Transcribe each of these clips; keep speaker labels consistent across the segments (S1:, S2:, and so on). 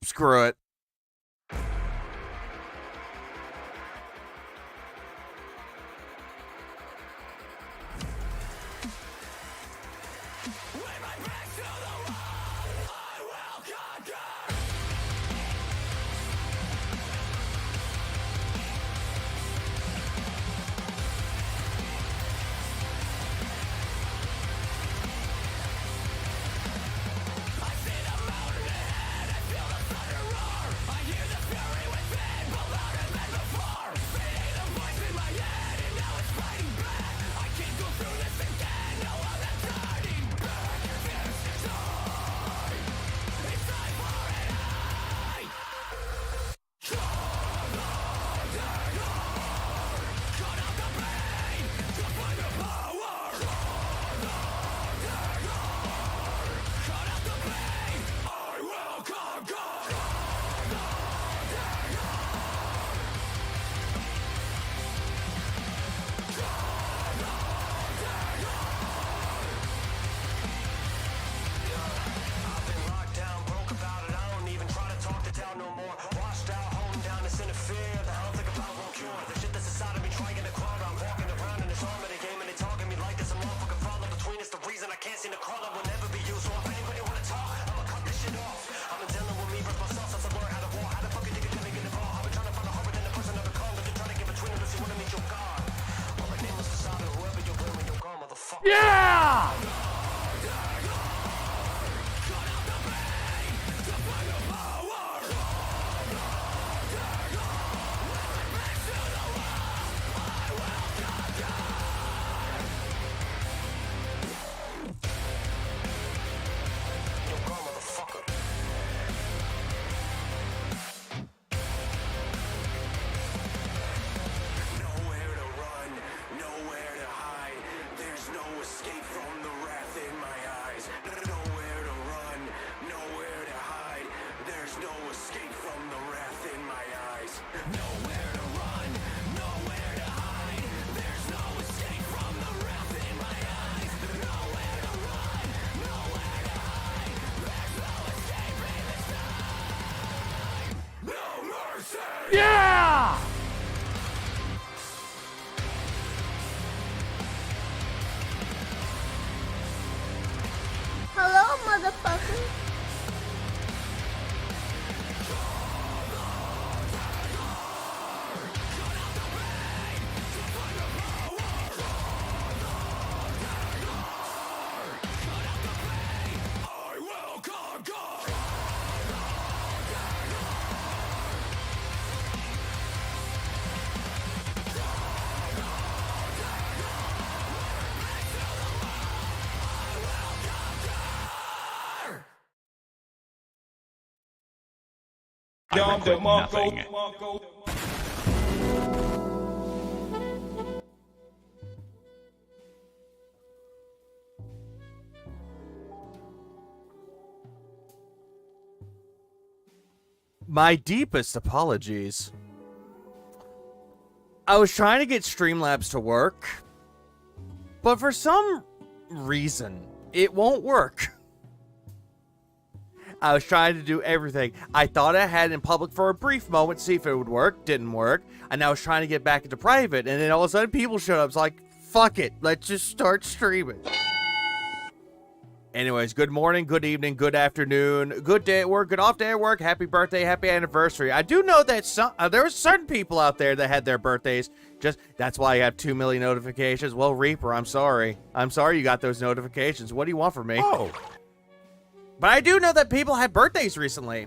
S1: Screw it. Yeah! Yeah!
S2: Hello, motherfucker.
S3: I regret nothing.
S1: My deepest apologies. I was trying to get Streamlabs to work, but for some reason, it won't work. I was trying to do everything. I thought I had it in public for a brief moment, see if it would work. Didn't work. And I was trying to get back into private, and then all of a sudden people showed up. It's like, fuck it. Let's just start streaming. Anyways, good morning, good evening, good afternoon, good day at work, good off day at work, happy birthday, happy anniversary. I do know that there were certain people out there that had their birthdays. That's why I have 2 million notifications. Well, Reaper, I'm sorry. I'm sorry you got those notifications. What do you want from me?
S3: Oh.
S1: But I do know that people had birthdays recently.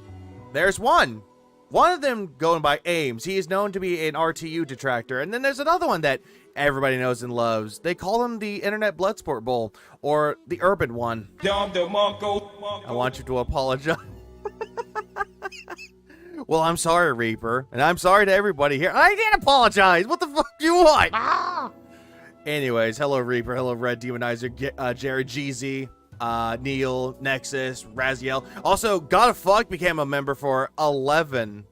S1: There's one. One of them going by Ames. He is known to be an RTU detractor. And then there's another one that everybody knows and loves. They call him the Internet Bloodsport Bull, or the Urban One. I want you to apologize. Well, I'm sorry, Reaper. And I'm sorry to everybody here. I can't apologize. What the fuck do you want? Ah! Anyways, hello, Reaper. Hello, Red Demonizer, Jared GZ. Neil, Nexus, Raziel. Also, God of Fuck became a member for 11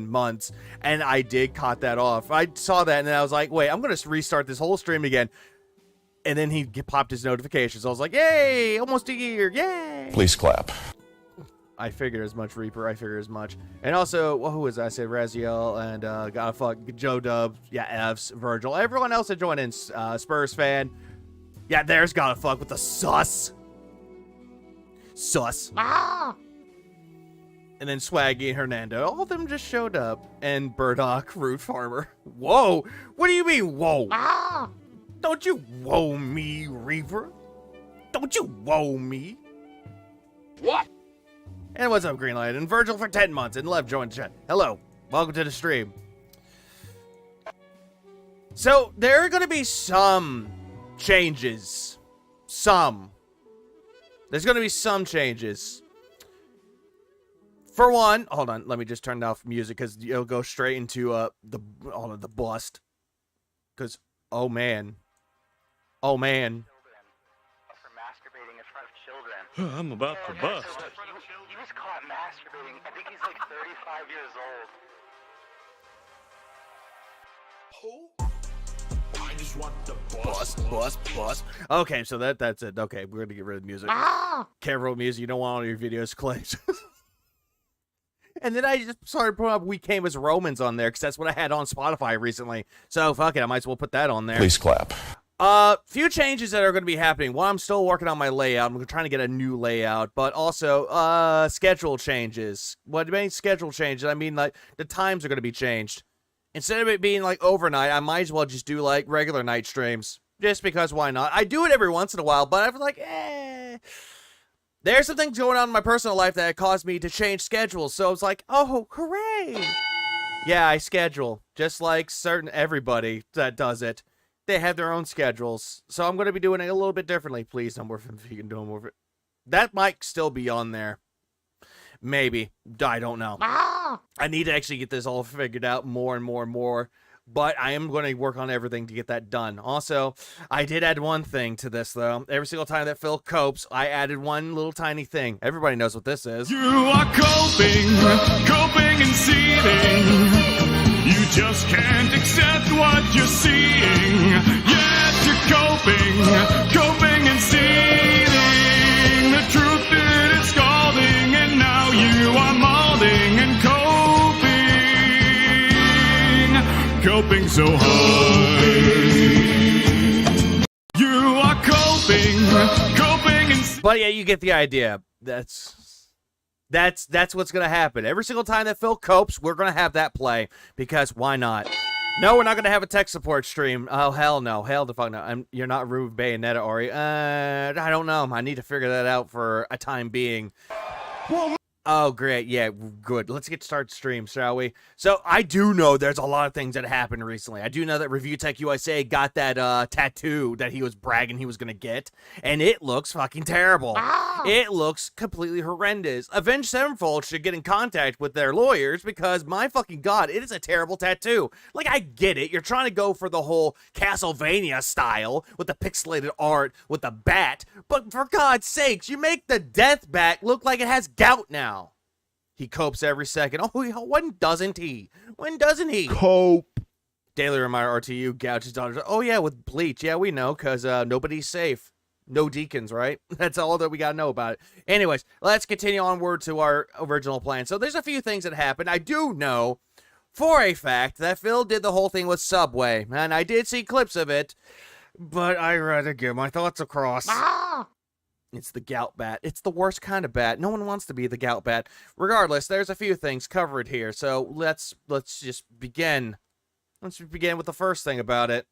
S1: months, and I did cut that off. I saw that, and then I was like, wait, I'm going to restart this whole stream again. And then he popped his notifications. I was like, yay, almost a year, yay.
S2: Please clap.
S1: I figured as much, Reaper. I figured as much. And also, well, who was that? I said Raziel and gotta fuck Joe Dubs. Yeah, F's, Virgil. Everyone else that joined in. Spurs fan. Yeah, there's gotta fuck with the sus. Sus. Ah! And then Swaggy and Hernando. All of them just showed up. And Burdock, Root Farmer. Whoa! What do you mean, whoa? Ah! Don't you whoa me, Reaper. Don't you whoa me.
S3: What?
S1: And what's up, Greenlight? And Virgil for 10 months and Lev joined the chat. Hello. Welcome to the stream. So, there are going to be some changes. There's going to be some changes. For one, hold on. Let me just turn off music because it'll go straight into the bust. Because, oh man. Oh man.
S4: For masturbating in front of children.
S3: I'm about to bust.
S4: He was caught masturbating. I think he's like 35 years old.
S2: I just want the
S1: Bust. Okay, so that's it. Okay, we're gonna get rid of the music. Careful with music. You don't want all your videos clicked. And then I just started putting up "We Came as Romans" on there because that's what I had on Spotify recently. So fuck it, I might as well put that on there.
S2: Please clap.
S1: Few changes that are going to be happening. One, I'm still working on my layout. I'm trying to get a new layout, but also schedule changes. What do I mean schedule changes? I mean like the times are going to be changed. Instead of it being like overnight, I might as well just do like regular night streams. Just because why not? I do it every once in a while, but I'm like, there's some things going on in my personal life that caused me to change schedules. So it's like, oh, hooray. Yeah, I schedule. Just like everybody that does it. They have their own schedules. So I'm going to be doing it a little bit differently. Please, no more if you can do more of it. That might still be on there. Maybe. I don't know. I need to actually get this all figured out more and more and more. But I am going to work on everything to get that done. Also, I did add one thing to this, though. Every single time that Phil copes, I added one little tiny thing. Everybody knows what this is.
S3: You are coping and seething. You just can't accept what you're seeing. Yes, you're coping and seething. The truth that it's scalding, and now you are molding and coping so hard. You are coping and...
S1: But yeah, you get the idea. That's what's gonna happen. Every single time that Phil copes, we're gonna have that play. Because why not? No, we're not gonna have a tech support stream. Oh, hell no. Hell the fuck no. You're not Rude Bayonetta, Ori. I don't know. I need to figure that out for a time being. Oh, great. Yeah, good. Let's get started stream, shall we? So, I do know there's a lot of things that happened recently. I do know that Review Tech USA got that tattoo that he was bragging he was going to get, and it looks fucking terrible. It looks completely horrendous. Avenged Sevenfold should get in contact with their lawyers because, my fucking god, it is a terrible tattoo. Like, I get it. You're trying to go for the whole Castlevania style with the pixelated art with the bat, but for God's sakes, you make the death bat look like it has gout now. He copes every second. Oh, when doesn't he? When doesn't he?
S2: Cope.
S1: Daily reminder, RTU gouges daughters. Oh, yeah, with bleach. Yeah, we know, because nobody's safe. No deacons, right? That's all that we got to know about it. Anyways, let's continue onward to our original plan. So there's a few things that happened. I do know for a fact that Phil did the whole thing with Subway, and I did see clips of it, but I'd rather get my thoughts across. It's the gout bat. It's the worst kind of bat. No one wants to be the gout bat. Regardless, there's a few things covered here. So let's just begin. Let's begin with the first thing about it.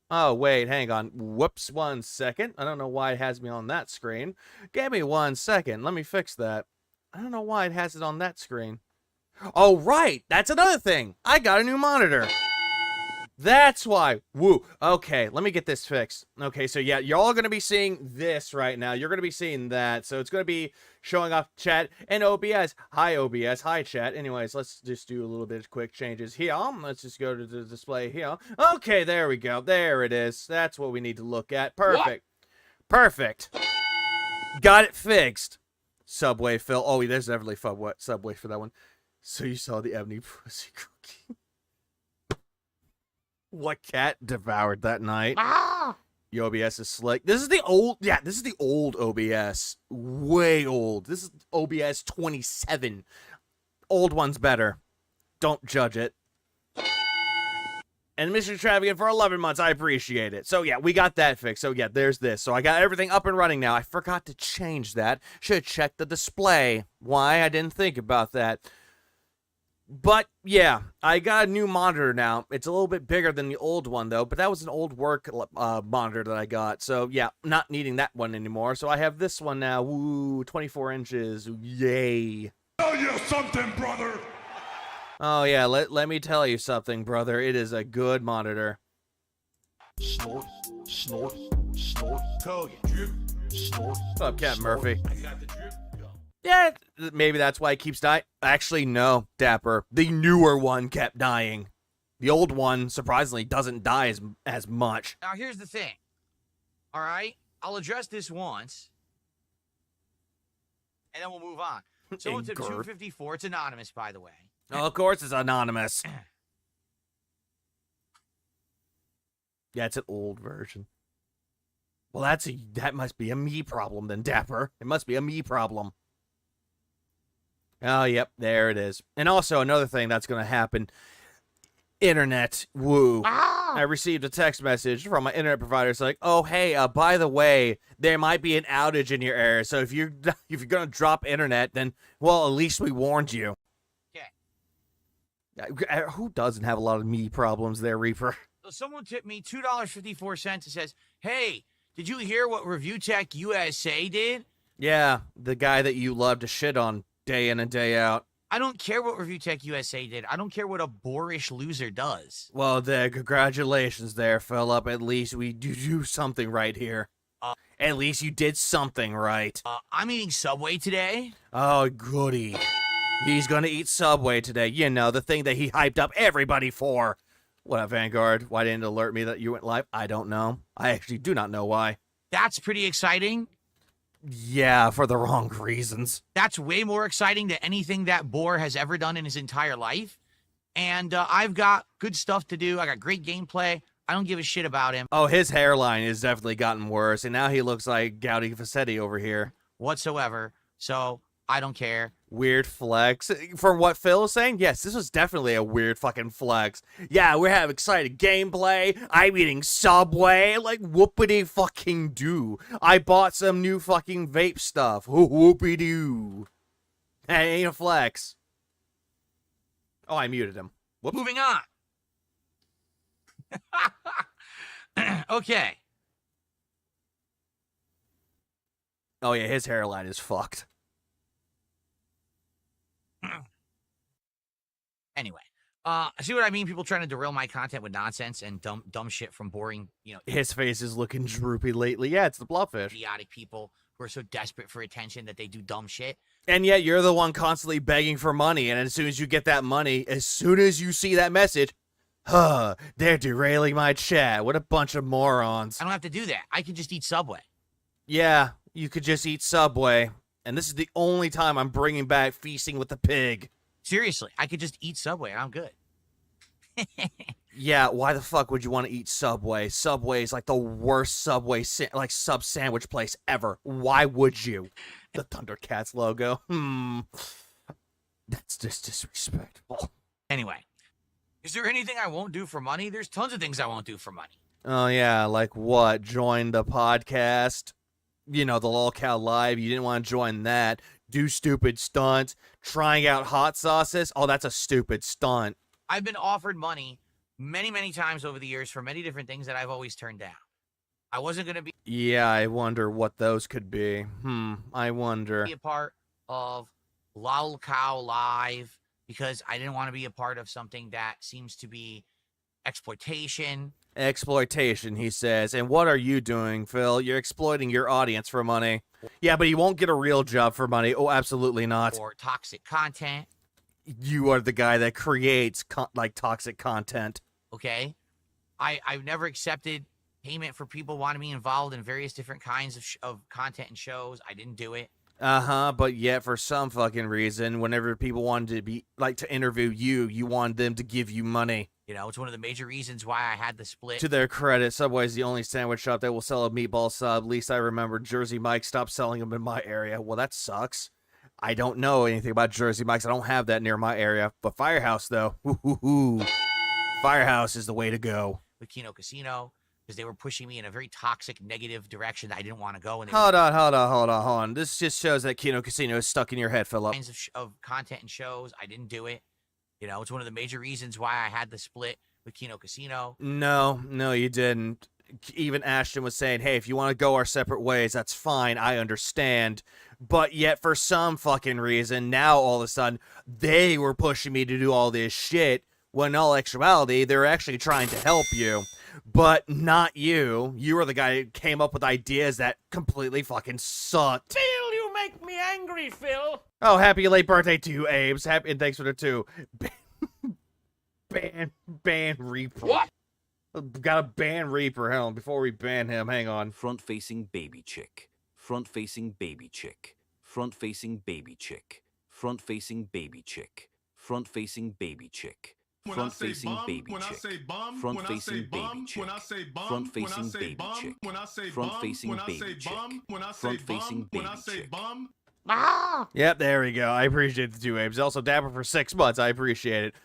S1: Oh, wait, hang on. Whoops, 1 second. I don't know why it has me on that screen. Give me 1 second. Let me fix that. I don't know why it has it on that screen. Oh, right. That's another thing. I got a new monitor. That's why. Woo. Okay, let me get this fixed. Okay, so yeah, you're all going to be seeing this right now. You're going to be seeing that. So it's going to be showing off chat and OBS. Hi, OBS. Hi, chat. Anyways, let's just do a little bit of quick changes here. Let's just go to the display here. Okay, there we go. There it is. That's what we need to look at. Perfect. What? Perfect. Got it fixed. Subway, Phil. Oh, there's definitely Subway for that one. So you saw the Ebony Pussy Cookie. What cat devoured that night? Your OBS is slick. This is the old, this is the old OBS. Way old. This is OBS 27. Old one's better. Don't judge it. And Mr. Travigan for 11 months. I appreciate it. So, yeah, we got that fixed. So, yeah, there's this. So, I got everything up and running now. I forgot to change that. Should have checked the display. Why? I didn't think about that. But, yeah, I got a new monitor now. It's a little bit bigger than the old one, though. But that was an old work monitor that I got. So, yeah, not needing that one anymore. So, I have this one now. Woo, 24 inches. Yay.
S3: Tell you something, brother.
S1: Oh, yeah, let me tell you something, brother. It is a good monitor.
S2: Snort, snort, snort, Cody, drip, snort.
S1: What's up, Captain Murphy?
S2: I got the drip.
S1: Yeah, maybe that's why it keeps dying. Actually, no, Dapper. The newer one kept dying. The old one, surprisingly, doesn't die as much.
S5: Now, here's the thing. All right? I'll address this once, and then we'll move on. Someone took 254. It's anonymous, by the way.
S1: Oh, of course it's anonymous. Yeah, it's an old version. Well, that must be a me problem then, Dapper. It must be a me problem. Oh, yep, there it is. And also, another thing that's going to happen. Internet. Woo.
S5: Ah!
S1: I received a text message from my internet provider. It's like, oh, hey, by the way, there might be an outage in your area. So if you're going to drop internet, then, well, at least we warned you. Who doesn't have a lot of me problems there, Reaper?
S5: So someone tipped me $2.54. It says, hey, did you hear what Review Tech USA did?
S1: Yeah, the guy that you love to shit on day in and day out.
S5: I don't care what Review Tech USA did. I don't care what a boorish loser does.
S1: Well, congratulations there, Philip. At least we do something right here. At least you did something right.
S5: I'm eating Subway today.
S1: Oh, goody. He's gonna eat Subway today. You know, the thing that he hyped up everybody for. What up, Vanguard? Why didn't it alert me that you went live? I don't know. I actually do not know why.
S5: That's pretty exciting.
S1: Yeah, for the wrong reasons.
S5: That's way more exciting than anything that Boar has ever done in his entire life. And I've got good stuff to do. I got great gameplay. I don't give a shit about him.
S1: Oh, his hairline has definitely gotten worse, and now he looks like Gowdy Facchetti over here.
S5: Whatsoever. So, I don't care.
S1: Weird flex. From what Phil is saying, yes, this was definitely a weird fucking flex. Yeah, we're having exciting gameplay. I'm eating Subway. Like, whoopity fucking do. I bought some new fucking vape stuff. Whoopity doo. Hey, ain't a flex. Oh, I muted him. Whoops.
S5: Moving on. Okay.
S1: Oh, yeah, his hairline is fucked.
S5: Anyway, see what I mean? People trying to derail my content with nonsense and dumb shit from boring,
S1: His face is looking droopy lately. Yeah, it's the blobfish.
S5: idiotic people who are so desperate for attention that they do dumb shit.
S1: And yet you're the one constantly begging for money, and as soon as you get that money, as soon as you see that message, they're derailing my chat. What a bunch of morons.
S5: I don't have to do that. I can just eat Subway.
S1: Yeah, you could just eat Subway. And this is the only time I'm bringing back Feasting with the Pig.
S5: Seriously, I could just eat Subway and I'm good.
S1: Yeah, why the fuck would you want to eat Subway? Subway is like the worst Subway sub sandwich place ever. Why would you? The Thundercats logo. That's just disrespectful.
S5: Anyway, is there anything I won't do for money? There's tons of things I won't do for money.
S1: Oh yeah, like what? Join the podcast? You know, the LolCal Live. You didn't want to join that. Do stupid stunts. Trying out hot sauces. Oh, that's a stupid stunt.
S5: I've been offered money many, many times over the years for many different things that I've always turned down. I wasn't going to be
S1: Yeah, I wonder what those could be. I wonder.
S5: a part of LolCal Live because I didn't want to be a part of something that seems to be exploitation.
S1: Exploitation, he says. And what are you doing, Phil? You're exploiting your audience for money. Yeah, but you won't get a real job for money. Oh, absolutely not.
S5: Or toxic content.
S1: You are the guy that creates toxic content.
S5: Okay? I've never accepted payment for people wanting me involved in various different kinds of content and shows. I didn't do it.
S1: But yet for some fucking reason, whenever people wanted to to interview you, you wanted them to give you money.
S5: You know, it's one of the major reasons why I had the split.
S1: To their credit, Subway's the only sandwich shop that will sell a meatball sub. Least I remember, Jersey Mike stopped selling them in my area. Well, that sucks. I don't know anything about Jersey Mike's. I don't have that near my area. But Firehouse, though, Firehouse is the way to go.
S5: With Kino Casino, because they were pushing me in a very toxic, negative direction that I didn't want to go. And
S1: Hold on. This just shows that Kino Casino is stuck in your head, Philip.
S5: kinds of content and shows. I didn't do it. You know, it's one of the major reasons why I had the split with Kino Casino.
S1: No, you didn't. Even Ashton was saying, hey, if you want to go our separate ways, that's fine. I understand. But yet, for some fucking reason, now all of a sudden, they were pushing me to do all this shit, when in all actuality, they're actually trying to help you. But not you. You were the guy who came up with ideas that completely fucking sucked.
S2: Phil, you make me angry, Phil.
S1: Oh, happy late birthday to you, Abe's. Happy, and thanks for the 2. Ban Reaper.
S2: What?
S1: Gotta ban Reaper. Hell, before we ban him, hang on.
S6: Front-facing baby chick. Front-facing baby chick. Front-facing baby chick. Front-facing baby chick. Front-facing baby chick. Front-facing baby chick. Front-facing baby chick. Front-facing baby chick. Front-facing baby chick. Front-facing baby chick.
S1: Yep, there we go. I appreciate the 2 Abes. Also, Dapper for 6 months. I appreciate it.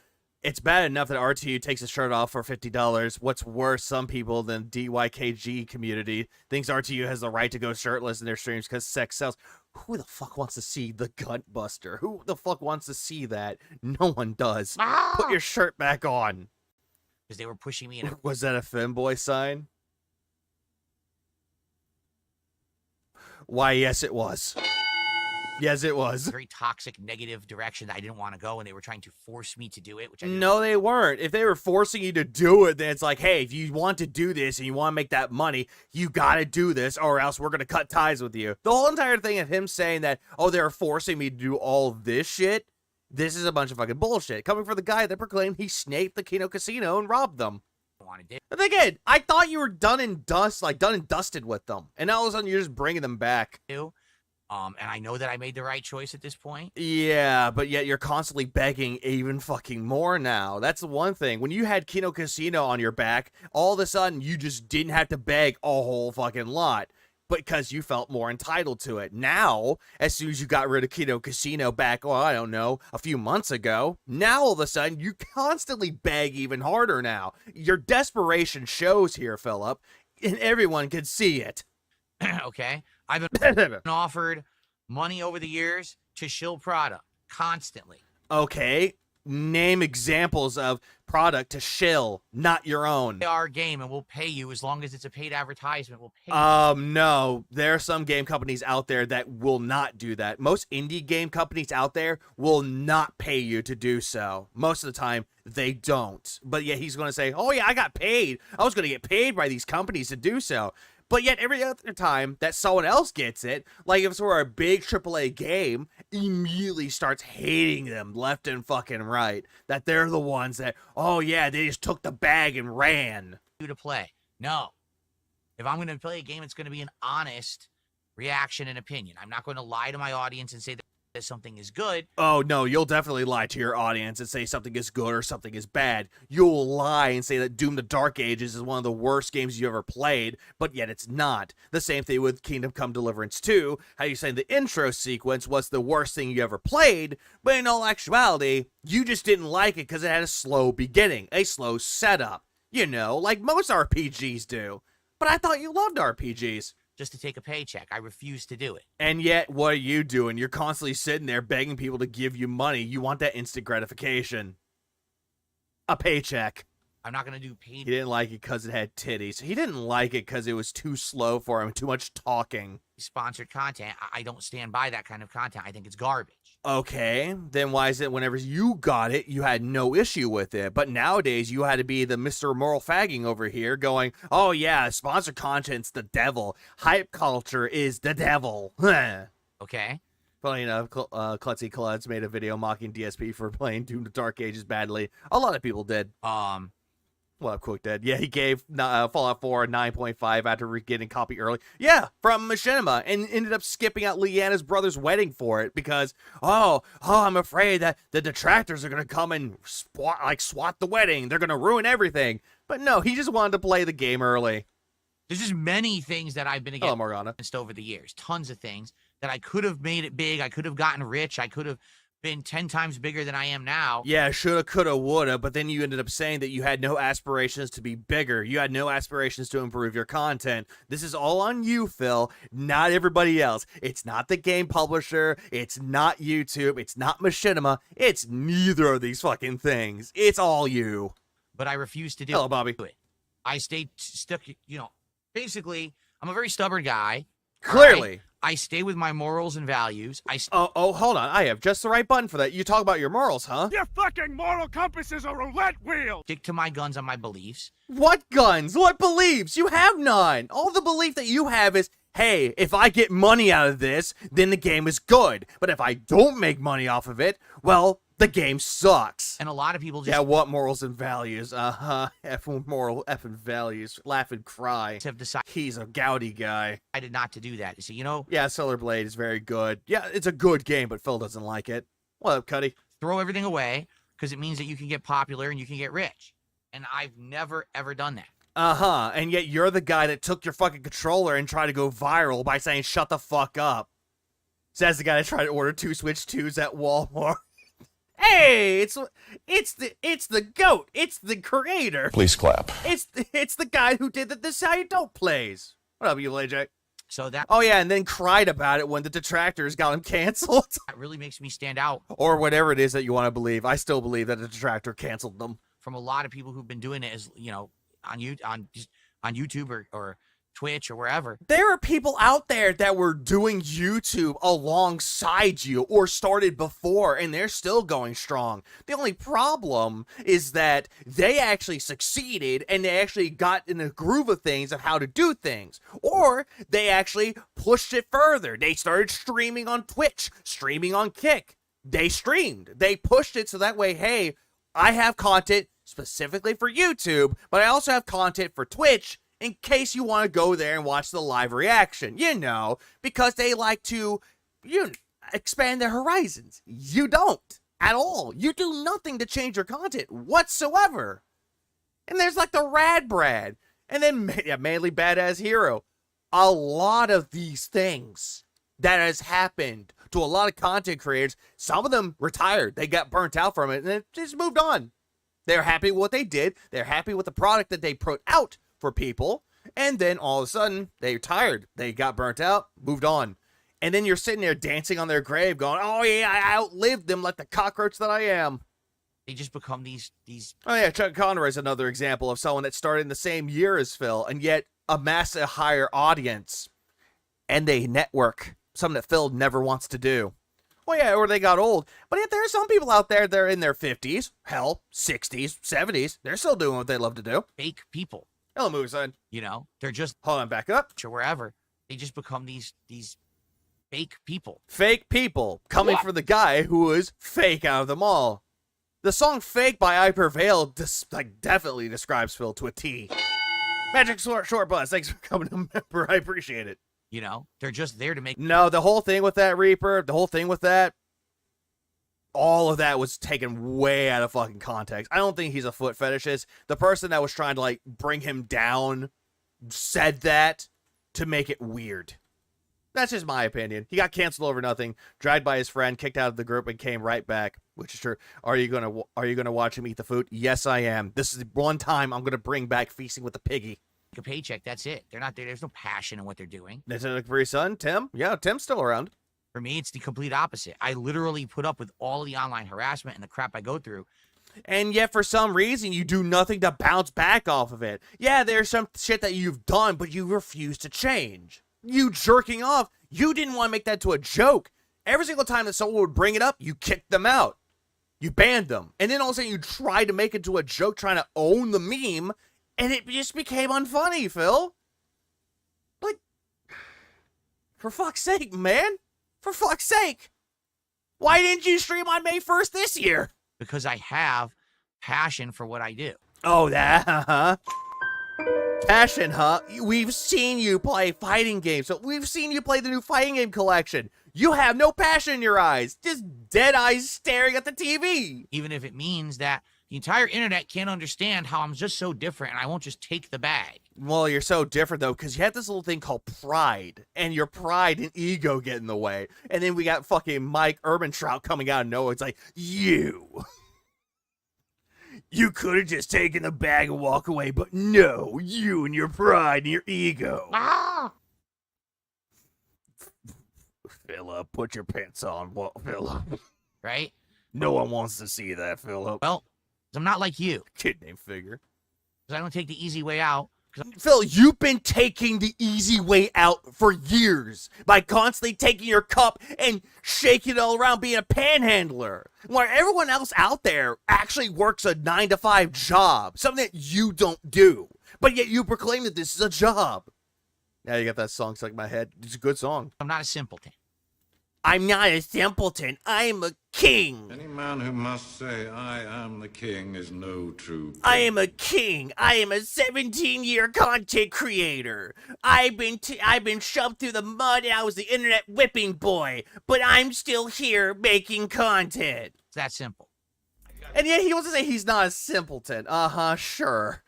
S1: It's bad enough that RTU takes his shirt off for $50. What's worse, some people in the DYKG community thinks RTU has the right to go shirtless in their streams because sex sells. Who the fuck wants to see the Gut Buster? Who the fuck wants to see that? No one does. Put your shirt back on.
S5: Because they were pushing me in a
S1: Was that a femboy sign? Why, yes, it was. Yes, it was.
S5: very toxic, negative direction that I didn't want to go, and they were trying to force me to do it, which I didn't.
S1: No, they weren't. If they were forcing you to do it, then it's like, hey, if you want to do this and you want to make that money, you gotta do this, or else we're gonna cut ties with you. The whole entire thing of him saying that, oh, they're forcing me to do all this shit, this is a bunch of fucking bullshit. Coming from the guy that proclaimed he snaked the Kino Casino and robbed them.
S5: want to do.
S1: And again, I thought you were done and dusted with them, and now all of a sudden you're just bringing them back.
S5: And I know that I made the right choice at this point.
S1: Yeah, but yet you're constantly begging even fucking more now. That's the one thing. When you had Kino Casino on your back, all of a sudden you just didn't have to beg a whole fucking lot because you felt more entitled to it. Now, as soon as you got rid of Kino Casino back, oh, I don't know, a few months ago, now all of a sudden you constantly beg even harder now. Your desperation shows here, Philip, and everyone can see it.
S5: Okay? I've been offered money over the years to shill product constantly.
S1: Okay, name examples of product to shill, not your own.
S5: Our game, and we'll pay you as long as it's a paid advertisement. We'll pay you.
S1: No, there are some game companies out there that will not do that. Most indie game companies out there will not pay you to do so. Most of the time, they don't. But yeah, he's going to say, oh yeah, I got paid. I was going to get paid by these companies to do so. But yet every other time that someone else gets it, like if it's for a big AAA game, immediately starts hating them left and fucking right. That they're the ones that, oh yeah, they just took the bag and ran.
S5: You to play. No. If I'm going to play a game, it's going to be an honest reaction and opinion. I'm not going to lie to my audience and say that something is good.
S1: Oh no, you'll definitely lie to your audience and say something is good or something is bad. You'll lie and say that Doom the Dark Ages is one of the worst games you ever played, but yet it's not. The same thing with Kingdom Come Deliverance 2, how you say the intro sequence was the worst thing you ever played, but in all actuality, you just didn't like it because it had a slow beginning, a slow setup. You know, like most RPGs do. But I thought you loved RPGs.
S5: Just to take a paycheck. I refuse to do it.
S1: And yet, what are you doing? You're constantly sitting there begging people to give you money. You want that instant gratification. A paycheck.
S5: I'm not going to do paid.
S1: He didn't like it because it had titties. He didn't like it because it was too slow for him, too much talking.
S5: Sponsored content. I don't stand by that kind of content. I think it's garbage.
S1: Okay, then why is it whenever you got it, you had no issue with it? But nowadays, you had to be the Mr. Moral Fagging over here going, oh yeah, sponsored content's the devil. Hype culture is the devil.
S5: Okay.
S1: Funny enough, Klutzy Kluds made a video mocking DSP for playing Doom the Dark Ages badly. A lot of people did. Well, Quick Dead. Yeah, he gave Fallout 4 a 9.5 after getting copy early. Yeah, from Machinima, and ended up skipping out Leanna's brother's wedding for it because, I'm afraid that the detractors are going to come and swat the wedding. They're going to ruin everything. But no, he just wanted to play the game early.
S5: There's just many things that I've been
S1: Morgana.
S5: against over the years. Tons of things that I could have made it big. I could have gotten rich. I could have been 10 times bigger than I am now.
S1: Yeah, shoulda, coulda, woulda, but then you ended up saying that you had no aspirations to be bigger. You had no aspirations to improve your content. This is all on you, Phil, not everybody else. It's not the game publisher. It's not YouTube. It's not Machinima. It's neither of these fucking things. It's all you.
S5: But I refuse to do
S1: Hello, Bobby.
S5: it. I stay stuck, basically, I'm a very stubborn guy.
S1: Clearly.
S5: I stay with my morals and values.
S1: Oh, hold on. I have just the right button for that. You talk about your morals, huh?
S2: Your fucking moral compass is a roulette wheel.
S5: Stick to my guns on my beliefs.
S1: What guns? What beliefs? You have none. All the belief that you have is, hey, if I get money out of this, then the game is good. But if I don't make money off of it, well, the game sucks.
S5: And a lot of people just...
S1: Yeah, what morals and values? Moral effing values. Laugh and cry.
S5: have decided
S1: He's a gouty guy.
S5: not to do that. So,
S1: Yeah, Stellar Blade is very good. Yeah, it's a good game, but Phil doesn't like it. What up, Cuddy?
S5: throw everything away because it means that you can get popular and you can get rich. And I've never, ever done that.
S1: Uh-huh, and yet you're the guy that took your fucking controller and tried to go viral by saying, shut the fuck up. Says the guy that tried to order 2 Switch 2s at Walmart. Hey, it's the GOAT. It's the creator.
S7: Please clap.
S1: It's the guy who did the This How You Don't plays. What up, you AJ?
S5: So that
S1: Oh yeah, and then cried about it when the detractors got him canceled.
S5: really makes me stand out
S1: Or whatever it is that you want to believe. I still believe that the detractor canceled them.
S5: from a lot of people who've been doing it as, on YouTube or Twitch or wherever.
S1: There are people out there that were doing YouTube alongside you or started before, and they're still going strong. The only problem is that they actually succeeded and they actually got in the groove of things of how to do things. Or they actually pushed it further. They started streaming on Twitch, streaming on Kick. They streamed. They pushed it so that way, hey, I have content specifically for YouTube, but I also have content for Twitch in case you want to go there and watch the live reaction, because they like to, expand their horizons. You don't at all. You do nothing to change your content whatsoever. And there's like the Rad Brad, and then Manly Badass Hero. A lot of these things that has happened to a lot of content creators, some of them retired. They got burnt out from it, and then just moved on. They're happy with what they did. They're happy with the product that they put out for people, and then all of a sudden they're tired. They got burnt out, moved on, and then you're sitting there dancing on their grave, going, "Oh yeah, I outlived them like the cockroach that I am."
S5: They just become these.
S1: Oh yeah, Chuck Conroy is another example of someone that started in the same year as Phil, and yet amass a higher audience, and they network, something that Phil never wants to do. Well, yeah, or they got old. But yet there are some people out there that are in their 50s, hell, 60s, 70s. They're still doing what they love to do.
S5: Fake people.
S1: Hello, Moose-san.
S5: They're just
S1: Hold on, back up.
S5: or wherever. They just become these fake people.
S1: Fake people coming for the guy who is fake out of them all. The song Fake by I Prevail definitely describes Phil to a T. Magic Short Bus, thanks for coming to member. I appreciate it.
S5: They're just there to make.
S1: No, the whole thing with that Reaper, all of that was taken way out of fucking context. I don't think he's a foot fetishist. The person that was trying to bring him down said that to make it weird. That's just my opinion. He got canceled over nothing, dragged by his friend, kicked out of the group, and came right back, which is true. Are you gonna watch him eat the food? Yes, I am. This is one time I'm gonna bring back Feasting with the Piggy.
S5: A paycheck. That's it. They're not there. There's no passion in what they're doing.
S1: Is it for your son, Tim? Yeah, Tim's still around.
S5: For me, it's the complete opposite. I literally put up with all the online harassment and the crap I go through.
S1: And yet, for some reason, you do nothing to bounce back off of it. Yeah, there's some shit that you've done, but you refuse to change. You jerking off, you didn't want to make that to a joke. Every single time that someone would bring it up, you kicked them out. You banned them. And then all of a sudden, you tried to make it to a joke, trying to own the meme, and it just became unfunny, Phil. For fuck's sake, man. For fuck's sake. Why didn't you stream on May 1st this year?
S5: Because I have passion for what I do.
S1: Oh, that, huh? Passion, huh? We've seen you play fighting games. So we've seen you play the new fighting game collection. You have no passion in your eyes. Just dead eyes staring at the TV.
S5: Even if it means that the entire internet can't understand how I'm just so different and I won't just take the bag.
S1: Well, you're so different, though, because you have this little thing called pride, and your pride and ego get in the way. And then we got fucking Mike Ehrmantraut coming out of nowhere. It's like, you could have just taken the bag and walk away, but no, you and your pride and your ego.
S5: Ah!
S1: Philip, put your pants on, Philip.
S5: Right?
S1: No one wants to see that, Philip.
S5: Well, 'cause I'm not like you.
S1: Kid name figure.
S5: Because I don't take the easy way out.
S1: Phil, you've been taking the easy way out for years by constantly taking your cup and shaking it all around being a panhandler. While everyone else out there actually works a 9-to-5 job, something that you don't do. But yet you proclaim that this is a job. Now you got that song stuck in my head. It's a good song.
S5: I'm not a simpleton.
S1: I'm not a simpleton. I'm a king.
S7: Any man who must say, I am the king, is no true king.
S1: I am a king. I am a 17-year content creator. I've been shoved through the mud and I was the internet whipping boy, but I'm still here making content.
S5: It's that simple.
S1: And yet he wants to say he's not a simpleton. Sure.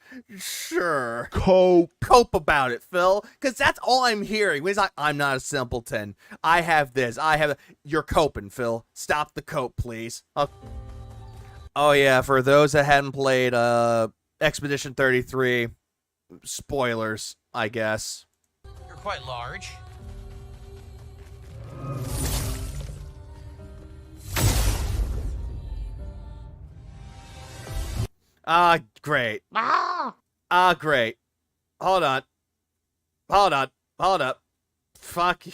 S1: Cope about it, Phil. Because that's all I'm hearing. He's like, I'm not a simpleton. I have this. You're coping, Phil. Stop the cope, please. Oh, yeah. For those that hadn't played Expedition 33, spoilers, I guess.
S5: You're quite large.
S1: Great.
S5: Ah!
S1: Great. Hold on. Hold up. Fuck.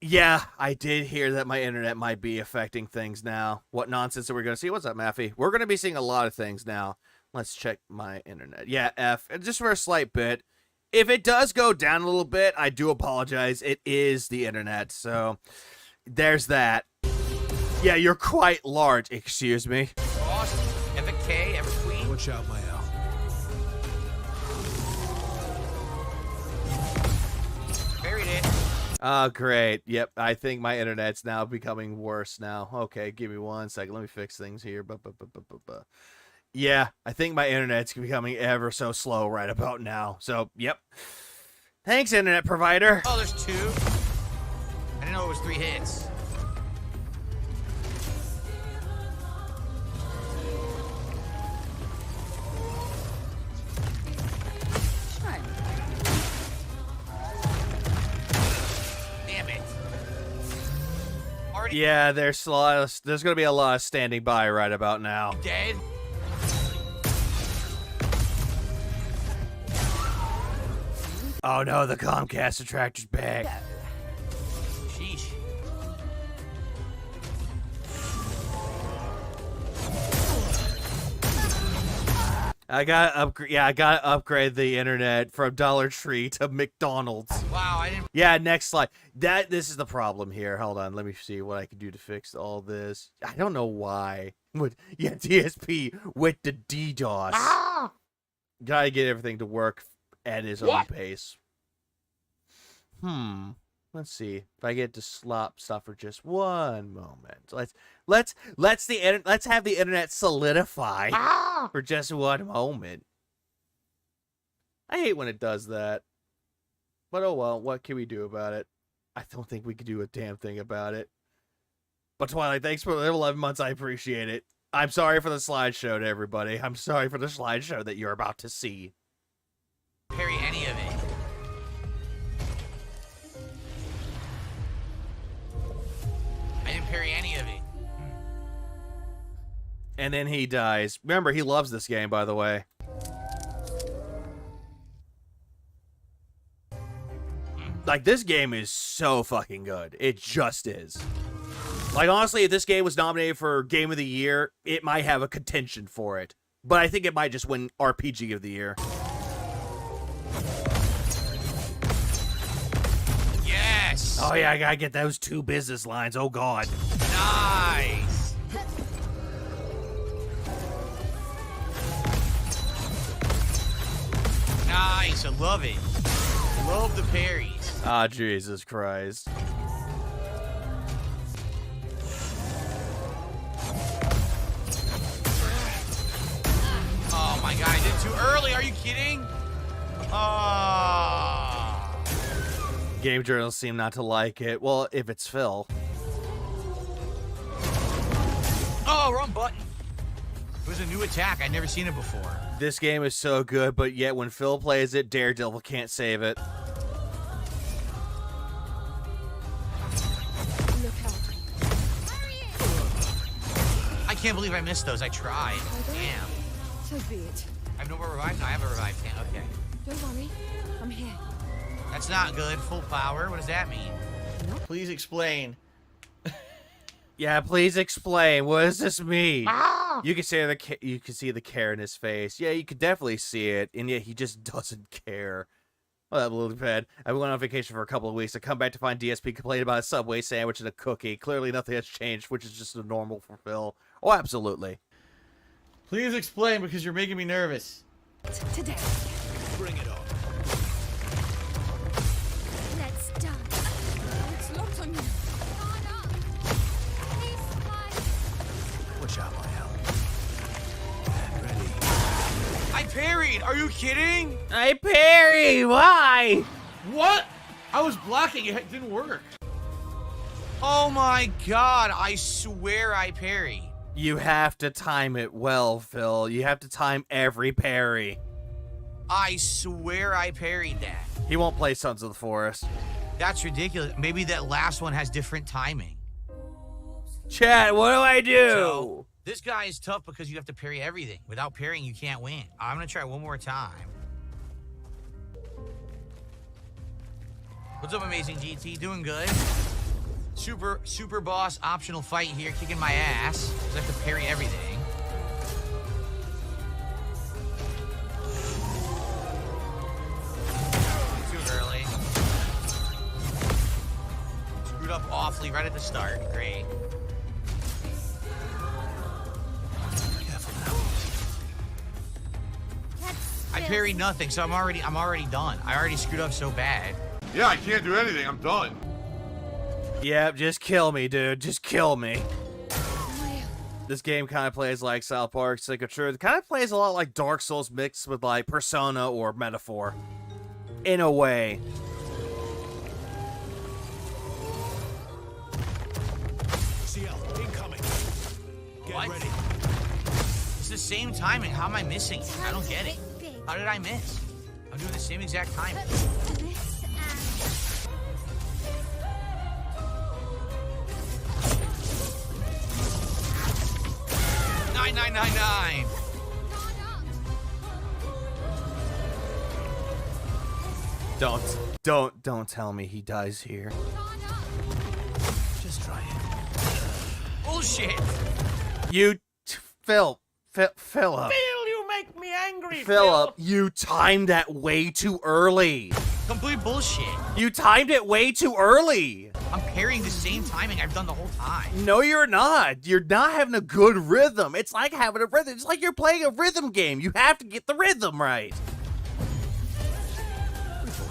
S1: Yeah, I did hear that my internet might be affecting things now. What nonsense are we going to see? What's up, Maffey? We're going to be seeing a lot of things now. Let's check my internet. Yeah, F. Just for a slight bit. If it does go down a little bit, I do apologize. It is the internet, so there's that. Yeah, you're quite large. Excuse me.
S5: Lost. Ever K, ever Queen.
S8: Watch out, my Al.
S5: Buried it.
S1: Oh, great. Yep, I think my internet's now becoming worse now. Okay, give me 1 second. Let me fix things here. Yeah, I think my internet's becoming ever so slow right about now. So, yep. Thanks, internet provider.
S5: Oh, there's 2. I didn't know it was 3 hits. Damn it. Already
S1: Yeah, there's going to be a lot of standing by right about now.
S5: dead.
S1: Oh no, the Comcast attractor's back.
S5: Sheesh.
S1: I gotta upgrade the internet from Dollar Tree to McDonald's.
S5: Wow, I didn't.
S1: Yeah, next slide. This is the problem here. Hold on, let me see what I can do to fix all this. I don't know why. Yeah, DSP with the DDoS.
S5: Ah!
S1: Gotta get everything to work at his own pace. Let's see if I get to stop for just one moment. Let's have the internet solidify for just one moment. I hate when it does that. But oh well, what can we do about it? I don't think we can do a damn thing about it. But Twilight, thanks for the 11 months. I appreciate it. I'm sorry for the slideshow to everybody. I'm sorry for the slideshow that you're about to see.
S5: Parry any of it. I didn't parry any of it.
S1: And then he dies. Remember, he loves this game, by the way. Like, this game is so fucking good. It just is. Like, honestly, if this game was nominated for Game of the Year, it might have a contention for it. But I think it might just win RPG of the Year.
S5: Yes!
S1: Oh, yeah, I gotta get those 2 business lines. Oh, God.
S5: Nice! Nice, I love it. Love the parries.
S1: Ah, Jesus Christ.
S5: Oh my god, I did it too early. Are you kidding? Ah.
S1: Game journalists seem not to like it. Well, if it's Phil.
S5: Oh, wrong button. It was a new attack. I'd never seen it before.
S1: This game is so good, but yet when Phil plays it, Daredevil can't save it.
S8: Look out.
S5: I can't believe I missed those. I tried. Damn.
S8: So be it.
S5: I have no more revive? No, I have a revive. Okay.
S8: Don't worry. I'm here.
S5: That's not good. Full power. What does that mean?
S8: No.
S5: Please explain.
S1: Yeah, please explain. What does this mean? You can see the care in his face. Yeah, you can definitely see it, and yet he just doesn't care. Well, that little bad. I went on vacation for a couple of weeks. I come back to find DSP complaining about a Subway sandwich and a cookie. Clearly, nothing has changed, which is just a normal for Phil. Oh, absolutely.
S5: Please explain because you're making me nervous.
S8: Today.
S3: Bring it on.
S8: Let's dance. It's locked on you.
S3: Push out my help. And ready.
S5: I parried. Are you kidding?
S1: I parry. Why?
S5: What? I was blocking. It didn't work. Oh my god. I swear I parried.
S1: You have to time it well, Phil. You have to time every parry.
S5: I swear I parried that.
S1: He won't play Sons of the Forest.
S5: That's ridiculous. Maybe that last one has different timing.
S1: Chat, what do I do?
S5: So, this guy is tough because you have to parry everything. Without parrying, you can't win. I'm going to try one more time. What's up, Amazing GT? Doing good? Super boss optional fight here, kicking my ass. Because I have to parry everything. Too early. Screwed up awfully right at the start. Great. I parried nothing, so I'm already done. I already screwed up so bad.
S2: Yeah, I can't do anything. I'm done.
S1: Yep, just kill me, dude. Just kill me. This game kind of plays like South Park, Stick of Truth. It kind of plays a lot like Dark Souls mixed with like Persona or Metaphor. In a way.
S3: CL, incoming. Get
S5: What?
S3: ready.
S5: It's the same timing. How am I missing it? I don't get it. How did I miss? I'm doing the same exact timing.
S8: This and
S5: 9999.
S1: Don't tell me he dies here.
S3: Just try it.
S5: Bullshit.
S1: Philip.
S5: Phil, you make me angry.
S1: Philip, you timed that way too early.
S5: Complete bullshit.
S1: You timed it way too early.
S5: I'm parrying the same timing I've done the whole time.
S1: No, you're not. You're not having a good rhythm. It's like having a rhythm. It's like you're playing a rhythm game. You have to get the rhythm right.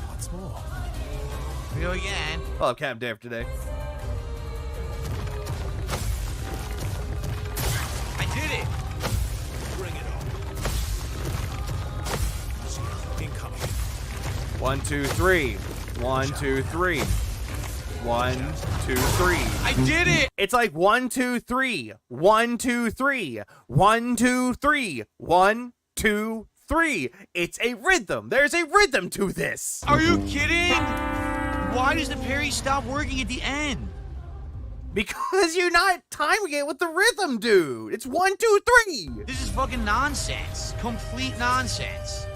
S3: Once more.
S5: Here we go again.
S1: Well, I'm Captain Dave today.
S5: I did it.
S3: Bring it on. CL, incoming.
S1: 1, 2, 3. 1, 2, 3. 1, 2, 3.
S5: I did it.
S1: It's like 1, 2, 3. 1, 2, 3. 1, 2, 3. 1, 2, 3. It's a rhythm. There's a rhythm to this.
S5: Are you kidding? Why does the parry stop working at the end?
S1: Because you're not timing it with the rhythm, dude. It's 1, 2, 3.
S5: This is fucking nonsense. Complete nonsense.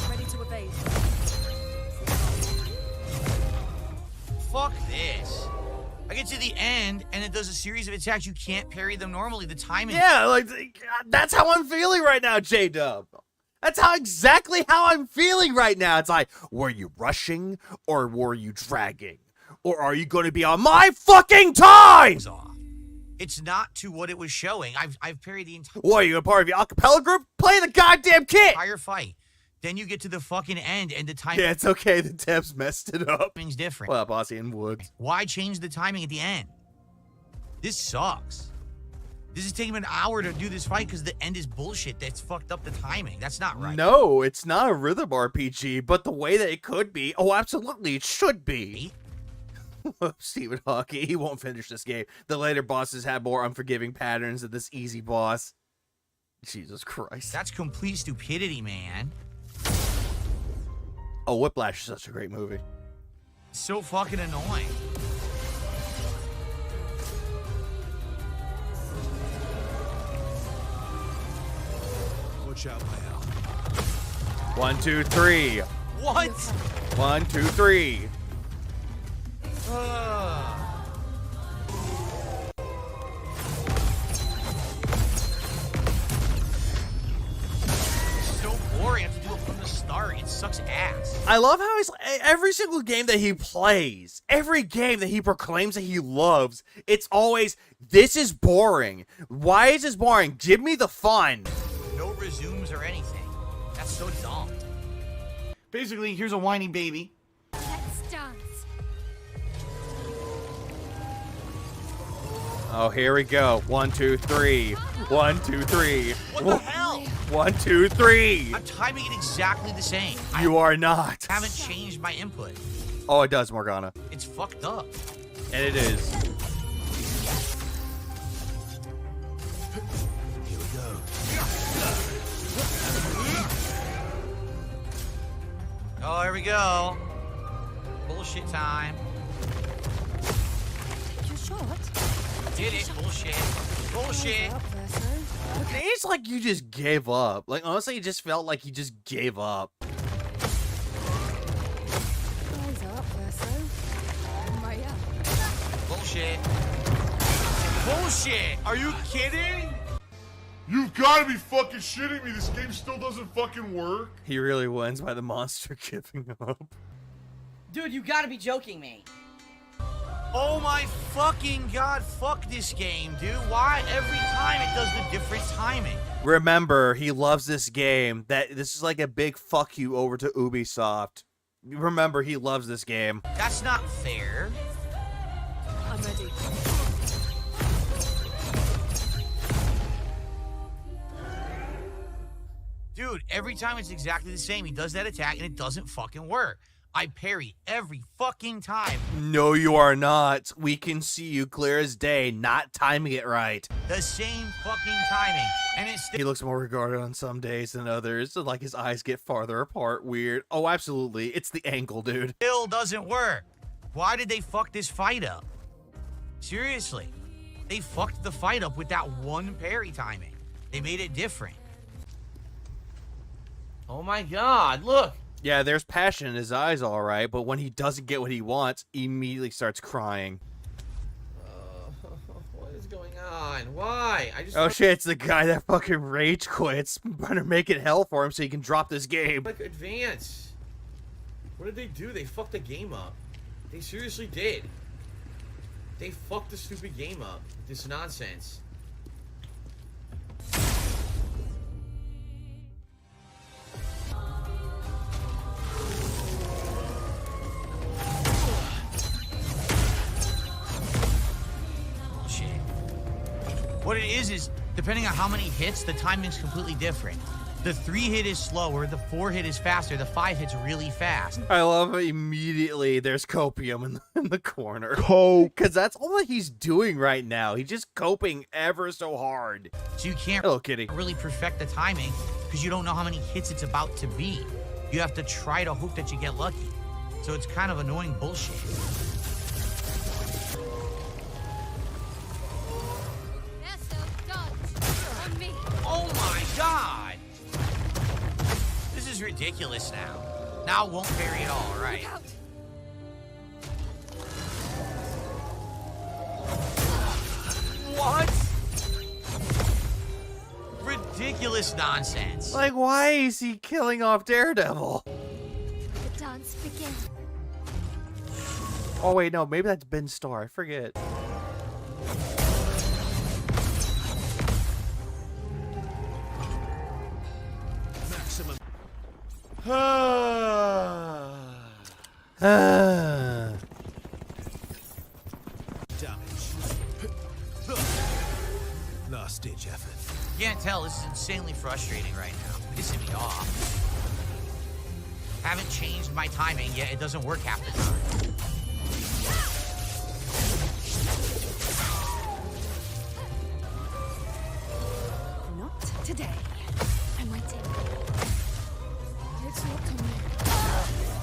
S8: ready to evade.
S5: Fuck this. I get to the end, and it does a series of attacks. You can't parry them normally. The timing.
S1: Yeah, like, that's how I'm feeling right now, J-Dub. That's exactly how I'm feeling right now. It's like, were you rushing or were you dragging? Or are you going to be on my fucking time?
S5: Off. It's not to what it was showing. I've parried the
S1: What, are you a part of your acapella group? Play the goddamn kit!
S5: entire fight. Then you get to the fucking end and the timing.
S1: Yeah, it's okay. The devs messed it up.
S5: Timing's different.
S1: What up, Aussie and Woods?
S5: Why change the timing at the end? This sucks. This is taking an hour to do this fight because the end is bullshit. That's fucked up the timing. That's not right.
S1: No, it's not a rhythm RPG, but the way that it could be, oh, absolutely, it should be. Stephen Hawking, he won't finish this game. The later bosses have more unforgiving patterns than this easy boss. Jesus Christ.
S5: That's complete stupidity, man.
S1: Oh, Whiplash is such a great movie.
S5: So fucking annoying.
S3: Watch out, my hell.
S1: 1, 2, 3.
S5: What?
S1: 1, 2, 3.
S5: So boring. I have to do it from the start. It sucks ass.
S1: I love how he's every single game that he plays, every game that he proclaims that he loves, it's always, this is boring. Why is this boring? Give me the fun.
S5: No resumes or anything. That's so dumb. Basically, here's a whiny baby.
S8: Let's dance.
S1: Oh, here we go. 1, 2, 3. 1, 2, 3.
S5: What the hell?
S1: 1, 2, 3.
S5: I'm timing it exactly the same.
S1: You are not.
S5: I haven't changed my input.
S1: Oh, it does, Morgana.
S5: It's fucked up.
S1: And it is.
S5: Oh, here we go. Bullshit time.
S8: Take your shot.
S5: Did it. Bullshit. Bullshit.
S8: Up there, so. Okay.
S1: It's like you just gave up. Like, honestly, it just felt like you just gave up.
S8: Eyes are up there, so. Right up.
S5: Bullshit. Bullshit. Are you kidding?
S2: You've got to be fucking shitting me. This game still doesn't fucking work.
S1: He really wins by the monster giving up.
S9: Dude, you gotta be joking me.
S5: Oh my fucking god. Fuck this game, dude. Why every time it does the different timing?
S1: Remember, he loves this game. That this is like a big fuck you over to Ubisoft. Remember, he loves this game.
S5: That's not fair.
S8: I'm ready.
S5: Dude, every time it's exactly the same. He does that attack and it doesn't fucking work. I parry every fucking time.
S1: No, you are not. We can see you clear as day, not timing it right.
S5: The same fucking timing. And it's
S1: He
S5: still
S1: looks more regarded on some days than others. So like his eyes get farther apart. Weird. Oh, absolutely. It's the angle, dude.
S5: doesn't work. Why did they fuck this fight up? Seriously. They fucked the fight up with that one parry timing. They made it different.
S9: Oh my god, look.
S1: Yeah, there's passion in his eyes, all right. But when he doesn't get what he wants, he immediately starts crying.
S9: What is going on? Why? I just
S1: Oh shit, it's the guy that fucking rage quits. Better make it hell for him so he can drop this game.
S9: like advance. What did they do? They fucked the game up. They seriously did. They fucked the stupid game up. This nonsense.
S5: Shit. What it is depending on how many hits, the timing's completely different. The 3 hit is slower, the 4 hit is faster, the 5 hit's really fast.
S1: I love how immediately there's copium in the corner. Cope. Because that's all that he's doing right now. He's just coping ever so hard.
S5: So you can't
S1: Hello, kitty.
S5: really perfect the timing because you don't know how many hits it's about to be. You have to try to hope that you get lucky. So it's kind of annoying bullshit.
S8: There, so. Dance. On me.
S5: Oh my god! This is ridiculous now. Now it won't parry at all, right?
S8: Look out.
S5: What? Ridiculous nonsense.
S1: Like, why is he killing off Daredevil?
S8: The dance begin.
S1: Oh, wait, no. Maybe that's Ben Starr. I forget.
S10: Last ditch effort.
S5: Can't tell, this is insanely frustrating right now. It's pissing me off. Haven't changed my timing, yet it doesn't work half the time.
S8: Not today. I'm waiting. It's not coming.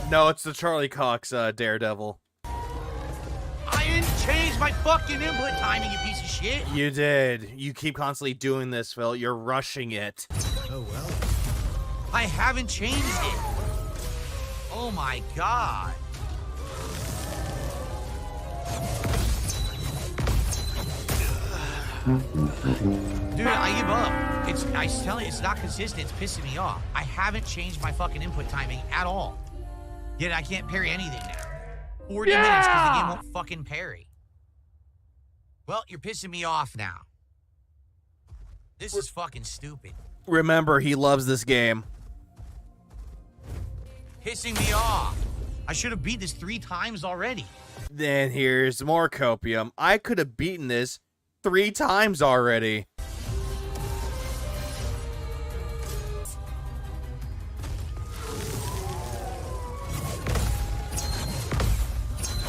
S1: No, it's the Charlie Cox Daredevil.
S5: I didn't change my fucking input timing, you piece of shit.
S1: You did. You keep constantly doing this, Phil. You're rushing it.
S10: Oh well.
S5: I haven't changed it. Oh my god. Dude, I give up. I tell you, it's not consistent. It's pissing me off. I haven't changed my fucking input timing at all. Yet I can't parry anything now. 40 minutes because the game won't fucking parry. Well, you're pissing me off now. This is fucking stupid.
S1: Remember, he loves this game.
S5: Pissing me off. I should have beat this 3 times already.
S1: Then here's more copium. I could have beaten this 3 times already.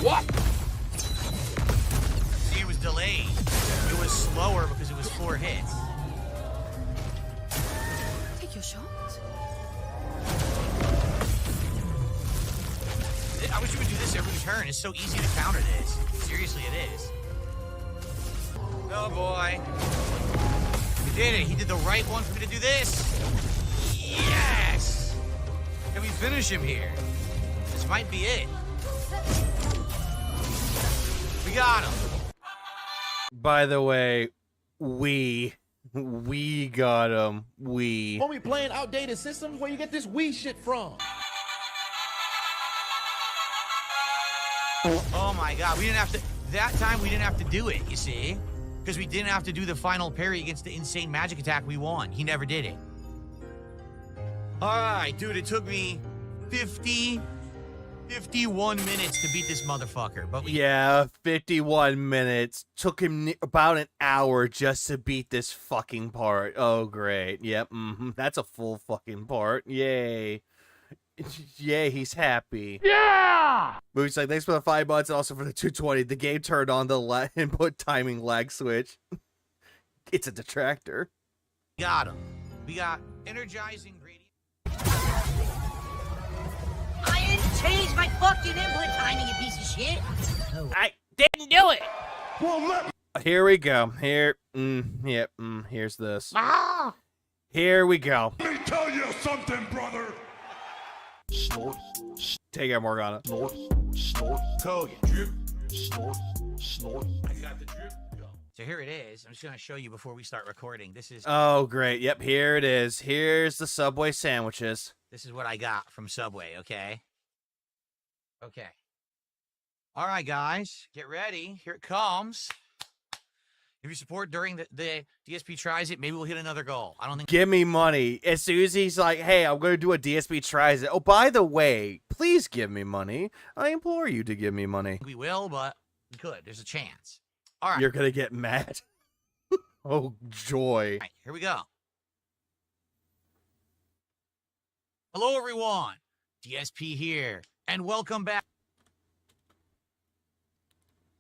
S5: What? See, it was delayed. It was slower because it was 4 hits.
S8: Take your shot.
S5: I wish you would do this every turn. It's so easy to counter this. Seriously, it is. Oh boy. He did it. He did the right one for me to do this. Yes! Can we finish him here? This might be it. We got him.
S1: By the way, we got him. We.
S10: When we playing outdated systems, where you get this Wii shit from?
S5: Oh my god, we didn't have to. That time we didn't have to do it, you see? Because we didn't have to do the final parry against the insane magic attack we won. He never did it. Alright, dude, it took me 51 minutes to beat this motherfucker. But we.
S1: Yeah, 51 minutes. Took him about an hour just to beat this fucking part. Oh, great. Yep, that's a full fucking part. Yay. Yay, he's happy.
S10: Yeah!
S1: Movie's like, thanks for the 5 months and also for the 220. The game turned on the input timing lag switch. It's a detractor.
S5: Got him. We got energizing gradient. I didn't change my fucking input timing, you piece of shit. I didn't do it.
S2: Well,
S1: Here we go. Here, here's this. Here we go.
S2: let me tell you something, brother.
S1: Snort. Take it, Morgana.
S2: Snort, snort, tell you. Drip, snort, snort. I got the drip. Go.
S5: So here it is. I'm just going to show you before we start recording. This is
S1: Oh, great. Yep, here it is. Here's the Subway sandwiches.
S5: this is what I got from Subway, okay? Okay. All right, guys. Get ready. Here it comes. If you support during the DSP tries it, maybe we'll hit another goal. I don't think
S1: Give me money. As soon as he's like, hey, I'm going to do a DSP tries it. Oh, by the way, please give me money. I implore you to give me money.
S5: we will, but we could. There's a chance. All right.
S1: You're going to get mad. Oh, joy.
S5: All right, here we go. Hello, everyone. DSP here, and welcome back.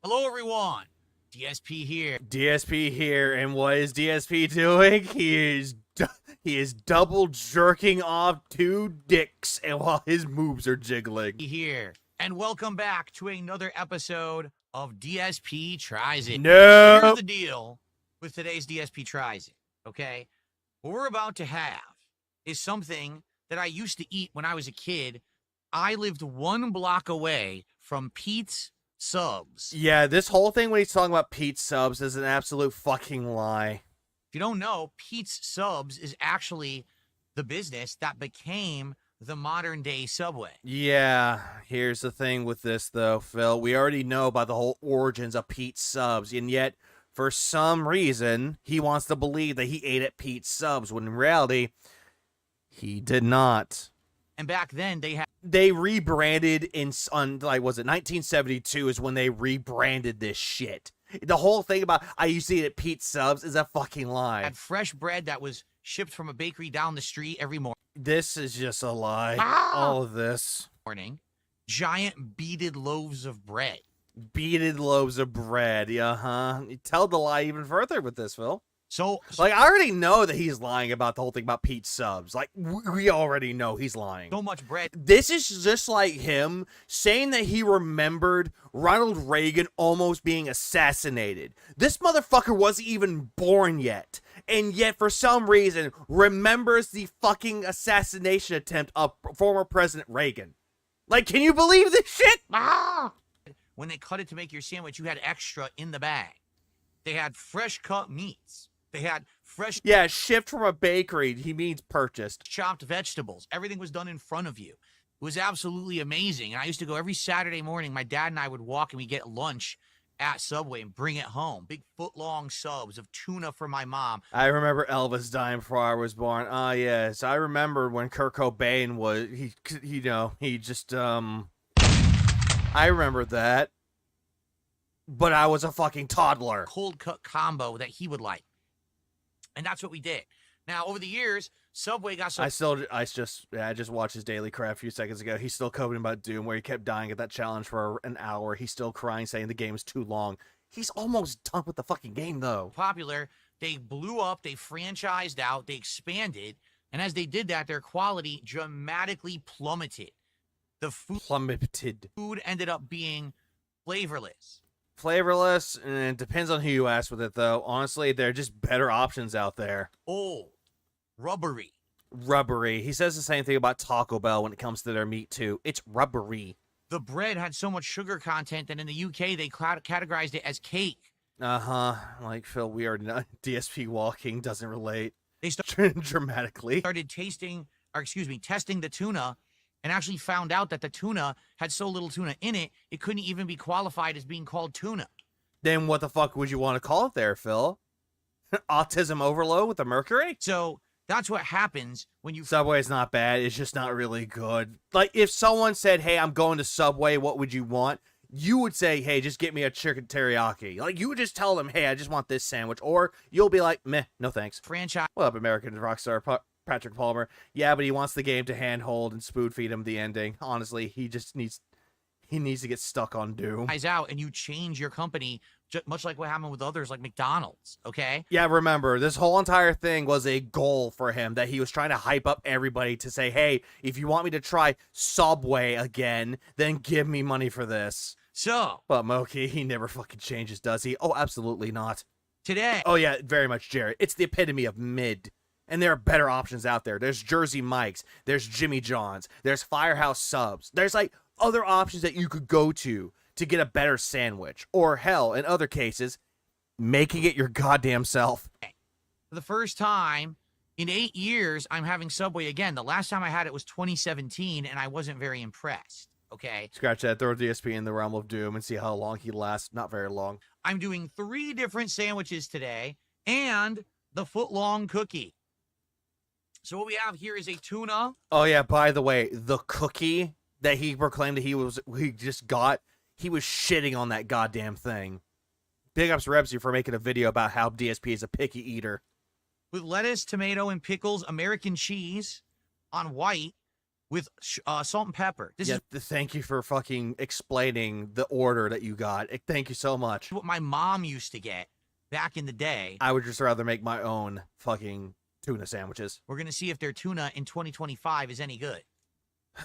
S5: Hello, everyone. DSP here.
S1: DSP here, and what is DSP doing? He is double jerking off 2 dicks, and while his moves are jiggling.
S5: Here, and welcome back to another episode of DSP Tries It.
S1: No.
S5: Here's the deal with today's DSP Tries It, okay? What we're about to have is something that I used to eat when I was a kid. I lived 1 block away from Pete's Subs.
S1: Yeah, this whole thing when he's talking about Pete's Subs is an absolute fucking lie.
S5: If you don't know, Pete's Subs is actually the business that became the modern day Subway.
S1: Yeah, here's the thing with this, though, Phil. We already know about the whole origins of Pete's Subs, and yet, for some reason, he wants to believe that he ate at Pete's Subs, when in reality, he did not.
S5: And back then
S1: they rebranded on like, was it 1972 is when they rebranded this shit. The whole thing about I used to eat at Pete's Subs is a fucking lie.
S5: had fresh bread that was shipped from a bakery down the street every
S1: This is just a lie. All of this.
S5: morning. Giant beaded loaves of bread.
S1: Beaded loaves of bread. You tell the lie even further with this, Phil.
S5: So
S1: Like, I already know that he's lying about the whole thing about Pete's Subs. Like, we already know he's lying.
S5: so much bread.
S1: This is just like him saying that he remembered Ronald Reagan almost being assassinated. This motherfucker wasn't even born yet. And yet, for some reason, remembers the fucking assassination attempt of former President Reagan. Like, can you believe this shit?
S5: When they cut it to make your sandwich, you had extra in the bag. They had fresh cut meats. They had fresh
S1: Yeah, shipped from a bakery. He means purchased.
S5: chopped vegetables. Everything was done in front of you. It was absolutely amazing. And I used to go every Saturday morning. My dad and I would walk and we get lunch at Subway and bring it home. Big foot-long subs of tuna for my mom.
S1: I remember Elvis dying before I was born. Ah, yes. I remember when Kurt Cobain was, he just, I remember that. But I was a fucking toddler.
S5: Cold cut combo that he would like. And that's what we did. Now, over the years, Subway got so...
S1: I just watched his Daily Crap a few seconds ago. He's still coping about Doom, where he kept dying at that challenge for an hour. He's still crying, saying the game is too long. He's almost done with the fucking game, though.
S5: popular, they blew up, they franchised out, they expanded, and as they did that, their quality dramatically plummeted. The food ended up being flavorless.
S1: Flavorless, and it depends on who you ask with it, though. Honestly, there are just better options out there.
S5: Old, rubbery.
S1: Rubbery. He says the same thing about Taco Bell when it comes to their meat, too. It's rubbery.
S5: The bread had so much sugar content that in the UK, they categorized it as cake.
S1: Uh-huh. Like, Phil, we are not... DSP walking doesn't relate.
S5: They started
S1: dramatically.
S5: testing the tuna, and actually found out that the tuna had so little tuna in it, it couldn't even be qualified as being called tuna.
S1: Then what the fuck would you want to call it there, Phil? Autism overload with the mercury?
S5: So that's what happens when you...
S1: Subway's not bad. It's just not really good. Like, if someone said, hey, I'm going to Subway, what would you want? You would say, hey, just get me a chicken teriyaki. Like, you would just tell them, hey, I just want this sandwich. Or you'll be like, meh, no thanks.
S5: Franchise.
S1: What up, American Rockstar Patrick Palmer? Yeah, but he wants the game to handhold and spoon feed him the ending. Honestly, he needs to get stuck on Doom.
S5: Out and you change your company, much like what happened with others like McDonald's, okay?
S1: Yeah, remember, this whole entire thing was a goal for him, that he was trying to hype up everybody to say, hey, if you want me to try Subway again, then give me money for this.
S5: So,
S1: but Moki, he never fucking changes, does he? Oh, absolutely not.
S5: Today.
S1: Oh, yeah, very much, Jared. It's the epitome of mid. And there are better options out there. There's Jersey Mike's. There's Jimmy John's. There's Firehouse Subs. There's, like, other options that you could go to get a better sandwich. Or, hell, in other cases, making it your goddamn self.
S5: For the first time in 8 years, I'm having Subway again. The last time I had it was 2017, and I wasn't very impressed, okay?
S1: Scratch that. Throw DSP in the realm of Doom and see how long he lasts. Not very long.
S5: I'm doing 3 different sandwiches today and the foot-long cookie. So what we have here is a tuna.
S1: Oh, yeah, by the way, the cookie that he proclaimed that he just got, he was shitting on that goddamn thing. Big ups Rebsy for making a video about how DSP is a picky eater.
S5: With lettuce, tomato, and pickles, American cheese on white with salt and pepper.
S1: Thank you for fucking explaining the order that you got. Thank you so much.
S5: What my mom used to get back in the day.
S1: I would just rather make my own fucking tuna sandwiches.
S5: We're going to see if their tuna in 2025 is any good.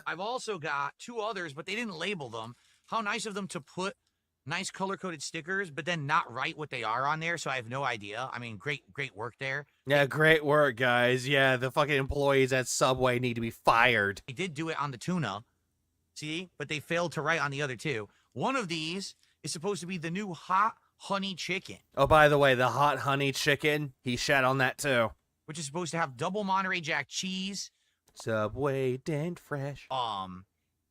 S5: I've also got 2 others, but they didn't label them. How nice of them to put nice color-coded stickers, but then not write what they are on there, so I have no idea. I mean, great work there.
S1: Yeah, great work, guys. Yeah, the fucking employees at Subway need to be fired.
S5: They did do it on the tuna, see? But they failed to write on the other 2. One of these is supposed to be the new hot honey chicken.
S1: Oh, by the way, the hot honey chicken, he shat on that too.
S5: Which is supposed to have double Monterey Jack cheese.
S1: Subway dent fresh.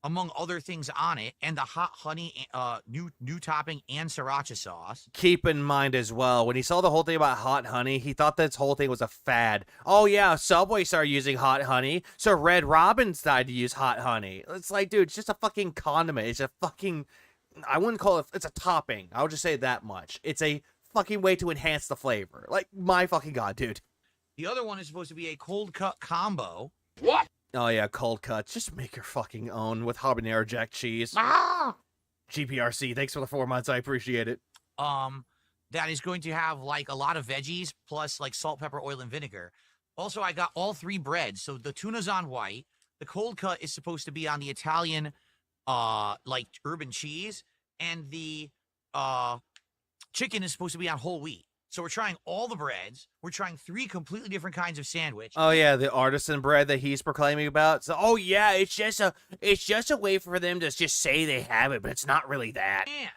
S5: among other things on it, and the hot honey, new topping and sriracha sauce.
S1: Keep in mind as well, when he saw the whole thing about hot honey, he thought this whole thing was a fad. Oh yeah, Subway started using hot honey, so Red Robin started to use hot honey. It's like, dude, it's just a fucking condiment. It's a fucking, I wouldn't call it, it's a topping. I'll just say that much. It's a fucking way to enhance the flavor. Like, my fucking god, dude.
S5: The other one is supposed to be a cold cut combo.
S10: What?
S1: Oh yeah, cold cuts. Just make your fucking own with habanero jack cheese. GPRC, thanks for the 4 months. I appreciate it.
S5: That is going to have like a lot of veggies plus like salt, pepper, oil, and vinegar. Also, I got all 3 breads. So the tuna's on white. The cold cut is supposed to be on the Italian, like urban cheese, and the chicken is supposed to be on whole wheat. So we're trying all the breads. We're trying 3 completely different kinds of sandwich.
S1: Oh yeah, the artisan bread that he's proclaiming about. So, oh yeah, it's just a way for them to just say they have it, but it's not really that.
S5: And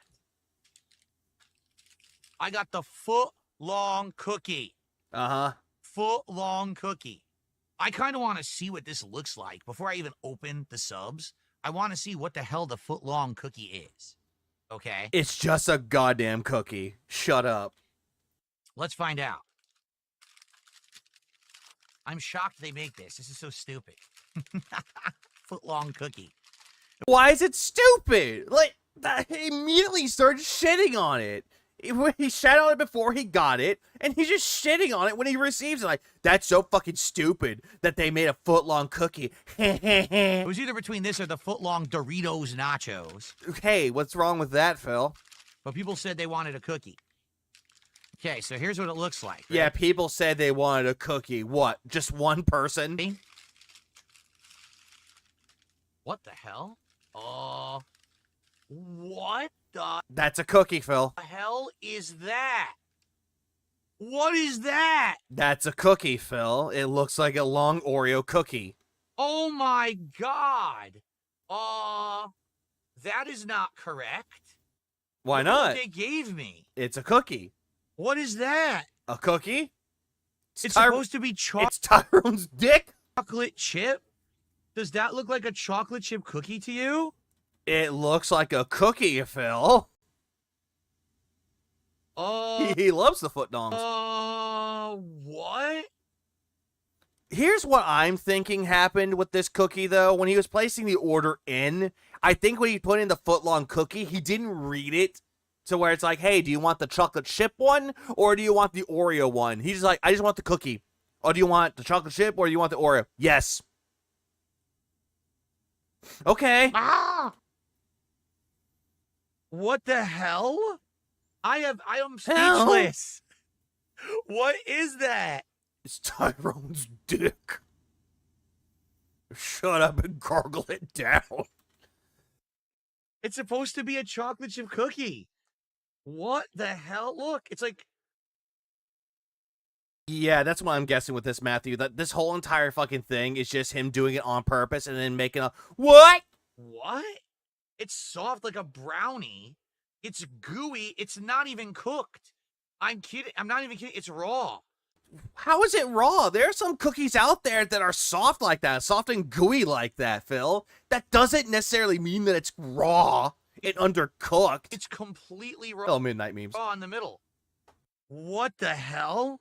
S5: I got the foot-long cookie.
S1: Uh-huh.
S5: Foot-long cookie. I kind of want to see what this looks like before I even open the subs. I want to see what the hell the foot-long cookie is. Okay?
S1: It's just a goddamn cookie. Shut up.
S5: Let's find out. I'm shocked they make this. This is so stupid. Foot-long cookie.
S1: Why is it stupid? Like, he immediately started shitting on it. He shat on it before he got it, and he's just shitting on it when he receives it. Like, that's so fucking stupid that they made a foot-long cookie.
S5: It was either between this or the foot-long Doritos nachos.
S1: Hey, what's wrong with that, Phil?
S5: But people said they wanted a cookie. Okay, so here's what it looks like. Right?
S1: Yeah, people said they wanted a cookie. What? Just one person?
S5: What the hell? What the
S1: That's a cookie, Phil.
S5: hell is that? What is that?
S1: That's a cookie, Phil. It looks like a long Oreo cookie.
S5: Oh my god. That is not correct.
S1: Why
S5: Look
S1: not?
S5: what they gave me.
S1: It's a cookie.
S5: What is that?
S1: A cookie?
S5: It's supposed to be
S1: It's Tyrone's dick?
S5: chocolate chip? Does that look like a chocolate chip cookie to you?
S1: It looks like a cookie, Phil. He loves the foot dongs.
S5: What?
S1: Here's what I'm thinking happened with this cookie, though. When he was placing the order in, I think when he put in the foot-long cookie, he didn't read it to where it's like, hey, do you want the chocolate chip one, or do you want the Oreo one? He's just like, I just want the cookie. Oh, do you want the chocolate chip, or do you want the Oreo? Yes. Okay.
S5: What the hell? I am speechless. What is that?
S1: It's Tyrone's dick. Shut up and gargle it down.
S5: It's supposed to be a chocolate chip cookie. What the hell? Look, it's like...
S1: Yeah, that's what I'm guessing with this, Matthew. That this whole entire fucking thing is just him doing it on purpose and then making a... What?
S5: What? It's soft like a brownie. It's gooey. It's not even cooked. I'm kidding. I'm not even kidding. It's raw.
S1: How is it raw? There are some cookies out there that are soft like that, soft and gooey like that, Phil. That doesn't necessarily mean that it's raw and undercooked.
S5: It's completely raw.
S1: Oh, midnight memes.
S5: Raw in the middle. What the hell?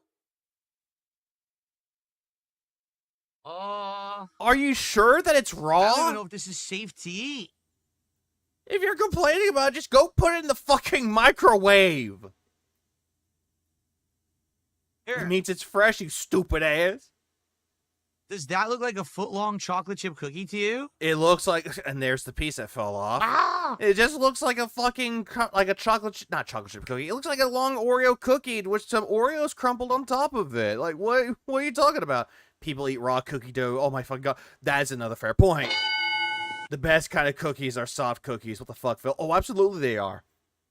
S1: Are you sure that it's raw?
S5: I don't even know if this is safe to eat.
S1: If you're complaining about it, just go put it in the fucking microwave.
S5: Here.
S1: It means it's fresh, you stupid ass.
S5: Does that look like a foot-long chocolate chip cookie to you?
S1: It looks like, and there's the piece that fell off. It just looks like a fucking, like a not chocolate chip cookie. It looks like a long Oreo cookie with some Oreos crumpled on top of it. Like, what are you talking about? People eat raw cookie dough. Oh my fucking god. That is another fair point. The best kind of cookies are soft cookies. What the fuck, Phil? Oh, absolutely they are.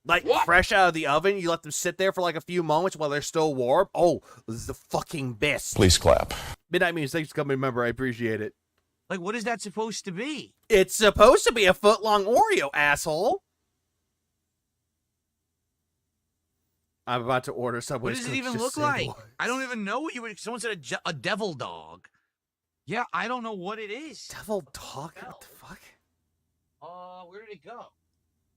S1: Like, fresh out of the oven, you let them sit there for like a few moments while they're still warm. Oh, this is the fucking best.
S2: Please clap.
S1: Midnight Memes, thanks for coming, remember, I appreciate it.
S5: Like, what is that supposed to be?
S1: It's supposed to be a foot-long Oreo, asshole. I'm about to order Subway.
S5: What does it even look like? I don't even know what you would... Someone said a devil dog. Yeah, I don't know what it is.
S1: Devil dog? What the fuck?
S5: Where did it go?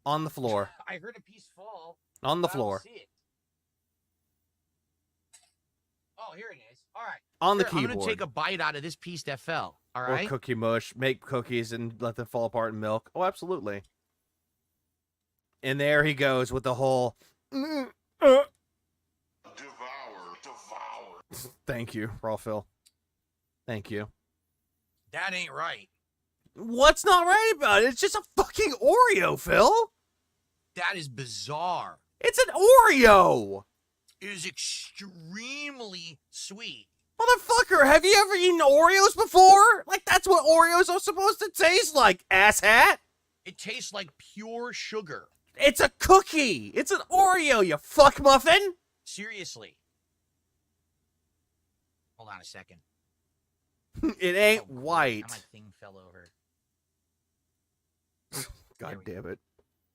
S1: On the floor.
S5: I heard a piece fall.
S1: On the
S5: but I don't
S1: floor.
S5: see it. Oh, here it is. All right.
S1: On the
S5: Here,
S1: keyboard.
S5: I'm gonna take a bite out of this piece that fell. All
S1: Or
S5: right.
S1: cookie mush. Make cookies and let them fall apart in milk. Oh, absolutely. And there he goes with the whole...
S2: Devour.
S1: Thank you, Raw Phil. Thank you.
S5: That ain't right.
S1: What's not right about it? It's just a fucking Oreo, Phil.
S5: That is bizarre.
S1: It's an Oreo.
S5: It is extremely sweet.
S1: Motherfucker, have you ever eaten Oreos before? Like, that's what Oreos are supposed to taste like, asshat.
S5: It tastes like pure sugar.
S1: It's a cookie. It's an Oreo, you fuck muffin.
S5: Seriously. Hold on a second.
S1: It ain't
S5: Oh,
S1: white.
S5: My thing fell over.
S1: God damn it.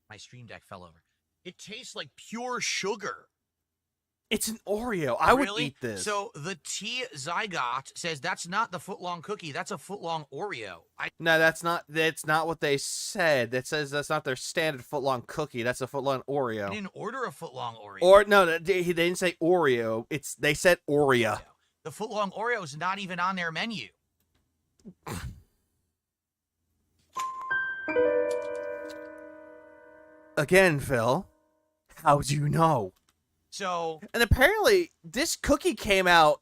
S5: My stream deck fell over. It tastes like pure sugar.
S1: It's an Oreo. I would
S5: Really?
S1: eat this.
S5: So the T Zygote says that's not the footlong cookie. That's a footlong Oreo.
S1: No, that's not what they said. That says that's not their standard footlong cookie. That's a footlong
S5: I
S1: Oreo.
S5: didn't order a footlong Oreo.
S1: Or no, they didn't say Oreo. They said Oreo.
S5: The footlong Oreo is not even on their menu.
S1: Again, Phil, how do you know?
S5: So,
S1: And apparently, this cookie came out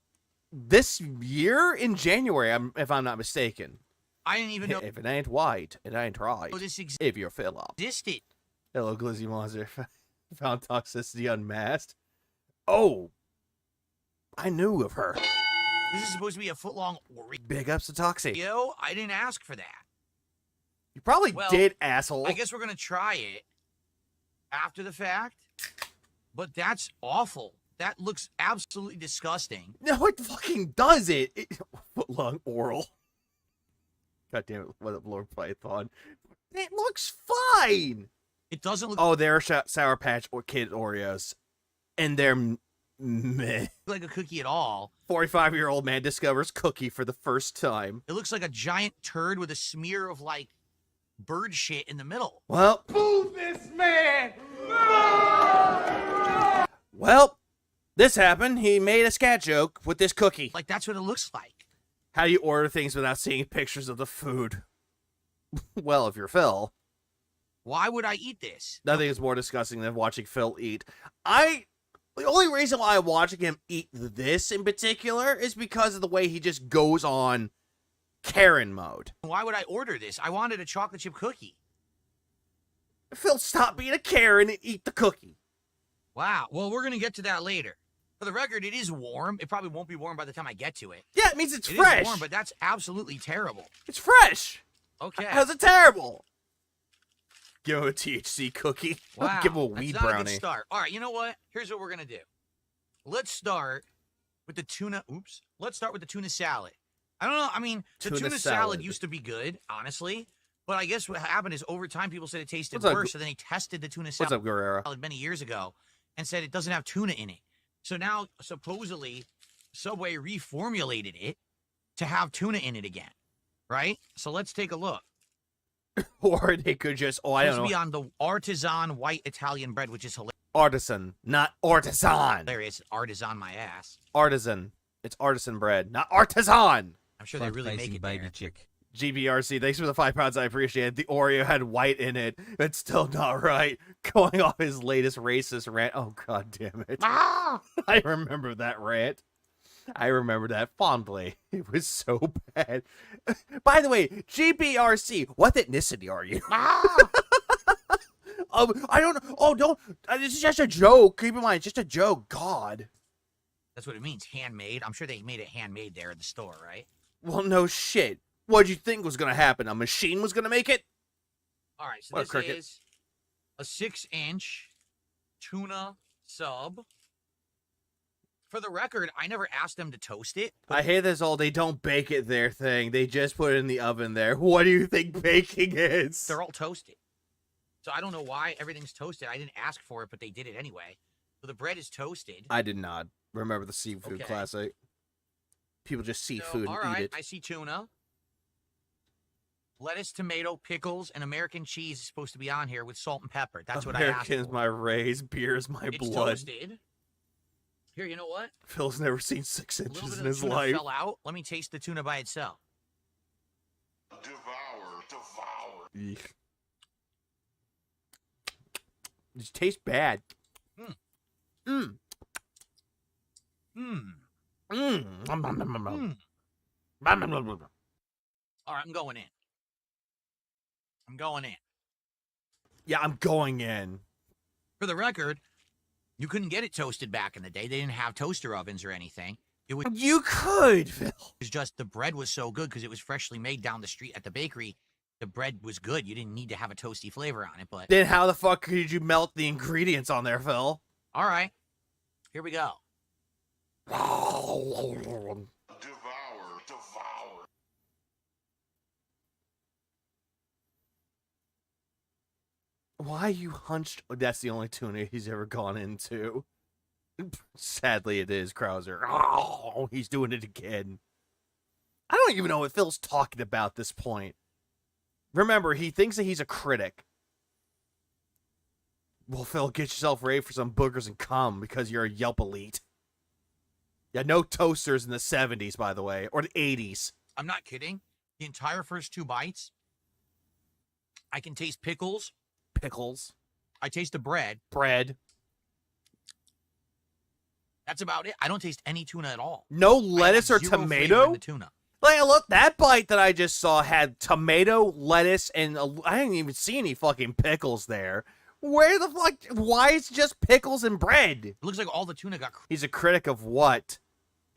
S1: this year in January, if I'm not mistaken.
S5: I didn't even know
S1: If it ain't white, it ain't right.
S5: this
S1: If you're Philip.
S5: existed.
S1: Hello, Glizzy Monster. Found toxicity unmasked. Oh, I knew of her.
S5: This is supposed to be a footlong Oreo.
S1: Big ups to Toxie.
S5: I didn't ask for that.
S1: You probably
S5: Well,
S1: did, asshole.
S5: I guess we're going to try it after the fact. But that's awful. That looks absolutely disgusting.
S1: No, it fucking does it. Footlong oral. God damn it, what a Lord Python. It looks fine.
S5: It doesn't look
S1: Oh, they're Sour Patch or Kid Oreos. And they're meh.
S5: like a cookie at all.
S1: 45-year-old man discovers cookie for the first time.
S5: It looks like a giant turd with a smear of, like, bird shit in the middle.
S1: Well,
S2: Boo this man!
S1: well, this happened. He made a scat joke with this cookie.
S5: Like, that's what it looks like.
S1: How do you order things without seeing pictures of the food? Well, if you're Phil,
S5: Why would I eat this?
S1: nothing is more disgusting than watching Phil eat. The only reason why I'm watching him eat this in particular is because of the way he just goes on Karen mode.
S5: Why would I order this? I wanted a chocolate chip cookie.
S1: Phil, stop being a Karen and eat the cookie.
S5: Wow. Well, we're going to get to that later. For the record, it is warm. It probably won't be warm by the time I get to it.
S1: Yeah, it means it's
S5: It
S1: fresh.
S5: is warm, but that's absolutely terrible.
S1: It's fresh.
S5: Okay.
S1: How's it terrible? Give him a THC cookie.
S5: Wow.
S1: Give him a weed
S5: that's not a
S1: brownie.
S5: good start. All right, you know what? Here's what we're going to do. Let's start with the tuna. Oops. Let's start with the tuna salad. I don't know. I mean, the
S1: Tuna
S5: tuna
S1: salad.
S5: salad used to be good, honestly. But I guess what happened is over time, people said it tasted
S1: What's up,
S5: worse. So then they tested the tuna
S1: What's
S5: salad
S1: up, Guerrero?
S5: many years ago and said it doesn't have tuna in it. So now, supposedly, Subway reformulated it to have tuna in it again. Right? So let's take a look.
S1: Or they could just, I
S5: Supposed
S1: don't
S5: to be
S1: know,
S5: on the artisan white Italian bread, which is
S1: artisan, not artisan.
S5: hilarious. Artisan my ass.
S1: Artisan. It's artisan bread, not artisan.
S5: I'm sure they really make it there.
S10: chick.
S1: GBRC, thanks for the 5 pounds. I appreciate it. The Oreo had white in it. It's still not right. Going off his latest racist rant. Oh, god damn it.
S5: Ah!
S1: I remember that rant. I remember that fondly. It was so bad. By the way, GBRC, what ethnicity are you?
S5: Ah!
S1: I don't know. Oh, don't. This is just a joke. Keep in mind, it's just a joke. God.
S5: That's what it means, handmade. I'm sure they made it handmade there in the store, right?
S1: Well, no shit. What'd you think was going to happen? A machine was going to make it?
S5: All right, so
S1: What a
S5: this
S1: cricket.
S5: is a 6-inch tuna sub. For the record, I never asked them to toast it.
S1: I hate this all. They don't bake it their thing. They just put it in the oven there. What do you think baking is?
S5: They're all toasted. So I don't know why everything's toasted. I didn't ask for it, but they did it anyway. So the bread is toasted.
S1: I did not remember the seafood
S5: Okay.
S1: classic. People just see
S5: So,
S1: food
S5: all
S1: and
S5: right,
S1: eat it.
S5: I see tuna. Lettuce, tomato, pickles, and American cheese is supposed to be on here with salt and pepper. That's what I asked
S1: American's
S5: for.
S1: my race, beer is my
S5: It's
S1: blood.
S5: toasted. Here, you know what?
S1: Phil's never seen 6
S5: A little
S1: inches
S5: bit
S1: in
S5: of
S1: his
S5: tuna
S1: life.
S5: fell out. Let me taste the tuna by itself.
S2: Devour.
S1: Eek. It tastes bad.
S5: Mm.
S1: Mmm.
S5: Mmm.
S1: Mmm.
S5: All right, I'm going in. I'm going in.
S1: Yeah, I'm going in.
S5: For the record, you couldn't get it toasted back in the day. They didn't have toaster ovens or anything. It was
S1: You could, Phil.
S5: just the bread was so good because it was freshly made down the street at the bakery. The bread was good. You didn't need to have a toasty flavor on it, but...
S1: Then how the fuck could you melt the ingredients on there, Phil?
S5: All right. Here we go.
S2: Devour.
S1: Why you hunched? Oh, that's the only tuna he's ever gone into. Sadly, it is, Krauser. Oh, he's doing it again. I don't even know what Phil's talking about at this point. Remember, he thinks that he's a critic. Well, Phil, get yourself ready for some boogers and cum because you're a Yelp elite. Yeah, no toasters in the 70s, by the way, or the 80s.
S5: I'm not kidding. The entire first 2 bites, I can taste pickles.
S1: Pickles.
S5: I taste the bread.
S1: Bread.
S5: That's about it. I don't taste any tuna at all.
S1: No
S5: I have
S1: lettuce or
S5: 0 flavor
S1: tomato?
S5: in the tuna.
S1: Like, look, that bite that I just saw had tomato, lettuce, and I didn't even see any fucking pickles there. Where the fuck? Why is it just pickles and bread?
S5: It looks like all the tuna got
S1: He's a critic of what?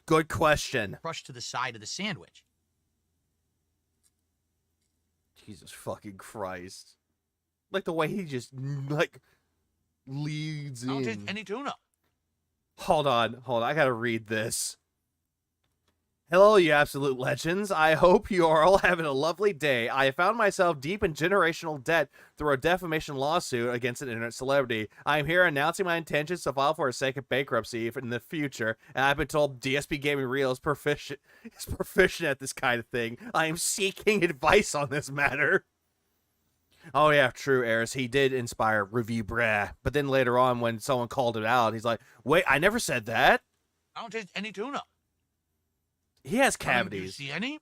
S1: Good question.
S5: crushed to the side of the sandwich.
S1: Jesus fucking Christ. Like the way he just, like, leads
S5: I don't
S1: in.
S5: taste any tuna.
S1: Hold on. I gotta read this. Hello, you absolute legends. I hope you are all having a lovely day. I found myself deep in generational debt through a defamation lawsuit against an internet celebrity. I am here announcing my intentions to file for a second bankruptcy in the future, and I've been told DSP Gaming Real is proficient at this kind of thing. I am seeking advice on this matter. Oh yeah, true, Eris. He did inspire Review Brah, but then later on when someone called it out, he's like, wait, I never said that.
S5: I don't taste any tuna.
S1: He has
S5: I mean, do you
S1: cavities.
S5: see any?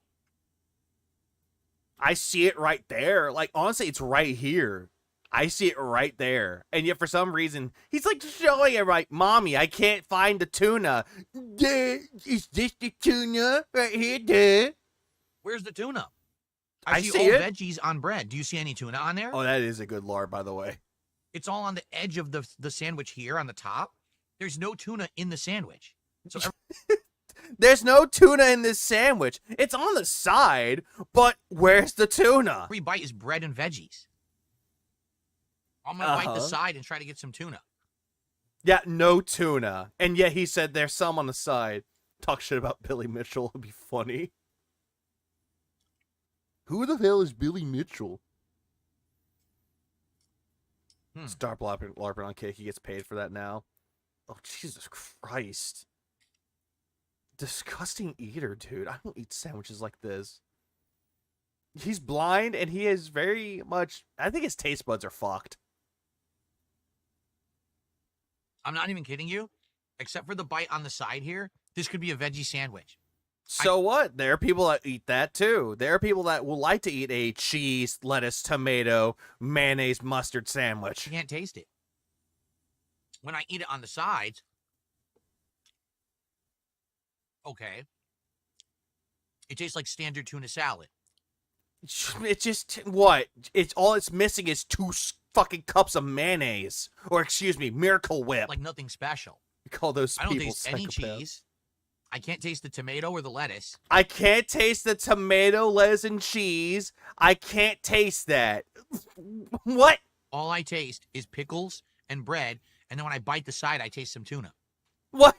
S1: I see it right there. Like, honestly, it's right here. I see it right there. And yet, for some reason, he's like showing it right. Mommy, I can't find the tuna. Is this the tuna? Right here, Dad.
S5: Where's the tuna?
S1: I
S5: see
S1: see
S5: all
S1: it.
S5: veggies on bread. Do you see any tuna on there?
S1: Oh, that is a good lard, by the way.
S5: It's all on the edge of the sandwich here on the top. There's no tuna in the sandwich. So
S1: There's no tuna in this sandwich. It's on the side, but where's the tuna?
S5: every bite is bread and veggies. I'm gonna bite the
S1: Uh-huh.
S5: side and try to get some tuna.
S1: Yeah, no tuna. And yet he said there's some on the side. Talk shit about Billy Mitchell. It'd be funny. Who the hell is Billy Mitchell? Start LARPing on Kick. He gets paid for that now. Oh, Jesus Christ. Disgusting eater, dude. I don't eat sandwiches like this. He's blind, and he is very much... I think his taste buds are fucked.
S5: I'm not even kidding you. Except for the bite on the side here, this could be a veggie sandwich.
S1: So what? There are people that eat that too. There are people that will like to eat a cheese, lettuce, tomato, mayonnaise, mustard sandwich.
S5: You can't taste it. When I eat it on the sides, okay, it tastes like standard tuna salad.
S1: It's just what? It's all it's missing is 2 fucking cups of mayonnaise, or excuse me, Miracle Whip.
S5: Like nothing special.
S1: We call those
S5: I don't
S1: people
S5: taste any
S1: psychopaths.
S5: cheese. I can't taste the tomato or the lettuce.
S1: I can't taste the tomato, lettuce, and cheese. I can't taste that. What?
S5: All I taste is pickles and bread, and then when I bite the side, I taste some tuna.
S1: What?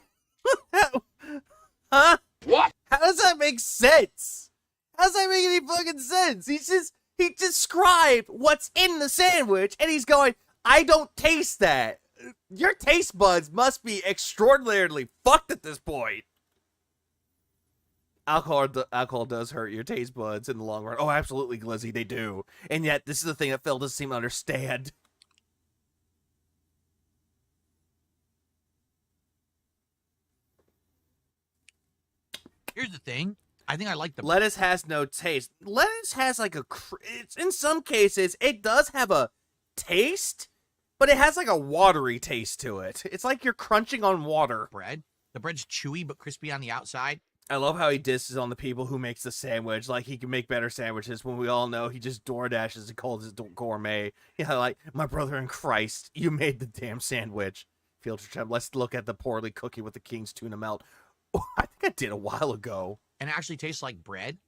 S1: Huh?
S5: What?
S1: How does that make sense? How does that make any fucking sense? He described what's in the sandwich, and he's going, I don't taste that. Your taste buds must be extraordinarily fucked at this point. Alcohol does hurt your taste buds in the long run. Oh, absolutely, Glizzy, they do. And yet, this is the thing that Phil doesn't seem to understand.
S5: Here's the thing. I think I like the
S1: Lettuce has no taste. Lettuce has like it's in some cases it does have a taste, but it has like a watery taste to it. It's like you're crunching on water.
S5: bread. The bread's chewy but crispy on the outside.
S1: I love how he disses on the people who makes the sandwich. Like he can make better sandwiches when we all know he just DoorDashes and calls it gourmet. Yeah, like my brother in Christ, you made the damn sandwich. Filter trap. Let's look at the poorly cookie with the king's tuna melt. Oh, I think I did a while ago.
S5: And it actually tastes like bread.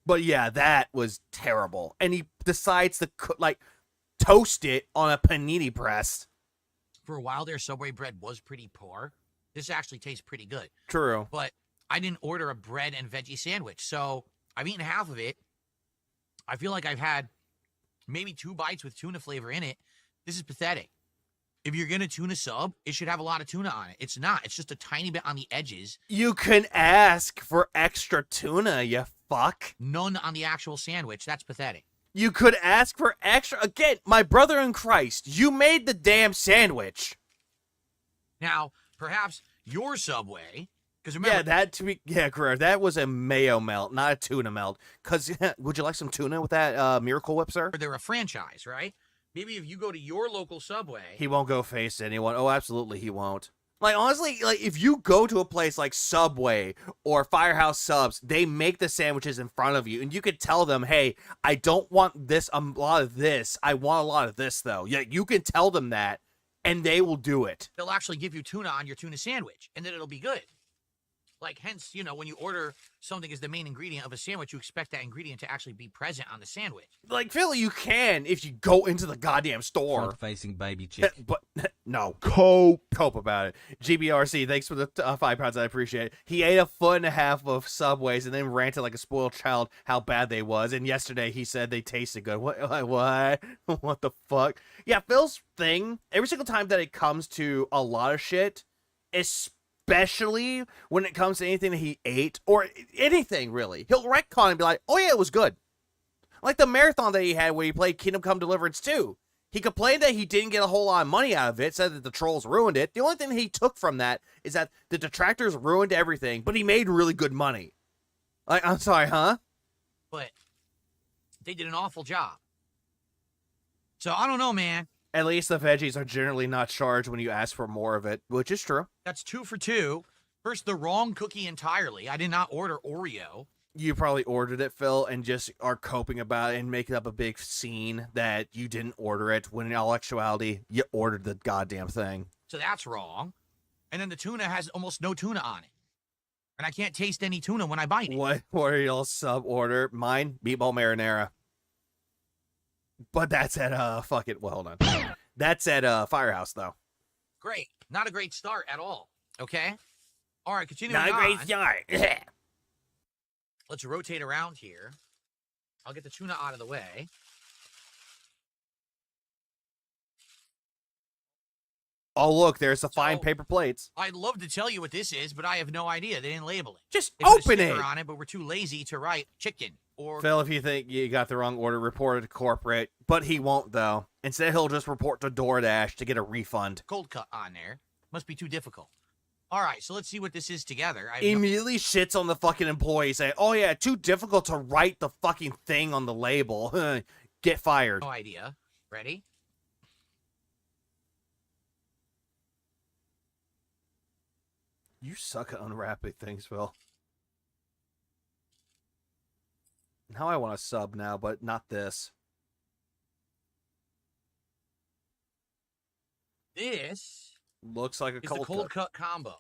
S1: But yeah, that was terrible. And he decides to toast it on a panini press.
S5: For a while there, Subway bread was pretty poor. This actually tastes pretty good.
S1: True.
S5: But I didn't order a bread and veggie sandwich, so I've eaten half of it. I feel like I've had maybe 2 bites with tuna flavor in it. This is pathetic. If you're going to tuna sub, it should have a lot of tuna on it. It's not. It's just a tiny bit on the edges.
S1: You can ask for extra tuna, you fuck.
S5: None on the actual sandwich. That's pathetic.
S1: You could ask for extra. Again, my brother in Christ, you made the damn sandwich.
S5: Now, perhaps your Subway, because remember...
S1: correct. That was a mayo melt, not a tuna melt. Because, would you like some tuna with that Miracle Whip, sir?
S5: They're a franchise, right? Maybe if you go to your local Subway...
S1: He won't go face anyone. Oh, absolutely he won't. Like, honestly, like, if you go to a place like Subway or Firehouse Subs, they make the sandwiches in front of you, and you could tell them, hey, I don't want this, a lot of this. I want a lot of this, though. Yeah, you can tell them that, and they will do it.
S5: They'll actually give you tuna on your tuna sandwich, and then it'll be good. Like, hence, you know, when you order something as the main ingredient of a sandwich, you expect that ingredient to actually be present on the sandwich.
S1: Like, Philly, you can if you go into the goddamn store.
S11: Front-facing baby chick.
S1: But, no. Cope about it. GBRC, thanks for the 5 pounds. I appreciate it. He ate a foot and a half of Subways and then ranted like a spoiled child how bad they was. And yesterday he said they tasted good. What? What the fuck? Yeah, Phil's thing, every single time that it comes to a lot of shit, especially when it comes to anything that he ate, or anything really, he'll retcon and be like, oh yeah, it was good. Like the marathon that he had where he played Kingdom Come Deliverance 2. He complained that he didn't get a whole lot of money out of it, said that the trolls ruined it. The only thing he took from that is that the detractors ruined everything, but he made really good money. Like, I'm sorry, huh?
S5: But they did an awful job. So I don't know, man.
S1: At least the veggies are generally not charged when you ask for more of it, which is true.
S5: That's 2 for 2. First, the wrong cookie entirely. I did not order Oreo.
S1: You probably ordered it, Phil, and just are coping about it and making up a big scene that you didn't order it, when in all actuality, you ordered the goddamn thing.
S5: So that's wrong. And then the tuna has almost no tuna on it. And I can't taste any tuna when I bite it.
S1: What were y'all sub-order? Mine, meatball marinara. But that's at, well, hold on. That's at, Firehouse, though.
S5: Great. Not a great start at all. Okay? All right, continuing
S1: Not a
S5: on.
S1: great start.
S5: Let's rotate around here. I'll get the tuna out of the way.
S1: Oh, look, there's the fine paper plates.
S5: I'd love to tell you what this is, but I have no idea. They didn't label it.
S1: Just
S5: They put a
S1: open
S5: sticker
S1: it.
S5: on it, but we're too lazy to write chicken or...
S1: Phil, if you think you got the wrong order, report it to corporate. But he won't, though. Instead, he'll just report to DoorDash to get a refund.
S5: cold cut on there. Must be too difficult. All right, so let's see what this is together.
S1: Immediately shits on the fucking employee, saying, oh yeah, too difficult to write the fucking thing on the label. Get fired.
S5: No idea. Ready?
S1: You suck at unwrapping things, Phil. Now I want a sub now, but not this.
S5: This
S1: Looks like a
S5: is the cold cut combo.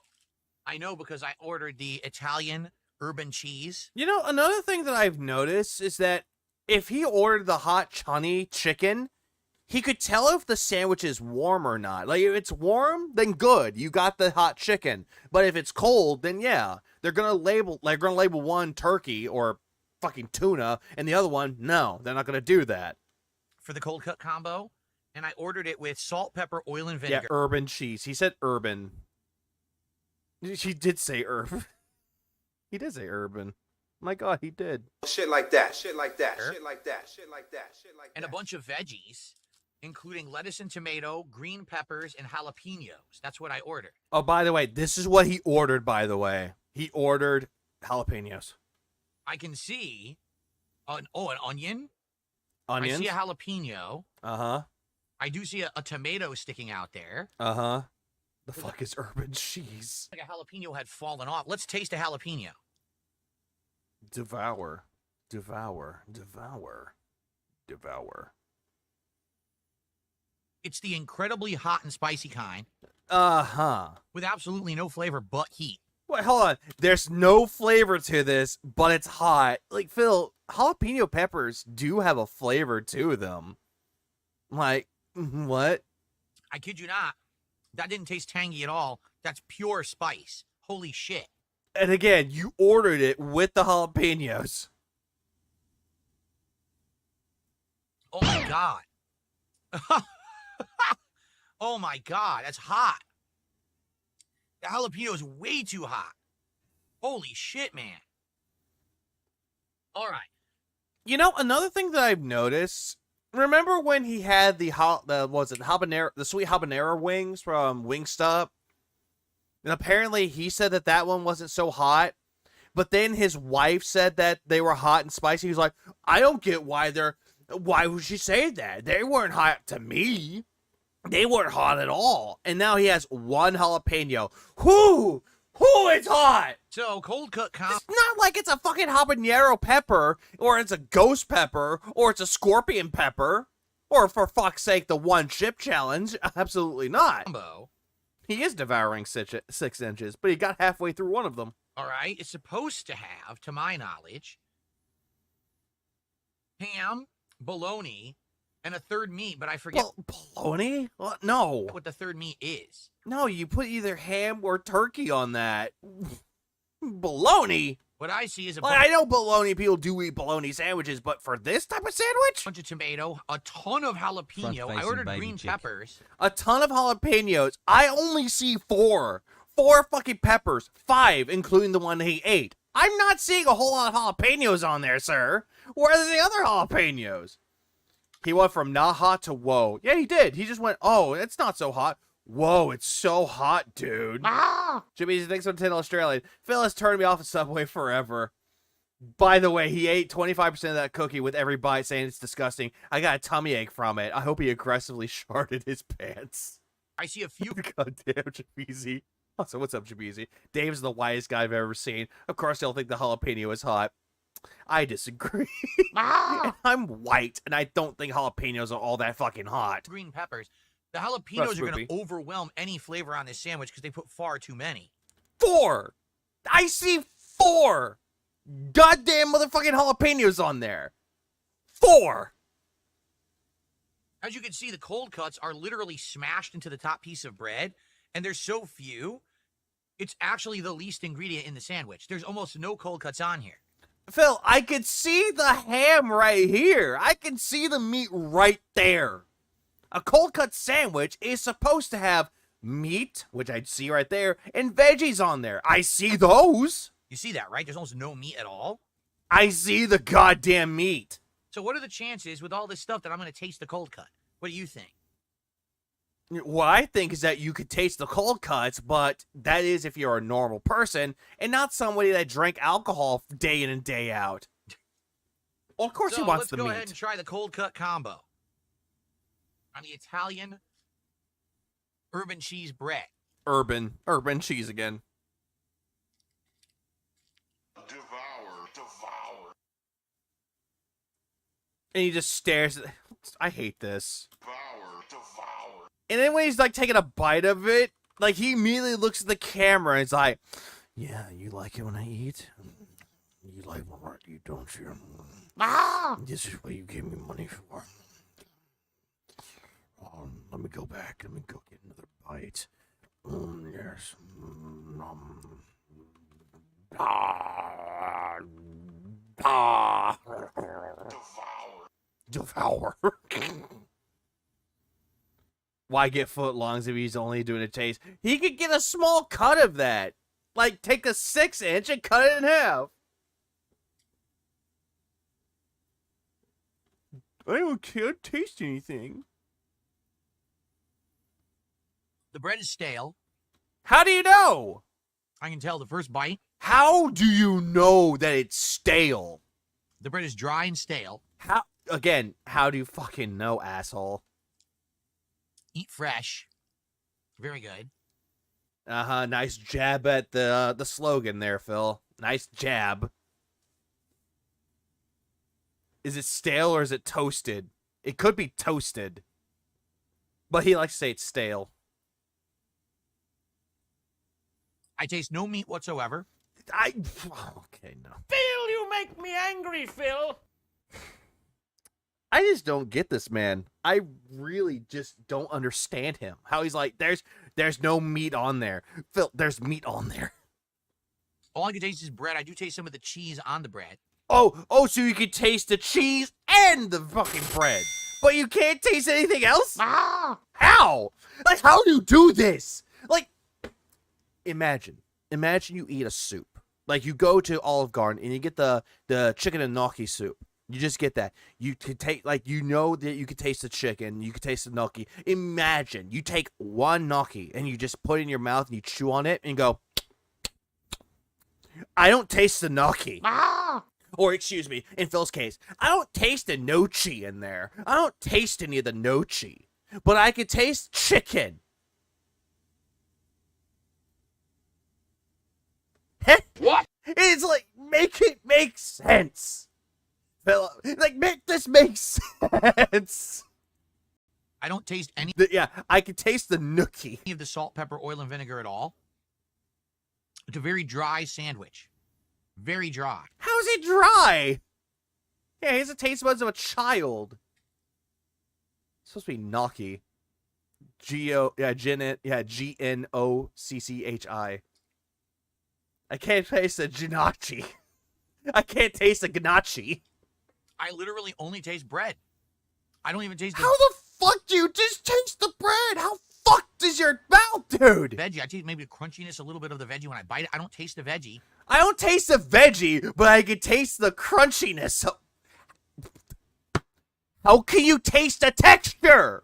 S5: I know because I ordered the Italian urban cheese.
S1: You know, another thing that I've noticed is that if he ordered the hot chunny chicken, he could tell if the sandwich is warm or not. Like, if it's warm, then good, you got the hot chicken. But if it's cold, then yeah, they're gonna label one turkey or fucking tuna, and the other one, no, they're not gonna do that.
S5: For the cold cut combo, and I ordered it with salt, pepper, oil, and vinegar.
S1: Yeah, urban cheese. He said urban. She did say urban. He did say urban. My God, he did.
S2: Shit like that. Shit like that. Shit like that. Shit like that. Shit like that.
S5: And a bunch of veggies, including lettuce and tomato, green peppers, and jalapenos. That's what I ordered.
S1: Oh, by the way, this is what he ordered, by the way. He ordered jalapenos.
S5: I can see an onion.
S1: Onions?
S5: I see a jalapeno.
S1: Uh-huh.
S5: I do see a tomato sticking out there.
S1: Uh-huh. The fuck is urban cheese?
S5: Like a jalapeno had fallen off. Let's taste a jalapeno.
S1: Devour. Devour. Devour. Devour.
S5: It's the incredibly hot and spicy kind.
S1: Uh-huh.
S5: With absolutely no flavor but heat.
S1: Wait, hold on. There's no flavor to this, but it's hot. Like, Phil, jalapeno peppers do have a flavor to them. Like, what?
S5: I kid you not. That didn't taste tangy at all. That's pure spice. Holy shit.
S1: And again, you ordered it with the jalapenos.
S5: Oh my God. Oh my God, that's hot. The jalapeno is way too hot. Holy shit, man. All right.
S1: You know, another thing that I've noticed, remember when he had the sweet habanero wings from Wingstop? And apparently he said that one wasn't so hot. But then his wife said that they were hot and spicy. He was like, I don't get why would she say that? They weren't hot to me. They weren't hot at all. And now he has one jalapeno. Whoo, it's hot.
S5: So, cold cut
S1: It's not like it's a fucking habanero pepper, or it's a ghost pepper, or it's a scorpion pepper, or for fuck's sake, the one chip challenge. Absolutely not.
S5: combo.
S1: He is devouring 6 inches, but he got halfway through one of them.
S5: All right. It's supposed to have, to my knowledge, ham, bologna, and a third meat, but I forget
S1: Bologna? Well, no.
S5: what the third meat is.
S1: No, you put either ham or turkey on that. Bologna?
S5: What I see is a
S1: I know bologna, people do eat bologna sandwiches, but for this type of sandwich?
S5: bunch of tomato, a ton of jalapeno. I ordered green peppers.
S1: A ton of jalapenos. I only see 4. 4 fucking peppers. 5, including the one he ate. I'm not seeing a whole lot of jalapenos on there, sir. Where are the other jalapenos? He went from not hot to whoa. Yeah, he did. He just went, oh, it's not so hot. Whoa, it's so hot, dude. Jimmy, thanks for 10 Australian. Phil has turned me off of Subway forever. By the way, he ate 25% of that cookie with every bite, saying it's disgusting. I got a tummy ache from it. I hope he aggressively sharded his pants.
S5: I see a few.
S1: Goddamn, Jabeezy. Also, what's up, Jabeezy? Dave's the whitest guy I've ever seen. Of course, he'll think the jalapeno is hot. I disagree. And I'm white, and I don't think jalapenos are all that fucking hot.
S5: Green peppers. The jalapenos are going to overwhelm any flavor on this sandwich because they put far too many.
S1: 4! I see 4! Goddamn motherfucking jalapenos on there. 4!
S5: As you can see, the cold cuts are literally smashed into the top piece of bread, and there's so few, it's actually the least ingredient in the sandwich. There's almost no cold cuts on here.
S1: Phil, I could see the ham right here. I can see the meat right there. A cold cut sandwich is supposed to have meat, which I'd see right there, and veggies on there. I see those.
S5: You see that, right? There's almost no meat at all.
S1: I see the goddamn meat.
S5: So what are the chances with all this stuff that I'm going to taste the cold cut? What do you think?
S1: What I think is that you could taste the cold cuts, but that is if you're a normal person and not somebody that drank alcohol day in and day out. Well, of course he wants the meat.
S5: Let's go ahead and try the cold cut combo. On the Italian urban cheese bread.
S1: Urban cheese again.
S2: Devour.
S1: And he just stares at I hate this.
S2: Devour.
S1: And then when he's like taking a bite of it, like he immediately looks at the camera and it's like, yeah, you like it when I eat? You like when I eat, don't you? This is what you gave me money for. Let me go back. Let me go get another bite. Yes. Devour. Why get footlongs if he's only doing a taste? He could get a small cut of that. Like, take a 6-inch and cut it in half. can't taste anything.
S5: The bread is stale.
S1: How do you know?
S5: I can tell the first bite.
S1: How do you know that it's stale?
S5: The bread is dry and stale.
S1: How do you fucking know, asshole?
S5: Eat fresh. Very good.
S1: Uh-huh, nice jab at the slogan there, Phil. Nice jab. Is it stale or is it toasted? It could be toasted. But he likes to say it's stale.
S5: I taste no meat whatsoever.
S1: Okay, no.
S10: Phil, you make me angry, Phil.
S1: I just don't get this man. I really just don't understand him. How he's like, there's no meat on there. Phil, there's meat on there.
S5: All I can taste is bread. I do taste some of the cheese on the bread.
S1: Oh, so you can taste the cheese and the fucking bread. But you can't taste anything else? How? Like, how do you do this? Like, imagine you eat a soup. Like, you go to Olive Garden and you get the chicken and gnocchi soup. You just get that. You can take, like, you know that you can taste the chicken. You can taste the gnocchi. Imagine you take one gnocchi and you just put it in your mouth and you chew on it and go, I don't taste the gnocchi. Or, excuse me, in Phil's case, I don't taste the gnocchi in there. I don't taste any of the gnocchi. But I can taste chicken.
S10: What?
S1: It's like, make it make sense. Phil, like, make this make sense.
S5: I don't taste any
S1: Yeah, I can taste the gnocchi.
S5: of the salt, pepper, oil, and vinegar at all. It's a very dry sandwich. Very dry.
S1: How's it dry? Yeah, he has the taste buds of a child. It's supposed to be gnocchi. G-N-O-C-C-H-I. I can't taste the gnocchi. I can't taste the gnocchi.
S5: I literally only taste bread. I don't even taste the
S1: How the fuck do you just taste the bread? How fucked is your mouth, dude?
S5: veggie. I taste maybe the crunchiness, a little bit of the veggie when I bite it. I don't taste the veggie.
S1: I don't taste the veggie, but I can taste the crunchiness. How can you taste the texture?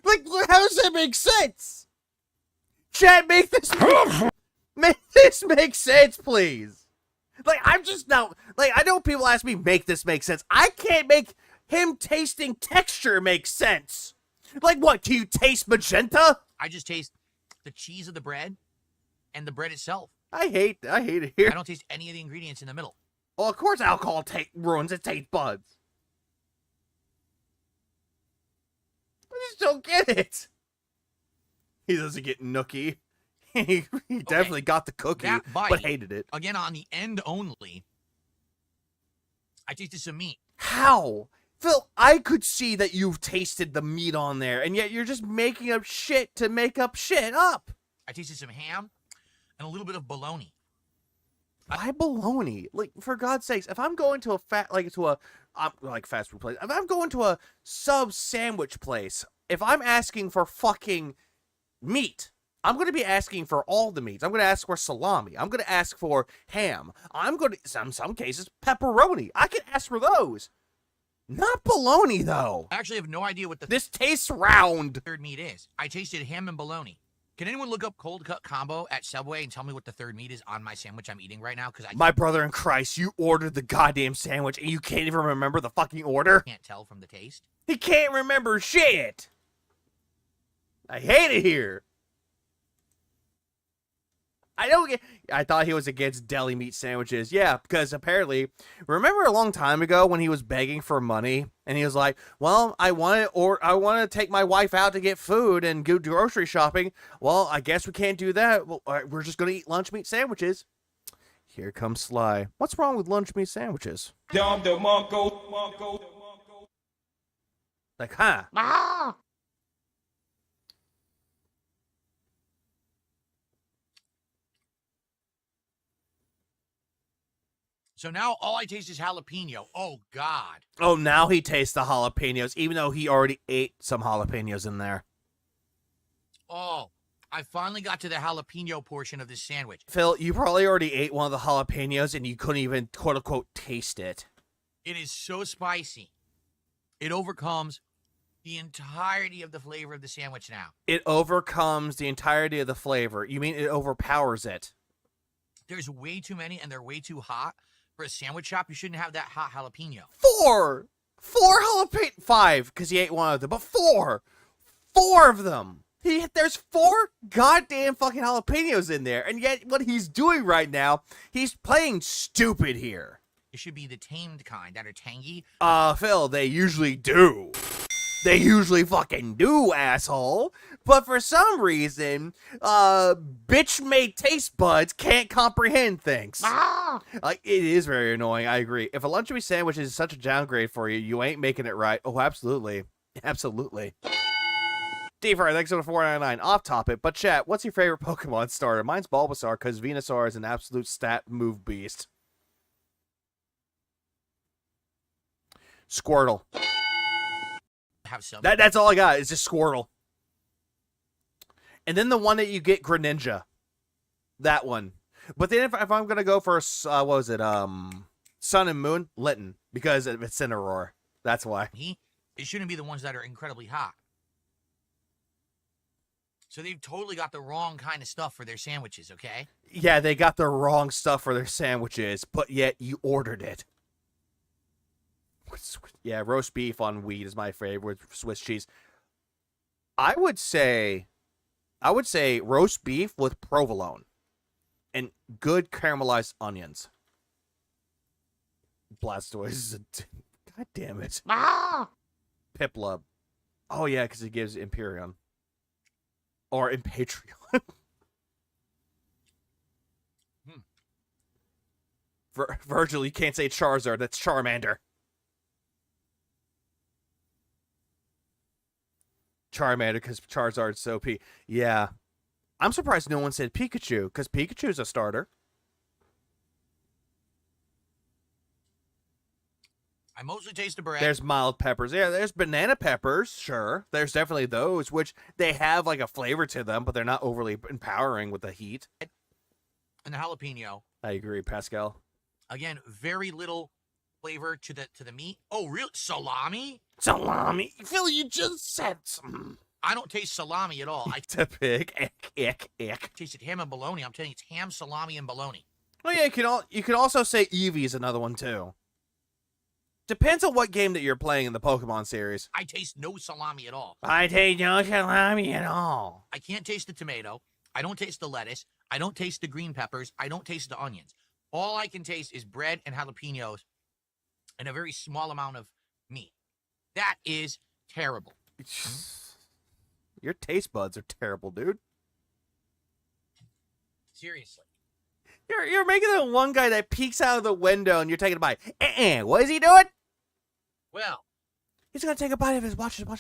S1: Like, how does that make sense? Chad, make this make sense, please. Like, I'm just now, like, I know people ask me, make this make sense. I can't make him tasting texture make sense. Like, what, do you taste magenta?
S5: I just taste the cheese of the bread and the bread itself.
S1: I hate it here.
S5: I don't taste any of the ingredients in the middle.
S1: Well, of course alcohol ruins its taste buds. I just don't get it. He doesn't get nookie. He definitely got the cookie,
S5: That bite,
S1: but hated it.
S5: Again, on the end only, I tasted some meat.
S1: How? Phil, I could see that you've tasted the meat on there, and yet you're just making up shit to make up shit up.
S5: I tasted some ham and a little bit of bologna.
S1: Why bologna? Like, for God's sakes, if I'm going to a fast food place, if I'm going to a sub sandwich place, if I'm asking for fucking meat, I'm going to be asking for all the meats. I'm going to ask for salami. I'm going to ask for ham. I'm going to, in some cases, pepperoni. I can ask for those. Not bologna, though.
S5: I actually have no idea what the
S1: This tastes round.
S5: third meat is. I tasted ham and bologna. Can anyone look up cold cut combo at Subway and tell me what the third meat is on my sandwich I'm eating right now? Because I
S1: My brother in Christ, you ordered the goddamn sandwich and you can't even remember the fucking order?
S5: can't tell from the taste.
S1: He can't remember shit. I hate it here. I thought he was against deli meat sandwiches. Yeah, because apparently, remember a long time ago when he was begging for money and he was like, "Well, I want to take my wife out to get food and go grocery shopping. Well, I guess we can't do that. Well, we're just gonna eat lunch meat sandwiches." Here comes Sly. What's wrong with lunch meat sandwiches? Like, huh?
S5: So now all I taste is jalapeno. Oh, God.
S1: Oh, now he tastes the jalapenos, even though he already ate some jalapenos in there.
S5: Oh, I finally got to the jalapeno portion of this sandwich.
S1: Phil, you probably already ate one of the jalapenos and you couldn't even, quote-unquote, taste it.
S5: It is so spicy. It overcomes the entirety of the flavor of the sandwich now.
S1: It overcomes the entirety of the flavor. You mean it overpowers it?
S5: There's way too many, and they're way too hot. For a sandwich shop, you shouldn't have that hot jalapeno.
S1: Four jalapeno. 5, because he ate one of them, but 4 of them. There's 4 goddamn fucking jalapenos in there, and yet what he's doing right now, he's playing stupid here.
S5: It should be the tamed kind that are tangy.
S1: Phil, they usually do. They usually fucking do, asshole. But for some reason, bitch-made taste buds can't comprehend things. Like, it is very annoying, I agree. If a Lunchable sandwich is such a downgrade for you, you ain't making it right. Oh, absolutely. Absolutely. D-Fire, thanks for the $4.99. Off topic, but chat, what's your favorite Pokemon starter? Mine's Bulbasaur, because Venusaur is an absolute stat move beast. Squirtle.
S5: Have some.
S1: That's all I got. It's just Squirtle. And then the one that you get, Greninja. That one. But then if I'm going to go for, what was it, Sun and Moon, Litten. Because it's Incineroar. That's why.
S5: It shouldn't be the ones that are incredibly hot. So they've totally got the wrong kind of stuff for their sandwiches, okay?
S1: Yeah, they got the wrong stuff for their sandwiches, but yet you ordered it. Yeah, roast beef on wheat is my favorite. Swiss cheese. I would say roast beef with provolone and good caramelized onions. Blastoise is a... God damn it. Piplup. Oh, yeah, because it gives Imperion. Or Impatreon. Virgil, you can't say Charizard. That's Charmander. Charmander, because Charizard's so P. Yeah. I'm surprised no one said Pikachu, because Pikachu's a starter.
S5: I mostly taste the bread.
S1: There's mild peppers. Yeah, there's banana peppers, sure. There's definitely those, which they have like a flavor to them, but they're not overly empowering with the heat.
S5: And the jalapeno.
S1: I agree, Pascal.
S5: Again, very little flavor to the meat. Oh, real salami?
S1: Salami? Phil, you just said some.
S5: I don't taste salami at all.
S1: It's a pig. Ick.
S5: Tasted ham and bologna. I'm telling you, it's ham, salami, and bologna.
S1: Oh yeah, you can also say Eevee is another one too. Depends on what game that you're playing in the Pokemon series.
S5: I taste no salami at all.
S1: I taste no salami at all.
S5: I can't taste the tomato. I don't taste the lettuce. I don't taste the green peppers. I don't taste the onions. All I can taste is bread and jalapenos and a very small amount of meat. That is terrible.
S1: Your taste buds are terrible, dude.
S5: Seriously.
S1: You're making the one guy that peeks out of the window and you're taking a bite. What is he doing?
S5: Well,
S1: he's gonna take a bite of his. Watch it.
S5: 3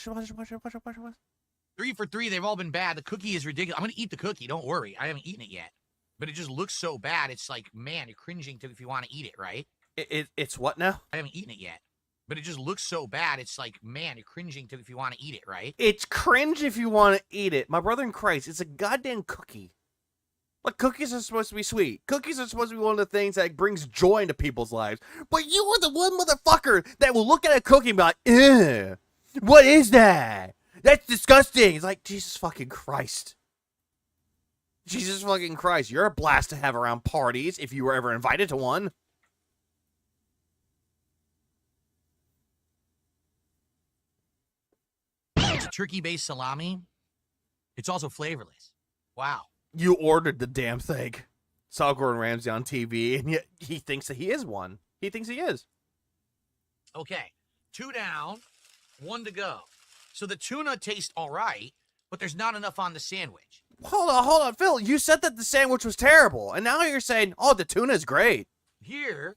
S5: for 3. They've all been bad. The cookie is ridiculous. I'm gonna eat the cookie. Don't worry. I haven't eaten it yet. But it just looks so bad. It's like, man, you're cringing to if you want to eat it, right?
S1: It's what now?
S5: I haven't eaten it yet. But it just looks so bad. It's like, man, you're cringing to if you want to eat it, right?
S1: It's cringe if you want to eat it. My brother in Christ, it's a goddamn cookie. Like, cookies are supposed to be sweet. Cookies are supposed to be one of the things that brings joy into people's lives. But you are the one motherfucker that will look at a cookie and be like, ugh, what is that? That's disgusting. It's like, Jesus fucking Christ. Jesus fucking Christ. You're a blast to have around parties if you were ever invited to one.
S5: It's turkey-based salami. It's also flavorless. Wow.
S1: You ordered the damn thing. Saw Gordon Ramsay on TV, and yet he thinks that he is one. He thinks he is.
S5: Okay. 2 down, 1 to go. So the tuna tastes all right, but there's not enough on the sandwich.
S1: Hold on, Phil. You said that the sandwich was terrible, and now you're saying, oh, the tuna is great.
S5: Here,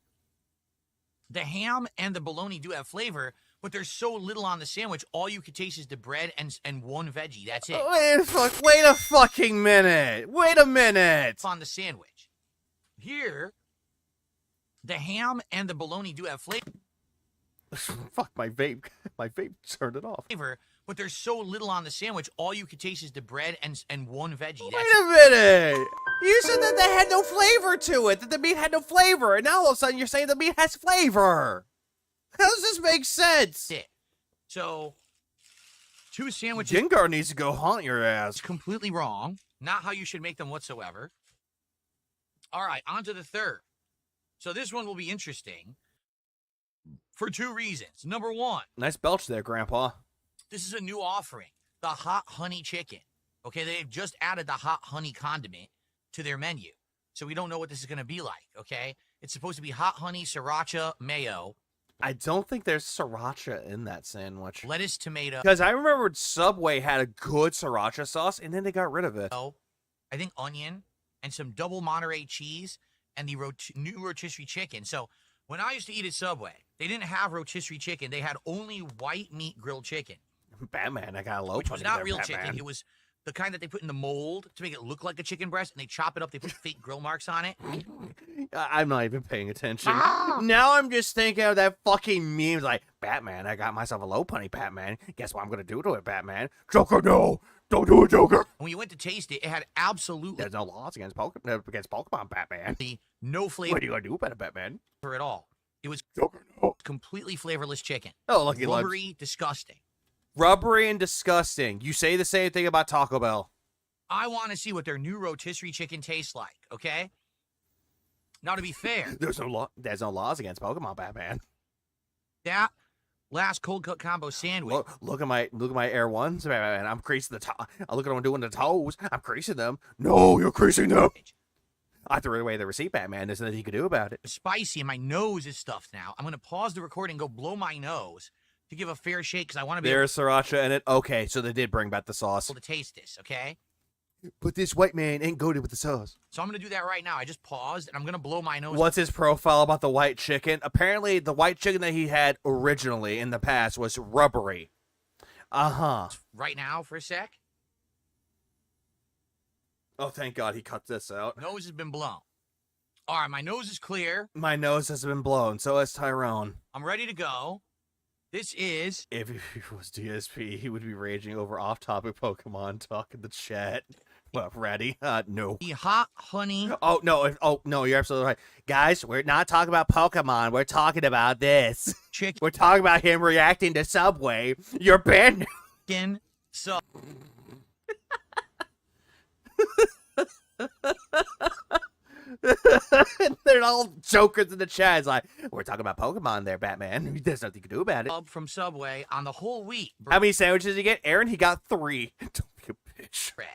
S5: the ham and the bologna do have flavor, but there's so little on the sandwich, all you can taste is the bread and one veggie. That's it.
S1: Wait a fucking minute. Wait a minute.
S5: On the sandwich. Here, the ham and the bologna do have flavor.
S1: Fuck, my vape. My vape turned it off.
S5: But there's so little on the sandwich, all you can taste is the bread and one veggie.
S1: Wait a minute. You said that they had no flavor to it, that the meat had no flavor, and now all of a sudden you're saying the meat has flavor. How does this make sense?
S5: So, 2 sandwiches.
S1: Gengar needs to go haunt your ass.
S5: Completely wrong. Not how you should make them whatsoever. All right, on to the third. So this one will be interesting for 2 reasons. Number 1.
S1: Nice belch there, Grandpa.
S5: This is a new offering, the hot honey chicken. Okay, they've just added the hot honey condiment to their menu. So we don't know what this is going to be like, okay? It's supposed to be hot honey, sriracha, mayo.
S1: I don't think there's sriracha in that sandwich.
S5: Lettuce, tomato.
S1: Because I remember Subway had a good sriracha sauce, and then they got rid of it.
S5: I think onion and some double Monterey cheese and the new rotisserie chicken. So when I used to eat at Subway, they didn't have rotisserie chicken. They had only white meat grilled chicken.
S1: Batman, I got a low
S5: Which was
S1: punny
S5: not
S1: there,
S5: real
S1: Batman.
S5: chicken. It was the kind that they put in the mold to make it look like a chicken breast, and they chop it up. They put fake grill marks on it.
S1: I'm not even paying attention. Now I'm just thinking of that fucking memes like, Batman, I got myself a low punny, Batman. Guess what I'm going to do to it, Batman? Joker, no! Don't do it, Joker!
S5: When you went to taste it, it had absolutely
S1: There's no laws against Pokemon, Batman.
S5: no flavor.
S1: What are you going to do about it, Batman?
S5: At all. It was
S1: Joker, no.
S5: completely flavorless chicken.
S1: Oh, lucky lunch.
S5: Rubbery, disgusting.
S1: Rubbery and disgusting. You say the same thing about Taco Bell.
S5: I want to see what their new rotisserie chicken tastes like, okay? Now, to be fair,
S1: There's no laws against Pokemon, Batman.
S5: that last cold cut combo sandwich.
S1: Look at my Air Ones, Batman. I'm creasing the toe. Look at what I'm doing to the toes. I'm creasing them. No, you're creasing them. I threw away the receipt, Batman. There's nothing you can do about it.
S5: Spicy, and my nose is stuffed now. I'm going to pause the recording and go blow my nose to give a fair shake because I want to be
S1: There's sriracha in it. Okay, so they did bring back the sauce.
S5: able to taste this, okay?
S1: But this white man ain't goated with the sauce.
S5: So I'm going to do that right now. I just paused, and I'm going to blow my nose.
S1: What's his profile about the white chicken? Apparently, the white chicken that he had originally in the past was rubbery. Uh-huh.
S5: Right now for a sec.
S1: Oh, thank God he cut this out.
S5: Nose has been blown. All right, my nose is clear.
S1: My nose has been blown, so has Tyrone.
S5: I'm ready to go. This is...
S1: If he was DSP, he would be raging over off-topic Pokemon talk in the chat. Well, ready? No.
S5: the hot honey.
S1: Oh, no, you're absolutely right. Guys, we're not talking about Pokemon. We're talking about this.
S5: Chicken.
S1: We're talking about him reacting to Subway. You're banned.
S5: So...
S1: They're all jokers in the chat. It's like, we're talking about Pokemon there, Batman. There's nothing you can do about it.
S5: From Subway on the whole wheat.
S1: How many sandwiches did you get? Aaron, he got 3. Don't be a bitch.
S5: bread.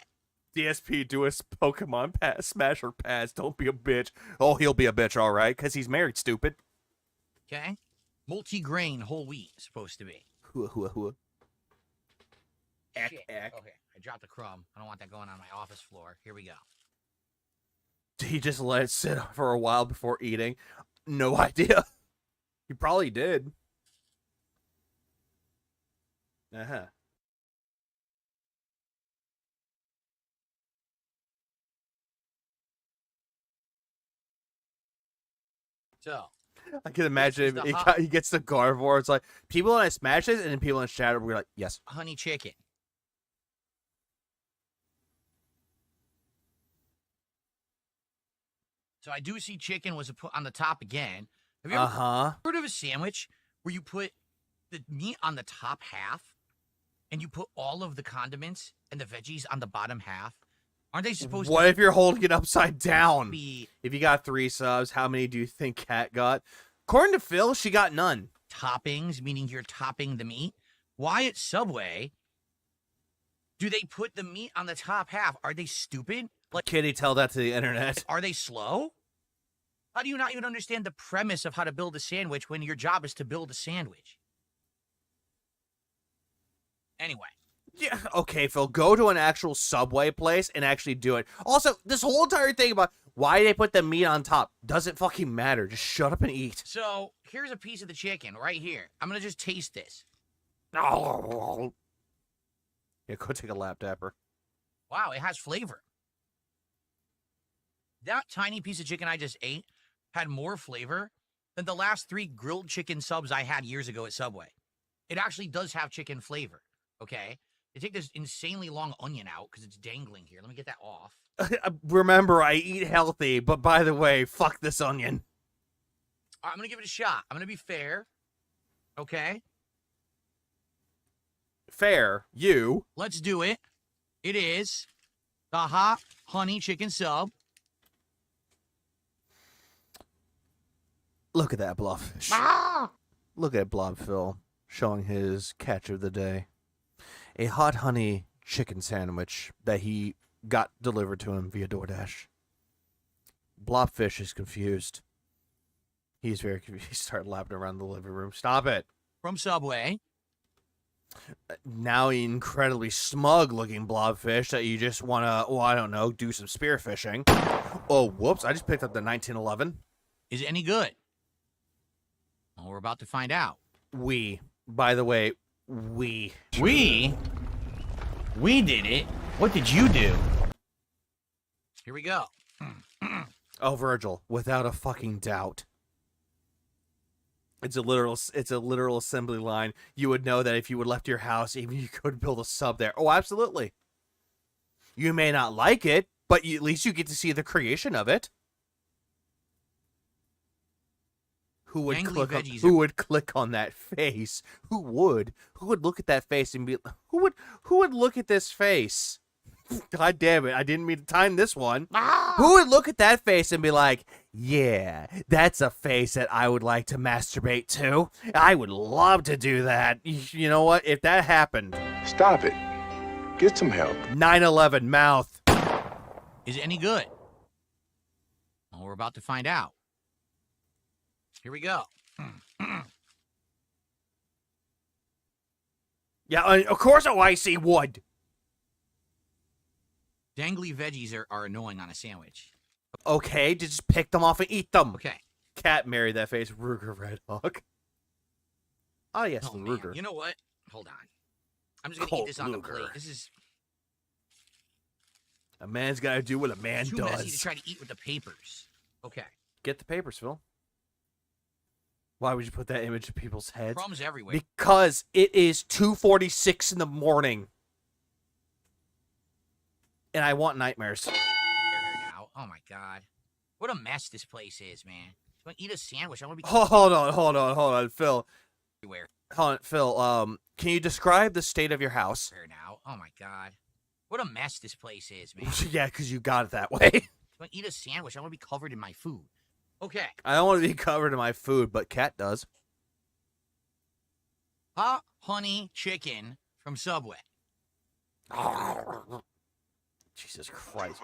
S1: DSP, do a Pokemon pass, smash or pass. Don't be a bitch. Oh, he'll be a bitch, all right, because he's married, stupid.
S5: Okay? Multi-grain whole wheat is supposed to be.
S1: Ack,
S5: Shit.
S1: ack.
S5: Okay, I dropped a crumb. I don't want that going on my office floor. Here we go.
S1: Did he just let it sit for a while before eating? No idea. He probably did. Uh-huh.
S5: So,
S1: I can imagine
S5: This
S1: if
S5: is the
S1: he gets the Gardevoir. It's like, people in I smash this, and then people in chat are like, yes.
S5: honey chicken. So I do see chicken was put on the top again. Have you ever heard of a sandwich where you put the meat on the top half and you put all of the condiments and the veggies on the bottom half? Aren't they supposed
S1: What
S5: to
S1: if you're holding it upside down?
S5: be
S1: If you got 3 subs, how many do you think Kat got? According to Phil, she got none.
S5: toppings, meaning you're topping the meat? Why at Subway do they put the meat on the top half? Are they stupid? Like,
S1: Kitty, tell that to the internet.
S5: are they slow? How do you not even understand the premise of how to build a sandwich when your job is to build a sandwich? Anyway.
S1: Yeah, okay, Phil, go to an actual Subway place and actually do it. Also, this whole entire thing about why they put the meat on top doesn't fucking matter. Just shut up and eat.
S5: So, here's a piece of the chicken right here. I'm going to just taste this.
S1: Yeah, go take a lap dapper.
S5: Wow, it has flavor. That tiny piece of chicken I just ate had more flavor than the last 3 grilled chicken subs I had years ago at Subway. It actually does have chicken flavor, okay? They take this insanely long onion out because it's dangling here. Let me get that off.
S1: Remember, I eat healthy, but by the way, fuck this onion.
S5: All right, I'm going to give it a shot. I'm going to be fair, okay?
S1: fair, you.
S5: Let's do it. It is the hot honey chicken sub.
S1: Look at that blobfish. Look at Blob Phil showing his catch of the day. A hot honey chicken sandwich that he got delivered to him via DoorDash. Blobfish is confused. He's very confused. He started lapping around the living room. Stop it.
S5: From Subway.
S1: Now incredibly smug looking blobfish that you just want to, well, I don't know, do some spearfishing. Oh, whoops. I just picked up the 1911.
S5: Is it any good? Well, we're about to find out.
S1: By the way, we
S5: did it. What did you do? Here we go.
S1: Oh, Virgil, without a fucking doubt. It's a literal assembly line. You would know that if you would left your house, even you could build a sub there. Oh, absolutely. You may not like it, but at least you get to see the creation of it. Who would click on that face? Who would look at that face and be who would look at this face? God damn it, I didn't mean to time this one. Who would look at that face and be like, yeah, that's a face that I would like to masturbate to. I would love to do that. You know what? If that happened.
S2: Stop it. Get some help.
S1: 9/11 mouth.
S5: Is it any good? Well, we're about to find out. Here we go.
S1: Yeah, of course OIC would.
S5: Dangly veggies are annoying on a sandwich.
S1: Okay, just pick them off and eat them.
S5: Okay.
S1: Cat married that face. Ruger Red Hawk. Oh, yes, the Ruger.
S5: You know what? Hold on. I'm just going to eat this on the plate. This is...
S1: A man's got to do what a man
S5: too
S1: does.
S5: Messy to try to eat with the papers. Okay.
S1: Get the papers, Phil. Why would you put that image of people's heads?
S5: Crumbs everywhere.
S1: Because it is 2:46 in the morning. And I want nightmares.
S5: Now. Oh, my God. What a mess this place is, man. You want to eat a sandwich? I want to be...
S1: Hold on, Phil.
S5: Everywhere.
S1: Hold on, Phil. Can you describe the state of your house?
S5: Now. Oh, my God. What a mess this place is, man.
S1: Yeah, because you got it that way.
S5: You want to eat a sandwich? I want to be covered in my food. Okay.
S1: I don't want to be covered in my food, but Cat does.
S5: Hot honey chicken from Subway.
S1: Jesus Christ.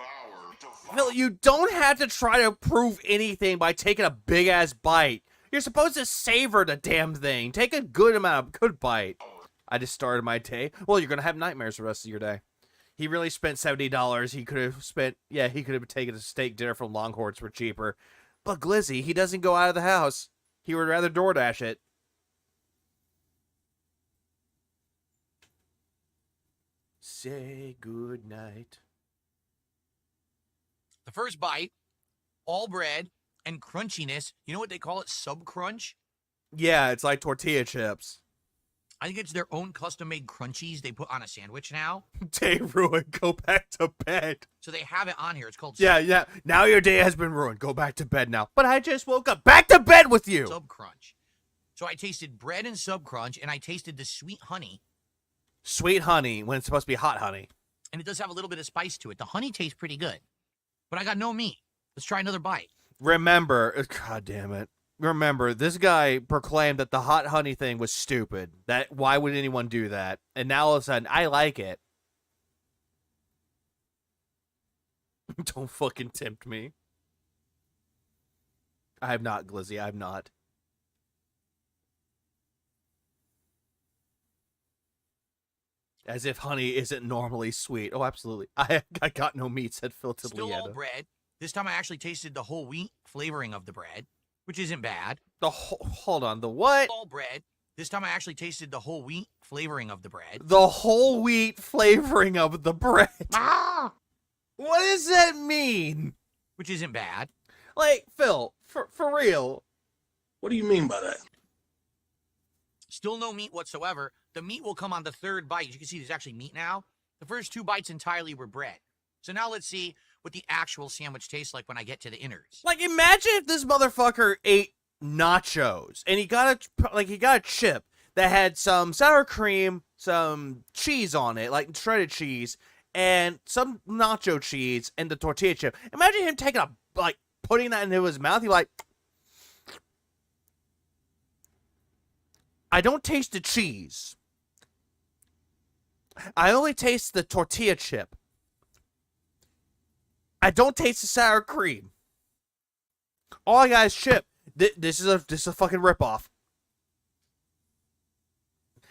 S1: Phil, you don't have to try to prove anything by taking a big-ass bite. You're supposed to savor the damn thing. Take a good bite. I just started my day. Well, you're going to have nightmares the rest of your day. He really spent $70. He could have taken a steak dinner from Longhorns for cheaper. But Glizzy, he doesn't go out of the house. He would rather DoorDash it. Say good night.
S5: The first bite, all bread and crunchiness. You know what they call it? Sub crunch?
S1: Yeah, it's like tortilla chips.
S5: I think it's their own custom-made crunchies they put on a sandwich now.
S1: Day ruined. Go back to bed.
S5: So they have it on here. It's called
S1: Yeah. Now your day has been ruined. Go back to bed now. But I just woke up. Back to bed with you.
S5: Sub crunch. So I tasted bread and sub crunch, and I tasted the sweet honey.
S1: Sweet honey when it's supposed to be hot honey.
S5: And it does have a little bit of spice to it. The honey tastes pretty good. But I got no meat. Let's try another bite.
S1: Remember, God damn it. Remember, this guy proclaimed that the hot honey thing was stupid. That why would anyone do that? And now all of a sudden, I like it. Don't fucking tempt me. I have not, Glizzy. I have not. As if honey isn't normally sweet. Oh, absolutely. I got no meat, said Phil to
S5: Still all bread. This time I actually tasted the whole wheat flavoring of the bread, which isn't bad.
S1: Hold on, the what?
S5: All bread. This time I actually tasted the whole wheat flavoring of the bread.
S1: The whole wheat flavoring of the bread. What does that mean?
S5: Which isn't bad.
S1: Like, Phil, for real.
S2: What do you mean by that?
S5: Still no meat whatsoever. The meat will come on the third bite. As you can see, there's actually meat now. The first two bites entirely were bread. So now let's see what the actual sandwich tastes like when I get to the innards.
S1: Like, imagine if this motherfucker ate nachos and he got a chip that had some sour cream, some cheese on it, like shredded cheese, and some nacho cheese and the tortilla chip. Imagine him taking putting that into his mouth. He's like, I don't taste the cheese. I only taste the tortilla chip. I don't taste the sour cream. All I got is chip. This is a fucking ripoff.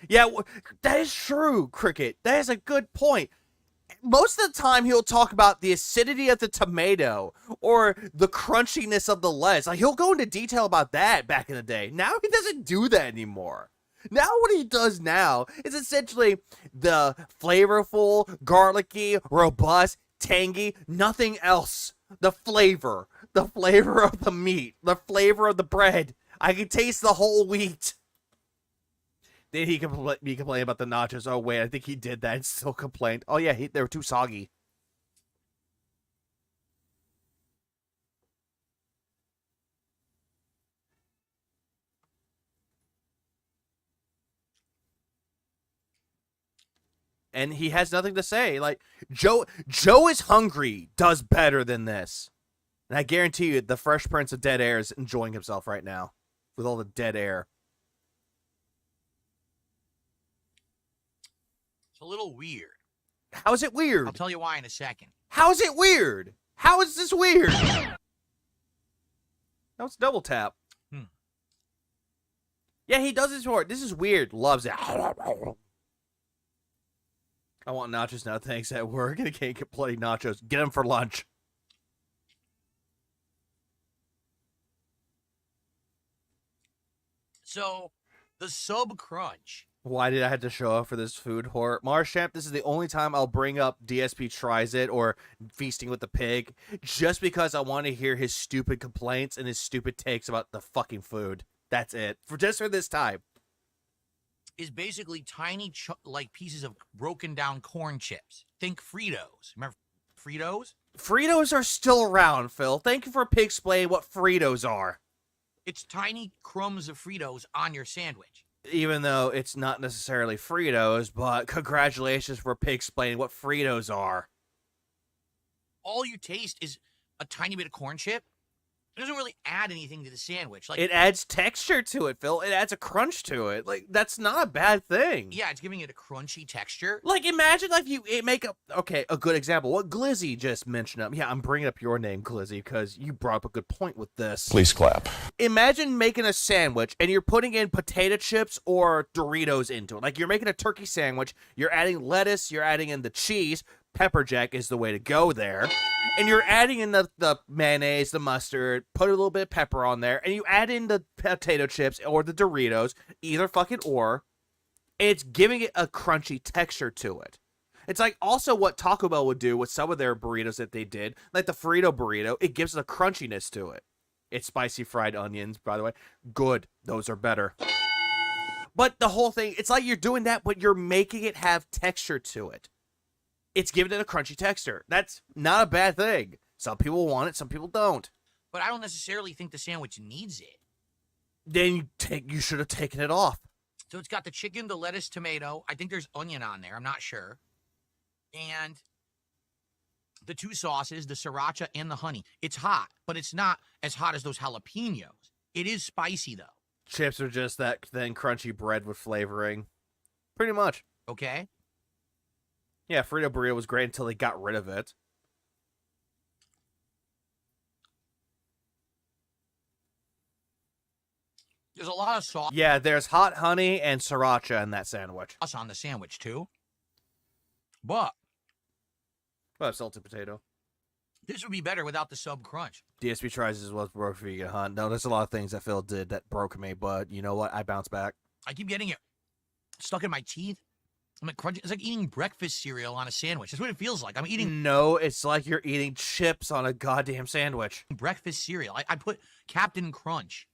S1: Yeah, that is true, Cricket. That is a good point. Most of the time, he'll talk about the acidity of the tomato or the crunchiness of the lettuce. Like, he'll go into detail about that back in the day. Now he doesn't do that anymore. Now what he does now is essentially the flavorful, garlicky, robust, tangy, nothing else. The flavor of the meat, the flavor of the bread. I can taste the whole wheat. Then he complained about the nachos. Oh, wait, I think he did that and still complained. Oh, yeah, they were too soggy. And he has nothing to say. Like, Joe is hungry, does better than this. And I guarantee you, the Fresh Prince of Dead Air is enjoying himself right now with all the dead air.
S5: A little weird.
S1: How is it weird?
S5: I'll tell you why in a second.
S1: How is it weird? How is this weird? That was double tap. Yeah, he does this for it. This is weird. Loves it. I want nachos now. Thanks at work. I can't get bloody nachos. Get them for lunch.
S5: So, the sub crunch.
S1: Why did I have to show up for this food whore? Marshamp, this is the only time I'll bring up DSP Tries It or Feasting with the Pig, just because I want to hear his stupid complaints and his stupid takes about the fucking food. That's it. For this time.
S5: Is basically tiny pieces of broken down corn chips. Think Fritos. Remember Fritos?
S1: Fritos are still around, Phil. Thank you for explaining what Fritos are.
S5: It's tiny crumbs of Fritos on your sandwich.
S1: Even though it's not necessarily Fritos, but congratulations for explaining what Fritos are.
S5: All you taste is a tiny bit of corn chip. It doesn't really add anything to the sandwich. Like,
S1: it adds texture to it, Phil. It adds a crunch to it. Like, that's not a bad thing.
S5: Yeah, it's giving it a crunchy texture.
S1: Like, imagine like you make a good example. What Glizzy just mentioned. Yeah, I'm bringing up your name, Glizzy, because you brought up a good point with this.
S2: Please clap.
S1: Imagine making a sandwich and you're putting in potato chips or Doritos into it. Like, you're making a turkey sandwich. You're adding lettuce. You're adding in the cheese. Pepper jack is the way to go there. And you're adding in the mayonnaise, the mustard, put a little bit of pepper on there, and you add in the potato chips or the Doritos, either fucking or. It's giving it a crunchy texture to it. It's like also what Taco Bell would do with some of their burritos that they did, like the Frito burrito. It gives it a crunchiness to it. It's spicy fried onions, by the way. Good. Those are better. But the whole thing, it's like you're doing that, but you're making it have texture to it. It's giving it a crunchy texture. That's not a bad thing. Some people want it, some people don't.
S5: But I don't necessarily think the sandwich needs it.
S1: Then you should have taken it off.
S5: So it's got the chicken, the lettuce, tomato. I think there's onion on there. I'm not sure. And the two sauces, the sriracha and the honey. It's hot, but it's not as hot as those jalapenos. It is spicy, though.
S1: Chips are just that thin, crunchy bread with flavoring. Pretty much.
S5: Okay.
S1: Yeah, Frito burrito was great until they got rid of it.
S5: There's a lot of sauce.
S1: Yeah, there's hot honey and sriracha in that sandwich.
S5: On the sandwich, too. But
S1: salted potato.
S5: This would be better without the sub crunch.
S1: DSP Tries as well as broke vegan hunt. No, there's a lot of things that Phil did that broke me, but you know what? I bounced back.
S5: I keep getting it stuck in my teeth. I'm like crunching. It's like eating breakfast cereal on a sandwich. That's what it feels like. I'm eating.
S1: No, it's like you're eating chips on a goddamn sandwich.
S5: Breakfast cereal. I put Captain Crunch.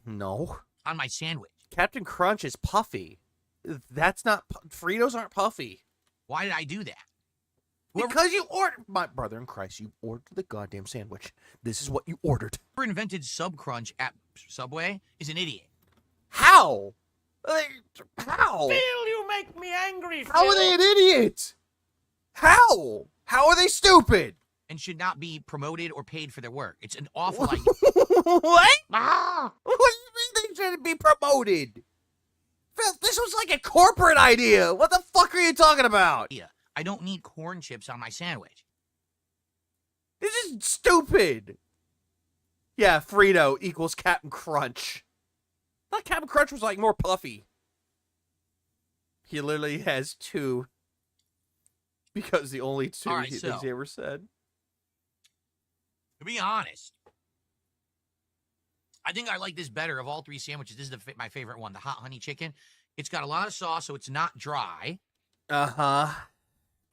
S1: No.
S5: On my sandwich.
S1: Captain Crunch is puffy. That's not. Fritos aren't puffy.
S5: Why did I do that?
S1: Because you ordered. My brother in Christ, you ordered the goddamn sandwich. This is what you ordered.
S5: Whoever invented Sub Crunch at Subway is an idiot.
S1: How? Like, how?
S10: Phil, you make me angry, Phil.
S1: How are they an idiot? How? How are they stupid?
S5: And should not be promoted or paid for their work. It's an awful idea.
S1: What?
S10: Ah.
S1: What do you mean they shouldn't be promoted? Phil, this was like a corporate idea. What the fuck are you talking about?
S5: I don't need corn chips on my sandwich.
S1: This is stupid. Yeah, Frito equals Captain Crunch. I thought Captain Crunch was like more puffy. He literally has two. Because the only two things he ever said.
S5: To be honest, I think I like this better of all three sandwiches. This is my favorite one, the hot honey chicken. It's got a lot of sauce, so it's not dry.
S1: Uh-huh.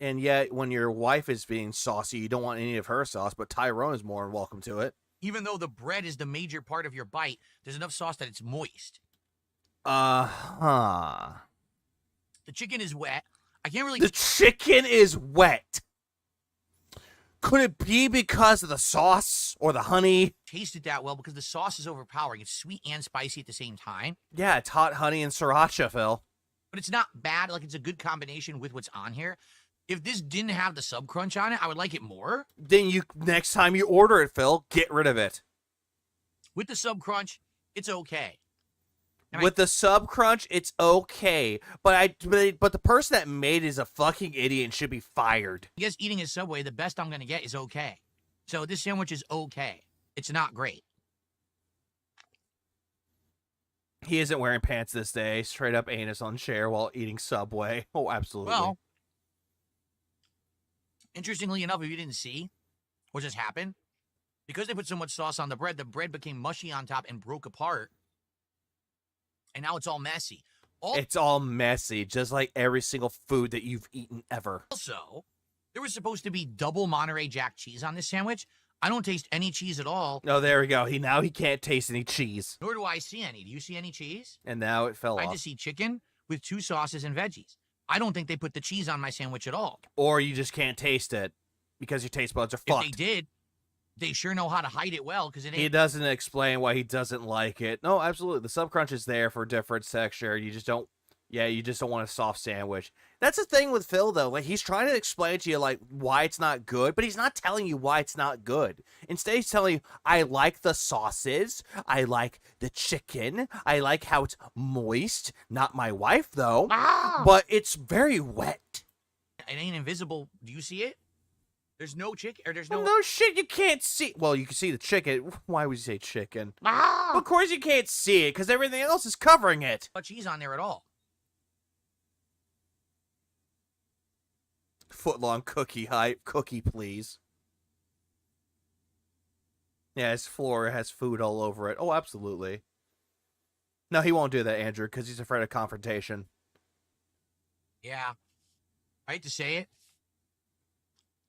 S1: And yet, when your wife is being saucy, you don't want any of her sauce, but Tyrone is more than welcome to it.
S5: Even though the bread is the major part of your bite, there's enough sauce that it's moist.
S1: Uh-huh.
S5: The chicken is wet. I can't really...
S1: The chicken is wet. Could it be because of the sauce or the honey?
S5: Taste it that well because the sauce is overpowering. It's sweet and spicy at the same time.
S1: Yeah, it's hot honey and sriracha, Phil.
S5: But it's not bad. Like, it's a good combination with what's on here. If this didn't have the sub crunch on it, I would like it more.
S1: Then next time you order it, Phil, get rid of it.
S5: With the sub crunch, it's okay.
S1: With the sub crunch, it's okay. But the person that made it is a fucking idiot and should be fired.
S5: I guess eating at Subway, the best I'm going to get is okay. So this sandwich is okay. It's not great.
S1: He isn't wearing pants this day. Straight up anus on chair while eating Subway. Oh, absolutely.
S5: Well, interestingly enough, if you didn't see what just happened, because they put so much sauce on the bread became mushy on top and broke apart. And now it's all messy.
S1: It's all messy, just like every single food that you've eaten ever.
S5: Also, there was supposed to be double Monterey Jack cheese on this sandwich. I don't taste any cheese at all.
S1: Oh, there we go. Now he can't taste any cheese.
S5: Nor do I see any. Do you see any cheese?
S1: And now it fell off.
S5: I just see chicken with 2 sauces and veggies. I don't think they put the cheese on my sandwich at all.
S1: Or you just can't taste it because your taste buds are fucked.
S5: If they did, they sure know how to hide it well because it ain't.
S1: He doesn't explain why he doesn't like it. No, absolutely. The sub crunch is there for different texture. You just don't want a soft sandwich. That's the thing with Phil, though. Like, he's trying to explain to you, like, why it's not good, but he's not telling you why it's not good. Instead, he's telling you, I like the sauces. I like the chicken. I like how it's moist. Not my wife, though. But it's very wet.
S5: It ain't invisible. Do you see it? There's no chicken, or there's no...
S1: No shit, you can't see... Well, you can see the chicken. Why would you say chicken? Of course you can't see it, because everything else is covering it.
S5: No cheese on there at all.
S1: Footlong cookie hype. Cookie, please. Yeah, his floor has food all over it. Oh, absolutely. No, he won't do that, Andrew, because he's afraid of confrontation.
S5: Yeah. I hate to say it.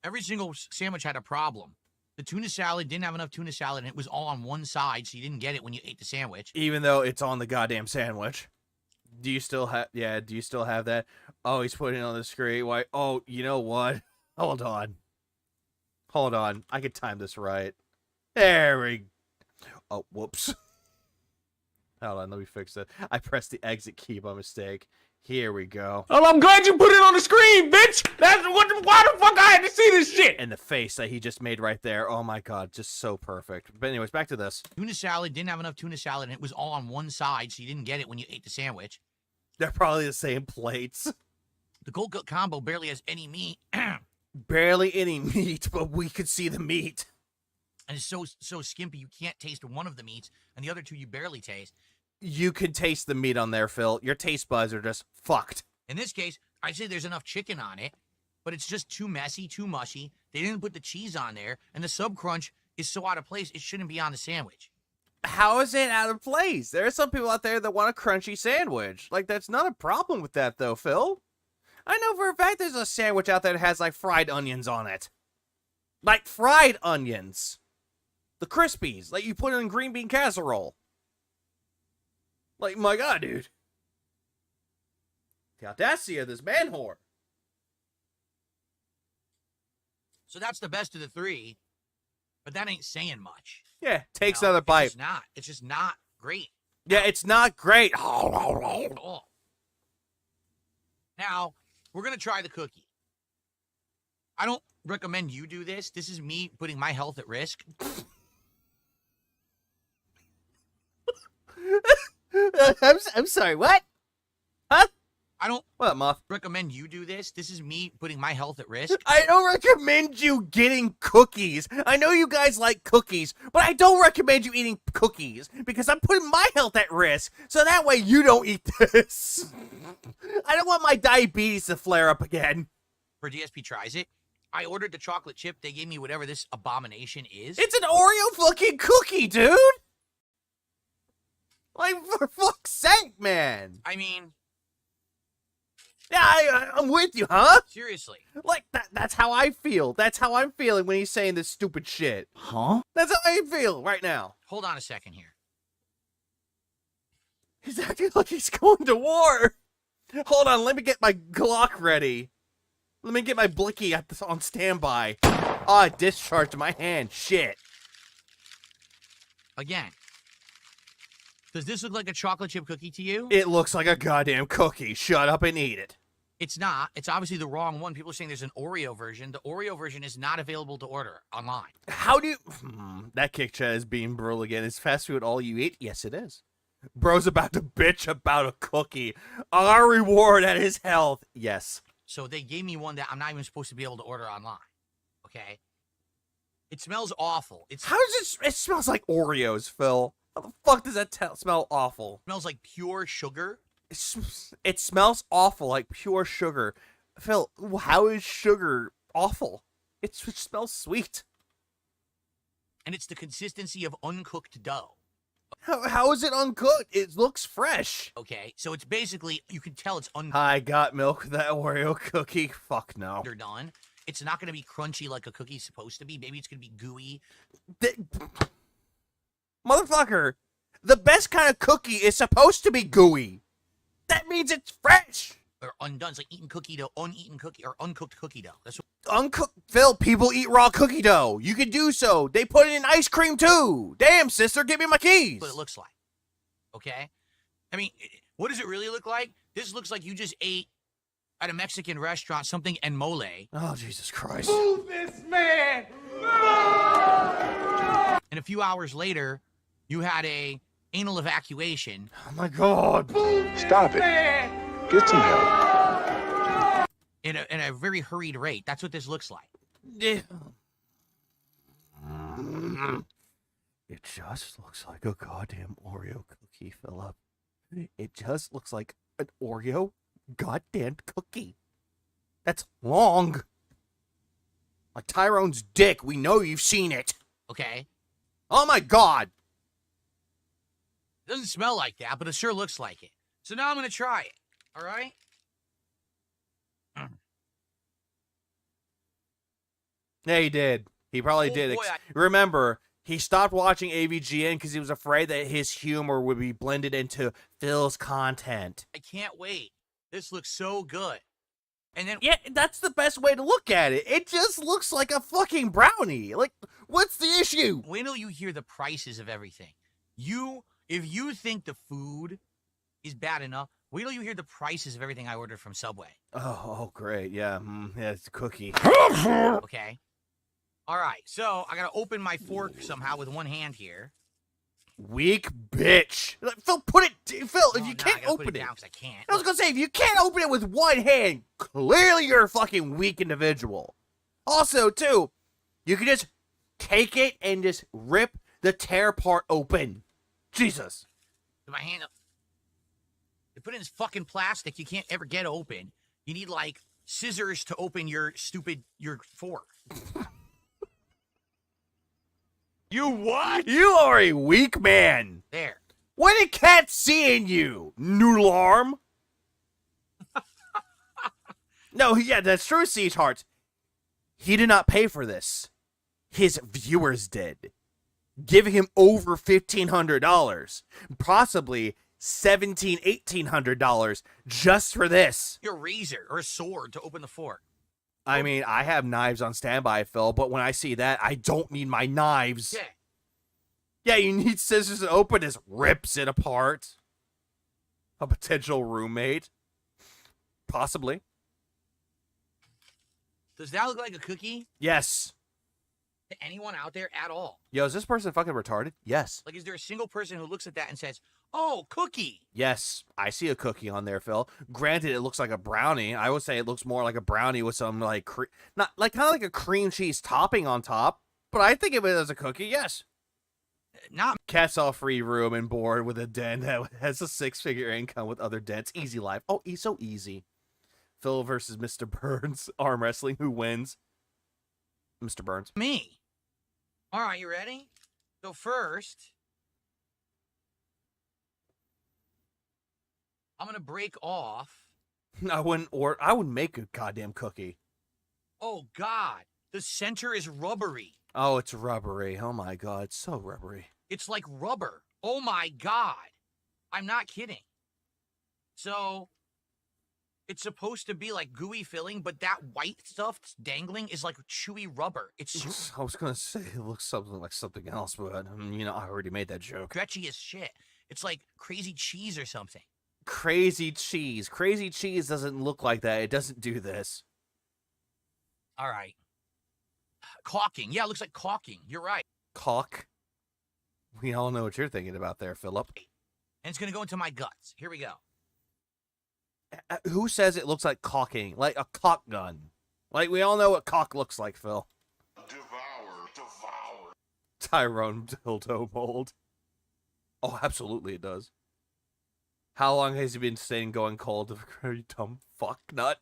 S5: Every single sandwich had a problem. The tuna salad didn't have enough tuna salad, and it was all on one side, so you didn't get it when you ate the sandwich.
S1: Even though it's on the goddamn sandwich. Do you still have... Yeah, do you still have that? Oh, he's putting it on the screen. Why? Oh, you know what? Hold on. Hold on. I can time this right. There we... Oh, whoops. Hold on, let me fix it. I pressed the exit key by mistake. Here we go.
S10: Well, I'm glad you put it on the screen, bitch! Why the fuck I had to see this shit?
S1: And the face that he just made right there. Oh my god, just so perfect. But anyways, back to this.
S5: Tuna salad didn't have enough tuna salad, and it was all on one side, so you didn't get it when you ate the sandwich.
S1: They're probably the same plates.
S5: The cold cut combo barely has any meat.
S1: Barely any meat, but we could see the meat.
S5: And it's so skimpy, you can't taste one of the meats, and the other two you barely taste.
S1: You can taste the meat on there, Phil. Your taste buds are just fucked.
S5: In this case, I'd say there's enough chicken on it, but it's just too messy, too mushy. They didn't put the cheese on there, and the sub crunch is so out of place, it shouldn't be on the sandwich.
S1: How is it out of place? There are some people out there that want a crunchy sandwich. Like, that's not a problem with that, though, Phil. I know for a fact there's a sandwich out there that has, like, fried onions on it. Like, fried onions. The Crispies, like you put in green bean casserole. Like, my god, dude. The audacity of this man whore.
S5: So that's the best of the three, but that ain't saying much.
S1: Yeah, takes another bite.
S5: It's just not great.
S1: Yeah, it's not great.
S5: Oh. Now, we're going to try the cookie. I don't recommend you do this. This is me putting my health at risk.
S1: I'm sorry, what? Huh?
S5: I don't
S1: What, Muff?
S5: recommend you do this. This is me putting my health at risk.
S1: I don't recommend you getting cookies. I know you guys like cookies, but I don't recommend you eating cookies because I'm putting my health at risk, so that way you don't eat this. I don't want my diabetes to flare up again.
S5: For DSP tries it, I ordered the chocolate chip. They gave me whatever this abomination is.
S1: It's an Oreo fucking cookie, dude. Like, for fuck's sake, man.
S5: I mean,
S1: yeah, I'm with you, huh?
S5: seriously.
S1: Like, that's how I feel. That's how I'm feeling when he's saying this stupid shit. Huh? That's how I feel right now.
S5: Hold on a second here.
S1: He's acting like he's going to war. Hold on, let me get my Glock ready. Let me get my blicky on standby. Oh, I discharged my hand. Shit.
S5: Again. Does this look like a chocolate chip cookie to you?
S1: It looks like a goddamn cookie. Shut up and eat it.
S5: It's not. It's obviously the wrong one. People are saying there's an Oreo version. The Oreo version is not available to order online.
S1: How do you... that kick chat is being brutal again. Is fast food all you eat? Yes, it is. Bro's about to bitch about a cookie. Our reward at his health. Yes.
S5: So they gave me one that I'm not even supposed to be able to order online. Okay? It smells awful.
S1: How does it... It smells like Oreos, Phil. How the fuck does that smell awful?
S5: It smells like pure sugar.
S1: It smells awful, like pure sugar. Phil, how is sugar awful? It smells sweet.
S5: And it's the consistency of uncooked dough.
S1: How is it uncooked? It looks fresh.
S5: Okay, so it's basically, you can tell it's
S1: I got milk with that Oreo cookie. Fuck no.
S5: underdone. It's not going to be crunchy like a cookie's supposed to be. Maybe it's going to be gooey.
S1: Motherfucker, the best kind of cookie is supposed to be gooey. That means it's fresh.
S5: Or undone. It's like eating cookie dough, uneaten cookie, or uncooked cookie dough. That's what...
S1: Uncooked, Phil, people eat raw cookie dough. You can do so. They put it in ice cream too. Damn, sister, give me my keys.
S5: What it looks like. Okay? I mean, what does it really look like? This looks like you just ate at a Mexican restaurant something en mole.
S1: Oh, Jesus Christ.
S10: Move this man!
S5: And a few hours later, you had a anal evacuation.
S1: Oh my God.
S2: Stop it. Get some help.
S5: In a very hurried rate. That's what this looks like.
S1: It just looks like a goddamn Oreo cookie, Philip. It just looks like an Oreo goddamn cookie. That's long. Like Tyrone's dick. We know you've seen it.
S5: Okay?
S1: Oh my God.
S5: It doesn't smell like that, but it sure looks like it. So now I'm going to try it. All right?
S1: Yeah, he did. He probably
S5: Oh,
S1: did.
S5: boy,
S1: Remember, he stopped watching AVGN because he was afraid that his humor would be blended into Phil's content.
S5: I can't wait. This looks so good. And then...
S1: Yeah, that's the best way to look at it. It just looks like a fucking brownie. Like, what's the issue?
S5: Wait till you hear the prices of everything. If you think the food is bad enough, wait till you hear the prices of everything I ordered from Subway.
S1: Oh, great. Yeah, yeah, it's a cookie.
S5: Okay? All right, so I got to open my fork somehow with one hand here.
S1: Weak bitch. Phil, put it... Phil, if you can't open
S5: put it
S1: it...
S5: down 'cause I can't.
S1: I was going to say, if you can't open it with one hand, clearly you're a fucking weak individual. Also, too, you can just take it and just rip the tear part open. Jesus.
S5: My hand up. They put it in this fucking plastic you can't ever get open. You need, like, scissors to open your fork.
S1: You what? You are a weak man.
S5: There.
S1: What did Cat see in you? Noodle arm? No, yeah, that's true, Siege Heart. He did not pay for this. His viewers did. Giving him over $1,500. Possibly $1,700, $1,800 just for this.
S5: Your razor or a sword to open the fork.
S1: I mean, I have knives on standby, Phil, but when I see that, I don't need my knives.
S5: Yeah.
S1: Yeah, you need scissors to open this. Rips it apart. A potential roommate. Possibly.
S5: Does that look like a cookie
S1: Yes.
S5: to anyone out there at all?
S1: Yo, is this person fucking retarded? Yes.
S5: Like, is there a single person who looks at that and says, oh, cookie?
S1: Yes, I see a cookie on there, Phil. Granted, it looks like a brownie. I would say it looks more like a brownie with some like not like kind of like a cream cheese topping on top. But I think of it as a cookie. Yes.
S5: Not
S1: Cat's all free room and bored with a den that has a 6-figure income with other dents. Easy life. Oh, so easy. Phil versus Mr. Burns. Arm wrestling. Who wins? Mr. Burns.
S5: me. All right, you ready? So first, I'm going to break off.
S1: I wouldn't make a goddamn cookie.
S5: Oh, God. The center is rubbery.
S1: Oh, it's rubbery. Oh my God, it's so rubbery.
S5: It's like rubber. Oh, my God. I'm not kidding. So, it's supposed to be like gooey filling, but that white stuff that's dangling is like chewy rubber. It's
S1: I was gonna say it looks something like something else, but I already made that joke.
S5: stretchy as shit. It's like crazy cheese or something.
S1: Crazy cheese. Crazy cheese doesn't look like that. It doesn't do this.
S5: All right. Caulking. Yeah, it looks like caulking. You're right.
S1: Caulk. We all know what you're thinking about there, Philip.
S5: And it's going to go into my guts. Here we go.
S1: Who says it looks like caulking? Like a caulk gun. Like, we all know what caulk looks like, Phil.
S2: Devour.
S1: Tyrone dildo mold. Oh, absolutely it does. How long has he been staying going cold? You dumb fuck nut.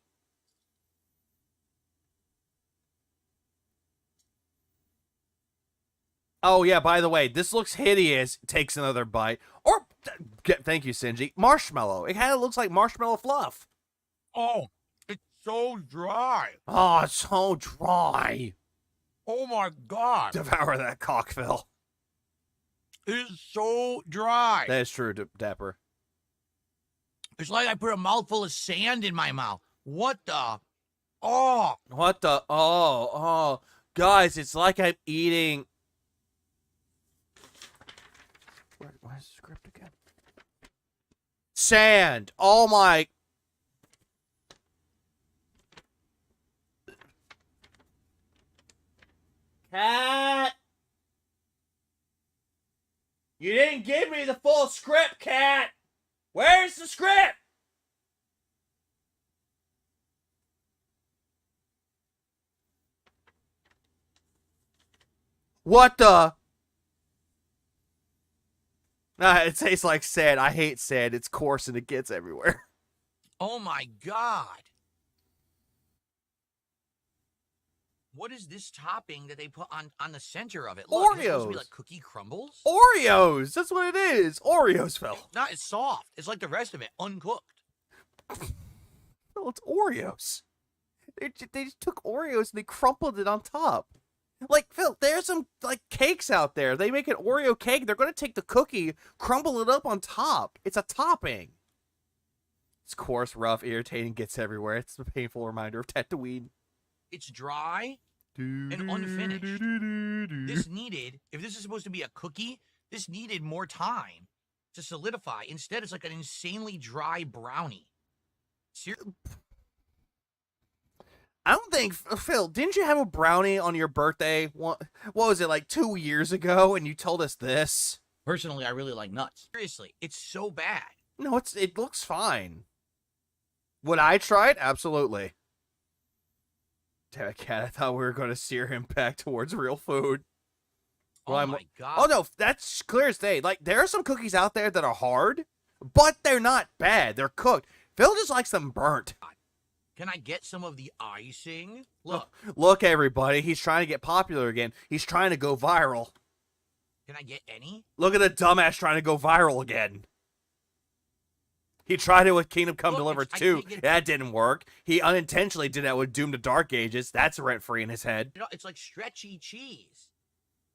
S1: Oh, yeah, by the way, this looks hideous. Takes another bite. Or, thank you, Sinji. Marshmallow. It kind of looks like marshmallow fluff.
S5: Oh, it's so dry.
S1: Oh, it's so dry.
S5: Oh, my God.
S1: Devour that cock, Phil.
S5: It is so dry.
S1: That is true, Dapper.
S5: It's like I put a mouthful of sand in my mouth. What the? Oh.
S1: What the? Oh. Guys, it's like I'm eating... Where's the script again? Sand. Oh my. Cat. You didn't give me the full script, Cat. Where's the script? What the? It tastes like sand. I hate sand. It's coarse and it gets everywhere.
S5: Oh my God. What is this topping that they put on the center of it? Look,
S1: Oreos.
S5: It's supposed to be like cookie crumbles?
S1: Oreos. That's what it is. Oreos, Phil.
S5: No, it's soft. It's like the rest of it, uncooked.
S1: No, it's Oreos. They just took Oreos and they crumpled it on top. Like, Phil, there's some, like, cakes out there. They make an Oreo cake. They're going to take the cookie, crumble it up on top. It's a topping. It's coarse, rough, irritating, gets everywhere. It's a painful reminder of Tatooine.
S5: It's dry and unfinished. This needed, if this is supposed to be a cookie, this needed more time to solidify. Instead, it's like an insanely dry brownie.
S1: I don't think, Phil, didn't you have a brownie on your birthday? What was it, like 2 years ago, and you told us this?
S5: Personally, I really like nuts. Seriously, it's so bad.
S1: No, it looks fine. Would I try it? Absolutely. Damn it, Cat, I thought we were going to steer him back towards real food.
S5: Oh my God.
S1: Oh, no, that's clear as day. Like, there are some cookies out there that are hard, but they're not bad. They're cooked. Phil just likes them burnt.
S5: Can I get some of the icing? Look.
S1: Look, everybody. He's trying to get popular again. He's trying to go viral.
S5: Can I get any?
S1: Look at the dumbass trying to go viral again. He tried it with Kingdom Come Deliverance 2. That didn't work. He unintentionally did that with Doom to Dark Ages. That's rent-free in his head.
S5: You know, it's like stretchy cheese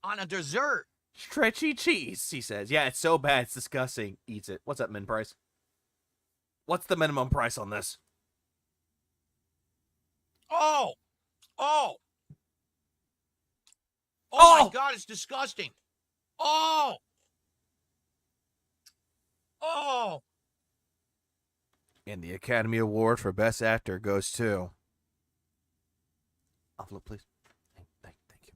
S5: on a dessert.
S1: Stretchy cheese, he says. Yeah, it's so bad. It's disgusting. Eats it. What's that min price? What's the minimum price on this?
S5: Oh my God, it's disgusting. Oh! Oh!
S1: And the Academy Award for Best Actor goes to... Envelope, please. Thank you.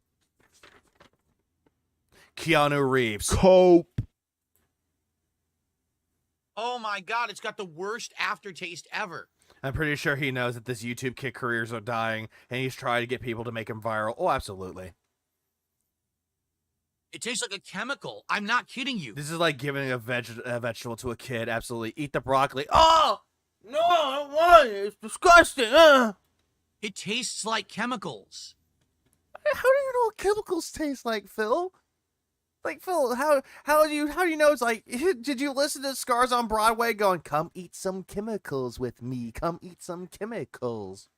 S1: Keanu Reeves.
S10: Cope.
S5: Oh my god, it's got the worst aftertaste ever.
S1: I'm pretty sure he knows that this YouTube kid careers are dying, and he's trying to get people to make him viral. Oh, absolutely.
S5: It tastes like a chemical. I'm not kidding you.
S1: This is like giving a vegetable to a kid. Absolutely. Eat the broccoli. Oh! No, I don't want it. It's disgusting.
S5: It tastes like chemicals.
S1: How do you know what chemicals taste like, Phil? Like, Phil, how do you know? It's like, did you listen to Scars on Broadway going, come eat some chemicals with me. Come eat some chemicals.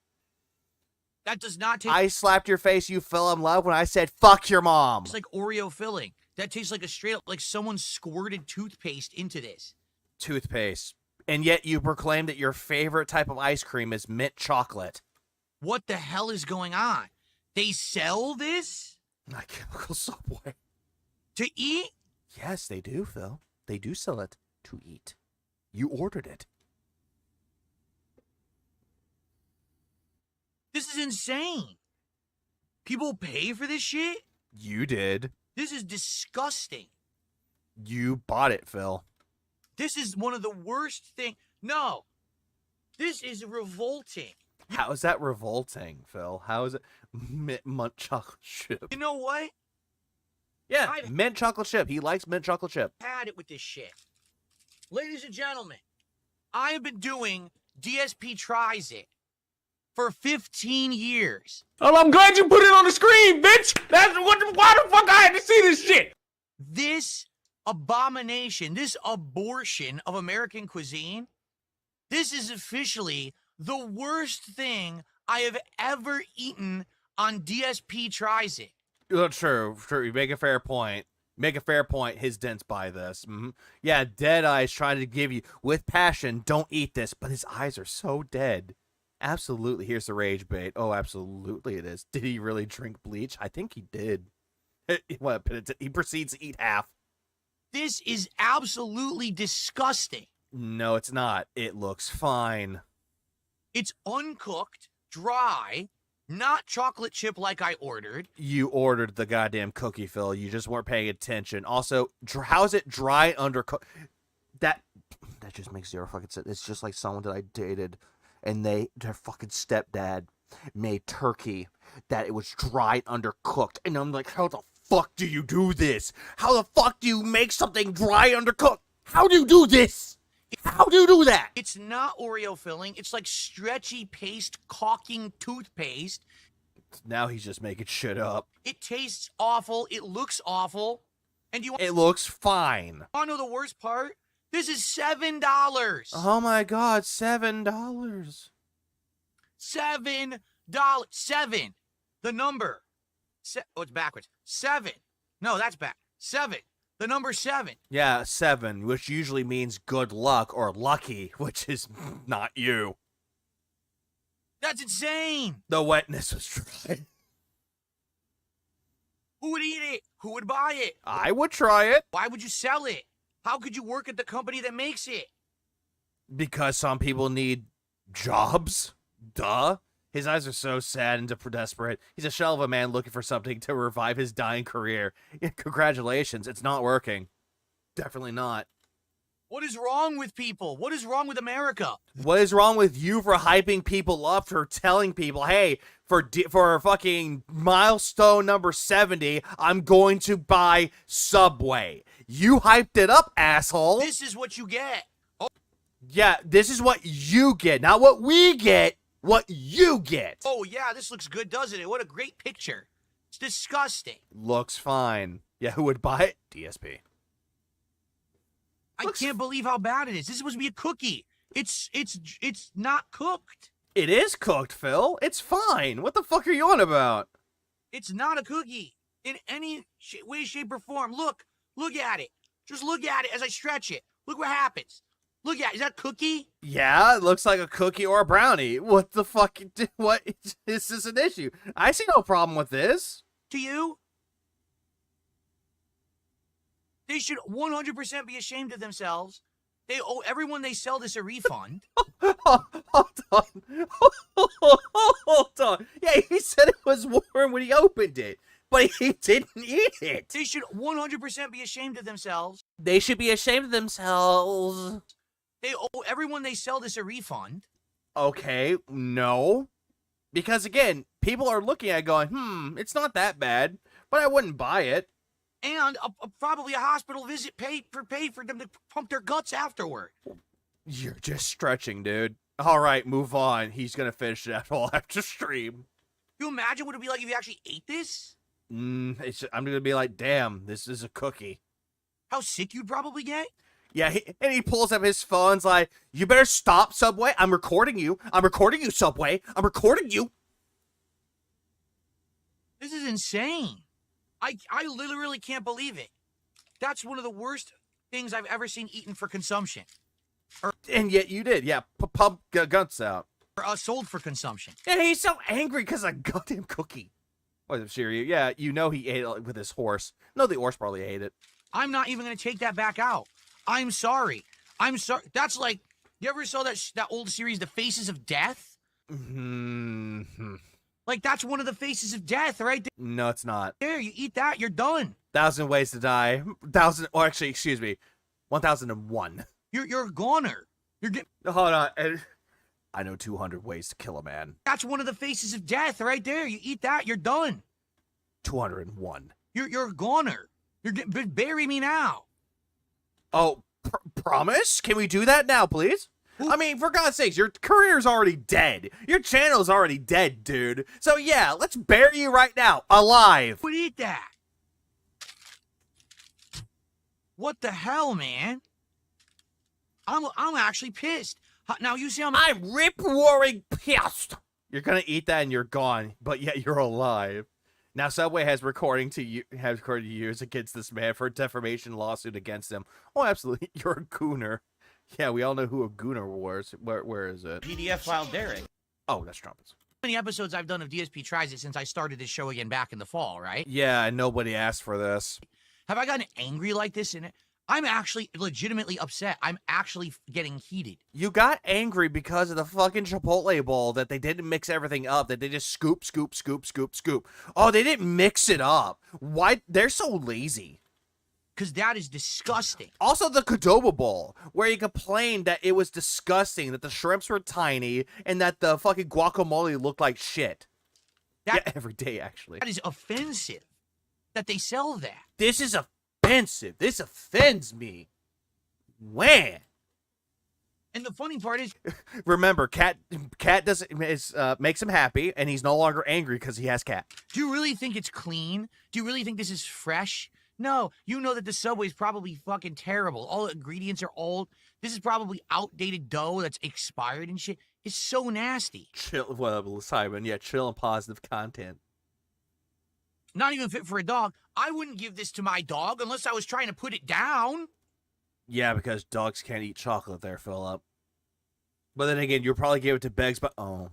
S5: That does not taste...
S1: I slapped your face, you fell in love when I said, fuck your mom.
S5: It's like Oreo filling. That tastes like a straight up, like someone squirted toothpaste into this.
S1: Toothpaste. And yet you proclaim that your favorite type of ice cream is mint chocolate.
S5: What the hell is going on? They sell this?
S1: Not chemical Subway.
S5: To eat?
S1: Yes, they do, Phil. They do sell it to eat. You ordered it.
S5: This is insane. People pay for this shit?
S1: You did.
S5: This is disgusting.
S1: You bought it, Phil.
S5: This is one of the worst things. No. This is revolting.
S1: How is that revolting, Phil? How is it mint chocolate chip?
S5: You know what?
S1: Yeah, mint chocolate chip. He likes mint chocolate chip.
S5: Had it with this shit. Ladies and gentlemen, I have been doing DSP Tries It for 15 years.
S10: Well, I'm glad you put it on the screen, bitch. Why the fuck I had to see this shit?
S5: This abomination, this abortion of American cuisine, this is officially the worst thing I have ever eaten on DSP Tries It.
S1: True. You make a fair point. His dents buy this. Yeah, Deadeye's trying to give you, with passion, don't eat this, but his eyes are so dead. Absolutely. Here's the rage bait. Oh, absolutely it is. Did he really drink bleach? I think he did. What? He proceeds to eat half.
S5: This is absolutely disgusting.
S1: No, it's not. It looks fine.
S5: It's uncooked, dry, not chocolate chip like I ordered.
S1: You ordered the goddamn cookie, Phil. You just weren't paying attention. Also, how is it dry undercooked? That just makes zero fucking sense. It's just like someone that I dated, and their fucking stepdad made turkey that it was dry undercooked. And I'm like, how the fuck do you do this? How the fuck do you make something dry undercooked? How do you do this? How do you do that?
S5: It's not Oreo filling. It's like stretchy paste caulking toothpaste.
S1: Now he's just making shit up.
S5: It tastes awful. It looks awful. And
S1: it looks fine.
S5: Want to know the worst part? This is $7.
S1: Oh my god, $7.
S5: $7. 7. The number. Oh, it's backwards. 7. No, that's back. 7. The number 7.
S1: Yeah, 7, which usually means good luck or lucky, which is not you.
S5: That's insane.
S1: The wetness was dry.
S5: Who would eat it? Who would buy it?
S1: I would try it.
S5: Why would you sell it? How could you work at the company that makes it?
S1: Because some people need jobs. Duh. His eyes are so sad and desperate. He's a shell of a man looking for something to revive his dying career. Yeah, congratulations, it's not working. Definitely not.
S5: What is wrong with people? What is wrong with America?
S1: What is wrong with you for hyping people up, for telling people, hey, for fucking milestone number 70, I'm going to buy Subway. You hyped it up, asshole.
S5: This is what you get. Oh.
S1: Yeah, this is what you get, not what we get. What you get.
S5: Oh, yeah, this looks good, doesn't it? What a great picture. It's disgusting.
S1: Looks fine. Yeah, who would buy it? DSP.
S5: I can't believe how bad it is. This is supposed to be a cookie. It's not cooked.
S1: It is cooked, Phil. It's fine. What the fuck are you on about?
S5: It's not a cookie in any way, shape, or form. Look at it. Just look at it as I stretch it. Look what happens. Look at it. Is that a cookie?
S1: Yeah, it looks like a cookie or a brownie. What the fuck? What? This is an issue. I see no problem with this.
S5: To you? They should 100% be ashamed of themselves. They owe everyone they sell this a refund.
S1: Hold on. Hold on. Yeah, he said it was warm when he opened it, but he didn't eat it.
S5: They should 100% be ashamed of themselves.
S1: They should be ashamed of themselves.
S5: They owe everyone they sell this a refund.
S1: Okay, no. Because again, people are looking at it going, it's not that bad, but I wouldn't buy it.
S5: And probably a hospital visit paid for them to pump their guts afterward.
S1: You're just stretching, dude. All right, move on. He's gonna finish that all after stream.
S5: You imagine what it'd be like if you actually ate this?
S1: I'm gonna be like, damn, this is a cookie.
S5: How sick you'd probably get?
S1: Yeah, and he pulls up his phone's like, you better stop, Subway. I'm recording you. I'm recording you, Subway. I'm recording you.
S5: This is insane. I literally can't believe it. That's one of the worst things I've ever seen eaten for consumption.
S1: And yet you did, yeah. Pump guts out.
S5: Or sold for consumption.
S1: And he's so angry because of a goddamn cookie. What, I'm serious? Yeah, you know he ate it with his horse. No, the horse probably ate it.
S5: I'm not even going to take that back out. I'm sorry. I'm sorry. That's like, you ever saw that old series, The Faces of Death?
S1: Mm-hmm.
S5: Like, that's one of the faces of death, right there.
S1: No, it's not.
S5: There, you eat that, you're done.
S1: 1,000 ways to die. 1001.
S5: You're a goner. You're getting.
S1: Hold on. I know 200 ways to kill a man.
S5: That's one of the faces of death, right there. You eat that, you're done.
S1: 201.
S5: You're a goner. You're getting. Bury me now.
S1: Oh, promise? Can we do that now, please? I mean, for God's sakes, your career's already dead. Your channel's already dead, dude. So yeah, let's bury you right now, alive.
S5: Would eat that. What the hell, man? I'm actually pissed. Now you see
S1: I'm rip-roaring pissed. You're gonna eat that and you're gone, but yet you're alive. Now Subway has recorded to use against this man for a defamation lawsuit against him. Oh, absolutely, you're a gooner. Yeah, we all know who a gooner was. Where is it?
S9: PDF file Derek.
S1: Oh, that's Trumpets.
S5: How many episodes I've done of DSP Tries It since I started this show again back in the fall, right?
S1: Yeah, and nobody asked for this.
S5: Have I gotten angry like this in it? I'm actually legitimately upset. I'm actually getting heated.
S1: You got angry because of the fucking Chipotle bowl that they didn't mix everything up, that they just scoop, scoop, scoop, scoop, scoop. Oh, they didn't mix it up. Why? They're so lazy.
S5: Because that is disgusting.
S1: Also, the Qdoba bowl, where he complained that it was disgusting, that the shrimps were tiny, and that the fucking guacamole looked like shit. Yeah, every day, actually.
S5: That is offensive that they sell that.
S1: This is offensive. This offends me. When?
S5: And the funny part is...
S1: Remember, Cat makes him happy, and he's no longer angry because he has Cat.
S5: Do you really think it's clean? Do you really think this is fresh? No, you know that the Subway's probably fucking terrible. All the ingredients are old. This is probably outdated dough that's expired and shit. It's so nasty.
S1: Chill, well, Simon, yeah, chill and positive content.
S5: Not even fit for a dog. I wouldn't give this to my dog unless I was trying to put it down.
S1: Yeah, because dogs can't eat chocolate there, Philip. But then again, you'll probably give it to Beggs, but... Oh,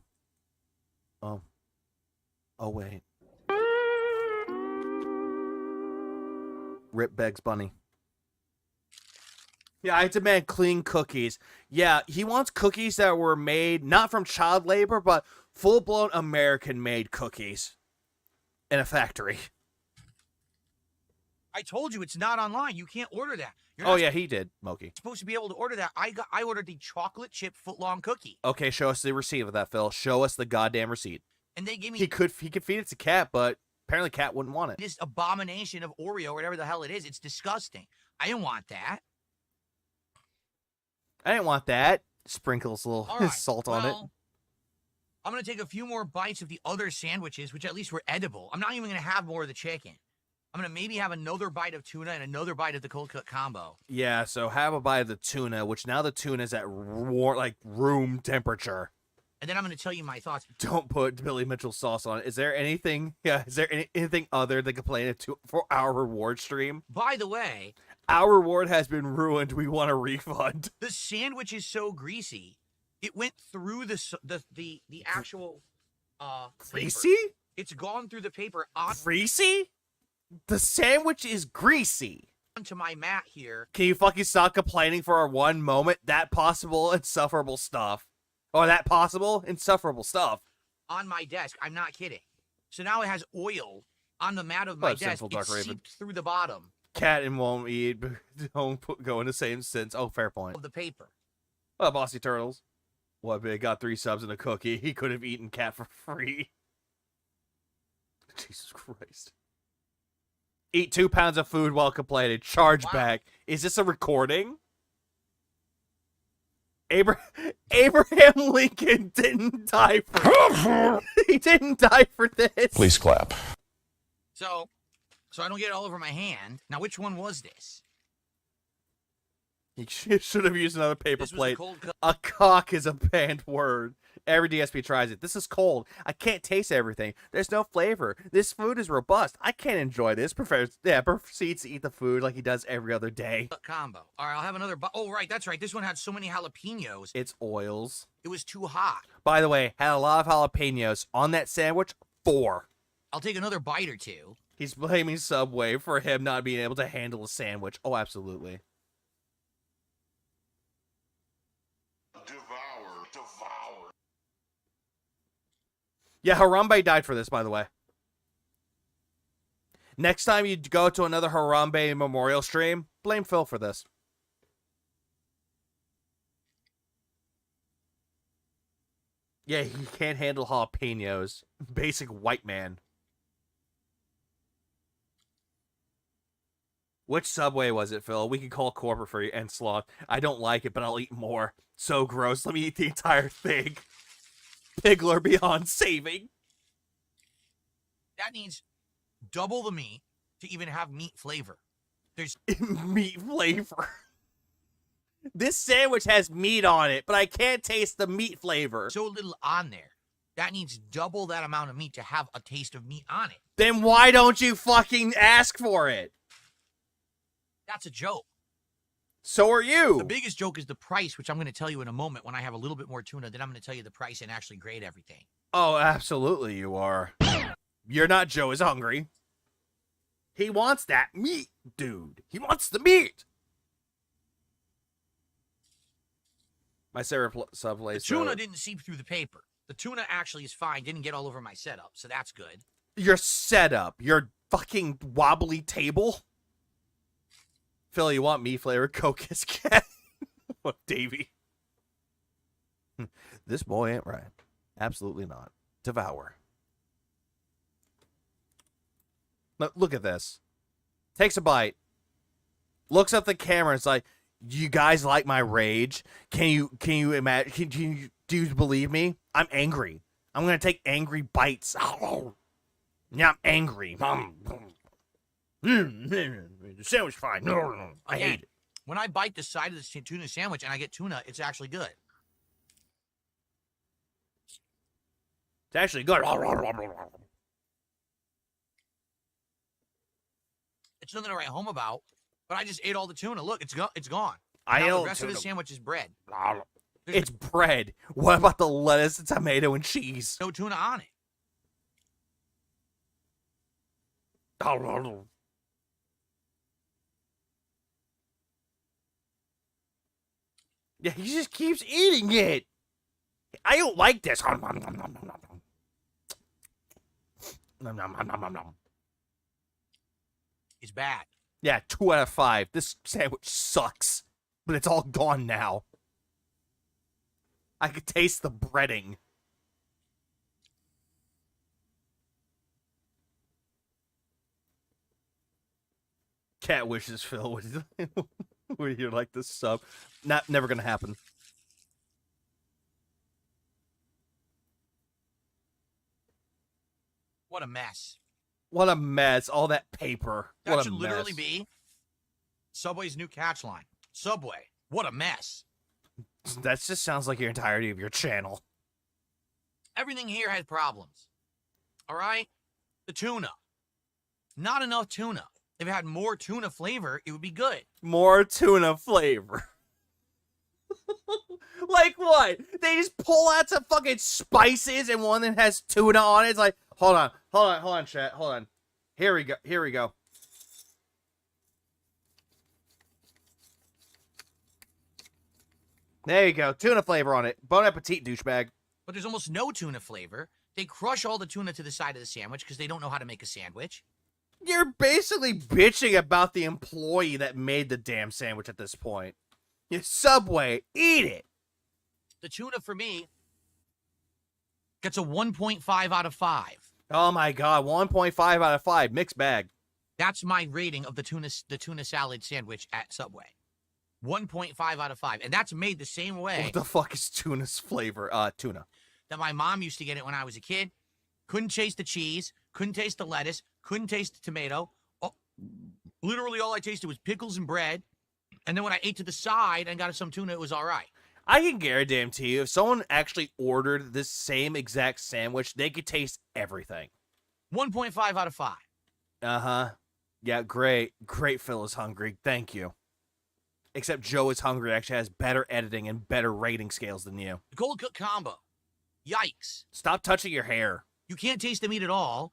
S1: wait. Rip Beggs Bunny. Yeah, I demand clean cookies. Yeah, he wants cookies that were made not from child labor, but full-blown American-made cookies in a factory.
S5: I told you it's not online. You can't order that.
S1: Oh yeah, he did, Moki.
S5: Supposed to be able to order that. I ordered the chocolate chip foot-long cookie.
S1: Okay, show us the receipt of that, Phil. Show us the goddamn receipt.
S5: And they gave me...
S1: He could feed it to Cat, but apparently Cat wouldn't want it.
S5: This abomination of Oreo, whatever the hell it is, it's disgusting. I didn't want that.
S1: I didn't want that. Sprinkles a little
S5: Right,
S1: salt on it.
S5: I'm going to take a few more bites of the other sandwiches, which at least were edible. I'm not even going to have more of the chicken. I'm going to maybe have another bite of tuna and another bite of the cold cut combo.
S1: Yeah, so have a bite of the tuna, which now the tuna's at room temperature.
S5: And then I'm going to tell you my thoughts.
S1: Don't put Billy Mitchell sauce on it. Is there anything anything other than complaining for our reward stream?
S5: By the way,
S1: our reward has been ruined. We want a refund.
S5: The sandwich is so greasy. It went through the actual
S1: greasy?
S5: Paper. It's gone through the paper.
S1: Greasy? The sandwich is greasy.
S5: onto my mat here.
S1: Can you fucking stop complaining for one moment? That possible insufferable stuff. Or that possible insufferable stuff.
S5: On my desk. I'm not kidding. So now it has oil on the mat of my desk. It seeped through the bottom.
S1: Cat and won't eat. Don't go in the same sense. Oh, fair point.
S5: Of the paper.
S1: Oh, Bossy Turtles. What, big? Got 3 subs and a cookie. He could have eaten cat for free. Jesus Christ. Eat 2 pounds of food while complaining. Charge back. Is this a recording? Abraham Lincoln didn't die for he didn't die for this.
S2: Please clap.
S5: So I don't get it all over my hand. Now, which one was this?
S1: He should have used another paper
S5: This was
S1: plate.
S5: cold
S1: A cock is a banned word. Every DSP tries it. This is cold. I can't taste everything. There's no flavor. This food is robust. I can't enjoy this. Proceeds to eat the food like he does every other day.
S5: Combo. All right, I'll have another. Oh, right, that's right. This one had so many jalapenos.
S1: It's oils.
S5: It was too hot.
S1: By the way, had a lot of jalapenos on that sandwich. 4.
S5: I'll take another bite or 2.
S1: He's blaming Subway for him not being able to handle a sandwich. Oh, absolutely.
S2: Devour.
S1: Yeah, Harambe died for this, by the way. Next time you go to another Harambe memorial stream, blame Phil for this. Yeah, he can't handle jalapenos. Basic white man. Which Subway was it, Phil? We can call corporate for you and sloth. I don't like it, but I'll eat more. So gross. Let me eat the entire thing. Pigler beyond saving.
S5: That needs double the meat to even have meat flavor. There's
S1: meat flavor. This sandwich has meat on it, but I can't taste the meat flavor.
S5: So little on there. That needs double that amount of meat to have a taste of meat on it.
S1: Then why don't you fucking ask for it?
S5: That's a joke.
S1: So are you.
S5: The biggest joke is the price, which I'm going to tell you in a moment when I have a little bit more tuna. Then I'm going to tell you the price and actually grade everything.
S1: Oh, absolutely you are. You're not Joe is hungry. He wants that meat, dude. He wants the meat. My Sarah Subway.
S5: The tuna didn't seep through the paper. The tuna actually is fine. Didn't get all over my setup, so that's good.
S1: Your setup. Your fucking wobbly table. Phil, you want me flavored Coke as cat? What, Davey? This boy ain't right. Absolutely not. Devour. Look at this. Takes a bite. Looks at the camera and is like, do you guys like my rage? Can you imagine? Do you believe me? I'm angry. I'm gonna take angry bites. Yeah, I'm angry. The sandwich fine. I hate it.
S5: When I bite the side of the tuna sandwich and I get tuna, it's actually good.
S1: It's actually good.
S5: It's nothing to write home about, but I just ate all the tuna. Look, it's gone.
S1: Now
S5: the rest of the sandwich is bread.
S1: It's bread. What about the lettuce, and tomato, and cheese?
S5: No tuna on it.
S1: Yeah, he just keeps eating it. I don't like this.
S5: It's bad.
S1: Yeah, 2 out of 5. This sandwich sucks, but it's all gone now. I could taste the breading. Cat wishes Phil would hear like this sub. Never gonna happen.
S5: What a mess.
S1: What a mess. All that paper.
S5: That
S1: what
S5: should
S1: a
S5: literally
S1: mess.
S5: be Subway's new catch line. Subway, what a mess.
S1: That just sounds like your entirety of your channel.
S5: Everything here has problems. All right? The tuna. Not enough tuna. If it had more tuna flavor, it would be good.
S1: More tuna flavor. Like what? They just pull out some fucking spices and one that has tuna on it. It's like, hold on, chat. Hold on. Here we go. There you go. Tuna flavor on it. Bon appetit, douchebag.
S5: But there's almost no tuna flavor. They crush all the tuna to the side of the sandwich because they don't know how to make a sandwich.
S1: You're basically bitching about the employee that made the damn sandwich at this point. You Subway, eat it.
S5: The tuna for me gets a 1.5 out of 5.
S1: Oh my god, 1.5 out of 5. Mixed bag.
S5: That's my rating of the tuna salad sandwich at Subway. 1.5 out of 5. And that's made the same way.
S1: What the fuck is tuna's flavor? Tuna.
S5: That my mom used to get it when I was a kid. Couldn't taste the cheese, couldn't taste the lettuce, couldn't taste the tomato. Oh, literally all I tasted was pickles and bread. And then when I ate to the side and got some tuna, it was all right.
S1: I can guarantee you, if someone actually ordered this same exact sandwich, they could taste everything.
S5: 1.5 out of 5.
S1: Uh-huh. Yeah, great. Great, Phil is hungry. Thank you. Except Joe is hungry actually has better editing and better rating scales than you.
S5: The cold cook combo. Yikes.
S1: Stop touching your hair.
S5: You can't taste the meat at all.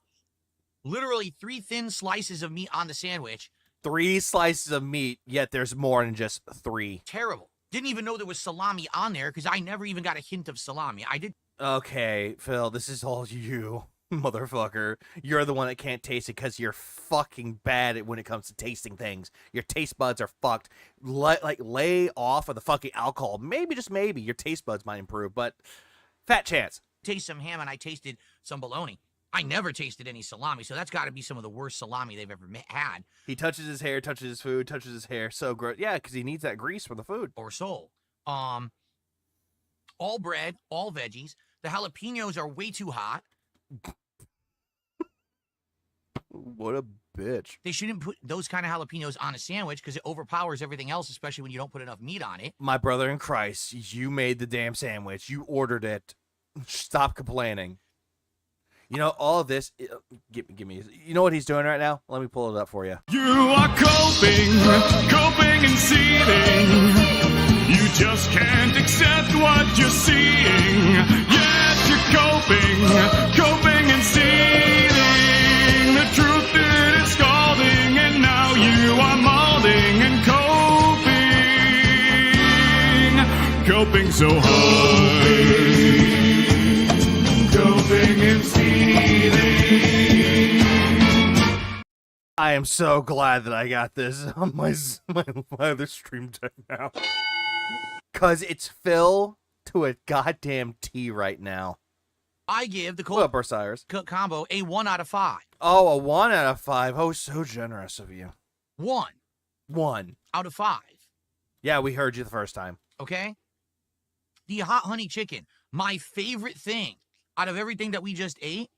S5: Literally 3 thin slices of meat on the sandwich.
S1: 3 slices of meat, yet there's more than just 3.
S5: Terrible. Didn't even know there was salami on there because I never even got a hint of salami. I did.
S1: Okay, Phil, this is all you, motherfucker. You're the one that can't taste it because you're fucking bad at when it comes to tasting things. Your taste buds are fucked. Lay off of the fucking alcohol. Maybe, just maybe, your taste buds might improve, but fat chance.
S5: Taste some ham and I tasted some bologna. I never tasted any salami, so that's got to be some of the worst salami they've ever had.
S1: He touches his hair, touches his food, touches his hair. So gross. Yeah, because he needs that grease for the food.
S5: Or soul. All bread, all veggies. The jalapenos are way too hot.
S1: What a bitch.
S5: They shouldn't put those kind of jalapenos on a sandwich because it overpowers everything else, especially when you don't put enough meat on it.
S1: My brother in Christ, you made the damn sandwich. You ordered it. Stop complaining. You know, all of this, give me, you know what he's doing right now? Let me pull it up for you.
S3: You are coping and seething. You just can't accept what you're seeing. Yes, you're coping and seething. The truth is scalding, and now you are molding and coping so hard. Coping and seething.
S1: I am so glad that I got this on my other stream deck now. Because it's Phil to a goddamn T right now.
S5: I give the
S1: cold
S5: cook combo a 1 out of 5.
S1: Oh, a 1 out of 5. Oh, so generous of you.
S5: 1 out of 5.
S1: Yeah, we heard you the first time.
S5: Okay? The hot honey chicken, my favorite thing out of everything that we just ate.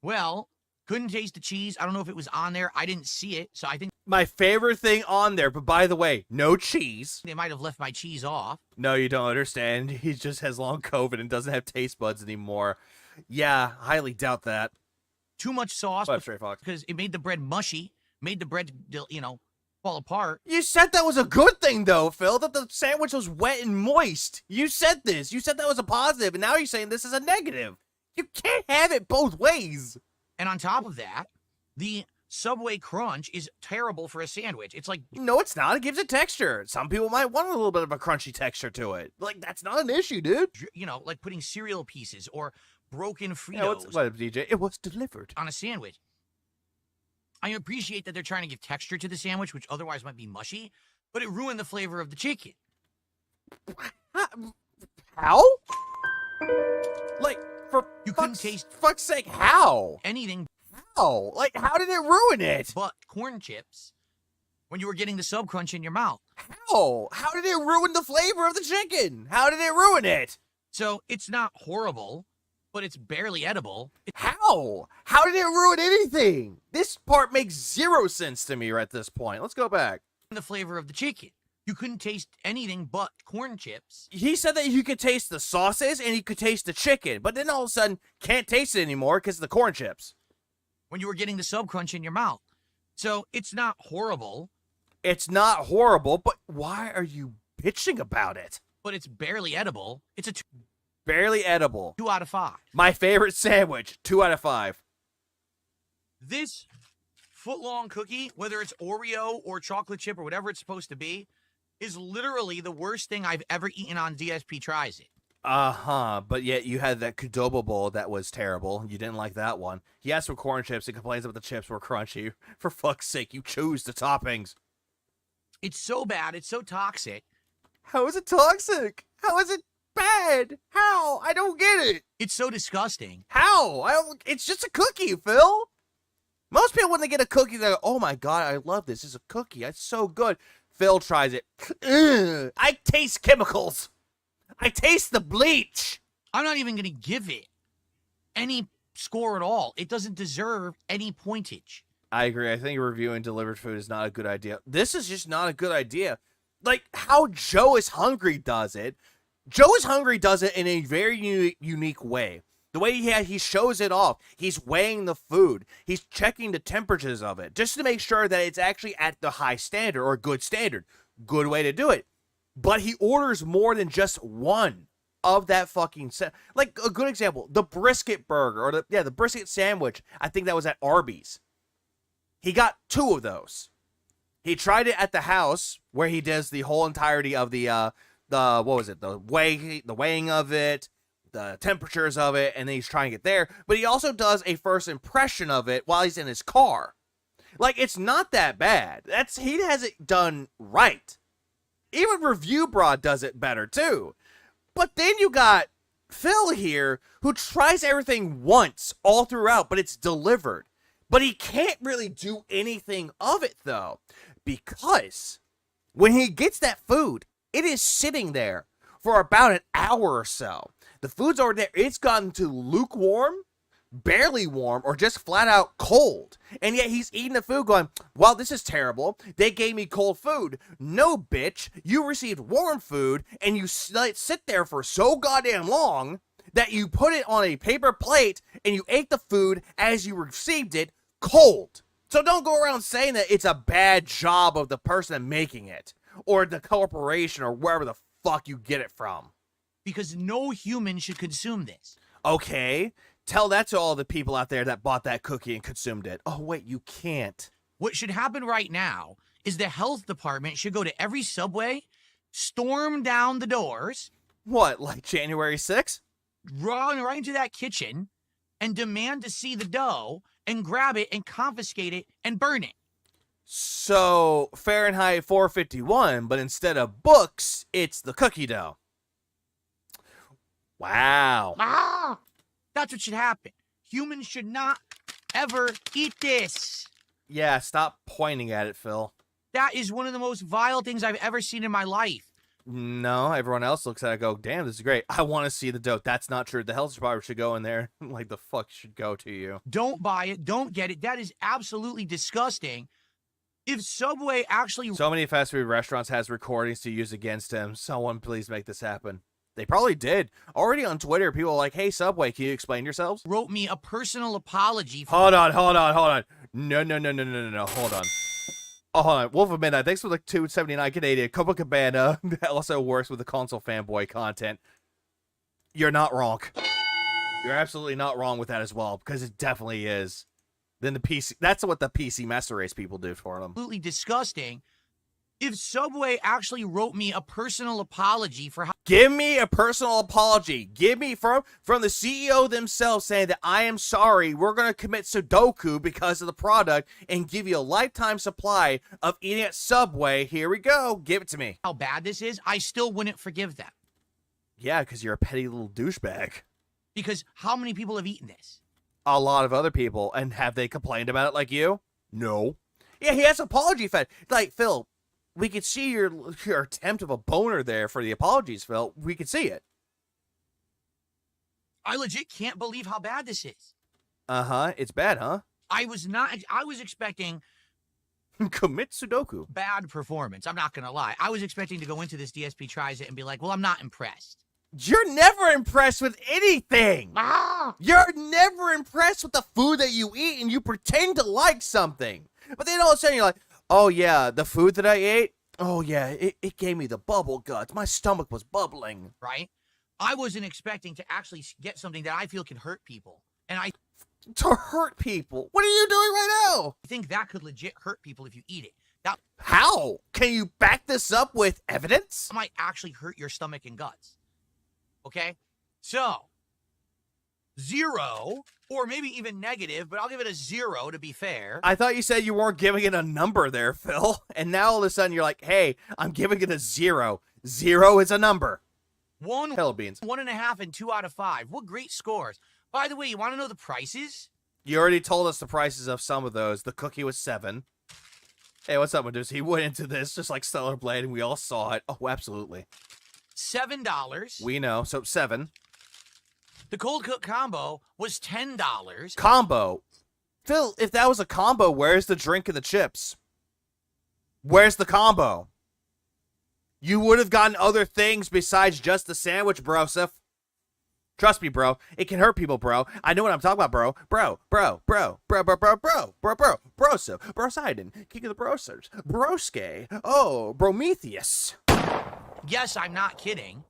S5: Well, couldn't taste the cheese. I don't know if it was on there. I didn't see it, so I think
S1: my favorite thing on there, but by the way, no cheese.
S5: They might have left my cheese off.
S1: No, you don't understand. He just has long COVID and doesn't have taste buds anymore. Yeah, highly doubt that.
S5: Too much sauce
S1: Fox.
S5: Because it made the bread mushy, made the bread, fall apart.
S1: You said that was a good thing, though, Phil, that the sandwich was wet and moist. You said this. You said that was a positive, and now you're saying this is a negative. You can't have it both ways.
S5: And on top of that, the Subway Crunch is terrible for a sandwich. It's like...
S1: No, it's not. It gives it texture. Some people might want a little bit of a crunchy texture to it. Like, that's not an issue, dude.
S5: Like putting cereal pieces or broken Fritos...
S1: What, DJ? It was delivered.
S5: ...on a sandwich. I appreciate that they're trying to give texture to the sandwich, which otherwise might be mushy, but it ruined the flavor of the chicken.
S1: How? Like, for
S5: you couldn't taste...
S1: fuck's sake, how?
S5: Anything...
S1: How? Like, how did it ruin it?
S5: But corn chips, when you were getting the sub crunch in your mouth.
S1: How? How did it ruin the flavor of the chicken? How did it ruin it?
S5: So, it's not horrible, but it's barely edible.
S1: How? How did it ruin anything? This part makes 0 sense to me at this point. Let's go back.
S5: The flavor of the chicken. You couldn't taste anything but corn chips.
S1: He said that you could taste the sauces and you could taste the chicken, but then all of a sudden can't taste it anymore because of the corn chips.
S5: When you were getting the sub crunch in your mouth. So it's not horrible.
S1: It's not horrible, but why are you bitching about it?
S5: But it's barely edible. It's a
S1: barely edible.
S5: 2 out of 5.
S1: My favorite sandwich, 2 out of 5.
S5: This foot-long cookie, whether it's Oreo or chocolate chip or whatever it's supposed to be, is literally the worst thing I've ever eaten on DSP Tries It.
S1: Uh-huh, but yet you had that Qdoba bowl that was terrible. You didn't like that one. He asked for corn chips and complains about the chips were crunchy. For fuck's sake, you chose the toppings.
S5: It's so bad. It's so toxic.
S1: How is it toxic? How is it bad? How? I don't get it.
S5: It's so disgusting.
S1: How? It's just a cookie, Phil. Most people, when they get a cookie, they go, oh my God, I love this. It's a cookie. It's so good. Phil tries it. Ugh, I taste chemicals. I taste the bleach.
S5: I'm not even going to give it any score at all. It doesn't deserve any pointage.
S1: I agree. I think reviewing delivered food is not a good idea. This is just not a good idea. Like how Joe is Hungry does it. Joe is Hungry does it in a very unique way. The way he shows it off. He's weighing the food. He's checking the temperatures of it just to make sure that it's actually at the high standard or good standard. Good way to do it. But he orders more than just one of that fucking set. Like a good example, the brisket burger or the brisket sandwich. I think that was at Arby's. He got 2 of those. He tried it at the house where he does the whole entirety of the what was it? The weighing of it, the temperatures of it, and then he's trying it there. But he also does a first impression of it while he's in his car. Like it's not that bad. He has it done right. Even Review Broad does it better too. But then you got Phil here who tries everything once all throughout, but it's delivered. But he can't really do anything of it though, because when he gets that food, it is sitting there for about an hour or so. The food's already there. It's gotten to lukewarm, barely warm, or just flat out cold. And yet he's eating the food going, well, this is terrible. They gave me cold food. No, bitch. You received warm food, and you sit there for so goddamn long that you put it on a paper plate, and you ate the food as you received it cold. So don't go around saying that it's a bad job of the person making it, or the corporation, or wherever the fuck you get it from.
S5: Because no human should consume this.
S1: Okay. Tell that to all the people out there that bought that cookie and consumed it. Oh, wait, you can't.
S5: What should happen right now is the health department should go to every Subway, storm down the doors.
S1: What, like January 6th?
S5: Run right into that kitchen and demand to see the dough and grab it and confiscate it and burn it.
S1: So, Fahrenheit 451, but instead of books, it's the cookie dough. Wow.
S5: Ah! That's what should happen. Humans should not ever eat this.
S1: Yeah, stop pointing at it, Phil.
S5: That is one of the most vile things I've ever seen in my life.
S1: No, everyone else looks at it and go, damn, this is great. I want to see the dough. That's not true. The health department should go in there. Like, the fuck should go to you.
S5: Don't buy it. Don't get it. That is absolutely disgusting. If Subway actually...
S1: So many fast food restaurants has recordings to use against him. Someone please make this happen. They probably did. Already on Twitter, people are like, hey, Subway, can you explain yourselves?
S5: Wrote me a personal apology.
S1: Hold on. No. Hold on. Oh, hold on. Wolf of Midnight, thanks for the 279 Canadian. Copacabana also works with the console fanboy content. You're not wrong. You're absolutely not wrong with that as well, because it definitely is. Then the PC, that's what the PC Master Race people do for them.
S5: Absolutely disgusting. If Subway actually wrote me a personal apology for how...
S1: Give me a personal apology. Give me from the CEO themselves saying that I am sorry. We're going to commit Sudoku because of the product and give you a lifetime supply of eating at Subway. Here we go. Give it to me.
S5: How bad this is, I still wouldn't forgive them.
S1: Yeah, because you're a petty little douchebag.
S5: Because how many people have eaten this?
S1: A lot of other people. And have they complained about it like you? No. Yeah, he has apology fed. Like, Phil, we could see your attempt of a boner there for the apologies, Phil. We could see it.
S5: I legit can't believe how bad this is.
S1: Uh-huh. It's bad, huh?
S5: I was expecting...
S1: Commit Sudoku.
S5: Bad performance. I'm not going to lie. I was expecting to go into this DSP Tries It and be like, well, I'm not impressed.
S1: You're never impressed with anything.
S5: Ah!
S1: You're never impressed with the food that you eat, and you pretend to like something. But then all of a sudden you're like, oh yeah, the food that I ate, oh yeah, it gave me the bubble guts. My stomach was bubbling.
S5: Right? I wasn't expecting to actually get something that I feel can hurt people. And
S1: To hurt people. What are you doing right now?
S5: I think that could legit hurt people if you eat it. That
S1: How? Can you back this up with evidence?
S5: might actually hurt your stomach and guts. Okay? So, 0, or maybe even negative, but I'll give it a 0 to be fair.
S1: I thought you said you weren't giving it a number there, Phil. And now all of a sudden you're like, hey, I'm giving it a 0. 0 is a number. Hello, Beans.
S5: 1.5 and 2 out of 5. What great scores. By the way, you want to know the prices?
S1: You already told us the prices of some of those. The cookie was 7. Hey, what's up, Medusa? He went into this just like Stellar Blade, and we all saw it. Oh, absolutely.
S5: $7.
S1: We know. So 7.
S5: The cold cook combo was $10.
S1: Combo. Phil, if that was a combo, where's the drink and the chips? Where's the combo? You would have gotten other things besides just the sandwich, brosif. Trust me, bro. It can hurt people, bro. I know what I'm talking about, bro. Brosif, Brosidon, King of the Brosers, Broske, oh, Prometheus.
S5: Yes, I'm not kidding.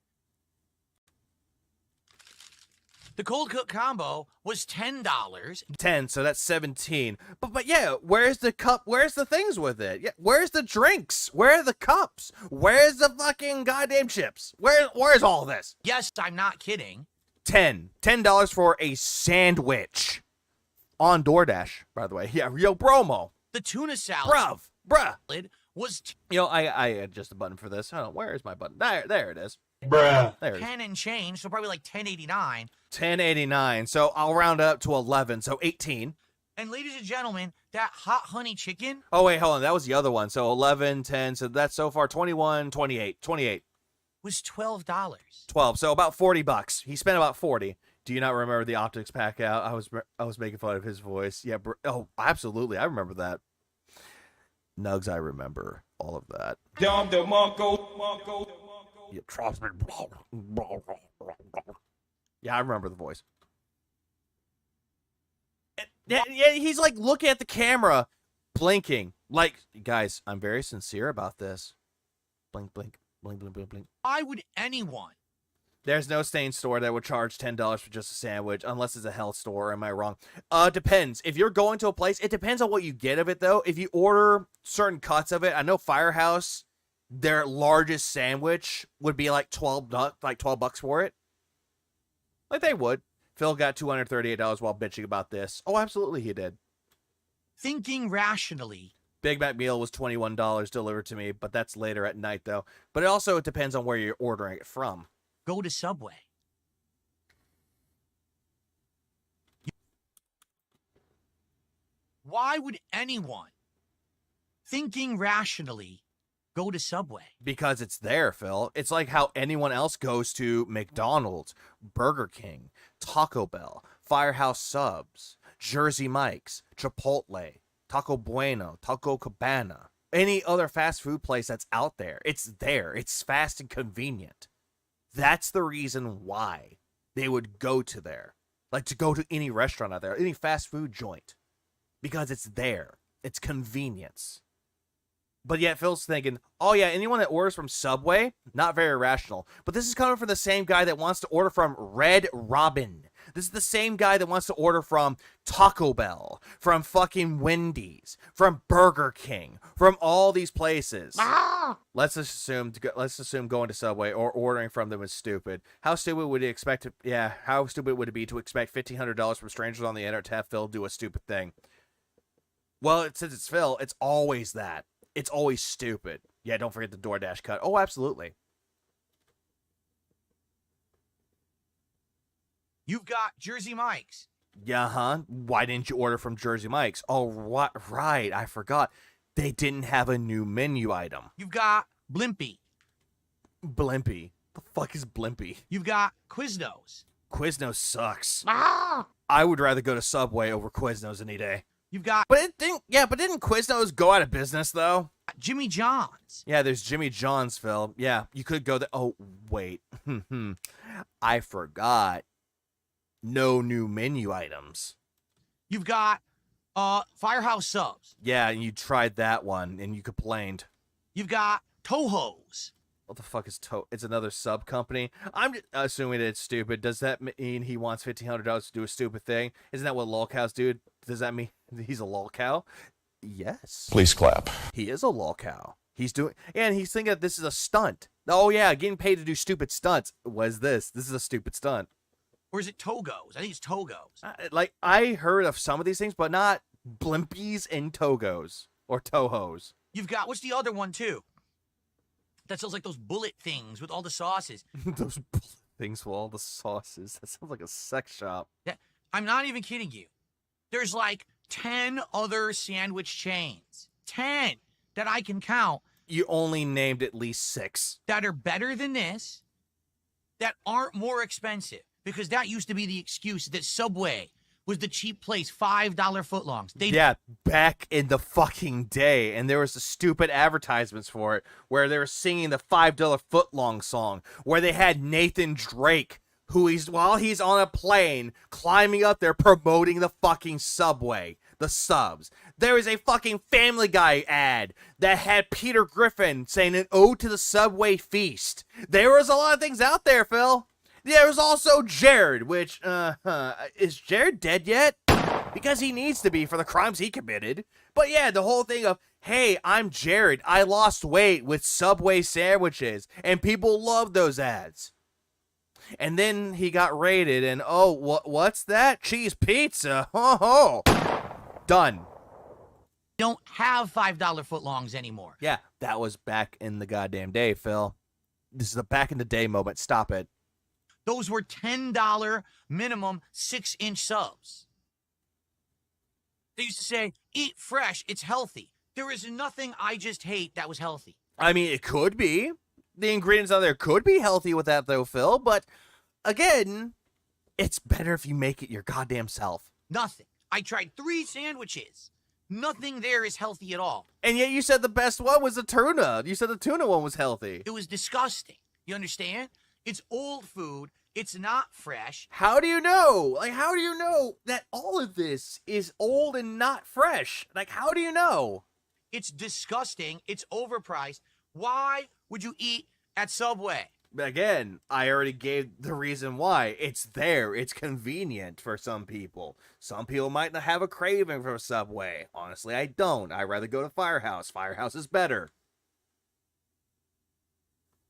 S5: The cold cook combo was $10.
S1: 10, so that's 17. But yeah, where's the cup? Where's the things with it? Yeah, where's the drinks? Where are the cups? Where's the fucking goddamn chips? Where's all this?
S5: Yes, I'm not kidding.
S1: $10 for a sandwich. On DoorDash, by the way. Yeah, yo, bromo.
S5: The tuna salad.
S1: Bruh.
S5: Was
S1: I adjust the button for this. Hold on, where is my button? There it is.
S10: Bruh.
S1: There it is.
S5: 10 and change, so probably like $10.89.
S1: $10.89. So I'll round up to 11. So 18.
S5: And ladies and gentlemen, that hot honey chicken.
S1: Oh wait, hold on. That was the other one. So 11, 10. So that's so far 21, 28. 28.
S5: Was $12.
S1: 12. So about $40. He spent about 40. Do you not remember the optics pack out? I was making fun of his voice. Yeah. Oh, absolutely. I remember that. Nugs, I remember all of that. Yeah, trust me. Yeah, I remember the voice. Yeah, he's like looking at the camera, blinking. Like, guys, I'm very sincere about this. Blink, blink, blink, blink, blink, blink.
S5: Why would anyone?
S1: There's no stain store that would charge $10 for just a sandwich, unless it's a health store. Am I wrong? Depends. If you're going to a place, it depends on what you get of it, though. If you order certain cuts of it, I know Firehouse, their largest sandwich would be like $12 for it. Like they would. Phil got $238 while bitching about this. Oh, absolutely he did.
S5: Thinking rationally.
S1: Big Mac meal was $21 delivered to me, but that's later at night, though. But it also depends on where you're ordering it from.
S5: Go to Subway. Why would anyone, thinking rationally, go to Subway?
S1: Because it's there, Phil. It's like how anyone else goes to McDonald's, Burger King, Taco Bell, Firehouse Subs, Jersey Mike's, Chipotle, Taco Bueno, Taco Cabana, any other fast food place that's out there. It's there. It's fast and convenient. That's the reason why they would go to there. Like to go to any restaurant out there, any fast food joint. Because it's there. It's convenience. But yet Phil's thinking, oh yeah, anyone that orders from Subway, not very rational. But this is coming from the same guy that wants to order from Red Robin. This is the same guy that wants to order from Taco Bell, from fucking Wendy's, from Burger King, from all these places.
S5: Ah!
S1: Let's assume going to Subway or ordering from them is stupid. How stupid would you expect to? Yeah, how stupid would it be to expect $1,500 from strangers on the internet to have Phil do a stupid thing? Well, since it's Phil, it's always that. It's always stupid. Yeah, don't forget the DoorDash cut. Oh, absolutely.
S5: You've got Jersey Mike's.
S1: Yeah, huh? Why didn't you order from Jersey Mike's? Oh, right. I forgot. They didn't have a new menu item.
S5: You've got Blimpie.
S1: Blimpie? The fuck is Blimpie?
S5: You've got Quiznos.
S1: Quiznos sucks.
S5: Ah!
S1: I would rather go to Subway over Quiznos any day.
S5: You've got...
S1: But didn't Quiznos go out of business, though?
S5: Jimmy John's.
S1: Yeah, there's Jimmy John's, Phil. Yeah, you could go there. Oh, wait. I forgot. No new menu items.
S5: You've got Firehouse Subs.
S1: Yeah, and you tried that one, and you complained.
S5: You've got Toho's.
S1: What the fuck is It's another sub company. I'm just assuming that it's stupid. Does that mean he wants $1,500 to do a stupid thing? Isn't that what lolcows do? Does that mean he's a lolcow? Yes.
S2: Please clap.
S1: He is a lolcow. He's doing, and he's thinking that this is a stunt. Oh yeah, getting paid to do stupid stunts. What is this? This is a stupid stunt.
S5: Or is it Togos? I think it's Togos.
S1: Like, I heard of some of these things, but not blimpies and Togos or Tohos.
S5: You've got, what's the other one too? That sells like those bullet things with all the sauces.
S1: Those bullet things with all the sauces. That sounds like a sex shop.
S5: Yeah, I'm not even kidding you. There's like 10 other sandwich chains. 10 that I can count.
S1: You only named at least 6.
S5: That are better than this, that aren't more expensive. Because that used to be the excuse that Subway was the cheap place, $5 footlongs.
S1: Yeah, back in the fucking day. And there was the stupid advertisements for it where they were singing the $5 footlong song, where they had Nathan Drake, while he's on a plane, climbing up there promoting the fucking Subway, the subs. There is a fucking Family Guy ad that had Peter Griffin saying an ode to the Subway feast. There was a lot of things out there, Phil. There was also Jared, which, is Jared dead yet? Because he needs to be for the crimes he committed. But yeah, the whole thing of, hey, I'm Jared, I lost weight with Subway sandwiches, and people love those ads. And then he got raided, and oh, what's that? Cheese pizza, ho. Done.
S5: Don't have $5 footlongs anymore.
S1: Yeah, that was back in the goddamn day, Phil. This is a back in the day moment, stop it.
S5: Those were $10 minimum 6-inch subs. They used to say, eat fresh, it's healthy. There is nothing I just hate that was healthy.
S1: I mean, it could be. The ingredients out there could be healthy with that, though, Phil. But, again, it's better if you make it your goddamn self.
S5: Nothing. I tried 3 sandwiches. Nothing there is healthy at all.
S1: And yet you said the best one was the tuna. You said the tuna one was healthy.
S5: It was disgusting. You understand? It's old food. It's not fresh.
S1: How do you know? Like, how do you know that all of this is old and not fresh? Like, how do you know?
S5: It's disgusting. It's overpriced. Why would you eat at Subway?
S1: Again, I already gave the reason why. It's there. It's convenient for some people. Some people might not have a craving for Subway. Honestly, I don't. I'd rather go to Firehouse. Firehouse is better.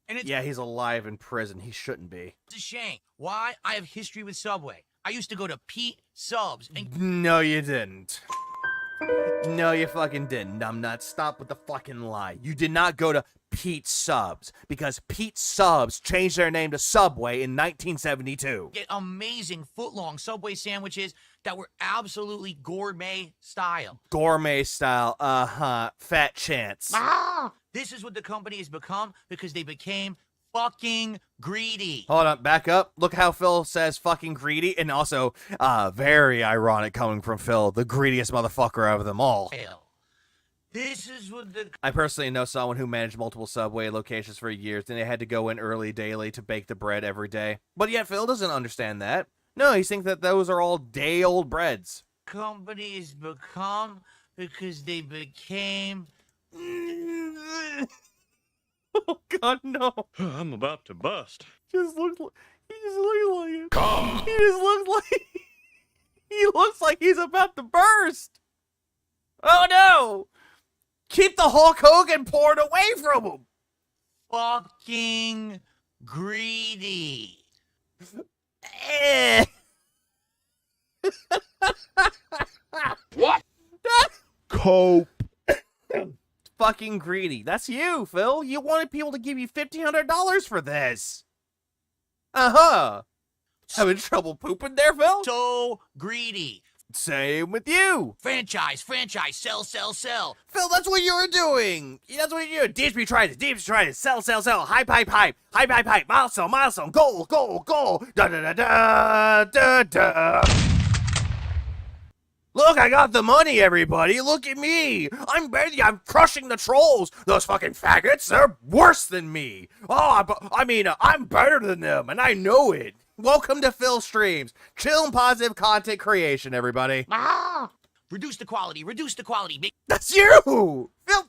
S5: And
S1: yeah, he's alive in prison. He shouldn't be.
S5: It's a shame. Why? I have history with Subway. I used to go to Pete Subs and...
S1: No, you didn't. No, you fucking didn't. I'm not. Stop with the fucking lie. You did not go to Pete Subs because Pete Subs changed their name to Subway in 1972.
S5: Get amazing footlong Subway sandwiches that were absolutely gourmet style.
S1: Gourmet style, fat chance.
S5: This is what the company has become because they became fucking greedy.
S1: Hold on, back up. Look how Phil says fucking greedy, and also, very ironic coming from Phil, the greediest motherfucker of them all.
S5: Hell. This is what the...
S1: I personally know someone who managed multiple Subway locations for years, and they had to go in early daily to bake the bread every day. But yet Phil doesn't understand that. No, he thinks that those are all day-old breads.
S5: Companies become because they became...
S1: Oh God, no!
S3: I'm about to bust.
S1: He just looks like it. Come. He just looks like he looks like he's about to burst. Oh no! Keep the Hulk Hogan porn away from him.
S5: Fucking greedy.
S10: What?
S1: Cope. Fucking greedy. That's you, Phil. You wanted people to give you $1,500 for this. Having trouble pooping there, Phil?
S5: So greedy.
S1: Same with you.
S5: Franchise, sell.
S1: Phil, that's what you were doing. That's what you're doing. DSP tried it. Sell. Hype. Milestone. Goal. Da. Look, I got the money, everybody. Look at me. I'm crushing the trolls. Those fucking faggots, they're worse than me. I'm better than them, and I know it. Welcome to Phil Streams. Chill and positive content creation, everybody.
S5: Reduce the quality.
S1: That's you! Phil,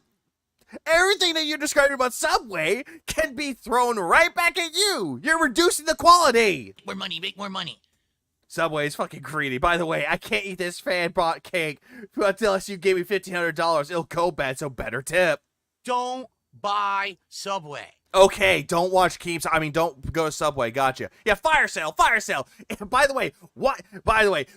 S1: everything that you're describing about Subway can be thrown right back at you. You're reducing the quality.
S5: More money, make more money.
S1: Subway is fucking greedy. By the way, I can't eat this fan-bought cake unless you gave me $1,500. It'll go bad, so better tip.
S5: Don't buy Subway.
S1: Okay, don't watch Keeps. I mean, don't go to Subway. Gotcha. Yeah, fire sale, fire sale. And by the way,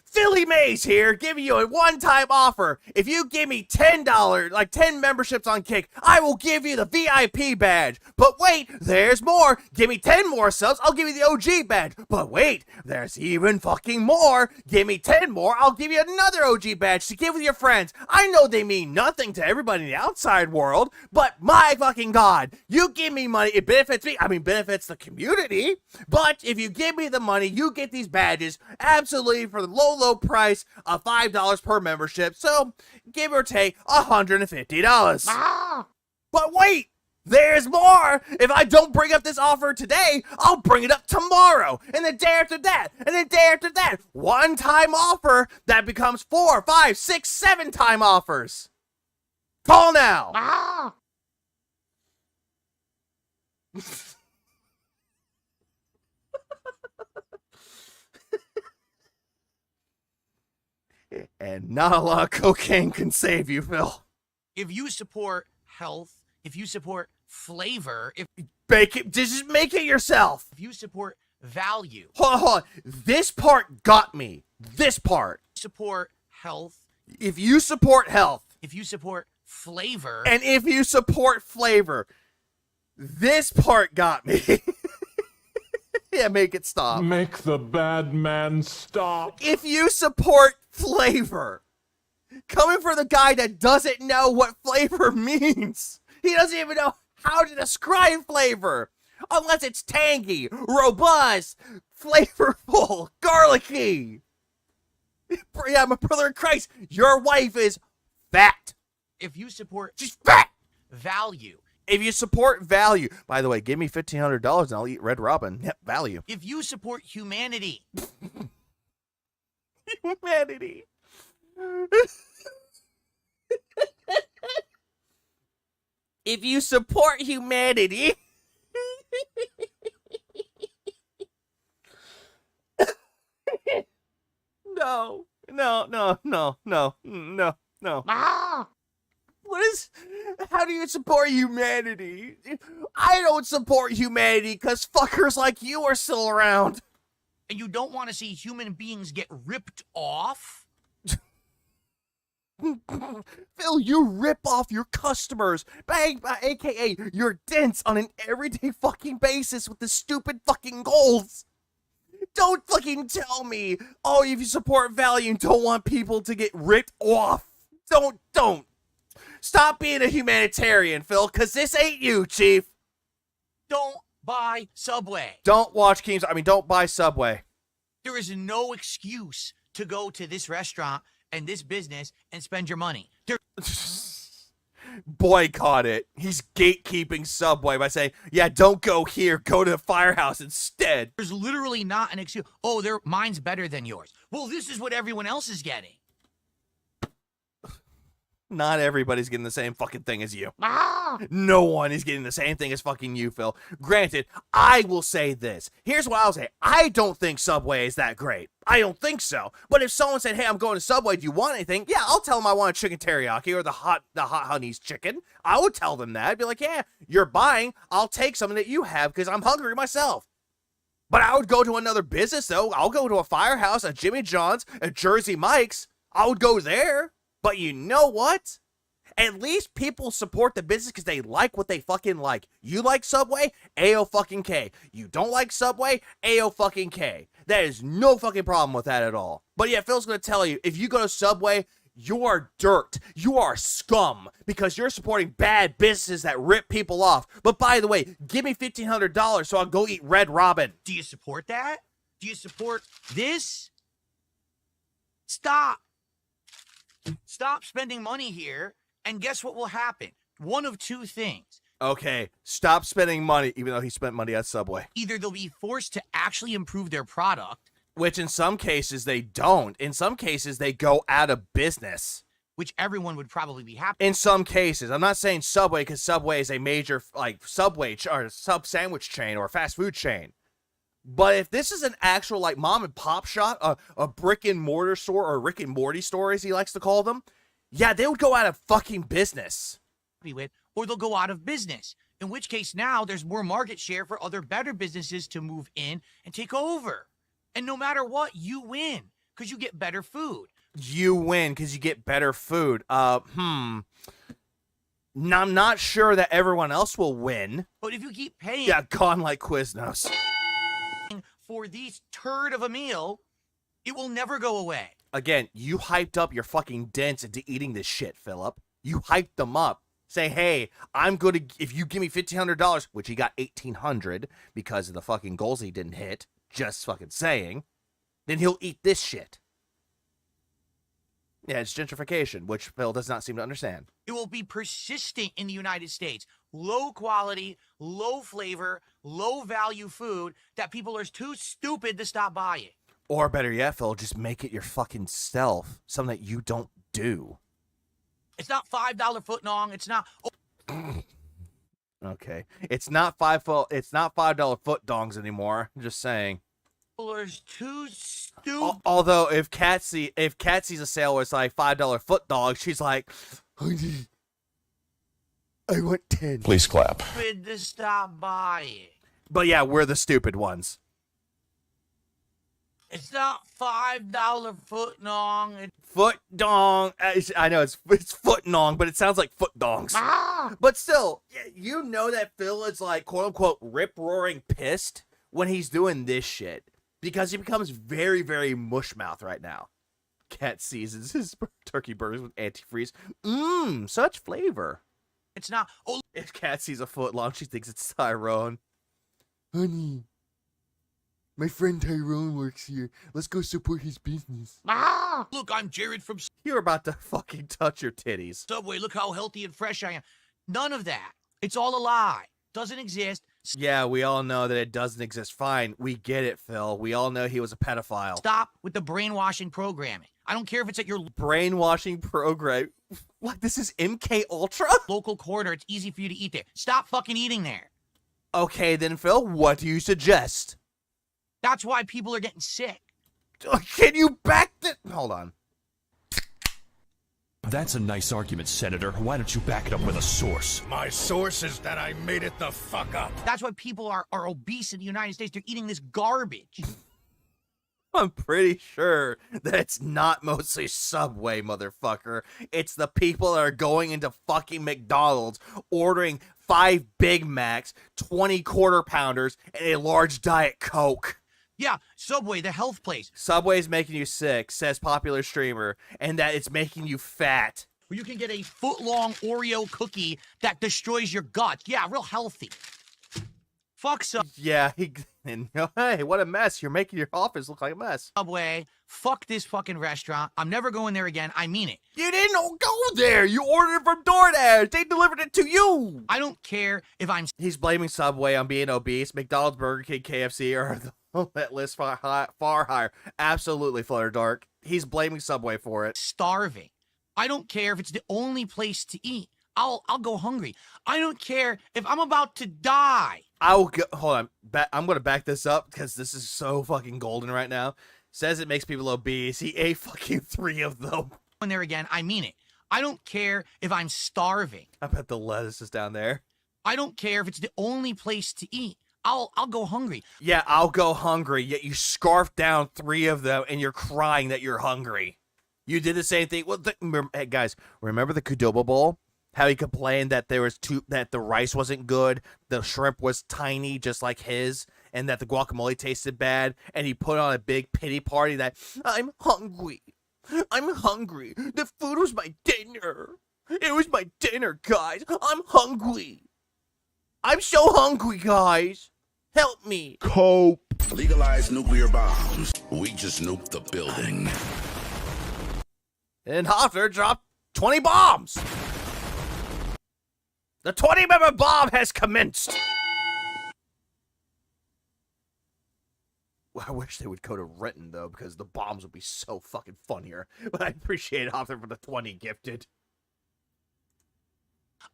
S1: Philly Mays here, giving you a one-time offer. If you give me $10, like 10 memberships on Kick, I will give you the VIP badge. But wait, there's more. Give me 10 more subs, I'll give you the OG badge. But wait, there's even fucking more. Give me 10 more, I'll give you another OG badge to give with your friends. I know they mean nothing to everybody in the outside world, but my fucking God, you give me money. It benefits me. I mean, benefits the community. But if you give me the money, you get these badges absolutely for the low price of $5 per membership. So, give or take $150. But wait, there's more. If I don't bring up this offer today, I'll bring it up tomorrow, and the day after that, and the day after that. One-time offer that becomes 4, 5, 6, 7-time offers. Call now. And not a lot of cocaine can save you, Phil.
S5: If you support health, if you support flavor, if
S1: Just make it yourself.
S5: you support value,
S1: Hold on. This part got me. This part.
S5: support health,
S1: If you support health,
S5: if you support flavor,
S1: and if you support flavor, this part got me. Yeah, make it stop.
S3: Make the bad man stop.
S1: If you support flavor, coming from the guy that doesn't know what flavor means. He doesn't even know how to describe flavor. Unless it's tangy, robust, flavorful, garlicky. Yeah, my brother in Christ, your wife is fat.
S5: if you support
S1: She's fat.
S5: value,
S1: If you support value, by the way, give me $1,500 and I'll eat Red Robin. Yep, value.
S5: if you support humanity,
S1: Humanity. If you support humanity. No. How do you support humanity? I don't support humanity because fuckers like you are still around.
S5: and you don't want to see human beings get ripped off,
S1: Phil, you rip off your customers, aka your dents on an everyday fucking basis with the stupid fucking goals. Don't fucking tell me, oh, if you support value and don't want people to get ripped off. Don't. Stop being a humanitarian, Phil, because this ain't you, Chief.
S5: don't buy Subway.
S1: Don't watch Keems. Don't buy Subway.
S5: There is no excuse to go to this restaurant and this business and spend your money.
S1: Boycott it. He's gatekeeping Subway by saying, yeah, don't go here, go to the firehouse instead.
S5: There's literally not an excuse. Oh, mine's better than yours. Well, this is what everyone else is getting.
S1: Not everybody's getting the same fucking thing as you. No one is getting the same thing as fucking you, Phil. Granted, I will say this. Here's what I'll say. I don't think Subway is that great. I don't think so. But if someone said, hey, I'm going to Subway, do you want anything? Yeah, I'll tell them I want a chicken teriyaki or the hot honey's chicken. I would tell them that. I'd be like, yeah, you're buying. I'll take something that you have because I'm hungry myself. But I would go to another business, though. I'll go to a Firehouse, a Jimmy John's, a Jersey Mike's. I would go there. But you know what? At least people support the business because they like what they fucking like. You like Subway? A-O-fucking-K. You don't like Subway? A-O-fucking-K. There is no fucking problem with that at all. But yeah, Phil's going to tell you, if you go to Subway, you are dirt. You are scum because you're supporting bad businesses that rip people off. But by the way, give me $1,500 so I'll go eat Red Robin.
S5: Do you support that? Do you support this? Stop. Stop spending money here, and guess what will happen? One of two things.
S1: Okay, stop spending money, even though he spent money at Subway.
S5: Either they'll be forced to actually improve their product,
S1: which in some cases they don't. In some cases they go out of business.
S5: which everyone would probably be happy.
S1: In some cases, I'm not saying Subway because Subway is a major like Subway or sub sandwich chain or fast food chain. But if this is an actual like mom and pop shop, a brick and mortar store or Rick and Morty store as he likes to call them, yeah, they would go out of fucking business.
S5: With, or they'll go out of business. In which case now there's more market share for other better businesses to move in and take over. And no matter what, you win because you get better food.
S1: You win because you get better food. I'm not sure that everyone else will win.
S5: But if you keep paying
S1: gone like Quiznos.
S5: For these turd of a meal, it will never go away.
S1: Again, you hyped up your fucking dents into eating this shit, Philip. You hyped them up. Say, hey, I'm going to, if you give me $1,500, which he got $1,800 because of the fucking goals he didn't hit, just fucking saying, then he'll eat this shit. Yeah, it's gentrification, which Phil does not seem to understand.
S5: It will be persistent in the United States. Low quality, low flavor, low value food that people are too stupid to stop buying.
S1: Or better yet, Phil, just make it your fucking self. Something that you don't do.
S5: It's not $5 foot long. It's not.
S1: Okay. It's not $5 foot dongs anymore. I'm just saying.
S5: People are too stupid.
S1: Although if Kat sees a sale where it's like $5 foot dog, she's like, honey, I want 10.
S2: Please clap.
S5: Stupid to stop buying.
S1: But yeah, we're the stupid ones.
S5: It's not $5 foot long.
S1: Foot dong. I know it's foot nong, but it sounds like foot dongs. But still, you know that Phil is like quote unquote rip roaring pissed when he's doing this shit because he becomes very, very mush mouth right now. Cat seasons his turkey burgers with antifreeze. Such flavor.
S5: It's not. Oh,
S1: if Cat sees a foot long, she thinks it's Tyrone. Honey, my friend Tyrone works here. Let's go support his business.
S5: Look, I'm Jared from
S1: You're about to fucking touch your titties.
S5: Subway. Look how healthy and fresh I am. None of that. It's all a lie. Doesn't exist.
S1: Yeah, we all know that it doesn't exist. Fine, we get it, Phil. We all know he was a pedophile.
S5: Stop with the brainwashing programming. I don't care if it's at your
S1: brainwashing program. What? This is MK Ultra?
S5: Local corner. It's easy for you to eat there. Stop fucking eating there.
S1: Okay, then, Phil, what do you suggest?
S5: That's why people are getting sick.
S1: Can you back the... Hold on.
S11: That's a nice argument, Senator. Why don't you back it up with a source?
S2: My source is that I made it the fuck up.
S5: That's why people are obese in the United States. They're eating this garbage.
S1: I'm pretty sure that it's not mostly Subway, motherfucker. It's the people that are going into fucking McDonald's, ordering 5 Big Macs, 20 quarter pounders, and a large Diet Coke.
S5: Yeah, Subway, the health place.
S1: Subway's making you sick, says popular streamer, and that it's making you fat.
S5: Where you can get a foot-long Oreo cookie that destroys your gut. Yeah, real healthy. Fuck Subway.
S1: Yeah, hey, what a mess. You're making your office look like a mess.
S5: Subway, fuck this fucking restaurant. I'm never going there again. I mean it.
S1: You didn't go there. You ordered it from DoorDash. They delivered it to you.
S5: I don't care if I'm...
S1: He's blaming Subway on being obese. McDonald's, Burger King, KFC are that list far higher. Absolutely, Flutter Dark. He's blaming Subway for it.
S5: Starving. I don't care if it's the only place to eat. I'll go hungry. I don't care if I'm about to die.
S1: I'll go. Hold on. I'm going to back this up because this is so fucking golden right now. Says it makes people obese. He ate fucking 3 of them.
S5: When there again, I mean it. I don't care if I'm starving.
S1: I bet the lettuce is down there.
S5: I don't care if it's the only place to eat. I'll go hungry.
S1: Yeah, I'll go hungry. Yet you scarfed down 3 of them and you're crying that you're hungry. You did the same thing. Well, hey guys, remember the Qdoba Bowl? How he complained that that the rice wasn't good, the shrimp was tiny, just like his, and that the guacamole tasted bad, and he put on a big pity party that I'm hungry. I'm hungry. The food was my dinner. It was my dinner, guys. I'm hungry. I'm so hungry, guys. Help me.
S11: Cope.
S2: Legalize nuclear bombs. We just nuked the building.
S1: And Hoffner dropped 20 bombs. The 20-member bomb has commenced. Well, I wish they would go to Renton, though, because the bombs would be so fucking funnier. But I appreciate Arthur for the 20 gifted.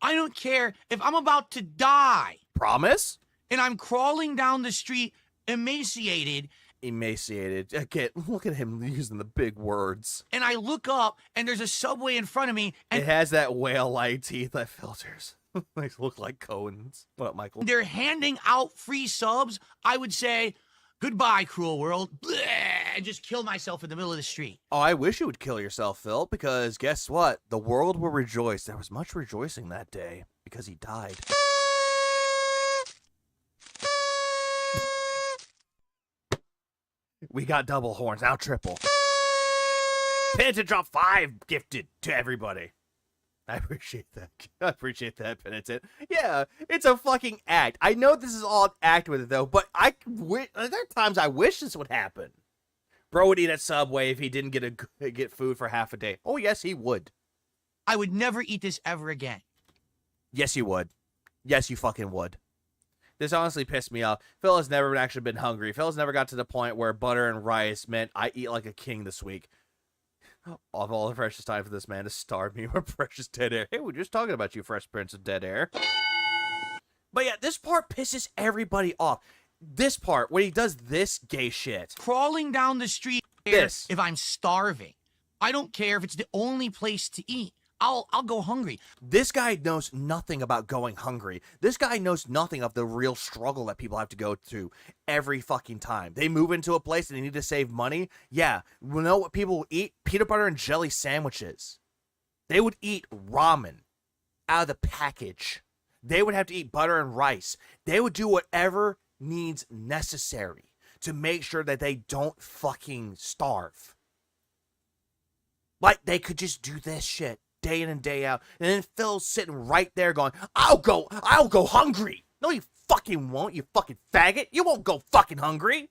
S5: I don't care if I'm about to die.
S1: Promise?
S5: And I'm crawling down the street emaciated.
S1: Emaciated. Again, look at him using the big words.
S5: And I look up and there's a subway in front of me. And
S1: it has that whale-like teeth that filters. They look like cones. What up, Michael?
S5: They're handing out free subs. I would say, goodbye, cruel world. Bleh, and just kill myself in the middle of the street.
S1: Oh, I wish you would kill yourself, Phil, because guess what? The world will rejoice. There was much rejoicing that day because he died. We got double horns, now triple. Penitent drop 5 gifted to everybody. I appreciate that. I appreciate that, Penitent. Yeah, it's a fucking act. I know this is all an act with it, though, but there are times I wish this would happen. Bro would eat at Subway if he didn't get food for half a day. Oh, yes, he would.
S5: I would never eat this ever again.
S1: Yes, you would. Yes, you fucking would. This honestly pissed me off. Phil has never actually been hungry. Phil's never got to the point where butter and rice meant I eat like a king this week. Of all the precious time for this man to starve me with precious dead air. Hey, we're just talking about you, Fresh Prince of Dead Air. But yeah, this part pisses everybody off. This part, when he does this gay shit.
S5: Crawling down the street
S1: this.
S5: If I'm starving. I don't care if it's the only place to eat. I'll go hungry.
S1: This guy knows nothing about going hungry. This guy knows nothing of the real struggle that people have to go through every fucking time. They move into a place and they need to save money. Yeah, you know what people will eat? Peanut butter and jelly sandwiches. They would eat ramen out of the package. They would have to eat butter and rice. They would do whatever needs necessary to make sure that they don't fucking starve. Like, they could just do this shit day in and day out. And then Phil's sitting right there going, I'll go hungry. No, you fucking won't, you fucking faggot. You won't go fucking hungry.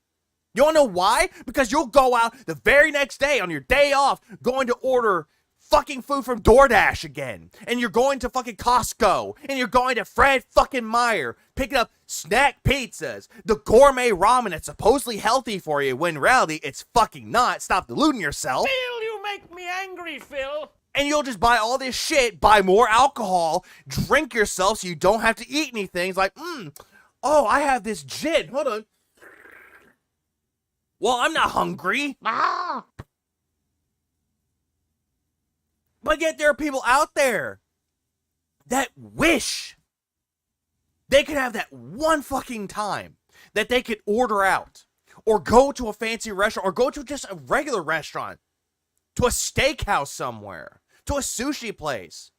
S1: You wanna know why? Because you'll go out the very next day on your day off going to order fucking food from DoorDash again. And you're going to fucking Costco. And you're going to Fred fucking Meyer picking up snack pizzas. The gourmet ramen that's supposedly healthy for you when in reality it's fucking not. Stop deluding yourself.
S10: Phil, you make me angry, Phil.
S1: And you'll just buy all this shit, buy more alcohol, drink yourself so you don't have to eat anything. It's like, oh, I have this gin. Hold on. Well, I'm not hungry.
S10: Ah.
S1: But yet there are people out there that wish they could have that one fucking time that they could order out or go to a fancy restaurant or go to just a regular restaurant, to a steakhouse somewhere, to a sushi place,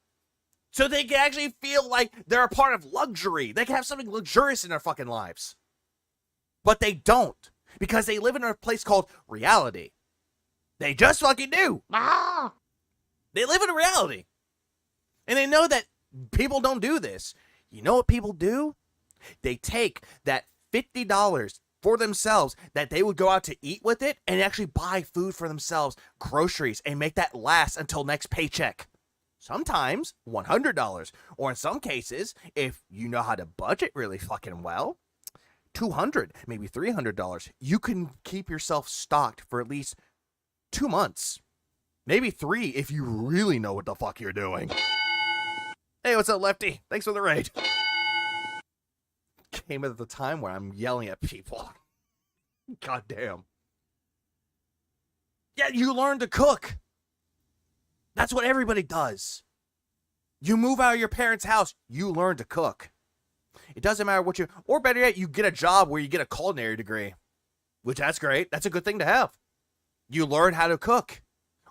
S1: so they can actually feel like they're a part of luxury. They can have something luxurious in their fucking lives. But they don't, because they live in a place called reality. They just fucking do.
S10: Ah.
S1: They live in a reality. And they know that people don't do this. You know what people do? They take that $50 for themselves that they would go out to eat with it and actually buy food for themselves, groceries, and make that last until next paycheck. Sometimes $100, or in some cases, if you know how to budget really fucking well, $200, maybe $300. You can keep yourself stocked for at least 2 months. Maybe 3 if you really know what the fuck you're doing. Hey, what's up, Lefty? Thanks for the raid. Came at the time where I'm yelling at people. God damn. Yeah, you learn to cook. That's what everybody does. You move out of your parents' house, you learn to cook. It doesn't matter what you, or better yet, you get a job where you get a culinary degree. Which, that's great. That's a good thing to have. You learn how to cook.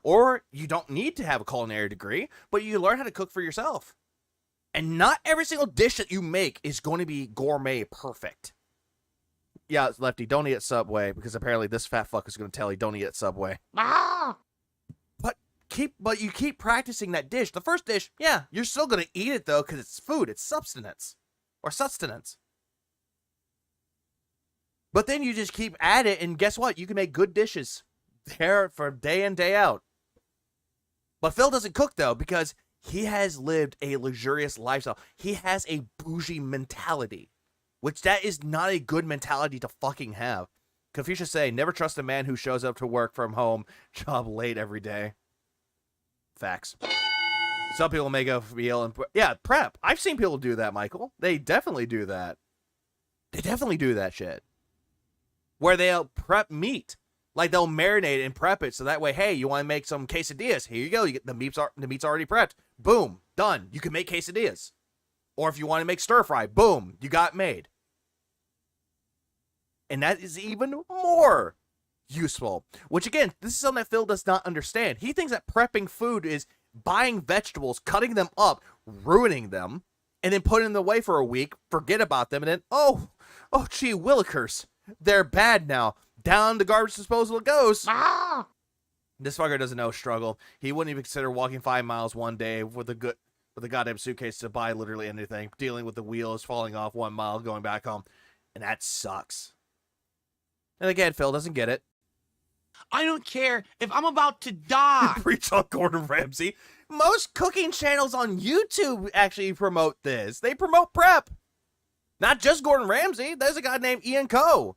S1: Or you don't need to have a culinary degree, but you learn how to cook for yourself. And not every single dish that you make is going to be gourmet perfect. Yeah, Lefty, don't eat at Subway, because apparently this fat fuck is going to tell you don't eat at Subway.
S10: Ah.
S1: But you keep practicing that dish. The first dish, yeah, you're still going to eat it though, because it's food, it's sustenance. Or sustenance. But then you just keep at it, and guess what? You can make good dishes there for day in, day out. But Phil doesn't cook, though, because he has lived a luxurious lifestyle. He has a bougie mentality, which that is not a good mentality to fucking have. Confucius say, never trust a man who shows up to work from home job late every day. Facts. Some people make a meal and prep. I've seen people do that, Michael. They definitely do that. They definitely do that shit. Where they'll prep meat. Like they'll marinate and prep it so that way, hey, you want to make some quesadillas? Here you go. You get the meat's already prepped. Boom, done. You can make quesadillas. Or if you want to make stir fry, boom, you got it made. And that is even more useful. Which again, this is something that Phil does not understand. He thinks that prepping food is buying vegetables, cutting them up, ruining them, and then putting them away for a week, forget about them, and then, oh gee willikers, they're bad now. Down the garbage disposal it goes. Ah! This fucker doesn't know struggle. He wouldn't even consider walking 5 miles one day with a goddamn suitcase to buy literally anything, dealing with the wheels falling off 1 mile going back home. And that sucks. And again, Phil doesn't get it.
S5: I don't care if I'm about to die.
S1: Preach on Gordon Ramsay. Most cooking channels on YouTube actually promote this. They promote prep. Not just Gordon Ramsay. There's a guy named Ian Coe.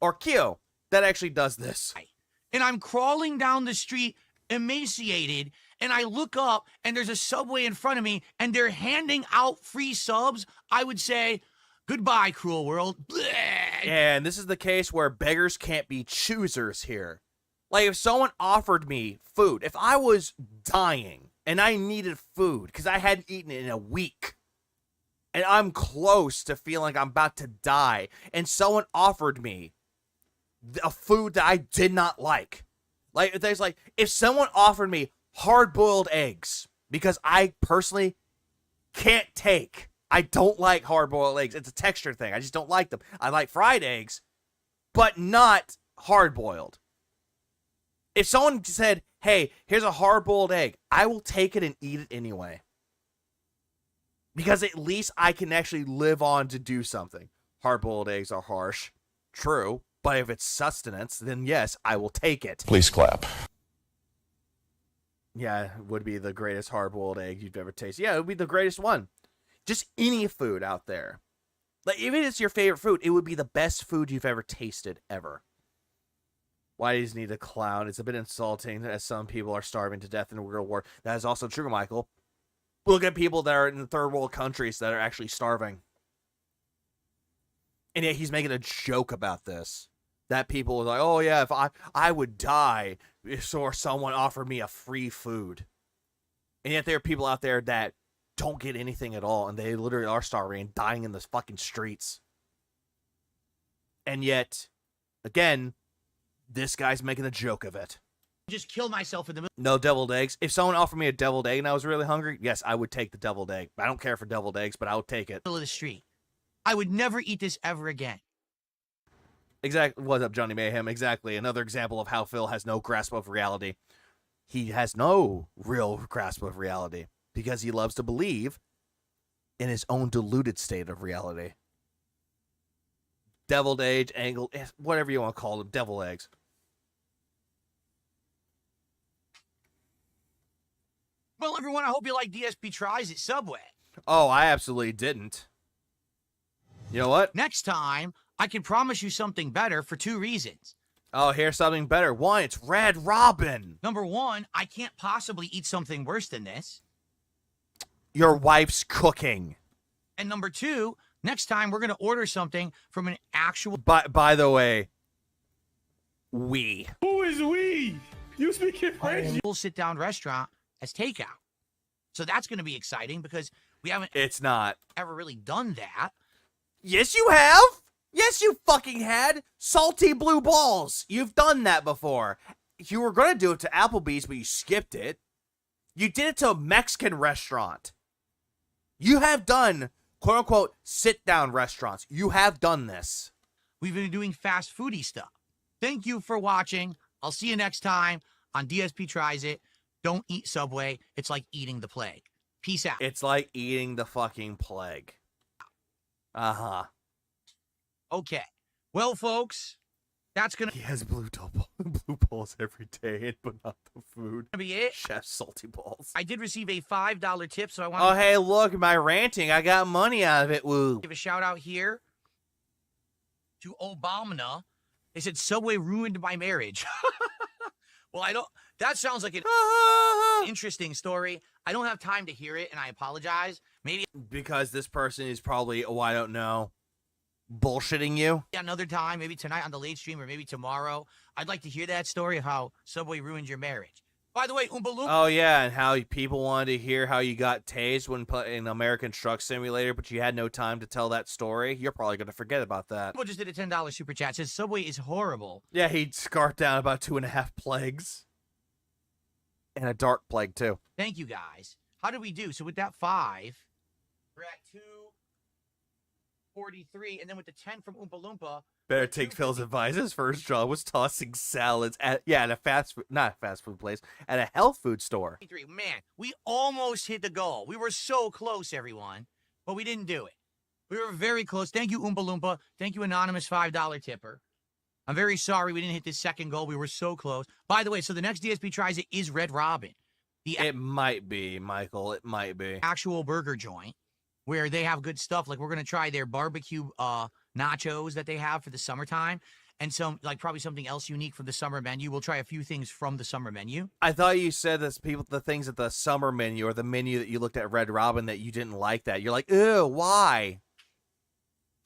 S1: Or Keo that actually does this.
S5: And I'm crawling down the street emaciated, and I look up, and there's a Subway in front of me, and they're handing out free subs. I would say, goodbye, cruel world. Bleh.
S1: And this is the case where beggars can't be choosers here. Like, if someone offered me food, if I was dying, and I needed food, because I hadn't eaten in a week, and I'm close to feeling like I'm about to die, and someone offered me a food that I did not like. Like, there's like, if someone offered me hard-boiled eggs, because I personally can't take, I don't like hard-boiled eggs. It's a texture thing. I just don't like them. I like fried eggs, but not hard-boiled. If someone said, hey, here's a hard-boiled egg, I will take it and eat it anyway. Because at least I can actually live on to do something. Hard-boiled eggs are harsh. True. But if it's sustenance, then yes, I will take it.
S11: Please clap.
S1: Yeah, it would be the greatest hard-boiled egg you've ever tasted. Yeah, it would be the greatest one. Just any food out there. Like, even if it's your favorite food, it would be the best food you've ever tasted, ever. Why does he need a clown? It's a bit insulting, as some people are starving to death in a world war. That is also true, Michael. Look at people that are in the third world countries that are actually starving. And yet he's making a joke about this. That people are like, oh yeah, if I would die if someone offered me a free food. And yet there are people out there that don't get anything at all, and they literally are starving and dying in the fucking streets. And yet, again, this guy's making a joke of it.
S5: Just kill myself in the middle.
S1: No deviled eggs. If someone offered me a deviled egg and I was really hungry, yes, I would take the deviled egg. I don't care for deviled eggs, but I would take it.
S5: Middle of the street. I would never eat this ever again.
S1: Exactly. What's up, Johnny Mayhem? Exactly. Another example of how Phil has no grasp of reality. He has no real grasp of reality because he loves to believe in his own deluded state of reality. Deviled egg, angled, whatever you want to call them, devil eggs.
S5: Well, everyone, I hope you like DSP Tries at Subway.
S1: Oh, I absolutely didn't. You know what?
S5: Next time, I can promise you something better for 2 reasons.
S1: Oh, here's something better. 1, it's Red Robin.
S5: Number 1, I can't possibly eat something worse than this.
S1: Your wife's cooking.
S5: And number 2, next time we're going to order something from an actual...
S1: By the way, we.
S10: Who is we? You speaking French?
S5: Full sit-down restaurant as takeout. So that's going to be exciting because we haven't...
S1: It's not.
S5: ...ever really done that.
S1: Yes, you have. Yes, you fucking had. Salty blue balls. You've done that before. You were going to do it to Applebee's, but you skipped it. You did it to a Mexican restaurant. You have done, quote-unquote, sit-down restaurants. You have done this.
S5: We've been doing fast foodie stuff. Thank you for watching. I'll see you next time on DSP Tries It. Don't eat Subway. It's like eating the plague. Peace out.
S1: It's like eating the fucking plague. Uh-huh.
S5: Okay. Well, folks, that's gonna...
S1: He has blue balls every day, but not the food.
S5: Gonna be it.
S1: Chef's salty balls.
S5: I did receive a $5 tip, so I want
S1: Oh, hey, look, my ranting. I got money out of it. Woo.
S5: to give a shout out here to Obama They said Subway ruined my marriage. Well, I don't. That sounds like an interesting story. I don't have time to hear it, and I apologize. Maybe
S1: because this person is probably, oh, I don't know, bullshitting you.
S5: another time, maybe tonight on the late stream, or maybe tomorrow. I'd like to hear that story of how Subway ruined your marriage. By the way, Oompa Loompa.
S1: Oh, yeah, and how people wanted to hear how you got tased when playing American Truck Simulator, but you had no time to tell that story. You're probably going to forget about that.
S5: Just did a $10 super chat. Says Subway is horrible.
S1: Yeah, he scarfed down about 2.5 plagues. And a dark plague, too.
S5: Thank you, guys. How did we do? So with that 5, we're at 243, and then with the 10 from Oompa Loompa.
S1: Better take Phil's advice. His first job was tossing salads at a fast food, not a fast food place, at a health food store.
S5: Man, we almost hit the goal. We were so close, everyone, but we didn't do it. We were very close. Thank you, Oompa Loompa. Thank you, anonymous $5 tipper. I'm very sorry we didn't hit this second goal. We were so close. By the way, so the next DSP tries it is Red Robin.
S1: It might be, Michael. It might be.
S5: Actual burger joint where they have good stuff. Like, we're going to try their barbecue nachos that they have for the summertime. And some, like, probably something else unique from the summer menu. We'll try a few things from the summer menu.
S1: I thought you said the things at the summer menu or the menu that you looked at Red Robin that you didn't like that. You're like, ew, why?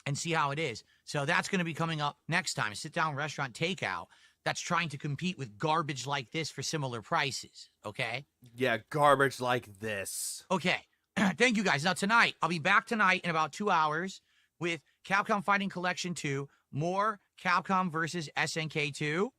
S5: And see how it is. So that's going to be coming up next time. Sit-down restaurant takeout that's trying to compete with garbage like this for similar prices, okay?
S1: Yeah, garbage like this.
S5: Okay. Thank you, guys. Now, tonight, I'll be back tonight in about 2 hours with Capcom Fighting Collection 2, more Capcom versus SNK 2.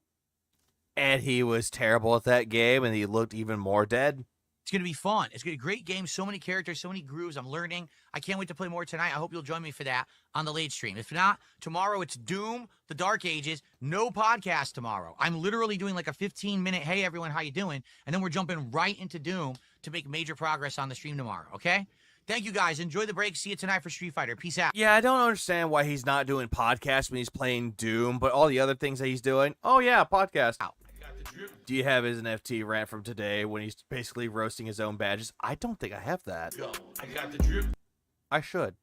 S1: And he was terrible at that game, and he looked even more dead.
S5: It's going to be fun. It's going to be a great game. So many characters, so many grooves. I'm learning. I can't wait to play more tonight. I hope you'll join me for that on the late stream. If not, tomorrow it's Doom, The Dark Ages. No podcast tomorrow. I'm literally doing like a 15-minute, hey, everyone, how you doing? And then we're jumping right into Doom to make major progress on the stream tomorrow, okay? Thank you, guys. Enjoy the break. See you tonight for Street Fighter. Peace out.
S1: Yeah, I don't understand why he's not doing podcasts when he's playing Doom, but all the other things that he's doing, oh, yeah, podcast.
S5: Out.
S1: Do you have his NFT rant from today when he's basically roasting his own badges? I don't think I have that.
S2: Yo, I got the drip.
S1: I should.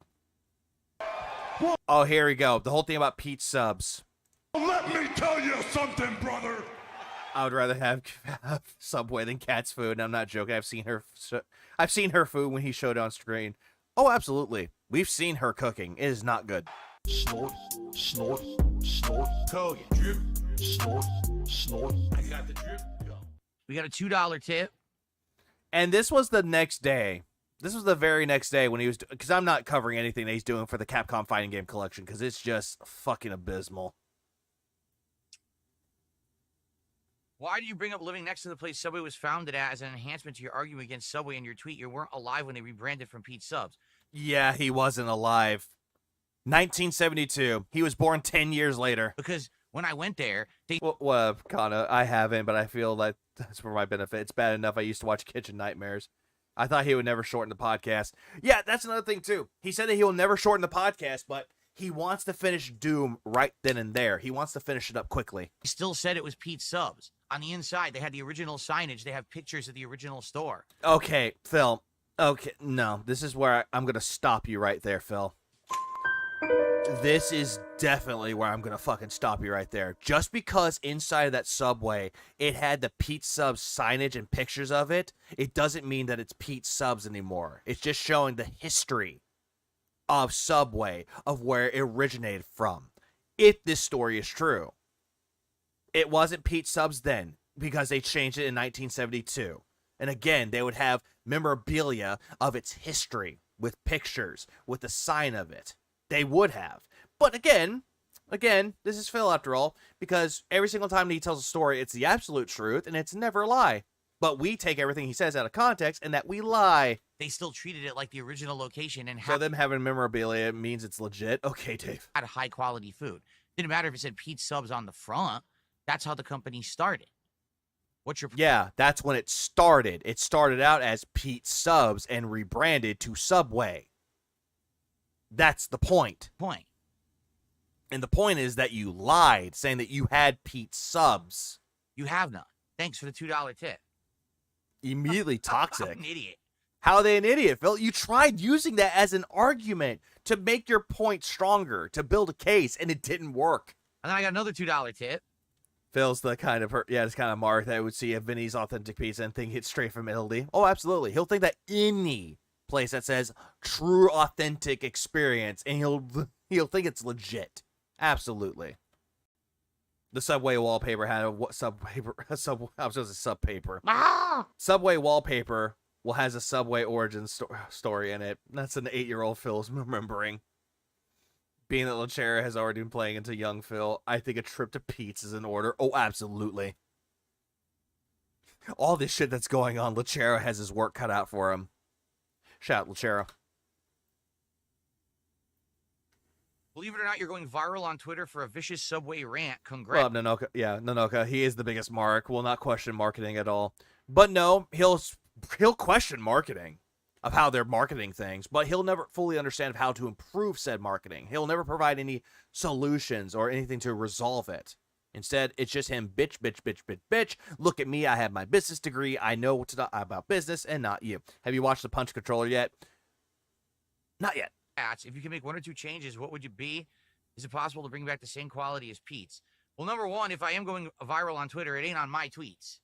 S1: Oh, here we go. The whole thing about Pete subs.
S2: Let me tell you something, brother.
S1: I would rather have Subway than Cat's food, and I'm not joking. I've seen her food when he showed on screen. Oh, absolutely. We've seen her cooking. It is not good.
S2: Snort, snort, snort. Tell you, drip, snort, snort. I got the drip. Yo.
S5: We got a $2 tip.
S1: And this was the next day. This was the very next day when he was, because I'm not covering anything that he's doing for the Capcom Fighting Game Collection because it's just fucking abysmal.
S5: Why do you bring up living next to the place Subway was founded at as an enhancement to your argument against Subway in your tweet? You weren't alive when they rebranded from Pete Subs.
S1: Yeah, he wasn't alive. 1972. He was born 10 years later.
S5: Because when I went there, they...
S1: Well, kinda. I haven't, but I feel like that's for my benefit. It's bad enough I used to watch Kitchen Nightmares. I thought he would never shorten the podcast. Yeah, that's another thing, too. He said that he will never shorten the podcast, but he wants to finish Doom right then and there. He wants to finish it up quickly.
S5: He still said it was Pete Subs. On the inside, they had the original signage. They have pictures of the original store.
S1: Okay, Phil. Okay, no. This is where I'm going to stop you right there, Phil. This is definitely where I'm going to fucking stop you right there. Just because inside of that Subway, it had the Pete Subs signage and pictures of it, it doesn't mean that it's Pete Subs anymore. It's just showing the history of Subway, of where it originated from. If this story is true. It wasn't Pete Subs then, because they changed it in 1972. And again, they would have memorabilia of its history, with pictures, with the sign of it. They would have. But again, this is Phil after all, because every single time he tells a story, it's the absolute truth, and it's never a lie. But we take everything he says out of context, and that we lie.
S5: They still treated it like the original location and
S1: so them having memorabilia means it's legit? Okay, Dave.
S5: Had high quality food. Didn't matter if it said Pete Subs on the front. That's how the company started.
S1: Yeah, that's when it started. It started out as Pete Subs and rebranded to Subway. That's the point. And the point is that you lied, saying that you had Pete Subs.
S5: You have none. Thanks for the $2 tip.
S1: Immediately toxic.
S5: I'm an idiot.
S1: How are they an idiot, Phil? You tried using that as an argument to make your point stronger, to build a case, and it didn't work.
S5: And then I got another $2 tip.
S1: Phil's the kind of this kind of mark that would see a Vinny's authentic pizza and think it's straight from Italy. Oh, absolutely. He'll think that any place that says true authentic experience, and he'll think it's legit. Absolutely. The Subway wallpaper had Subway wallpaper has a Subway origin story in it. That's an 8-year-old Phil's remembering. Being that Lachera has already been playing into young Phil, I think a trip to Pete's is in order. Oh, absolutely. All this shit that's going on, Lachera has his work cut out for him. Shout out, Lachera.
S5: Believe it or not, you're going viral on Twitter for a vicious Subway rant. Congrats.
S1: Well, Nanoka, Nanoka, he is the biggest mark. Will not question marketing at all. But no, he'll question marketing of how they're marketing things, but he'll never fully understand how to improve said marketing. He'll never provide any solutions or anything to resolve it. Instead, it's just him bitch. Look at me, I have my business degree. I know what to talk about business and not you. Have you watched the Punch Controller yet? Not yet.
S5: If you can make 1 or 2 changes, what would you be? Is it possible to bring back the same quality as Pete's? Well, number one, if I am going viral on Twitter, it ain't on my tweets.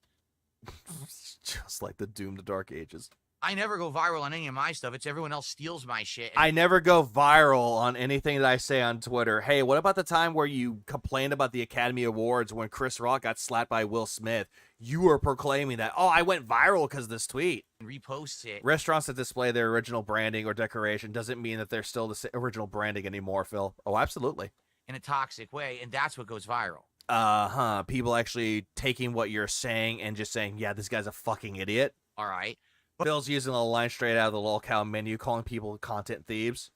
S1: Just like the Doom to Dark Ages.
S5: I never go viral on any of my stuff. It's everyone else steals my shit.
S1: I never go viral on anything that I say on Twitter. Hey, what about the time where you complained about the Academy Awards when Chris Rock got slapped by Will Smith? You were proclaiming that, oh, I went viral because of this tweet.
S5: Reposts it.
S1: Restaurants that display their original branding or decoration doesn't mean that they're still the original branding anymore, Phil. Oh, absolutely.
S5: In a toxic way, and that's what goes viral.
S1: People actually taking what you're saying and just saying, yeah, this guy's a fucking idiot.
S5: All right.
S1: Phil's using a line straight out of the lolcow menu, calling people content thieves.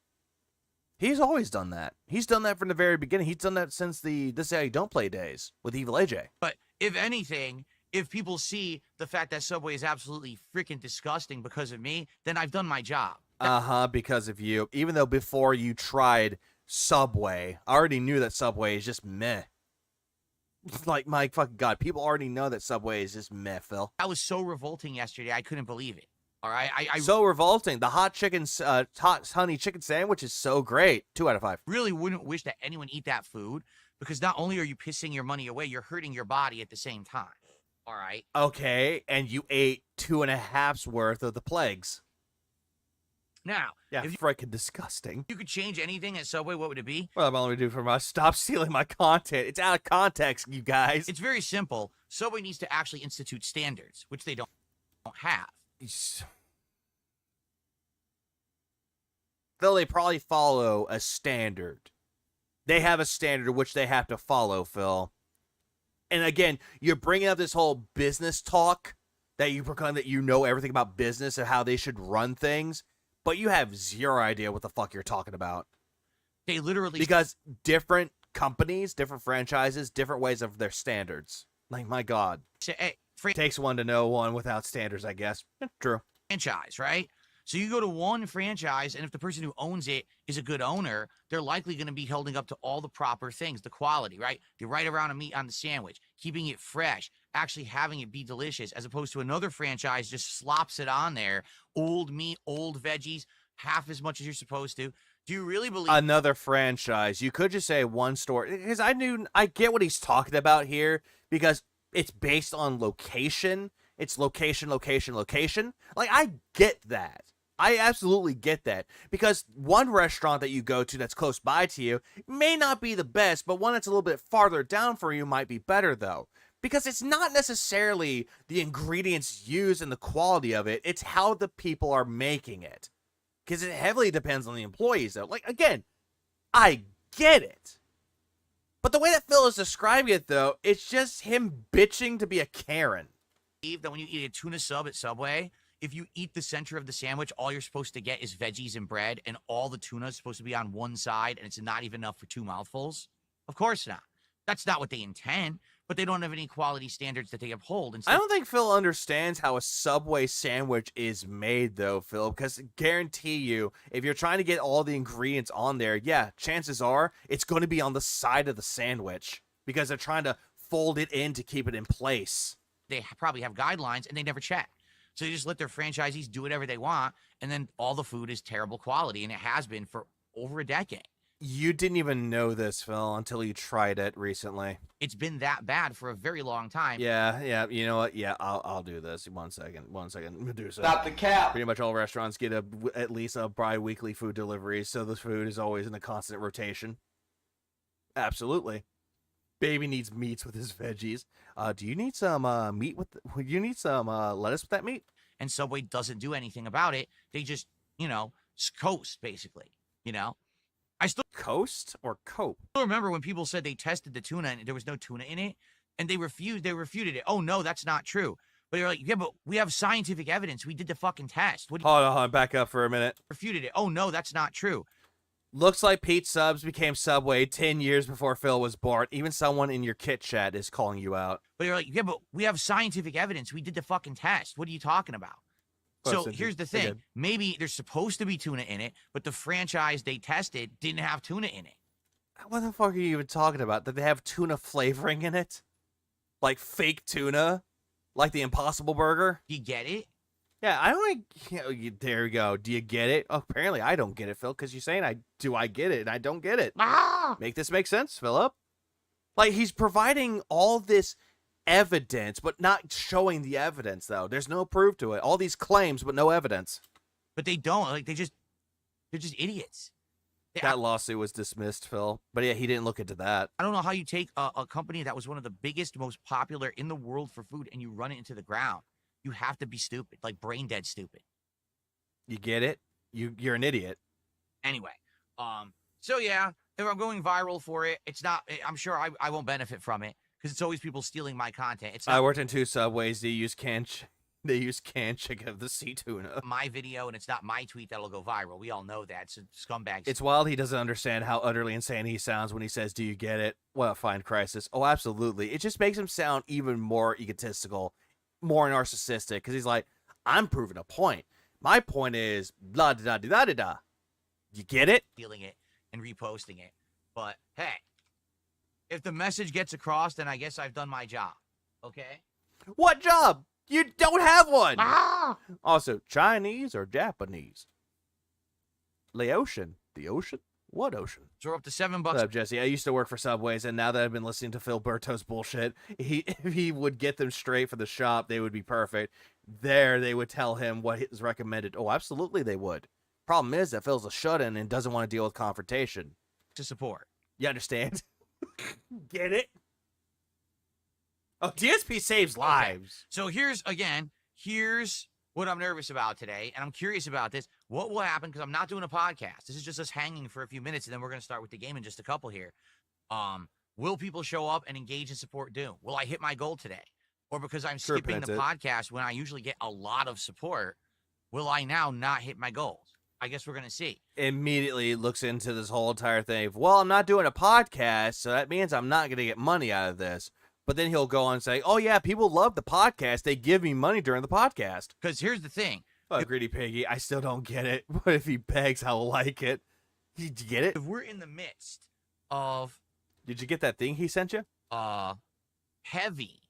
S1: He's always done that. He's done that from the very beginning. He's done that since the This Is How You Don't Play days with Evil AJ.
S5: But if anything, if people see the fact that Subway is absolutely freaking disgusting because of me, then I've done my job.
S1: Because of you. Even though before you tried Subway, I already knew that Subway is just meh. Like, my fucking God, people already know that Subway is just meh, Phil.
S5: That was so revolting yesterday, I couldn't believe it. All right,
S1: so revolting. The hot honey chicken sandwich is so great. 2 out of 5.
S5: Really wouldn't wish that anyone eat that food, because not only are you pissing your money away, you're hurting your body at the same time. All right.
S1: Okay, and you ate 2.5's worth of the plagues.
S5: Now,
S1: yeah, freaking disgusting.
S5: You could change anything at Subway, what would it be?
S1: Well, I'm only doing for my stop stealing my content. It's out of context, you guys.
S5: It's very simple. Subway needs to actually institute standards, which they don't have.
S1: Phil, they probably follow a standard. They have a standard which they have to follow, Phil. And again, you're bringing up this whole business talk that you proclaim that you know everything about business and how they should run things, but you have zero idea what the fuck you're talking about.
S5: They literally...
S1: Because different companies, different franchises, different ways of their standards. Like, my God.
S5: Hey,
S1: takes one to know one without standards, I guess. True.
S5: Franchise, right? So you go to one franchise, and if the person who owns it is a good owner, they're likely going to be holding up to all the proper things, the quality, right? The right amount of meat on the sandwich, keeping it fresh, actually having it be delicious, as opposed to another franchise just slops it on there, old meat, old veggies, half as much as you're supposed to. Do you really believe...
S1: Another franchise. You could just say one store. Because I get what he's talking about here, because it's based on location. It's location. Like, I get that. I absolutely get that. Because one restaurant that you go to that's close by to you may not be the best, but one that's a little bit farther down for you might be better, though. Because it's not necessarily the ingredients used and the quality of it. It's how the people are making it. Because it heavily depends on the employees, though. Like, again, I get it. But the way that Phil is describing it, though, it's just him bitching to be a Karen.
S5: That when you eat a tuna sub at Subway, if you eat the center of the sandwich, all you're supposed to get is veggies and bread, and all the tuna is supposed to be on one side, and it's not even enough for 2 mouthfuls? Of course not. That's not what they intend, but they don't have any quality standards that they uphold.
S1: I don't think Phil understands how a Subway sandwich is made, though, Phil, because I guarantee you, if you're trying to get all the ingredients on there, yeah, chances are it's going to be on the side of the sandwich because they're trying to fold it in to keep it in place.
S5: They probably have guidelines, and they never check. So they just let their franchisees do whatever they want, and then all the food is terrible quality, and it has been for over a decade.
S1: You didn't even know this, Phil, until you tried it recently.
S5: It's been that bad for a very long time.
S1: Yeah. You know what? Yeah, I'll do this. One second, Medusa.
S10: Stop the cap.
S1: Pretty much all restaurants get at least a bi-weekly food delivery, so the food is always in a constant rotation. Absolutely. Baby needs meats with his veggies. Do you need some meat with? You need some lettuce with that meat?
S5: And Subway doesn't do anything about it. They just, coast basically. I still
S1: Coast or cope?
S5: remember when people said they tested the tuna and there was no tuna in it, and they refuted it. Oh no, that's not true. But they're like, yeah, but we have scientific evidence. We did the fucking test. What do you
S1: Hold on, back up for a minute.
S5: refuted it? Oh no, that's not true.
S1: Looks like Pete Subs became Subway 10 years before Phil was born. Even someone in your kit chat is calling you out.
S5: But you're like, yeah, but we have scientific evidence. We did the fucking test. What are you talking about? So here's the thing. Maybe there's supposed to be tuna in it, but the franchise they tested didn't have tuna in it.
S1: What the fuck are you even talking about? Did they have tuna flavoring in it? Like fake tuna? Like the Impossible Burger?
S5: You get it?
S1: Yeah, I don't. There we go. Do you get it? Oh, apparently, I don't get it, Phil, because you're saying I get it, and I don't get it. Make this make sense, Philip? Like, he's providing all this evidence, but not showing the evidence, though. There's no proof to it. All these claims, but no evidence.
S5: But they don't. Like, they're just idiots.
S1: That lawsuit was dismissed, Phil. But yeah, he didn't look into that.
S5: I don't know how you take a company that was one of the biggest, most popular in the world for food, and you run it into the ground. You have to be stupid, like brain dead stupid.
S1: You get it? You're an idiot.
S5: Anyway, so yeah, if I'm going viral for it, it's not. I'm sure I won't benefit from it because it's always people stealing my content. It's not
S1: I worked in 2 Subways. They use canned chicken of the sea tuna.
S5: my video, and it's not my tweet that'll go viral. We all know that. It's scumbags.
S1: It's wild he doesn't understand how utterly insane he sounds when he says, "Do you get it? What a fine crisis." Oh, absolutely. It just makes him sound even more egotistical, more narcissistic, because he's like, I'm proving a point. My point is blah da da da da da. You get it?
S5: Stealing it and reposting it. But hey, if the message gets across, then I guess I've done my job. Okay?
S1: What job? You don't have one. Also, Chinese or Japanese? Laotian. The ocean? What ocean?
S5: So we're up to $7.
S1: What's up, Jesse? I used to work for Subways, and now that I've been listening to Phil Berto's bullshit, if he would get them straight for the shop, they would be perfect. There, they would tell him what is recommended. Oh, absolutely they would. Problem is that Phil's a shut-in and doesn't want to deal with confrontation.
S5: To support.
S1: You understand? Get it? Oh, DSP saves lives.
S5: So here's what I'm nervous about today, and I'm curious about this. What will happen, because I'm not doing a podcast. This is just us hanging for a few minutes, and then we're going to start with the game in just a couple here. Will people show up and engage and support Doom? Will I hit my goal today? Or because I'm skipping the podcast when I usually get a lot of support, will I now not hit my goals? I guess we're going to see.
S1: Immediately looks into this whole entire thing. Well, I'm not doing a podcast, so that means I'm not going to get money out of this. But then he'll go on and say, oh, yeah, people love the podcast. They give me money during the podcast.
S5: Because here's the thing.
S1: Oh, Greedy Piggy, I still don't get it. But if he begs, I'll like it. Did you get it?
S5: If we're in the midst of...
S1: Did you get that thing he sent you?
S5: Heavy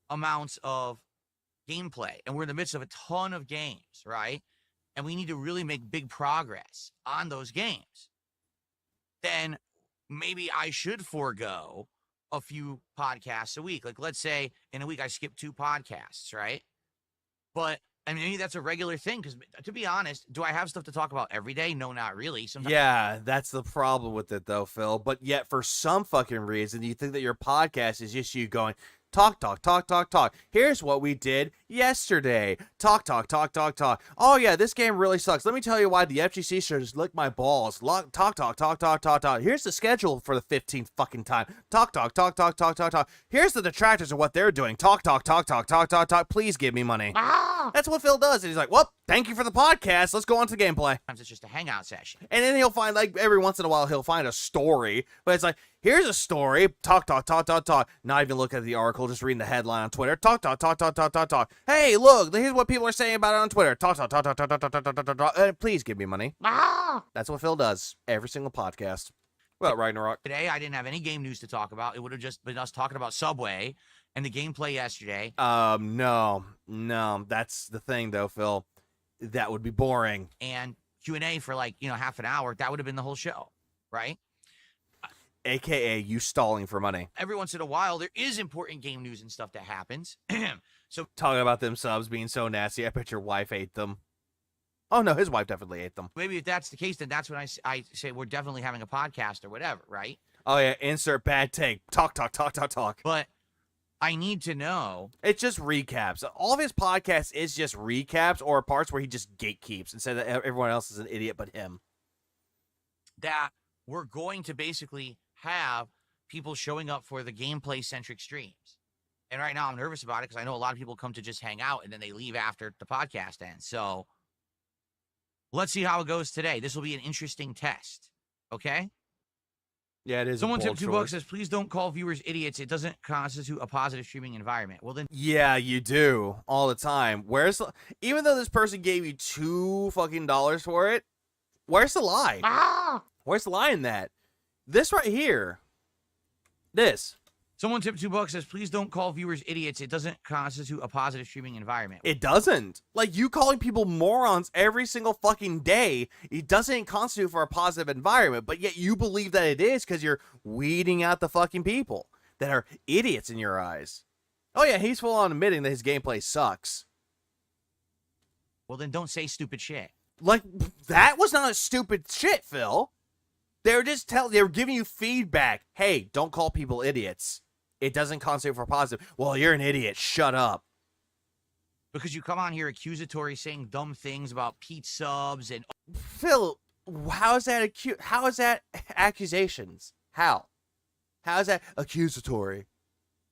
S5: amounts of gameplay. And we're in the midst of a ton of games, right? And we need to really make big progress on those games. Then maybe I should forego a few podcasts a week. Like, let's say in a week I skip 2 podcasts, right? But I mean, maybe that's a regular thing, because to be honest, do I have stuff to talk about every day? No, not really. Sometimes
S1: yeah, that's the problem with it though, Phil. But yet for some fucking reason you think that your podcast is just you going talk. Here's what we did yesterday. Talk. Oh yeah, this game really sucks. Let me tell you why the FGC should just lick my balls. Talk. Here's the schedule for the 15th fucking time. Talk. Here's the detractors of what they're doing. Talk. Please give me money. That's what Phil does. And he's like, well, thank you for the podcast. Let's go on to gameplay.
S5: Sometimes it's just a hangout session.
S1: And then he'll find, like, every once in a while, he'll find a story. But it's like, here's a story. Talk. Not even looking at the article, just reading the headline on Twitter. Talk. Hey, look, here's what people are saying about it on Twitter. Talk. Please give me money. That's what Phil does every single podcast. What about Ragnarok?
S5: Today, I didn't have any game news to talk about. It would have just been us talking about Subway and the gameplay yesterday.
S1: No. That's the thing, though, Phil. That would be boring.
S5: And Q&A for like, half an hour, that would have been the whole show, right?
S1: AKA you stalling for money.
S5: Every once in a while, there is important game news and stuff that happens. So
S1: talking about them subs being so nasty, I bet your wife ate them. Oh, no, his wife definitely ate them.
S5: maybe if that's the case, then that's when I say we're definitely having a podcast or whatever, right?
S1: Oh, yeah, insert bad take. Talk.
S5: But I need to know.
S1: It's just recaps. All of his podcasts is just recaps or parts where he just gatekeeps and said that everyone else is an idiot but him.
S5: That we're going to basically have people showing up for the gameplay-centric streams. And right now I'm nervous about it because I know a lot of people come to just hang out and then they leave after the podcast ends. So let's see how it goes today. This will be an interesting test. Okay?
S1: Yeah, it is.
S5: Someone tipped $2 says, please don't call viewers idiots. It doesn't constitute a positive streaming environment. Well, then.
S1: Yeah, you do. All the time. Even though this person gave you $2 fucking for it, where's the lie? Where's the lie in that? This right here. This.
S5: Someone tipped $2 says, please don't call viewers idiots. It doesn't constitute a positive streaming environment.
S1: It doesn't. Like, you calling people morons every single fucking day, it doesn't constitute for a positive environment, but yet you believe that it is because you're weeding out the fucking people that are idiots in your eyes. Oh yeah, he's full on admitting that his gameplay sucks.
S5: Well, then don't say stupid shit.
S1: Like, that was not a stupid shit, Phil. They were giving you feedback. Hey, don't call people idiots. It doesn't constitute for positive. Well, you're an idiot. Shut up.
S5: Because you come on here accusatory saying dumb things about Pete subs and...
S1: Phil, how is that accusations? How is that accusatory?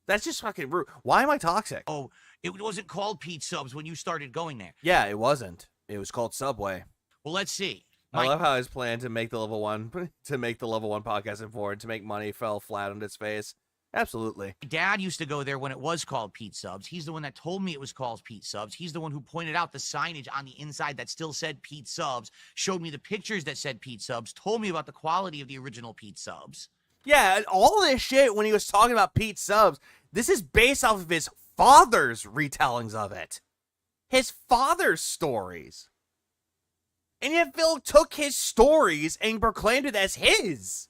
S1: That's just fucking rude. Why am I toxic?
S5: Oh, it wasn't called Pete subs when you started going there.
S1: Yeah, it wasn't. It was called Subway.
S5: Well, let's see.
S1: I love how his plan to make the level 1 podcast important to make money fell flat on its face. Absolutely.
S5: My dad used to go there when it was called Pete Subs. He's the one that told me it was called Pete Subs. He's the one who pointed out the signage on the inside that still said Pete Subs, showed me the pictures that said Pete Subs, told me about the quality of the original Pete Subs.
S1: Yeah, and all this shit when he was talking about Pete Subs, this is based off of his father's retellings of it. His father's stories. And yet Phil took his stories and proclaimed it as his.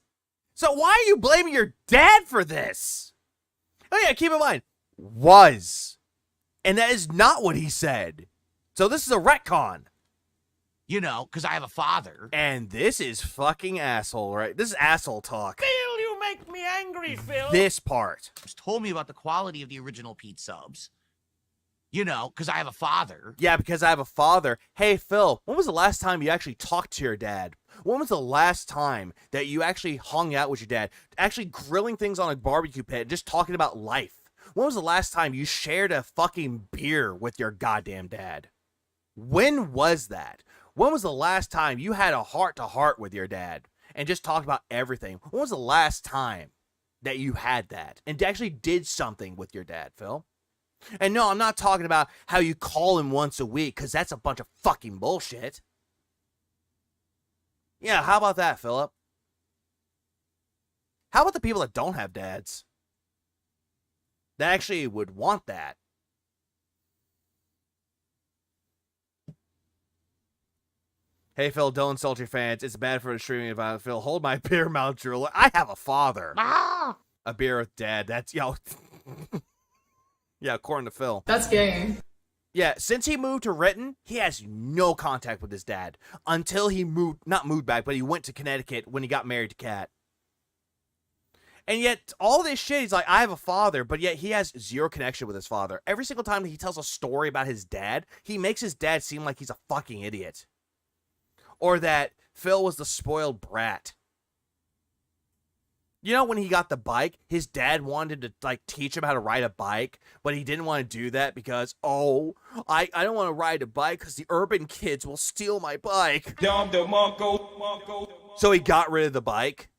S1: So why are you blaming your dad for this? Oh yeah, keep in mind, was. And that is not what he said. So this is a retcon.
S5: You know, because I have a father.
S1: And this is fucking asshole, right? This is asshole talk.
S10: Phil, you make me angry, Phil.
S1: This part.
S5: Told me about the quality of the original Pete Subs. You know, because I have a father.
S1: Yeah, because I have a father. Hey, Phil, when was the last time you actually talked to your dad? When was the last time that you actually hung out with your dad? Actually grilling things on a barbecue pit, just talking about life. When was the last time you shared a fucking beer with your goddamn dad? When was that? When was the last time you had a heart-to-heart with your dad and just talked about everything? When was the last time that you had that and actually did something with your dad, Phil? And no, I'm not talking about how you call him once a week, because that's a bunch of fucking bullshit. Yeah, how about that, Philip? How about the people that don't have dads? That actually would want that. Hey, Phil, don't insult your fans. It's bad for the streaming environment. Phil, hold my beer mouth, drooler. I have a father. A beer with dad. That's, yo... Yeah, according to Phil.
S8: That's gay.
S1: Yeah, since he moved to Renton, he has no contact with his dad. Until he not moved back, but he went to Connecticut when he got married to Kat. And yet, all this shit, he's like, I have a father, but yet he has zero connection with his father. Every single time he tells a story about his dad, he makes his dad seem like he's a fucking idiot. Or that Phil was the spoiled brat. You know, when he got the bike, his dad wanted to, like, teach him how to ride a bike, but he didn't want to do that because, oh, I don't want to ride a bike because the urban kids will steal my bike. So he got rid of the bike.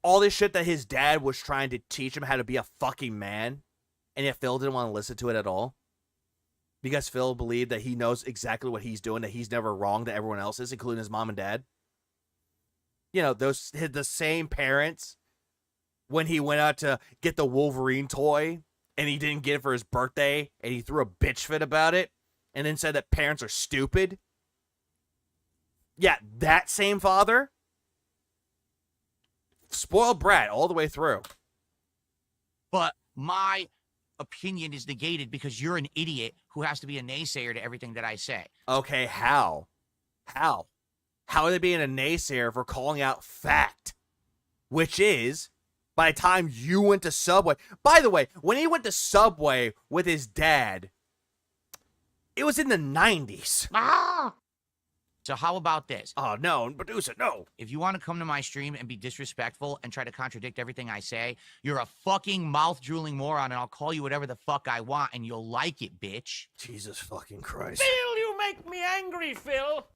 S1: All this shit that his dad was trying to teach him how to be a fucking man, and yet Phil didn't want to listen to it at all. Because Phil believed that he knows exactly what he's doing, that he's never wrong to everyone else is, including his mom and dad. You know, the same parents, when he went out to get the Wolverine toy and he didn't get it for his birthday and he threw a bitch fit about it. and then said that parents are stupid. Yeah, that same father. Spoiled brat all the way through.
S5: But my opinion is negated because you're an idiot who has to be a naysayer to everything that I say.
S1: Okay, how? How are they being a naysayer for calling out fact? Which is, by the time you went to Subway... By the way, when he went to Subway with his dad, it was in the 90s.
S5: Ah! So how about this?
S1: Oh, no, producer, no.
S5: If you want to come to my stream and be disrespectful and try to contradict everything I say, you're a fucking mouth-drooling moron, and I'll call you whatever the fuck I want, and you'll like it, bitch.
S1: Jesus fucking Christ.
S10: Phil, you make me angry, Phil.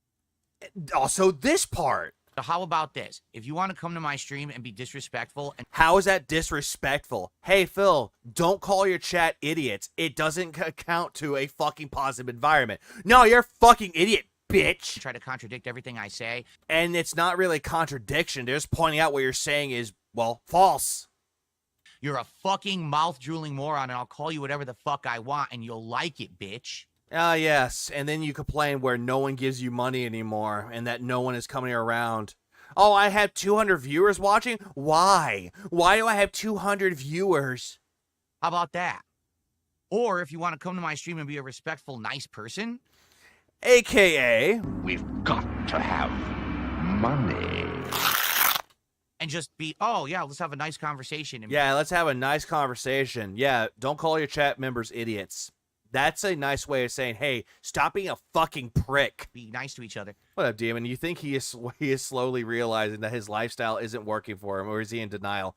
S1: Also, this part.
S5: So how about this? If you want to come to my stream and be disrespectful and...
S1: How is that disrespectful? Hey, Phil, don't call your chat idiots. It doesn't account to a fucking positive environment. No, you're a fucking idiot, bitch.
S5: Try to contradict everything I say.
S1: And it's not really contradiction. They're just pointing out what you're saying is, well, false.
S5: You're a fucking mouth-drooling moron, and I'll call you whatever the fuck I want, and you'll like it, bitch.
S1: Ah, yes. And then you complain where no one gives you money anymore and that no one is coming around. Oh, I have 200 viewers watching? Why? Why do I have 200 viewers?
S5: How about that? Or if you want to come to my stream and be a respectful, nice person...
S1: AKA...
S2: We've got to have money.
S5: And just be, oh, yeah, let's have a nice conversation. And
S1: yeah, let's have a nice conversation. Yeah, don't call your chat members idiots. That's a nice way of saying, hey, stop being a fucking prick.
S5: Be nice to each other.
S1: What up, Demon? You think he is slowly realizing that his lifestyle isn't working for him, or is he in denial?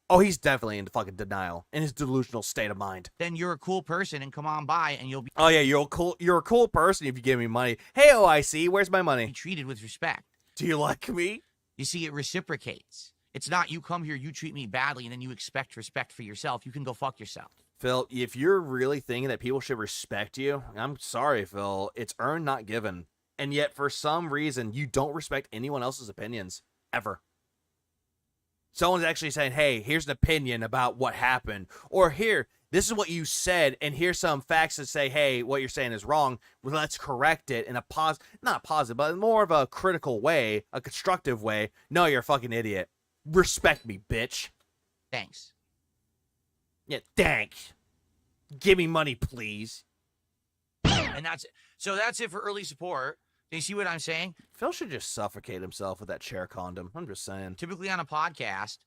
S1: Oh, he's definitely in fucking denial, in his delusional state of mind.
S5: Then you're a cool person, and come on by, and you'll be...
S1: Oh, yeah, you're a cool person if you give me money. Hey, OIC, where's my money?
S5: Be treated with respect.
S1: Do you like me?
S5: You see, it reciprocates. It's not you come here, you treat me badly, and then you expect respect for yourself. You can go fuck yourself.
S1: Phil, if you're really thinking that people should respect you, I'm sorry, Phil. It's earned, not given. And yet, for some reason, you don't respect anyone else's opinions. Ever. Someone's actually saying, hey, here's an opinion about what happened. Or here, this is what you said, and here's some facts that say, hey, what you're saying is wrong. Well, let's correct it in a not positive, but more of a critical way, a constructive way. No, you're a fucking idiot. Respect me, bitch.
S5: Thanks.
S1: Yeah, thanks. Give me money, please.
S5: And that's it. So that's it for early support. Do you see what I'm saying?
S1: Phil should just suffocate himself with that chair condom. I'm just saying.
S5: Typically on a podcast,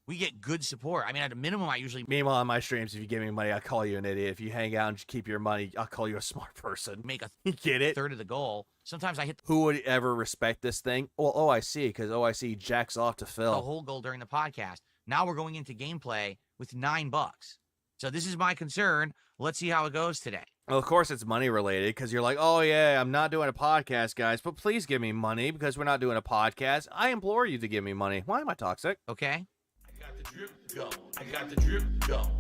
S5: we get good support. I mean, at a minimum, I usually...
S1: Meanwhile, on my streams, if you give me money, I'll call you an idiot. If you hang out and just keep your money, I'll call you a smart person.
S5: Make a
S1: get it?
S5: third of the goal. Sometimes I hit...
S1: Who would ever respect this thing? Well, OIC, because OIC jacks off to Phil.
S5: The whole goal during the podcast. Now we're going into gameplay with $9. So this is my concern. Let's see how it goes today.
S1: Well, of course it's money related because you're like, oh, yeah, I'm not doing a podcast, guys, but please give me money because we're not doing a podcast. I implore you to give me money. Why am I toxic?
S5: Okay.
S2: I got the drip, go. I got the drip, go.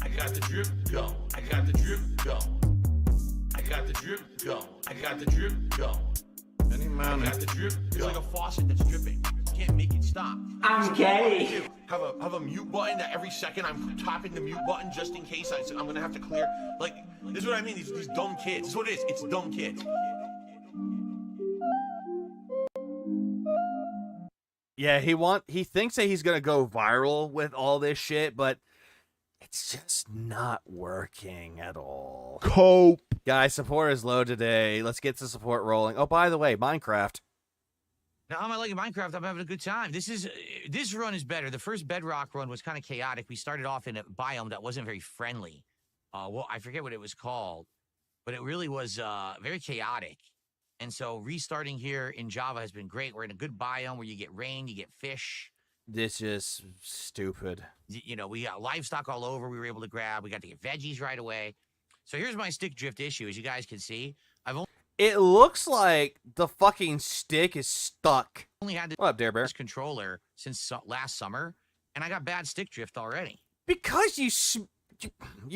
S2: I got the drip, go. I got the drip, go. I got the drip, go. I got the drip, go.
S7: Any man
S2: I got the drip,
S9: It's
S2: go.
S9: like a faucet that's dripping. You can't make it stop.
S10: I'm gay.
S9: Have a mute button that every second I'm tapping the mute button just in case I'm gonna have to clear. Like, this is what I mean. These dumb kids. This is what it is. It's dumb kids.
S1: Yeah, he thinks that he's gonna go viral with all this shit, but it's just not working at all.
S11: Cope.
S1: Guys, support is low today. Let's get the support rolling. Oh, by the way, Minecraft.
S5: Now, I'm liking Minecraft. I'm having a good time. This run is better. The first Bedrock run was kind of chaotic. We started off in a biome that wasn't very friendly. Well, I forget what it was called, but it really was very chaotic. And so restarting here in Java has been great. We're in a good biome where you get rain, you get fish.
S1: This is stupid.
S5: You know, we got livestock all over. We were able to grab. We got to get veggies right away. So here's my stick drift issue. As you guys can see,
S1: It looks like the fucking stick is stuck.
S5: only had
S1: What up, Dare Bear?
S5: this controller since last summer, and I got bad stick drift already.
S1: Because you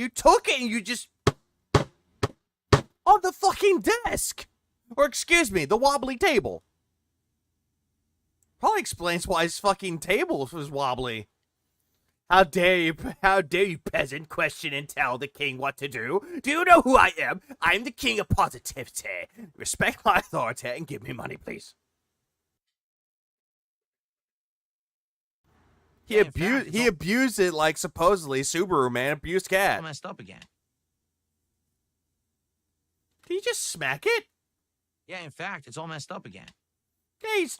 S1: took it and you just on the fucking desk. Or excuse me, the wobbly table. Probably explains why his fucking table was wobbly. How dare you, peasant, question and tell the king what to do? Do you know who I am? I'm the king of positivity. Respect my authority and give me money, please. He abused it like supposedly Subaru man abused cat.
S5: I messed up again.
S1: Did he just smack it?
S5: Yeah, in fact, it's all messed up again.
S1: Yeah, he's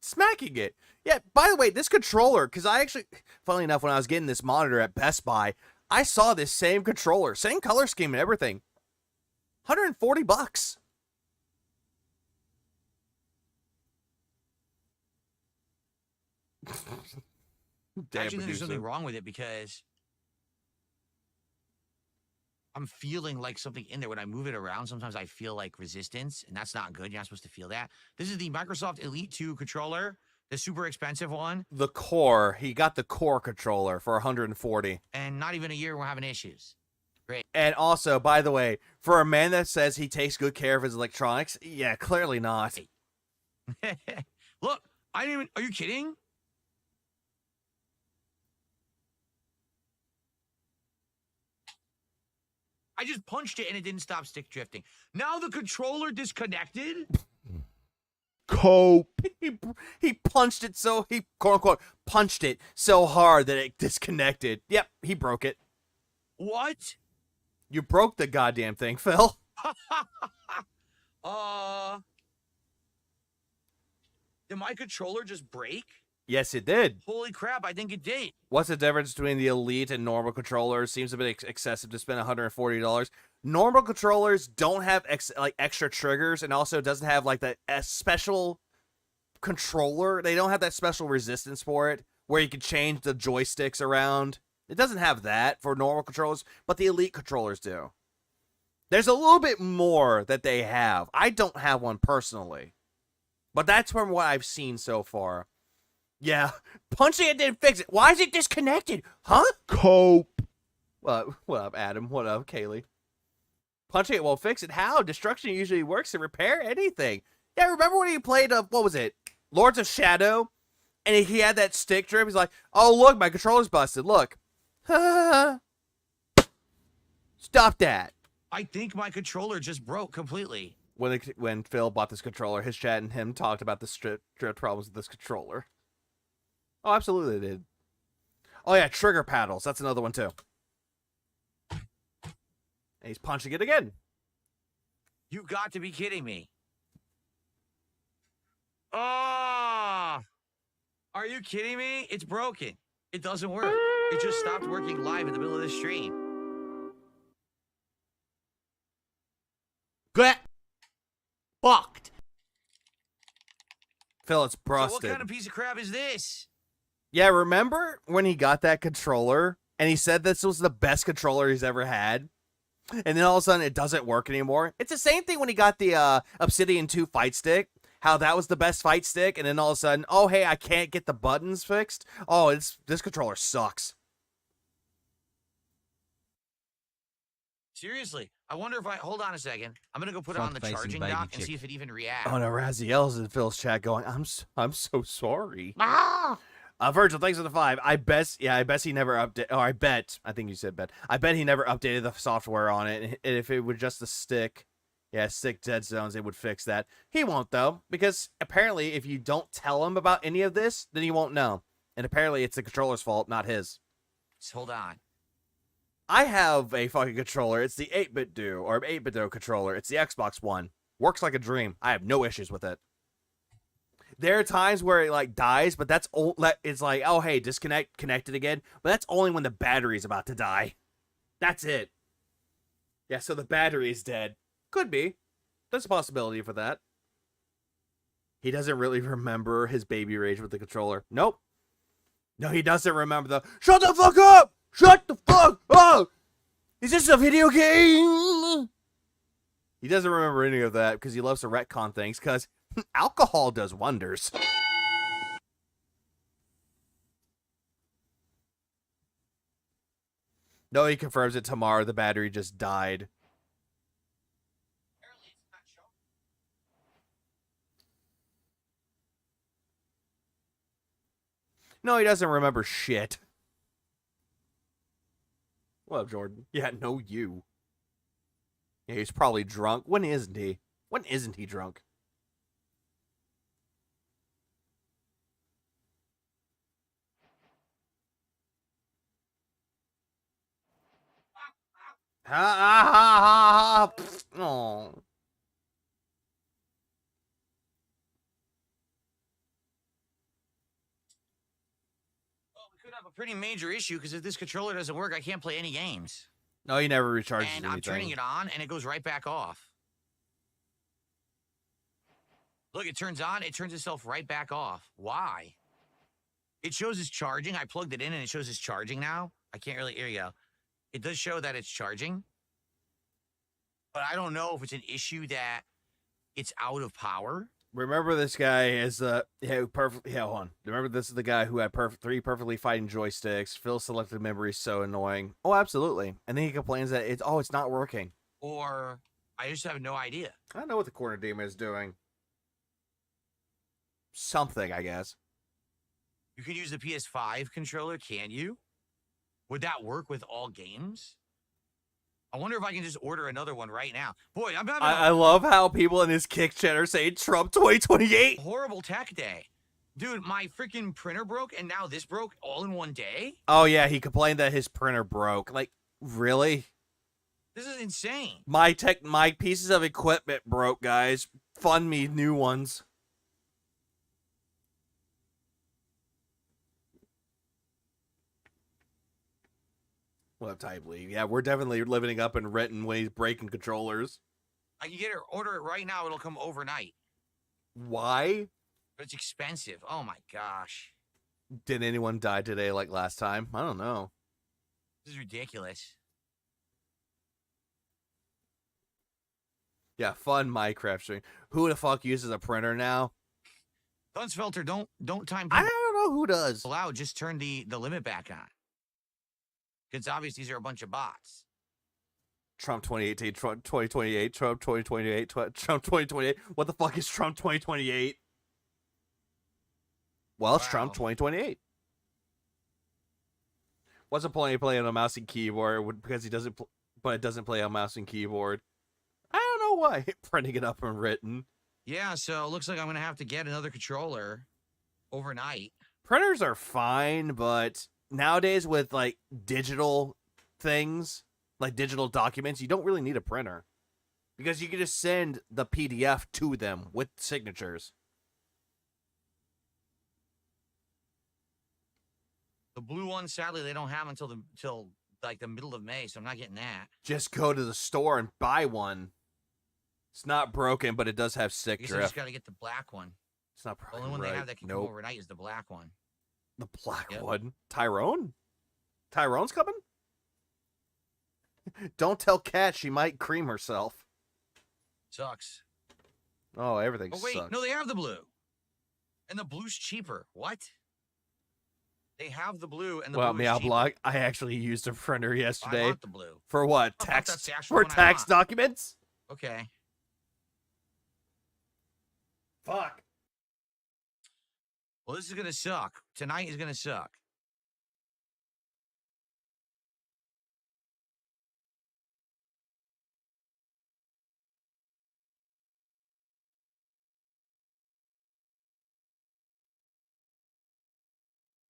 S1: smacking it. Yeah, by the way, this controller, because I actually, funnily enough, when I was getting this monitor at Best Buy, I saw this same controller, same color scheme and everything. $140.
S5: Actually, there's something wrong with it because I'm feeling like something in there. When I move it around, sometimes I feel like resistance, and that's not good. You're not supposed to feel that. This is the Microsoft Elite 2 controller, the super expensive one.
S1: The core. He got the core controller for $140.
S5: And not even a year, we're having issues. Great.
S1: And also, by the way, for a man that says he takes good care of his electronics, yeah, clearly not.
S5: Look, I didn't even, are you kidding? I just punched it and it didn't stop stick drifting. Now the controller disconnected?
S1: Cope. He punched it so, he quote unquote punched it so hard that it disconnected. Yep, he broke it.
S5: What?
S1: You broke the goddamn thing, Phil.
S5: Did my controller just break?
S1: Yes, it did.
S5: Holy crap, I think it did.
S1: What's the difference between the Elite and normal controllers? Seems a bit excessive to spend $140. Normal controllers don't have extra triggers, and also doesn't have like that special controller. They don't have that special resistance for it, where you can change the joysticks around. It doesn't have that for normal controllers, but the Elite controllers do. There's a little bit more that they have. I don't have one personally, but that's from what I've seen so far. Yeah, punching it didn't fix it. Why is it disconnected? Huh? Cope. What up, Adam? What up, Kaylee? Punching it won't fix it. How? Destruction usually works to repair anything. Yeah, remember when he played, what was it? Lords of Shadow? And he had that stick drip. He's like, oh, look, my controller's busted. Look. Stop that.
S5: I think my controller just broke completely.
S1: When Phil bought this controller, his chat and him talked about the strip problems with this controller. Oh, absolutely they did. Oh, yeah, trigger paddles. That's another one, too. And he's punching it again.
S5: You got to be kidding me. Ah! Are you kidding me? It's broken. It doesn't work. It just stopped working live in the middle of the stream.
S1: Get fucked. Phil, it's busted.
S5: So what kind of piece of crap is this?
S1: Yeah, remember when he got that controller and he said this was the best controller he's ever had? And then all of a sudden it doesn't work anymore. It's the same thing when he got the Obsidian 2 fight stick. How that was the best fight stick, and then all of a sudden, oh hey, I can't get the buttons fixed. Oh, this controller sucks.
S5: Seriously, I wonder if hold on a second. I'm gonna go put it on the charging dock and see if it even reacts.
S1: Oh no, Raziel's in Phil's chat going, I'm so sorry.
S5: Ah!
S1: Virgil, thanks for the 5. I bet he never update. Oh, I think you said bet. I bet he never updated the software on it. And if it was just a stick, stick dead zones, it would fix that. He won't though, because apparently if you don't tell him about any of this, then he won't know. And apparently it's the controller's fault, not his.
S5: Just hold on.
S1: I have a fucking controller. It's the 8BitDo controller. It's the Xbox One. Works like a dream. I have no issues with it. There are times where it like dies, but it's like, oh hey, connect it again. But that's only when the battery's about to die. That's it. Yeah, so the battery is dead. Could be. There's a possibility for that. He doesn't really remember his baby rage with the controller. Nope. No, he doesn't remember the shut the fuck up! Shut the fuck up! Is this a video game? He doesn't remember any of that because he loves to retcon things because alcohol does wonders. No, he confirms it tomorrow. The battery just died. No, he doesn't remember shit. What up, Jordan? Yeah, no, you. Yeah, he's probably drunk. When isn't he? When isn't he drunk? Ha ha ha ha! Oh.
S5: We could have a pretty major issue because if this controller doesn't work, I can't play any games.
S1: No, he never recharges
S5: And
S1: anything.
S5: I'm turning it on, and it goes right back off. Look, it turns on, it turns itself right back off. Why? It shows it's charging. I plugged it in, and it shows it's charging now. I can't really, here you go. It does show that it's charging. But I don't know if it's an issue that it's out of power.
S1: Remember this guy as perfect. Yeah, hold on. Remember this is the guy who had three perfectly fighting joysticks. Phil's selected memory is so annoying. Oh, absolutely. And then he complains that it's not working.
S5: Or I just have no idea.
S1: I don't know what the corner demon is doing. Something, I guess.
S5: You could use the PS5 controller, can you? Would that work with all games? I wonder if I can just order another one right now. Boy, I'm having
S1: I love how people in his kick chat are saying Trump 2028.
S5: horrible tech day. Dude, my freaking printer broke, and now this broke all in one day?
S1: Oh, yeah, he complained that his printer broke. Like, really?
S5: This is insane.
S1: My pieces of equipment broke, guys. Fund me new ones. What up, Type League? Yeah, we're definitely living up in Renton when he's breaking controllers.
S5: I can get it, order it right now. It'll come overnight.
S1: Why?
S5: But it's expensive. Oh, my gosh.
S1: Did anyone die today like last time? I don't know.
S5: This is ridiculous.
S1: Yeah, fun Minecraft stream. Who the fuck uses a printer now?
S5: Dunsfelter, don't time
S1: I
S5: people
S1: don't know who does.
S5: out. Just turn the limit back on. It's obvious these are a bunch of bots.
S1: Trump 2018, Trump 2028, Trump 2028, Trump 2028. What the fuck is Trump 2028? Well, it's Trump 2028. What's the point of playing on a mouse and keyboard? Because he doesn't, but it doesn't play on mouse and keyboard. I don't know why. Printing it up and written.
S5: Yeah, so it looks like I'm going to have to get another controller overnight.
S1: Printers are fine, but nowadays with like digital things, like digital documents, you don't really need a printer because you can just send the PDF to them with signatures.
S5: The blue one, sadly, they don't have until like the middle of May, so I'm not getting that.
S1: Just go to the store and buy one. It's not broken, but it does have
S5: I
S1: sick
S5: guess I
S1: drift.
S5: just got to get the black one.
S1: It's not
S5: The
S1: broken.
S5: only one
S1: right.
S5: they have that can come overnight is the black one.
S1: The black
S5: Yep.
S1: one. Tyrone? Tyrone's coming? Don't tell Kat, she might cream herself.
S5: Sucks.
S1: Oh, everything
S5: Oh, wait.
S1: sucks.
S5: No, they have the blue. And the blue's cheaper. What? They have the blue and the
S1: Well,
S5: blue is
S1: Meow
S5: cheaper.
S1: Block, I actually used a printer
S5: I
S1: yesterday.
S5: want the blue.
S1: For what?
S5: Oh,
S1: Tax
S5: that's the actual
S1: for
S5: one I
S1: tax
S5: want.
S1: documents?
S5: Okay.
S1: Fuck.
S5: Well, this is going to suck. Tonight is going to suck.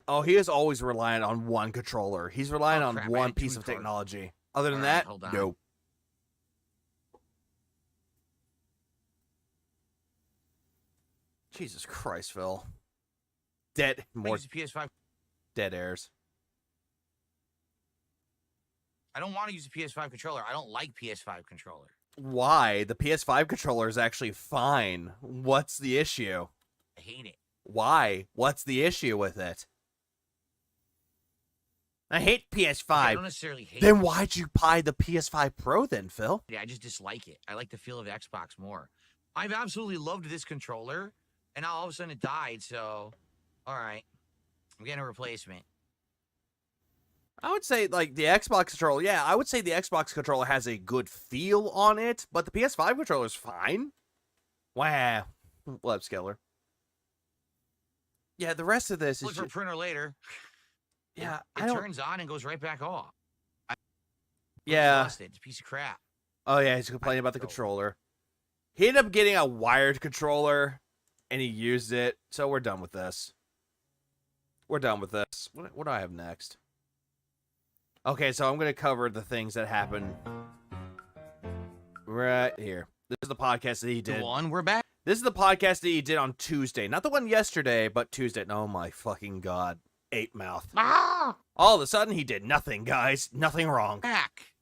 S1: Oh, he is always reliant on one controller. He's relying on
S5: crap, I
S1: one
S5: had
S1: piece
S5: two
S1: of
S5: cards.
S1: technology. Other than
S5: All right,
S1: that,
S5: hold on.
S1: no. Jesus Christ, Phil. Dead more
S5: Use the PS5.
S1: dead airs.
S5: I don't want to use a PS5 controller. I don't like PS5 controller.
S1: Why? The PS5 controller is actually fine. What's the issue?
S5: I hate it.
S1: Why? What's the issue with it? I hate PS5.
S5: I don't necessarily hate
S1: Then
S5: it.
S1: why'd you buy the PS5 Pro then, Phil?
S5: Yeah, I just dislike it. I like the feel of Xbox more. I've absolutely loved this controller, and now all of a sudden it died, so all right. I'm getting a replacement.
S1: I would say, like, the Xbox controller, yeah, I would say the Xbox controller has a good feel on it, but the PS5 controller is fine. Wow. Web scaler. Yeah, the rest of this is
S5: Look for a printer later.
S1: yeah,
S5: It
S1: I don't...
S5: turns on and goes right back off.
S1: Yeah.
S5: Busted. It's a piece of crap.
S1: Oh, yeah, he's complaining about the controller. He ended up getting a wired controller, and he used it, so we're done with this. We're done with this. What do I have next? Okay, so I'm going to cover the things that happened right here. This is the podcast that he did.
S5: We're back.
S1: This is the podcast that he did on Tuesday. Not the one yesterday, but Tuesday. Oh, my fucking God. Ape mouth. All of a sudden, he did nothing, guys. Nothing wrong.
S5: Back.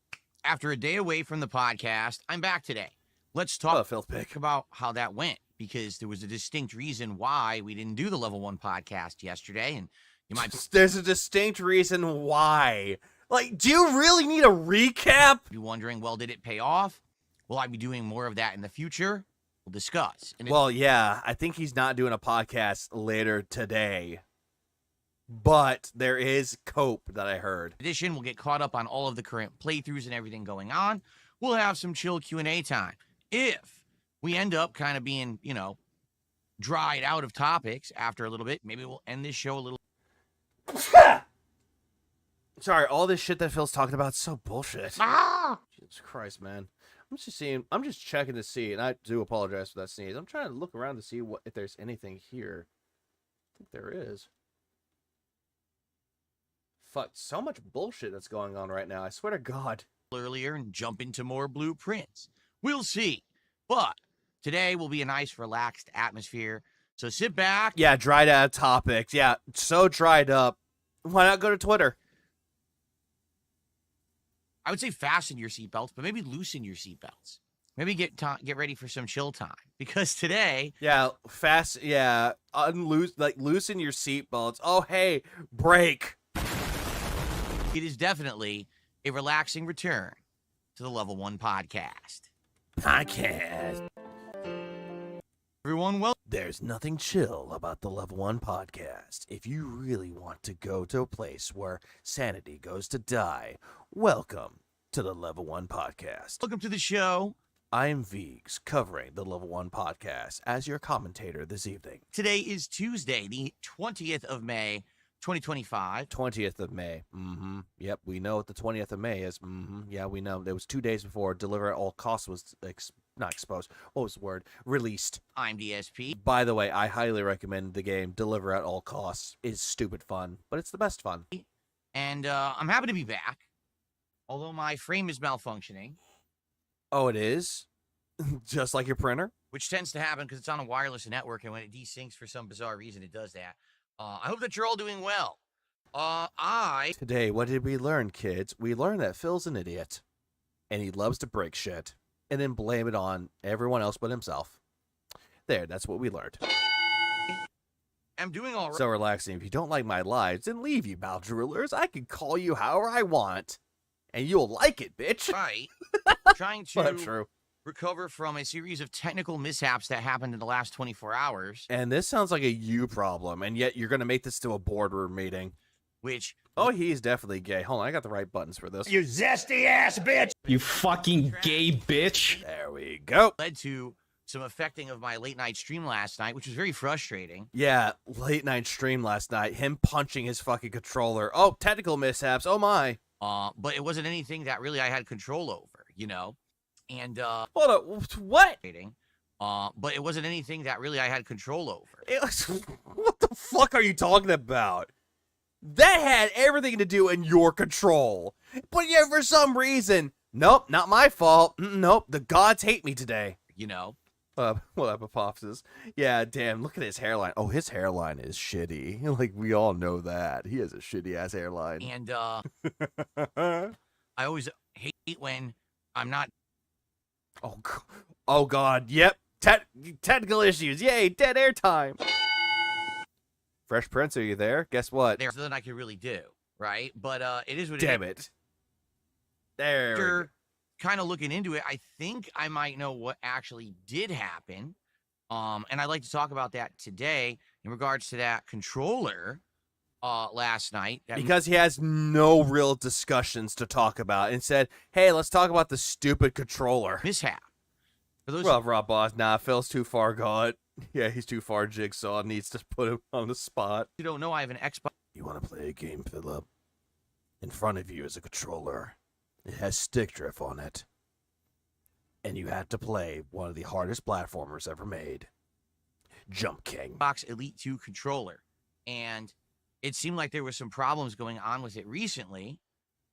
S5: After a day away from the podcast, I'm back today. Let's talk about how that went, because there was a distinct reason why we didn't do the Level 1 podcast yesterday, and you might...
S1: There's a distinct reason why. Like, do you really need a recap?
S5: Be wondering, well, did it pay off? Will I be doing more of that in the future? We'll discuss.
S1: Well, yeah, I think he's not doing a podcast later today. But there is Cope that I heard.
S5: In addition, we'll get caught up on all of the current playthroughs and everything going on. We'll have some chill Q&A time. If we end up kind of being, you know, dried out of topics after a little bit, maybe we'll end this show a little...
S1: Sorry, all this shit that Phil's talking about is so bullshit. Jesus Christ, man. I'm just checking to see, and I do apologize for that sneeze. I'm trying to look around to see if there's anything here. I think there is. Fuck, so much bullshit that's going on right now. I swear to God.
S5: Earlier and jump into more blueprints. We'll see. But today will be a nice, relaxed atmosphere. So sit back.
S1: Yeah, dried out topics. Yeah, so dried up. Why not go to Twitter?
S5: I would say fasten your seatbelts, but maybe loosen your seatbelts. Maybe get ready for some chill time, because today...
S1: Yeah, loosen your seatbelts. Oh, hey, break.
S5: It is definitely a relaxing return to the Level 1 podcast. Everyone, well...
S1: There's nothing chill about the Level 1 podcast. If you really want to go to a place where sanity goes to die, welcome to the Level 1 podcast.
S5: Welcome to the show.
S1: I am Viggs, covering the Level 1 podcast as your commentator this evening.
S5: Today is Tuesday, the 20th of May, 2025.
S1: 20th of May. Yep, we know what the 20th of May is. Yeah, we know. It was 2 days before Deliver at All Costs was not exposed. What was the word? Released.
S5: I'm DSP.
S1: By the way, I highly recommend the game Deliver at All Costs. It's stupid fun, but it's the best fun.
S5: And I'm happy to be back, although my frame is malfunctioning.
S1: Oh, it is? Just like your printer?
S5: Which tends to happen because it's on a wireless network, and when it desyncs for some bizarre reason, it does that. I hope that you're all doing well.
S1: Today, what did we learn, kids? We learned that Phil's an idiot, and he loves to break shit, and then blame it on everyone else but himself. There, that's what we learned.
S5: I'm doing all right.
S1: So relaxing. If you don't like my lives, then leave, you Mouth Droolers. I can call you however I want, and you'll like it, bitch.
S5: Right. Trying to recover from a series of technical mishaps that happened in the last 24 hours.
S1: And this sounds like a you problem, and yet you're going to make this to a boardroom meeting.
S5: Which...
S1: Oh, he's definitely gay. Hold on, I got the right buttons for this.
S10: You zesty ass bitch! You fucking gay bitch!
S1: There we go.
S5: Led to some affecting of my late night stream last night, which was very frustrating.
S1: Yeah, late night stream last night. Him punching his fucking controller. Oh, technical mishaps. Oh, my.
S5: But it wasn't anything that really I had control over, you know? And,
S1: hold up, what?
S5: But it wasn't anything that really I had control over.
S1: What the fuck are you talking about? That had everything to do in your control. But yeah, for some reason, nope, not my fault. Nope, the gods hate me today.
S5: You know?
S1: What up, Apophysis? Yeah, damn, look at his hairline. Oh, his hairline is shitty. Like, we all know that. He has a shitty-ass hairline.
S5: And, I always hate when I'm not...
S1: Oh God, yep. Technical issues. Yay, dead air time. Fresh Prince, are you there? Guess what?
S5: There's nothing I could really do, right? But it is what
S1: Damn it. There.
S5: After kind of looking into it, I think I might know what actually did happen. And I'd like to talk about that today in regards to that controller last night.
S1: Because he has no real discussions to talk about and said, hey, let's talk about the stupid controller.
S5: Mishap.
S1: Rob Boss. Nah, Phil's too far gone. Yeah, he's too far. Jigsaw needs to put him on the spot.
S5: You don't know I have an Xbox.
S1: You want to play a game, Philip? In front of you is a controller. It has stick drift on it. And you had to play one of the hardest platformers ever made. Jump King.
S5: Xbox Elite 2 controller. And it seemed like there was some problems going on with it recently.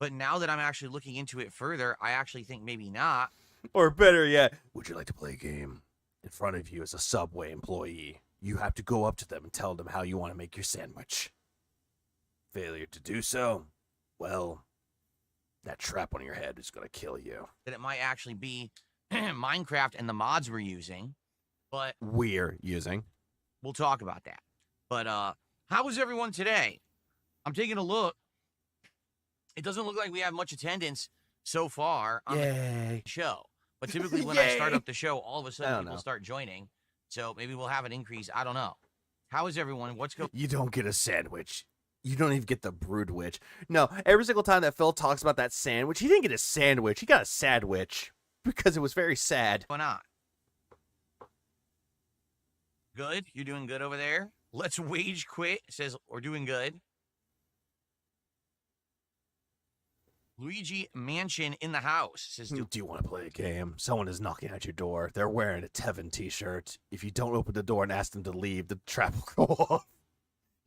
S5: But now that I'm actually looking into it further, I actually think maybe not.
S1: Or better yet, would you like to play a game? In front of you is a Subway employee. You have to go up to them and tell them how you want to make your sandwich. Failure to do so, well, that trap on your head is going to kill you.
S5: That it might actually be Minecraft and the mods we're using. But
S1: We're using.
S5: we'll talk about that. But how was everyone today? I'm taking a look. It doesn't look like we have much attendance so far on the show. But typically when I start up the show, all of a sudden people start joining. So maybe we'll have an increase. I don't know. How is everyone? What's going on?
S1: You don't get a sandwich. You don't even get the broodwich. No, every single time that Phil talks about that sandwich, he didn't get a sandwich. He got a sadwich because it was very sad.
S5: What's going on? Good? You're doing good over there? Let's wage quit. Says we're doing good. Luigi Mansion in the house. Says,
S1: Do you want to play a game? Someone is knocking at your door. They're wearing a Tevin t-shirt. If you don't open the door and ask them to leave, the trap will go off.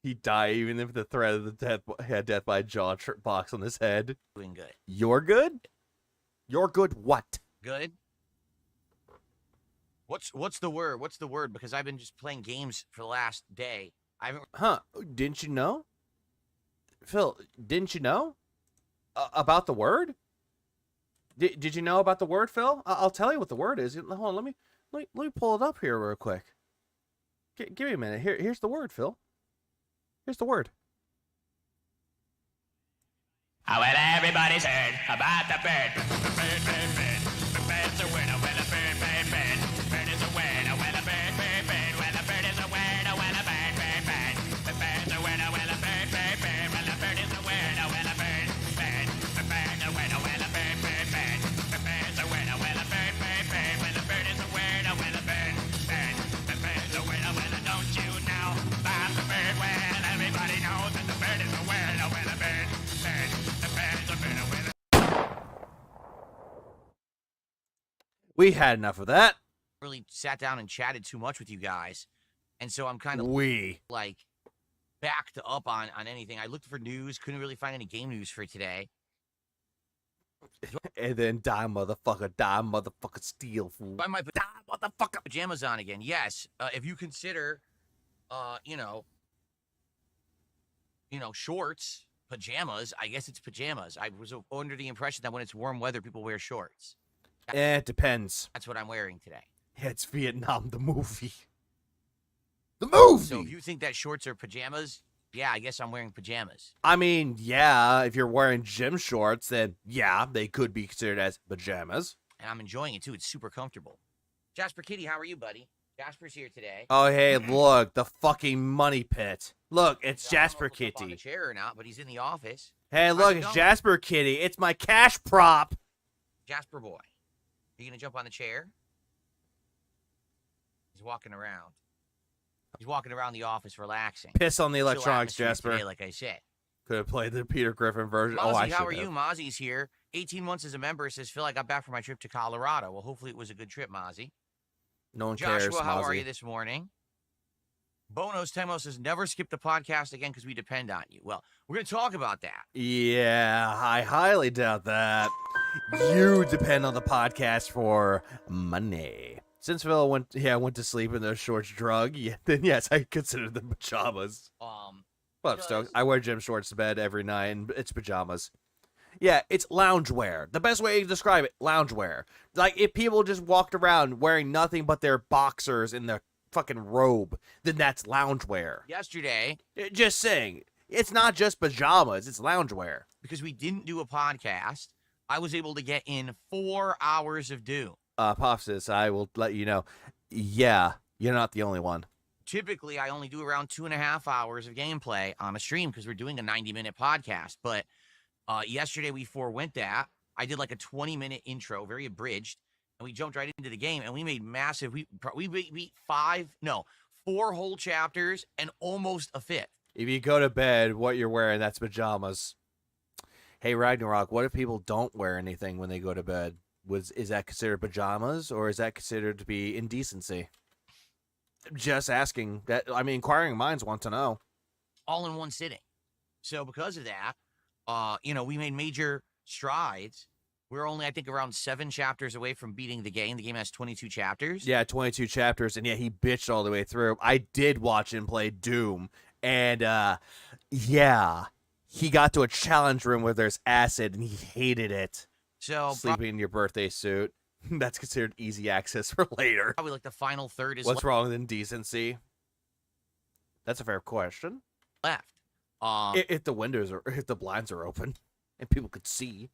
S1: He'd die even if the threat of the death had death by a jaw box on his head.
S5: Doing good.
S1: You're good? You're good what?
S5: Good? What's the word? What's the word? Because I've been just playing games for the last day. I haven't...
S1: Huh. Didn't you know? Phil, didn't you know? About the word? Did you know about the word, Phil? I'll tell you what the word is. Hold on, let me pull it up here real quick. Give me a minute. Here's the word, Phil. Here's the word.
S12: Oh, well, everybody's heard about the bird. The bird, bird, bird. The bird's a word. Oh, well, a bird, bird, bird. Bird is a word. Oh, well, a bird, bird, bird. Well, a bird is a word. Oh, well, a bird, bird, bird. The bird's a word. Oh, well, a bird, bird, bird. Well, a bird is a word. Oh, well, a bird, bird. The bird's a word. Oh, well, a bird, bird, bird. The bird's a word. Oh, well, a bird, bird, bird. Well, a bird is a word. Oh, well, a bird, bird. The bird's a word. Oh, well, don't you know about the bird? Well, everybody knows that the bird is a word. Oh, well, a bird, bird. The bird's a word. Oh, well,
S1: We had enough of that.
S5: really sat down and chatted too much with you guys. And so I'm kind of like backed up on anything. I looked for news, couldn't really find any game news for today.
S1: And then die, motherfucker, steal, fool.
S5: I might put die, motherfucker, pajamas on again. Yes, if you consider, shorts, pajamas. I guess it's pajamas. I was under the impression that when it's warm weather, people wear shorts.
S1: It depends.
S5: That's what I'm wearing today.
S1: Yeah, it's Vietnam, the movie. The movie!
S5: So if you think that shorts are pajamas, yeah, I guess I'm wearing pajamas.
S1: I mean, yeah, if you're wearing gym shorts, then yeah, they could be considered as pajamas.
S5: And I'm enjoying it, too. It's super comfortable. Jasper Kitty, how are you, buddy? Jasper's here today.
S1: Oh, hey, look, the fucking money pit. Look, it's Jasper
S5: Kitty. On the
S1: Kitty.
S5: chair or not, but he's in the office.
S1: Hey, look, it's Jasper Kitty. It's my cash prop.
S5: Jasper boy. Are you going to jump on the chair? He's walking around. He's walking around the office relaxing.
S1: Piss on the electronics,
S5: Chill atmosphere
S1: Jasper.
S5: today, like I said.
S1: Could have played the Peter Griffin version.
S5: Mozzie, how are you? Mozzie's here. 18 months as a member. Says, Phil, I got back from my trip to Colorado. Well, hopefully it was a good trip, Mozzie.
S1: No one
S5: Joshua,
S1: cares,
S5: how are
S1: Mozzie.
S5: you this morning? Bonos Temo says, never skip the podcast again because we depend on you. Well, we're going to talk about that.
S1: Yeah, I highly doubt that. You depend on the podcast for money. Since Phil went to sleep in those shorts drug, then yes, I consider them pajamas. What up, Stokes? I wear gym shorts to bed every night, and it's pajamas. Yeah, it's loungewear. The best way to describe it, loungewear. Like, if people just walked around wearing nothing but their boxers and their fucking robe, then that's loungewear.
S5: Yesterday.
S1: Just saying. It's not just pajamas, it's loungewear.
S5: Because we didn't do a podcast, I was able to get in 4 hours of Doom.
S1: Popsis, I will let you know. Yeah, you're not the only one.
S5: Typically, I only do around 2.5 hours of gameplay on a stream because we're doing a 90-minute podcast. But yesterday we forewent that. I did like a 20-minute intro, very abridged, and we jumped right into the game. And we made massive. We beat 4 whole chapters and almost a fifth.
S1: If you go to bed, what you're wearing, that's pajamas. Hey, Ragnarok, what if people don't wear anything when they go to bed? Is that considered pajamas, or is that considered to be indecency? Just asking. That, I mean, inquiring minds want to know.
S5: All in one sitting. So because of that, we made major strides. We're only, I think, around 7 chapters away from beating the game. The game has 22 chapters.
S1: Yeah, 22 chapters, and yeah, he bitched all the way through. I did watch him play Doom, and yeah, he got to a challenge room where there's acid, and he hated it.
S5: So
S1: sleeping in your birthday suit. That's considered easy access for later.
S5: Probably like the final third is
S1: What's wrong with indecency? That's a fair question.
S5: left.
S1: If the blinds are open and people could see.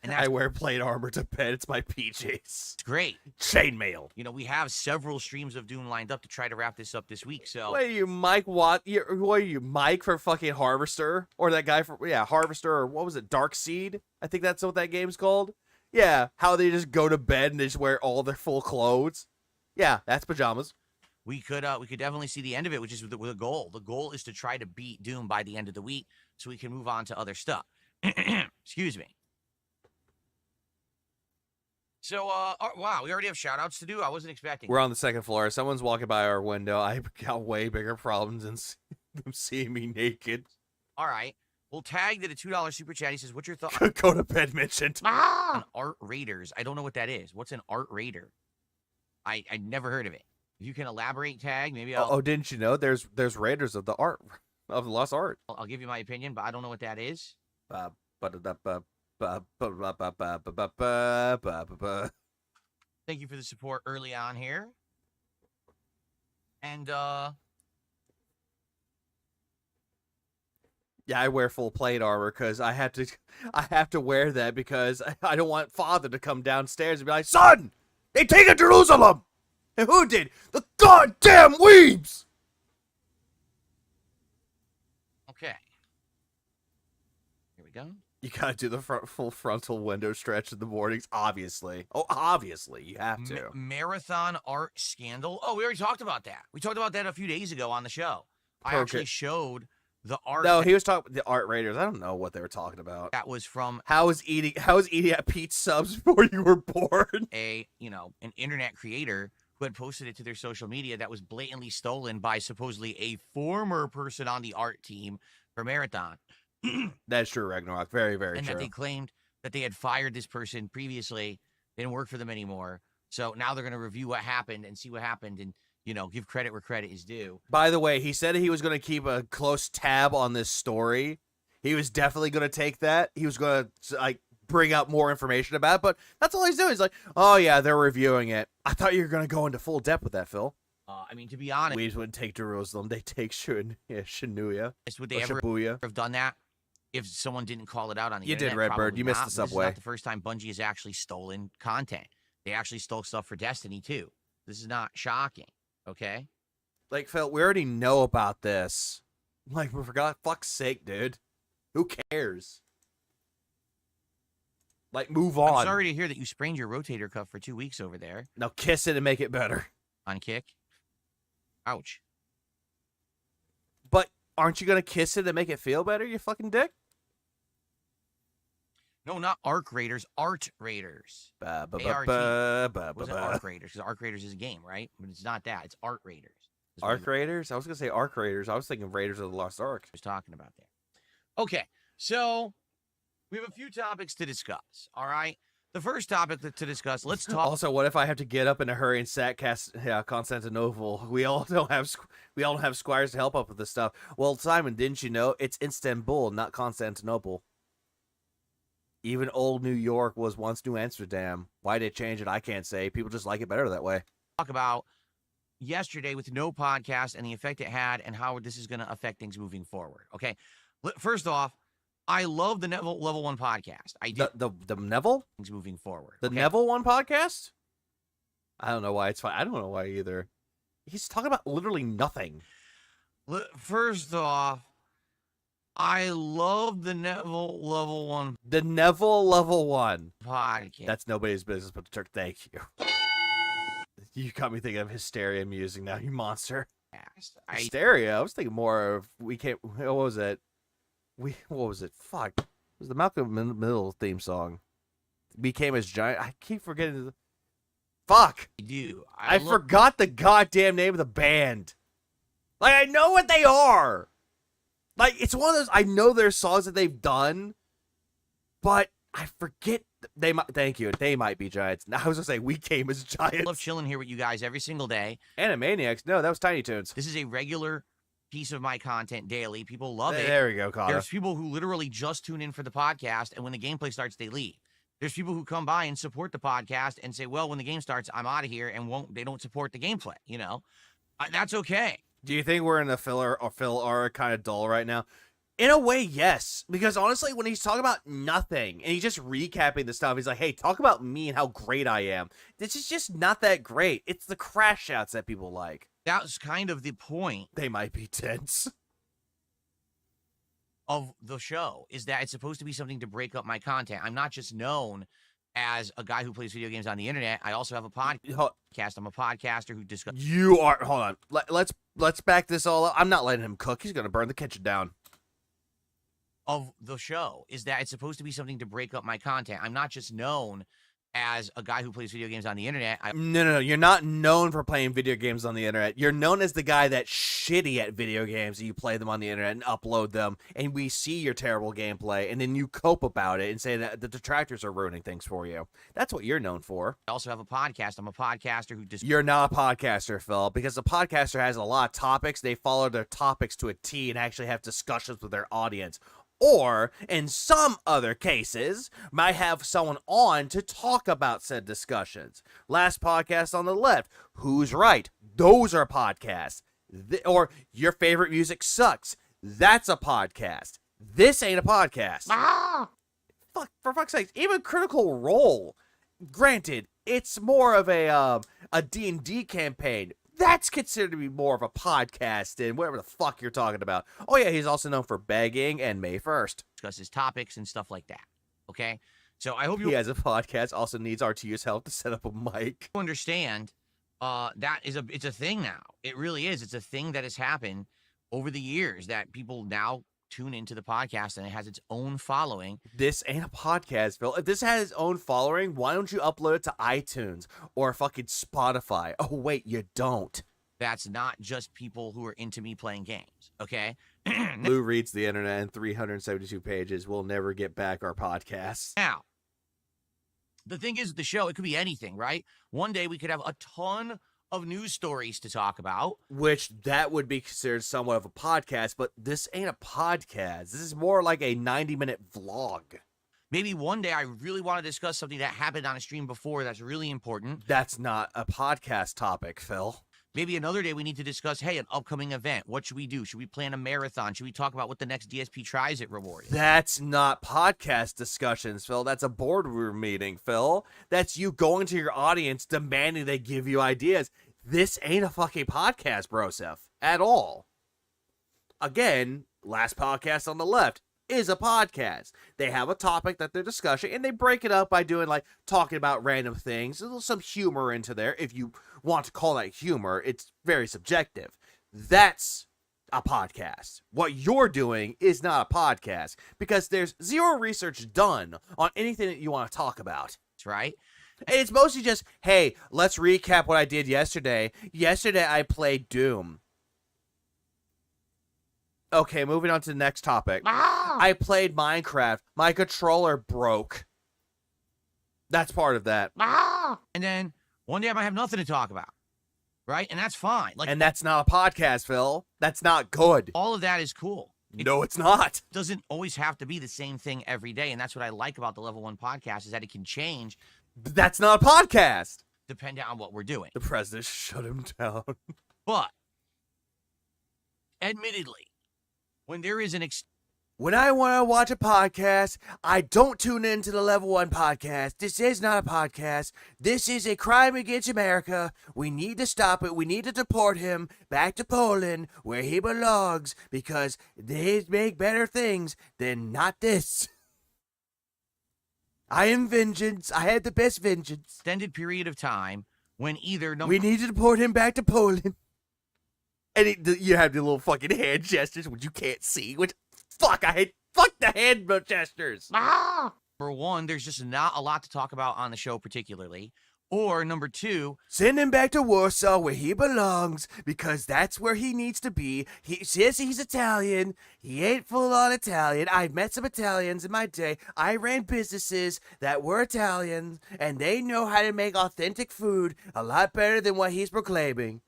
S5: And
S1: I wear plate armor to bed. It's my PJs.
S5: It's great.
S1: Chainmail.
S5: We have several streams of Doom lined up to try to wrap this up this week. So
S1: what are you, Mike Watt? What are you, Mike from fucking Harvester? Or that guy from Harvester, or what was it, Dark Seed? I think that's what that game's called. Yeah, how they just go to bed and they just wear all their full clothes. Yeah, that's pajamas.
S5: we could definitely see the end of it, which is with the goal. The goal is to try to beat Doom by the end of the week so we can move on to other stuff. Excuse me. So, wow, we already have shout-outs to do? I wasn't expecting.
S1: We're on the second floor. Someone's walking by our window. I got way bigger problems than them seeing me naked.
S5: All right. We'll tag that a $2 super chat. He says, what's your thought?
S1: Go to bed mentioned.
S5: On art raiders. I don't know what that is. What's an art raider? I never heard of it. If you can elaborate, tag, maybe I'll...
S1: Oh, didn't you know? There's raiders of the art, of the lost art.
S5: I'll give you my opinion, but I don't know what that is. Thank you for the support early on here. And,
S1: yeah, I wear full plate armor because I have to wear that because I don't want father to come downstairs and be like, son, they taken Jerusalem. And who did? The goddamn weebs.
S5: okay. Here we go.
S1: You gotta do the full frontal window stretch in the mornings, obviously. Oh, obviously, you have to.
S5: Marathon art scandal. Oh, we already talked about that. We talked about that a few days ago on the show. I actually showed the art.
S1: No, he was talking the art raiders. I don't know what they were talking about.
S5: That was from
S1: how was eating at Pete's Subs before you were born.
S5: An internet creator who had posted it to their social media that was blatantly stolen by supposedly a former person on the art team for Marathon.
S1: That's true, Ragnarok. Very, very
S5: and
S1: true.
S5: that they claimed that they had fired this person previously. They didn't work for them anymore. So now they're going to review what happened and see what happened and, give credit where credit is due.
S1: By the way, he said he was going to keep a close tab on this story. He was definitely going to take that. He was going to, bring out more information about it, but that's all he's doing. He's like, oh, yeah, they're reviewing it. I thought you were going to go into full depth with that, Phil.
S5: To be honest,
S1: we wouldn't take Jerusalem. They take Shinuya.
S5: Would they ever have done that if someone didn't call it out on the internet?
S1: You did, Redbird. You missed the subway.
S5: This is not the first time Bungie has actually stolen content. They actually stole stuff for Destiny, too. This is not shocking, okay?
S1: Phil, we already know about this. We forgot. Fuck's sake, dude. Who cares? Move on.
S5: I'm sorry to hear that you sprained your rotator cuff for 2 weeks over there.
S1: Now kiss it and make it better.
S5: On Kick. Ouch.
S1: But aren't you going to kiss it and make it feel better, you fucking dick?
S5: No, not Arc Raiders. Art Raiders. ART. Wasn't Arc Raiders, because Arc Raiders is a game, right? But it's not that. It's Art Raiders.
S1: Arc Raiders? I was going to say Arc Raiders. I was thinking Raiders of the Lost Ark.
S5: I was talking about that. Okay, so we have a few topics to discuss, all right? The first topic to discuss, let's talk...
S1: Also, what if I have to get up in a hurry and SatCast Constantinople? We all don't have squires to help up with this stuff. Well, Simon, didn't you know it's Istanbul, not Constantinople? Even old New York was once New Amsterdam. Why did they change it? I can't say. People just like it better that way.
S5: Talk about yesterday with no podcast and the effect it had and how this is going to affect things moving forward. Okay, first off, I love the Neville Level 1 podcast. I do.
S1: The Neville?
S5: Things moving forward.
S1: The Neville 1 podcast? I don't know why it's fine. I don't know why either. He's talking about literally nothing.
S5: First off, I love the Neville Level 1.
S1: The Neville Level 1
S5: podcast.
S1: That's nobody's business but the Turk. Thank you. You got me thinking of Hysteria music now, you monster. Hysteria? I was thinking more of what was it? Fuck. was the Malcolm Middle theme song. Became as giant. I keep forgetting. Fuck.
S5: I do.
S1: I forgot the goddamn name of the band. Like, I know what they are. Like, it's one of those, I know there's songs that they've done, but I forget. They might, thank you. They might be giants. Now, I was going to say, we came as giants.
S5: I love chilling here with you guys every single day.
S1: Animaniacs? No, that was Tiny Toons.
S5: This is a regular piece of my content daily. People love it.
S1: There we go, Connor.
S5: There's people who literally just tune in for the podcast, and when the gameplay starts, they leave. There's people who come by and support the podcast and say, well, when the game starts, I'm out of here, and they don't support the gameplay, you know? That's okay.
S1: Do you think we're in a Phil R kind of dull right now? In a way, yes. Because honestly, when he's talking about nothing and he's just recapping the stuff, he's like, hey, talk about me and how great I am. This is just not that great. It's the crash outs that people like.
S5: That was kind of the point.
S1: They might be tense.
S5: Of the show, is that it's supposed to be something to break up my content. I'm not just known as a guy who plays video games on the internet. I also have a podcast. I'm a podcaster who discusses.
S1: You are. Hold on. Let's back this all up. I'm not letting him cook. He's gonna burn the kitchen down.
S5: Of the show is that it's supposed to be something to break up my content. I'm not just known as a guy who plays video games on the internet.
S1: No. You're not known for playing video games on the internet. You're known as the guy that's shitty at video games, and you play them on the internet and upload them, and we see your terrible gameplay, and then you cope about it and say that the detractors are ruining things for you. That's what you're known for.
S5: I also have a podcast. I'm a podcaster who
S1: You're not a podcaster, Phil, because a podcaster has a lot of topics. They follow their topics to a T and actually have discussions with their audience. Or, in some other cases, might have someone on to talk about said discussions. Last podcast on the left, Who's Right? Those are podcasts. Or, Your Favorite Music Sucks. That's a podcast. This ain't a podcast. Fuck, for fuck's sake, even Critical Role. Granted, it's more of a D&D campaign. That's considered to be more of a podcast than whatever the fuck you're talking about. Oh, yeah, he's also known for begging and May 1st.
S5: Discuss his topics and stuff like that, okay? So I hope
S1: He has a podcast, also needs RTU's help to set up a mic.
S5: Understand that it's a thing now. It really is. It's a thing that has happened over the years that people now tune into the podcast and it has its own following.
S1: This ain't a podcast, Phil. If this had its own following, why don't you upload it to iTunes or fucking Spotify? Oh, wait, you don't.
S5: That's not just people who are into me playing games, okay?
S1: Lou reads the internet in 372 pages. We'll never get back our podcasts.
S5: Now, the thing is, the show, it could be anything, right? One day we could have a ton of news stories to talk about.
S1: Which that would be considered somewhat of a podcast, but this ain't a podcast. This is more like a 90-minute vlog.
S5: Maybe one day I really want to discuss something that happened on a stream before that's really important.
S1: That's not a podcast topic, Phil.
S5: Maybe another day we need to discuss, hey, an upcoming event. What should we do? Should we plan a marathon? Should we talk about what the next DSP Tries It reward is?
S1: That's not podcast discussions, Phil. That's a boardroom meeting, Phil. That's you going to your audience demanding they give you ideas. This ain't a fucking podcast, Broseph, at all. Again, last podcast on the left is a podcast. They have a topic that they're discussing, and they break it up by doing, like, talking about random things. There's some humor into there. If you want to call that humor, it's very subjective. That's a podcast. What you're doing is not a podcast because there's zero research done on anything that you want to talk about.
S5: That's right.
S1: And it's mostly just, hey, let's recap what I did yesterday. Yesterday, I played Doom. Okay, moving on to the next topic. I played Minecraft. My controller broke. That's part of that.
S5: And then one day I might have nothing to talk about. Right? And that's fine.
S1: And that's not a podcast, Phil. That's not good.
S5: All of that is cool.
S1: No, it's not.
S5: It doesn't always have to be the same thing every day. And that's what I like about the Level 1 podcast is that it can change.
S1: That's not a podcast.
S5: Depending on what we're doing.
S1: The president shut him down.
S5: But, admittedly, when there is
S1: when I want to watch a podcast, I don't tune into the Level 1 podcast. This is not a podcast. This is a crime against America. We need to stop it. We need to deport him back to Poland where he belongs because they make better things than not this. I am vengeance. I had the best vengeance.
S5: Extended period of time when either...
S1: We need to deport him back to Poland. And you have the little fucking hand gestures, which you can't see, which, fuck, I hate Fuck the hand gestures.
S5: For one, there's just not a lot to talk about on the show particularly. Or number two,
S1: send him back to Warsaw where he belongs, because that's where he needs to be. He says he's Italian. He ain't full-on Italian. I've met some Italians in my day. I ran businesses that were Italian, and they know how to make authentic food a lot better than what he's proclaiming.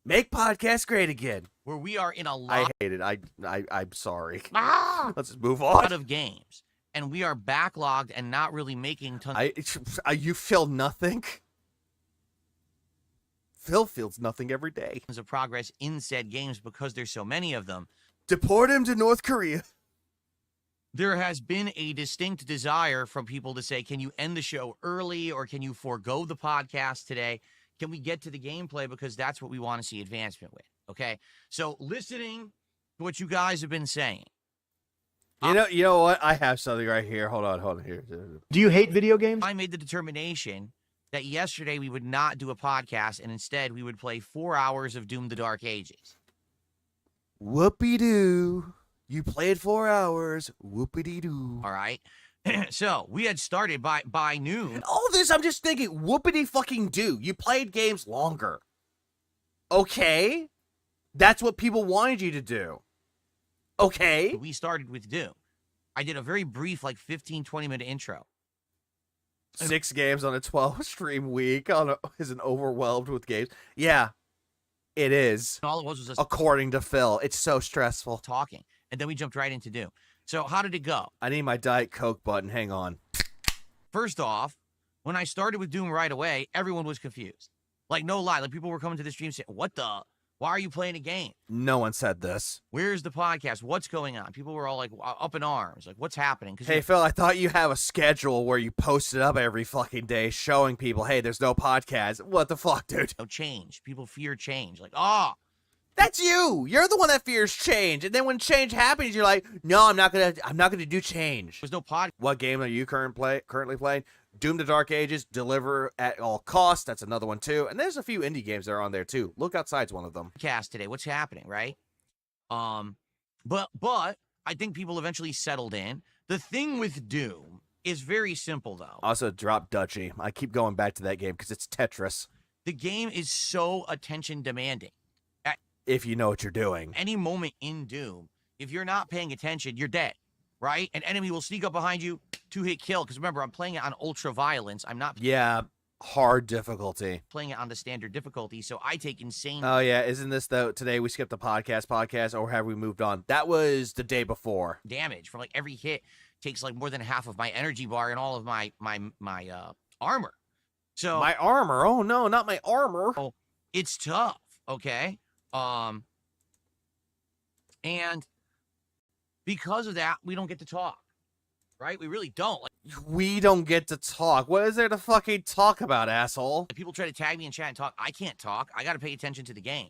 S1: Make podcasts great again.
S5: where we are in a
S1: I
S5: lot
S1: hate it. I'm sorry. Let's just move on.
S5: of games. And we are backlogged and not really making tons
S1: You feel nothing? Phil feels nothing every day.
S5: of progress in said games because there's so many of them.
S1: Deport him to North Korea.
S5: There has been a distinct desire from people to say, can you end the show early or can you forego the podcast today? Can we get to the gameplay? Because that's what we want to see advancement with. Okay. So listening to what you guys have been saying.
S1: You know what? I have something right here. Hold on here.
S13: Do you hate video games?
S5: I made the determination that yesterday we would not do a podcast and instead we would play 4 hours of Doom the Dark Ages.
S1: Whoopie-doo. You played 4 hours. Whoopity-doo.
S5: All right. So we had started by noon.
S1: All this, I'm just thinking, whoopity-fucking-doo. You played games longer. Okay? That's what people wanted you to do. Okay?
S5: We started with Doom. I did a very brief, like 15, 20-minute intro.
S1: 6 games on a 12-stream week isn't overwhelmed with games. Yeah, it is.
S5: All it was
S1: according to Phil. It's so stressful.
S5: Talking. And then we jumped right into Doom. So how did it go?
S1: I need my Diet Coke button. Hang on.
S5: First off, when I started with Doom right away, everyone was confused. Like, no lie. Like, people were coming to the stream saying, what the? Why are you playing a game?
S1: No one said this.
S5: Where's the podcast? What's going on? People were all like up in arms. Like, what's happening?
S1: Hey, Phil, I thought you have a schedule where you post it up every fucking day showing people, hey, there's no podcast. What the fuck, dude?
S5: No change. People fear change. Like, oh.
S1: That's you. You're the one that fears change. And then when change happens, you're like, no, I'm not gonna do change.
S5: There's no podcast.
S1: What game are you currently playing? Doom the Dark Ages, Deliver at All Costs. That's another one, too. And there's a few indie games that are on there, too. Look Outside's one of them.
S5: Cast today. What's happening, right? But I think people eventually settled in. The thing with Doom is very simple, though.
S1: Also, drop Dutchy. I keep going back to that game because it's Tetris.
S5: The game is so attention demanding.
S1: If you know what you're doing.
S5: Any moment in Doom, if you're not paying attention, you're dead. Right? An enemy will sneak up behind you, 2-hit kill. Because remember, I'm playing it on ultra violence. I'm not.
S1: Yeah, hard difficulty.
S5: Playing it on the standard difficulty, so I take insane.
S1: Oh yeah, isn't this today we skipped the podcast, or have we moved on? That was the day before.
S5: Damage from like every hit takes like more than half of my energy bar and all of my armor. So
S1: my armor? Oh no, not my armor.
S5: Oh, it's tough. Okay. And because of that, we don't get to talk, right? We really don't. Like,
S1: we don't get to talk. What is there to fucking talk about, asshole?
S5: People try to tag me in chat and talk. I can't talk. I got to pay attention to the game.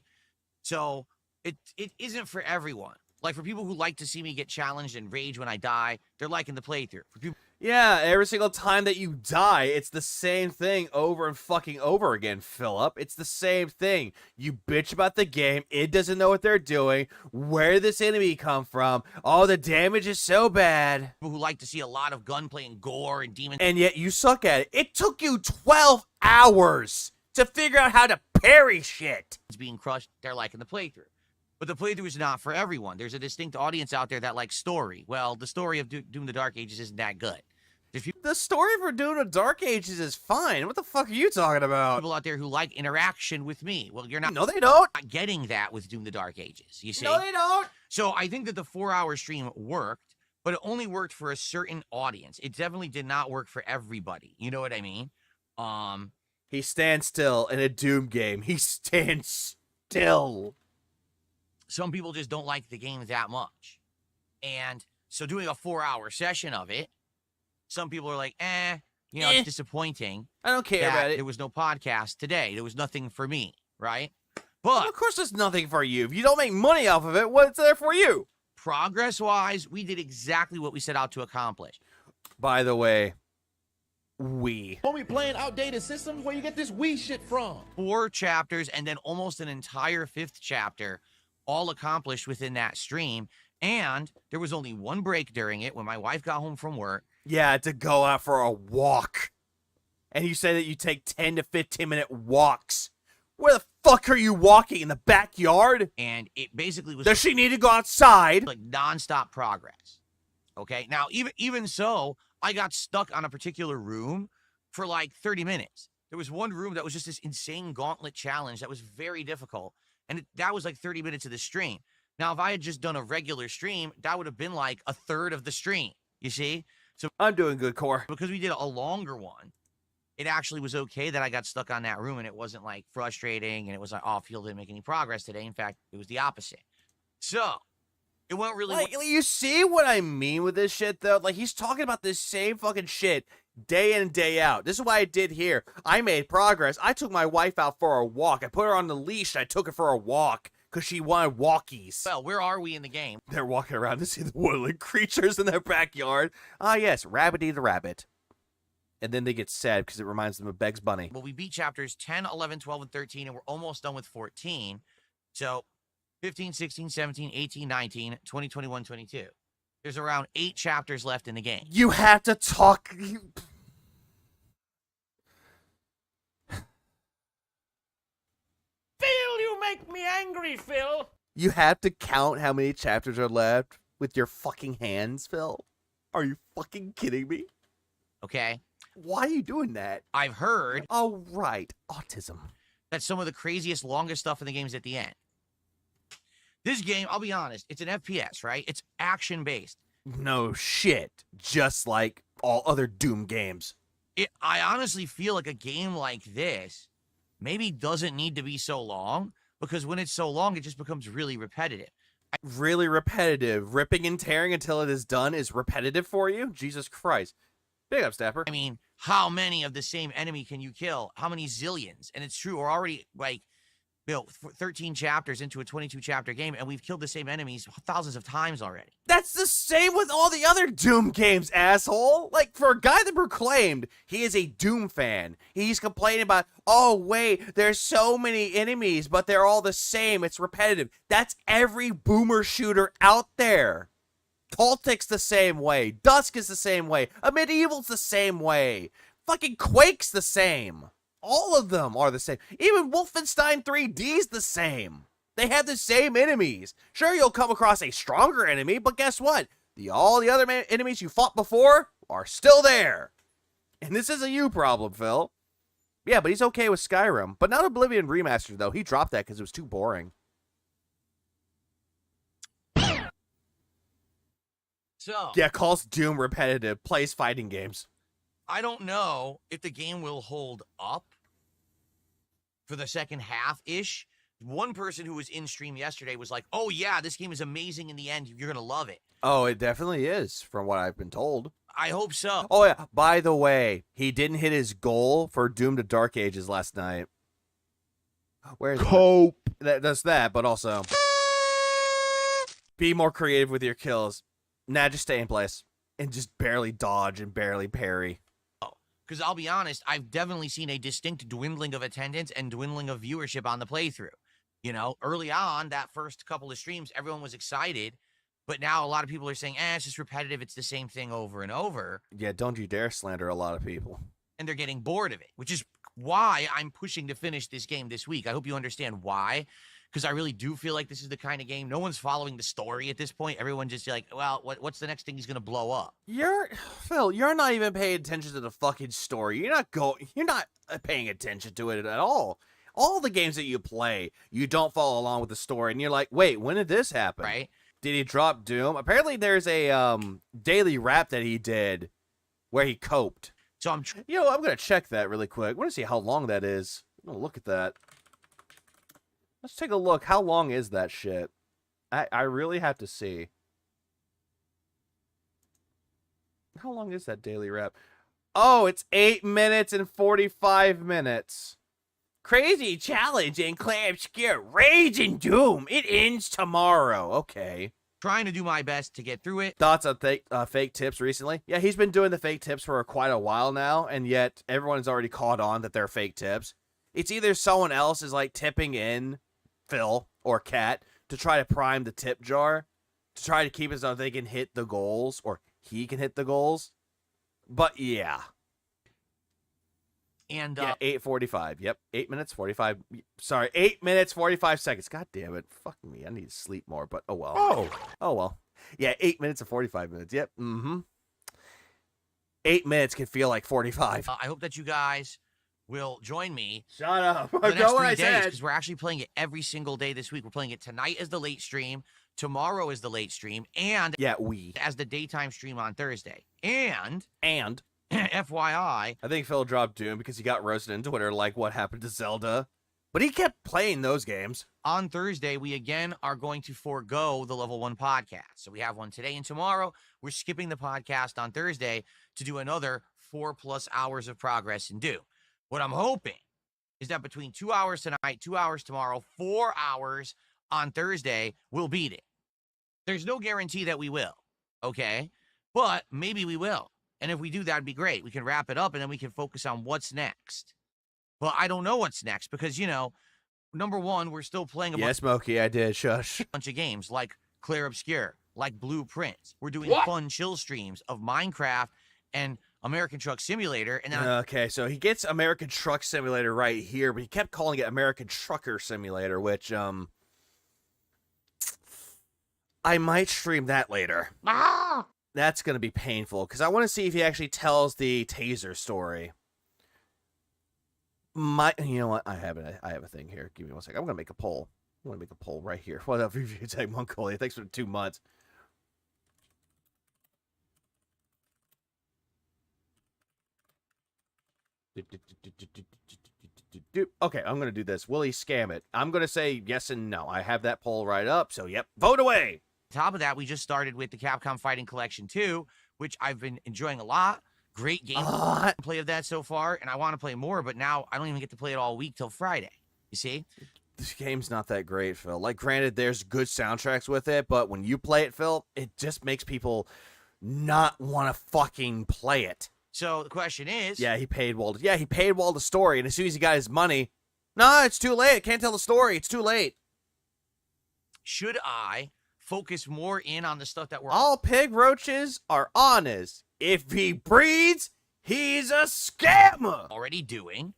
S5: So it isn't for everyone. Like, for people who like to see me get challenged and rage when I die, they're liking the playthrough. For people,
S1: yeah, every single time that you die, it's the same thing over and fucking over again, Philip. It's the same thing. You bitch about the game. It doesn't know what they're doing. Where did this enemy come from? Oh, the damage is so bad.
S5: People who like to see a lot of gunplay and gore and demons.
S1: And yet you suck at it. It took you 12 hours to figure out how to parry shit.
S5: It's being crushed. They're liking the playthrough. But the playthrough is not for everyone. There's a distinct audience out there that likes story. Well, the story of Doom the Dark Ages isn't that good.
S1: The story for Doom the Dark Ages is fine. What the fuck are you talking about?
S5: People out there who like interaction with me. Well, you're not.
S1: No, they don't.
S5: Not getting that with Doom the Dark Ages. You see?
S1: No, they don't.
S5: So I think that the 4-hour stream worked, but it only worked for a certain audience. It definitely did not work for everybody. You know what I mean?
S1: He stands still in a Doom game. He stands still.
S5: Some people just don't like the game that much. And so doing a 4-hour session of it, some people are like, it's disappointing.
S1: I don't care about it.
S5: There was no podcast today. There was nothing for me, right? But
S1: well, of course there's nothing for you. If you don't make money off of it, what's there for you?
S5: Progress-wise, we did exactly what we set out to accomplish.
S1: By the way,
S10: Homie playing outdated systems, where you get this Wii shit from?
S5: 4 chapters and then almost an entire 5th chapter all accomplished within that stream. And there was only one break during it when my wife got home from work.
S1: Yeah, to go out for a walk. And you say that you take 10 to 15-minute walks. Where the fuck are you walking? In the backyard?
S5: And it basically was...
S1: Does she need to go outside?
S5: Like nonstop progress. Okay? Now, even so, I got stuck on a particular room for like 30 minutes. There was one room that was just this insane gauntlet challenge that was very difficult. And that was like 30 minutes of the stream. Now, if I had just done a regular stream, that would have been like a third of the stream. You see? So
S1: I'm doing good, Core.
S5: Because we did a longer one, it actually was okay that I got stuck on that room and it wasn't like frustrating and it was like, oh, Field didn't make any progress today. In fact, it was the opposite. So it went really
S1: like, you see what I mean with this shit, though? Like, he's talking about this same fucking shit day in and day out. This is what I did here. I made progress. I took my wife out for a walk. I put her on the leash. I took her for a walk because she wanted walkies.
S5: Well, where are we in the game?
S1: They're walking around to see the woodland creatures in their backyard. Ah, yes, Rabbity the Rabbit. And then they get sad because it reminds them of Bugs Bunny.
S5: Well, we beat chapters 10, 11, 12, and 13, and we're almost done with 14. So 15, 16, 17, 18, 19, 20, 21, 22. There's around 8 chapters left in the game.
S1: You have to talk...
S12: Phil, you make me angry, Phil.
S1: You have to count how many chapters are left with your fucking hands, Phil. Are you fucking kidding me?
S5: Okay.
S1: Why are you doing that?
S5: I've heard...
S1: Oh, right. Autism.
S5: That some of the craziest, longest stuff in the game is at the end. This game, I'll be honest, it's an FPS, right? It's action-based.
S1: No shit. Just like all other Doom games.
S5: I honestly feel like a game like this maybe doesn't need to be so long, because when it's so long, it just becomes really repetitive.
S1: Really repetitive. Ripping and tearing until it is done is repetitive for you? Jesus Christ. Big up, Stapper.
S5: I mean, how many of the same enemy can you kill? How many zillions? And it's true, we're already, like, 13 chapters into a 22-chapter game, and we've killed the same enemies thousands of times already.
S1: That's the same with all the other Doom games, asshole. Like, for a guy that proclaimed he is a Doom fan, he's complaining about, oh, wait, there's so many enemies, but they're all the same. It's repetitive. That's every boomer shooter out there. Cultic's the same way. Dusk is the same way. A Medieval's the same way. Fucking Quake's the same. All of them are the same. Even Wolfenstein 3D's the same. They have the same enemies. Sure, you'll come across a stronger enemy, but guess what? All the other enemies you fought before are still there. And this is a you problem, Phil. Yeah, but he's okay with Skyrim. But not Oblivion Remastered, though. He dropped that because it was too boring.
S5: So,
S1: yeah, calls Doom repetitive. Plays fighting games.
S5: I don't know if the game will hold up for the second half-ish. One person who was in stream yesterday was like, oh, yeah, this game is amazing in the end. You're going to love it.
S1: Oh, it definitely is, from what I've been told.
S5: I hope so.
S1: Oh, yeah. By the way, he didn't hit his goal for Doom to Dark Ages last night. Where's Cope? That's that, but also be more creative with your kills. Nah, just stay in place and just barely dodge and barely parry.
S5: Because I'll be honest, I've definitely seen a distinct dwindling of attendance and dwindling of viewership on the playthrough. You know, early on, that first couple of streams, everyone was excited. But now a lot of people are saying, it's just repetitive. It's the same thing over and over.
S1: Yeah, don't you dare slander a lot of people.
S5: And they're getting bored of it, which is why I'm pushing to finish this game this week. I hope you understand why. Because I really do feel like this is the kind of game. No one's following the story at this point. Everyone just like, well, what's the next thing he's going to blow up?
S1: Phil, you're not even paying attention to the fucking story. You're not paying attention to it at all. All the games that you play, you don't follow along with the story. And you're like, wait, when did this happen?
S5: Right.
S1: Did he drop Doom? Apparently there's a daily rap that he did where he coped.
S5: So I'm
S1: going to check that really quick. I want to see how long that is. I'm going to look at that. Let's take a look. How long is that shit? I really have to see. How long is that daily rap? Oh, it's 8 minutes and 45 minutes. Crazy challenge in Clay Obscure. Rage and Doom. It ends tomorrow. Okay.
S5: Trying to do my best to get through it.
S1: Thoughts on fake tips recently? Yeah, he's been doing the fake tips for quite a while now, and yet everyone's already caught on that they're fake tips. It's either someone else is like tipping in Phil or Cat to try to prime the tip jar, to try to keep it so they can hit the goals, or he can hit the goals. But yeah.
S5: And
S1: yeah, 8:45. Yep, 8 minutes 45. Sorry, 8 minutes 45 seconds. God damn it, fuck me. I need to sleep more. But oh well. Oh well. Yeah, 8 minutes and 45 minutes. Yep. 8 minutes can feel like 45.
S5: I hope that you guys will join me.
S1: Shut up.
S5: For the
S1: Know
S5: next
S1: what
S5: 3
S1: I
S5: days,
S1: said.
S5: because we're actually playing it every single day this week. We're playing it tonight as the late stream, tomorrow is the late stream, and as the daytime stream on Thursday. And FYI,
S1: I think Phil dropped Doom because he got roasted in Twitter like what happened to Zelda. But he kept playing those games.
S5: On Thursday, we again are going to forego the Level 1 podcast. So we have one today and tomorrow. We're skipping the podcast on Thursday to do another 4+ hours of progress in Doom. What I'm hoping is that between 2 hours tonight, 2 hours tomorrow, 4 hours on Thursday, we'll beat it. There's no guarantee that we will, okay? But maybe we will. And if we do, that'd be great. We can wrap it up, and then we can focus on what's next. But I don't know what's next because, you know, number one, we're still playing
S1: Yeah, Smokey, I did. Shush.
S5: bunch of games like Clair Obscure, like Blueprints. We're doing fun chill streams of Minecraft and American Truck Simulator. And then
S1: okay, so he gets American Truck Simulator right here, but he kept calling it American Trucker Simulator, which, I might stream that later. That's going to be painful, because I want to see if he actually tells the taser story. You know what? I have a thing here. Give me 1 second. I'm going to make a poll. I'm going to make a poll right here. What up, review tag Mongolia? Thanks for the 2 months. Okay, I'm going to do this. Will he scam it? I'm going to say yes and no. I have that poll right up, so yep. Vote away!
S5: top of that, we just started with the Capcom Fighting Collection 2, which I've been enjoying a lot. Great game play of that so far, and I want to play more, but now I don't even get to play it all week till Friday. You see?
S1: This game's not that great, Phil. Like, granted, there's good soundtracks with it, but when you play it, Phil, it just makes people not want to fucking play it.
S5: So the question is...
S1: Yeah, he paid Walt. Yeah, he paid Walt the story, and as soon as he got his money, no, it's too late. I can't tell the story. It's too late.
S5: Should I focus more in on the stuff that we're...
S1: All pig roaches are honest. If he breeds, he's a scammer.
S5: Already doing.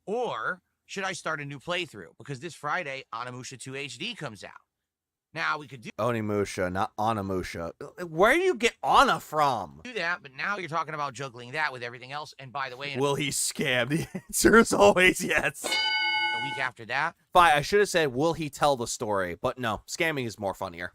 S5: Or should I start a new playthrough? Because this Friday, Onimusha 2 HD comes out. Now, we could do
S1: Onimusha, not Onimusha. Where do you get Ana from?
S5: do that, but now you're talking about juggling that with everything else. And by the way...
S1: Will he scam? The answer is always yes.
S5: A week after that...
S1: Fine, I should have said, will he tell the story? But no, scamming is more funnier.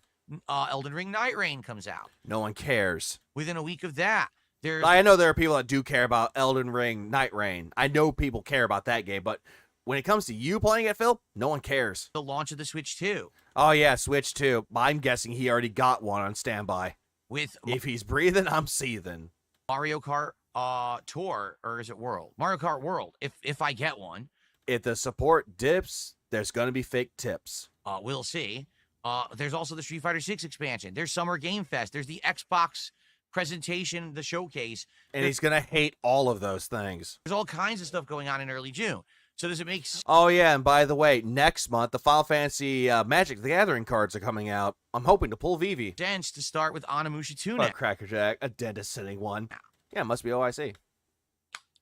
S5: Elden Ring Night Rain comes out.
S1: No one cares.
S5: Within a week of that, there's...
S1: I know there are people that do care about Elden Ring Night Rain. I know people care about that game, but when it comes to you playing it, Phil, no one cares.
S5: The launch of the Switch 2.
S1: Oh, yeah, Switch 2. I'm guessing he already got one on standby.
S5: With
S1: if he's breathing, I'm seething.
S5: Mario Kart Tour, or is it World? Mario Kart World, if I get one.
S1: If the support dips, there's going to be fake tips.
S5: We'll see. There's also the Street Fighter 6 expansion. There's Summer Game Fest. There's the Xbox presentation, the showcase.
S1: And he's going to hate all of those things.
S5: There's all kinds of stuff going on in early June. So does it make sense?
S1: Oh, yeah, and by the way, next month, the Final Fantasy Magic the Gathering cards are coming out. I'm hoping to pull Vivi.
S5: To start with Onimusha 2
S1: now. Crackerjack, a dentist sitting one. Yeah, it must be OIC.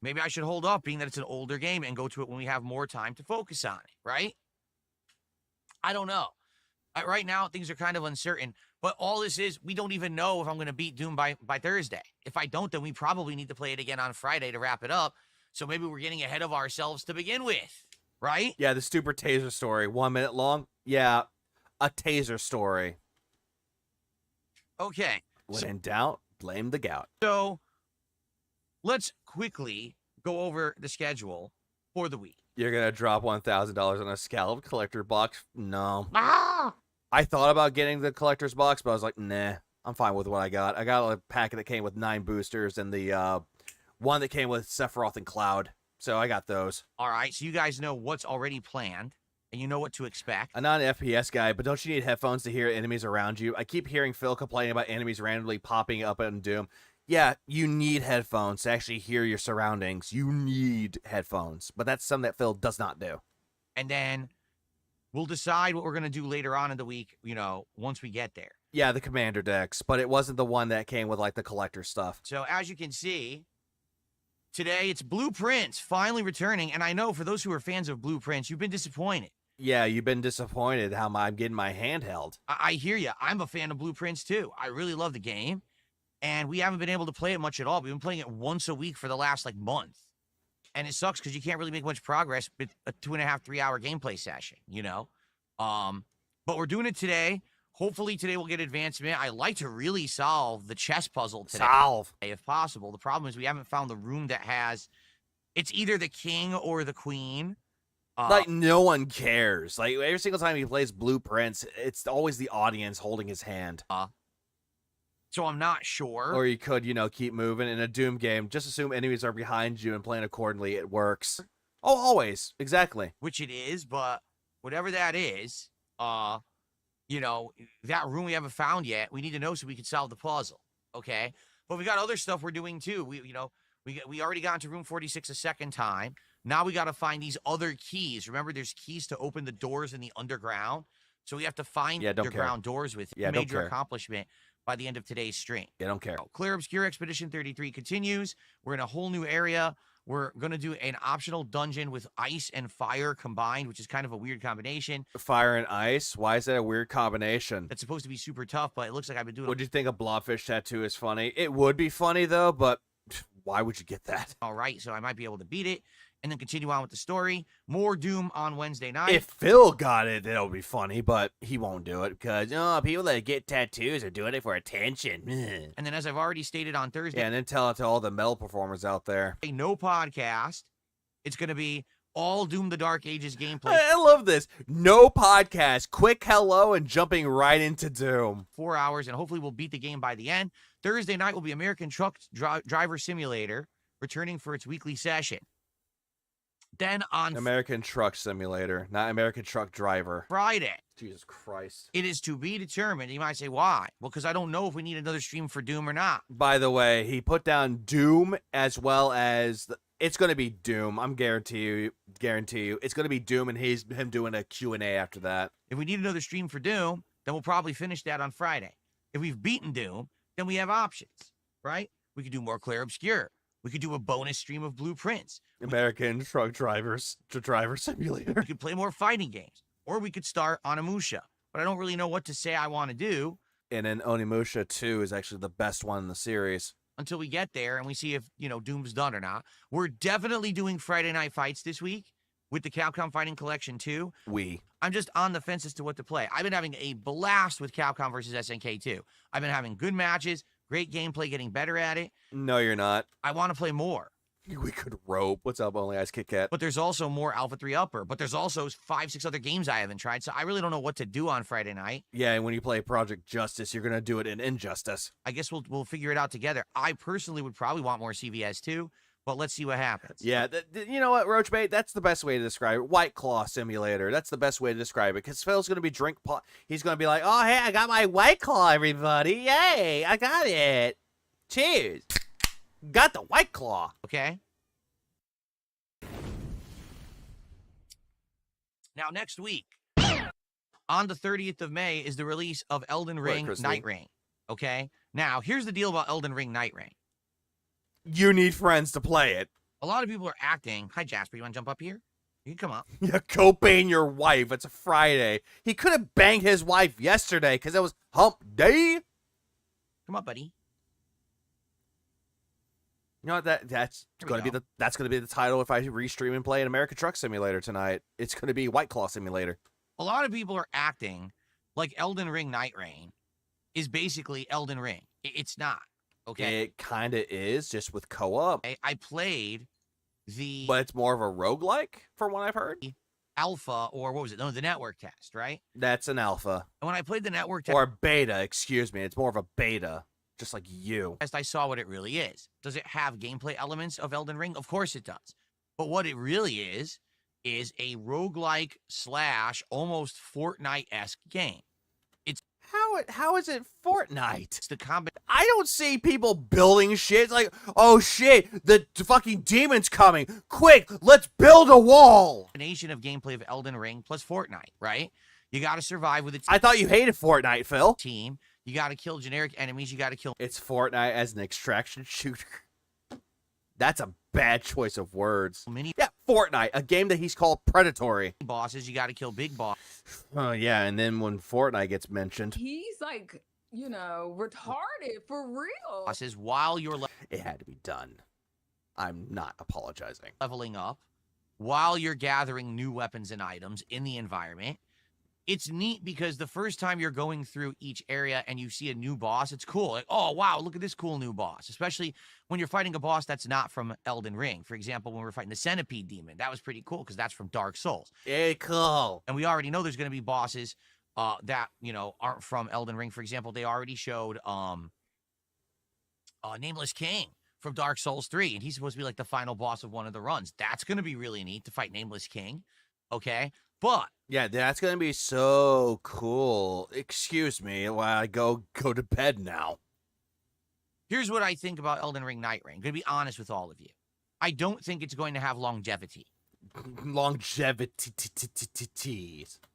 S5: Maybe I should hold off, being that it's an older game, and go to it when we have more time to focus on it, right? I don't know. Right now, things are kind of uncertain, but all this is, we don't even know if I'm going to beat Doom by Thursday. If I don't, then we probably need to play it again on Friday to wrap it up, so maybe we're getting ahead of ourselves to begin with, right?
S1: Yeah, the stupid taser story, 1 minute long. Yeah, a taser story.
S5: Okay.
S1: When in doubt, blame the gout.
S5: So, let's quickly go over the schedule for the week.
S1: You're going to drop $1,000 on a scalloped collector box? No. I thought about getting the collector's box, but I was like, nah, I'm fine with what I got. I got a packet that came with 9 boosters and the one that came with Sephiroth and Cloud. So I got those.
S5: All right, so you guys know what's already planned, and you know what to expect.
S1: I'm not an FPS guy, but don't you need headphones to hear enemies around you? I keep hearing Phil complaining about enemies randomly popping up in Doom. Yeah, you need headphones to actually hear your surroundings. You need headphones, but that's something that Phil does not do.
S5: And then We'll decide what we're going to do later on in the week, you know, once we get there.
S1: Yeah, the commander decks, but it wasn't the one that came with like the collector stuff.
S5: So as you can see, today it's Blueprints finally returning. And I know for those who are fans of Blueprints, you've been disappointed.
S1: Yeah, you've been disappointed how I'm getting my handheld.
S5: I hear you. I'm a fan of Blueprints too. I really love the game. And we haven't been able to play it much at all. We've been playing it once a week for the last like month. And it sucks because you can't really make much progress with a 2.5, 3 hour gameplay session, you know? But we're doing it today. Hopefully today we'll get advancement. I like to really solve the chess puzzle today. If possible. The problem is we haven't found the room that has, it's either the king or the queen.
S1: Like, no one cares. Like, every single time he plays Blueprints, it's always the audience holding his hand.
S5: So I'm not sure.
S1: Or you could, you know, keep moving. In a Doom game, just assume enemies are behind you and playing accordingly. It works. Oh, always. Exactly.
S5: Which it is, but whatever that is, you know, that room we haven't found yet, we need to know so we can solve the puzzle, okay? But we got other stuff we're doing too. We already got into room 46 a second time. Now we got to find these other keys. Remember, there's keys to open the doors in the underground. So we have to find underground doors with major accomplishment by the end of today's stream.
S1: Yeah, don't care.
S5: Clear Obscure Expedition 33 continues. We're in a whole new area. We're going to do an optional dungeon with ice and fire combined, which is kind of a weird combination.
S1: Fire and ice? Why is that a weird combination?
S5: It's supposed to be super tough, but it looks like I've been doing
S1: Would you think a blobfish tattoo is funny? It would be funny, though, but why would you get that?
S5: All right, so I might be able to beat it and then continue on with the story. More Doom on Wednesday night.
S1: If Phil got it, it'll be funny, but he won't do it because, people that get tattoos are doing it for attention.
S5: And then as I've already stated on Thursday.
S1: Yeah, and then tell it to all the metal performers out there.
S5: No podcast. It's going to be all Doom the Dark Ages gameplay.
S1: I love this. No podcast. Quick hello and jumping right into Doom.
S5: 4 hours, and hopefully we'll beat the game by the end. Thursday night will be American Truck Driver Simulator, returning for its weekly session. Then on
S1: American Truck Simulator, not American Truck Driver.
S5: Friday.
S1: Jesus Christ.
S5: It is to be determined. You might say, why? Well, because I don't know if we need another stream for Doom or not.
S1: By the way, he put down Doom as well as... It's going to be Doom. I'm guarantee you. It's going to be Doom and him doing a Q&A after that.
S5: If we need another stream for Doom, then we'll probably finish that on Friday. If we've beaten Doom, then we have options, right? We could do more Clear Obscure. We could do a bonus stream of Blueprints.
S1: American Truck Driver Simulator.
S5: We could play more fighting games. Or we could start Onimusha. But I don't really know what to say I want to do.
S1: And then Onimusha 2 is actually the best one in the series.
S5: Until we get there and we see if, Doom's done or not. We're definitely doing Friday Night Fights this week with the Capcom Fighting Collection 2. I'm just on the fence as to what to play. I've been having a blast with Capcom versus SNK 2. I've been having good matches, great gameplay, getting better at it.
S1: No, you're not.
S5: I want to play more.
S1: We could rope. What's up, Only Eyes Kit Kat?
S5: But there's also more Alpha 3 Upper. But there's also 5, 6 other games I haven't tried. So I really don't know what to do on Friday night.
S1: Yeah, and when you play Project Justice, you're going to do it in Injustice.
S5: I guess we'll figure it out together. I personally would probably want more CVS too. But let's see what happens.
S1: Yeah, you know what, Roachbait? That's the best way to describe it. White Claw Simulator. That's the best way to describe it. Because Phil's going to be He's going to be like, oh, hey, I got my White Claw, everybody. Yay, I got it. Cheers. Got the White Claw.
S5: Okay. Now, next week, on the 30th of May, is the release of Elden Ring Night Rain. Okay? Now, here's the deal about Elden Ring Night Rain.
S1: You need friends to play it.
S5: A lot of people are acting. Hi, Jasper. You want to jump up here? You can come up.
S1: Yeah, go bang your wife. It's a Friday. He could have banged his wife yesterday because it was hump day.
S5: Come up, buddy.
S1: You know what? That's going to be the title if I restream and play an American Truck Simulator tonight. It's going to be White Claw Simulator.
S5: A lot of people are acting like Elden Ring Night Rain is basically Elden Ring. It's not. Okay.
S1: It kind of is, just with co-op.
S5: I played the...
S1: But it's more of a roguelike, from what I've heard.
S5: Alpha, or what was it? No, the network test, right?
S1: That's an alpha.
S5: And when I played the network test...
S1: Or beta, excuse me. It's more of a beta, just like you.
S5: I saw what it really is. Does it have gameplay elements of Elden Ring? Of course it does. But what it really is a roguelike / almost Fortnite-esque game.
S1: How how is it Fortnite?
S5: It's the combination.
S1: I don't see people building shit. It's like, oh shit, the fucking demon's coming. Quick, let's build a wall.
S5: Of gameplay of Elden Ring plus Fortnite, right? You got to survive with a
S1: I thought you hated Fortnite, Phil.
S5: team. You got to kill generic enemies. You got to kill.
S1: It's Fortnite as an extraction shooter. That's a bad choice of words. Yeah, Fortnite, a game that he's called predatory.
S5: Bosses, you got to kill big boss.
S1: Oh, yeah, and then when Fortnite gets mentioned,
S8: He's like, you know, retarded for real.
S5: Bosses while you're
S1: it had to be done. I'm not apologizing.
S5: leveling up, while you're gathering new weapons and items in the environment. It's neat because the first time you're going through each area and you see a new boss, it's cool. Like, oh, wow, look at this cool new boss. Especially when you're fighting a boss that's not from Elden Ring. For example, when we're fighting the Centipede Demon, that was pretty cool because that's from Dark Souls.
S1: Hey, cool.
S5: And we already know there's going to be bosses that, you know, aren't from Elden Ring. For example, they already showed Nameless King from Dark Souls 3, and he's supposed to be like the final boss of one of the runs. That's going to be really neat to fight Nameless King, okay? But
S1: yeah, that's gonna be so cool. Excuse me while I go to bed now.
S5: here's what I think about Elden Ring Night Ring. I'm going to be honest with all of you. I don't think it's going to have longevity.
S1: Longevity.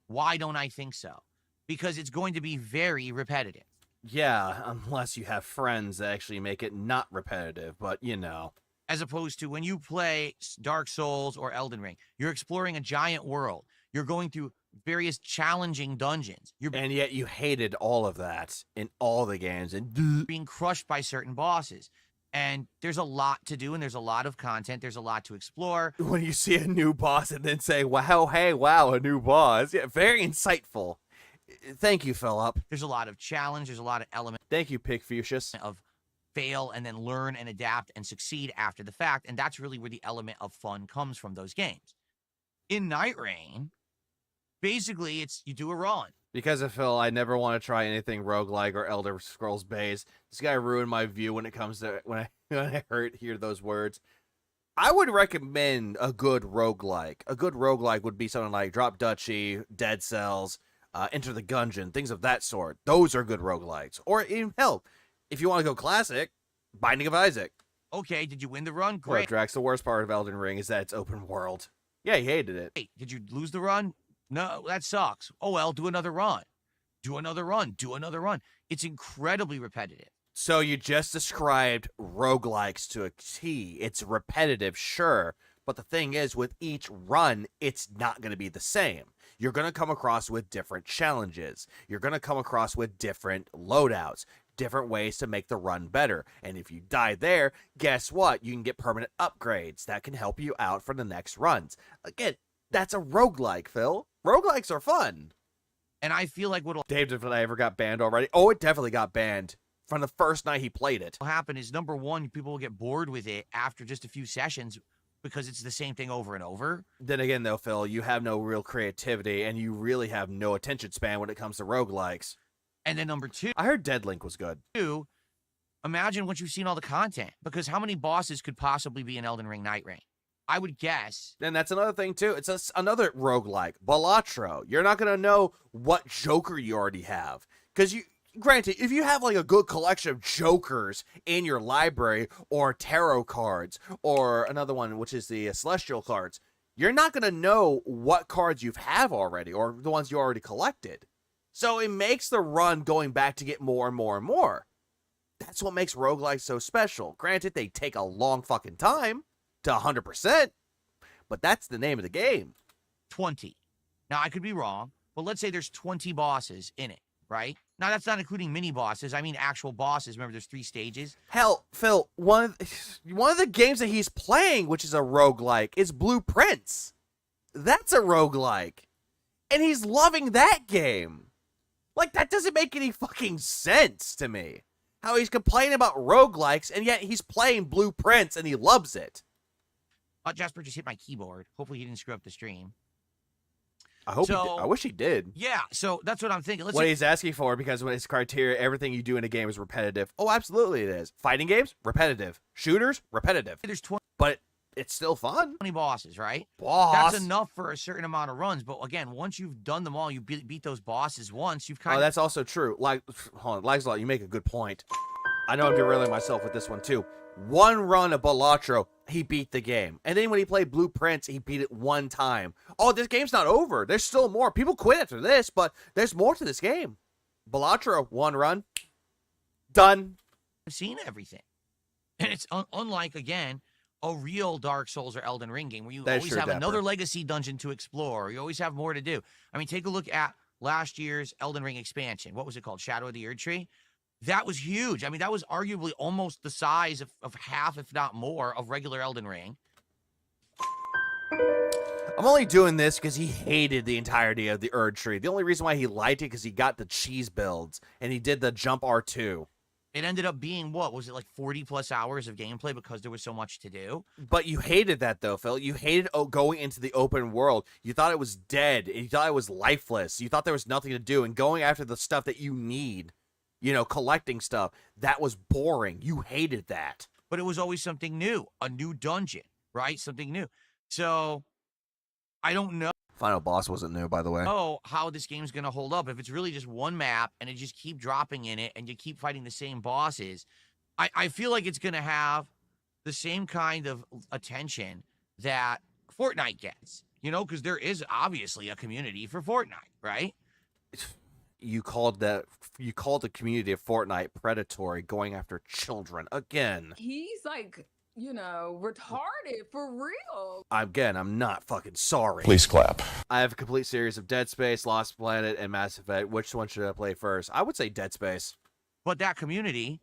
S5: Why don't I think so? Because it's going to be very repetitive.
S1: Yeah, unless you have friends that actually make it not repetitive, but you know.
S5: As opposed to when you play Dark Souls or Elden Ring, you're exploring a giant world. You're going through various challenging dungeons.
S1: And yet you hated all of that in all the games and
S5: being crushed by certain bosses. And there's a lot to do, and there's a lot of content. There's a lot to explore.
S1: When you see a new boss and then say, wow, hey, wow, a new boss. Yeah, very insightful. Thank you, Philip.
S5: There's a lot of challenge. There's a lot of elements.
S1: Thank you, Pigfucius.
S5: Of fail and then learn and adapt and succeed after the fact. And that's really where the element of fun comes from those games. In Night Rain, basically, it's you do a run.
S1: Because of Phil, I never want to try anything roguelike or Elder Scrolls based. This guy ruined my view when it comes to when I hear those words. I would recommend a good roguelike. A good roguelike would be something like Drop Duchy, Dead Cells, Enter the Gungeon, things of that sort. Those are good roguelikes. Or even hell, if you want to go classic, Binding of Isaac.
S5: Okay, did you win the run?
S1: Well,
S5: Great.
S1: Drax, the worst part of Elden Ring is that it's open world. Yeah, he hated it.
S5: Hey, did you lose the run? No, that sucks. Oh, well, do another run. Do another run. Do another run. It's incredibly repetitive.
S1: So you just described roguelikes to a T. It's repetitive, sure. But the thing is, with each run, it's not going to be the same. You're going to come across with different challenges. You're going to come across with different loadouts, different ways to make the run better. And if you die there, guess what? You can get permanent upgrades that can help you out for the next runs. Again, that's a roguelike, Phil. Roguelikes are fun.
S5: And I feel like what'll
S1: Dave, did I ever got banned already? Oh, it definitely got banned from the first night he played it.
S5: happen is, number one, people will get bored with it after just a few sessions because it's the same thing over and over.
S1: Then again, though, Phil, you have no real creativity, and you really have no attention span when it comes to roguelikes.
S5: And then number two,
S1: I heard Deadlink was good.
S5: Imagine once you've seen all the content, because how many bosses could possibly be in Elden Ring Night Rain? I would guess.
S1: And that's another thing, too. It's another roguelike, Balatro. You're not going to know what Joker you already have. Because granted, if you have like a good collection of Jokers in your library, or tarot cards, or another one, which is the Celestial cards, you're not going to know what cards you have already, or the ones you already collected. So it makes the run going back to get more and more and more. That's what makes roguelikes so special. Granted, they take a long fucking time to 100%, but that's the name of the game.
S5: 20. Now, I could be wrong, but let's say there's 20 bosses in it, right? Now, that's not including mini bosses. I mean actual bosses. Remember, there's 3 stages.
S1: Hell, Phil, one of the games that he's playing, which is a roguelike, is Blueprints. That's a roguelike. And he's loving that game. Like, that doesn't make any fucking sense to me. How he's complaining about roguelikes, and yet he's playing Blueprints, and he loves it.
S5: Jasper just hit my keyboard. Hopefully he didn't screw up the stream.
S1: I hope he did. I wish he did.
S5: Yeah, so that's what I'm thinking.
S1: What he's asking for, because when his criteria, everything you do in a game is repetitive. Oh, absolutely it is. Fighting games, repetitive. Shooters, repetitive.
S5: There's 20.
S1: But it's still fun.
S5: 20 bosses, right?
S1: Boss.
S5: That's enough for a certain amount of runs. But again, once you've done them all, you beat those bosses once, you've kind
S1: Oh,
S5: of...
S1: that's also true. Like, hold on, Laxalot, you make a good point. I know I'm derailing myself with this one too. One run of Balatro, he beat the game. And then when he played Blueprints, he beat it one time. Oh, this game's not over. There's still more. People quit after this, but there's more to this game. Balatro, one run. Done.
S5: I've seen everything. And it's unlike, again, a real Dark Souls or Elden Ring game where you always have another legacy dungeon to explore. You always have more to do. I mean, take a look at last year's Elden Ring expansion. What was it called? Shadow of the Erd Tree? That was huge. I mean, that was arguably almost the size of half, if not more, of regular Elden Ring.
S1: I'm only doing this because he hated the entirety of the Erd Tree. The only reason why he liked it because he got the cheese builds and he did the jump R2.
S5: It ended up being, what, was it like 40 plus hours of gameplay because there was so much to do?
S1: But you hated that though, Phil. You hated going into the open world. You thought it was dead. You thought it was lifeless. You thought there was nothing to do. And going after the stuff that you need, you know, collecting stuff, that was boring. You hated that.
S5: But it was always something new, a new dungeon, right? Something new. So, I don't know.
S1: Final boss wasn't new, by the way.
S5: Oh, how this game's going to hold up. If it's really just one map and it just keep dropping in it and you keep fighting the same bosses, I feel like it's going to have the same kind of attention that Fortnite gets, you know, because there is obviously a community for Fortnite, right?
S1: You called the community of Fortnite predatory, going after children again.
S8: He's like, you know, retarded for real.
S1: I'm not fucking sorry.
S11: Please clap.
S1: I have a complete series of Dead Space, Lost Planet, and Mass Effect. Which one should I play first? I would say Dead Space.
S5: But that community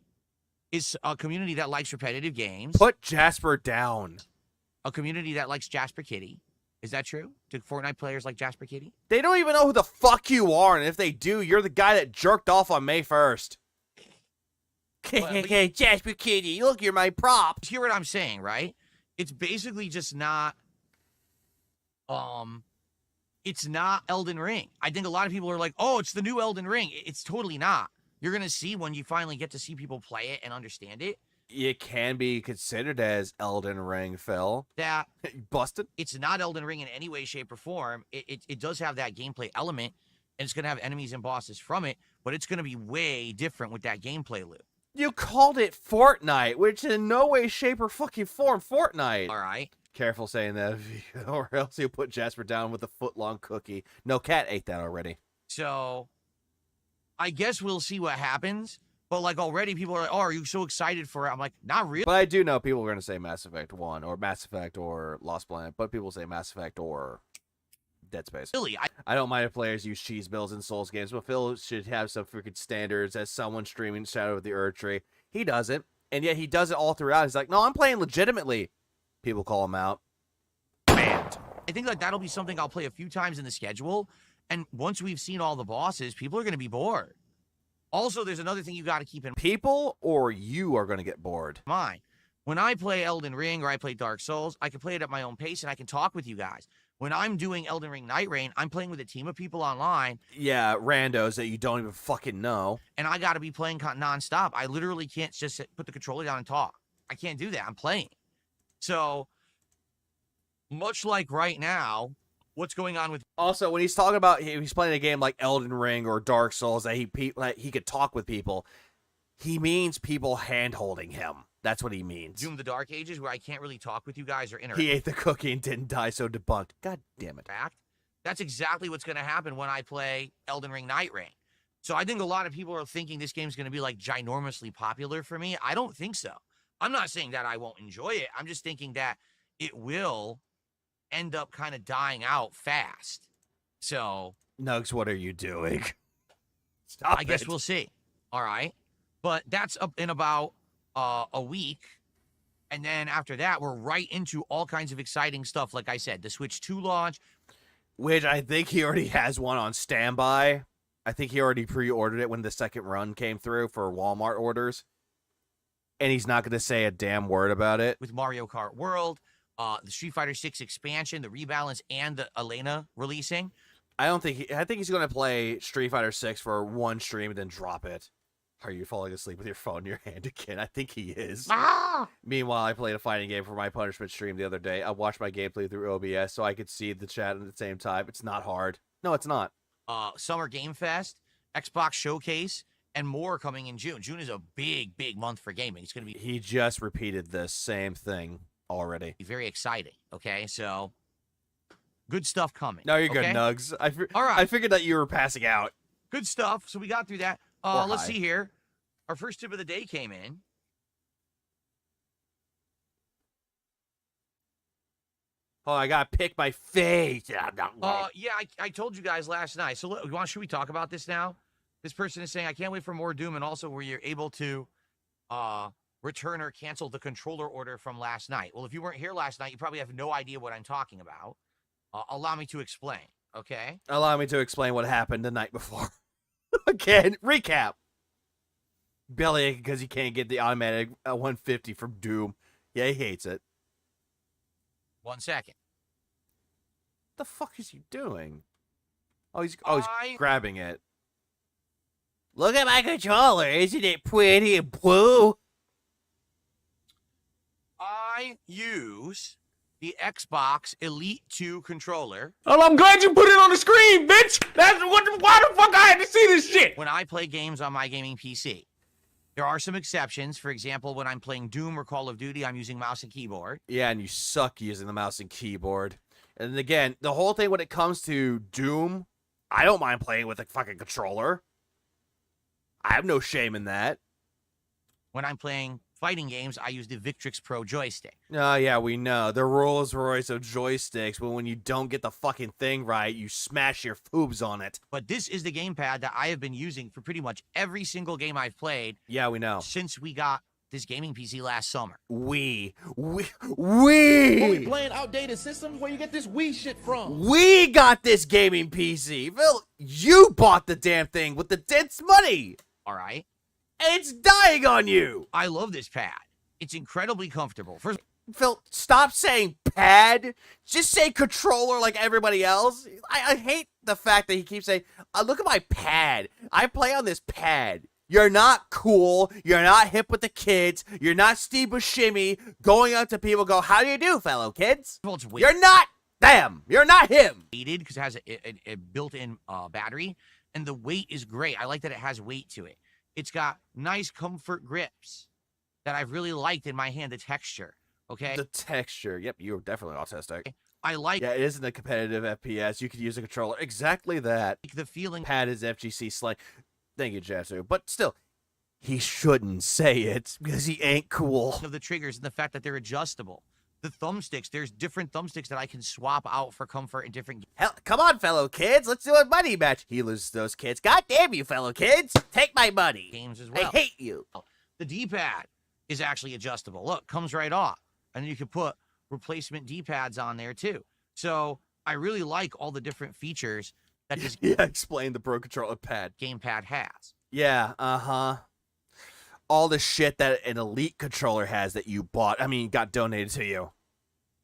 S5: is a community that likes repetitive games.
S1: Put Jasper down.
S5: A community that likes Jasper Kitty. Is that true? Do Fortnite players like Jasper Kitty?
S1: They don't even know who the fuck you are, and if they do, you're the guy that jerked off on May 1st. Okay, Jasper Kitty, look, you're my prop.
S5: Hear what I'm saying, right? It's basically just not, it's not Elden Ring. I think a lot of people are like, oh, it's the new Elden Ring. It's totally not. You're going to see when you finally get to see people play it and understand it.
S1: It can be considered as Elden Ring, Phil.
S5: That
S1: busted.
S5: It's not Elden Ring in any way, shape, or form. It does have that gameplay element, and it's going to have enemies and bosses from it, but it's going to be way different with that gameplay loop.
S1: You called it Fortnite, which in no way, shape, or fucking form Fortnite.
S5: All right.
S1: Careful saying that, or else you'll put Jasper down with a foot-long cookie. No, Cat ate that already.
S5: So, I guess we'll see what happens. But, like, already people are like, oh, are you so excited for it? I'm like, not really.
S1: But I do know people are going to say Mass Effect 1, or Mass Effect, or Lost Planet, but people say Mass Effect, or Dead Space.
S5: Really?
S1: I don't mind if players use cheese builds in Souls games, but Phil should have some freaking standards as someone streaming Shadow of the Erd Tree. He doesn't, and yet he does it all throughout. He's like, no, I'm playing legitimately. People call him out. Banned.
S5: I think like that'll be something I'll play a few times in the schedule, and once we've seen all the bosses, people are going to be bored. Also, there's another thing you got to keep in mind.
S1: People or you are going to get bored.
S5: When I play Elden Ring or I play Dark Souls, I can play it at my own pace and I can talk with you guys. When I'm doing Elden Ring Night Rain, I'm playing with a team of people online.
S1: Yeah, randos that you don't even fucking know.
S5: And I got to be playing nonstop. I literally can't just put the controller down and talk. I can't do that. I'm playing. So, much like right now, what's going on with...
S1: Also, when he's talking about he's playing a game like Elden Ring or Dark Souls that he could talk with people, he means people hand-holding him. That's what he means.
S5: Doom the Dark Ages, where I can't really talk with you guys or interact.
S1: He ate the cookie and didn't die, so debunked. God damn it.
S5: That's exactly what's going to happen when I play Elden Ring Night Rain. So I think a lot of people are thinking this game's going to be like ginormously popular for me. I don't think so. I'm not saying that I won't enjoy it. I'm just thinking that it will end up kind of dying out fast. So...
S1: Nugs, what are you doing?
S5: I guess we'll see. All right. But that's up in about a week. And then after that, we're right into all kinds of exciting stuff. Like I said, the Switch 2 launch.
S1: Which I think he already has one on standby. I think he already pre-ordered it when the second run came through for Walmart orders. And he's not going to say a damn word about it.
S5: With Mario Kart World, the Street Fighter 6 expansion, the Rebalance, and the Elena releasing.
S1: I think he's going to play Street Fighter 6 for one stream and then drop it. Are you falling asleep with your phone in your hand again? I think he is.
S5: Ah!
S1: Meanwhile, I played a fighting game for my punishment stream the other day. I watched my gameplay through OBS so I could see the chat at the same time. It's not hard. No, it's not.
S5: Summer Game Fest, Xbox Showcase, and more coming in June. June is a big, big month for gaming. It's going to be...
S1: He just repeated the same thing already.
S5: Very exciting, okay? So, good stuff coming.
S1: No, you're
S5: okay?
S1: good, Nugs.
S5: All right.
S1: I figured that you were passing out.
S5: Good stuff. So we got through that.
S1: Or
S5: Let's
S1: high.
S5: see here. Our first tip of the day came in.
S1: Oh, I gotta pick my face.
S5: Yeah, I told you guys last night. So should we talk about this now? This person is saying, I can't wait for more Doom, and also where you're able to return or cancel the controller order from last night. Well, if you weren't here last night, you probably have no idea what I'm talking about. Allow me to explain, okay?
S1: Allow me to explain what happened the night before. Again, recap. Belly because he can't get the automatic 150 from Doom. Yeah, he hates it.
S5: 1 second.
S1: What the fuck is he doing? Oh, he's grabbing it. Look at my controller. Isn't it pretty and blue?
S5: I use the Xbox Elite 2 controller.
S10: Oh, I'm glad you put it on the screen, bitch. Why the fuck I had to see this shit?
S5: When I play games on my gaming PC. There are some exceptions. For example, when I'm playing Doom or Call of Duty, I'm using mouse and keyboard.
S1: Yeah, and you suck using the mouse and keyboard. And again, the whole thing when it comes to Doom, I don't mind playing with a fucking controller. I have no shame in that.
S5: When I'm playing fighting games, I use the Victrix Pro joystick.
S1: Oh, yeah, we know. The Rolls Royce of joysticks, but when you don't get the fucking thing right, you smash your foobs on it.
S5: But this is the gamepad that I have been using for pretty much every single game I've played.
S1: Yeah, we know.
S5: Since we got this gaming PC last summer.
S1: We
S13: Only playing outdated systems? Where you get this Wii shit from?
S1: We got this gaming PC. Phil, you bought the damn thing with the dense money.
S5: All right.
S1: It's dying on you.
S5: I love this pad. It's incredibly comfortable. First,
S1: Phil, stop saying pad. Just say controller like everybody else. I hate the fact that he keeps saying, look at my pad. I play on this pad. You're not cool. You're not hip with the kids. You're not Steve Buscemi going up to people go, how do you do, fellow kids? You're not them. You're not him.
S5: Because it has a built-in battery, and the weight is great. I like that it has weight to it. It's got nice comfort grips that I've really liked in my hand, the texture, okay?
S1: The texture. Yep, you're definitely autistic.
S5: I like...
S1: Yeah, it isn't a competitive FPS. You could use a controller. Exactly that.
S5: The feeling...
S1: Pad is FGC slang. Thank you, Jetsu. But still, he shouldn't say it because he ain't cool.
S5: Of the triggers and the fact that they're adjustable. The thumbsticks, there's different thumbsticks that I can swap out for comfort in different...
S1: Hell, come on, fellow kids. Let's do a money match. He loses those kids. God damn you, fellow kids. Take my money.
S5: Games as well.
S1: I hate you.
S5: The D-pad is actually adjustable. Look, comes right off. And then you can put replacement D-pads on there, too. So I really like all the different features that this
S1: explain the Pro Controller pad.
S5: Gamepad has.
S1: Yeah, all the shit that an Elite controller has that you bought, got donated to you.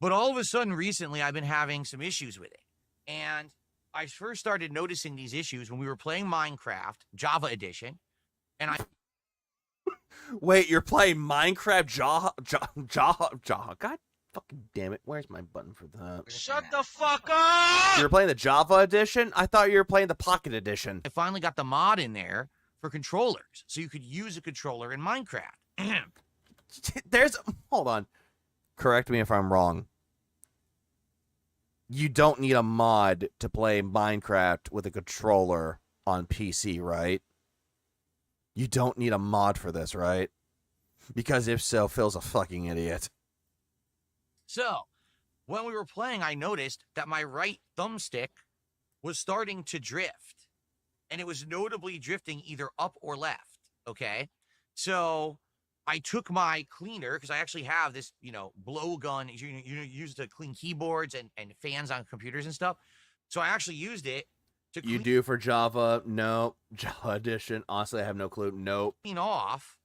S5: But all of a sudden, recently, I've been having some issues with it. And I first started noticing these issues when we were playing Minecraft, Java Edition, and I...
S1: Wait, you're playing Minecraft Java? God fucking damn it. Where's my button for that?
S5: Shut the fuck up!
S1: You were playing the Java Edition? I thought you were playing the Pocket Edition.
S5: I finally got the mod in there for controllers, so you could use a controller in Minecraft.
S1: Hold on. Correct me if I'm wrong. You don't need a mod to play Minecraft with a controller on PC, right? You don't need a mod for this, right? Because if so, Phil's a fucking idiot.
S5: So, when we were playing, I noticed that my right thumbstick was starting to drift. And it was notably drifting either up or left, okay? So I took my cleaner, because I actually have this, blow gun you use to clean keyboards and fans on computers and stuff. So I actually used it to clean...
S1: You do for Java? No. Java Edition? Honestly, I have no clue. Nope.
S5: Clean off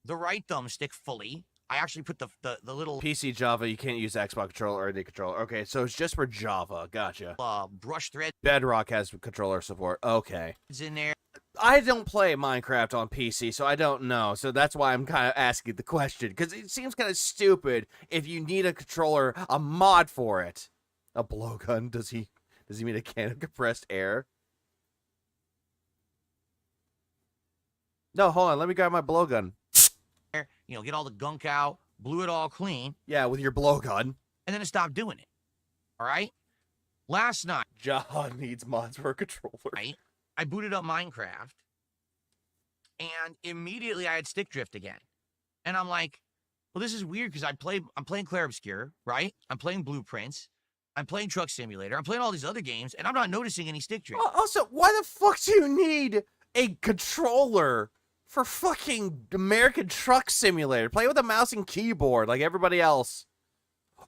S5: the right thumbstick fully. I actually put the little...
S1: PC Java, you can't use Xbox controller or any controller. Okay, so it's just for Java. Gotcha.
S5: Brush thread.
S1: Bedrock has controller support. Okay.
S5: It's in there.
S1: I don't play Minecraft on PC, so I don't know. So that's why I'm kind of asking the question, because it seems kind of stupid if you need a controller, a mod for it. A blowgun? Does he mean a can of compressed air? No, hold on. Let me grab my blowgun.
S5: You know, get all the gunk out, blew it all clean.
S1: Yeah, with your blowgun.
S5: And then I stopped doing it. All right? Last night.
S1: John needs mods for a controller.
S5: Right? I booted up Minecraft. And immediately I had stick drift again. And I'm like, well, this is weird because I'm playing Clair Obscur, right? I'm playing Blueprints. I'm playing Truck Simulator. I'm playing all these other games, and I'm not noticing any stick drift.
S1: Also, why the fuck do you need a controller for fucking American Truck Simulator? Play with a mouse and keyboard like everybody else.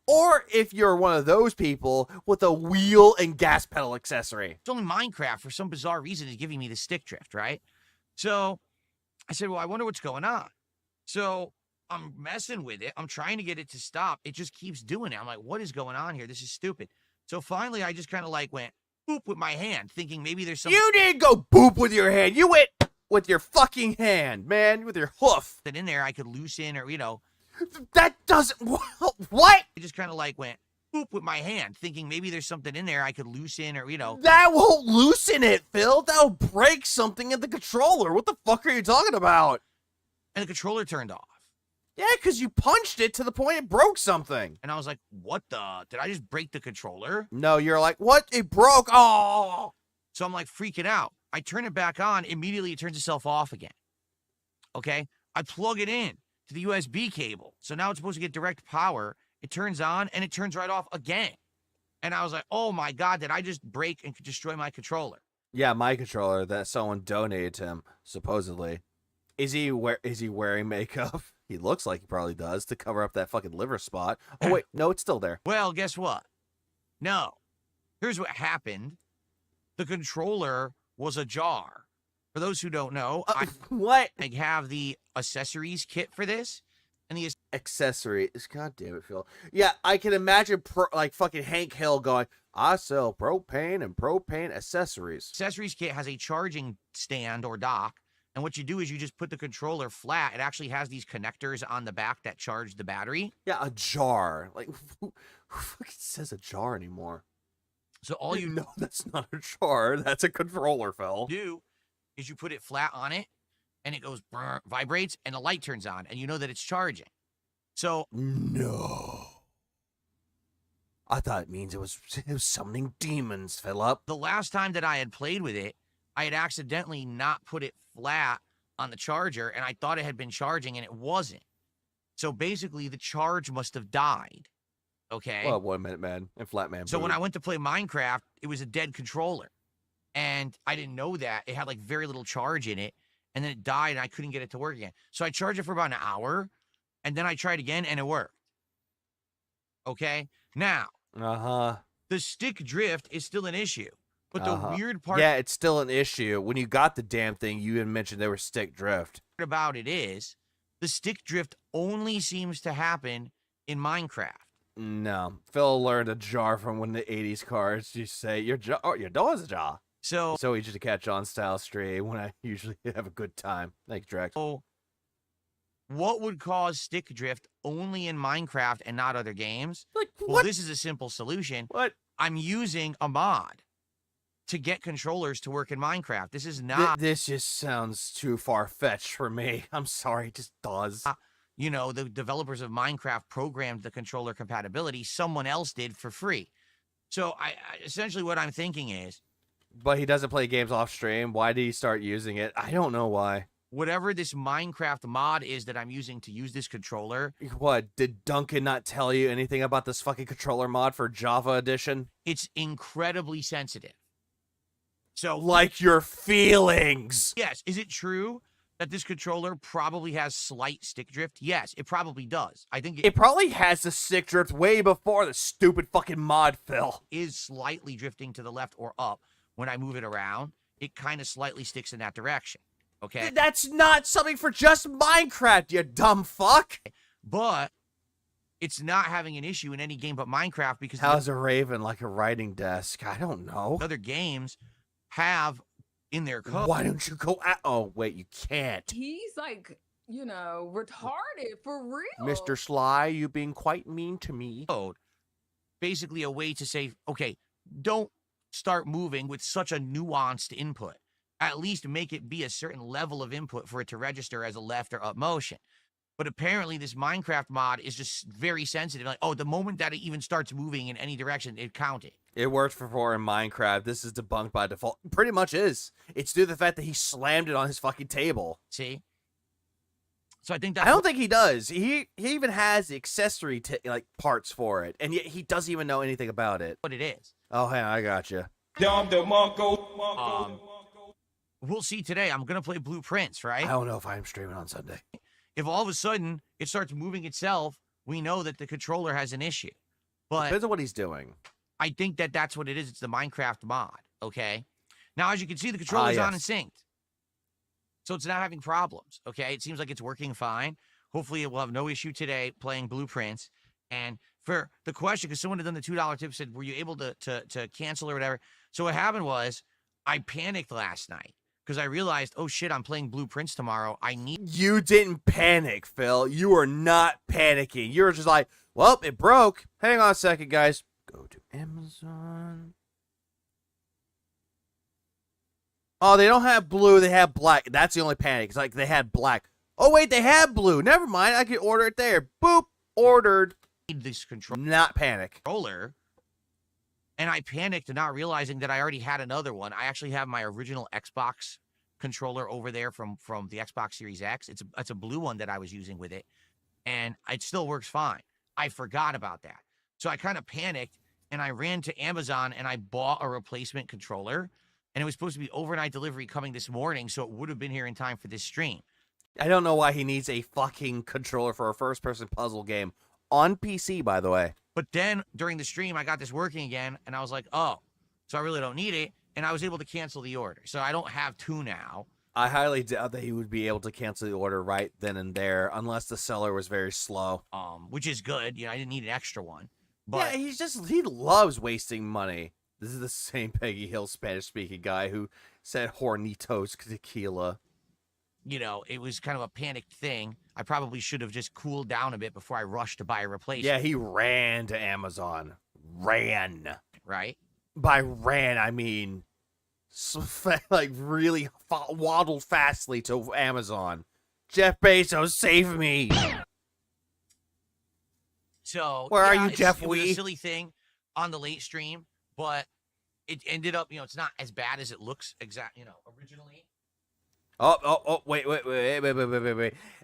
S1: Or if you're one of those people with a wheel and gas pedal accessory.
S5: It's only Minecraft, for some bizarre reason, is giving me the stick drift, right? So I said, well, I wonder what's going on. So I'm messing with it. I'm trying to get it to stop. It just keeps doing it. I'm like, what is going on here? This is stupid. So finally, I just kind of like went boop with my hand, thinking maybe there's something.
S1: You didn't go boop with your hand. You went with your fucking hand, man, with your hoof.
S5: That in there I could loosen, or, you know.
S1: That doesn't. What?
S5: I just kind of like went boop with my hand, thinking maybe there's something in there I could loosen, or, you know.
S1: That won't loosen it, Phil. That'll break something in the controller. What the fuck are you talking about?
S5: And the controller turned off.
S1: Yeah, because you punched it to the point it broke something.
S5: And I was like, what the? Did I just break the controller?
S1: No, you're like, what? It broke. Oh.
S5: So I'm like freaking out. I turn it back on. Immediately, it turns itself off again. Okay? I plug it in to the USB cable. So now it's supposed to get direct power. It turns on, and it turns right off again. And I was like, oh, my God, did I just break and destroy my controller?
S1: Yeah, my controller that someone donated to him, supposedly. Is he wearing makeup? He looks like he probably does to cover up that fucking liver spot. Oh, wait. No, it's still there.
S5: Well, guess what? No. Here's what happened. The controller was ajar. For those who don't know,
S1: what?
S5: I have the accessories kit for this. And the
S1: accessories. God damn it, Phil. Yeah, I can imagine like fucking Hank Hill going, I sell propane and propane accessories.
S5: Accessories kit has a charging stand or dock. And what you do is you just put the controller flat. It actually has these connectors on the back that charge the battery.
S1: Yeah, a jar. Like, who fucking says a jar anymore?
S5: So all you
S1: know, that's not a jar. That's a controller, Phil.
S5: Do is you put it flat on it, and it goes brr, vibrates, and the light turns on, and you know that it's charging. So
S1: no, I thought it means it was summoning demons, Philip.
S5: The last time that I had played with it, I had accidentally not put it flat on the charger, and I thought it had been charging, and it wasn't. So basically, the charge must have died. Okay?
S1: Well, 1 minute, man, and flat man.
S5: So when I went to play Minecraft, it was a dead controller. And I didn't know that. It had, like, very little charge in it, and then it died, and I couldn't get it to work again. So I charged it for about an hour, and then I tried again, and it worked. Okay? Now, the stick drift is still an issue. But the weird part...
S1: Yeah, it's still an issue. When you got the damn thing, you had mentioned there was stick drift.
S5: About it is, the stick drift only seems to happen in Minecraft.
S1: No. Phil learned a jar from one of the 80s cards. You say, your door's a jar.
S5: So
S1: easy to catch on style stream when I usually have a good time. Thanks, Drex.
S5: So what would cause stick drift only in Minecraft and not other games?
S1: Like,
S5: well, this is a simple solution.
S1: What?
S5: I'm using a mod to get controllers to work in Minecraft. This is not...
S1: This just sounds too far-fetched for me. I'm sorry, it just does.
S5: You know, the developers of Minecraft programmed the controller compatibility. Someone else did for free. So I essentially what I'm thinking is...
S1: But he doesn't play games off stream. Why did he start using it? I don't know why.
S5: Whatever this Minecraft mod is that I'm using to use this controller...
S1: What, did Duncan not tell you anything about this fucking controller mod for Java Edition?
S5: It's incredibly sensitive. So,
S1: like your feelings.
S5: Yes. Is it true that this controller probably has slight stick drift? Yes, it probably does. I think
S1: it probably has the stick drift way before the stupid fucking mod, Phil.
S5: Is slightly drifting to the left or up when I move it around. It kind of slightly sticks in that direction. Okay?
S1: That's not something for just Minecraft, you dumb fuck.
S5: But it's not having an issue in any game but Minecraft because...
S1: How's a raven like a writing desk? I don't know.
S5: Other games have in their code.
S1: Why don't you go out? Oh, wait, you can't.
S8: He's like, you know, retarded for real.
S1: Mr. Sly, you being quite mean to me.
S5: Basically a way to say, okay, don't start moving with such a nuanced input. At least make it be a certain level of input for it to register as a left or up motion. But apparently this Minecraft mod is just very sensitive. Like, oh, the moment that it even starts moving in any direction, it counted.
S1: It worked before in Minecraft. This is debunked by default. Pretty much is. It's due to the fact that he slammed it on his fucking table.
S5: See? So I think that's...
S1: I don't think he does. He even has the accessory like parts for it, and yet he doesn't even know anything about it.
S5: What it is.
S1: Oh, hey, I got you.
S5: We'll see today. I'm gonna play Blueprints, right?
S1: I don't know if I'm streaming on Sunday.
S5: If all of a sudden it starts moving itself, we know that the controller has an issue. But
S1: depends on what he's doing.
S5: I think that that's what it is. It's the Minecraft mod. Okay. Now, as you can see, the controller's on and synced. So it's not having problems, okay? It seems like it's working fine. Hopefully, it will have no issue today playing Blueprints. And for the question, because someone had done the $2 tip, said, were you able to cancel or whatever? So what happened was, I panicked last night because I realized, oh shit, I'm playing Blueprints tomorrow.
S1: You didn't panic, Phil. You were not panicking. You were just like, well, it broke. Hang on a second, guys. Go to Amazon. Oh, they don't have blue. They have black. That's the only panic. It's like they had black. Oh, wait, they have blue. Never mind. I can order it there. Boop. Ordered.
S5: This
S1: not panic.
S5: Controller. And I panicked not realizing that I already had another one. I actually have my original Xbox controller over there from the Xbox Series X. It's a blue one that I was using with it. And it still works fine. I forgot about that. So I kind of panicked and I ran to Amazon and I bought a replacement controller. And it was supposed to be overnight delivery coming this morning, so it would have been here in time for this stream.
S1: I don't know why he needs a fucking controller for a first-person puzzle game. On PC, by the way.
S5: But then, during the stream, I got this working again, and I was like, oh, so I really don't need it, and I was able to cancel the order. So I don't have two now.
S1: I highly doubt that he would be able to cancel the order right then and there, unless the seller was very slow.
S5: Which is good. You know, I didn't need an extra one. But
S1: yeah, he loves wasting money. This is the same Peggy Hill Spanish-speaking guy who said Hornitos tequila.
S5: You know, it was kind of a panicked thing. I probably should have just cooled down a bit before I rushed to buy a replacement.
S1: Yeah, he ran to Amazon. Ran.
S5: Right?
S1: By ran, I mean, like really waddled fastly to Amazon. Jeff Bezos, save me.
S5: So,
S1: where are you, Jeff
S5: It was a
S1: Wee?
S5: silly thing on the late stream. But it ended up, you know, it's not as bad as it looks originally.
S1: Oh, wait.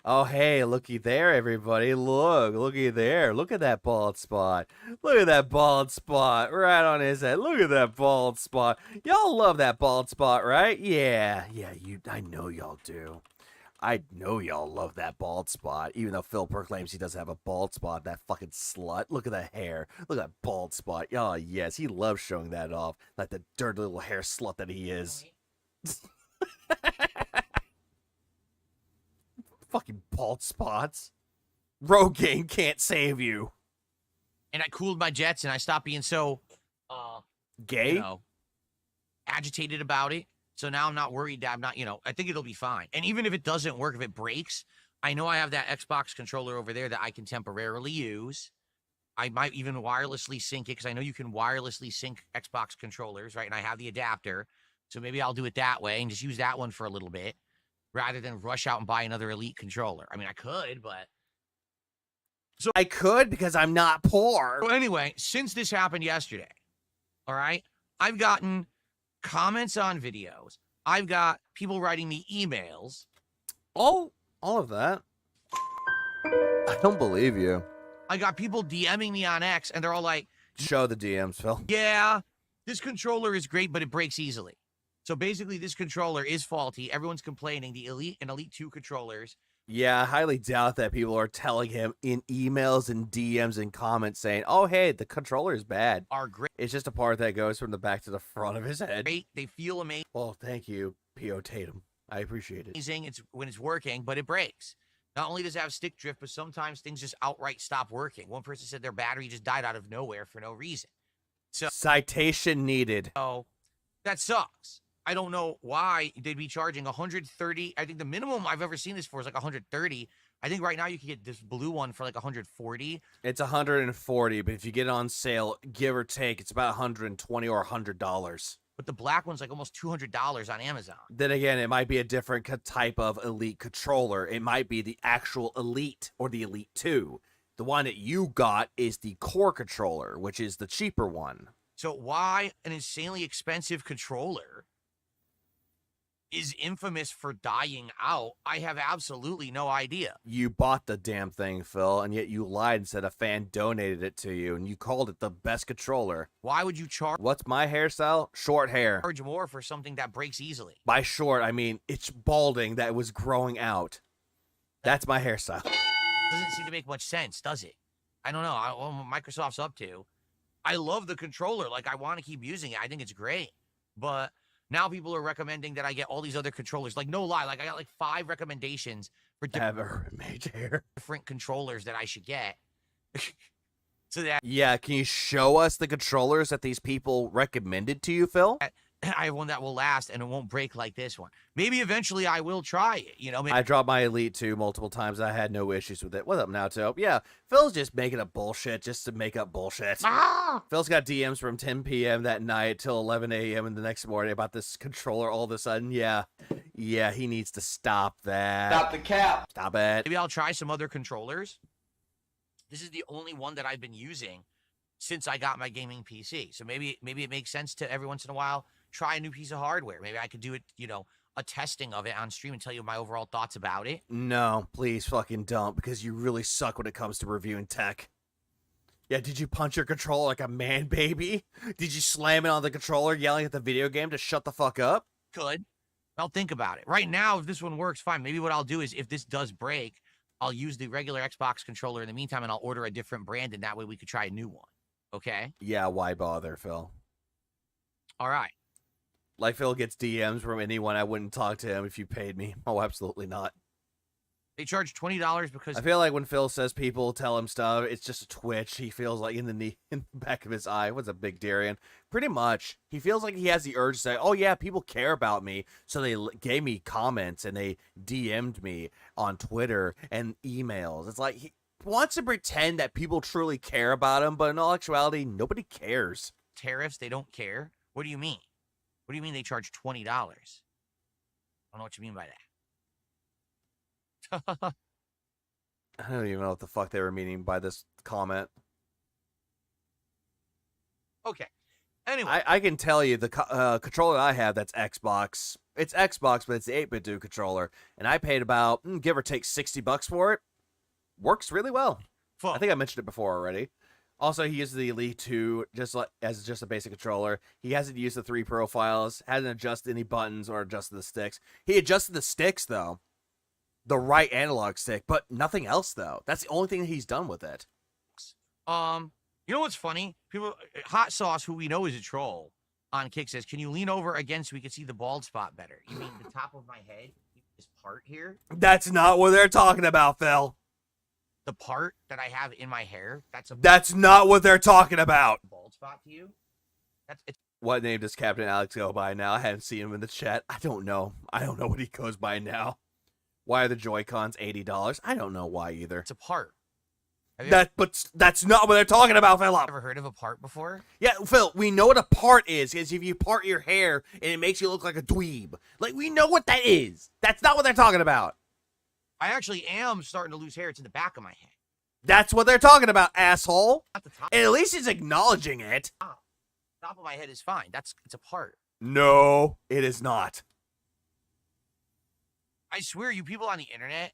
S1: Oh, hey, looky there, everybody. Looky there. Look at that bald spot. Look at that bald spot right on his head. Look at that bald spot. Y'all love that bald spot, right? Yeah, I know y'all do. I know y'all love that bald spot, even though Phil proclaims he doesn't have a bald spot, that fucking slut. Look at that hair. Look at that bald spot. Oh, yes, he loves showing that off, like the dirty little hair slut that he is. Fucking bald spots. Rogaine can't save you.
S5: And I cooled my jets, and I stopped being so...
S1: gay?
S5: Agitated about it. So now I'm not worried that I'm not, I think it'll be fine. And even if it doesn't work, if it breaks, I know I have that Xbox controller over there that I can temporarily use. I might even wirelessly sync it because I know you can wirelessly sync Xbox controllers, right? And I have the adapter. So maybe I'll do it that way and just use that one for a little bit rather than rush out and buy another Elite controller. I mean, I could, but...
S1: So I could because I'm not poor.
S5: So anyway, since this happened yesterday, all right, I've gotten... comments on videos. I've got people writing me emails.
S1: All of that. I don't believe you.
S5: I got people DMing me on X, and they're all like...
S1: Show the DMs, Phil.
S5: Yeah, this controller is great, but it breaks easily. So basically, this controller is faulty. Everyone's complaining. The Elite and Elite 2 controllers...
S1: Yeah, I highly doubt that people are telling him in emails and DMs and comments saying, oh, hey, the controller is bad.
S5: Are great.
S1: It's just a part that goes from the back to the front of his head.
S5: Great. They feel amazing.
S1: Well, thank you, P.O. Tatum. I appreciate it.
S5: Amazing when it's working, but it breaks. Not only does it have stick drift, but sometimes things just outright stop working. One person said their battery just died out of nowhere for no reason. So
S1: citation needed.
S5: So that sucks. I don't know why they'd be charging 130. I think the minimum I've ever seen this for is like 130. I think right now you can get this blue one for like 140.
S1: It's 140, but if you get it on sale, give or take, it's about 120 or $100.
S5: But the black one's like almost $200 on Amazon.
S1: Then again, it might be a different type of Elite controller. It might be the actual Elite or the Elite 2. The one that you got is the Core controller, which is the cheaper one.
S5: So why an insanely expensive controller is infamous for dying out, I have absolutely no idea.
S1: You bought the damn thing, Phil, and yet you lied and said a fan donated it to you, and you called it the best controller.
S5: Why would you charge?
S1: What's my hairstyle? Short hair.
S5: Charge more for something that breaks easily.
S1: By short, I mean it's balding that was growing out. That's my hairstyle.
S5: Doesn't seem to make much sense, does it? I don't know. What Microsoft's up to. I love the controller. Like, I want to keep using it. I think it's great. But now people are recommending that I get all these other controllers. Like, no lie. Like, I got like 5 recommendations for different controllers that I should get. So that
S1: Yeah, can you show us the controllers that these people recommended to you, Phil?
S5: I have one that will last and it won't break like this one. Maybe eventually I will try it, you know? Maybe
S1: I dropped my Elite 2 multiple times. I had no issues with it. What's up, Nato? Yeah, Phil's just making up bullshit just to make up bullshit. Phil's got DMs from 10 p.m. that night till 11 a.m. in the next morning about this controller all of a sudden. Yeah, he needs to stop that.
S10: Stop the cap.
S1: Stop it.
S5: Maybe I'll try some other controllers. This is the only one that I've been using since I got my gaming PC. So maybe it makes sense to every once in a while try a new piece of hardware. Maybe I could do it, you know, a testing of it on stream and tell you my overall thoughts about it.
S1: No, please fucking don't, because you really suck when it comes to reviewing tech. Yeah, did you punch your controller like a man baby? Did you slam it on the controller yelling at the video game to shut the fuck up?
S5: Could. I'll think about it. Right now, if this one works, fine. Maybe what I'll do is if this does break, I'll use the regular Xbox controller in the meantime and I'll order a different brand and that way we could try a new one. Okay?
S1: Yeah, why bother, Phil?
S5: All right.
S1: Like, Phil gets DMs from anyone. I wouldn't talk to him if you paid me. Oh, absolutely not.
S5: They charge $20 because
S1: I feel like when Phil says people tell him stuff, it's just a twitch. He feels like in the back of his eye. What's a big Darian? Pretty much. He feels like he has the urge to say, oh, yeah, people care about me. So they gave me comments and they DM'd me on Twitter and emails. It's like he wants to pretend that people truly care about him, but in all actuality, nobody cares.
S5: tariffs, they don't care. What do you mean? What do you mean they charge $20? I don't know what you mean by that.
S1: I don't even know what the fuck they were meaning by this comment.
S5: Okay. Anyway.
S1: I can tell you the controller I have that's Xbox. It's Xbox, but it's the 8-bit dude controller. And I paid about, give or take, $60 for it. Works really well.
S5: Fuck.
S1: I think I mentioned it before already. Also, he uses the Elite 2 as just a basic controller. He hasn't used the 3 profiles, hasn't adjusted any buttons or adjusted the sticks. He adjusted the sticks, though. The right analog stick, but nothing else, though. That's the only thing that he's done with it.
S5: You know what's funny? People, Hot Sauce, who we know is a troll, on Kick says, "Can you lean over again so we can see the bald spot better?" You mean the top of my head? This part here?
S1: That's not what they're talking about, Phil.
S5: The part that I have in my hair?
S1: That's not what they're talking about.
S5: Bald spot to you?
S1: What name does Captain Alex go by now? I haven't seen him in the chat. I don't know. I don't know what he goes by now. Why are the Joy-Cons $80? I don't know why either.
S5: It's a part.
S1: But that's not what they're talking about, Philip.
S5: Ever heard of a part before?
S1: Yeah, Phil, we know what a part is if you part your hair and it makes you look like a dweeb. Like, we know what that is. That's not what they're talking about.
S5: I actually am starting to lose hair. It's in the back of my head.
S1: That's what they're talking about, asshole.
S5: Not the top.
S1: And at least he's acknowledging it.
S5: Top of my head is fine. It's a part.
S1: No, it is not.
S5: I swear, you people on the internet,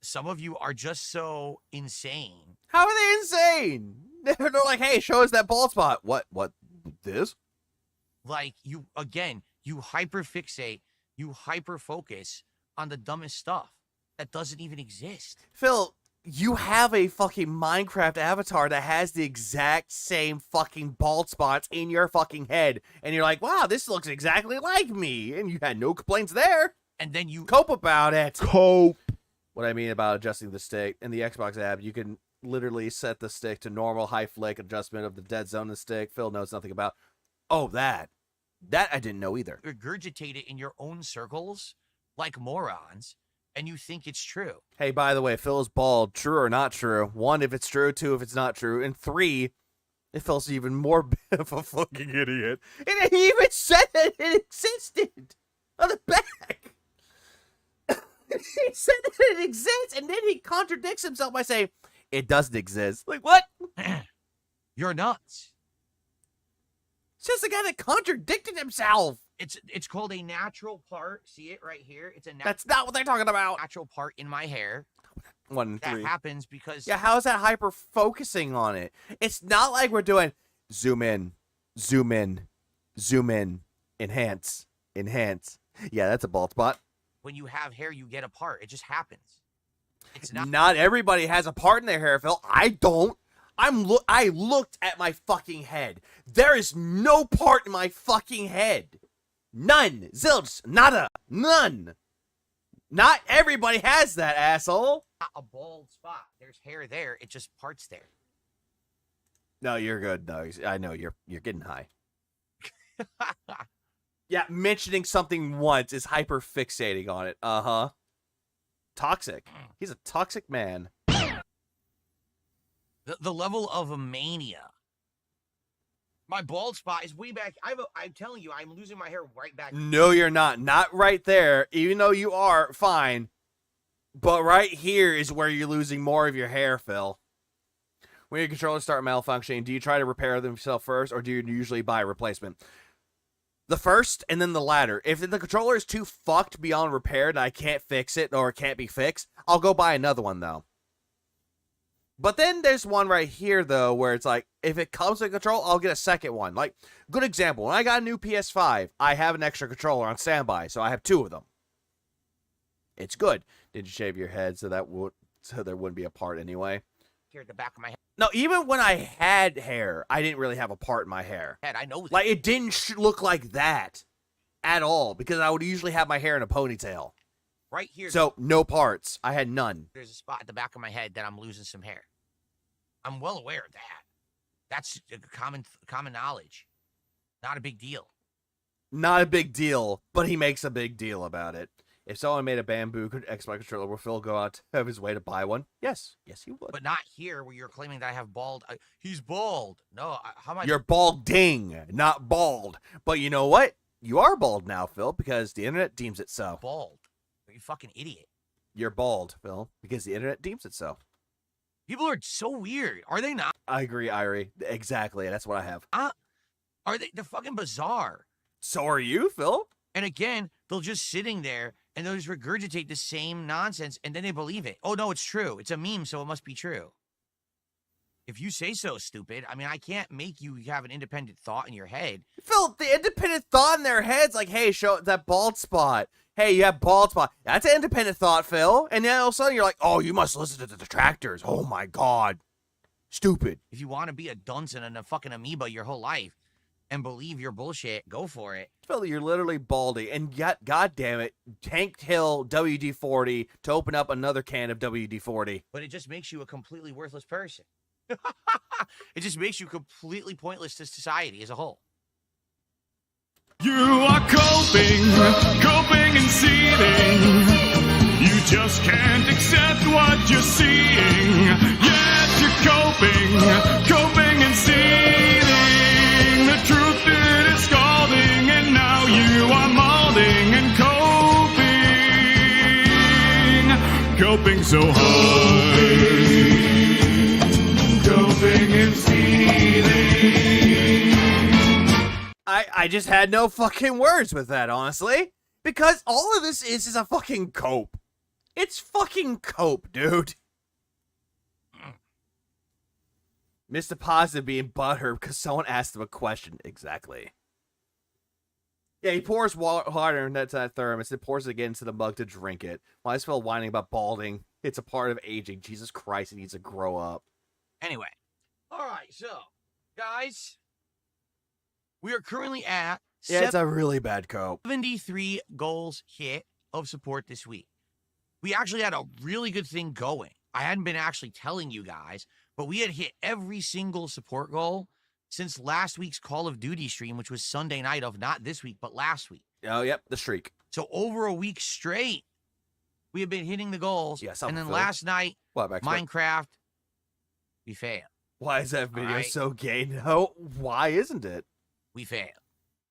S5: some of you are just so insane.
S1: How are they insane? They're like, hey, show us that bald spot. What, this?
S5: Like, you hyperfixate, you hyperfocus on the dumbest stuff that doesn't even exist.
S1: Phil, you have a fucking Minecraft avatar that has the exact same fucking bald spots in your fucking head. And you're like, wow, this looks exactly like me. And you had no complaints there.
S5: And then you
S1: cope about it.
S10: Cope.
S1: What I mean about adjusting the stick, in the Xbox app, you can literally set the stick to normal high flick adjustment of the dead zone of the stick. Phil knows nothing about. Oh, that. That I didn't know either.
S5: Regurgitate it in your own circles like morons, and you think it's true.
S1: Hey, by the way, Phil is bald. True or not true? 1, if it's true. 2, if it's not true. And 3, it Phil's even more bit of a fucking idiot. And he even said that it existed on the back. He said that it exists, and then he contradicts himself by saying, it doesn't exist. Like, what?
S5: You're nuts.
S1: It's just the guy that contradicted himself.
S5: It's called a natural part. See it right here? It's a
S1: That's not what they're talking about.
S5: Natural part in my hair.
S1: 1 and 3.
S5: That happens because...
S1: Yeah, how is that hyper focusing on it? It's not like we're doing zoom in, zoom in, zoom in, enhance, enhance. Yeah, that's a bald spot.
S5: When you have hair, you get a part. It just happens. It's
S1: not everybody has a part in their hair, Phil. I don't. I looked at my fucking head. There is no part in my fucking head. None. Zilch. Nada. None. Not everybody has that, asshole.
S5: Not a bald spot. There's hair there. It just parts there.
S1: No, you're good, Doug. I know you're getting high. Yeah, mentioning something once is hyper fixating on it. Uh-huh. Toxic. He's a toxic man.
S5: The level of a mania. My bald spot is way back. I'm telling you, I'm losing my hair right back.
S1: No, you're not. Not right there, even though you are fine. But right here is where you're losing more of your hair, Phil. When your controllers start malfunctioning, do you try to repair them yourself first, or do you usually buy a replacement? The first, and then the latter. If the controller is too fucked beyond repair and I can't fix it, or it can't be fixed, I'll go buy another one, though. But then there's one right here, though, where it's like, if it comes to control, I'll get a second one. Like, good example, when I got a new PS5, I have an extra controller on standby, so I have 2 of them. It's good. Did you shave your head so there wouldn't be a part anyway?
S5: Here at the back of my head.
S1: No, even when I had hair, I didn't really have a part in my hair.
S5: I know that.
S1: Like, it didn't look like that at all, because I would usually have my hair in a ponytail.
S5: Right here.
S1: So, no parts. I had none.
S5: There's a spot at the back of my head that I'm losing some hair. I'm well aware of that. That's common knowledge. Not a big deal.
S1: Not a big deal, but he makes a big deal about it. If someone made a bamboo Xbox controller, would Phil go out of his way to buy one? Yes. Yes, he would.
S5: But not here where you're claiming that I have bald. He's bald. No, how am I?
S1: You're balding, not bald. But you know what? You are bald now, Phil, because the internet deems it so.
S5: Bald. You fucking idiot.
S1: You're bald, Phil, because the internet deems it so.
S5: People are so weird. Are they not?
S1: I agree, Irie. Exactly. That's what I have.
S5: Are they? They're fucking bizarre.
S1: So are you, Phil.
S5: And again, they'll just sitting there and they'll just regurgitate the same nonsense and then they believe it. Oh, no, it's true. It's a meme, so it must be true. If you say so, stupid. I mean, I can't make you have an independent thought in your head.
S1: Phil, the independent thought in their head's like, hey, show that bald spot. Hey, you have bald spot. That's an independent thought, Phil. And then all of a sudden you're like, oh, you must listen to the detractors. Oh, my God. Stupid.
S5: If you want to be a dunce and a fucking amoeba your whole life and believe your bullshit, go for it.
S1: Phil, you're literally balding. And yet, God damn it, Tank Hill WD-40 to open up another can of WD-40.
S5: But it just makes you a completely worthless person. It just makes you completely pointless to society as a whole.
S3: You are coping and seething. You just can't accept what you're seeing. Yet you're coping and seething. The truth is scalding, and now you are molding and coping so hard. Coping and seething.
S1: I just had no fucking words with that, honestly. Because all of this is a fucking cope. It's fucking cope, dude. Mr. Positive being butthurt because someone asked him a question. Exactly. Yeah, he pours water into that thermos and pours it again into the mug to drink it. Why is Phil whining about balding? It's a part of aging. Jesus Christ, he needs to grow up.
S5: Anyway. All right, so, guys, we are currently at
S1: it's a really bad cope.
S5: 73 goals hit of support this week. We actually had a really good thing going. I hadn't been actually telling you guys, but we had hit every single support goal since last week's Call of Duty stream, which was Sunday night of not this week, but last week.
S1: Oh, yep, the streak.
S5: So over a week straight, we have been hitting the goals.
S1: Yes,
S5: and then last night, Minecraft, we failed.
S1: Why is that video so gay? No, why isn't it?
S5: We failed.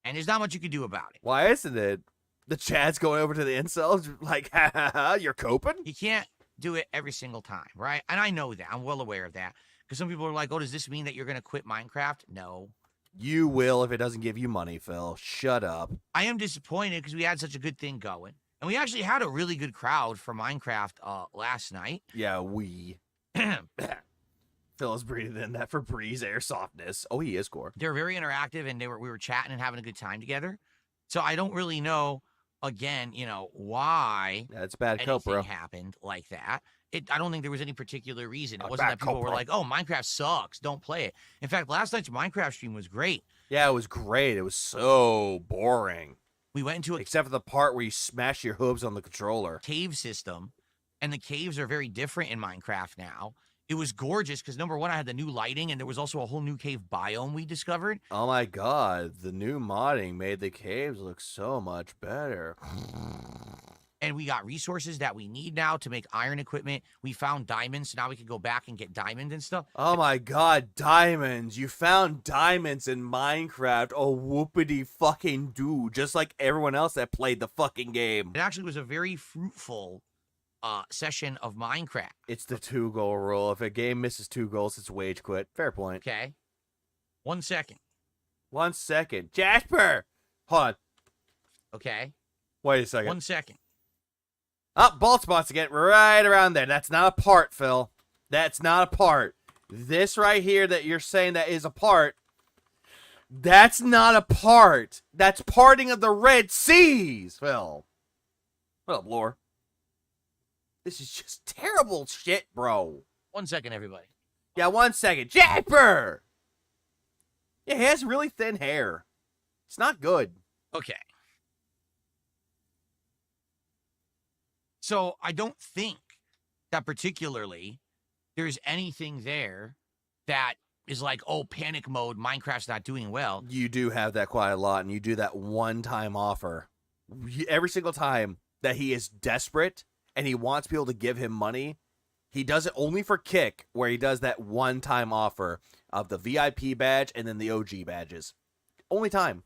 S5: And there's not much you can do about it.
S1: Why isn't it? The chat's going over to the incels like, ha ha ha, you're coping?
S5: You can't do it every single time, right? And I know that. I'm well aware of that. Because some people are like, oh, does this mean that you're going to quit Minecraft? No.
S1: You will if it doesn't give you money, Phil. Shut up.
S5: I am disappointed because we had such a good thing going. And we actually had a really good crowd for Minecraft last night.
S1: Yeah, we. Phil is breathing in that Febreze air softness. Oh, he is, Core.
S5: They were very interactive, and we were chatting and having a good time together. So I don't really know, again, why
S1: that's bad cope, bro.
S5: Happened like that. I don't think there was any particular reason. It wasn't that people were like, oh, Minecraft sucks, don't play it. In fact, last night's Minecraft stream was great.
S1: Yeah, it was great. It was so boring.
S5: We went into
S1: except for the part where you smash your hooves on the controller.
S5: Cave system, and the caves are very different in Minecraft now. It was gorgeous because, number one, I had the new lighting, and there was also a whole new cave biome we discovered.
S1: Oh, my God. The new modding made the caves look so much better.
S5: And we got resources that we need now to make iron equipment. We found diamonds, so now we can go back and get diamonds and stuff.
S1: Oh, my God. Diamonds. You found diamonds in Minecraft. Oh, whoopity fucking do. Just like everyone else that played the fucking game.
S5: It actually was a very fruitful session of Minecraft.
S1: It's the 2-goal rule. If a game misses 2 goals, it's wage quit. Fair point.
S5: Okay. 1 second.
S1: 1 second. Jasper! Hold on.
S5: Okay.
S1: Wait a second.
S5: 1 second.
S1: Oh, bald spots again. Right around there. That's not a part, Phil. That's not a part. This right here that you're saying that is a part, that's not a part. That's parting of the Red Seas, Phil. What up, Lore? This is just terrible shit, bro.
S5: 1 second, everybody.
S1: Yeah, 1 second. Jasper! Yeah, he has really thin hair. It's not good.
S5: Okay. So I don't think that particularly there's anything there that is like, oh, panic mode, Minecraft's not doing well.
S1: You do have that quite a lot, and you do that one-time offer. Every single time that he is desperate and he wants people to give him money, he does it only for kick, where he does that one-time offer of the VIP badge and then the OG badges. Only time.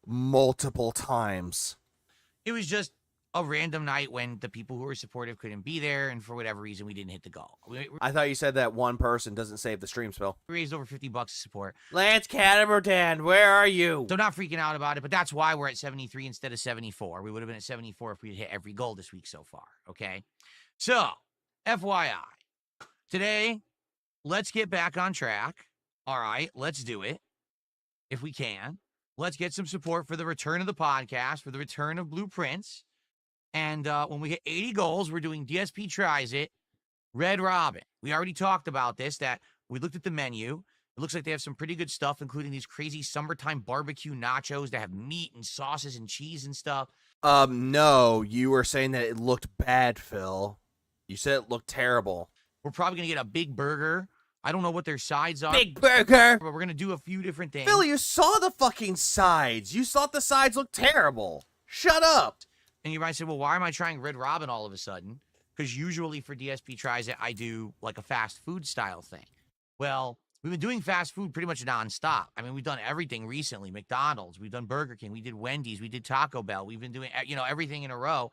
S1: Multiple times.
S5: It was just a random night when the people who were supportive couldn't be there, and for whatever reason, we didn't hit the goal.
S1: I thought you said that one person doesn't save the stream, Phil.
S5: We raised over $50 to support.
S1: Lance Catamerdan, where are you?
S5: So not freaking out about it, but that's why we're at 73 instead of 74. We would have been at 74 if we had hit every goal this week so far, okay? So, FYI, today, let's get back on track. All right, let's do it, if we can. Let's get some support for the return of the podcast, for the return of Blueprints. And when we hit 80 goals, we're doing DSP Tries It, Red Robin. We already talked about this, that we looked at the menu. It looks like they have some pretty good stuff, including these crazy summertime barbecue nachos that have meat and sauces and cheese and stuff.
S1: No, you were saying that it looked bad, Phil. You said it looked terrible.
S5: We're probably going to get a big burger. I don't know what their sides are.
S1: Big burger!
S5: But we're going to do a few different things.
S1: Phil, you saw the fucking sides. You thought the sides looked terrible. Shut up.
S5: And you might say, well, why am I trying Red Robin all of a sudden? Because usually for DSP Tries It, I do like a fast food style thing. Well, we've been doing fast food pretty much nonstop. I mean, we've done everything recently. McDonald's, we've done Burger King, we did Wendy's, we did Taco Bell. We've been doing, everything in a row.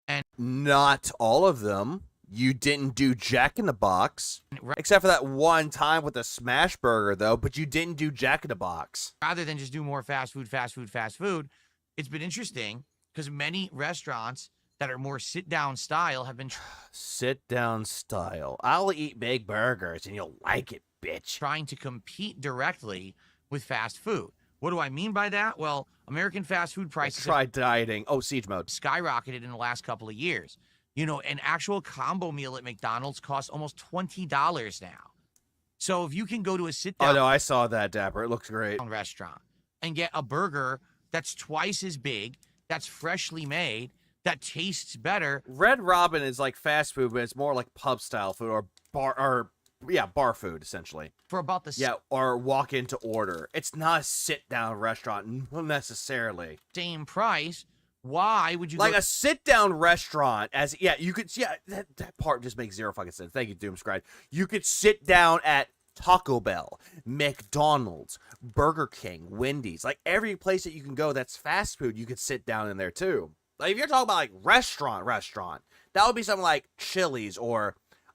S5: And
S1: not all of them. You didn't do Jack in the Box, except for that one time with the Smash Burger, though, but you didn't do Jack in the Box.
S5: Rather than just do more fast food, it's been interesting because many restaurants that are more sit-down style have been...
S1: Sit-down style. I'll eat big burgers and you'll like it, bitch.
S5: Trying to compete directly with fast food. What do I mean by that? Well, American fast food prices...
S1: Try dieting. Oh, siege mode.
S5: Skyrocketed in the last couple of years. An actual combo meal at McDonald's costs almost $20 now. So if you can go to a sit-down...
S1: Oh, no, I saw that, Dapper. It looks great.
S5: ...restaurant and get a burger that's twice as big, that's freshly made, that tastes better.
S1: Red Robin is like fast food, but it's more like pub-style food or bar or bar food, essentially.
S5: For about the
S1: Yeah, or walk in to order. It's not a sit-down restaurant necessarily.
S5: same price. Why would you
S1: like
S5: go
S1: a sit-down restaurant? You could that part just makes zero fucking sense. Thank you, Doomscribe. You could sit down at Taco Bell, McDonald's, Burger King, Wendy's, like every place that you can go that's fast food, you could sit down in there too. Like if you're talking about like restaurant, that would be something like Chili's or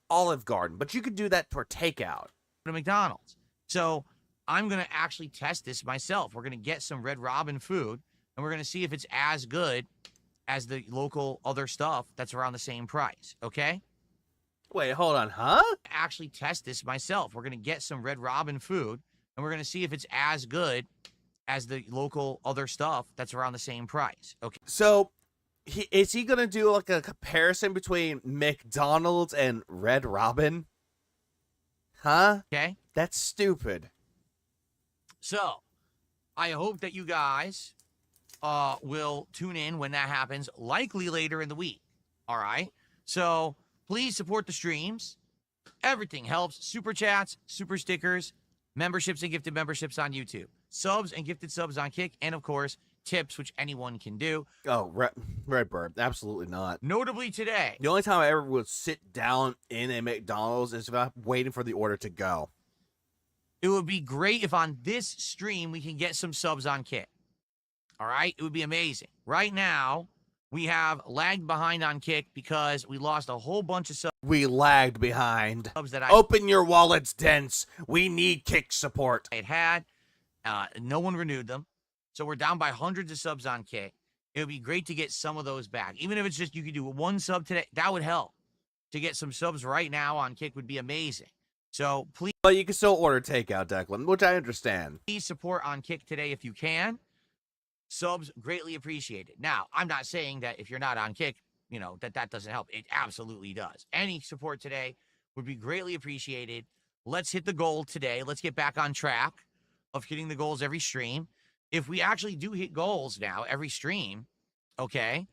S1: Olive Garden, but you could do that for takeout.
S5: to McDonald's? So I'm going to actually test this myself. We're going to get some Red Robin food, and we're going to see if it's as good as the local other stuff that's around the same price, okay?
S1: Wait, hold on, huh?
S5: Actually test this myself. We're going to get some Red Robin food, and we're going to see if it's as good as the local other stuff that's around the same price, okay?
S1: So, is he going to do like a comparison between McDonald's and Red Robin? Huh?
S5: Okay.
S1: That's stupid.
S5: So, I hope that you guys will tune in when that happens, likely later in the week, all right? So, please support the streams. Everything helps. Super chats, super stickers, memberships and gifted memberships on YouTube, subs and gifted subs on Kick, and of course, tips, which anyone can do.
S1: Oh, Redbird, absolutely not.
S5: Notably today,
S1: The only time I ever would sit down in a McDonald's is if I'm waiting for the order to go.
S5: it would be great if on this stream we can get some subs on Kick. All right? It would be amazing. Right now, we have lagged behind on Kick because we lost a whole bunch of subs.
S1: We lagged behind.
S5: That
S1: Open your wallets, Dents. We need Kick support.
S5: I had. No one renewed them. So we're down by hundreds of subs on Kick. It would be great to get some of those back. Even if it's just you could do one sub today, that would help. To get some subs right now on Kick would be amazing. So please.
S1: But you can still order takeout, Declan, which I understand.
S5: Please support on Kick today if you can. Subs greatly appreciated. Now, I'm not saying that if you're not on Kick, you know, that doesn't help. It absolutely does. Any support today would be greatly appreciated. Let's hit the goal today. Let's get back on track of hitting the goals every stream. If we actually do hit goals now every stream, okay,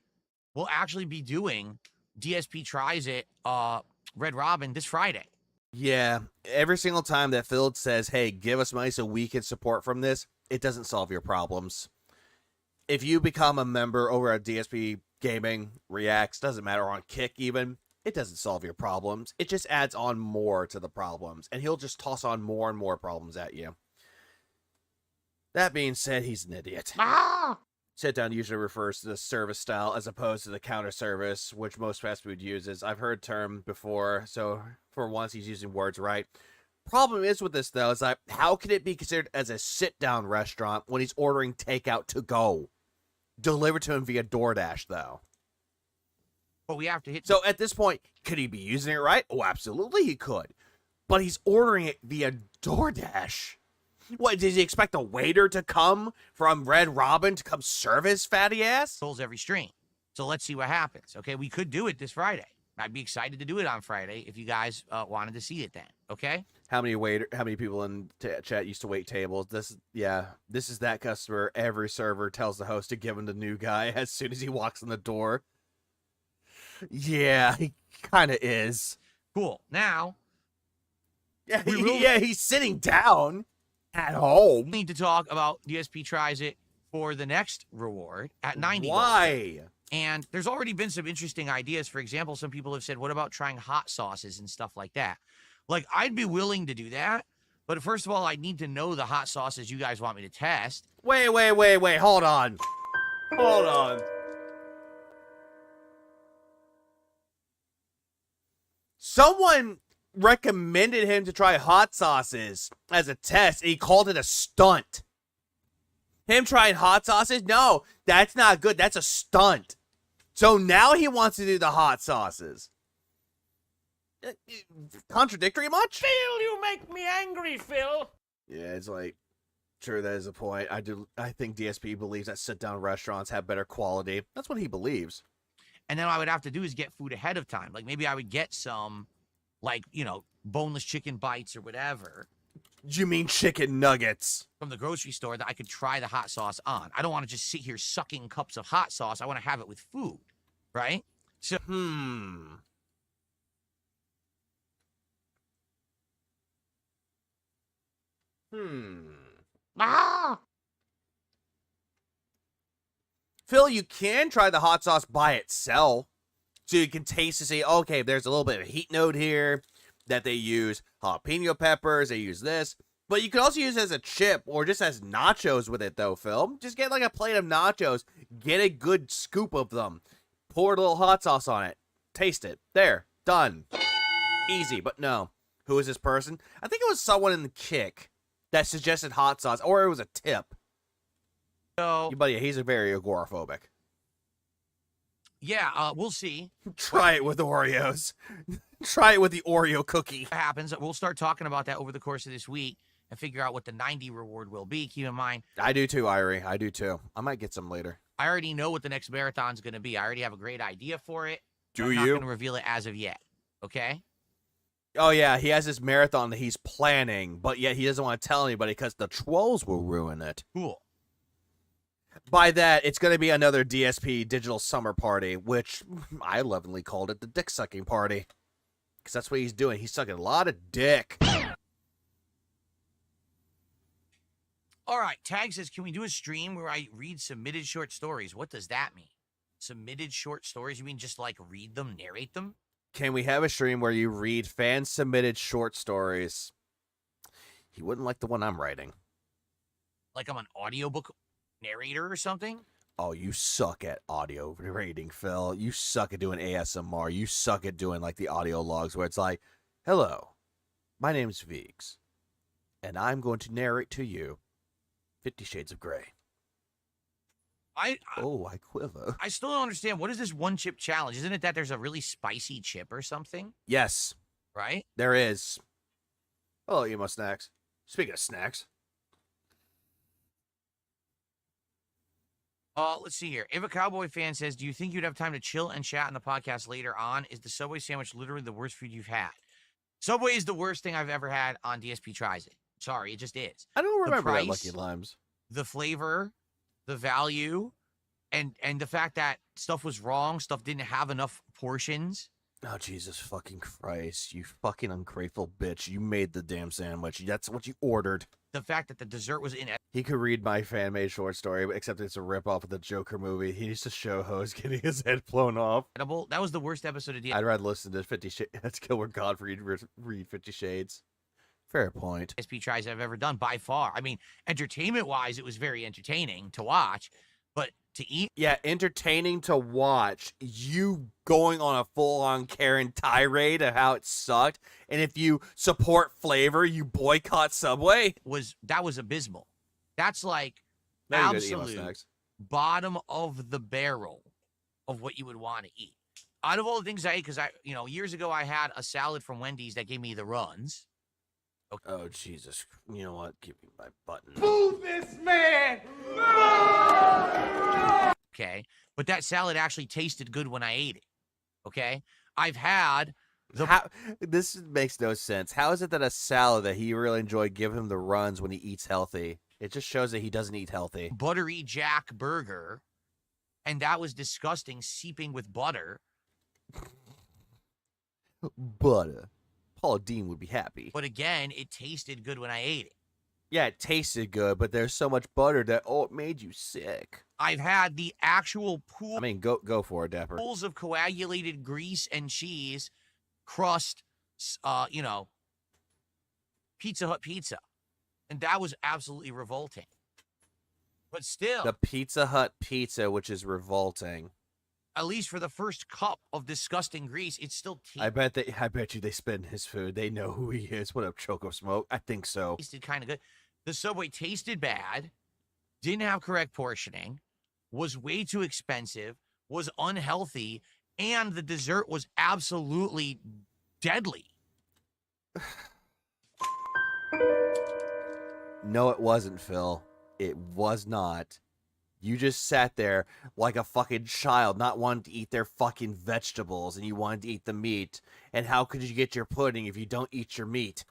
S5: we'll actually be doing DSP Tries It Red Robin this Friday.
S1: Yeah, every single time that Phil says, hey, give us money so we can support from this, it doesn't solve your problems. If you become a member over at DSP Gaming, Reacts, doesn't matter, on Kick even, it doesn't solve your problems. It just adds on more to the problems, and he'll just toss on more and more problems at you. That being said, he's an idiot. Sit down usually refers to the service style as opposed to the counter service, which most fast food uses. I've heard term before, so for once he's using words right. Problem is with this, though, is that how can it be considered as a sit-down restaurant when he's ordering takeout to go? Delivered to him via DoorDash, though.
S5: But we have to hit.
S1: So at this point, could he be using it right? Oh, absolutely he could. But he's ordering it via DoorDash. What, did he expect a waiter to come from Red Robin to come serve his fatty ass?
S5: Every stream. So let's see what happens. Okay, we could do it this Friday. I'd be excited to do it on Friday if you guys wanted to see it then. Okay.
S1: How many people in chat used to wait tables? This is that customer. Every server tells the host to give him the new guy as soon as he walks in the door. Yeah, he kind of is.
S5: Cool. Now.
S1: Yeah, he's sitting down at home.
S5: We need to talk about DSP Tries It for the next reward at 90.
S1: Why?
S5: Gold. And there's already been some interesting ideas. For example, some people have said, what about trying hot sauces and stuff like that? Like, I'd be willing to do that. But first of all, I need to know the hot sauces you guys want me to test.
S1: Wait. Hold on. Someone recommended him to try hot sauces as a test, and he called it a stunt. Him trying hot sauces? No, that's not good. That's a stunt. So now he wants to do the hot sauces. Contradictory much?
S12: Phil, you make me angry, Phil.
S1: Yeah, it's like, sure, that is a point. I think DSP believes that sit-down restaurants have better quality. That's what he believes.
S5: And then what I would have to do is get food ahead of time. Like, maybe I would get some, like, you know, boneless chicken bites or whatever.
S1: You mean chicken nuggets?
S5: From the grocery store that I could try the hot sauce on. I don't want to just sit here sucking cups of hot sauce. I want to have it with food, right? So, Ah!
S1: Phil, you can try the hot sauce by itself. So you can taste to see, okay, there's a little bit of heat note here that they use jalapeno peppers, they use this. But you can also use it as a chip or just as nachos with it, though, Phil. Just get like a plate of nachos, get a good scoop of them, pour a little hot sauce on it, taste it. There, done. Easy, but no. Who is this person? I think it was someone in the Kick that suggested hot sauce, or it was a tip.
S5: So,
S1: Buddy, he's a very agoraphobic.
S5: Yeah, we'll see.
S1: Try it with Oreos. Try it with the Oreo cookie.
S5: What happens? We'll start talking about that over the course of this week and figure out what the 90 reward will be. Keep in mind,
S1: I do too, Irie. I do too. I might get some later.
S5: I already know what the next marathon's going to be. I already have a great idea for it.
S1: Do
S5: I'm
S1: you?
S5: not going to reveal it as of yet. Okay?
S1: Oh, yeah. He has this marathon that he's planning, but yet he doesn't want to tell anybody because the trolls will ruin it.
S5: Cool.
S1: By that, it's going to be another DSP digital summer party, which I lovingly called it the dick sucking party. Because that's what he's doing. He's sucking a lot of dick.
S5: All right. Tag says, can we do a stream where I read submitted short stories? What does that mean? Submitted short stories? You mean just like read them, narrate them?
S1: Can we have a stream where you read fan-submitted short stories? He wouldn't like the one I'm writing.
S5: Like I'm an audiobook narrator or something?
S1: Oh, you suck at audio rating, Phil. You suck at doing ASMR. You suck at doing like the audio logs where it's like, hello, my name's Veeks, and I'm going to narrate to you 50 Shades of Grey. I quiver.
S5: I still don't understand. What is this one chip challenge? Isn't it that there's a really spicy chip or something?
S1: Yes.
S5: Right?
S1: There is. Oh, emo snacks. Speaking of snacks.
S5: Let's see here. If a Cowboy fan says, do you think you'd have time to chill and chat in the podcast later on? Is the Subway sandwich literally the worst food you've had? Subway is the worst thing I've ever had on DSP Tries It. Sorry, it just is.
S1: I don't remember
S5: price,
S1: that Lucky Limes.
S5: The flavor, the value, and the fact that stuff was wrong, stuff didn't have enough portions.
S1: Oh, Jesus fucking Christ. You fucking ungrateful bitch. You made the damn sandwich. That's what you ordered.
S5: The fact that the dessert was in it.
S1: He could read my fan-made short story, except it's a rip-off of the Joker movie. He used to show Hose getting his head blown off.
S5: That was the worst episode of DSP.
S1: I'd rather listen to 50 Shades. Let's kill where Godfrey read 50 Shades. Fair point.
S5: DSP Tries I've ever done by far. I mean, entertainment-wise, it was very entertaining to watch, but to eat.
S1: Yeah, entertaining to watch. You going on a full-on Karen tirade of how it sucked, and if you support flavor, you boycott Subway.
S5: That was abysmal. That's like
S1: Very
S5: absolute bottom of the barrel of what you would want to eat. Out of all the things I ate, because years ago I had a salad from Wendy's that gave me the runs.
S1: Okay. Oh, Jesus. You know what? Give me my button.
S10: Move this man!
S5: Okay. But that salad actually tasted good when I ate it. Okay. I've had
S1: this makes no sense. How is it that a salad that he really enjoyed give him the runs when he eats healthy? It just shows that he doesn't eat healthy.
S5: Buttery Jack burger, and that was disgusting, seeping with butter.
S1: Butter. Paula Dean would be happy.
S5: But again, it tasted good when I ate it.
S1: Yeah, it tasted good, but there's so much butter that, it made you sick.
S5: I've had the actual pool.
S1: I mean, go for it, Dapper.
S5: Pools of coagulated grease and cheese crust, Pizza Hut pizza. And that was absolutely revolting. But still.
S1: The Pizza Hut pizza, which is revolting.
S5: At least for the first cup of disgusting grease, it's still tasty.
S1: I bet you they spin his food. They know who he is. What up, Choco Smoke? I think so.
S5: Tasted kind of good. The Subway tasted bad, didn't have correct portioning, was way too expensive, was unhealthy, and the dessert was absolutely deadly.
S1: No, it wasn't, Phil. It was not. You just sat there like a fucking child, not wanting to eat their fucking vegetables, and you wanted to eat the meat. And how could you get your pudding if you don't eat your meat?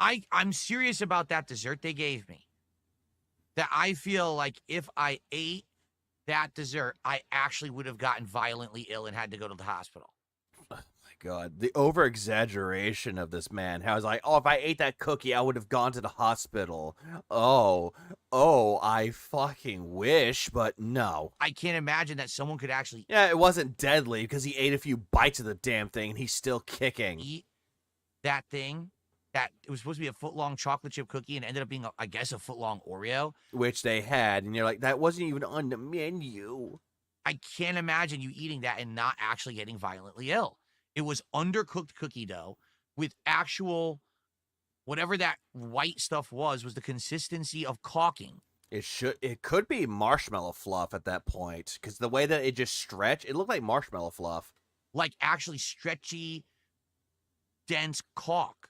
S5: I'm serious about that dessert they gave me. That I feel like if I ate that dessert, I actually would have gotten violently ill and had to go to the hospital.
S1: Oh my God. The over-exaggeration of this man. How he's like, oh, if I ate that cookie, I would have gone to the hospital. Oh, I fucking wish, but no.
S5: I can't imagine that someone could actually
S1: Yeah, it wasn't deadly because he ate a few bites of the damn thing and he's still kicking.
S5: eat that thing. That it was supposed to be a foot-long chocolate chip cookie and ended up being, I guess, a foot-long Oreo.
S1: Which they had, and you're like, that wasn't even on the menu.
S5: I can't imagine you eating that and not actually getting violently ill. It was undercooked cookie dough with actual, whatever that white stuff was the consistency of caulking.
S1: It could be marshmallow fluff at that point, because the way that it just stretched, it looked like marshmallow fluff.
S5: Like actually stretchy, dense caulk.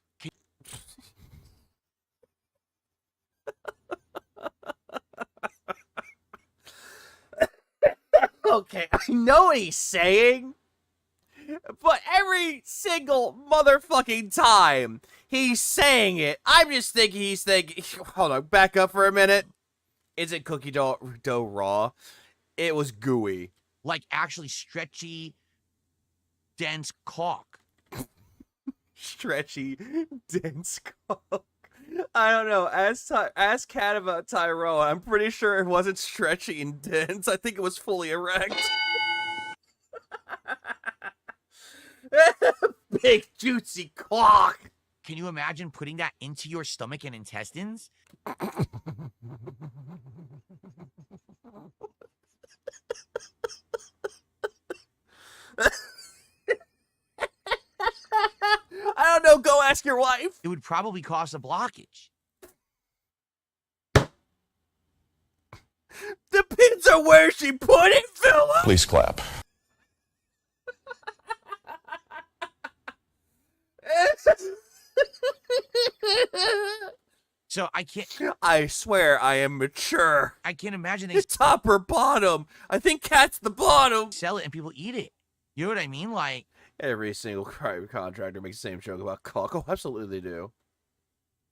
S1: Okay, I know what he's saying, but every single motherfucking time he's saying it, I'm just thinking he's thinking, hold on, back up for a minute. Isn't cookie dough raw? It was gooey.
S5: Like actually stretchy, dense caulk.
S1: Stretchy, dense caulk. I don't know. Ask Cat about Tyrone. I'm pretty sure it wasn't stretchy and dense. I think it was fully erect. Big juicy caulk.
S5: Can you imagine putting that into your stomach and intestines?
S1: I don't know. Go ask your wife.
S5: It would probably cause a blockage.
S1: Depends on where she put it, Philip.
S11: Please clap.
S5: So I can't.
S1: I swear I am mature.
S5: I can't imagine they
S1: Top or bottom. I think Cat's the bottom.
S5: sell it and people eat it. You know what I mean? Like,
S1: every single private contractor makes the same joke about caulk. Oh, absolutely they do.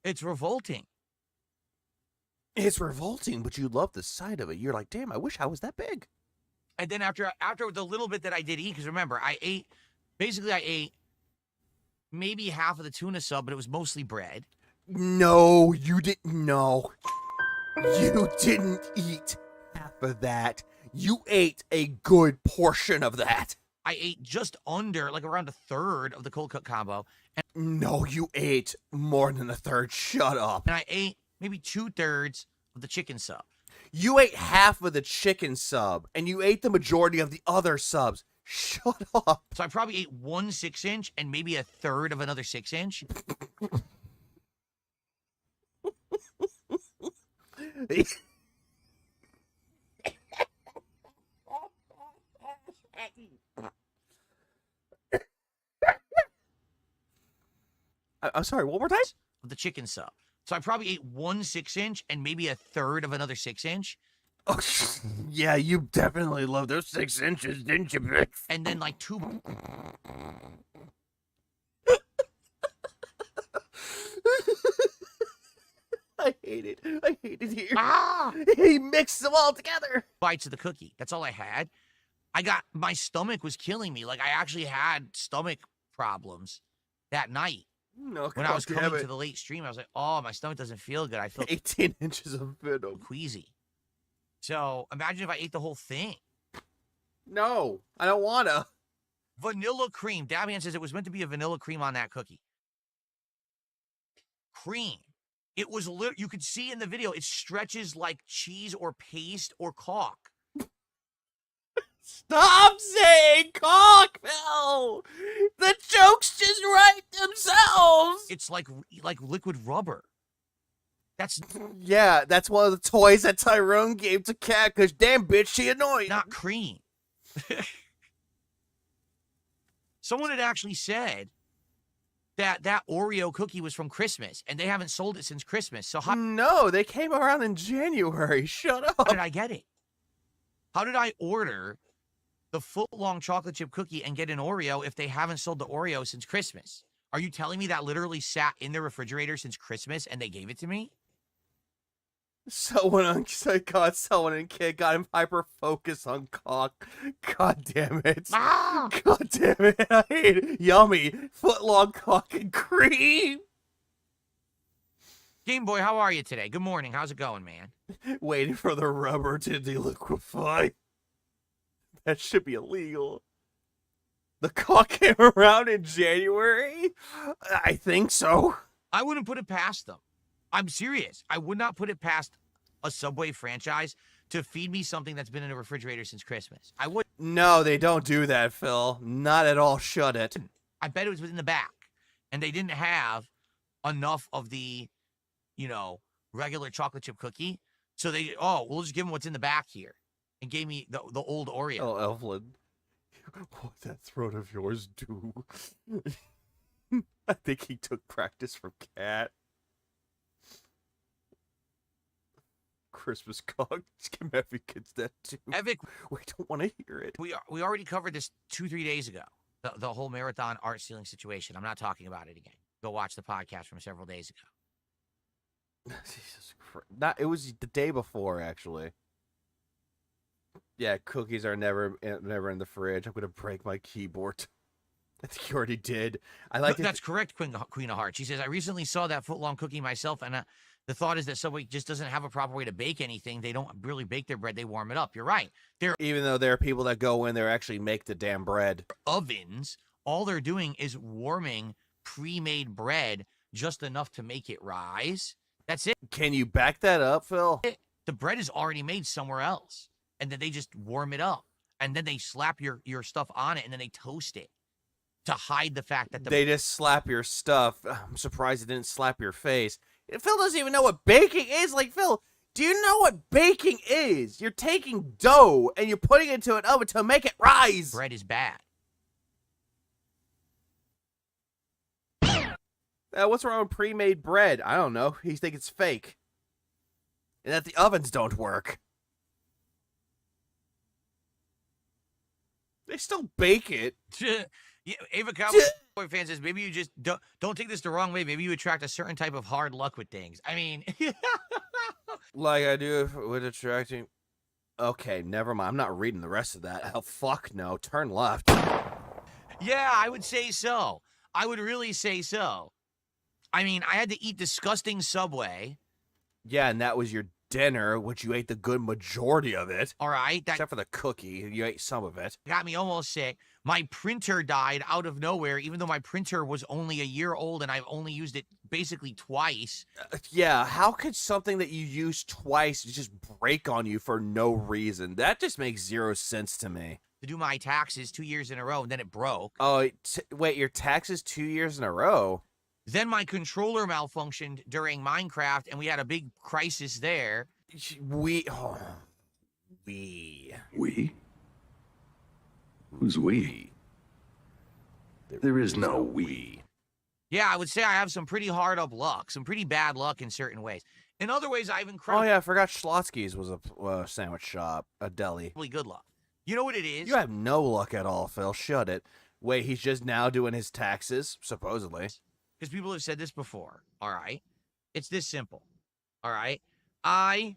S5: it's revolting.
S1: It's revolting, but you love the sight of it. You're like, damn, I wish I was that big.
S5: And then after the little bit that I did eat, because remember, I ate maybe half of the tuna sub, but it was mostly bread.
S1: No, you didn't. No. You didn't eat half of that. You ate a good portion of that.
S5: I ate just under, like around a third of the cold cut combo. And
S1: No, you ate more than a third. Shut up.
S5: I ate maybe 2/3 of the chicken sub.
S1: You ate half of the chicken sub, and you ate the majority of the other subs. Shut up.
S5: So I probably ate 1 6-inch and maybe a third of another 6-inch.
S1: I'm sorry, one more time?
S5: Of the chicken sub. So I probably ate 1 6-inch and maybe a third of another 6-inch.
S1: Oh, yeah, you definitely love those 6 inches, didn't you, bitch?
S5: And then like 2.
S1: I hate it. I hate it here.
S5: Ah!
S1: He mixed them all together.
S5: Bites of the cookie. That's all I had. My stomach was killing me. Like I actually had stomach problems that night.
S1: No,
S5: When I was coming to the late stream, I was like, oh, my stomach doesn't feel good. I feel
S1: 18 inches of venom.
S5: queasy. So imagine if I ate the whole thing.
S1: No, I don't wanna.
S5: Vanilla cream. Davian says it was meant to be a vanilla cream on that cookie. Cream. It was you could see in the video, it stretches like cheese or paste or caulk.
S1: Stop saying caulk, Phil. The jokes just write themselves.
S5: It's like liquid rubber.
S1: Yeah, that's one of the toys that Tyrone gave to Cat, because damn bitch, she annoyed.
S5: Not cream. Someone had actually said that Oreo cookie was from Christmas, and they haven't sold it since Christmas. So how
S1: No, they came around in January. Shut up.
S5: How did I get it? How did I order the foot-long chocolate chip cookie and get an Oreo if they haven't sold the Oreo since Christmas? Are you telling me that literally sat in the refrigerator since Christmas and they gave it to me?
S1: Someone in kid got him hyper focused on cock. God damn it. God damn it. I hate it. Yummy. Foot-long cock and cream.
S5: Game Boy, how are you today? Good morning. How's it going, man?
S1: Waiting for the rubber to deliquefy. That should be illegal. The cock came around in January? I think so.
S5: I wouldn't put it past them. I'm serious. I would not put it past a Subway franchise to feed me something that's been in a refrigerator since Christmas. I would.
S1: No, they don't do that, Phil. Not at all. Shut it.
S5: I bet it was in the back. And they didn't have enough of the, you know, regular chocolate chip cookie. So we'll just give them what's in the back here. And gave me the old Oreo.
S1: Oh, Evelyn. What'd that throat of yours do? I think he took practice from Cat. Christmas cock. Give every kids that too.
S5: Evic,
S1: we don't want to hear it.
S5: We already covered this 2-3 days ago. The whole marathon art stealing situation. I'm not talking about it again. Go watch the podcast from several days ago.
S1: Jesus Christ. It was the day before, actually. Yeah, cookies are never in the fridge. I'm gonna break my keyboard. I think you already did.
S5: That's correct, Queen of Hearts. She says, I recently saw that foot-long cookie myself, and the thought is that Subway just doesn't have a proper way to bake anything. They don't really bake their bread. They warm it up. You're right.
S1: Even though there are people that go in there actually make the damn bread.
S5: Ovens, all they're doing is warming pre-made bread just enough to make it rise. That's it.
S1: Can you back that up, Phil?
S5: The bread is already made somewhere else. And then they just warm it up. And then they slap your stuff on it, and then they toast it to hide the fact that
S1: they just slap your stuff. I'm surprised it didn't slap your face. Phil doesn't even know what baking is. Like, Phil, do you know what baking is? You're taking dough and you're putting it into an oven to make it rise.
S5: Bread is bad.
S1: What's wrong with pre-made bread? I don't know. You think it's fake. And that the ovens don't work. They still bake it.
S5: Yeah, Ava Cowboy fan says, maybe you just don't take this the wrong way. Maybe you attract a certain type of hard luck with things. I mean,
S1: like I do with attracting. Okay, never mind. I'm not reading the rest of that. Oh, fuck no. Turn left.
S5: Yeah, I would say so. I would really say so. I mean, I had to eat disgusting Subway.
S1: Yeah, and that was your dinner, which you ate the good majority of it.
S5: All right.
S1: Except for the cookie. You ate some of it.
S5: Got me almost sick. My printer died out of nowhere, even though my printer was only a year old and I've only used it basically twice.
S1: Yeah, how could something that you use twice just break on you for no reason? That just makes zero sense to me.
S5: To do my taxes 2 years in a row, and then it broke.
S1: Oh, wait, your taxes 2 years in a row?
S5: Then my controller malfunctioned during Minecraft, and we had a big crisis there.
S1: We?
S14: Who's we? There is no we.
S5: Yeah, I would say I have some pretty hard up luck, some pretty bad luck in certain ways. In other ways, I have incredible.
S1: Oh yeah, I forgot Schlotsky's was a sandwich shop, a deli.
S5: Good luck. You know what it is?
S1: You have no luck at all, Phil. Shut it. Wait, he's just now doing his taxes, supposedly.
S5: Because people have said this before, all right? It's this simple, all right? I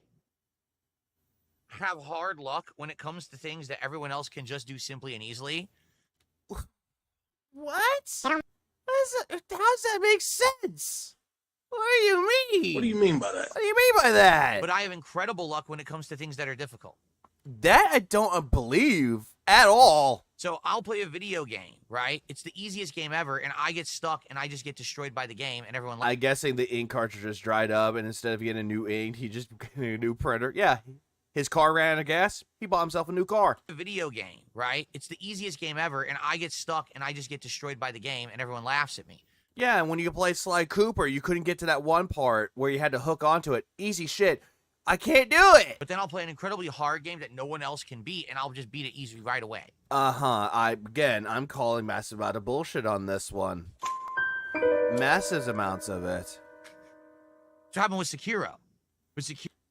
S5: have hard luck when it comes to things that everyone else can just do simply and easily.
S1: What? How does that make sense? What do you mean?
S14: What do you mean by that?
S1: What do you mean by that?
S5: But I have incredible luck when it comes to things that are difficult.
S1: That I don't believe at all.
S5: So I'll play a video game, right? It's the easiest game ever, and I get stuck, and I just get destroyed by the game, and everyone.
S1: I'm guessing the ink cartridge just dried up, and instead of getting a new ink, he just got a new printer. Yeah, his car ran out of gas. He bought himself a new car.
S5: A video game, right? It's the easiest game ever, and I get stuck, and I just get destroyed by the game, and everyone laughs at me.
S1: Yeah, and when you play Sly Cooper, you couldn't get to that one part where you had to hook onto it. Easy shit. I can't do it.
S5: But then I'll play an incredibly hard game that no one else can beat, and I'll just beat it easily right away.
S1: I'm calling massive amount of bullshit on this one. Massive amounts of it.
S5: What happened with Sekiro?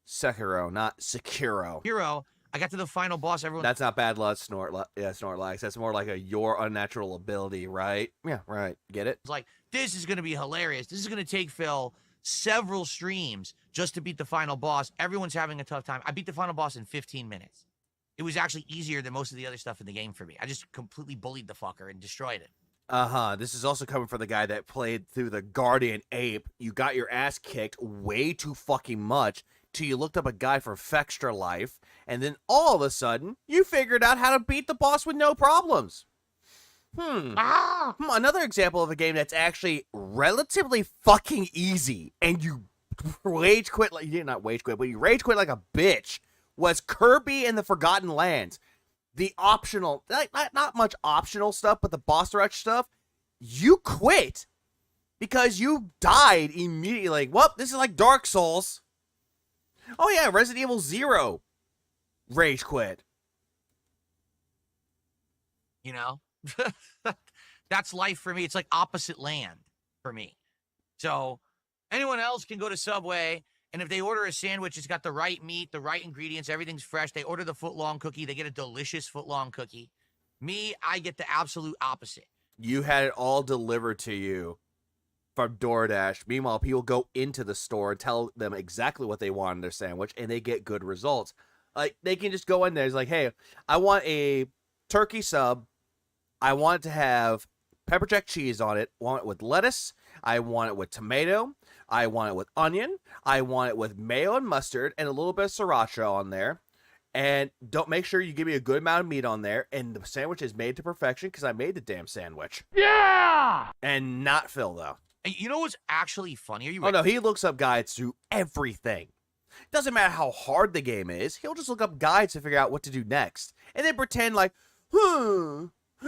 S1: Sekiro, not Sekiro.
S5: Sekiro, I got to the final boss. Everyone.
S1: That's not bad luck, Snorlax. That's more like your unnatural ability, right? Yeah, right. Get it?
S5: It's like, this is going to be hilarious. This is going to take Phil several streams just to beat the final boss. Everyone's having a tough time. I beat the final boss in 15 minutes. It was actually easier than most of the other stuff in the game for me. I just completely bullied the fucker and destroyed it.
S1: This is also coming from the guy that played through the Guardian Ape. You got your ass kicked way too fucking much till you looked up a guide for Fextra Life, and then all of a sudden, you figured out how to beat the boss with no problems. Another example of a game that's actually relatively fucking easy, and you rage quit like, you did not rage quit, but you rage quit like a bitch, was Kirby and the Forgotten Lands. The optional, not much optional stuff, but the boss rush stuff, you quit because you died immediately. Like, well, this is like Dark Souls. Oh yeah, Resident Evil 0. Rage quit.
S5: You know? That's life for me. It's like opposite land for me. So anyone else can go to Subway, and if they order a sandwich, it's got the right meat, the right ingredients, everything's fresh. They order the foot-long cookie. They get a delicious foot-long cookie. Me, I get the absolute opposite.
S1: You had it all delivered to you from DoorDash. Meanwhile, people go into the store and tell them exactly what they want in their sandwich, and they get good results. Like, they can just go in there. It's like, hey, I want a turkey sub. I want it to have pepper jack cheese on it. I want it with lettuce. I want it with tomato. I want it with onion. I want it with mayo and mustard and a little bit of sriracha on there. And don't make sure you give me a good amount of meat on there. And the sandwich is made to perfection because I made the damn sandwich.
S10: Yeah!
S1: And not Phil, though.
S5: You know what's actually funny? Are you
S1: no, he looks up guides to everything. Doesn't matter how hard the game is. He'll just look up guides to figure out what to do next. And then pretend like,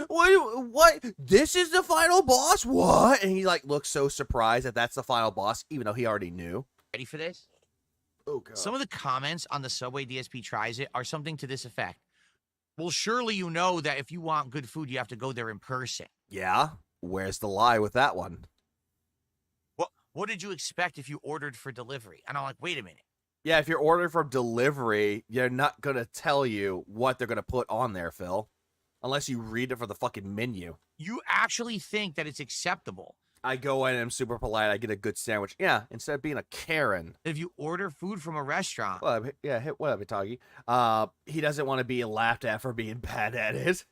S1: what? This is the final boss? What? And he like looks so surprised that that's the final boss, even though he already knew.
S5: Ready for this?
S1: Oh, God.
S5: Some of the comments on the Subway DSP Tries It are something to this effect. Well, surely you know that if you want good food, you have to go there in person.
S1: Yeah? Where's the lie with that one?
S5: What did you expect if you ordered for delivery? And I'm like, wait a minute.
S1: Yeah, if you're ordering for delivery, you're not going to tell you what they're going to put on there, Phil. Unless you read it for the fucking menu.
S5: You actually think that it's acceptable.
S1: I go in and I'm super polite. I get a good sandwich. Yeah, instead of being a Karen.
S5: If you order food from a restaurant.
S1: Well, yeah, what up, Itagi? He doesn't want to be laughed at for being bad at it.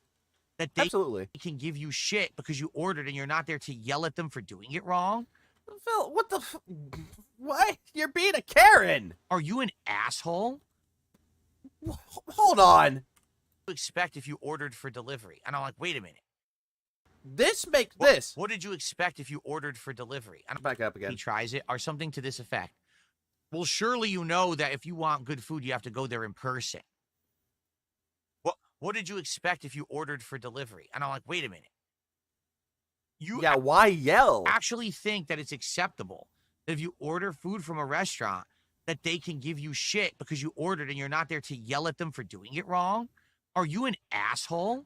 S5: That they
S1: Absolutely.
S5: can give you shit because you ordered and you're not there to yell at them for doing it wrong.
S1: Phil, what the what? You're being a Karen.
S5: Are you an asshole?
S1: Hold on.
S5: You expect if you ordered for delivery? And I'm like, wait a minute.
S1: This makes this.
S5: What did you expect if you ordered for delivery? And
S1: back up again.
S5: He Tries It or something to this effect. Well, surely you know that if you want good food, you have to go there in person. What did you expect if you ordered for delivery? And I'm like, wait a minute.
S1: Yeah, why yell?
S5: Actually think that it's acceptable that if you order food from a restaurant that they can give you shit because you ordered and you're not there to yell at them for doing it wrong? Are you an asshole?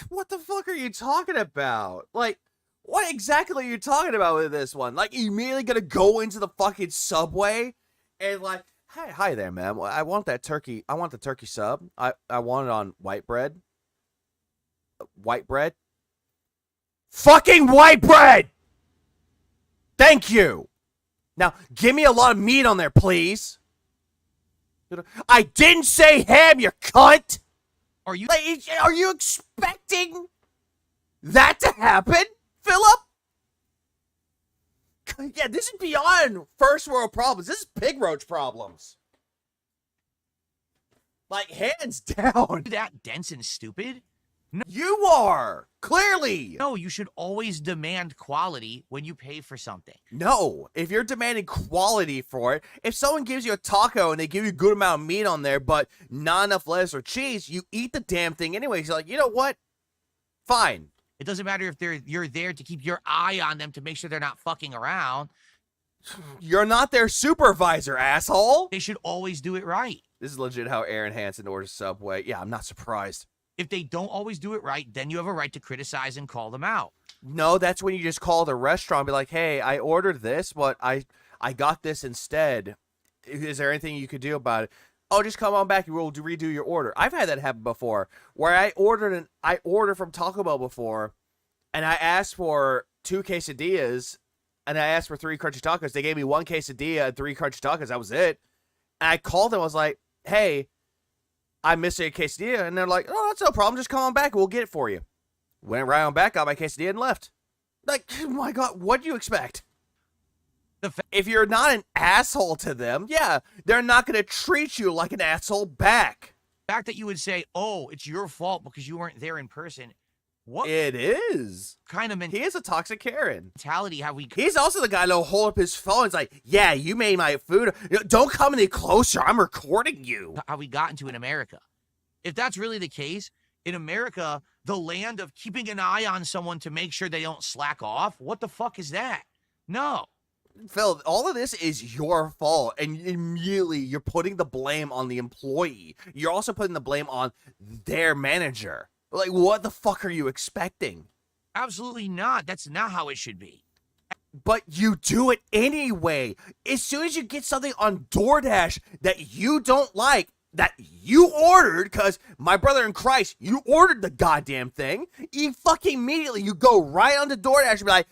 S1: What the fuck are you talking about? Like, what exactly are you talking about with this one? Like, you immediately gonna go into the fucking Subway and like, hey, hi there, man. I want that turkey. I want the turkey sub. I want it on white bread. White bread? Fucking white bread! Thank you! Now, give me a lot of meat on there, please. I didn't say ham, you cunt! Are you expecting that to happen, Philip? Yeah, this is beyond first world problems. This is pig roach problems. Like, hands down.
S5: That dense and stupid? No.
S1: You are! Clearly!
S5: No, you should always demand quality when you pay for something.
S1: No, if you're demanding quality for it, if someone gives you a taco and they give you a good amount of meat on there, but not enough lettuce or cheese, you eat the damn thing anyways. You're like, you know what? Fine.
S5: It doesn't matter if you're there to keep your eye on them to make sure they're not fucking around.
S1: You're not their supervisor, asshole!
S5: They should always do it right.
S1: This is legit how Aaron Hansen orders Subway. Yeah, I'm not surprised.
S5: If they don't always do it right, then you have a right to criticize and call them out.
S1: No, that's when you just call the restaurant and be like, hey, I ordered this, but I got this instead. Is there anything you could do about it? Oh, just come on back and we'll redo your order. I've had that happen before, where I ordered from Taco Bell before, and I asked for 2 quesadillas, and I asked for 3 crunchy tacos. They gave me 1 quesadilla and 3 crunchy tacos. That was it. And I called them. I was like, hey, I missed a quesadilla. And they're like, oh, that's no problem. Just come on back. We'll get it for you. Went right on back, got my quesadilla, and left. Like, oh my God, what do you expect? If you're not an asshole to them, yeah, they're not going to treat you like an asshole back.
S5: The fact that you would say, oh, it's your fault because you weren't there in person. What?
S1: It is.
S5: Kind of
S1: He is a toxic Karen.
S5: mentality have we...
S1: He's also the guy that'll hold up his phone. It's like, yeah, you made my food. Don't come any closer. I'm recording you.
S5: How we got into in America. If that's really the case, in America, the land of keeping an eye on someone to make sure they don't slack off, what the fuck is that? No.
S1: Phil, all of this is your fault, and immediately you're putting the blame on the employee. You're also putting the blame on their manager. Like, what the fuck are you expecting?
S5: Absolutely not. That's not how it should be.
S1: But you do it anyway. As soon as you get something on DoorDash that you don't like, that you ordered, because my brother in Christ, you ordered the goddamn thing, you fucking immediately, you go right on the DoorDash and be like,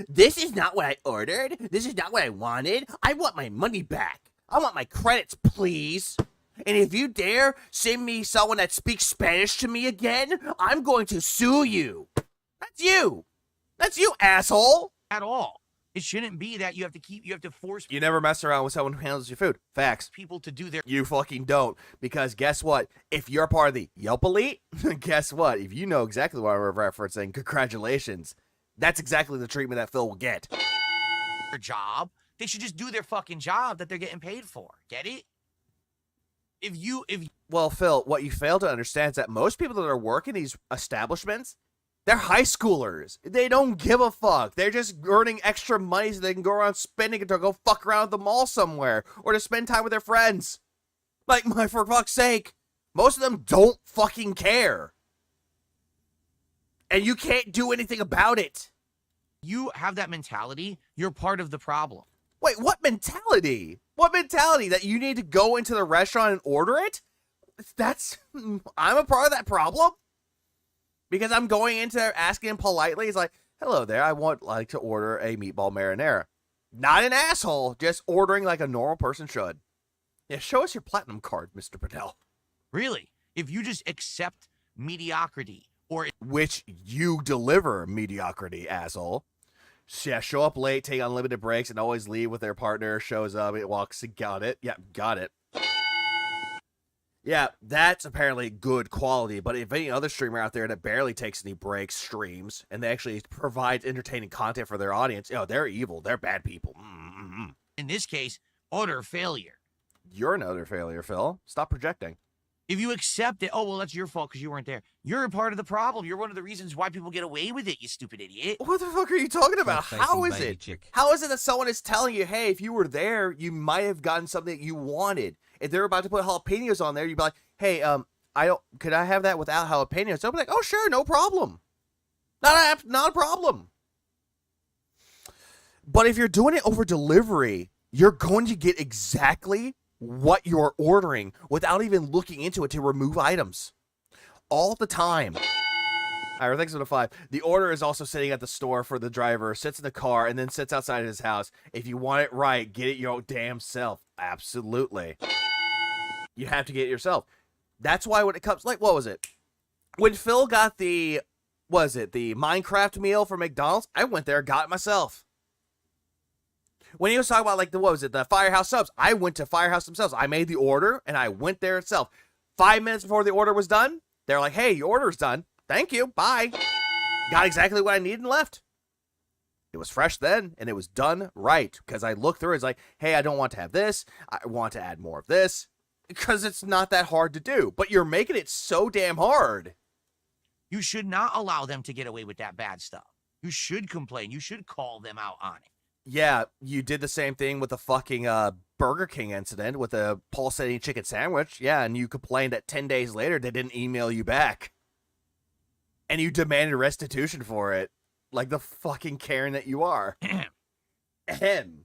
S1: this is not what I ordered. This is not what I wanted. I want my money back. I want my credits, please. And if you dare send me someone that speaks Spanish to me again, I'm going to sue you. That's you. That's you, asshole.
S5: At all. It shouldn't be that you have to force
S1: You never mess around with someone who handles your food. Facts.
S5: people to do their...
S1: You fucking don't. Because guess what? If you're part of the Yelp elite, guess what? If you know exactly what I'm referencing, congratulations. That's exactly the treatment that Phil will get.
S5: their job. They should just do their fucking job that they're getting paid for. Get it?
S1: Well, Phil, what you fail to understand is that most people that are working these establishments, they're high schoolers. They don't give a fuck. They're just earning extra money so they can go around spending it to go fuck around at the mall somewhere or to spend time with their friends. Like, for fuck's sake, most of them don't fucking care. And you can't do anything about it.
S5: You have that mentality, you're part of the problem.
S1: Wait, what mentality? What mentality? That you need to go into the restaurant and order it? I'm a part of that problem? Because I'm going into there asking him politely. He's like, hello there, I want to order a meatball marinara. Not an asshole, just ordering like a normal person should. Yeah, show us your platinum card, Mr. Patel.
S5: Really? If you just accept mediocrity, or...
S1: Which you deliver mediocrity, asshole. Yeah, show up late, take unlimited breaks, and always leave with their partner, shows up, it walks, got it. Yeah, got it. Yeah, that's apparently good quality, but if any other streamer out there that barely takes any breaks streams, and they actually provide entertaining content for their audience, they're evil, they're bad people. Mm-hmm.
S5: In this case, utter failure.
S1: You're an utter failure, Phil. Stop projecting.
S5: If you accept it, oh, well, that's your fault because you weren't there. You're a part of the problem. You're one of the reasons why people get away with it, you stupid idiot.
S1: What the fuck are you talking about? How is it? How is it that someone is telling you, hey, if you were there, you might have gotten something that you wanted? If they're about to put jalapenos on there, you'd be like, hey, could I have that without jalapenos? They'll be like, oh, sure, no problem. Not a problem. But if you're doing it over delivery, you're going to get exactly what you're ordering without even looking into it to remove items. All the time. All right, thanks for the 5. The order is also sitting at the store for the driver, sits in the car, and then sits outside his house. If you want it right, get it your damn self. Absolutely. You have to get it yourself. That's why when it comes, like, what was it? When Phil got the Minecraft meal from McDonald's, I went there and got it myself. When he was talking about, like, the Firehouse subs, I went to Firehouse themselves. I made the order, and I went there itself. 5 minutes before the order was done, they're like, hey, your order's done. Thank you. Bye. Got exactly what I needed and left. It was fresh then, and it was done right. Because I looked through it, it's like, hey, I don't want to have this. I want to add more of this. Because it's not that hard to do. But you're making it so damn hard.
S5: You should not allow them to get away with that bad stuff. You should complain. You should call them out on it.
S1: Yeah, you did the same thing with the fucking Burger King incident with the pulsating chicken sandwich. Yeah, and you complained that 10 days later they didn't email you back. And you demanded restitution for it. Like the fucking Karen that you are. Ahem.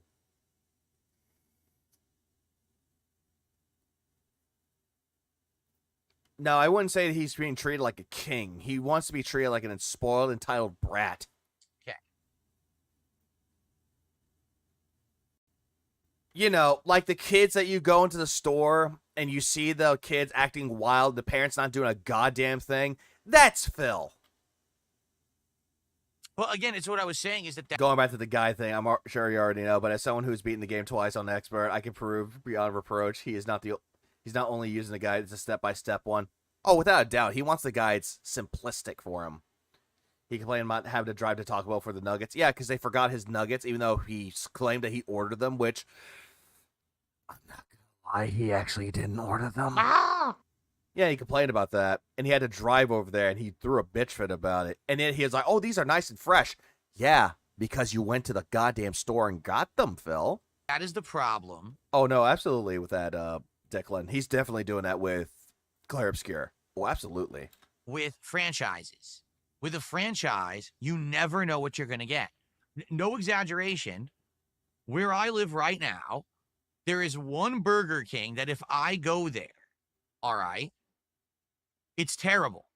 S1: No, I wouldn't say that he's being treated like a king. He wants to be treated like an spoiled, entitled brat. You know, like the kids that you go into the store and you see the kids acting wild, the parents not doing a goddamn thing. That's Phil.
S5: Well, again, it's what I was saying is that
S1: Going back to the guy thing, I'm sure you already know, but as someone who's beaten the game twice on Expert, I can prove beyond reproach he's not only using the guide, it's a step-by-step one. Oh, without a doubt, he wants the guides simplistic for him. He complained about having to drive to Taco Bell for the nuggets. Yeah, because they forgot his nuggets, even though he claimed that he ordered them, which, I'm not gonna lie, he actually didn't order them. Yeah, he complained about that, and he had to drive over there, and he threw a bitch fit about it. And then he was like, oh, these are nice and fresh. Yeah, because you went to the goddamn store and got them, Phil.
S5: that is the problem.
S1: Oh, no, absolutely with that, Declan. He's definitely doing that with Claire Obscure. Oh, absolutely.
S5: With franchises. With a franchise, you never know what you're going to get. No exaggeration. Where I live right now, there is one Burger King that if I go there, all right, it's terrible.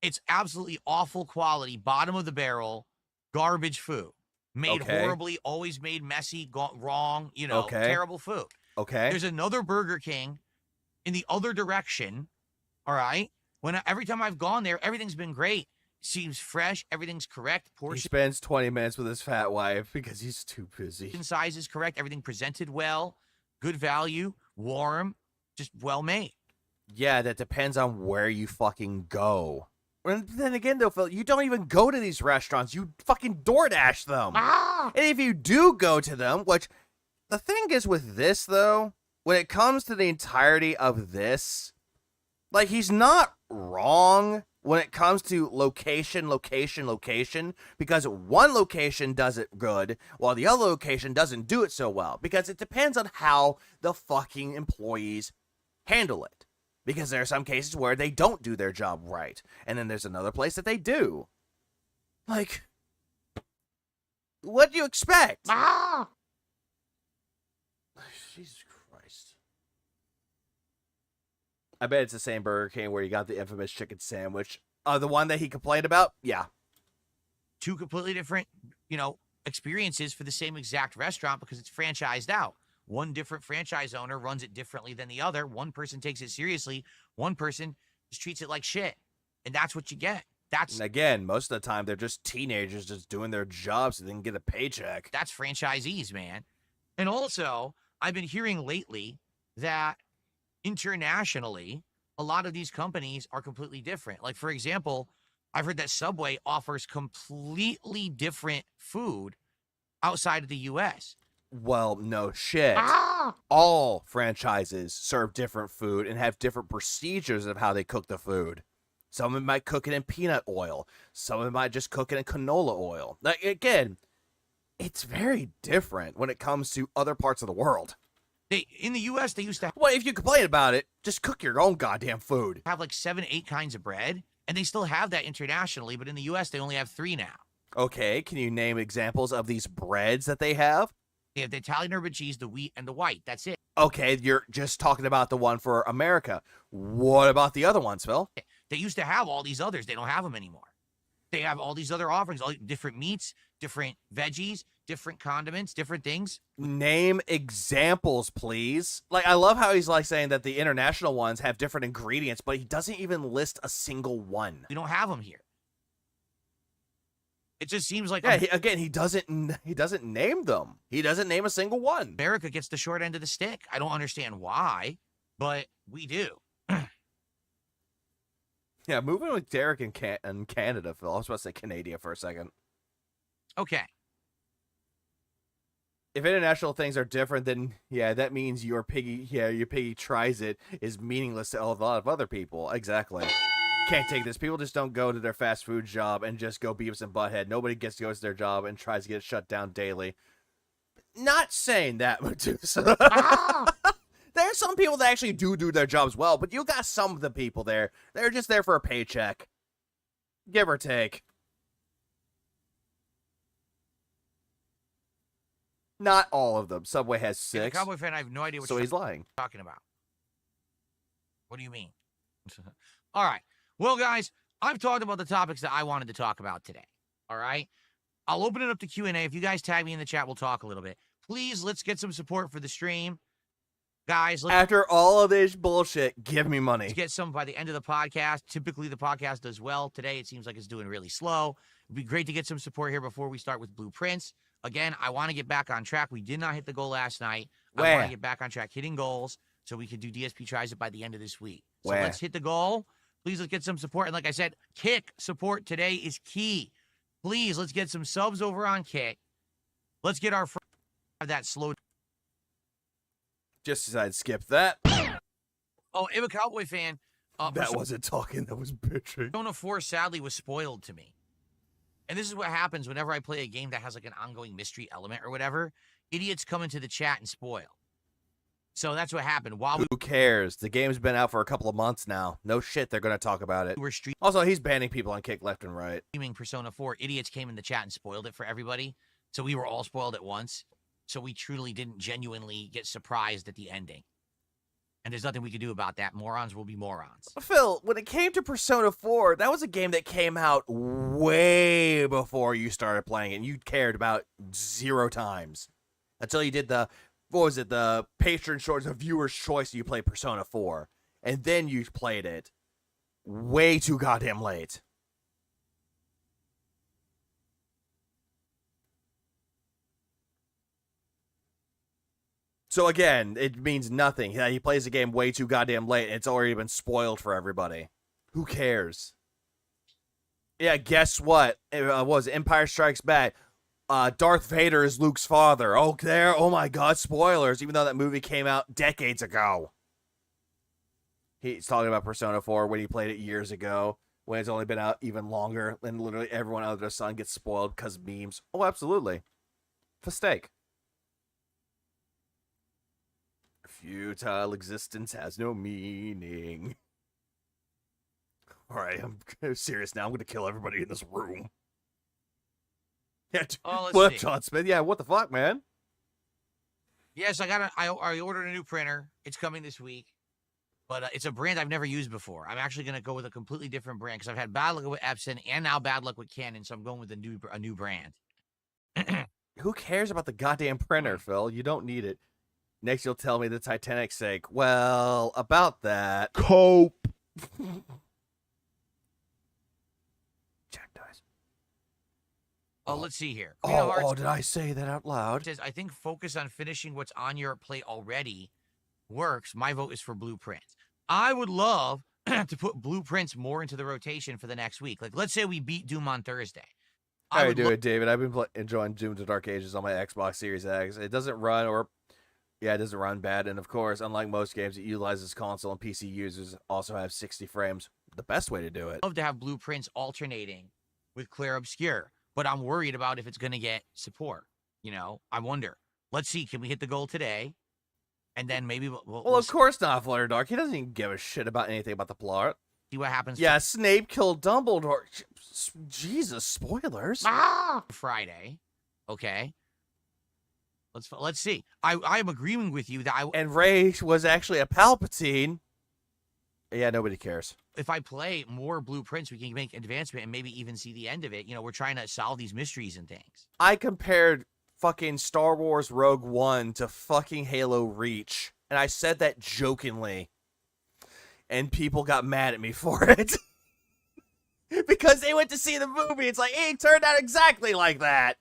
S5: It's absolutely awful quality, bottom of the barrel, garbage food. Made horribly, always made messy, wrong, terrible food.
S1: Okay.
S5: There's another Burger King in the other direction, all right? Every time I've gone there, everything's been great. Seems fresh, everything's correct.
S1: He spends 20 minutes with his fat wife because he's too busy.
S5: Size is correct, everything presented well, good value, warm, just well made.
S1: Yeah, that depends on where you fucking go. And then again, though, Phil, you don't even go to these restaurants. You fucking DoorDash them. And if you do go to them, which the thing is with this, though, when it comes to the entirety of this, like, he's not wrong when it comes to location, because one location does it good, while the other location doesn't do it so well, because it depends on how the fucking employees handle it. Because there are some cases where they don't do their job right, and then there's another place that they do. Like, what do you expect? Jesus Christ. I bet it's the same Burger King where you got the infamous chicken sandwich. The one that he complained about? Yeah.
S5: Two completely different, experiences for the same exact restaurant because it's franchised out. One different franchise owner runs it differently than the other. One person takes it seriously. One person just treats it like shit. And that's what you get. And
S1: again, most of the time, they're just teenagers just doing their jobs so they can get a paycheck.
S5: That's franchisees, man. And also, I've been hearing lately that internationally, a lot of these companies are completely different. Like, for example, I've heard that Subway offers completely different food outside of the U.S.
S1: Well, no shit. All franchises serve different food and have different procedures of how they cook the food. Some of them might cook it in peanut oil. Some of them might just cook it in canola oil. Like, again, it's very different when it comes to other parts of the world.
S5: In the U.S., they used to...
S1: Well, if you complain about it, just cook your own goddamn food.
S5: Have like 7, 8 kinds of bread, and they still have that internationally, but in the U.S., they only have 3 now.
S1: Okay, can you name examples of these breads that they have?
S5: They have the Italian herb and cheese, the wheat, and the white. That's it.
S1: Okay, you're just talking about the one for America. What about the other ones, Phil?
S5: They used to have all these others. They don't have them anymore. They have all these other offerings, all different meats, different veggies, different condiments, different things.
S1: Name examples, please. Like, I love how he's like saying that the international ones have different ingredients, but he doesn't even list a single one.
S5: We don't have them here. It just seems like...
S1: Yeah, he doesn't name them. He doesn't name a single one.
S5: America gets the short end of the stick. I don't understand why, but we do.
S1: Yeah, moving with Derek in Canada, Phil. I was about to say Canada for a second.
S5: Okay.
S1: If international things are different, then yeah, that means your piggy tries it is meaningless to a lot of other people. Exactly. Can't take this. People just don't go to their fast food job and just go Beavis and Butthead. Nobody gets to go to their job and tries to get it shut down daily. Not saying that, Medusa. There are some people that actually do their jobs well, but you got some of the people there. They're just there for a paycheck. Give or take. Not all of them. Subway has 6.
S5: As a Cowboy fan, I have no idea what
S1: he's lying.
S5: Talking about. What do you mean? All right. Well, guys, I've talked about the topics that I wanted to talk about today. All right? I'll open it up to Q&A. If you guys tag me in the chat, we'll talk a little bit. Please, let's get some support for the stream. Guys,
S1: After all of this bullshit, give me money.
S5: Let's get some by the end of the podcast. Typically, the podcast does well. Today, it seems like it's doing really slow. It'd be great to get some support here before we start with Blueprints. Again, I want to get back on track. We did not hit the goal last night. I want to get back on track hitting goals so we could do DSP tries it by the end of this week. So let's hit the goal. Please, let's get some support. And like I said, Kick support today is key. Please, let's get some subs over on Kick. Let's get our that slow.
S1: Just decided to skip that.
S5: Oh, I'm a Cowboy fan.
S1: That wasn't talking, that was bitching.
S5: Persona 4 sadly was spoiled to me. And this is what happens whenever I play a game that has like an ongoing mystery element or whatever. Idiots come into the chat and spoil. So that's what happened.
S1: Who cares? The game's been out for a couple of months now. No shit, they're going to talk about it. Also, he's banning people on Kick left and right.
S5: Streaming Persona 4, idiots came in the chat and spoiled it for everybody. So we were all spoiled at once. So we truly didn't genuinely get surprised at the ending. And there's nothing we could do about that. Morons will be morons.
S1: Phil, when it came to Persona 4, that was a game that came out way before you started playing it. And you cared about 0 times. Until you did the, what was it, the patron choice, the viewer's choice, you played Persona 4. And then you played it way too goddamn late. So again, it means nothing. He plays the game way too goddamn late, and it's already been spoiled for everybody. Who cares? Yeah, guess what? What was it? Empire Strikes Back. Darth Vader is Luke's father. Oh my god, spoilers, even though that movie came out decades ago. He's talking about Persona 4 when he played it years ago, when it's only been out even longer, and literally everyone under the sun gets spoiled because of memes. Oh, absolutely. Mistake. Futile existence has no meaning. Alright, I'm serious now. I'm gonna kill everybody in this room. Yeah, what up, John Smith? Yeah, what the fuck, man?
S5: Yes, I ordered a new printer. It's coming this week. But it's a brand I've never used before. I'm actually going to go with a completely different brand because I've had bad luck with Epson and now bad luck with Canon, so I'm going with a new brand.
S1: Who cares about the goddamn printer, Phil? You don't need it. Next, you'll tell me the Titanic's sake. Well, about that.
S11: Cope.
S1: Jack dies.
S5: Oh, let's see here.
S1: Did I say that out loud?
S5: Says, I think focus on finishing what's on your plate already works. My vote is for Blueprints. I would love to put Blueprints more into the rotation for the next week. Like, let's say we beat Doom on Thursday.
S1: I would do it, David. I've been enjoying Doom to Dark Ages on my Xbox Series X. It doesn't run it doesn't run bad. And of course, unlike most games, it utilizes console and PC users also have 60 frames. The best way to do it.
S5: I'd love to have Blueprints alternating with Clear Obscure, but I'm worried about if it's going to get support. You know, I wonder. Let's see. Can we hit the goal today? And then maybe we'll
S1: of course not, Flutter Dark. He doesn't even give a shit about anything about the plot.
S5: See what happens.
S1: Yeah, Snape killed Dumbledore. Jesus, spoilers.
S5: Friday. Okay. Let's see. I'm agreeing with you that
S1: and Ray was actually a Palpatine. Yeah, nobody cares.
S5: If I play more Blueprints, we can make advancement and maybe even see the end of it. You know, we're trying to solve these mysteries and things.
S1: I compared fucking Star Wars Rogue One to fucking Halo Reach, and I said that jokingly, and people got mad at me for it. Because they went to see the movie. It's like, it turned out exactly like that.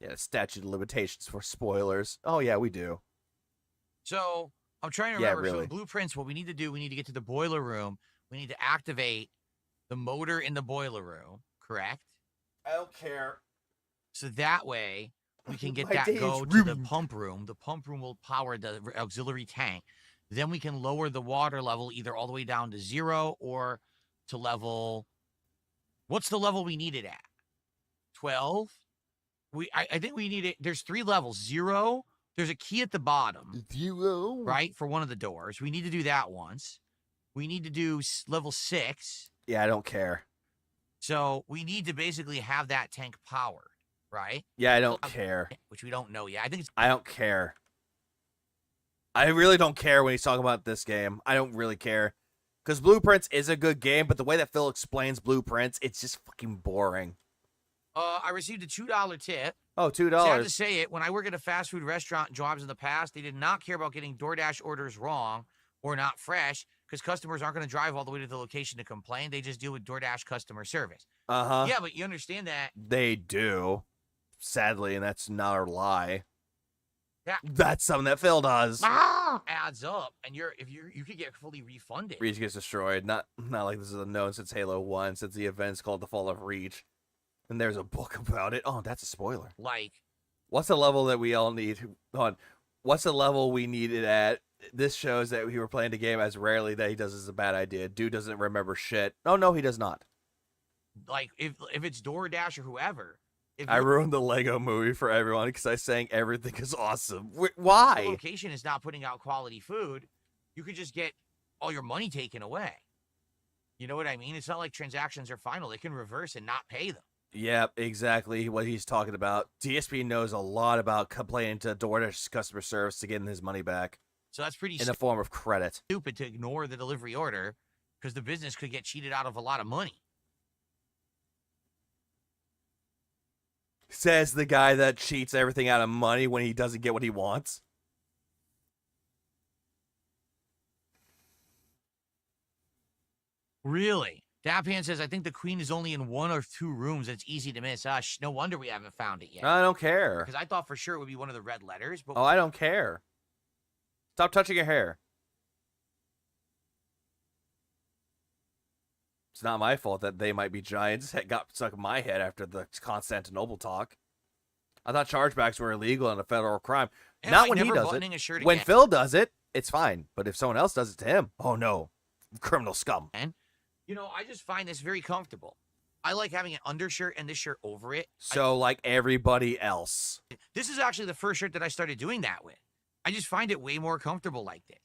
S1: Yeah, statute of limitations for spoilers. Oh, yeah, we do.
S5: So, I'm trying to remember.
S1: Yeah, really.
S5: So, Blueprints, what we need to do, we need to get to the boiler room. We need to activate the motor in the boiler room, correct?
S1: I don't care.
S5: So, that way, we can get
S1: My
S5: that
S1: day
S5: go
S1: is
S5: to the
S1: ruined.
S5: pump room. The pump room will power the auxiliary tank. Then we can lower the water level either all the way down to 0 or to level... What's the level we need it at? 12? I think we need it. There's 3 levels. 0. There's a key at the bottom.
S1: 0.
S5: Right? For one of the doors. We need to do that once. We need to do level 6.
S1: Yeah, I don't care.
S5: So we need to basically have that tank powered. Right?
S1: Yeah, I don't care.
S5: Which we don't know yet.
S1: I don't care. I really don't care when he's talking about this game. I don't really care. Because Blueprints is a good game, but the way that Phil explains Blueprints, it's just fucking boring.
S5: I received a $2 tip
S1: Oh,
S5: Sad to
S1: $2.
S5: say it, when I work at a fast food restaurant jobs in the past, they did not care about getting DoorDash orders wrong or not fresh because customers aren't going to drive all the way to the location to complain. They just deal with DoorDash customer service.
S1: Uh-huh.
S5: Yeah, but you understand that.
S1: They do. Sadly, and that's not a lie.
S5: Yeah.
S1: That's something that Phil does.
S5: Adds up, and you could get fully refunded.
S1: Reach gets destroyed. Not like this is a known since Halo 1, since the event's called The Fall of Reach. And there's a book about it. Oh, that's a spoiler.
S5: Like,
S1: what's the level that we all need? Hold on. What's the level we needed at? This shows that we were playing the game as rarely that he does is a bad idea. Dude doesn't remember shit. Oh, no, he does not.
S5: Like, if it's DoorDash or whoever.
S1: I ruined the Lego movie for everyone because I sang everything is awesome. Why?
S5: The location is not putting out quality food. You could just get all your money taken away. You know what I mean? It's not like transactions are final. They can reverse and not pay them.
S1: Yeah, exactly what he's talking about. DSP knows a lot about complaining to DoorDash customer service to getting his money back.
S5: So that's pretty
S1: in the form of credit.
S5: Stupid to ignore the delivery order because the business could get cheated out of a lot of money.
S1: Says the guy that cheats everything out of money when he doesn't get what he wants.
S5: Really? Daphne says, I think the queen is only in 1 or 2 rooms. It's easy to miss. No wonder we haven't found it yet.
S1: I don't care.
S5: Because I thought for sure it would be one of the red letters. But
S1: oh, I don't care. Stop touching your hair. It's not my fault that they might be giants. It got stuck in my head after the Constantinople talk. I thought chargebacks were illegal and a federal crime.
S5: And
S1: not
S5: like
S1: when he
S5: never
S1: does
S5: buttoning
S1: it.
S5: a shirt
S1: When
S5: again.
S1: Phil does it, it's fine. But if someone else does it to him, oh no. Criminal scum.
S5: And, you know, I just find this very comfortable. I like having an undershirt and this shirt over it.
S1: So like everybody else.
S5: This is actually the first shirt that I started doing that with. I just find it way more comfortable like this.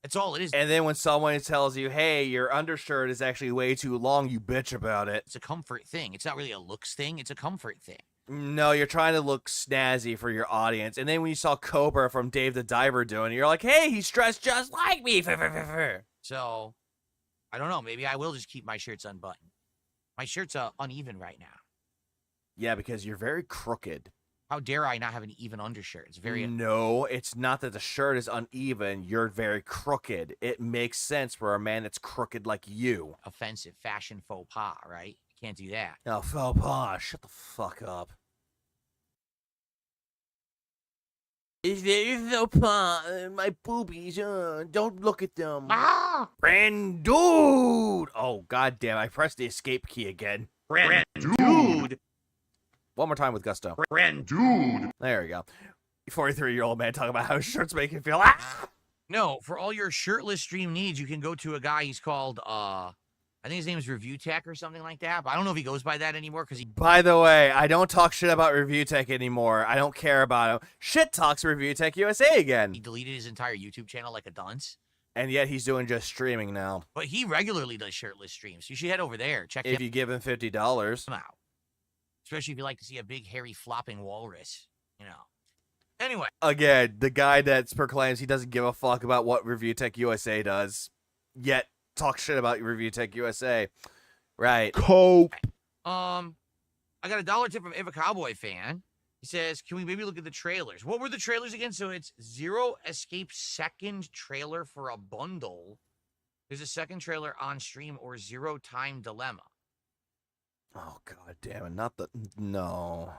S5: That's all it is.
S1: And then when someone tells you, hey, your undershirt is actually way too long, you bitch about it.
S5: It's a comfort thing. It's not really a looks thing. It's a comfort thing.
S1: No, you're trying to look snazzy for your audience. And then when you saw Cobra from Dave the Diver doing it, you're like, hey, he's dressed just like me.
S5: So, I don't know. Maybe I will just keep my shirts unbuttoned. My shirt's uneven right now.
S1: Yeah, because you're very crooked.
S5: How dare I not have an even undershirt? It's very...
S1: No, it's not that the shirt is uneven. You're very crooked. It makes sense for a man that's crooked like you.
S5: Offensive fashion faux pas, right? You can't do that.
S1: Oh, faux pas. Shut the fuck up. Is there faux pas? My boobies, don't look at them. Brand dude! Oh, goddamn, I pressed the escape key again.
S10: Brand dude!
S1: One more time with gusto.
S10: Brand dude!
S1: There we go. 43-year-old man talking about how his shirts make him feel.
S5: No, for all your shirtless stream needs, you can go to a guy. He's called, I think his name is Review Tech or something like that. But I don't know if he goes by that anymore because he...
S1: By the way, I don't talk shit about Review Tech anymore. I don't care about him. Shit talks Review Tech USA again.
S5: He deleted his entire YouTube channel like a dunce.
S1: And yet he's doing just streaming now.
S5: But he regularly does shirtless streams. You should head over there. Check
S1: if you give him $50.
S5: Him out. Especially if you like to see a big, hairy, flopping walrus. You know. Anyway.
S1: Again, the guy that proclaims he doesn't give a fuck about what Review Tech USA does, yet talk shit about Review Tech USA. Right.
S10: Cope.
S5: I got a $1 tip from Eva Cowboy fan. He says, can we maybe look at the trailers? What were the trailers again? So it's Zero Escape second trailer for a bundle. There's a second trailer on stream or Zero Time Dilemma.
S1: Oh, god damn it. Not the... No.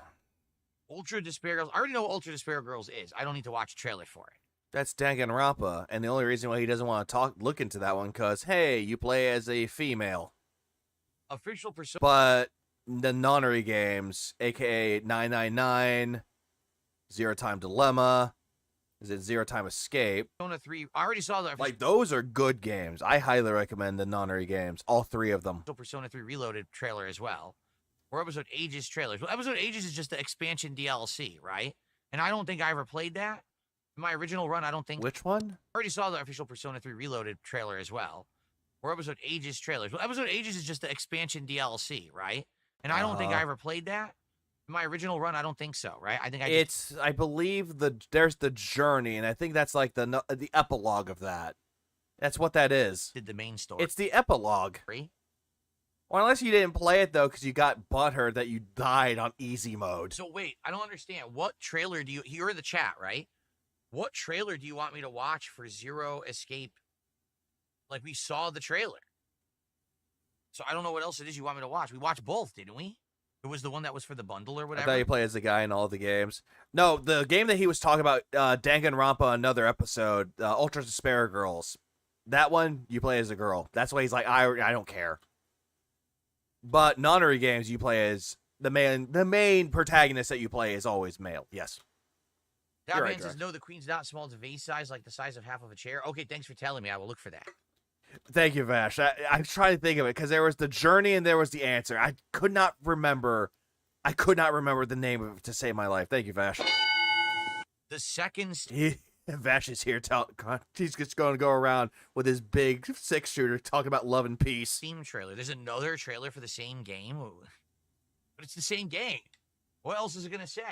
S5: Ultra Despair Girls. I already know what Ultra Despair Girls is. I don't need to watch a trailer for it.
S1: That's Danganronpa. And the only reason why he doesn't want to look into that one, because, hey, you play as a female.
S5: Official Persona...
S1: But the nonary games, a.k.a. 999, Zero Time Dilemma, is it Zero Time Escape?
S5: Persona 3... I already saw that.
S1: Like, those are good games. I highly recommend the nonary games. All 3 of them.
S5: Persona 3 Reloaded trailer as well. Or Episode Ages trailers. Well, Episode Ages is just the expansion DLC, right? And I don't think I ever played that. In my original run, I don't think...
S1: Which one?
S5: I already saw the official Persona 3 Reloaded trailer as well. Or Episode Ages trailers. Well, Episode Ages is just the expansion DLC, right? And I don't think I ever played that. In my original run, I don't think so, right? I think
S1: I believe there's the journey, and I think that's like the epilogue of that. That's what that is.
S5: Did the main story.
S1: It's the epilogue. Or unless you didn't play it, though, because you got butthurt that you died on easy mode.
S5: So wait, I don't understand. What trailer do you... You're in the chat, right? What trailer do you want me to watch for Zero Escape? Like, we saw the trailer. So I don't know what else it is you want me to watch. We watched both, didn't we? It was the one that was for the bundle or whatever?
S1: I thought you play as the guy in all the games. No, the game that he was talking about, Danganronpa, another episode, Ultra Despair Girls. That one, you play as a girl. That's why he's like, I don't care. But nonary games, you play as the main protagonist that you play is always male. Yes.
S5: That man says, no, the queen's not small. It's a vase size, like the size of half of a chair. Okay, thanks for telling me. I will look for that.
S1: Thank you, Vash. I'm trying to think of it because there was the journey and there was the answer. I could not remember the name of it to save my life. Thank you, Vash.
S5: The second...
S1: Vash is here. He's just going to go around with his big 6-shooter talking about love and peace.
S5: Steam trailer. There's another trailer for the same game. But it's the same game. What else is it going to say?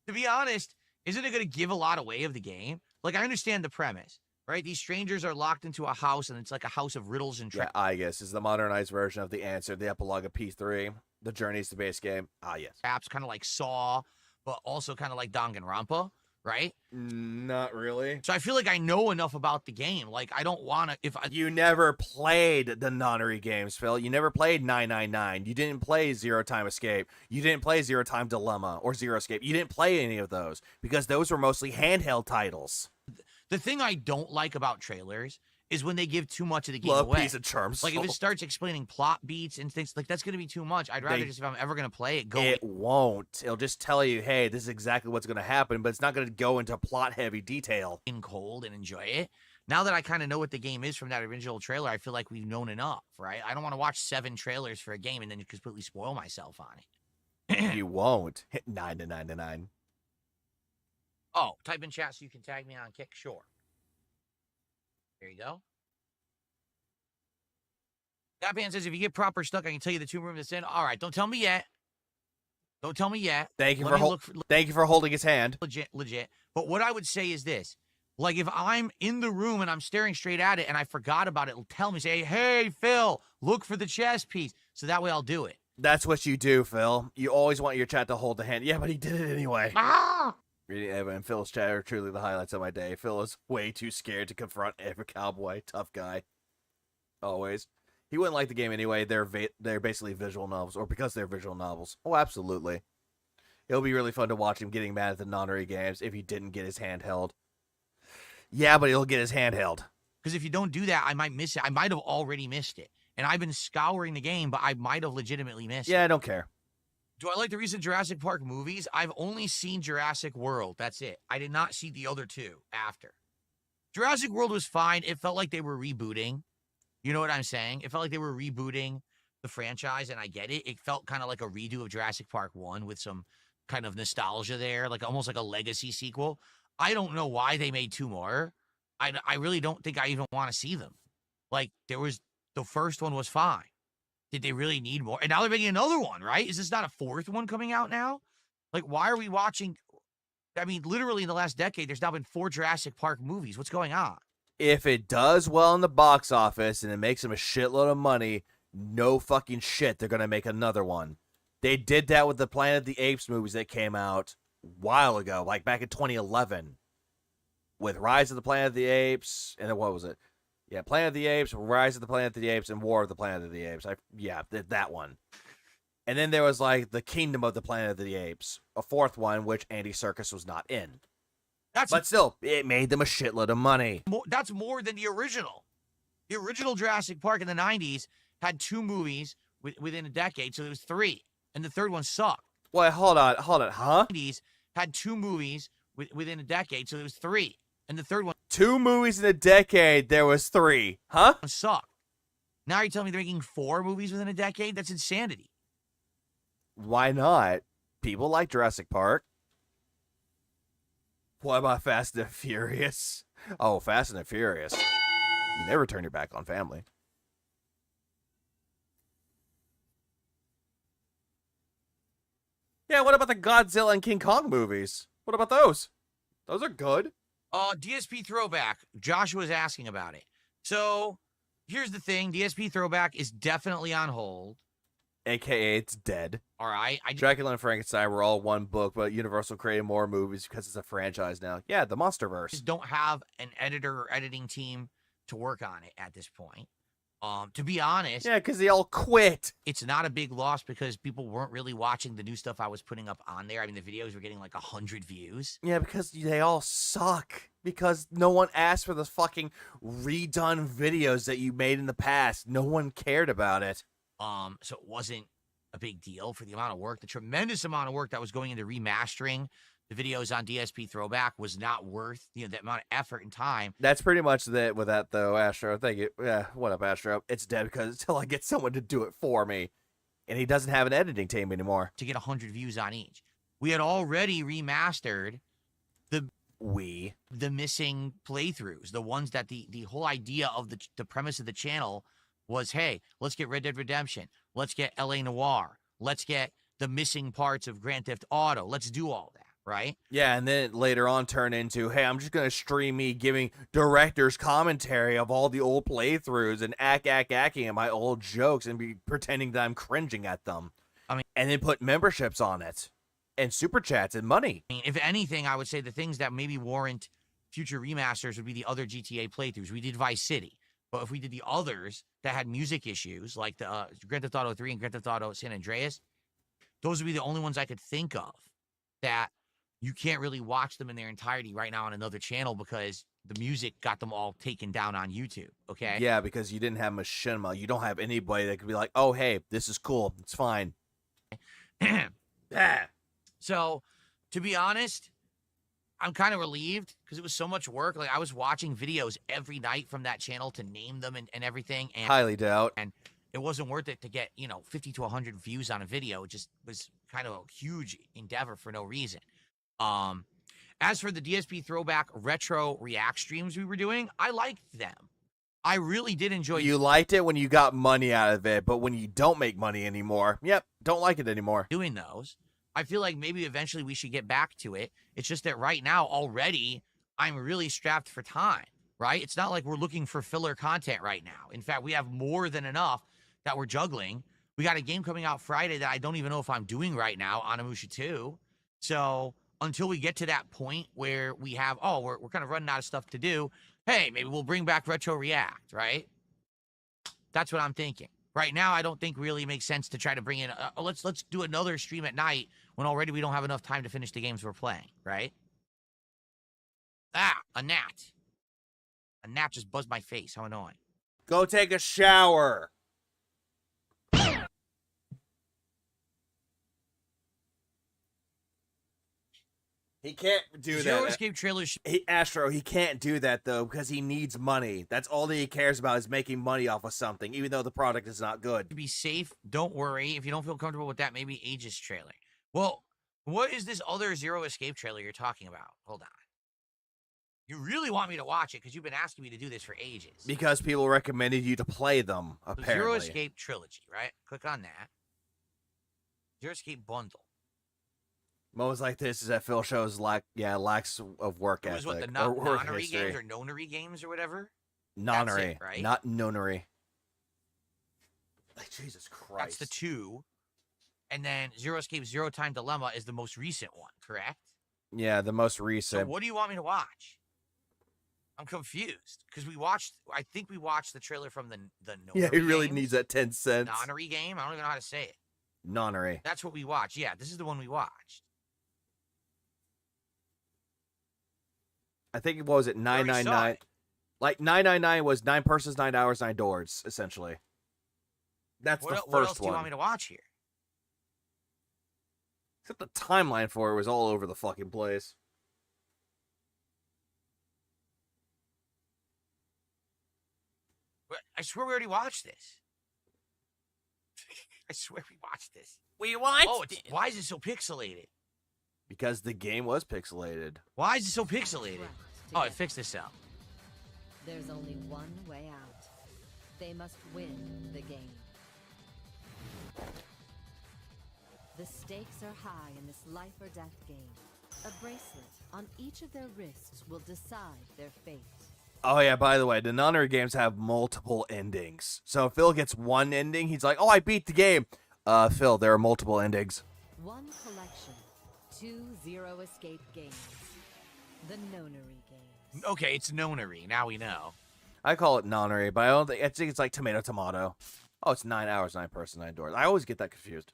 S5: To be honest, isn't it going to give a lot away of the game? Like, I understand the premise, right? These strangers are locked into a house, and it's like a house of riddles and tricks.
S1: Yeah, I guess is the modernized version of the answer, the epilogue of P3. The journey's the base game. Yes.
S5: Perhaps kind of like Saw, but also kind of like Danganronpa, right?
S1: Not really.
S5: So I feel like I know enough about the game. Like, I don't want to...
S1: You never played the nonary games, Phil. You never played 999. You didn't play Zero Time Escape. You didn't play Zero Time Dilemma or Zero Escape. You didn't play any of those because those were mostly handheld titles.
S5: The thing I don't like about trailers is when they give too much of the game away.
S1: Piece of charms.
S5: Like, if it starts explaining plot beats and things, like, that's going to be too much. I'd rather just, if I'm ever going to play it, go...
S1: It won't. It'll just tell you, hey, this is exactly what's going to happen, but it's not going to go into plot-heavy detail.
S5: In cold and enjoy it. Now that I kind of know what the game is from that original trailer, I feel like we've known enough, right? I don't want to watch 7 trailers for a game and then completely spoil myself on it.
S1: You won't. Hit 9
S5: Oh, type in chat so you can tag me on Kick? Sure. There you go. That man says, if you get proper stuck, I can tell you the tomb room that's in. All right, don't tell me yet. Don't tell me yet.
S1: Thank you for holding his hand.
S5: Legit. But what I would say is this. Like, if I'm in the room and I'm staring straight at it and I forgot about it, it'll tell me, say, hey, Phil, look for the chess piece. So that way I'll do it.
S1: That's what you do, Phil. You always want your chat to hold the hand. Yeah, but he did it anyway. Reading Eva and Phil's chat are truly the highlights of my day. Phil is way too scared to confront every cowboy. Tough guy. Always. He wouldn't like the game anyway. They're basically visual novels, or because they're visual novels. Oh, absolutely. It'll be really fun to watch him getting mad at the nonary games if he didn't get his hand held. Yeah, but he'll get his hand held.
S5: Because if you don't do that, I might miss it. I might have already missed it. And I've been scouring the game, but I might have legitimately missed it.
S1: Yeah, I don't care.
S5: Do I like the recent Jurassic Park movies? I've only seen Jurassic World. That's it. I did not see the other 2 after. Jurassic World was fine. It felt like they were rebooting. You know what I'm saying? It felt like they were rebooting the franchise, and I get it. It felt kind of like a redo of Jurassic Park 1 with some kind of nostalgia there, like almost like a legacy sequel. I don't know why they made 2 more. I really don't think I even want to see them. Like, the first one was fine. Did they really need more? And now they're making another one, right? Is this not a 4th one coming out now? Like, why are we watching? I mean, literally in the last decade, there's now been 4 Jurassic Park movies. What's going on?
S1: If it does well in the box office and it makes them a shitload of money, no fucking shit, they're going to make another one. They did that with the Planet of the Apes movies that came out a while ago, like back in 2011. With Rise of the Planet of the Apes, and then what was it? Yeah, Planet of the Apes, Rise of the Planet of the Apes, and War of the Planet of the Apes. That one. And then there was, like, the Kingdom of the Planet of the Apes, a 4th one, which Andy Serkis was not in. But still, it made them a shitload of money.
S5: That's more than the original. The original Jurassic Park in the 90s had 2 movies within a decade, so it was 3. And the 3rd one sucked.
S1: Wait, hold on, huh?
S5: 90s had 2 movies within a decade, so it was 3. And the 3rd one...
S1: 2 movies in a decade, there was 3. Huh?
S5: Sucked. Now you're telling me they're making 4 movies within a decade? That's insanity.
S1: Why not? People like Jurassic Park. What about Fast and Furious? Oh, Fast and Furious. You never turn your back on family. Yeah, what about the Godzilla and King Kong movies? What about those? Those are good.
S5: DSP throwback. Joshua's asking about it. So, Here's the thing. DSP Throwback is definitely on hold.
S1: AKA it's dead.
S5: All right.
S1: Dracula and Frankenstein were all one book, but Universal created more movies because it's a franchise now. Yeah, the MonsterVerse.
S5: Just don't have an editor or editing team to work on it at this point. To be honest.
S1: Yeah, because they all quit.
S5: It's not a big loss because people weren't really watching the new stuff I was putting up on there. I mean, the videos were getting like 100 views.
S1: Yeah, because they all suck. Because no one asked for those fucking redone videos that you made in the past. No one cared about it.
S5: So it wasn't a big deal for the amount of work. The tremendous amount of work that was going into remastering the videos on DSP Throwback was not worth, the amount of effort and time.
S1: That's pretty much it with that, though, Astro. Thank you. Yeah, what up, Astro? It's dead because until I get someone to do it for me. And he doesn't have an editing team anymore.
S5: To get 100 views on each. We had already remastered the missing playthroughs, the ones that the whole idea of the premise of the channel was, hey, let's get Red Dead Redemption. Let's get L.A. Noire. Let's get the missing parts of Grand Theft Auto. Let's do all that, right?
S1: Yeah, and then it later on turned into, hey, I'm just going to stream me giving director's commentary of all the old playthroughs and acting at my old jokes and be pretending that I'm cringing at them.
S5: I mean,
S1: and then put memberships on it and super chats and money.
S5: I mean, if anything, I would say the things that maybe warrant future remasters would be the other GTA playthroughs. We did Vice City. But if we did the others that had music issues, like the Grand Theft Auto 3 and Grand Theft Auto San Andreas, those would be the only ones I could think of that you can't really watch them in their entirety right now on another channel because the music got them all taken down on YouTube, okay?
S1: Yeah, because you didn't have machinima. You don't have anybody that could be like, oh, hey, this is cool. It's fine.
S5: So, to be honest, I'm kind of relieved because it was so much work. Like, I was watching videos every night from that channel to name them and everything. And
S1: highly doubt.
S5: And it wasn't worth it to get, 50 to 100 views on a video. It just was kind of a huge endeavor for no reason. As for the DSP Throwback retro react streams we were doing, I liked them. I really did enjoy.
S1: You liked it when you got money out of it, but when you don't make money anymore, don't like it anymore.
S5: Doing those. I feel like maybe eventually we should get back to it. It's just that right now already I'm really strapped for time, right? It's not like we're looking for filler content right now. In fact, we have more than enough that we're juggling. We got a game coming out Friday that I don't even know if I'm doing right now, Onimusha 2. So until we get to that point where we have, we're kind of running out of stuff to do, hey, maybe we'll bring back Retro React, right? That's what I'm thinking. Right now, I don't think really makes sense to try to bring in, let's do another stream at night when already we don't have enough time to finish the games we're playing, right? A gnat. A gnat just buzzed my face. How annoying.
S1: Go take a shower. He can't do
S5: Zero
S1: that.
S5: Escape trailers.
S1: Astro, he can't do that, though, because he needs money. That's all that he cares about is making money off of something, even though the product is not good.
S5: To be safe, don't worry. If you don't feel comfortable with that, maybe Aegis trailer. Well, what is this other Zero Escape trailer you're talking about? Hold on. You really want me to watch it because you've been asking me to do this for ages.
S1: Because people recommended you to play them, apparently.
S5: Zero Escape Trilogy, right? Click on that. Zero Escape Bundle.
S1: Moments like this is that Phil shows lacks of work ethic.
S5: It was what, the nonary games or nonary games or whatever?
S1: Nonary,
S5: right?
S1: not nonary. Like, Jesus Christ.
S5: That's the 2. And then Zero Escape Zero Time Dilemma is the most recent one, correct?
S1: Yeah, the most recent.
S5: So what do you want me to watch? I'm confused because I think we watched the trailer from the nonary
S1: Yeah, he really
S5: games.
S1: needs that 10 cents.
S5: Nonary game? I don't even know how to say it.
S1: Nonary.
S5: That's what we watched. Yeah, this is the one we watched.
S1: I think what was it, 999? Like 999 was 9 persons, 9 hours, 9 doors, essentially. That's the first one.
S5: What else do you want me to watch here?
S1: Except the timeline for it was all over the fucking place.
S5: I swear we already watched this. I swear we watched this.
S1: We watched
S5: it. Why is it so pixelated?
S1: Because the game was pixelated.
S5: Why is it so pixelated? Oh, it fixed this out.
S15: There's only one way out. They must win the game. The stakes are high in this life or death game. A bracelet on each of their wrists will decide their fate.
S1: Oh yeah, by the way, the Nonary games have multiple endings. So if Phil gets one ending, he's like, "Oh, I beat the game." Phil, there are multiple endings.
S15: One collection, 2 Zero Escape games. The Nonary games.
S5: Okay, it's nonary. Now we know.
S1: I call it Nonary, but I think it's like tomato. Oh, it's 9 hours, 9 person, 9 doors. I always get that confused.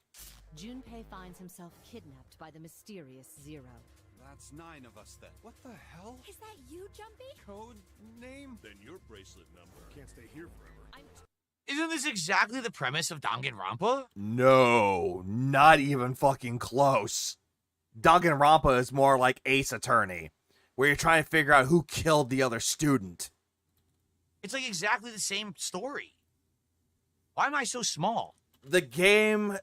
S15: Junpei finds himself kidnapped by the mysterious Zero.
S11: That's 9 of us then. What the hell?
S8: Is that you, Jumpy?
S11: Code name? Then your bracelet number. Can't stay here forever.
S5: Isn't this exactly the premise of Danganronpa?
S1: No, not even fucking close. Danganronpa is more like Ace Attorney, where you're trying to figure out who killed the other student.
S5: It's like exactly the same story. Why am I so small?
S1: The game,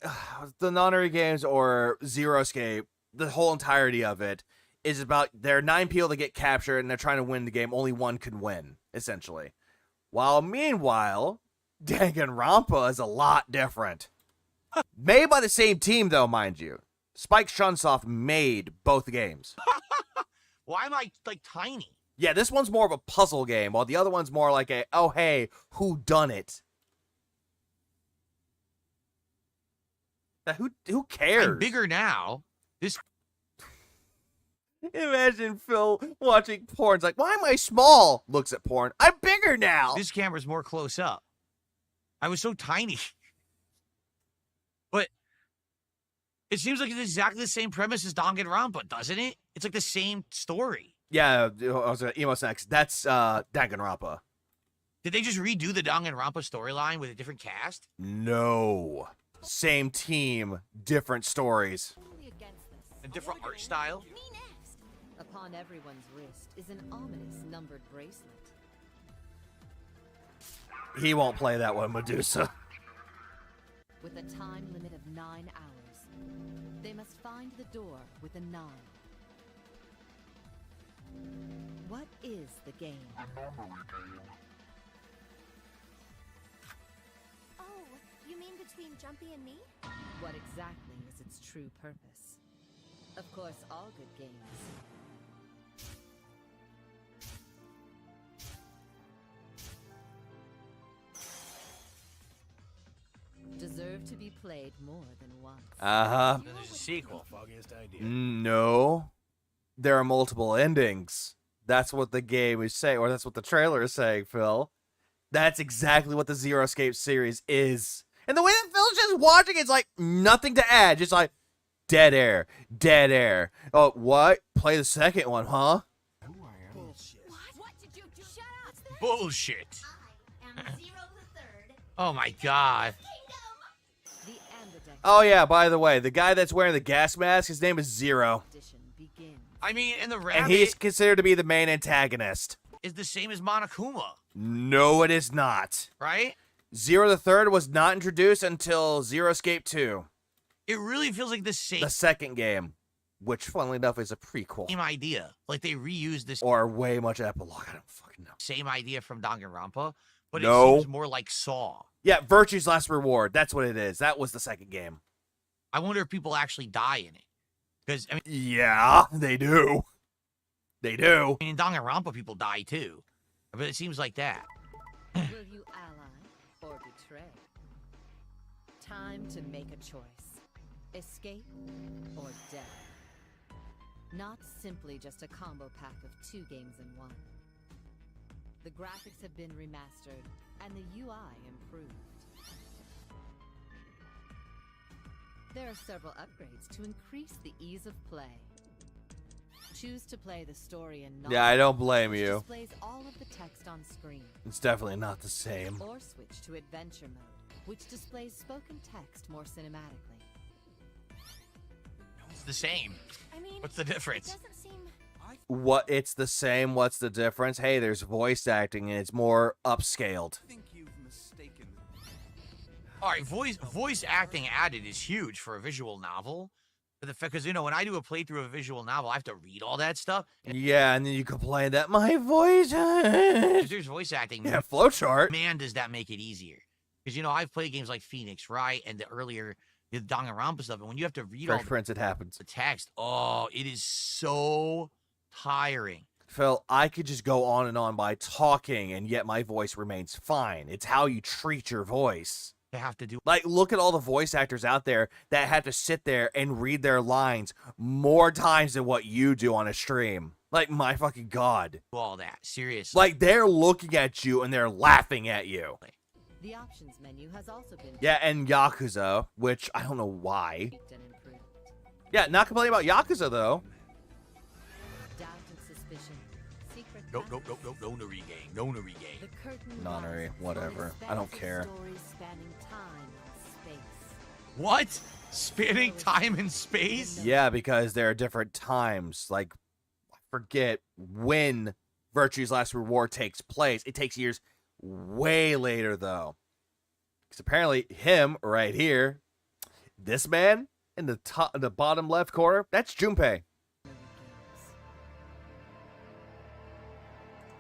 S1: the Nonary games or Zero Escape, the whole entirety of it is about there are 9 people that get captured and they're trying to win the game. Only one can win, essentially. While meanwhile, Danganronpa is a lot different. Made by the same team, though, mind you. Spike Chunsoft made both games.
S5: Why am I like tiny?
S1: Yeah, this one's more of a puzzle game, while the other one's more like a, oh hey, who done it? Who cares?
S5: I'm bigger now. This.
S1: Imagine Phil watching porn. It's like, why am I small? Looks at porn. I'm bigger now.
S5: This camera's more close up. I was so tiny. But it seems like it's exactly the same premise as Danganronpa, doesn't it? It's like the same story.
S1: Yeah, Emo Sex. That's Danganronpa.
S5: Did they just redo the Danganronpa storyline with a different cast?
S1: No. Same team, different stories.
S5: A different art style?
S15: Upon everyone's wrist is an ominous numbered bracelet.
S1: He won't play that one, Medusa.
S15: With a time limit of 9 hours, they must find the door with a 9. What is the game?
S8: Oh, you mean between Jumpy and me?
S15: What exactly is its true purpose? Of course, all good games. deserve to be played more than once.
S5: Then there's a sequel.
S1: No. There are multiple endings. That's what the game is saying, or that's what the trailer is saying, Phil. That's exactly what the Zero Escape series is. And the way that Phil's just watching, it's like nothing to add. Just like, dead air, dead air. Oh, what? Play the second one, huh?
S8: Bullshit. What did you do? Shut up.
S5: Bullshit.
S8: I am Zero the Third.
S5: Oh my god.
S1: Oh, yeah, by the way, the guy that's wearing the gas mask, his name is Zero.
S5: I mean, and the rabbit
S1: And he's considered to be the main antagonist.
S5: is the same as Monokuma,
S1: No, it is not.
S5: right?
S1: Zero the Third was not introduced until Zero Escape 2.
S5: It really feels like the same
S1: The second game, which, funnily enough, is a prequel.
S5: idea. Like they reused this
S1: Or way much epilogue. I don't fucking know.
S5: same idea from Danganronpa, but
S1: No.
S5: it seems more like Saw.
S1: Yeah, Virtue's Last Reward. That's what it is. That was the second game.
S5: I wonder if people actually die in it. Because, I mean,
S1: Yeah, they do. They do.
S5: in Danganronpa, people die too. But it seems like that.
S15: Will you ally or betray? Time to make a choice. Escape or death. Not simply just a combo pack of 2 games in one. The graphics have been remastered and the UI improved. There are several upgrades to increase the ease of play. Choose to play the story in
S1: Yeah, I don't blame
S15: which
S1: you.
S15: displays all of the text on screen.
S1: It's definitely not the same.
S15: Or switch to adventure mode, which displays spoken text more cinematically.
S5: It's the same.
S8: I mean,
S5: What's the difference?
S8: It doesn't seem.
S1: What? It's the same. What's the difference? Hey, there's voice acting and it's more upscaled.
S5: All right, voice acting added is huge for a visual novel. Because, you know, when I do a playthrough of a visual novel, I have to read all that stuff.
S1: Yeah, and then you complain that my voice.
S5: If there's voice acting,
S1: Yeah, flowchart.
S5: man, does that make it easier? Because, you know, I've played games like Phoenix, right? And the earlier, the Danganronpa stuff, and when you have to read all
S1: Fresh Prince, it happens.
S5: the text, oh, it is so tiring.
S1: Phil, I could just go on and on by talking, and yet my voice remains fine. It's how you treat your voice.
S5: They have to do
S1: Like, look at all the voice actors out there that have to sit there and read their lines more times than what you do on a stream. Like, my fucking God.
S5: all that. Seriously.
S1: Like, they're looking at you and they're laughing at you.
S15: The options menu has also been
S1: Yeah, and Yakuza, which I don't know why.
S15: tweaked and improved.
S1: Yeah, not complaining about Yakuza, though.
S15: Doubt and suspicion. Secret
S5: No Nori game. No Nori game.
S15: The curtain
S1: Nonary,
S15: rises,
S1: whatever.
S15: full of
S1: I don't
S15: spells
S1: care.
S15: and stories spanning time and space.
S5: What? Spanning time and space?
S1: Yeah, because there are different times. Like, I forget when Virtue's Last Reward takes place. It takes years way later, though. Because apparently him right here, this man in the top, the bottom left corner, that's Junpei.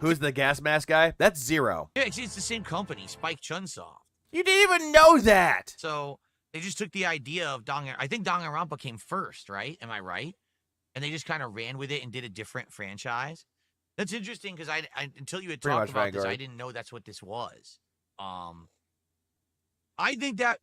S1: Who's the gas mask guy? That's Zero.
S5: Yeah, it's the same company, Spike Chunsoft.
S1: You didn't even know that.
S5: So they just took the idea of I think Danganronpa came first, right? Am I right? And they just kind of ran with it and did a different franchise. That's interesting because I until you had
S1: Pretty
S5: talked
S1: much
S5: about
S1: Vanguard.
S5: this, I didn't know that's what this was. I think that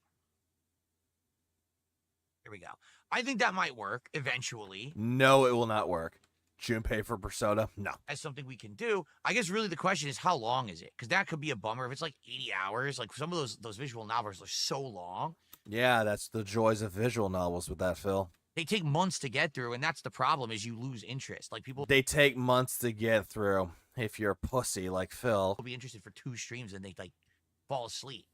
S5: here we go. I think that might work eventually.
S1: No, it will not work. Junpei for Persona? No.
S5: As something we can do. I guess really the question is how long is it? Because that could be a bummer if it's like 80 hours. Like some of those visual novels are so long.
S1: Yeah, that's the joys of visual novels with that, Phil.
S5: They take months to get through, and that's the problem is you lose interest. Like people
S1: They take months to get through if you're a pussy like Phil.
S5: will be interested for 2 streams and they like fall asleep.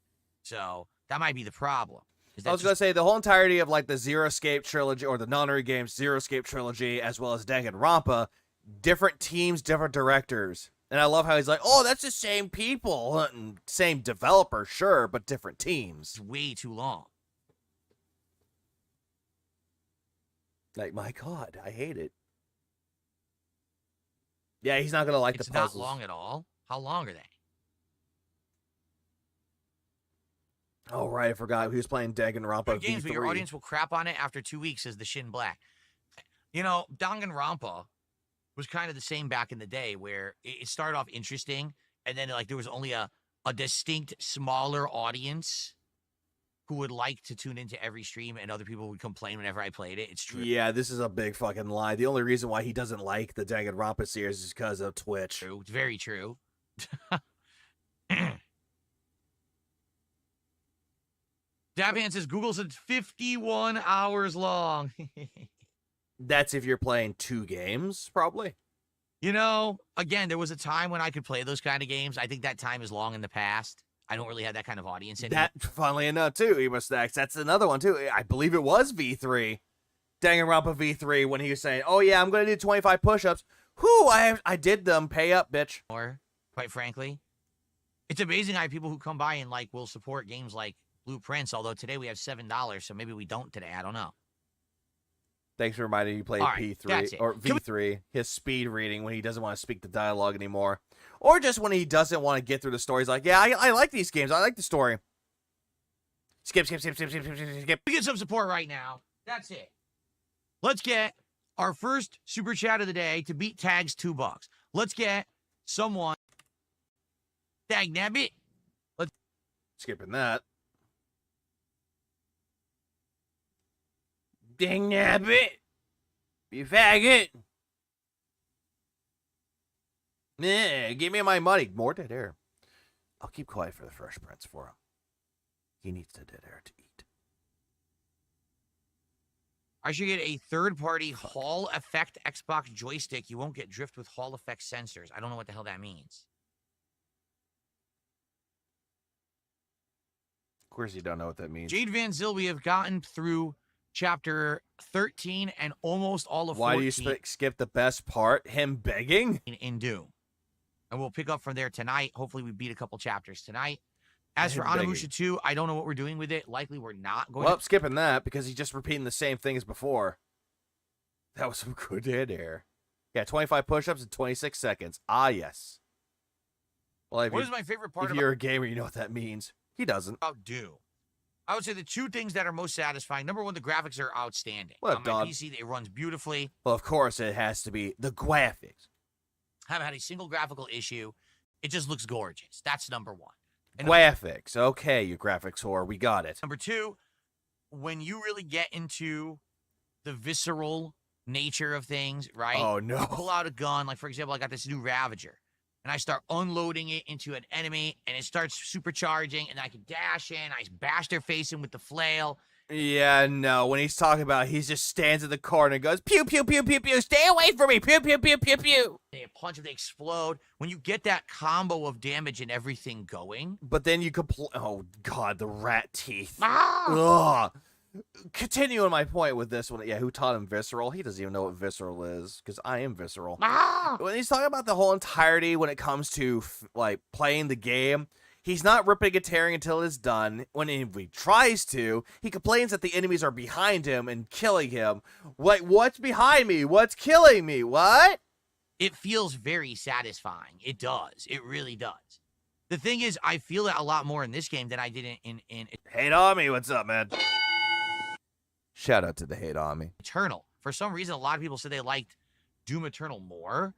S5: So that might be the problem.
S1: I was going to say, the whole entirety of, like, the Zero Escape trilogy, or the Nonary games Zero Escape trilogy, as well as Danganronpa, different teams, different directors. And I love how he's like, oh, that's the same people. And same developer, sure, but different teams.
S5: It's way too long.
S1: Like, my God, I hate it. Yeah, he's not going to like
S5: It's
S1: the
S5: not
S1: puzzles.
S5: long at all. How long are they?
S1: Oh, right, I forgot. He was playing Danganronpa
S5: Good games,
S1: V3.
S5: but your audience will crap on it after 2 weeks, says the Shin Black. You know, Danganronpa was kind of the same back in the day where it started off interesting, and then like there was only a distinct smaller audience who would like to tune into every stream, and other people would complain whenever I played it. It's true.
S1: Yeah, this is a big fucking lie. The only reason why he doesn't like the Danganronpa series is because of Twitch.
S5: True. It's very true. Dabhan says Google said 51 hours long.
S1: That's if you're playing 2 games, probably.
S5: You know, again, there was a time when I could play those kind of games. I think that time is long in the past. I don't really have that kind of audience anymore.
S1: That, funnily enough, too, Emo Stacks, that's another one, too. I believe it was V3. Danganronpa V3, when he was saying, oh, yeah, I'm going to do 25 push-ups. Whew, I did them. Pay up, bitch.
S5: Or, quite frankly, it's amazing how people who come by and, like, will support games like Blueprints, although today we have $7, so maybe we don't today. I don't know.
S1: Thanks for reminding me you played
S5: All right, that's
S1: P3
S5: it.
S1: or V3, his speed reading when he doesn't want to speak the dialogue anymore. Or just when he doesn't want to get through the story. He's like, yeah, I like these games. I like the story. Skip.
S5: We get some support right now. That's it. Let's get our first super chat of the day to beat Tag's $2. Let's get someone. Tag nabbit.
S1: Skipping that. Dang nabbit. You faggot. Yeah, give me my money. More dead air. I'll keep quiet for the Fresh Prince for him. He needs the dead air to eat.
S5: I should get a third-party Hall Effect Xbox joystick. You won't get drift with Hall Effect sensors. I don't know what the hell that means.
S1: Of course you don't know what that means.
S5: Jade Van Zyl, we have gotten through chapter 13 and almost all of 14.
S1: Why do you skip the best part? Him begging?
S5: In Doom. And we'll pick up from there tonight. Hopefully we beat a couple chapters tonight. As for
S1: Him begging.
S5: Onimusha 2, I don't know what we're doing with it. Likely we're not going
S1: Well,
S5: to...
S1: skipping that because he's just repeating the same thing as before. That was some good dead air. Yeah, 25 push-ups in 26 seconds. Ah, yes. Well,
S5: What is my favorite part
S1: if you're a gamer, you know what that means. He doesn't.
S5: about Doom? I would say the 2 things that are most satisfying. Number 1, the graphics are outstanding.
S1: What,
S5: On my
S1: dog?
S5: PC, it runs beautifully.
S1: Well, of course it has to be the graphics.
S5: Haven't had a single graphical issue. It just looks gorgeous. That's number one. And
S1: Graphics. Okay, you graphics whore. We got it.
S5: number two, when you really get into the visceral nature of things, right?
S1: Oh, no.
S5: You pull out a gun, like, for example, I got this new Ravager, and I start unloading it into an enemy, and it starts supercharging, and I can dash in, I bash their face in with the flail.
S1: Yeah, no. When he's talking about it, he just stands in the corner and goes, pew, pew, pew, pew, pew. Stay away from me. Pew, pew, pew, pew, pew.
S5: They punch them, they explode. When you get that combo of damage and everything going.
S1: But then you oh, God, the rat teeth.
S5: Ah!
S1: Ugh. Continuing my point with this one, yeah, who taught him visceral? He doesn't even know what visceral is, because I am visceral.
S5: Ah!
S1: When he's talking about the whole entirety when it comes to, like, playing the game, he's not ripping and tearing until it's done. When he tries to, he complains that the enemies are behind him and killing him. What's behind me? What's killing me? What?
S5: It feels very satisfying. It does. It really does. The thing is, I feel it a lot more in this game than I did in
S1: Hate on me. What's up, man? Shout out to the Hate on me.
S5: Eternal. For some reason, a lot of people said they liked Doom Eternal more,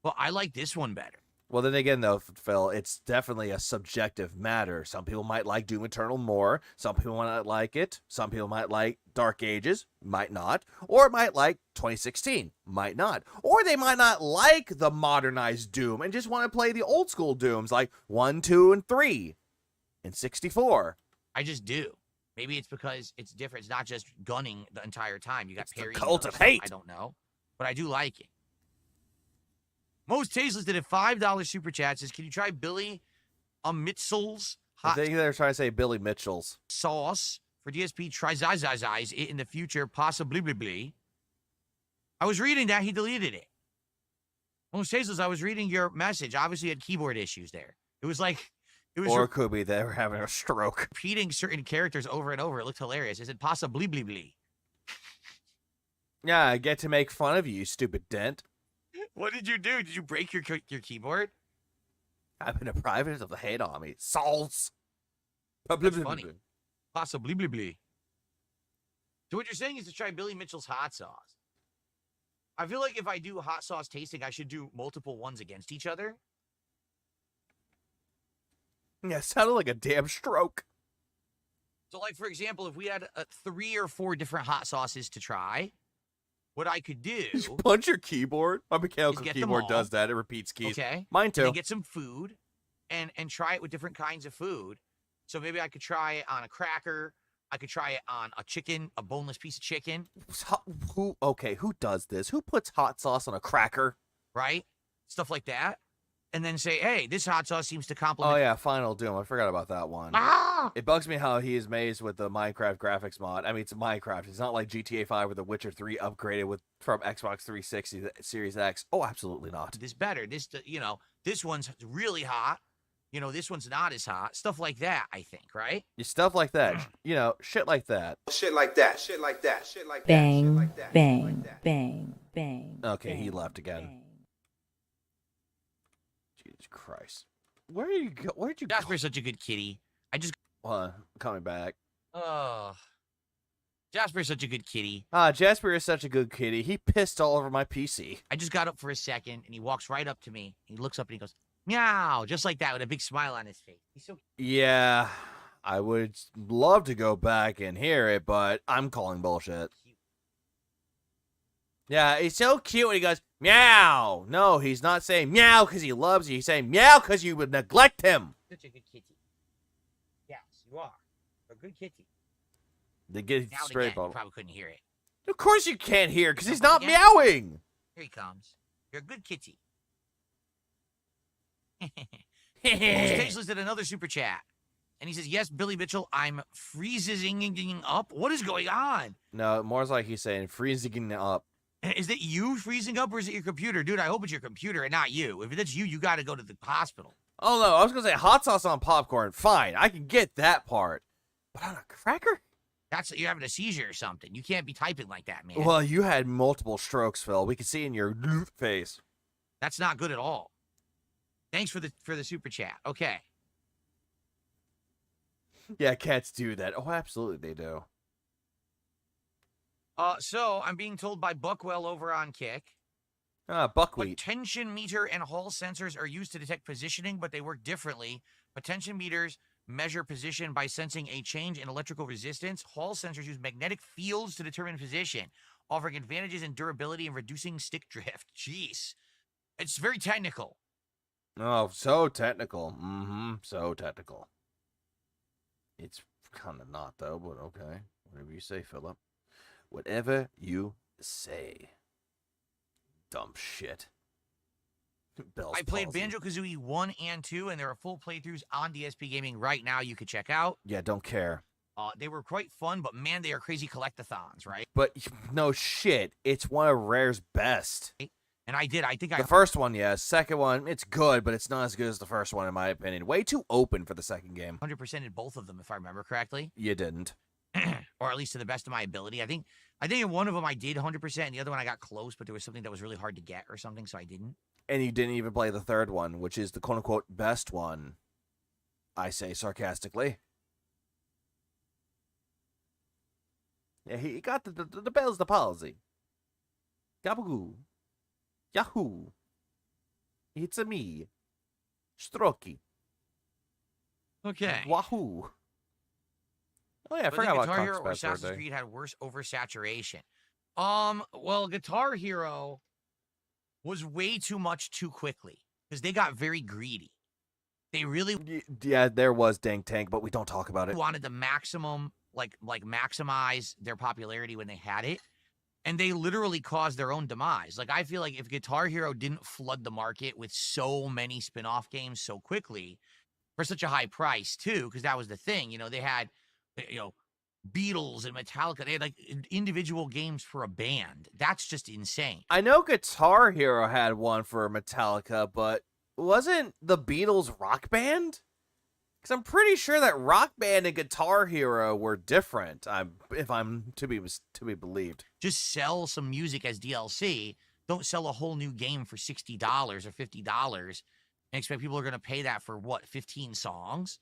S5: but I like this one better.
S1: Well, then again, though, Phil, it's definitely a subjective matter. Some people might like Doom Eternal more. Some people might not like it. Some people might like Dark Ages, might not. Or might like 2016, might not. Or they might not like the modernized Doom and just want to play the old school Dooms like 1, 2, and 3 and 64.
S5: I just do. Maybe it's because it's different. It's not just gunning the entire time. You got parry.
S1: The cult of hate.
S5: I don't know, but I do like it. Most Tasteless did a $5 super chat. Says, can you try Billy Mitchell's
S1: I think they're trying to say Billy Mitchell's
S5: sauce for DSP? Try Zai it in the future, possibly. I was reading that. He deleted it. Most Tasteless, I was reading your message. Obviously, you had keyboard issues there. It was like...
S1: Or it could be they were having a stroke.
S5: Repeating certain characters over and over. It looked hilarious. It said possibly.
S1: Yeah, I get to make fun of you, you stupid dent.
S5: What did you do? Did you break your keyboard?
S1: I've been a private of the Hate on me. Salts.
S5: That's funny. Possibly. So what you're saying is to try Billy Mitchell's hot sauce. I feel like if I do hot sauce tasting, I should do multiple ones against each other.
S1: Yeah, it sounded like a damn stroke.
S5: So, like, for example, if we had 3 or 4 different hot sauces to try, what I could do...
S1: You punch your keyboard? My mechanical keyboard does that. It repeats keys.
S5: Okay.
S1: Mine too.
S5: And then get some food and try it with different kinds of food. So maybe I could try it on a cracker. I could try it on a chicken, a boneless piece of chicken.
S1: Who does this? Who puts hot sauce on a cracker?
S5: Right? Stuff like that. And then say, hey, this hot sauce seems to complement...
S1: Oh, yeah, Final Doom. I forgot about that one.
S5: Ah!
S1: It bugs me how he is mazed with the Minecraft graphics mod. I mean, it's Minecraft. It's not like GTA 5 or The Witcher 3 upgraded from Xbox 360 Series X. Oh, absolutely not.
S5: This better. This one's really hot. This one's not as hot. Stuff like that, I think, right?
S1: Stuff like that. Shit like that.
S16: Shit like that. Shit like that. Shit like that.
S15: Bang, bang, bang, bang.
S1: Okay, he left again. Jesus Christ. Where'd you go?
S5: Jasper's such a good kitty.
S1: Coming back.
S5: Oh. Jasper's such a good kitty.
S1: Jasper is such a good kitty. He pissed all over my PC.
S5: I just got up for a second, and he walks right up to me. He looks up and he goes, meow, just like that with a big smile on his face. He's so cute.
S1: Yeah, I would love to go back and hear it, but I'm calling bullshit. Yeah, he's so cute when he goes, meow. No, he's not saying meow because he loves you. He's saying meow because you would neglect him.
S5: Such a good kitty. Yes, you are. You're a good kitty.
S1: They get
S5: Now
S1: straight
S5: again,
S1: ball.
S5: you probably couldn't hear it.
S1: Of course you can't hear because he's
S5: Come
S1: not
S5: again?
S1: meowing.
S5: Here he comes. You're a good kitty. Tasteless did another super chat. And he says, yes, Billy Mitchell, I'm freezing up. What is going on?
S1: No, more like he's saying freezing up.
S5: Is it you freezing up or is it your computer? Dude, I hope it's your computer and not you. If it's you, you got to go to the hospital.
S1: Oh, no, I was going to say hot sauce on popcorn. Fine, I can get that part. But on a cracker?
S5: You're having a seizure or something. You can't be typing like that, man.
S1: Well, you had multiple strokes, Phil. We can see in your face.
S5: That's not good at all. Thanks for the super chat. Okay.
S1: Yeah, cats do that. Oh, absolutely they do.
S5: So I'm being told by Buckwell over on Kick
S1: Buckwheat.
S5: Potential meter and hall sensors are used to detect positioning, but they work differently. Potential meters measure position by sensing a change in electrical resistance. Hall sensors use magnetic fields to determine position, offering advantages in durability and reducing stick drift. Jeez. It's very technical.
S1: Oh, so technical. So technical. It's kind of not, though, but okay. Whatever you say, Philip. Whatever you say. Dumb shit. Bell's
S5: I played
S1: palsy.
S5: Banjo-Kazooie 1 and 2, and there are full playthroughs on DSP Gaming right now you could check out.
S1: Yeah, don't care.
S5: They were quite fun, but man, they are crazy collectathons, right?
S1: But no shit. It's one of Rare's best.
S5: And I think
S1: The first one, yes. Second one, it's good, but it's not as good as the first one, in my opinion. Way too open for the second game.
S5: 100%ed both of them, if I remember correctly.
S1: You didn't.
S5: Or at least to the best of my ability. I think in one of them I did 100%, and the other one I got close, but there was something that was really hard to get or something, so I didn't.
S1: And you didn't even play the third one, which is the quote-unquote best one. I say sarcastically. Yeah, he got the Bell's the palsy. Gabagoo. Yahoo. It's a me. Strokey.
S5: Okay.
S1: Wahoo. Oh yeah, I
S5: But
S1: forgot about
S5: Guitar Hero or
S1: Conk's
S5: Assassin's
S1: birthday.
S5: Creed had worse oversaturation. Well, Guitar Hero was way too much too quickly because they got very greedy. They really
S1: Yeah, there was Dank Tank, but we don't talk about it.
S5: wanted to maximum maximize their popularity when they had it, and they literally caused their own demise. Like, I feel like if Guitar Hero didn't flood the market with so many spin-off games so quickly for such a high price too, because that was the thing, they had Beatles and Metallica. They had like individual games for a band. That's just insane.
S1: I know Guitar Hero had one for Metallica, but wasn't the Beatles Rock Band? Because I'm pretty sure that Rock Band and Guitar Hero were different. If I'm to be believed.
S5: Just sell some music as DLC. Don't sell a whole new game for $60 or $50 and expect people are going to pay that for what, 15 songs?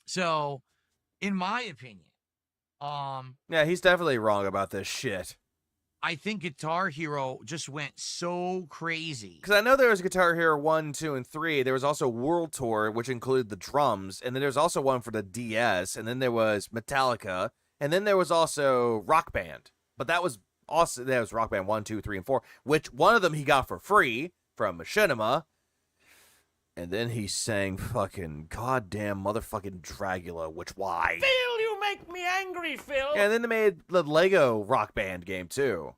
S5: So, in my opinion,
S1: yeah, he's definitely wrong about this shit.
S5: I think Guitar Hero just went so crazy.
S1: Because I know there was Guitar Hero 1, 2, and 3. There was also World Tour, which included the drums. And then there's also one for the DS. And then there was Metallica. And then there was also Rock Band. But that was Rock Band 1, 2, 3, and 4. Which one of them he got for free from Machinima. And then he sang fucking goddamn motherfucking Dragula, which why?
S5: Phil, you make me angry, Phil.
S1: Yeah, and then they made the Lego Rock Band game too.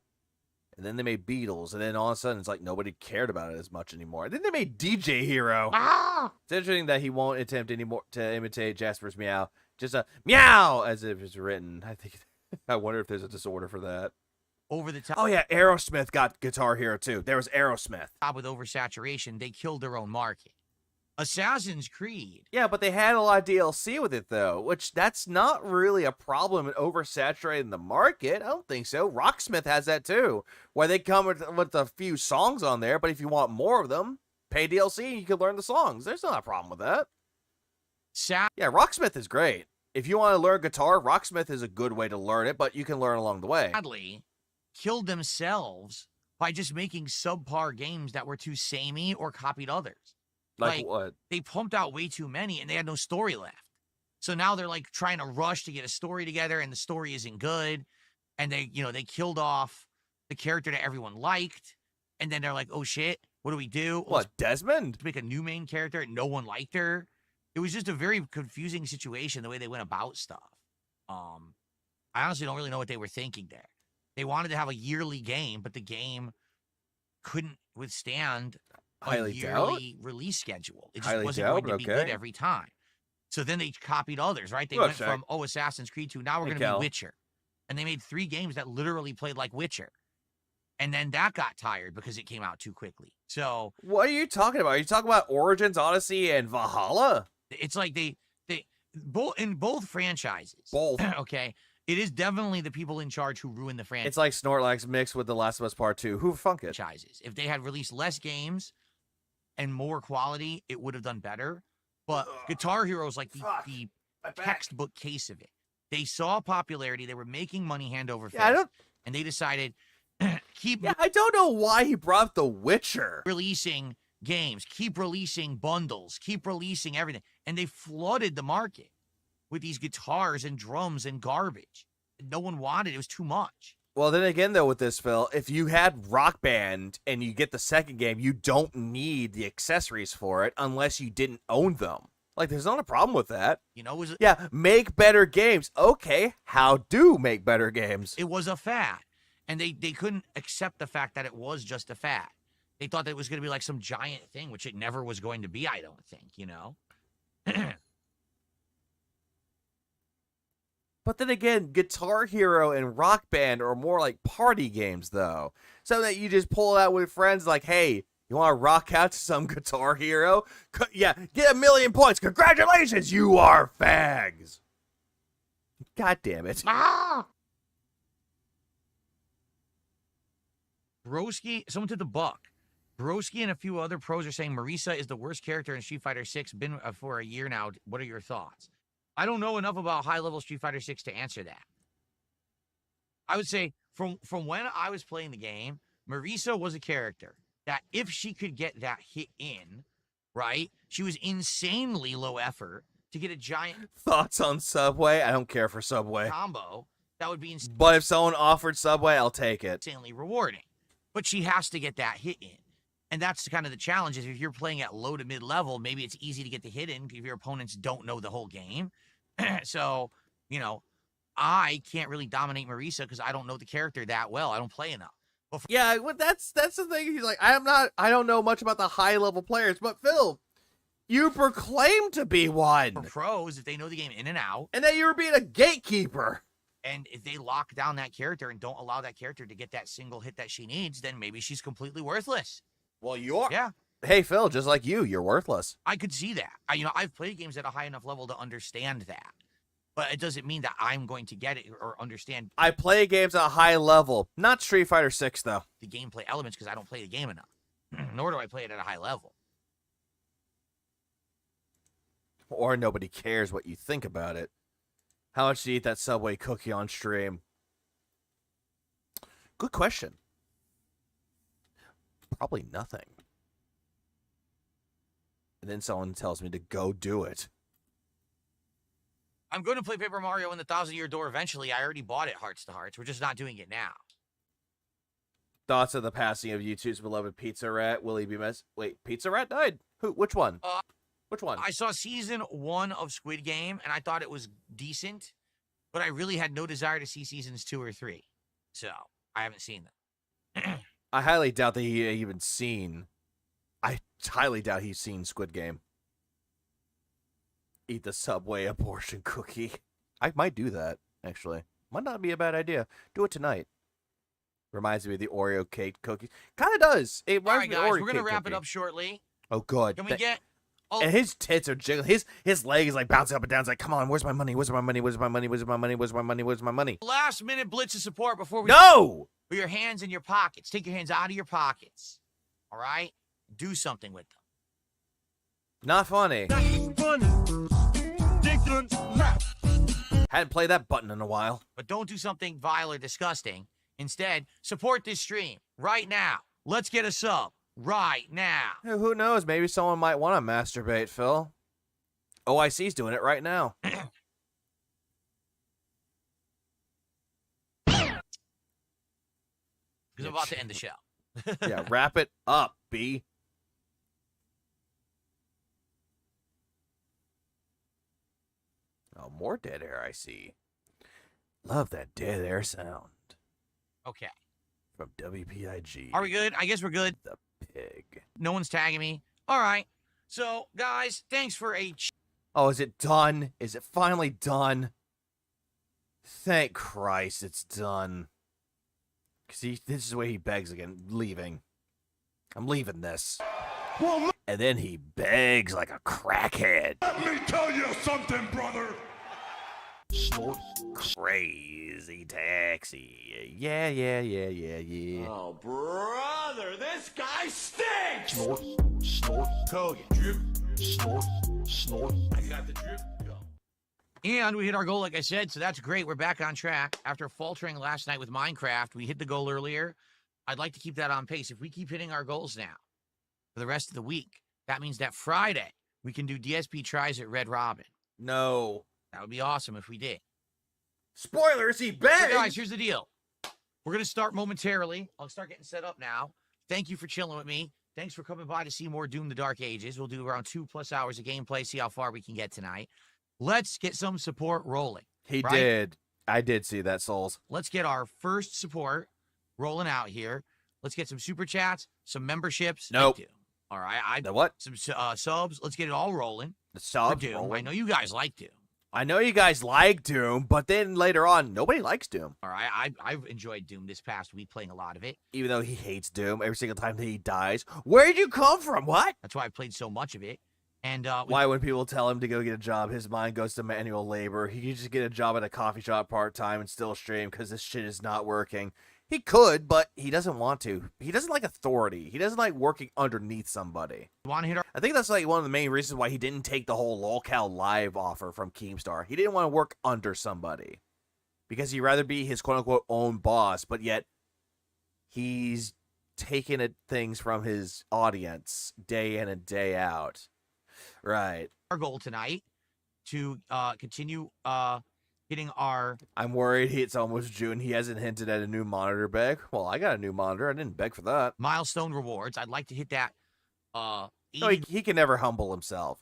S1: And then they made Beatles, and then all of a sudden it's like nobody cared about it as much anymore. And then they made DJ Hero. It's interesting that he won't attempt anymore to imitate Jasper's meow. Just a meow as if it's written. I wonder if there's a disorder for that.
S5: Over the top.
S1: Oh yeah, Aerosmith got Guitar Hero too. There was Aerosmith.
S5: With oversaturation, they killed their own market. Assassin's Creed.
S1: Yeah, but they had a lot of DLC with it, though, which that's not really a problem in oversaturating the market. I don't think so. Rocksmith has that, too, where they come with a few songs on there, but if you want more of them, pay DLC and you can learn the songs. There's not a problem with that. Yeah, Rocksmith is great. If you want to learn guitar, Rocksmith is a good way to learn it, but you can learn along the way.
S5: Sadly, killed themselves by just making subpar games that were too samey or copied others.
S1: Like what?
S5: They pumped out way too many and they had no story left. So now they're like trying to rush to get a story together and the story isn't good. And they killed off the character that everyone liked. And then they're like, oh shit, what do we do?
S1: What, Desmond?
S5: To make a new main character and no one liked her. It was just a very confusing situation the way they went about stuff. I honestly don't really know what they were thinking there. They wanted to have a yearly game, but the game couldn't withstand a yearly release schedule. It just wasn't going to be good every time. So then they copied others, right? They went from, Assassin's Creed to now we're going to be Witcher. And they made 3 games that literally played like Witcher. And then that got tired because it came out too quickly. So
S1: what are you talking about? Are you talking about Origins, Odyssey, and Valhalla?
S5: It's like they in both franchises.
S1: Both.
S5: Okay. It is definitely the people in charge who ruined the franchise.
S1: It's like Snorlax mixed with The Last of Us Part 2. Who funk it?
S5: If they had released less games and more quality, it would have done better. But Guitar Hero is like the textbook case of it. They saw popularity. They were making money hand over fist. And they decided,
S1: Yeah, I don't know why he brought up The Witcher.
S5: Releasing games, keep releasing bundles, keep releasing everything. And they flooded the market with these guitars and drums and garbage. No one wanted it. It was too much.
S1: Well, then again, though, with this, Phil, if you had Rock Band and you get the second game, you don't need the accessories for it unless you didn't own them. Like, there's not a problem with that.
S5: You know,
S1: yeah, make better games. Okay, how do make better games?
S5: It was a fad. And they couldn't accept the fact that it was just a fad. They thought that it was going to be like some giant thing, which it never was going to be, I don't think, you know?
S1: But then again, Guitar Hero and Rock Band are more like party games, though. So that you just pull it out with friends like, hey, you want to rock out to some Guitar Hero? Yeah, get 1 million points. Congratulations, you are fags. God damn it.
S5: Ah! Broski, someone to the buck. Broski and a few other pros are saying Marisa is the worst character in Street Fighter 6. Been for a year now. What are your thoughts? I don't know enough about high-level Street Fighter 6 to answer that. I would say from when I was playing the game, Marisa was a character that if she could get that hit in, right, she was insanely low effort to get a giant
S1: Thoughts on Subway? I don't care for Subway.
S5: combo that would be
S1: But if someone offered Subway, I'll take it.
S5: insanely rewarding. But she has to get that hit in. And that's kind of the challenge is if you're playing at low to mid level, maybe it's easy to get the hit in if your opponents don't know the whole game. So, you know, I can't really dominate Marisa because I don't know the character that well. I don't play enough.
S1: Yeah, well, that's the thing. He's like, I don't know much about the high level players, but Phil, you proclaim to be one.
S5: For pros, if they know the game in and out.
S1: And then you were being a gatekeeper.
S5: And if they lock down that character and don't allow that character to get that single hit that she needs, then maybe she's completely worthless.
S1: Well, you are.
S5: Yeah.
S1: Hey, Phil, just like you're worthless.
S5: I could see that. I've played games at a high enough level to understand that. But it doesn't mean that I'm going to get it or understand.
S1: I play games at a high level. Not Street Fighter 6, though.
S5: The gameplay elements because I don't play the game enough. Nor do I play it at a high level.
S1: Or nobody cares what you think about it. How much do you eat that Subway cookie on stream? Good question. Probably nothing. And then someone tells me to go do it.
S5: I'm going to play Paper Mario in the 1,000-Year Door eventually. I already bought it, Hearts to Hearts. We're just not doing it now.
S1: Thoughts of the passing of YouTube's beloved Pizza Rat? Will he be missed? Wait, Pizza Rat died? Who? Which one? Which one?
S5: I saw season 1 of Squid Game, and I thought it was decent, but I really had no desire to see seasons 2 or 3. So, I haven't seen them.
S1: I highly doubt that he even seen. I highly doubt he's seen Squid Game. Eat the Subway abortion cookie. I might do that, actually. Might not be a bad idea. Do it tonight. Reminds me of the Oreo cake cookies. Kind of does. It
S5: All
S1: reminds
S5: right,
S1: me of
S5: guys,
S1: Oreo
S5: we're going to
S1: cake
S5: wrap
S1: cookie.
S5: it up shortly.
S1: Oh, good.
S5: Can we get...
S1: And his tits are jiggling. His leg is like bouncing up and down. It's like, come on, where's my money? Where's my money? Where's my money? Where's my money? Where's my money? Where's my money?
S5: Last minute blitz of support before we...
S1: No!
S5: Put your hands in your pockets. Take your hands out of your pockets. All right? Do something with them.
S1: Not funny. Hadn't played that button in a while.
S5: But don't do something vile or disgusting. Instead, support this stream right now. Let's get a sub right now.
S1: Who knows? Maybe someone might want to masturbate, Phil. OIC's doing it right now.
S5: Because I'm about to end the show.
S1: Yeah, wrap it up, B. Oh, more dead air I see. Love that dead air sound.
S5: Okay.
S1: From WPIG.
S5: Are we good? I guess we're good.
S1: The pig.
S5: No one's tagging me. All right. So, guys, thanks for a...
S1: Oh, is it done? Is it finally done? Thank Christ it's done. Because this is the way he begs again. Leaving. I'm leaving this. And then he begs like a crackhead.
S3: Let me tell you something, brother.
S1: Crazy taxi. Yeah, yeah, yeah, yeah, yeah.
S2: Oh, brother, this guy stinks!
S3: Kogan.
S2: Drip.
S3: Snort.
S2: I got the drip go.
S5: And we hit our goal, like I said, so that's great. We're back on track. After faltering last night with Minecraft, we hit the goal earlier. I'd like to keep that on pace. If we keep hitting our goals now for the rest of the week, that means that Friday we can do DSP tries at Red Robin.
S1: No.
S5: That would be awesome if we did.
S1: Spoilers, he begged!
S5: So guys, here's the deal. We're going to start momentarily. I'll start getting set up now. Thank you for chilling with me. Thanks for coming by to see more Doom the Dark Ages. We'll do around 2+ hours of gameplay, see how far we can get tonight. Let's get some support rolling.
S1: He
S5: right?
S1: did. I did see that, Souls.
S5: Let's get our first support rolling out here. Let's get some super chats, some memberships.
S1: Nope.
S5: All right.
S1: The what?
S5: Some subs. Let's get it all rolling.
S1: The subs
S5: Doom.
S1: rolling.
S5: I know you guys like Doom.
S1: I know you guys like Doom, but then later on, nobody likes Doom.
S5: All right. I've enjoyed Doom this past week, playing a lot of it.
S1: Even though he hates Doom every single time that he dies. Where'd you come from? What?
S5: That's why I played so much of it. And
S1: why, when people tell him to go get a job, his mind goes to manual labor. He could just get a job at a coffee shop part-time and still stream because this shit is not working. He could, but he doesn't want to. He doesn't like authority. He doesn't like working underneath somebody.
S5: I
S1: think that's like one of the main reasons why he didn't take the whole lolcow live offer from Keemstar. He didn't want to work under somebody because he'd rather be his quote-unquote own boss, but yet he's taking things from his audience day in and day out. Right.
S5: Our goal tonight to continue getting our...
S1: I'm worried it's almost June. He hasn't hinted at a new monitor beg. Well, I got a new monitor. I didn't beg for that.
S5: Milestone rewards. I'd like to hit that.
S1: No, he can never humble himself.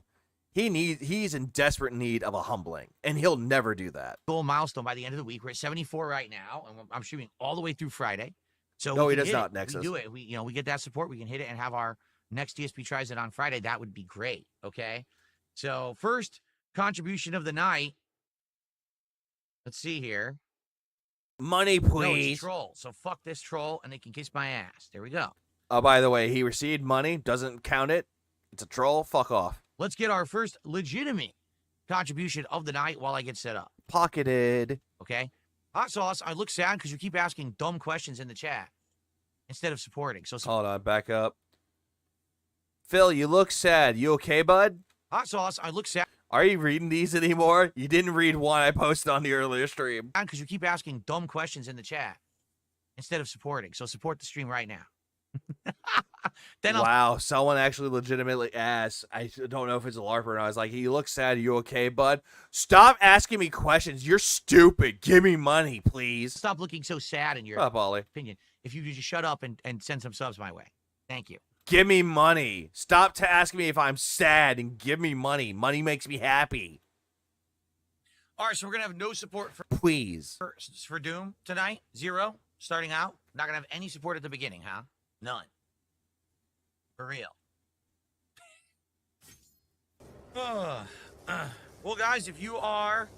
S1: He's in desperate need of a humbling, and he'll never do that.
S5: Goal milestone by the end of the week. We're at 74 right now, and I'm streaming all the way through Friday. So
S1: no, he does not. Nexus.
S5: We do it. We get that support. We can hit it and have our next DSP tries it on Friday. That would be great. Okay. So first contribution of the night. Let's see here.
S1: Money,
S5: No,
S1: please.
S5: it's a troll. So fuck this troll, and they can kiss my ass. There we go.
S1: Oh, by the way, he received money. Doesn't count it. It's a troll. Fuck off.
S5: Let's get our first legitimate contribution of the night while I get set up.
S1: Pocketed.
S5: Okay. Hot sauce. I look sad because you keep asking dumb questions in the chat instead of supporting. So
S1: hold on, back up. Phil, you look sad. You okay, bud?
S5: Hot sauce. I look sad.
S1: Are you reading these anymore? You didn't read one I posted on the earlier stream.
S5: Because you keep asking dumb questions in the chat instead of supporting. So support the stream right now.
S1: Wow, someone actually legitimately asked. I don't know if it's a LARP or not. I was like, you look sad. You okay, bud? Stop asking me questions. You're stupid. Give me money, please.
S5: Stop looking so sad in your opinion. If you could just shut up and send some subs my way. Thank you.
S1: Give me money. Stop asking me if I'm sad and give me money. Money makes me happy.
S5: All right, so we're going to have no support for Doom tonight. 0 starting out. Not going to have any support at the beginning, huh? None. For real. Well, guys, if you are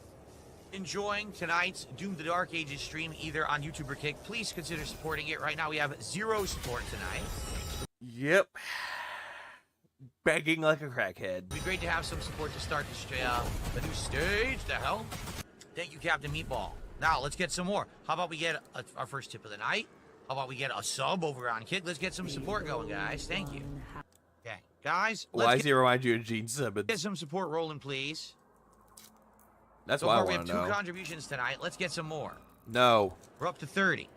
S5: enjoying tonight's Doom the Dark Ages stream, either on YouTube or Kick, please consider supporting it. Right now, we have 0 support tonight.
S1: Yep. Begging like a crackhead.
S5: It'd be great to have some support to start the new stage. The hell? Thank you, Captain Meatball. Now, let's get some more. How about we get our first tip of the night? How about we get a sub over on Kick? Let's get some support going, guys. Thank you. Okay, guys.
S1: Why does he remind you of Gene Simmons?
S5: Get some support rolling, please.
S1: That's
S5: so
S1: what I
S5: far,
S1: want to know.
S5: we have 2 contributions tonight. Let's get some more.
S1: No.
S5: We're up to 30.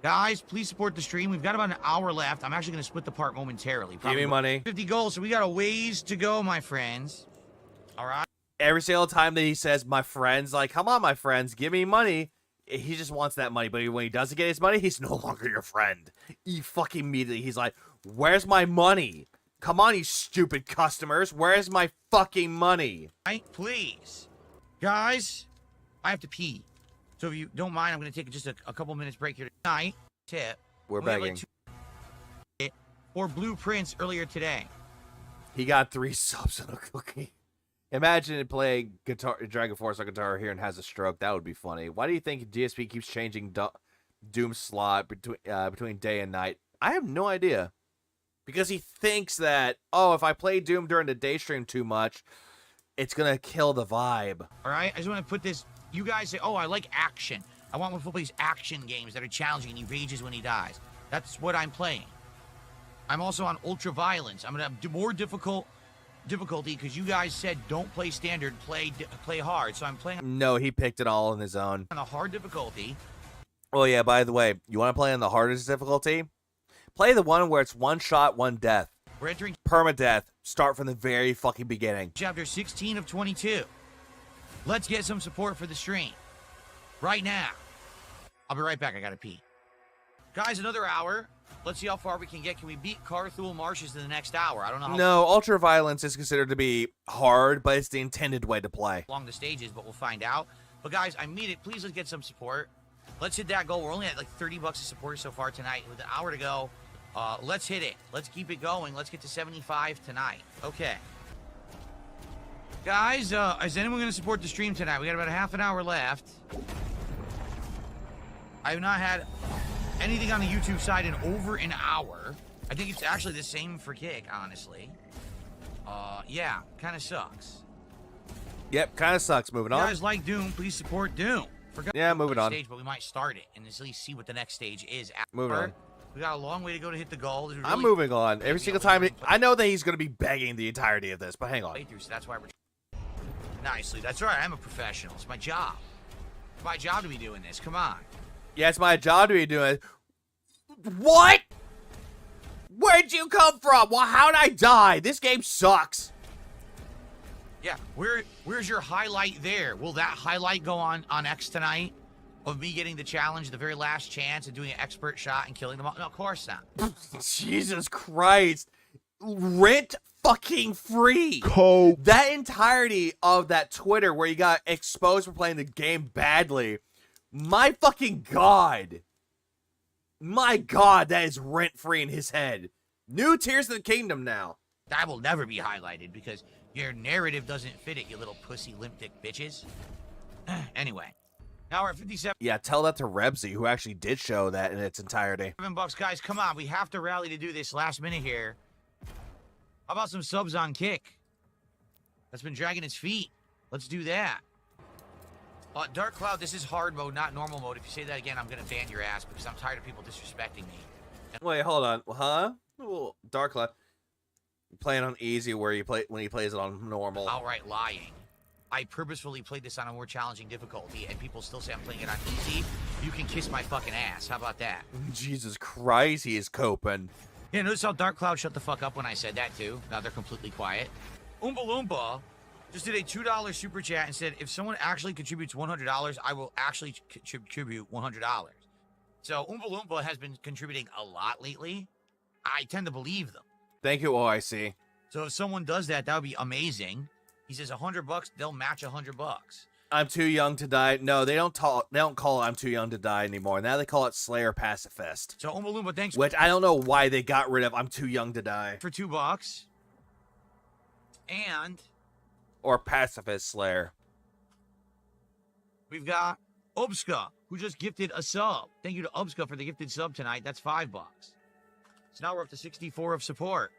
S5: Guys, please support the stream. We've got about an hour left. I'm actually going to split the part momentarily.
S1: Give me money.
S5: 50 goals, so we got a ways to go, my friends. All right?
S1: Every single time that he says, my friends, like, come on, my friends, give me money, he just wants that money. But when he doesn't get his money, he's no longer your friend. He fucking immediately, he's like, where's my money? Come on, you stupid customers. Where's my fucking money?
S5: Right, please. Guys, I have to pee. So if you don't mind, I'm going to take just a couple minutes break here tonight. Tip.
S1: We're begging.
S5: For Blueprints earlier today.
S1: He got 3 subs on a cookie. Imagine it playing guitar, Dragon Force on guitar here and has a stroke. That would be funny. Why do you think DSP keeps changing Doom slot between day and night? I have no idea. Because he thinks that, oh, if I play Doom during the day stream too much, it's going to kill the vibe.
S5: All right? I just want to put this... You guys say, oh, I like action. I want one of these action games that are challenging and he rages when he dies. That's what I'm playing. I'm also on Ultra Violence. I'm going to have more difficulty because you guys said don't play standard, play hard. So I'm playing...
S1: No, he picked it all on his own.
S5: On a hard difficulty.
S1: Oh yeah, by the way, you want to play on the hardest difficulty? Play the one where it's one shot, one death.
S5: We're entering
S1: Permadeath. Start from the very fucking beginning.
S5: chapter 16 of 22. Let's get some support for the stream. Right now. I'll be right back. I gotta pee. Guys, another hour. Let's see how far we can get. Can we beat Carthul Marshes in the next hour? I don't know how
S1: No, ultra-violence is considered to be hard, but it's the intended way to play.
S5: long the stage is, but we'll find out. But guys, I mean it. Please let's get some support. Let's hit that goal. We're only at like 30 bucks of support so far tonight. With an hour to go, let's hit it. Let's keep it going. Let's get to 75 tonight. Okay. Guys, is anyone going to support the stream tonight? We got about a half an hour left. I have not had anything on the YouTube side in over an hour. I think it's actually the same for Kick, honestly. Yeah, kind of sucks.
S1: Yep, kind of sucks. Moving
S5: If you
S1: on.
S5: guys like Doom, please support Doom.
S1: Yeah, moving on.
S5: Stage, but we might start it and at least see what the next stage is.
S1: Moving on.
S5: We got a long way to go to hit the goal.
S1: I'm moving on. Every single time. I know that he's going to be begging the entirety of this, but hang on.
S5: So that's why we're nicely. That's right. I'm a professional. It's my job. It's my job to be doing this. Come on.
S1: Yeah, it's my job to be doing it. What? Where'd you come from? Well, how'd I die? This game sucks.
S5: Yeah, where's your highlight there? Will that highlight go on X tonight of me getting the challenge, the very last chance, and doing an expert shot and killing them all? No, of course not.
S1: Jesus Christ. Rent fucking free. That entirety of that Twitter where you got exposed for playing the game badly. My fucking God. My God, that is rent free in his head. New Tears of the Kingdom now.
S5: That will never be highlighted because your narrative doesn't fit it, you little pussy limp dick bitches. Anyway, now we're at 57.
S1: Yeah, tell that to Rebsy, who actually did show that in its entirety.
S5: $7, guys. Come on, we have to rally to do this last minute here. How about some subs on Kick? That's been dragging its feet. Let's do that. Dark Cloud, this is hard mode, not normal mode. If you say that again, I'm gonna ban your ass because I'm tired of people disrespecting me.
S1: Wait, hold on. Huh? Well, Dark Cloud. Playing on easy where you play when he plays it on normal.
S5: Outright lying. I purposefully played this on a more challenging difficulty, and people still say I'm playing it on easy. You can kiss my fucking ass. How about that?
S1: Jesus Christ, he is coping.
S5: Yeah, notice how Dark Cloud shut the fuck up when I said that, too. Now they're completely quiet. Oompa Loompa just did a $2 super chat and said, if someone actually contributes $100, I will actually contribute $100. So Oompa Loompa has been contributing a lot lately. I tend to believe them.
S1: Thank you, OIC.
S5: So if someone does that, that would be amazing. He says $100, they'll match $100.
S1: I'm too young to die. No, they don't call it I'm too young to die anymore. Now they call it Slayer Pacifist.
S5: So Oompa Loompa, thanks.
S1: Which I don't know why they got rid of I'm too young to die.
S5: For $2. And
S1: or Pacifist Slayer.
S5: We've got Ubska, who just gifted a sub. Thank you to Ubska for the gifted sub tonight. That's $5. So now we're up to 64 of support.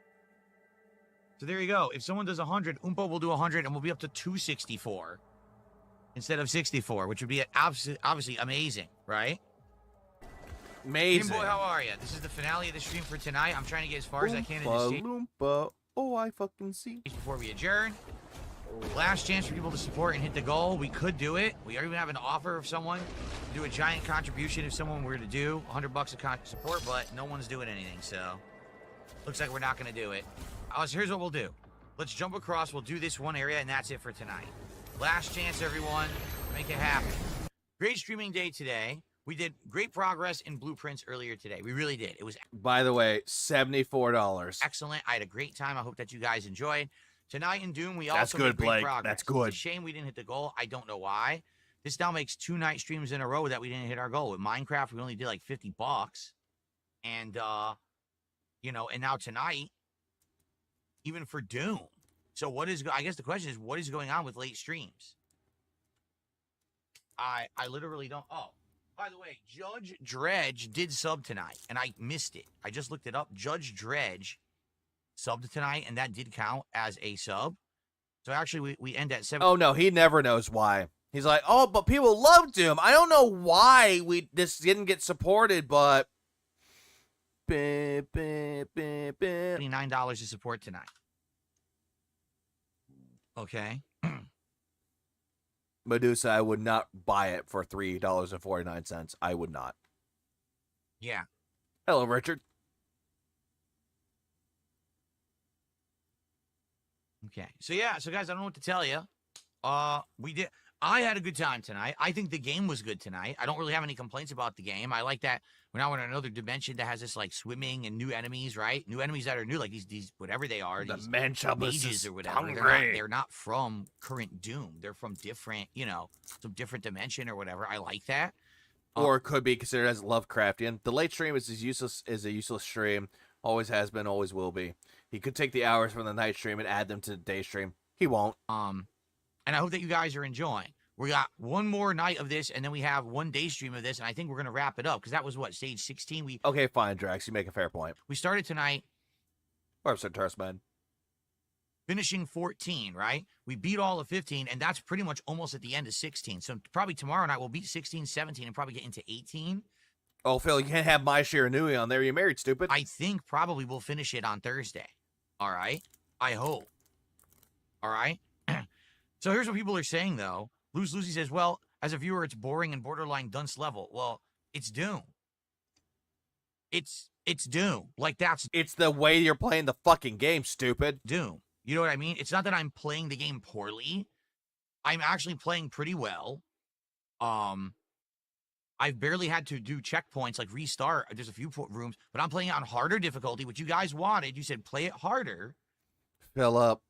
S5: So there you go. If someone does 100, Oompa will do 100, and we'll be up to 264 instead of 64, which would be obviously amazing, right?
S1: Amazing.
S5: Game Boy, how are you? This is the finale of the stream for tonight. I'm trying to get as far as I can in this stage
S1: Loompa. Oh, I fucking see.
S5: before we adjourn. Last chance for people to support and hit the goal. We could do it. We even have an offer of someone to do a giant contribution if someone were to do $100 of support, but no one's doing anything, so looks like we're not going to do it. So here's what we'll do. Let's jump across. We'll do this one area, and that's it for tonight. Last chance, everyone. Make it happen. Great streaming day today. We did great progress in blueprints earlier today. We really did. It was,
S1: by the way, $74.
S5: excellent. I had a great time. I hope that you guys enjoyed. Tonight in Doom, we
S1: That's
S5: also
S1: good,
S5: made great
S1: Blake.
S5: progress.
S1: That's good.
S5: It's a shame we didn't hit the goal. I don't know why. This now makes 2 night streams in a row that we didn't hit our goal. With Minecraft, we only did like $50. And, you know, and now tonight, even for Doom. So what is, I guess the question is, what is going on with late streams? I literally don't, oh. By the way, Judge Dredge did sub tonight, and I missed it. I just looked it up. Judge Dredge subbed tonight, and that did count as a sub. So actually, we end at 7.
S1: Oh, no, he never knows why. He's like, oh, but people love Doom. I don't know why this didn't get supported, but...
S5: $29 to support tonight. Okay.
S1: Medusa, I would not buy it for $3.49. I would not.
S5: Yeah.
S1: Hello, Richard.
S5: Okay. So yeah, so guys, I don't know what to tell you. I had a good time tonight. I think the game was good tonight. I don't really have any complaints about the game. I like that we're now in another dimension that has this like swimming and new enemies, right? New enemies that are new, like these whatever they are,
S1: The
S5: these
S1: Manchubus
S5: mages
S1: is
S5: or whatever.
S1: hungry.
S5: They're not from current Doom. They're from different, some different dimension or whatever. I like that.
S1: Or it could be considered as Lovecraftian. The late stream is a useless stream. Always has been, always will be. He could take the hours from the night stream and add them to the day stream. He won't.
S5: And I hope that you guys are enjoying. We got one more night of this, and then we have one day stream of this, and I think we're going to wrap it up, because that was, what, stage 16?
S1: Okay, fine, Drax. You make a fair point.
S5: We started tonight.
S1: Or episode Turstman.
S5: Finishing 14, right? We beat all of 15, and that's pretty much almost at the end of 16. So probably tomorrow night we'll beat 16, 17, and probably get into 18.
S1: Oh, Phil, you can't have my Shiranui on there. You're married, stupid.
S5: I think probably we'll finish it on Thursday. All right? I hope. All right? So here's what people are saying, though. Lucy says, well, as a viewer, it's boring and borderline dunce level. Well, it's Doom. It's Doom. Like,
S1: It's the way you're playing the fucking game, stupid.
S5: Doom. You know what I mean? It's not that I'm playing the game poorly. I'm actually playing pretty well. I've barely had to do checkpoints, like restart. There's a few rooms, but I'm playing on harder difficulty, which you guys wanted. You said play it harder.
S1: Philip,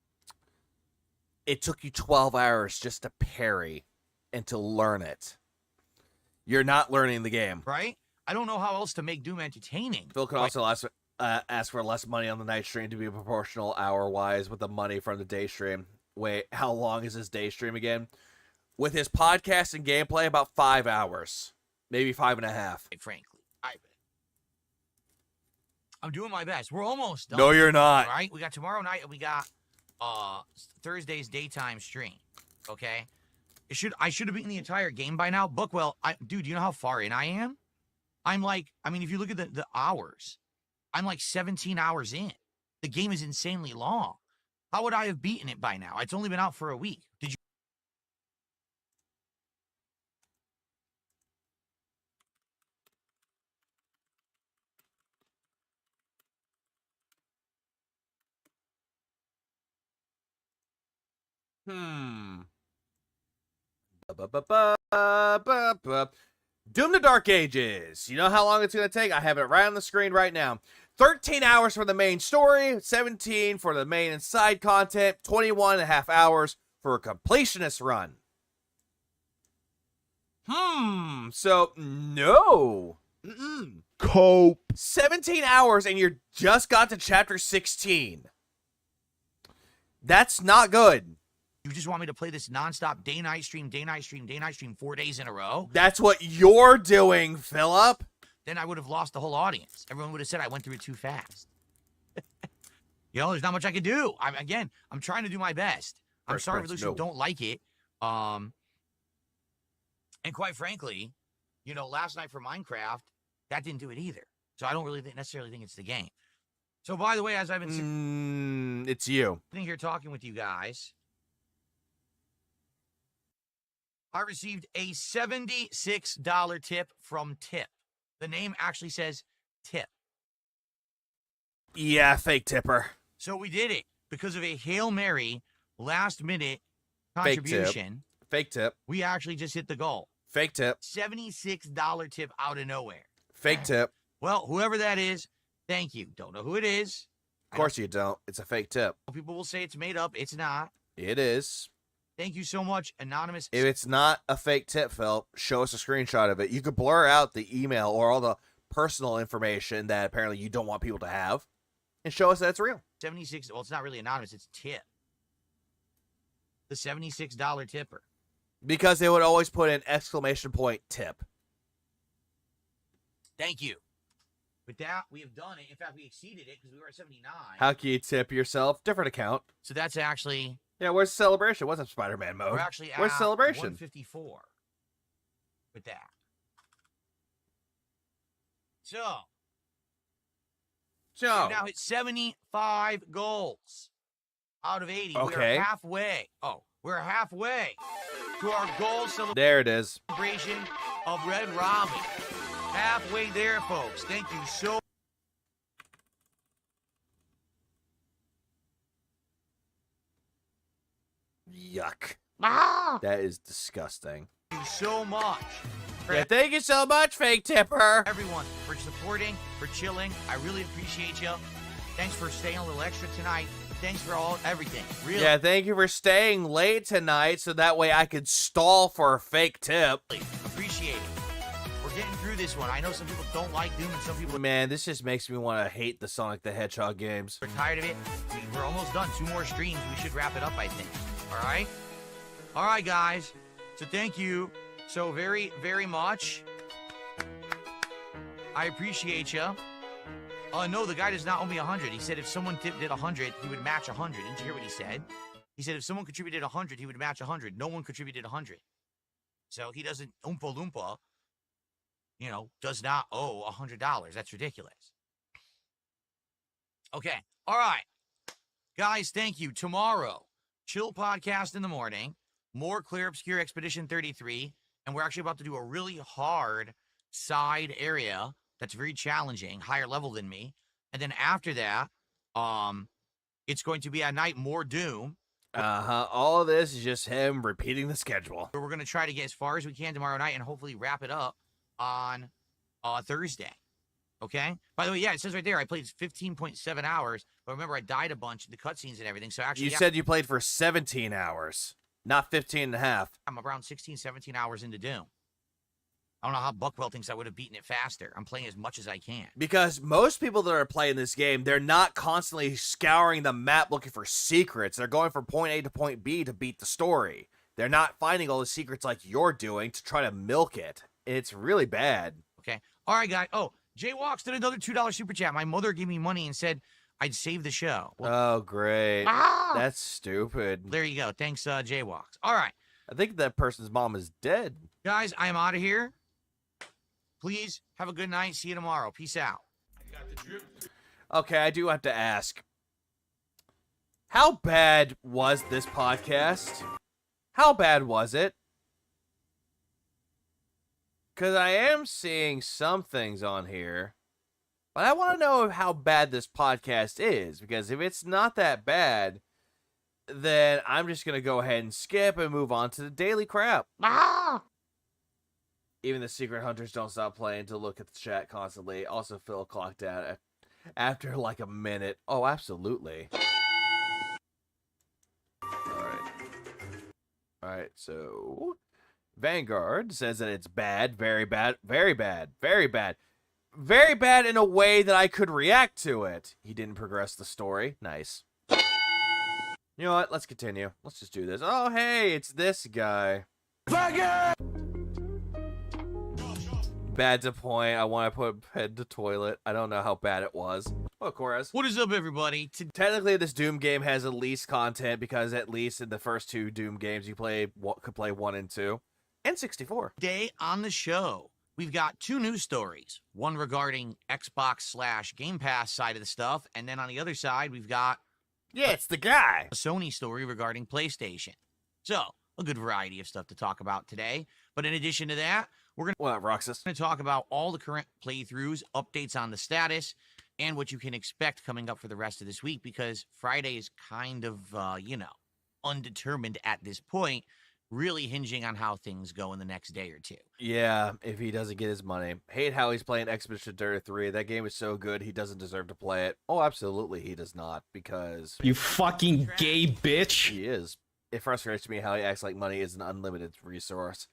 S1: it took you 12 hours just to parry and to learn it. You're not learning the game.
S5: Right? I don't know how else to make Doom entertaining.
S1: Phil could also ask for less money on the night stream to be proportional hour-wise with the money from the day stream. Wait, how long is his day stream again? With his podcast and gameplay, about 5 hours. Maybe 5.5.
S5: Frankly, I'm doing my best. We're almost done.
S1: No, you're not.
S5: All right? We got tomorrow night, and we got Thursday's daytime stream. Okay? I should have beaten the entire game by now. Bookwell, dude, you know how far in I am? I'm like, if you look at the hours, I'm like 17 hours in. The game is insanely long. How would I have beaten it by now? It's only been out for a week. Did you?
S1: Doom the Dark Ages. You know how long it's going to take? I have it right on the screen right now. 13 hours for the main story, 17 for the main and side content, 21.5 hours for a completionist run. So, no.
S11: Cope.
S1: 17 hours and you just got to chapter 16. That's not good.
S5: You just want me to play this nonstop day-night stream, 4 days in a row?
S1: That's what you're doing, Philip.
S5: Then I would have lost the whole audience. Everyone would have said I went through it too fast. There's not much I can do. I'm trying to do my best. I'm sorry for those who don't like it. And quite frankly, last night for Minecraft, that didn't do it either. So I don't really necessarily think it's the game. So by the way, as I've been
S1: it's you.
S5: sitting here talking with you guys, I received a $76 tip from Tip. The name actually says Tip.
S1: Yeah, fake tipper.
S5: So we did it because of a Hail Mary last-minute contribution.
S1: Fake tip.
S5: We actually just hit the goal.
S1: Fake tip.
S5: $76 tip out of nowhere.
S1: Fake tip.
S5: Well, whoever that is, thank you. Don't know who it is.
S1: Of course you don't. It's a fake tip.
S5: People will say it's made up. It's not.
S1: It is.
S5: Thank you so much, Anonymous.
S1: If it's not a fake tip, Phil, show us a screenshot of it. You could blur out the email or all the personal information that apparently you don't want people to have and show us that it's real.
S5: 76. Well, it's not really anonymous. It's Tip. The $76 tipper.
S1: Because they would always put an exclamation point tip.
S5: Thank you. With that, we have done it. In fact, we exceeded it because we were at 79.
S1: How can you tip yourself? Different account.
S5: So that's actually...
S1: Yeah, where's the celebration? What's Spider-Man mode?
S5: We're actually
S1: where's
S5: at
S1: celebration?
S5: 154 with that. So we now hit 75 goals out of 80.
S1: Okay.
S5: We're halfway. Oh, we're halfway to our goal
S1: There it is.
S5: celebration of Red Robin. Halfway there, folks. Thank you so
S1: Yuck. That is disgusting.
S5: so much.
S1: Yeah, thank you so much, Fake Tipper.
S5: Everyone, for supporting, for chilling. I really appreciate you. Thanks for staying a little extra tonight. Thanks for everything. Really.
S1: Yeah, thank you for staying late tonight so that way I could stall for a fake tip.
S5: Appreciate it. We're getting through this one. I know some people don't like Doom and some people...
S1: Man, this just makes me want to hate the Sonic the Hedgehog games.
S5: We're tired of it. We're almost done. 2 more streams. We should wrap it up, I think. All right? All right, guys. So thank you so very, very much. I appreciate you. No, the guy does not owe me 100. He said if someone did 100, he would match 100. Didn't you hear what he said? He said if someone contributed 100, he would match 100. No one contributed 100. So he doesn't, Oompa Loompa, you know, does not owe $100. That's ridiculous. Okay. All right. Guys, thank you. Tomorrow, chill podcast in the morning, more Clear Obscure Expedition 33, and we're actually about to do a really hard side area that's very challenging, higher level than me. And then after that, it's going to be at night more Doom.
S1: All of this is just him repeating the schedule.
S5: We're going to try to get as far as we can tomorrow night and hopefully wrap it up on Thursday. Okay? By the way, yeah, it says right there I played 15.7 hours, but remember I died a bunch in the cutscenes and everything. So actually,
S1: You said you played for 17 hours, not 15 and a half.
S5: I'm around 16, 17 hours into Doom. I don't know how Buckwell thinks I would have beaten it faster. I'm playing as much as I can.
S1: Because most people that are playing this game, they're not constantly scouring the map looking for secrets. They're going from point A to point B to beat the story. They're not finding all the secrets like you're doing to try to milk it. It's really bad.
S5: Okay. All right, guys. Oh, Jay Walks did another $2 super chat. My mother gave me money and said I'd save the show. Well,
S1: oh, great. That's stupid.
S5: There you go. Thanks, Jay Walks. All right.
S1: I think that person's mom is dead.
S5: Guys, I am out of here. Please have a good night. See you tomorrow. Peace out.
S1: Okay, I do have to ask. How bad was this podcast? How bad was it? Because I am seeing some things on here. But I want to know how bad this podcast is. Because if it's not that bad, then I'm just going to go ahead and skip and move on to the daily crap. Even the secret hunters don't stop playing to look at the chat constantly. Also, Phil clocked out after like a minute. Oh, absolutely. Alright, so Vanguard says that it's bad, very bad, very bad, very bad. Very bad in a way that I could react to it. He didn't progress the story. Nice. You know what? Let's continue. Let's just do this. Oh, hey, it's this guy. Bad to point. I want to put head to toilet. I don't know how bad it was. Oh, Corez.
S5: What is up, everybody?
S1: Technically, this Doom game has at least content because at least in the first 2 Doom games, you could play 1 and 2 and 64.
S5: Today on the show, we've got 2 news stories. One regarding Xbox / Game Pass side of the stuff, and then on the other side, we've got
S1: it's the guy.
S5: A Sony story regarding PlayStation. So, a good variety of stuff to talk about today. But in addition to that, we're going to talk about all the current playthroughs, updates on the status, and what you can expect coming up for the rest of this week, because Friday is kind of, undetermined at this point, really hinging on how things go in the next day or 2.
S1: Yeah, if he doesn't get his money. Hate how he's playing Expedition 33. That game is so good, he doesn't deserve to play it. Oh, absolutely he does not, because...
S17: You fucking gay bitch!
S1: He is. It frustrates me how he acts like money is an unlimited resource.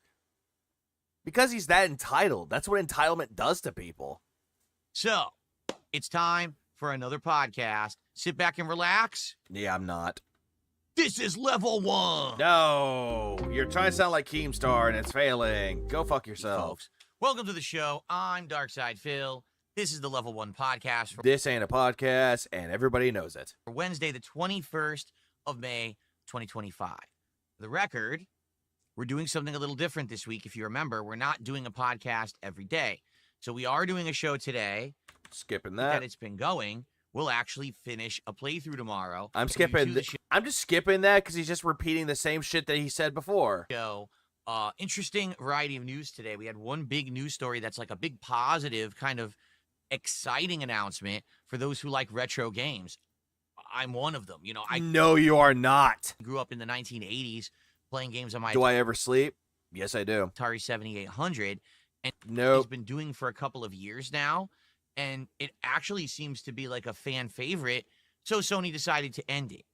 S1: Because he's that entitled. That's what entitlement does to people.
S5: So, it's time for another podcast. Sit back and relax.
S1: Yeah, I'm not.
S5: This is level 1.
S1: No, you're trying to sound like Keemstar and it's failing. Go fuck yourself.
S5: Folks, welcome to the show. I'm Darkside Phil. This is the level 1 podcast.
S1: This ain't a podcast, and everybody knows it.
S5: For Wednesday, the 21st of May, 2025. For the record, we're doing something a little different this week. If you remember, we're not doing a podcast every day. So we are doing a show today.
S1: Skipping that.
S5: It's been going we'll actually finish a playthrough tomorrow.
S1: I'm
S5: We'll do
S1: skipping.
S5: the show.
S1: I'm just skipping that because he's just repeating the same shit that he said before.
S5: Interesting variety of news today. We had one big news story that's like a big positive kind of exciting announcement for those who like retro games. I'm one of them. You know, I
S1: No, you are not.
S5: grew up in the 1980s playing games on my
S1: Do I ever sleep? Yes, I do.
S5: Atari 7800, and
S1: Nope.
S5: he's been doing for a couple of years now, and it actually seems to be like a fan favorite. So Sony decided to end it.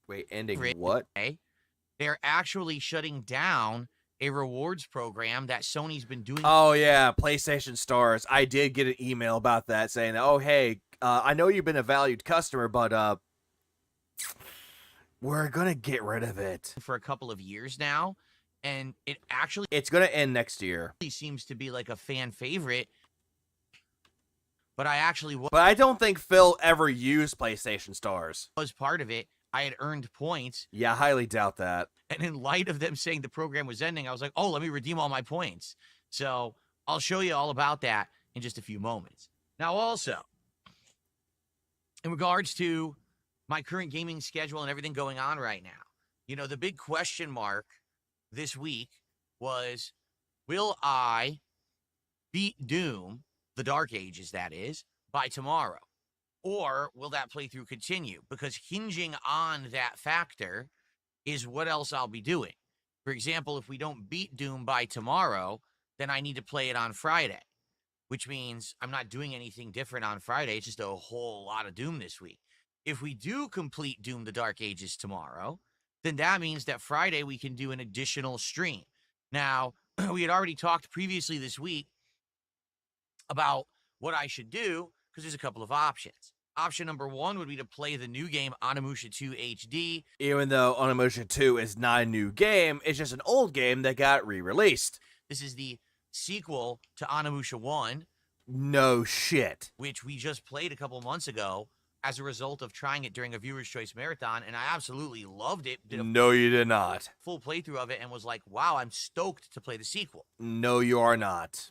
S1: Wait, ending what?
S5: They're actually shutting down a rewards program that Sony's been doing.
S1: Oh yeah, PlayStation Stars. I did get an email about that saying, "Oh hey, I know you've been a valued customer, but we're gonna get rid of it
S5: for a couple of years now, and
S1: it's gonna end next year."
S5: Seems to be like a fan favorite. But
S1: I don't think Phil ever used PlayStation Stars.
S5: Was part of it. I had earned points.
S1: Yeah, I highly doubt that.
S5: And in light of them saying the program was ending, I was like, oh, let me redeem all my points. So I'll show you all about that in just a few moments. Now, also, in regards to my current gaming schedule and everything going on right now, you know, the big question mark this week was, will I beat Doom, the Dark Ages, that is, by tomorrow? Or will that playthrough continue? Because hinging on that factor is what else I'll be doing. For example, if we don't beat Doom by tomorrow, then I need to play it on Friday, which means I'm not doing anything different on Friday. It's just a whole lot of Doom this week. If we do complete Doom the Dark Ages tomorrow, then that means that Friday we can do an additional stream. Now, we had already talked previously this week about what I should do, because there's a couple of options. Option number one would be to play the new game Onimusha 2 HD.
S1: Even though Onimusha 2 is not a new game, it's just an old game that got re-released.
S5: This is the sequel to Onimusha 1.
S1: No shit.
S5: Which we just played a couple months ago as a result of trying it during a Viewer's Choice Marathon, and I absolutely loved it.
S1: No, you did not.
S5: Full playthrough of it and was like, wow, I'm stoked to play the sequel.
S1: No, you are not.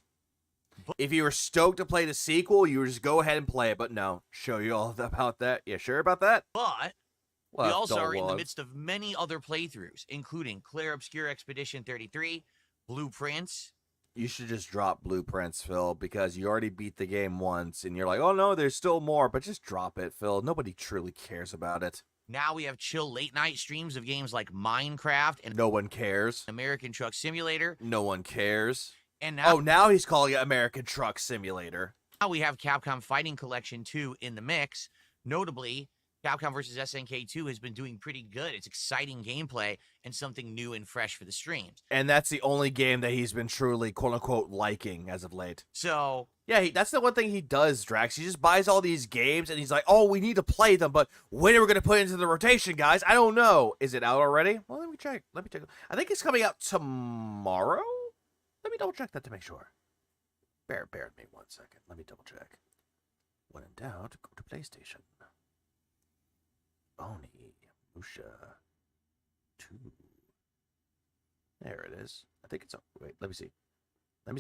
S1: If you were stoked to play the sequel, you would just go ahead and play it. But no, show you all about that. Yeah, sure about that?
S5: But we also are in the midst of many other playthroughs, including Claire Obscure Expedition 33, Blueprints.
S1: You should just drop Blueprints, Phil, because you already beat the game once, and you're like, oh no, there's still more, but just drop it, Phil. Nobody truly cares about it.
S5: Now we have chill late-night streams of games like Minecraft and
S1: no one cares.
S5: American Truck Simulator.
S1: No one cares.
S5: And now,
S1: now he's calling it American Truck Simulator.
S5: Now we have Capcom Fighting Collection 2 in the mix. Notably, Capcom vs. SNK 2 has been doing pretty good. It's exciting gameplay and something new and fresh for the streams.
S1: And that's the only game that he's been truly, quote-unquote, liking as of late.
S5: So...
S1: yeah, that's the one thing he does, Drax. He just buys all these games, and he's like, oh, we need to play them, but when are we going to put it into the rotation, guys? I don't know. Is it out already? Well, let me check. I think it's coming out tomorrow? Let me double check that to make sure. Bear with me 1 second. Let me double check. When in doubt, go to PlayStation. Onimusha 2. There it is. I think it's... wait, let me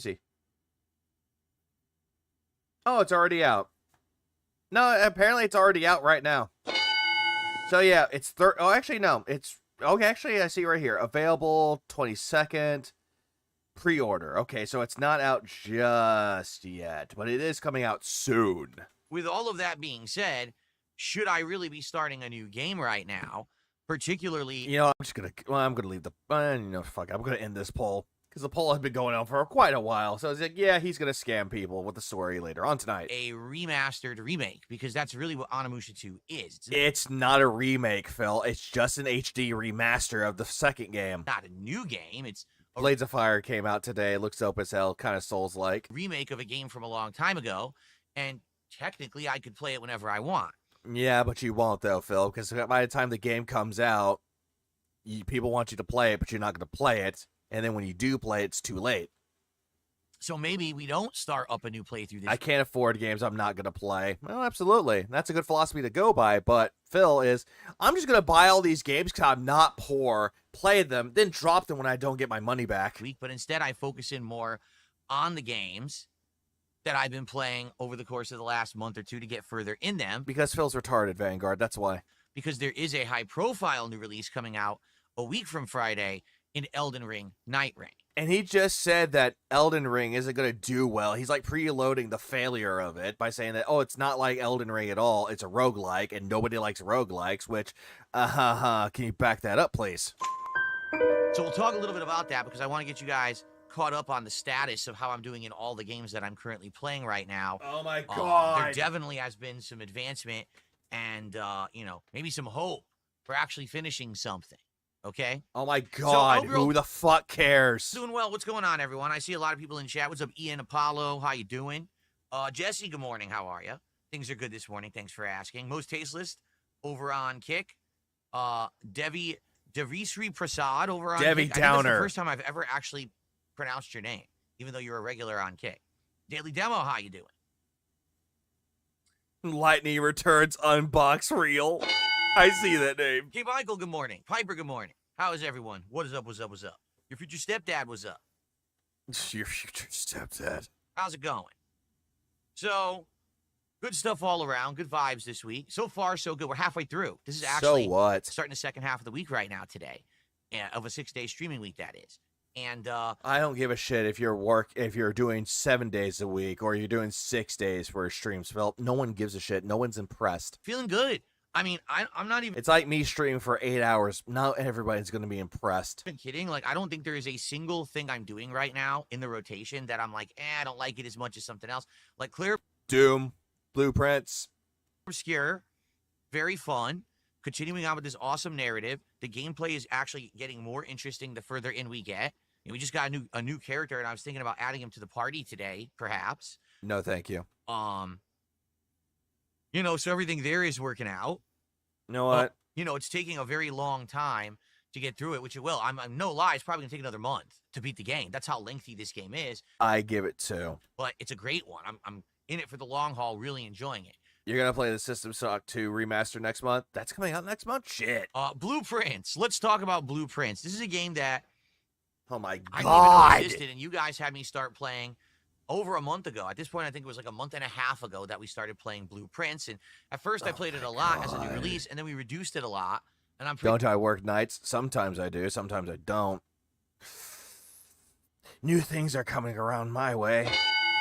S1: see. Oh, it's already out. No, apparently it's already out right now. So yeah, it's... oh, actually, no. It's... okay, actually, I see right here. Available 22nd. Pre-order. Okay, so it's not out just yet, but it is coming out soon.
S5: With all of that being said, should I really be starting a new game right now? Particularly...
S1: you know, I'm gonna leave the... fuck it. I'm gonna end this poll. Because the poll has been going on for quite a while. So it's like, yeah, he's gonna scam people with the story later on tonight.
S5: A remastered remake, because that's really what Onimusha 2 is.
S1: It's not a remake, Phil. It's just an HD remaster of the second game.
S5: Not a new game. It's...
S1: Blades of Fire came out today. Looks dope as hell. Kind of Souls-like.
S5: Remake of a game from a long time ago. And technically, I could play it whenever I want.
S1: Yeah, but you won't, though, Phil. Because by the time the game comes out, people want you to play it, but you're not going to play it. And then when you do play it, it's too late.
S5: So maybe we don't start up a new playthrough this
S1: I can't afford games I'm not going to play. Well, absolutely. That's a good philosophy to go by. But Phil is, I'm just going to buy all these games because I'm not poor, play them, then drop them when I don't get my money back.
S5: But instead, I focus in more on the games that I've been playing over the course of the last month or two to get further in them.
S1: Because Phil's retarded, Vanguard. That's why.
S5: Because there is a high-profile new release coming out a week from Friday in Elden Ring Night Ring.
S1: And he just said that Elden Ring isn't going to do well. He's like preloading the failure of it by saying that, oh, it's not like Elden Ring at all. It's a roguelike, and nobody likes roguelikes, which, can you back that up, please?
S5: So we'll talk a little bit about that because I want to get you guys caught up on the status of how I'm doing in all the games that I'm currently playing right now.
S1: Oh, my God.
S5: There definitely has been some advancement and, maybe some hope for actually finishing something. Okay.
S1: Oh my God! Who the fuck cares?
S5: Doing well. What's going on, everyone? I see a lot of people in chat. What's up, Ian, Apollo? How you doing? Jesse, good morning. How are you? Things are good this morning. Thanks for asking. Most Tasteless over on Kick. Devisri Prasad over on
S1: Debbie
S5: Kick. I think
S1: Downer.
S5: that's the first time I've ever actually pronounced your name, even though you're a regular on Kick. Daily Demo, how you doing?
S1: Lightning Returns Unbox Reel. I see that name.
S5: Hey, Michael, good morning. Piper, good morning. How is everyone? What is up, what's up, what's up? Your future stepdad was up.
S1: Your future stepdad.
S5: How's it going? So, good stuff all around. Good vibes this week. So far, so good. We're halfway through. This is actually starting the second half of the week right now today. Of a 6-day streaming week, that is. And
S1: I don't give a shit if you're doing 7 days a week or you're doing 6 days for a stream spell. No one gives a shit. No one's impressed.
S5: Feeling good. I mean, I'm not even...
S1: It's like me streaming for 8 hours. Not everybody's going to be impressed.
S5: I'm kidding. Like, I don't think there is a single thing I'm doing right now in the rotation that I'm like, I don't like it as much as something else. Like, Clear...
S1: Doom. Blueprints.
S5: Obscure. Very fun. Continuing on with this awesome narrative. The gameplay is actually getting more interesting the further in we get. And we just got a new character, and I was thinking about adding him to the party today, perhaps.
S1: No, thank you.
S5: So everything there is working out.
S1: You know what?
S5: It's taking a very long time to get through it, which it will. I'm no lie, it's probably going to take another month to beat the game. That's how lengthy this game is.
S1: I give it 2.
S5: But it's a great one. I'm in it for the long haul, really enjoying it.
S1: You're going to play the System Shock 2 remaster next month? That's coming out next month? Shit.
S5: Blueprints. Let's talk about Blueprints. This is a game that...
S1: Oh my God.
S5: I didn't even know existed, and you guys had me start playing over a month ago. At this point, I think it was like a month and a half ago that we started playing Blueprints. And at first, I played it a lot as a new release, and then we reduced it a lot. And I'm
S1: Don't I work nights? Sometimes I do. Sometimes I don't. New things are coming around my way.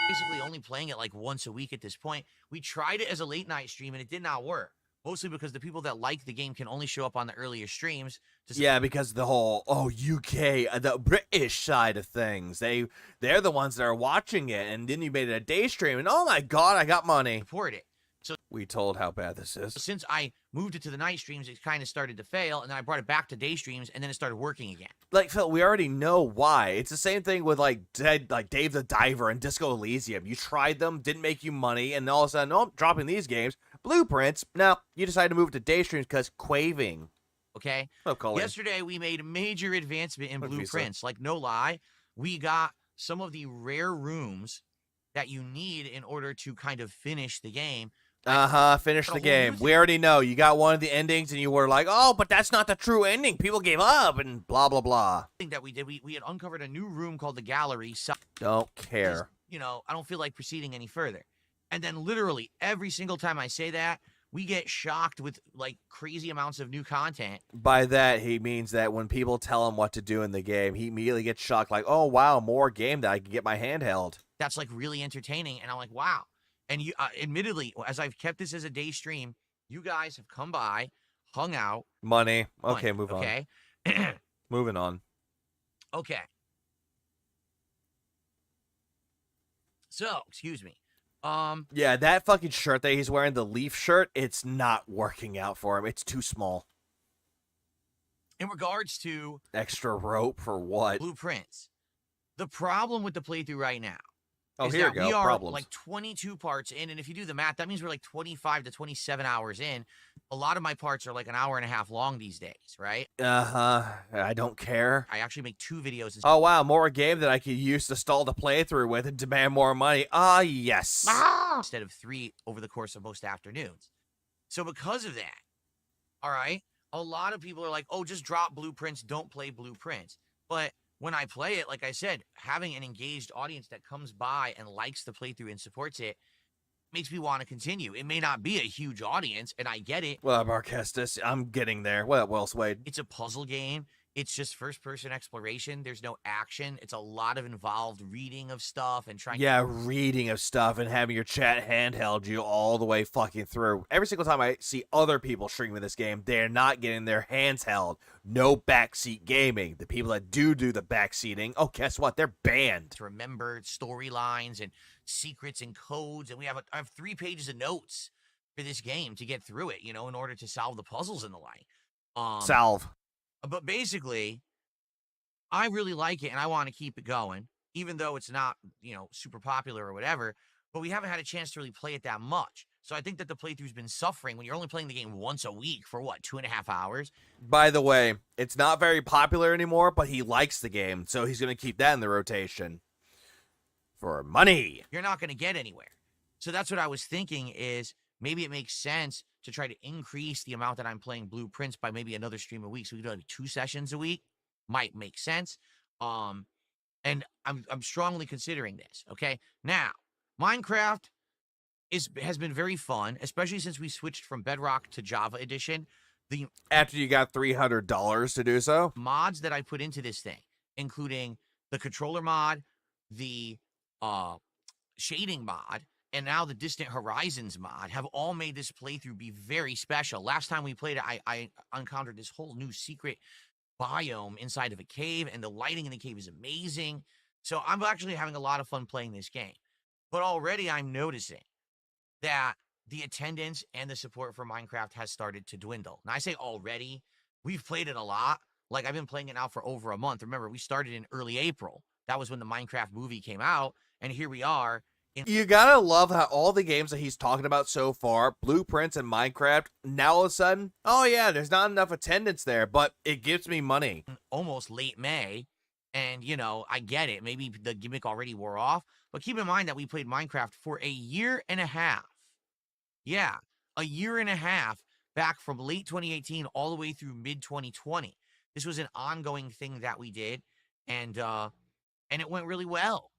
S5: Basically only playing it like once a week at this point. We tried it as a late night stream, and it did not work. Mostly because the people that like the game can only show up on the earlier streams.
S1: Yeah, because the whole, UK, the British side of things, they're the ones that are watching it, and then you made it a day stream, and oh my God, I got money.
S5: Support it. So
S1: we told how bad this is.
S5: Since I moved it to the night streams, it kind of started to fail, and then I brought it back to day streams, and then it started working again.
S1: Like, Phil, we already know why. It's the same thing with, like Dave the Diver and Disco Elysium. You tried them, didn't make you money, and all of a sudden, I'm dropping these games. Blueprints, no, you decided to move to day streams because quaving.
S5: Okay?
S1: Oh, Colin.
S5: Yesterday, we made major advancement in Blueprints. Like, no lie, we got some of the rare rooms that you need in order to kind of finish the game.
S1: Finish the game. We already know. You got one of the endings, and you were like, oh, but that's not the true ending. People gave up, and blah, blah, blah.
S5: Thing that we did, we had uncovered a new room called the Gallery.
S1: Don't care.
S5: I don't feel like proceeding any further. And then literally every single time I say that, we get shocked with, like, crazy amounts of new content.
S1: By that, he means that when people tell him what to do in the game, he immediately gets shocked, like, oh, wow, more game that I can get my hand held.
S5: That's, like, really entertaining, and I'm like, wow. And you, admittedly, as I've kept this as a day stream, you guys have come by, hung out.
S1: Money. Okay, move on.
S5: Okay.
S1: Moving on.
S5: Okay. So, excuse me.
S1: Yeah, that fucking shirt that he's wearing, the leaf shirt, it's not working out for him. It's too small.
S5: In regards to...
S1: Extra rope for what?
S5: Blueprints. The problem with the playthrough right now
S1: is here
S5: that we are like 22 parts in, and if you do the math, that means we're like 25 to 27 hours in. A lot of my parts are like an hour and a half long these days, right?
S1: I don't care.
S5: I actually make 2 videos.
S1: Oh, wow, more game that I could use to stall the playthrough with and demand more money. Yes.
S5: Instead of 3 over the course of most afternoons. So because of that, all right, a lot of people are like, oh, just drop Blueprints, don't play Blueprints. But when I play it, like I said, having an engaged audience that comes by and likes the playthrough and supports it makes me want to continue. It may not be a huge audience, and I get it.
S1: Well, Marquestis, I'm getting there. Well, Swade.
S5: It's a puzzle game. It's just first-person exploration. There's no action. It's a lot of involved reading of stuff and trying.
S1: Yeah, reading of stuff and having your chat handheld you all the way fucking through. Every single time I see other people streaming this game, they're not getting their hands held. No backseat gaming. The people that do the backseating, oh, guess what? They're banned.
S5: To remember storylines and secrets and codes, and I have 3 pages of notes for this game to get through it, in order to solve the puzzles and the like.
S1: Salve.
S5: But basically, I really like it, and I want to keep it going, even though it's not, super popular or whatever, but we haven't had a chance to really play it that much. So I think that the playthrough's been suffering when you're only playing the game once a week for, 2.5 hours?
S1: By the way, it's not very popular anymore, but he likes the game, so he's going to keep that in the rotation. For money.
S5: You're not going to get anywhere. So that's what I was thinking is maybe it makes sense to try to increase the amount that I'm playing Blueprints by maybe another stream a week. So we do like 2 sessions a week. Might make sense. And I'm strongly considering this. Okay. Now, Minecraft has been very fun, especially since we switched from Bedrock to Java Edition.
S1: After you got $300 to do so?
S5: Mods that I put into this thing, including the controller mod, the shading mod, and now the Distant Horizons mod, have all made this playthrough be very special. Last time we played it, I encountered this whole new secret biome inside of a cave, and the lighting in the cave is amazing. So I'm actually having a lot of fun playing this game. But already I'm noticing that the attendance and the support for Minecraft has started to dwindle. Now, I say already. We've played it a lot. Like, I've been playing it now for over a month. Remember, we started in early April. That was when the Minecraft movie came out, and here we are.
S1: You gotta love how all the games that he's talking about so far, Blueprints and Minecraft, now all of a sudden, oh yeah, there's not enough attendance there, but it gives me money.
S5: Almost late May, and, I get it. Maybe the gimmick already wore off, but keep in mind that we played Minecraft for a year and a half. Yeah, a year and a half back from late 2018 all the way through mid-2020. This was an ongoing thing that we did, and it went really well.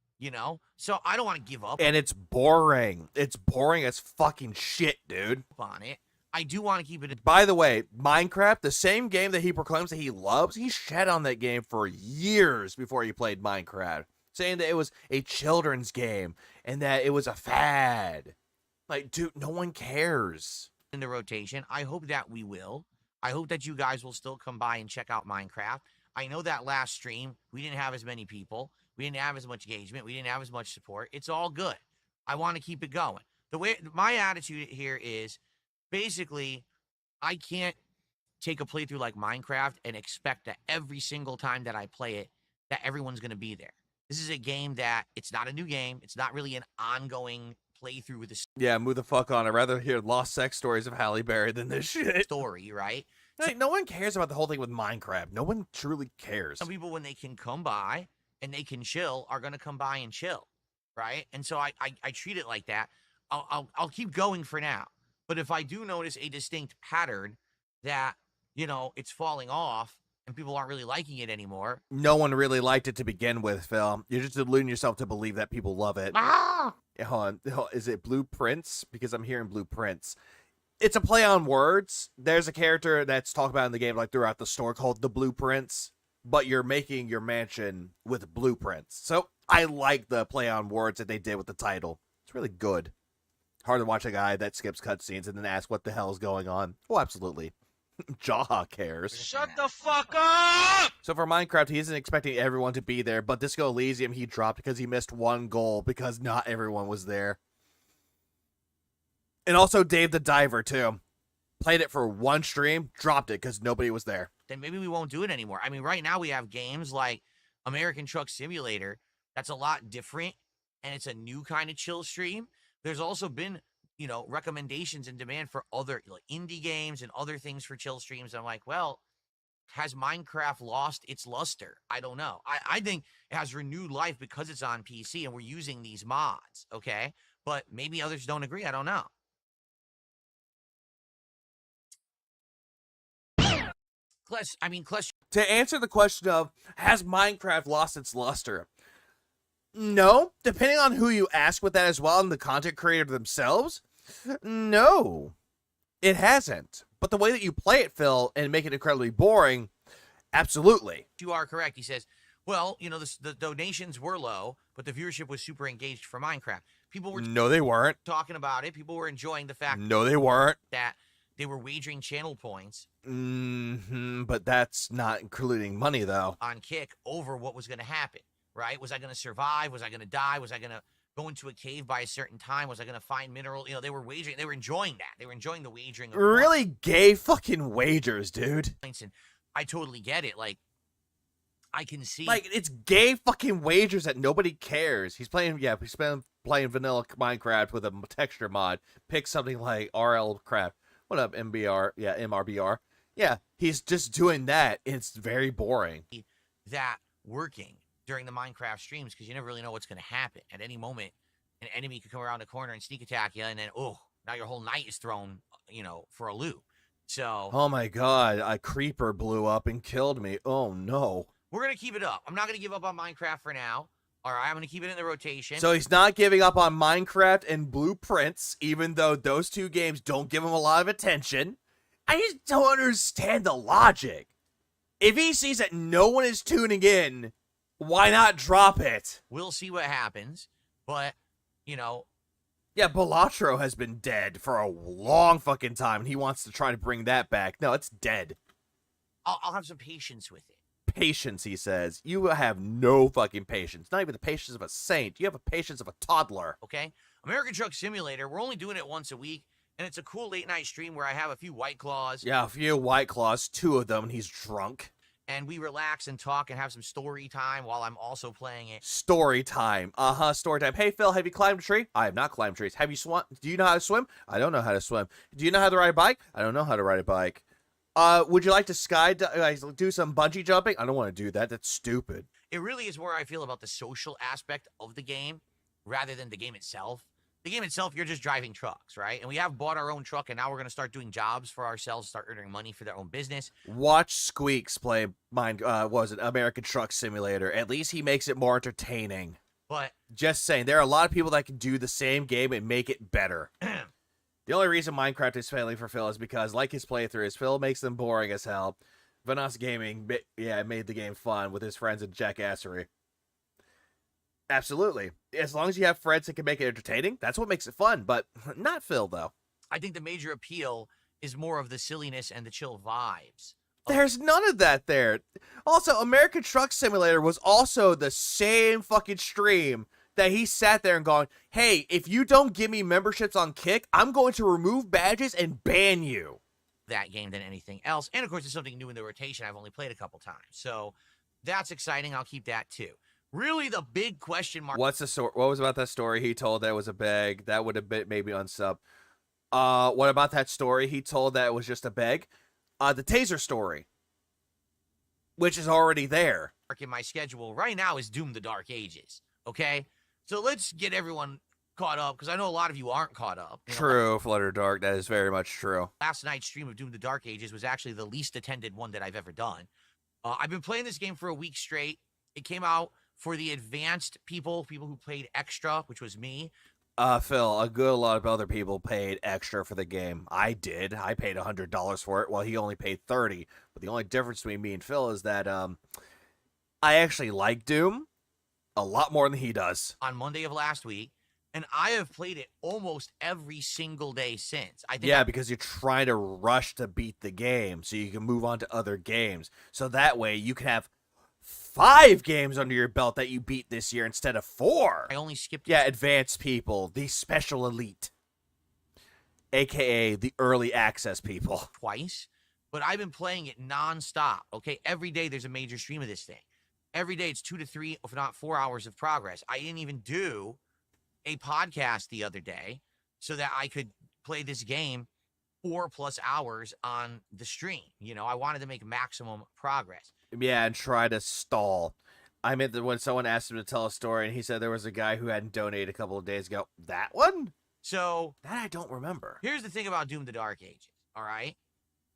S5: So I don't want to give up.
S1: And it's boring. It's boring as fucking shit, dude.
S5: On it. I do want to keep it.
S1: By the way, Minecraft, the same game that he proclaims that he loves, he shed on that game for years before he played Minecraft, saying that it was a children's game and that it was a fad. Like, dude, no one cares.
S5: In the rotation, I hope that we will. I hope that you guys will still come by and check out Minecraft. I know that last stream, we didn't have as many people. We didn't have as much engagement. We didn't have as much support. It's all good. I want to keep it going. My attitude here is basically I can't take a playthrough like Minecraft and expect that every single time that I play it, that everyone's going to be there. This is a game that it's not a new game. It's not really an ongoing playthrough with a
S1: Yeah, move the fuck on. I'd rather hear lost sex stories of Halle Berry than this shit.
S5: Story, right?
S1: Like, no one cares about the whole thing with Minecraft. No one truly cares.
S5: Some people, when they can come by and they can chill, are going to come by and chill, right? And so I treat it like that. I'll keep going for now. But if I do notice a distinct pattern that, it's falling off and people aren't really liking it anymore.
S1: No one really liked it to begin with, Phil. You're just deluding yourself to believe that people love it.
S5: Ah!
S1: Hold on. Is it Blueprints? Because I'm hearing Blueprints. It's a play on words. There's a character that's talked about in the game, like throughout the store, called the Blueprints. But you're making your mansion with blueprints. So I like the play on words that they did with the title. It's really good. Hard to watch a guy that skips cutscenes and then ask what the hell is going on. Oh, absolutely. Jaha cares.
S10: Shut the fuck up!
S1: So for Minecraft, he isn't expecting everyone to be there, but Disco Elysium he dropped because he missed one goal because not everyone was there. And also Dave the Diver, too. Played it for one stream, dropped it because nobody was there.
S5: Then maybe we won't do it anymore. I mean, right now we have games like American Truck Simulator. That's a lot different, and it's a new kind of chill stream. There's also been, recommendations and demand for other indie games and other things for chill streams. I'm like, well, has Minecraft lost its luster? I don't know. I think it has renewed life because it's on PC and we're using these mods, okay? But maybe others don't agree. I don't know. Kless.
S1: To answer the question of, has Minecraft lost its luster? No. Depending on who you ask with that as well, and the content creator themselves, no. It hasn't. But the way that you play it, Phil, and make it incredibly boring, absolutely.
S5: You are correct. He says, well, you know, the donations were low, but the viewership was super engaged for Minecraft. People were
S1: No, they weren't.
S5: talking about it. People were enjoying the fact
S1: No, they weren't.
S5: that they were wagering channel points
S1: But that's not including money, though.
S5: on Kick over what was going to happen, right? Was I going to survive? Was I going to die? Was I going to go into a cave by a certain time? Was I going to find mineral? You know, they were wagering. They were enjoying that. They were enjoying the wagering. Of
S1: Really gay fucking wagers, dude.
S5: points, and I totally get it. Like, I can see.
S1: Like, it's gay fucking wagers that nobody cares. He's playing vanilla Minecraft with a texture mod. Pick something like RL crap. What up, MBR? Yeah, MRBR. Yeah, he's just doing that. It's very boring.
S5: that working during the Minecraft streams because you never really know what's going to happen. At any moment, an enemy could come around the corner and sneak attack you, and then, now your whole night is thrown, you know, for a loop. So.
S1: Oh my god, a creeper blew up and killed me. Oh no.
S5: We're going to keep it up. I'm not going to give up on Minecraft for now. All right, I'm going to keep it in the rotation.
S1: So he's not giving up on Minecraft and Blueprints, even though those two games don't give him a lot of attention. I just don't understand the logic. If he sees that no one is tuning in, why not drop it?
S5: We'll see what happens, but, you know.
S1: Yeah, Balatro has been dead for a long fucking time, and he wants to try to bring that back. No, it's dead.
S5: I'll have some patience with it.
S1: Patience, he says. You have no fucking patience. Not even the patience of a saint. You have a patience of a toddler.
S5: Okay? American Truck Simulator, we're only doing it once a week, and it's a cool late-night stream where I have a few White Claws.
S1: Yeah, a few White Claws, 2 of them, and he's drunk.
S5: And we relax and talk and have some story time while I'm also playing it.
S1: Story time. Story time. Hey, Phil, have you climbed a tree? I have not climbed trees. Have you swum? Do you know how to swim? I don't know how to swim. Do you know how to ride a bike? I don't know how to ride a bike. Would you like to do some bungee jumping? I don't want to do that. That's stupid.
S5: It really is where I feel about the social aspect of the game rather than the game itself. The game itself, you're just driving trucks, right? And we have bought our own truck, and now we're going to start doing jobs for ourselves, start earning money for their own business.
S1: Watch Squeaks play American Truck Simulator. At least he makes it more entertaining.
S5: But
S1: just saying, there are a lot of people that can do the same game and make it better. The only reason Minecraft is failing for Phil is because, like his playthroughs, Phil makes them boring as hell. Vanos Gaming, made the game fun with his friends and jackassery. Absolutely. As long as you have friends that can make it entertaining, that's what makes it fun, but not Phil, though.
S5: I think the major appeal is more of the silliness and the chill vibes.
S1: There's none of that there. Also, American Truck Simulator was also the same fucking stream that he sat there and going, hey, if you don't give me memberships on Kick, I'm going to remove badges and ban you.
S5: That game than anything else. And, of course, it's something new in the rotation. I've only played a couple times. So that's exciting. I'll keep that, too. Really, the big question mark.
S1: What's the story? What was about that story he told that was a beg? That would have been maybe unsub. What about that story he told that it was just a beg? The taser story, which is already there.
S5: In my schedule right now is Doom the Dark Ages. Okay, so let's get everyone caught up because I know a lot of you aren't caught up.
S1: True, Flutter Dark. That is very much true.
S5: Last night's stream of Doom the Dark Ages was actually the least attended one that I've ever done. I've been playing this game for a week straight. It came out for the advanced people who played extra, which was me.
S1: Phil, a lot of other people paid extra for the game. I did. I paid $100 for it, while he only paid $30. But the only difference between me and Phil is that I actually like Doom a lot more than he does.
S5: On Monday of last week, and I have played it almost every single day since.
S1: Because you're trying to rush to beat the game so you can move on to other games. So that way you can have 5 games under your belt that you beat this year instead of 4.
S5: I only skipped.
S1: Yeah, advanced people, the special elite, aka the early access people.
S5: Twice, but I've been playing it nonstop. Okay, every day there's a major stream of this thing. Every day it's 2 to 3, if not 4 hours of progress. I didn't even do a podcast the other day so that I could play this game 4+ hours on the stream. You know, I wanted to make maximum progress.
S1: Yeah, and try to stall. I meant that when someone asked him to tell a story, and he said there was a guy who hadn't donated a couple of days ago. That one?
S5: So
S1: that I don't remember.
S5: Here's the thing about Doom the Dark Ages, all right?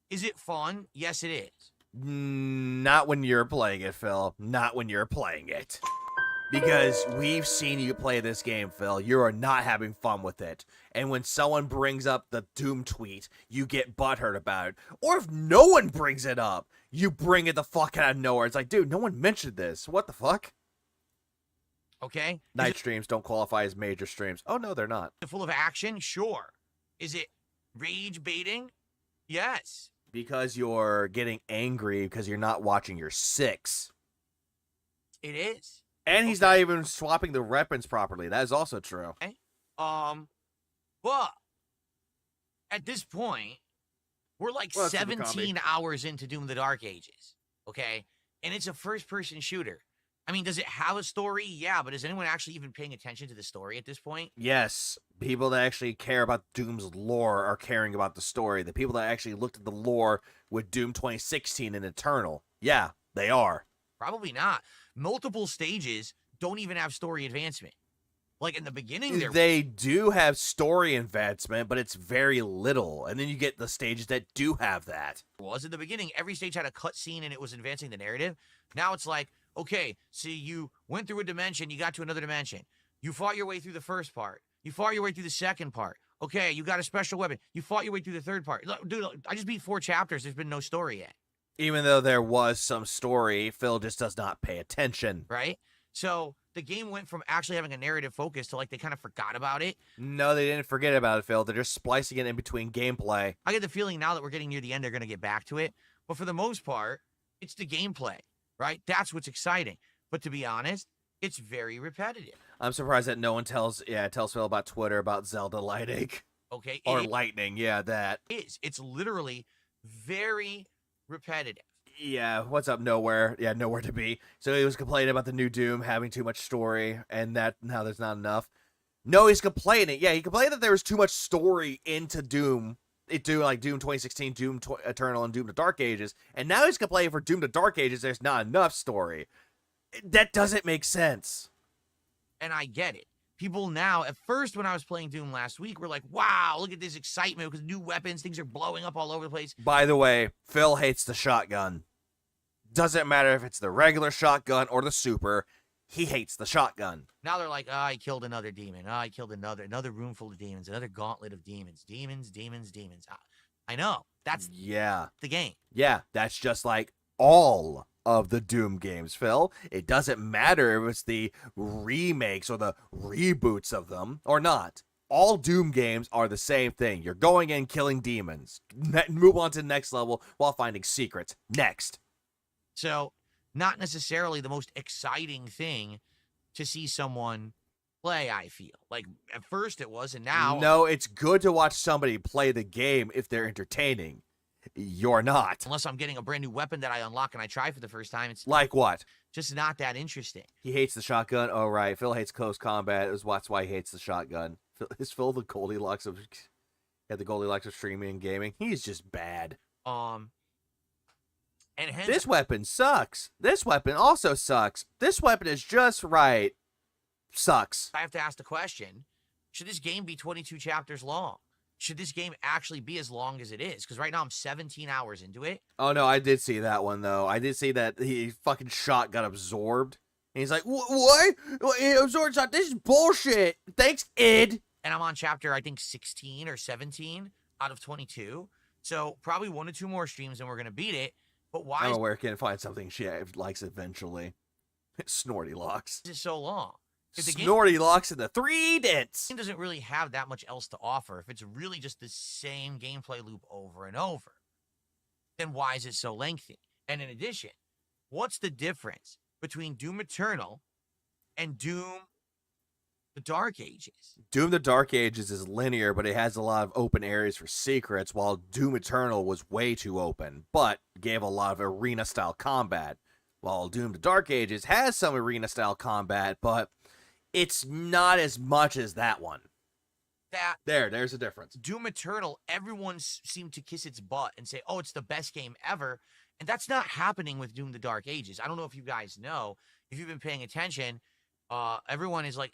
S5: Is it fun? Yes, it is.
S1: Not when you're playing it, Phil. Not when you're playing it. Because we've seen you play this game, Phil. You are not having fun with it. And when someone brings up the Doom tweet, you get butthurt about it. Or if no one brings it up, you bring it the fuck out of nowhere. It's like, dude, no one mentioned this. What the fuck?
S5: Okay.
S1: Night streams don't qualify as major streams. Oh, no, they're not.
S5: Full of action? Sure. Is it rage baiting? Yes.
S1: Because you're getting angry because you're not watching your 6.
S5: It is.
S1: And he's not even swapping the weapons properly. That is also true.
S5: Okay. But at this point, we're like 17 hours into Doom the Dark Ages. Okay? And it's a first-person shooter. I mean, does it have a story? Yeah, but is anyone actually even paying attention to the story at this point?
S1: Yes. People that actually care about Doom's lore are caring about the story. The people that actually looked at the lore with Doom 2016 and Eternal. Yeah, they are.
S5: Probably not. Multiple stages don't even have story advancement. Like in the beginning,
S1: they do have story advancement, but it's very little. And then you get the stages that do have that.
S5: Was in the beginning, every stage had a cutscene and it was advancing the narrative. Now it's like, okay, so you went through a dimension, you got to another dimension. You fought your way through the first part. You fought your way through the second part. Okay, you got a special weapon. You fought your way through the third part. Look, dude, I just beat 4 chapters. There's been no story yet.
S1: Even though there was some story, Phil just does not pay attention.
S5: Right? So the game went from actually having a narrative focus to like they kind of forgot about it.
S1: No, they didn't forget about it, Phil. They're just splicing it in between gameplay.
S5: I get the feeling now that we're getting near the end, they're going to get back to it. But for the most part, it's the gameplay, right? That's what's exciting. But to be honest, it's very repetitive.
S1: I'm surprised that no one tells Phil about Twitter about Zelda Lightning.
S5: Okay.
S1: Or Lightning, yeah, that.
S5: It's literally very repetitive.
S1: Yeah, what's up, Nowhere? Yeah, Nowhere to be. So he was complaining about the new Doom having too much story, and that now there's not enough. No, he's complaining. Yeah, he complained that there was too much story into Doom. Like Doom 2016, Doom Eternal, and Doom the Dark Ages. And now he's complaining for Doom the Dark Ages there's not enough story. That doesn't make sense.
S5: And I get it. People now, at first when I was playing Doom last week, were like, wow, look at this excitement because new weapons, things are blowing up all over the place.
S1: By the way, Phil hates the shotgun. Doesn't matter if it's the regular shotgun or the super, he hates the shotgun.
S5: Now they're like, oh, I killed another demon. Oh, I killed another room full of demons, another gauntlet of demons. Demons. I know. That's the game.
S1: Yeah, that's just like all of the Doom games, Phil. It doesn't matter if it's the remakes or the reboots of them or not. All Doom games are the same thing. You're going in, killing demons. Move on to the next level while finding secrets. Next.
S5: So, not necessarily the most exciting thing to see someone play, I feel. Like, at first it was, and now...
S1: No, it's good to watch somebody play the game if they're entertaining. You're not.
S5: Unless I'm getting a brand new weapon that I unlock and I try for the first time. It's
S1: like what?
S5: Just not that interesting.
S1: He hates the shotgun? Oh, right. Phil hates close combat. That's why he hates the shotgun. Is Phil the Goldilocks of... Yeah, the Goldilocks of streaming and gaming? He's just bad.
S5: And hence,
S1: this weapon sucks. This weapon also sucks. This weapon is just right. Sucks.
S5: I have to ask the question, should this game be 22 chapters long? Should this game actually be as long as it is? Because right now I'm 17 hours into it.
S1: Oh, no, I did see that one, though. I did see that he fucking shot got absorbed. And he's like, what? Absorbed shot? This is bullshit. Thanks, Id.
S5: And I'm on chapter, I think, 16 or 17 out of 22. So probably 1 or 2 more streams and we're going to beat it. But why?
S1: Oh, where can I find something she likes eventually? Snorty Locks.
S5: Is it so long?
S1: Snorty Locks in the 3 dents.
S5: The game doesn't really have that much else to offer. If it's really just the same gameplay loop over and over, then why is it so lengthy? And in addition, what's the difference between Doom Eternal and Doom the Dark Ages?
S1: Doom the Dark Ages is linear, but it has a lot of open areas for secrets, while Doom Eternal was way too open, but gave a lot of arena-style combat. While Doom the Dark Ages has some arena-style combat, but it's not as much as that one. There's a difference.
S5: Doom Eternal, everyone seemed to kiss its butt and say, oh, it's the best game ever. And that's not happening with Doom the Dark Ages. I don't know if you guys know. If you've been paying attention, everyone is like,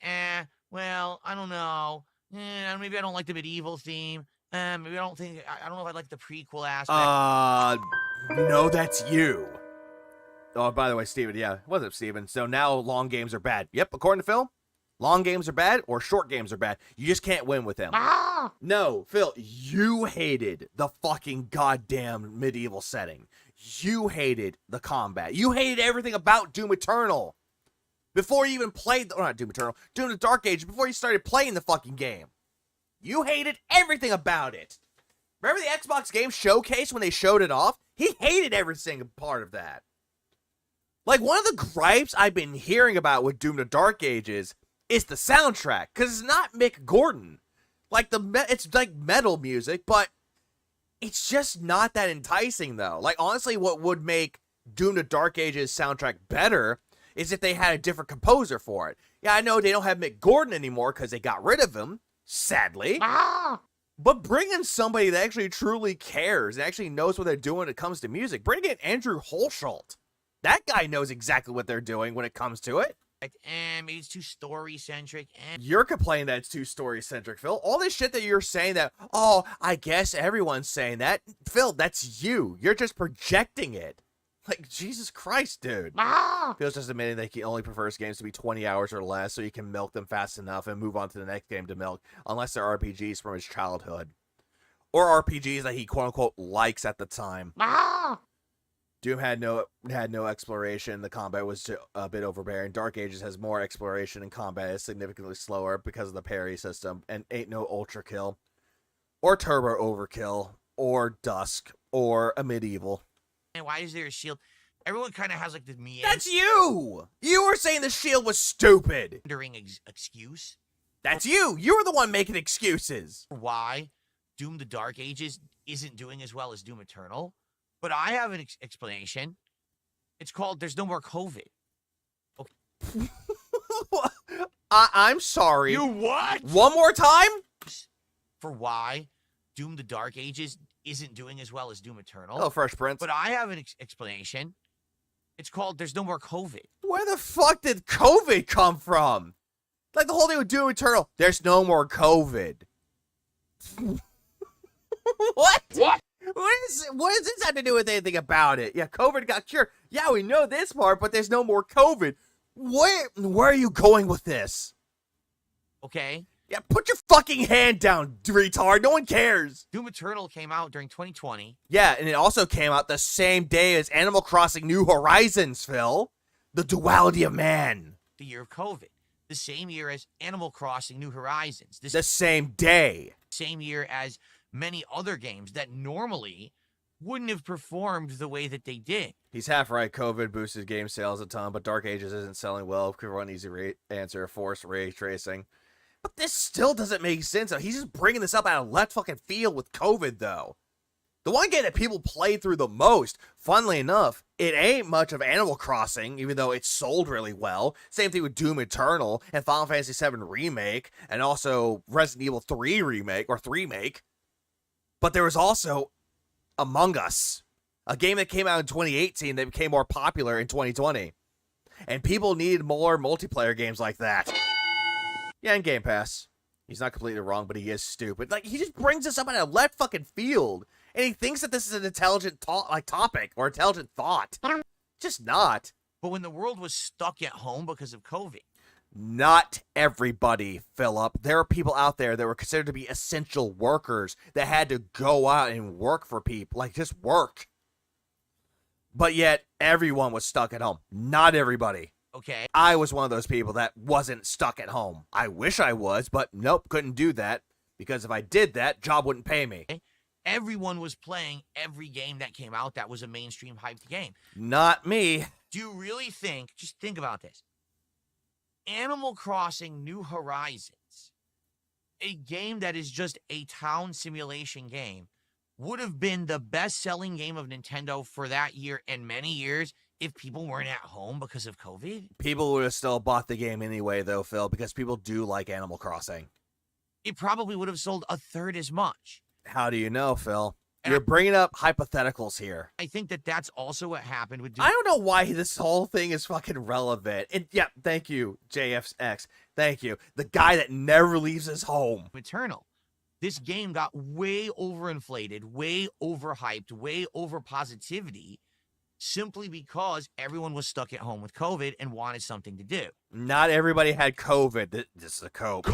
S5: well, I don't know. Maybe I don't like the medieval theme. Maybe I don't know if I like the prequel aspect.
S1: No, that's you. Oh, by the way, Steven, yeah, what's up, Steven? So now long games are bad. Yep, according to Phil, long games are bad or short games are bad. You just can't win with them. No, Phil, you hated the fucking goddamn medieval setting. You hated the combat. You hated everything about Doom Eternal. Before you even played, not Doom Eternal, Doom the Dark Age, before you started playing the fucking game. You hated everything about it. Remember the Xbox Game Showcase when they showed it off? He hated every single part of that. Like, one of the gripes I've been hearing about with Doom the Dark Ages is the soundtrack, because it's not Mick Gordon. Like, it's like metal music, but it's just not that enticing, though. Like, honestly, what would make Doom the Dark Ages soundtrack better is if they had a different composer for it. Yeah, I know they don't have Mick Gordon anymore because they got rid of him, sadly. But bring in somebody that actually truly cares and actually knows what they're doing when it comes to music. Bring in Andrew Holschult. That guy knows exactly what they're doing when it comes to it.
S5: Maybe it's too story-centric.
S1: You're complaining that it's too story-centric, Phil. All this shit that you're saying that, oh, I guess everyone's saying that. Phil, that's you. You're just projecting it. Like, Jesus Christ, dude. Phil's just admitting that he only prefers games to be 20 hours or less so you can milk them fast enough and move on to the next game to milk, unless they're RPGs from his childhood. Or RPGs that he quote-unquote likes at the time. Doom had no exploration. The combat was a bit overbearing. Dark Ages has more exploration and combat is significantly slower because of the parry system and ain't no ultra kill or turbo overkill or dusk or a medieval.
S5: And why is there a shield? Everyone kind of has like the me.
S1: That's you. You were saying the shield was stupid.
S5: Excuse.
S1: That's you. You were the one making excuses.
S5: Why Doom the Dark Ages isn't doing as well as Doom Eternal? But I have an explanation. It's called There's No More COVID.
S1: Okay. I'm sorry.
S5: You what?
S1: One more time?
S5: For why Doom the Dark Ages isn't doing as well as Doom Eternal.
S1: Oh, Fresh Prince.
S5: But I have an explanation. It's called There's No More COVID.
S1: Where the fuck did COVID come from? Like the whole thing with Doom Eternal. There's no more COVID. What?
S5: What?
S1: What does this have to do with anything about it? Yeah, COVID got cured. Yeah, we know this part, but there's no more COVID. Where are you going with this?
S5: Okay.
S1: Yeah, put your fucking hand down, retard. No one cares.
S5: Doom Eternal came out during 2020.
S1: Yeah, and it also came out the same day as Animal Crossing New Horizons, Phil. The duality of man.
S5: The year of COVID. The same year as Animal Crossing New Horizons.
S1: The same day.
S5: Same year as many other games that normally wouldn't have performed the way that they did.
S1: He's half right. COVID boosted game sales a ton, but Dark Ages isn't selling well. Everyone easy answer, forced ray tracing. But this still doesn't make sense. He's just bringing this up out of left fucking field with COVID, though. The one game that people play through the most, funnily enough, it ain't much of Animal Crossing, even though it sold really well. Same thing with Doom Eternal and Final Fantasy VII Remake, and also Resident Evil 3 Remake, or 3-make. But there was also Among Us, a game that came out in 2018 that became more popular in 2020. And people needed more multiplayer games like that. Yeah, and Game Pass. He's not completely wrong, but he is stupid. Like, he just brings this up in a left fucking field. And he thinks that this is an intelligent topic or intelligent thought. Just not.
S5: But when the world was stuck at home because of COVID.
S1: Not everybody, Philip. There are people out there that were considered to be essential workers that had to go out and work for people. Like, just work. But yet, everyone was stuck at home. Not everybody.
S5: Okay.
S1: I was one of those people that wasn't stuck at home. I wish I was, but nope, couldn't do that. Because if I did that, job wouldn't pay me.
S5: Everyone was playing every game that came out that was a mainstream hyped game.
S1: Not me.
S5: Do you really think, just think about this. Animal Crossing New Horizons, a game that is just a town simulation game, would have been the best-selling game of Nintendo for that year and many years if people weren't at home because of COVID.
S1: People would have still bought the game anyway, though, Phil, because people do like Animal Crossing.
S5: It probably would have sold a third as much.
S1: How do you know, Phil? You're bringing up hypotheticals here.
S5: I think that that's also what happened with...
S1: I don't know why this whole thing is fucking relevant. And yeah, thank you, JFX. Thank you. The guy that never leaves his home.
S5: Eternal. This game got way overinflated, way overhyped, way over positivity, simply because everyone was stuck at home with COVID and wanted something to do.
S1: Not everybody had COVID. This is a cope.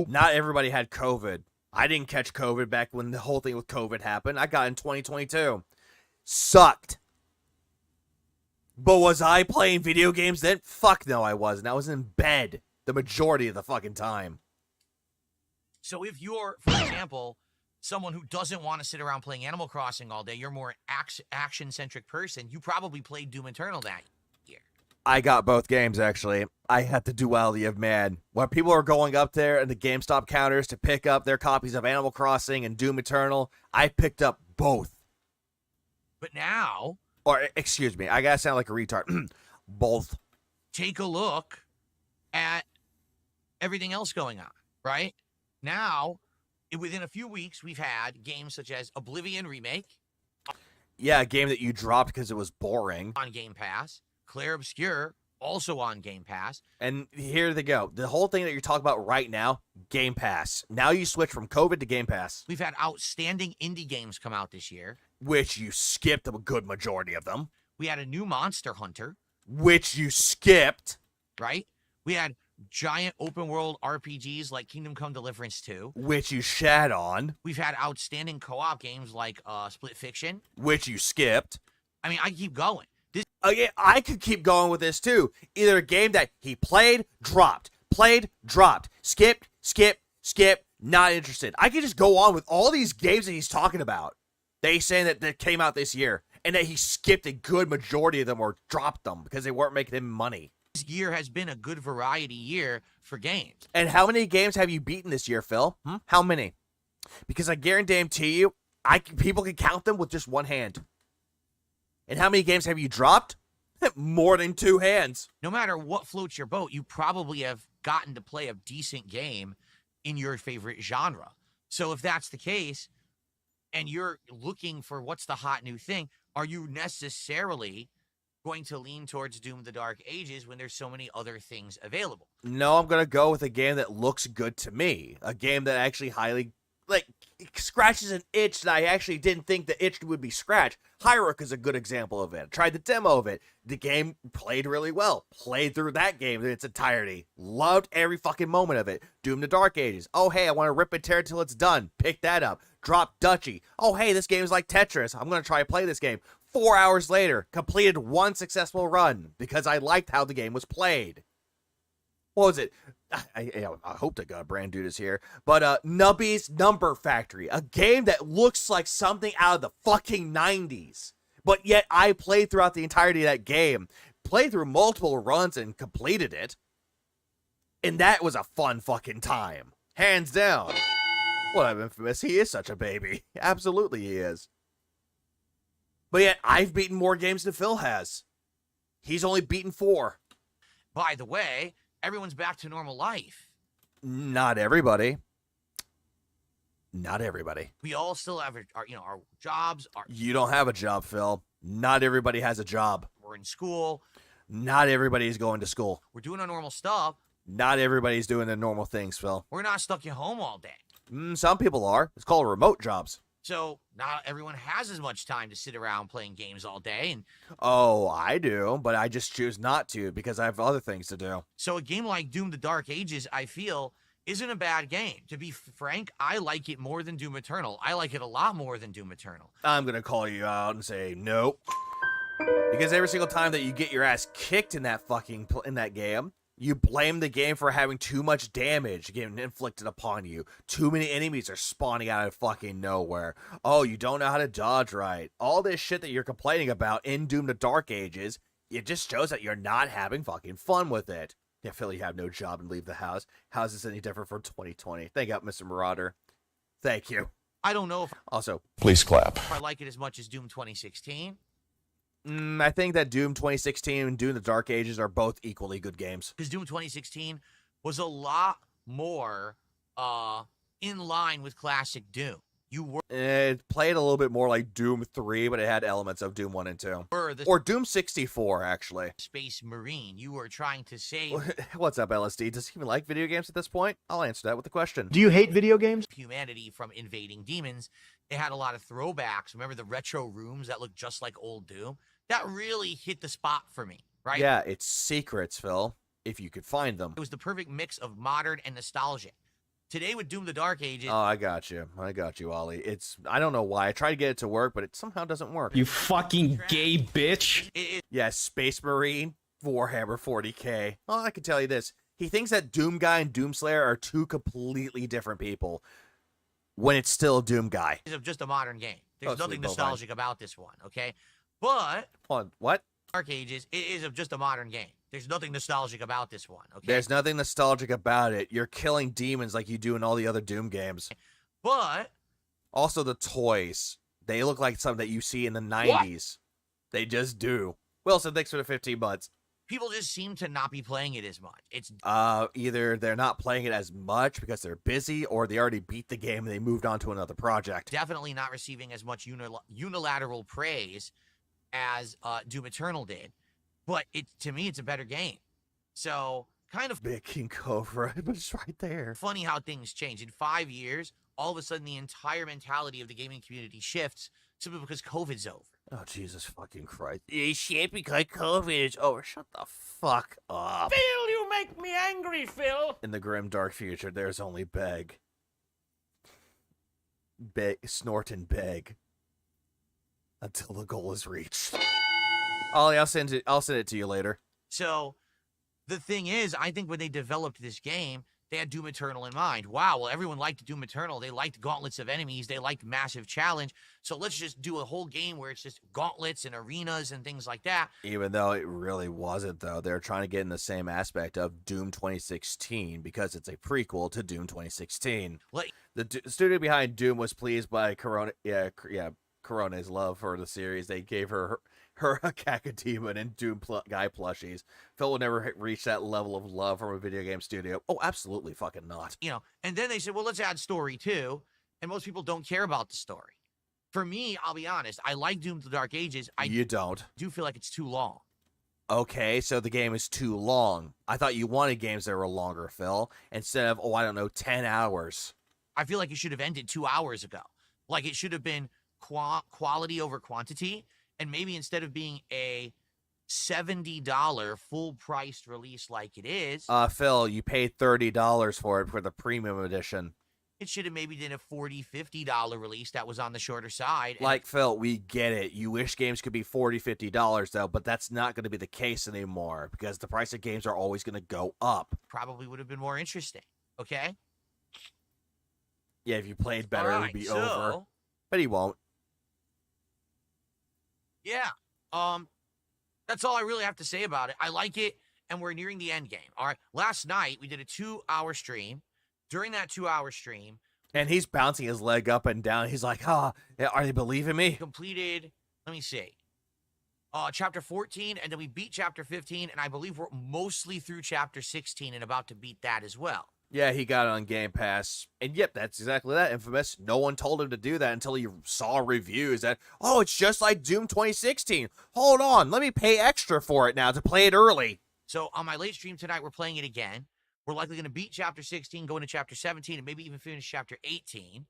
S1: Not everybody had COVID. I didn't catch COVID back when the whole thing with COVID happened. I got it in 2022. Sucked. But was I playing video games then? Fuck no, I wasn't. I was in bed the majority of the fucking time.
S5: So if you're, for example, someone who doesn't want to sit around playing Animal Crossing all day, you're more action-centric person, you probably played Doom Eternal that year.
S1: I got both games, actually. I had the duality of man. When people are going up there in the GameStop counters to pick up their copies of Animal Crossing and Doom Eternal, I picked up both.
S5: But now...
S1: Or, excuse me, I gotta sound like a retard. Both.
S5: Take a look at everything else going on, right? Now, within a few weeks, we've had games such as Oblivion Remake.
S1: Yeah, a game that you dropped because it was boring.
S5: On Game Pass. Claire Obscure, also on Game Pass.
S1: And here they go. The whole thing that you're talking about right now, Game Pass. Now you switch from COVID to Game Pass.
S5: We've had outstanding indie games come out this year.
S1: Which you skipped a good majority of them.
S5: We had a new Monster Hunter.
S1: Which you skipped.
S5: Right? We had giant open world RPGs like Kingdom Come Deliverance 2.
S1: Which you shat on.
S5: We've had outstanding co-op games like Split Fiction.
S1: Which you skipped.
S5: I mean, I keep going.
S1: Again, I could keep going with this too. Either a game that he played, dropped, skipped, not interested. I could just go on with all these games that he's talking about. That he's saying that came out this year. And that he skipped a good majority of them or dropped them because they weren't making him money.
S5: This year has been a good variety year for games.
S1: And how many games have you beaten this year, Phil? How many? Because I guarantee you, people can count them with just one hand. And how many games have you dropped? More than two hands.
S5: No matter what floats your boat, you probably have gotten to play a decent game in your favorite genre. So if that's the case, and you're looking for what's the hot new thing, are you necessarily going to lean towards Doom the Dark Ages when there's so many other things available?
S1: No, I'm going to go with a game that looks good to me. A game that actually scratches an itch that I actually didn't think the itch would be scratched. Hyrule is a good example of it. I tried the demo of it. The game played really well. Played through that game in its entirety. Loved every fucking moment of it. Doom the Dark Ages. Oh, hey, I want to rip and tear it till it's done. Pick that up. Drop Dutchy. Oh, hey, this game is like Tetris. I'm going to try to play this game. 4 hours later, completed one successful run because I liked how the game was played. What was it? I hope that God Brand Dude is here. But Nubby's Number Factory. A game that looks like something out of the fucking 90s. But yet I played throughout the entirety of that game. Played through multiple runs and completed it. And that was a fun fucking time. Hands down. Well, I'm infamous. He is such a baby. Absolutely he is. But yet I've beaten more games than Phil has. He's only beaten 4.
S5: By the way, everyone's back to normal life.
S1: Not everybody. Not everybody.
S5: We all still have our jobs.
S1: You don't have a job, Phil. Not everybody has a job.
S5: We're in school.
S1: Not everybody's going to school.
S5: We're doing our normal stuff.
S1: Not everybody's doing their normal things, Phil.
S5: We're not stuck at home all day.
S1: Some people are. It's called remote jobs.
S5: So not everyone has as much time to sit around playing games all day. And
S1: oh, I do, but I just choose not to because I have other things to do.
S5: So a game like Doom the Dark Ages, I feel, isn't a bad game. To be frank, I like it more than Doom Eternal. I like it a lot more than Doom Eternal.
S1: I'm going to call you out and say nope. Because every single time that you get your ass kicked in that game, you blame the game for having too much damage getting inflicted upon you. Too many enemies are spawning out of fucking nowhere. Oh, you don't know how to dodge right. All this shit that you're complaining about in Doom the Dark Ages, it just shows that you're not having fucking fun with it. Yeah, Phil, you have no job and leave the house. How is this any different from 2020? Thank you, Mr. Marauder. Thank you.
S5: I don't know if...
S1: Also,
S11: please clap.
S5: I like it as much as Doom 2016.
S1: I think that Doom 2016 and Doom the Dark Ages are both equally good games.
S5: Because Doom 2016 was a lot more in line with classic Doom.
S1: it played a little bit more like Doom 3, but it had elements of Doom 1 and 2. Or Doom 64, actually.
S5: Space Marine, you were trying to save
S1: What's up, LSD? Does he even like video games at this point? I'll answer that with a question.
S13: Do you hate video games?
S5: humanity from invading demons. It had a lot of throwbacks. Remember the retro rooms that looked just like old Doom? That really hit the spot for me, right?
S1: Yeah, it's secrets, Phil, if you could find them.
S5: It was the perfect mix of modern and nostalgic. Today with Doom the Dark Ages...
S1: Oh, I got you, Ollie. I don't know why. I try to get it to work, but it somehow doesn't work.
S17: You fucking gay bitch.
S1: Yeah, Space Marine, Warhammer 40K. Well, I can tell you this. He thinks that Doom Guy and Doom Slayer are two completely different people when it's still Doom Guy.
S5: It's just a modern game. There's nothing
S1: sweet,
S5: nostalgic about this one, okay? But...
S1: Hold on, what?
S5: Dark Ages, it is just a modern game. There's nothing nostalgic about this one, okay?
S1: There's nothing nostalgic about it. You're killing demons like you do in all the other Doom games.
S5: But...
S1: Also, the toys. They look like something that you see in the 90s. What? They just do. Wilson, thanks for the 15 months.
S5: People just seem to not be playing it as much. It's
S1: either they're not playing it as much because they're busy, or they already beat the game and they moved on to another project.
S5: Definitely not receiving as much unilateral praise as Doom Eternal did. But to me, it's a better game. So, kind of...
S1: Big King Cobra, but it's right there.
S5: Funny how things change. In 5 years, all of a sudden, the entire mentality of the gaming community shifts simply because COVID's over.
S1: Oh, Jesus fucking Christ. It can't be because COVID is over. Shut the fuck up.
S10: Phil, you make me angry, Phil.
S1: In the grim, dark future, there's only beg. Snort and beg. Until the goal is reached. Ollie, I'll send it to you later.
S5: So, the thing is, I think when they developed this game, they had Doom Eternal in mind. Wow, well, everyone liked Doom Eternal. They liked gauntlets of enemies. They liked massive challenge. So let's just do a whole game where it's just gauntlets and arenas and things like that.
S1: Even though it really wasn't, though. They're trying to get in the same aspect of Doom 2016 because it's a prequel to Doom 2016. The studio behind Doom was pleased by Corona. Yeah, Corona's love for the series. They gave her a Cacodemon and Doom guy plushies. Phil will never reach that level of love from a video game studio. Oh, absolutely fucking not.
S5: You know, and then they said, well, let's add story too. And most people don't care about the story. For me, I'll be honest, I like Doom the Dark Ages.
S1: You don't.
S5: Do feel like it's too long.
S1: Okay, so the game is too long. I thought you wanted games that were longer, Phil, instead of, 10 hours.
S5: I feel like it should have ended 2 hours ago. Like it should have been quality over quantity. And maybe instead of being a $70 full-priced release like it is...
S1: Phil, you paid $30 for it for the premium edition.
S5: It should have maybe been a $40, $50 release that was on the shorter side.
S1: Like, Phil, we get it. You wish games could be $40, $50, though, but that's not going to be the case anymore because the price of games are always going to go up.
S5: Probably would have been more interesting, okay?
S1: Yeah, if you played better, it would be over. But he won't.
S5: Yeah, that's all I really have to say about it. I like it, and we're nearing the end game. All right, last night we did a 2-hour stream. During that 2-hour stream,
S1: and he's bouncing his leg up and down. He's like, are they believing me?
S5: Completed, let me see, chapter 14, and then we beat chapter 15, and I believe we're mostly through chapter 16 and about to beat that as well.
S1: Yeah, he got it on Game Pass. And yep, that's exactly that, Infamous. No one told him to do that until he saw reviews that, oh, it's just like Doom 2016. Hold on, let me pay extra for it now to play it early.
S5: So on my late stream tonight, we're playing it again. We're likely going to beat chapter 16, go into chapter 17, and maybe even finish chapter 18.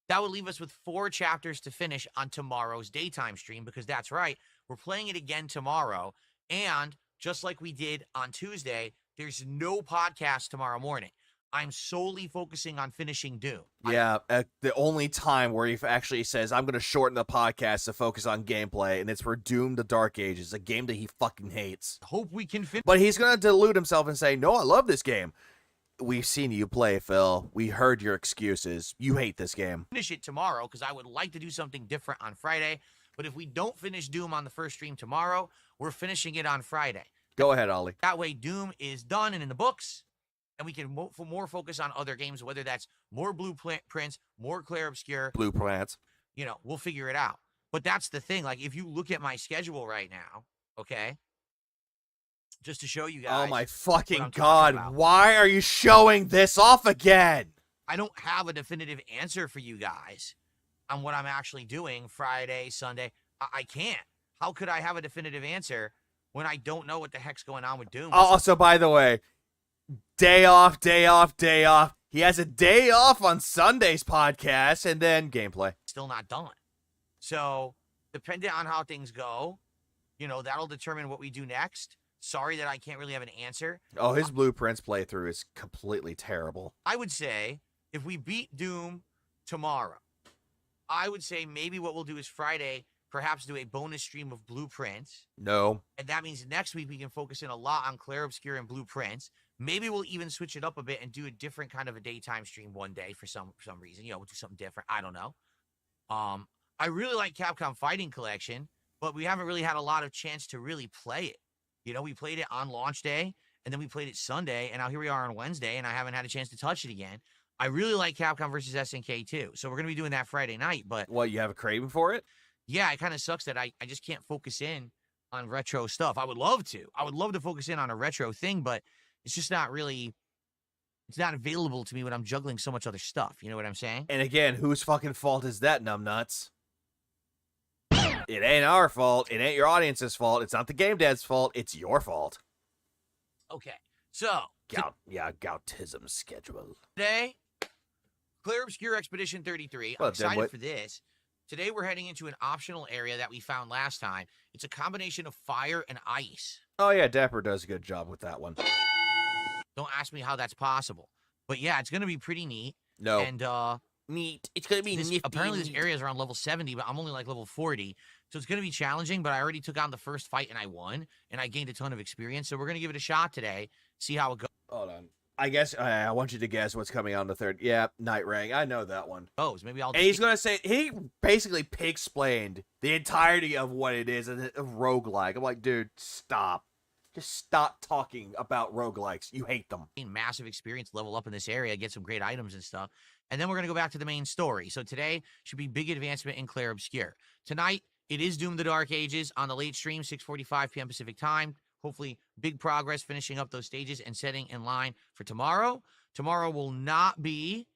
S5: That would leave us with 4 chapters to finish on tomorrow's daytime stream, because that's right, we're playing it again tomorrow. And just like we did on Tuesday, there's no podcast tomorrow morning. I'm solely focusing on finishing Doom.
S1: Yeah, the only time where he actually says, I'm going to shorten the podcast to focus on gameplay, and it's for Doom the Dark Ages, a game that he fucking hates.
S5: Hope we can finish.
S1: But he's going to delude himself and say, no, I love this game. We've seen you play, Phil. We heard your excuses. You hate this game.
S5: Finish it tomorrow, because I would like to do something different on Friday. But if we don't finish Doom on the first stream tomorrow, we're finishing it on Friday.
S1: Go ahead, Ollie.
S5: That way, Doom is done and in the books. And we can more focus on other games, whether that's more blueprints, more Clair Obscur.
S1: Blueprints.
S5: We'll figure it out. But that's the thing. Like, if you look at my schedule right now, okay, just to show you guys.
S1: Oh, my fucking God. Why are you showing this off again?
S5: I don't have a definitive answer for you guys. on what I'm actually doing Friday, Sunday. I can't. How could I have a definitive answer when I don't know what the heck's going on with Doom?
S1: Also, by the way, day off, day off, day off. He has a day off on Sunday's podcast, and then gameplay.
S5: Still not done. So, depending on how things go, that'll determine what we do next. Sorry that I can't really have an answer.
S1: Oh, his Blueprints playthrough is completely terrible.
S5: I would say if we beat Doom tomorrow, I would say maybe what we'll do is Friday, perhaps do a bonus stream of Blueprints.
S1: No.
S5: And that means next week we can focus in a lot on Clair Obscur and Blueprints. Maybe we'll even switch it up a bit and do a different kind of a daytime stream one day for some reason. We'll do something different. I don't know. I really like Capcom Fighting Collection, but we haven't really had a lot of chance to really play it. We played it on launch day, and then we played it Sunday, and now here we are on Wednesday, and I haven't had a chance to touch it again. I really like Capcom versus SNK too, so we're going to be doing that Friday night. But
S1: what, you have a craving for it?
S5: Yeah, it kind of sucks that I just can't focus in on retro stuff. I would love to. I would love to focus in on a retro thing, but it's just not really, it's not available to me when I'm juggling so much other stuff. You know what I'm saying?
S1: And again, whose fucking fault is that, numbnuts? It ain't our fault. It ain't your audience's fault. It's not the game dad's fault. It's your fault.
S5: Okay, so
S1: Gautism schedule.
S5: Today, Clair Obscur Expedition 33. I'm excited for this. Today we're heading into an optional area that we found last time. It's a combination of fire and ice.
S1: Oh yeah, Dapper does a good job with that one.
S5: Don't ask me how that's possible, but yeah, it's gonna be pretty neat.
S1: No.
S5: And
S1: neat. It's gonna be nifty.
S5: Apparently this area is around level 70, but I'm only like level 40. So it's going to be challenging, but I already took on the first fight and I won, and I gained a ton of experience. So we're going to give it a shot today, see how it goes.
S1: Hold on. I guess I want you to guess what's coming on the third. Yeah, Night Ring. I know that one.
S5: Maybe I'll.
S1: And he's going to say, he basically pig-splained the entirety of what it is, a roguelike. I'm like, dude, stop. Just stop talking about roguelikes. You hate them.
S5: Massive experience, level up in this area, get some great items and stuff. And then we're going to go back to the main story. So today should be big advancement in Clair Obscur. Tonight, it is Doom the Dark Ages on the late stream, 6:45 p.m. Pacific time. Hopefully, big progress finishing up those stages and setting in line for tomorrow. Tomorrow will not be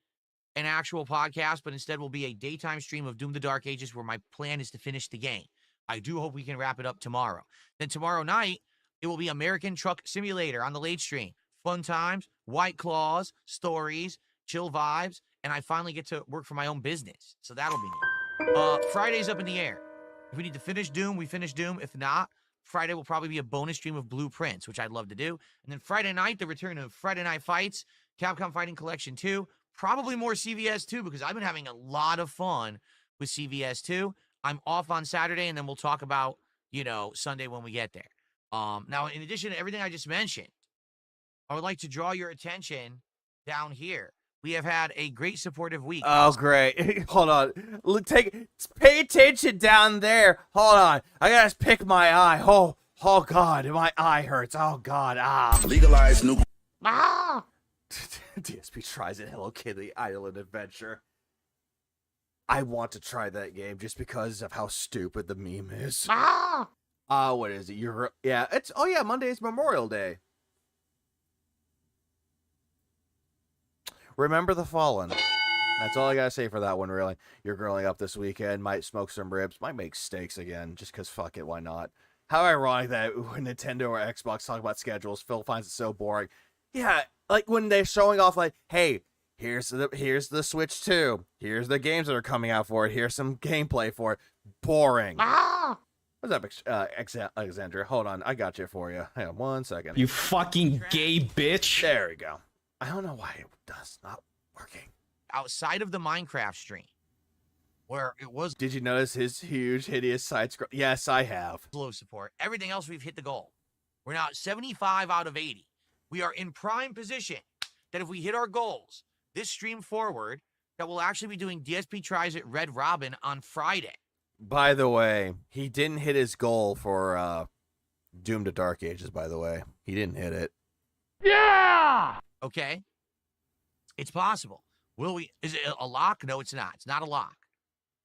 S5: an actual podcast, but instead will be a daytime stream of Doom the Dark Ages where my plan is to finish the game. I do hope we can wrap it up tomorrow. Then tomorrow night, it will be American Truck Simulator on the late stream. Fun times, White Claws, stories, chill vibes, and I finally get to work for my own business. So that'll be neat. Friday's up in the air. If we need to finish Doom, we finish Doom. If not, Friday will probably be a bonus stream of Blueprints, which I'd love to do. And then Friday night, the return of Friday Night Fights, Capcom Fighting Collection 2, probably more CVS 2 because I've been having a lot of fun with CVS 2. I'm off on Saturday, and then we'll talk about, Sunday when we get there. Now, in addition to everything I just mentioned, I would like to draw your attention down here. We have had a great supportive week.
S1: Oh, great. Hold on. Pay attention down there. Hold on. I gotta pick my eye. Oh, God. My eye hurts. Oh, God.
S14: Legalize new.
S1: DSP tries it. Hello Kitty Island Adventure. I want to try that game just because of how stupid the meme is. What is it? Monday is Memorial Day. Remember the Fallen. That's all I gotta say for that one, really. You're growing up this weekend, might smoke some ribs, might make steaks again, just because fuck it, why not? How ironic that when Nintendo or Xbox talk about schedules, Phil finds it so boring. Yeah, like when they're showing off, like, hey, here's the Switch 2. Here's the games that are coming out for it. Here's some gameplay for it. Boring. What's up, Alexandria? Hold on, I got you for you. Hang on 1 second.
S17: You fucking gay bitch.
S1: There we go. I don't know why it does not working.
S5: Outside of the Minecraft stream, where it was...
S1: Did you notice his huge, hideous side scroll? Yes, I have.
S5: ...low support. Everything else, we've hit the goal. We're now at 75 out of 80. We are in prime position that if we hit our goals, this stream forward, that we'll actually be doing DSP Tries at Red Robin on Friday.
S1: By the way, he didn't hit his goal for Doom to Dark Ages, by the way. He didn't hit it.
S5: Yeah! Okay? It's possible. Will we? Is it a lock? No, it's not. It's not a lock.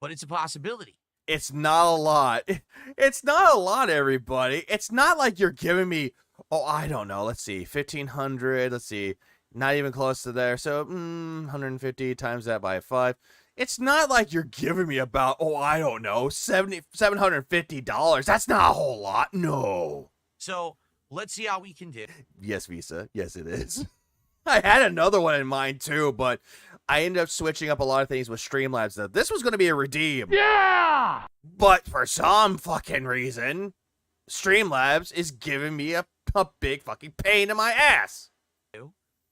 S5: But it's a possibility.
S1: It's not a lot. It's not a lot, everybody. It's not like you're giving me, I don't know. Let's see. 1,500. Let's see. Not even close to there. So, 150 times that by 5. It's not like you're giving me about, oh, I don't know, $750. That's not a whole lot. No.
S5: So let's see how we can do.
S1: Yes, Visa. Yes, it is. I had another one in mind too, but I ended up switching up a lot of things with Streamlabs. Though this was going to be a redeem.
S10: Yeah!
S1: But for some fucking reason, Streamlabs is giving me a big fucking pain in my ass.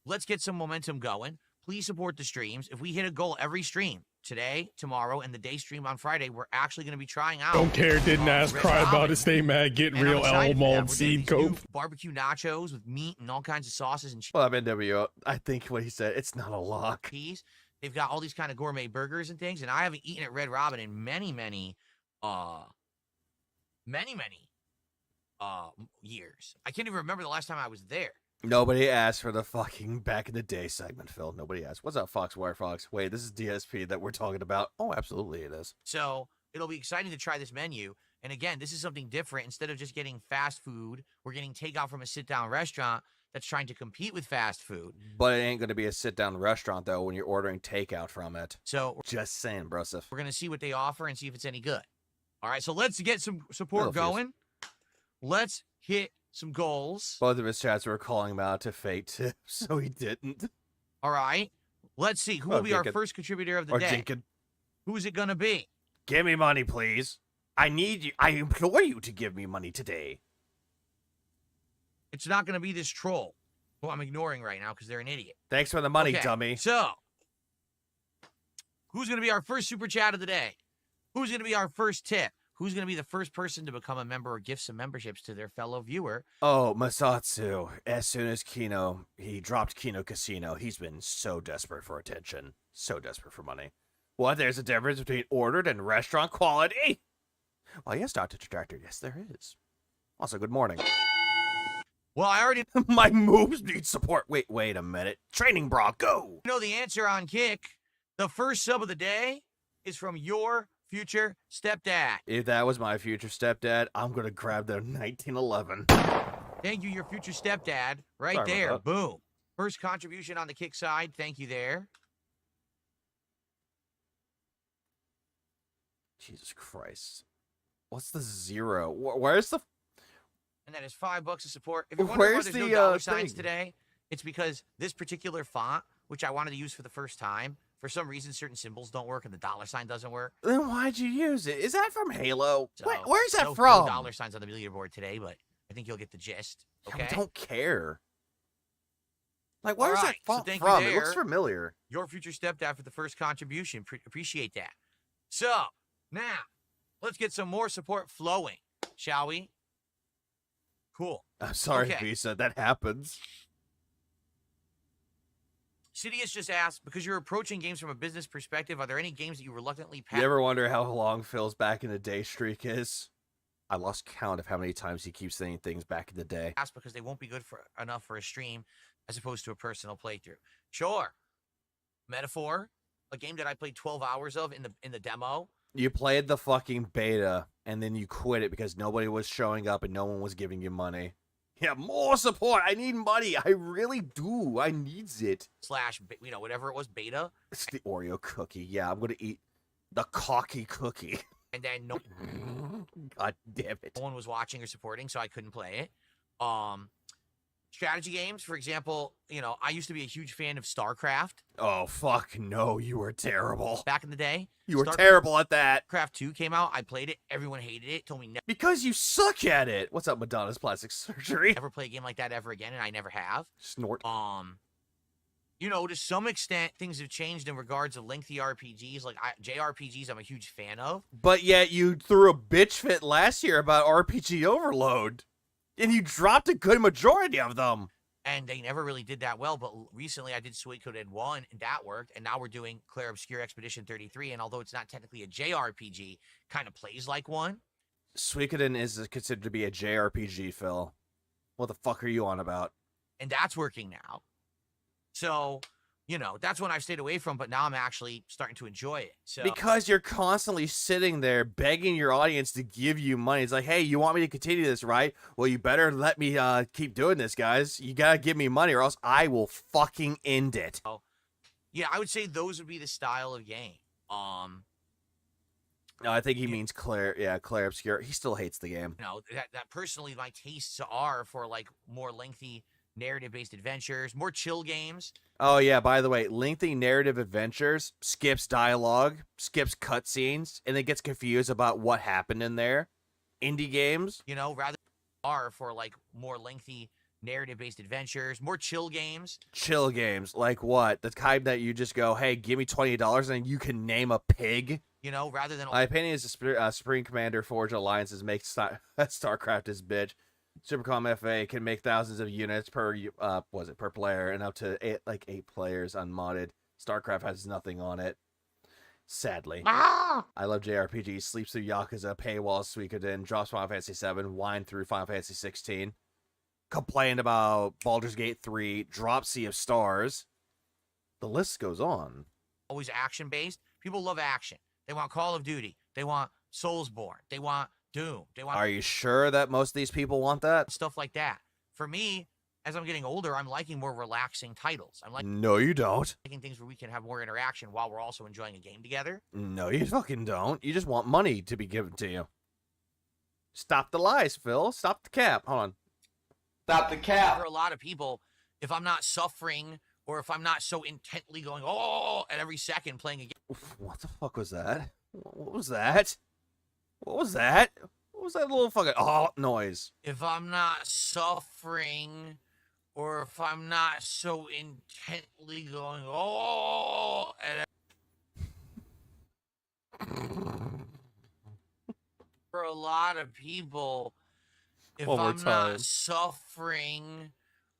S5: Let's get some momentum going. Please support the streams. If we hit a goal every stream, today, tomorrow, and the day stream on Friday, we're actually going to be trying out.
S3: Don't care, didn't ask, cry about it, stay mad, get real, L mold, seed cope.
S5: Barbecue nachos with meat and all kinds of sauces and cheese.
S1: Well, I'm NWO. I think what he said, it's not a lock.
S5: They've got all these kind of gourmet burgers and things, and I haven't eaten at Red Robin in many years. I can't even remember the last time I was there.
S1: Nobody asked for the fucking back in the day segment, Phil. Nobody asked. What's up, Fox Wire Fox? Wait, this is DSP that we're talking about. Oh, absolutely it is.
S5: So it'll be exciting to try this menu. And again, this is something different. Instead of just getting fast food, we're getting takeout from a sit-down restaurant that's trying to compete with fast food.
S1: But it ain't going to be a sit-down restaurant, though, when you're ordering takeout from it.
S5: So
S1: just saying, brosif.
S5: We're going to see what they offer and see if it's any good. All right, so let's get some support going. Let's hit some goals.
S1: Both of his chats were calling him out to fake tips, so he didn't.
S5: All right. Let's see. Who will be our first contributor of the day?
S1: Jinkin.
S5: Who is it going to be?
S1: Give me money, please. I need you. I implore you to give me money today.
S5: It's not going to be this troll who I'm ignoring right now because they're an idiot.
S1: Thanks for the money, dummy.
S5: So, who's going to be our first super chat of the day? Who's going to be our first tip? Who's going to be the first person to become a member or give some memberships to their fellow viewer?
S1: Oh, Masatsu. As soon as he dropped Kino Casino, he's been so desperate for attention. So desperate for money. What, there's a difference between ordered and restaurant quality? Well, yes, Dr. Detractor. Yes, there is. Also, good morning.
S5: Well, I already...
S1: My moves need support. Wait a minute. Training bra, go!
S5: You know the answer on Kick. The first sub of the day is from your future stepdad.
S1: If that was my future stepdad, I'm going to grab the 1911.
S5: Thank you, your future stepdad. Right
S1: Sorry
S5: there.
S1: about that.
S5: Boom. First contribution on the Kick side. Thank you there.
S1: Jesus Christ. What's the zero? Where's the...
S5: And that is $5 of support. If you're wondering why
S1: Where's
S5: there's
S1: the
S5: no dollar signs
S1: thing?
S5: today, it's because this particular font, which I wanted to use for the first time, for some reason certain symbols don't work and the dollar sign doesn't work.
S1: Then why'd you use it? Is that from Halo?
S5: So,
S1: Where's that
S5: no
S1: from?
S5: dollar signs on the leaderboard today, but I think you'll get the gist. Okay.
S1: I don't care. Like, where's
S5: All
S1: that
S5: right, so
S1: font
S5: thank you
S1: from? It
S5: there.
S1: looks familiar.
S5: Your future stepdad for the first contribution. Appreciate that. So, now, let's get some more support flowing, shall we? Cool.
S1: I'm sorry,
S5: Okay.
S1: Visa. That happens.
S5: Sidious just asked, because you're approaching games from a business perspective, are there any games that you reluctantly pass?
S1: You ever wonder how long Phil's back in the day streak is? I lost count of how many times he keeps saying things back in the day.
S5: Because they won't be good enough for a stream as opposed to a personal playthrough. Sure. Metaphor, a game that I played 12 hours of in the demo.
S1: You played the fucking beta, and then you quit it because nobody was showing up and no one was giving you money. Yeah, more support. I need money. I really do. I needs it.
S5: / whatever it was, beta.
S1: It's the Oreo cookie. Yeah, I'm going to eat the cocky cookie.
S5: And then no
S1: God damn it.
S5: one was watching or supporting, so I couldn't play it. Strategy games, for example, I used to be a huge fan of StarCraft.
S1: Oh, fuck no. You were terrible.
S5: Back in the day.
S1: You were terrible at that.
S5: StarCraft 2 came out. I played it. Everyone hated it. Told me never.
S1: Because you suck at it. What's up, Madonna's plastic surgery?
S5: Never play a game like that ever again, and I never have.
S1: Snort.
S5: To some extent, things have changed in regards of lengthy RPGs. Like JRPGs, I'm a huge fan of.
S1: But yet you threw a bitch fit last year about RPG overload. And you dropped a good majority of them.
S5: And they never really did that well, but recently I did Suikoden 1, and that worked, and now we're doing Claire Obscure Expedition 33, and although it's not technically a JRPG, kind of plays like one.
S1: Suikoden is considered to be a JRPG, Phil. What the fuck are you on about?
S5: And that's working now. So, that's one I've stayed away from, but now I'm actually starting to enjoy it. So
S1: Because you're constantly sitting there begging your audience to give you money. It's like, hey, you want me to continue this, right? Well, you better let me keep doing this, guys. You gotta give me money or else I will fucking end it.
S5: yeah, I would say those would be the style of game.
S1: No, I think he means Claire. Yeah, Claire Obscure. He still hates the game.
S5: You know, that personally, my tastes are for like more lengthy narrative-based adventures, more chill games.
S1: Oh yeah, by the way, lengthy narrative adventures skips dialogue, skips cutscenes, and then gets confused about what happened in there. Indie games,
S5: you know, rather are for like more lengthy narrative-based adventures, more chill games.
S1: Chill games, like what? The kind that you just go, hey, give me $20 and you can name a pig.
S5: You know, rather than
S1: my opinion is the Supreme Commander Forge Alliances make StarCraft his bitch. Supercom FA can make thousands of units per per player and up to eight players unmodded. StarCraft has nothing on it. Sadly. I love JRPGs, sleeps through Yakuza, paywalls Suikoden, drops Final Fantasy 7, whine through Final Fantasy 16. Complained about Baldur's Gate 3, drop Sea of Stars. The list goes on.
S5: Always action-based. People love action. They want Call of Duty. They want Soulsborne. They want Doom. They want.
S1: Are you sure that most of these people want that?
S5: Stuff like that. For me, as I'm getting older, I'm liking more relaxing titles. I'm like.
S1: No, you don't.
S5: Liking things where we can have more interaction while we're also enjoying a game together.
S1: No, you fucking don't. You just want money to be given to you. Stop the lies, Phil. Stop the cap. Hold on.
S10: Stop the cap.
S5: For a lot of people, if I'm not suffering or if I'm not so intently going, at every second playing a game.
S1: What the fuck was that? What was that? What was that? What was that little fucking noise?
S5: If I'm not suffering or if I'm not so intently going, for a lot of people, if I'm not suffering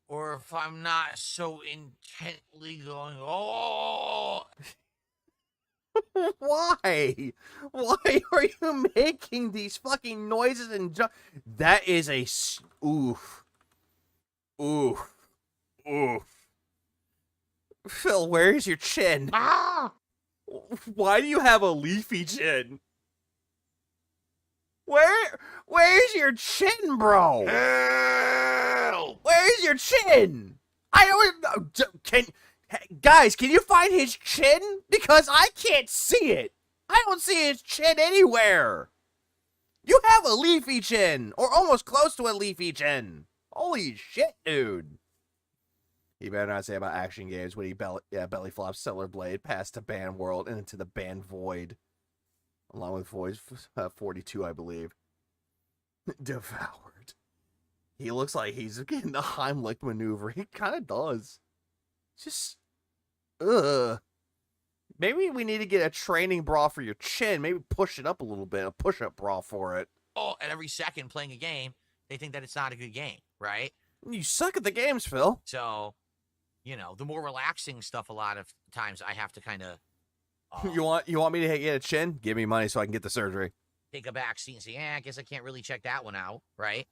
S5: or if I'm not so intently going,
S1: Why? Why are you making these fucking noises and that is a oof. Oof. Oof. Phil, where's your chin? Why do you have a leafy chin? Where's your chin, bro?
S2: Help!
S1: Where's your chin? I don't guys, can you find his chin? Because I can't see it. I don't see his chin anywhere. You have a leafy chin, or almost close to a leafy chin. Holy shit, dude. He better not say about action games when he belly flops Stellar Blade past the Ban World and into the Ban Void. Along with Void 42, I believe. Devoured. He looks like he's getting the Heimlich maneuver. He kind of does. Just, maybe we need to get a training bra for your chin. Maybe push it up a little bit. A push-up bra for it.
S5: At every second playing a game, they think that it's not a good game, right?
S1: You suck at the games, Phil.
S5: So, you know, the more relaxing stuff a lot of times I have to kind of...
S1: You want me to get a chin? Give me money so I can get the surgery.
S5: Take a back seat and say, I guess I can't really check that one out, right?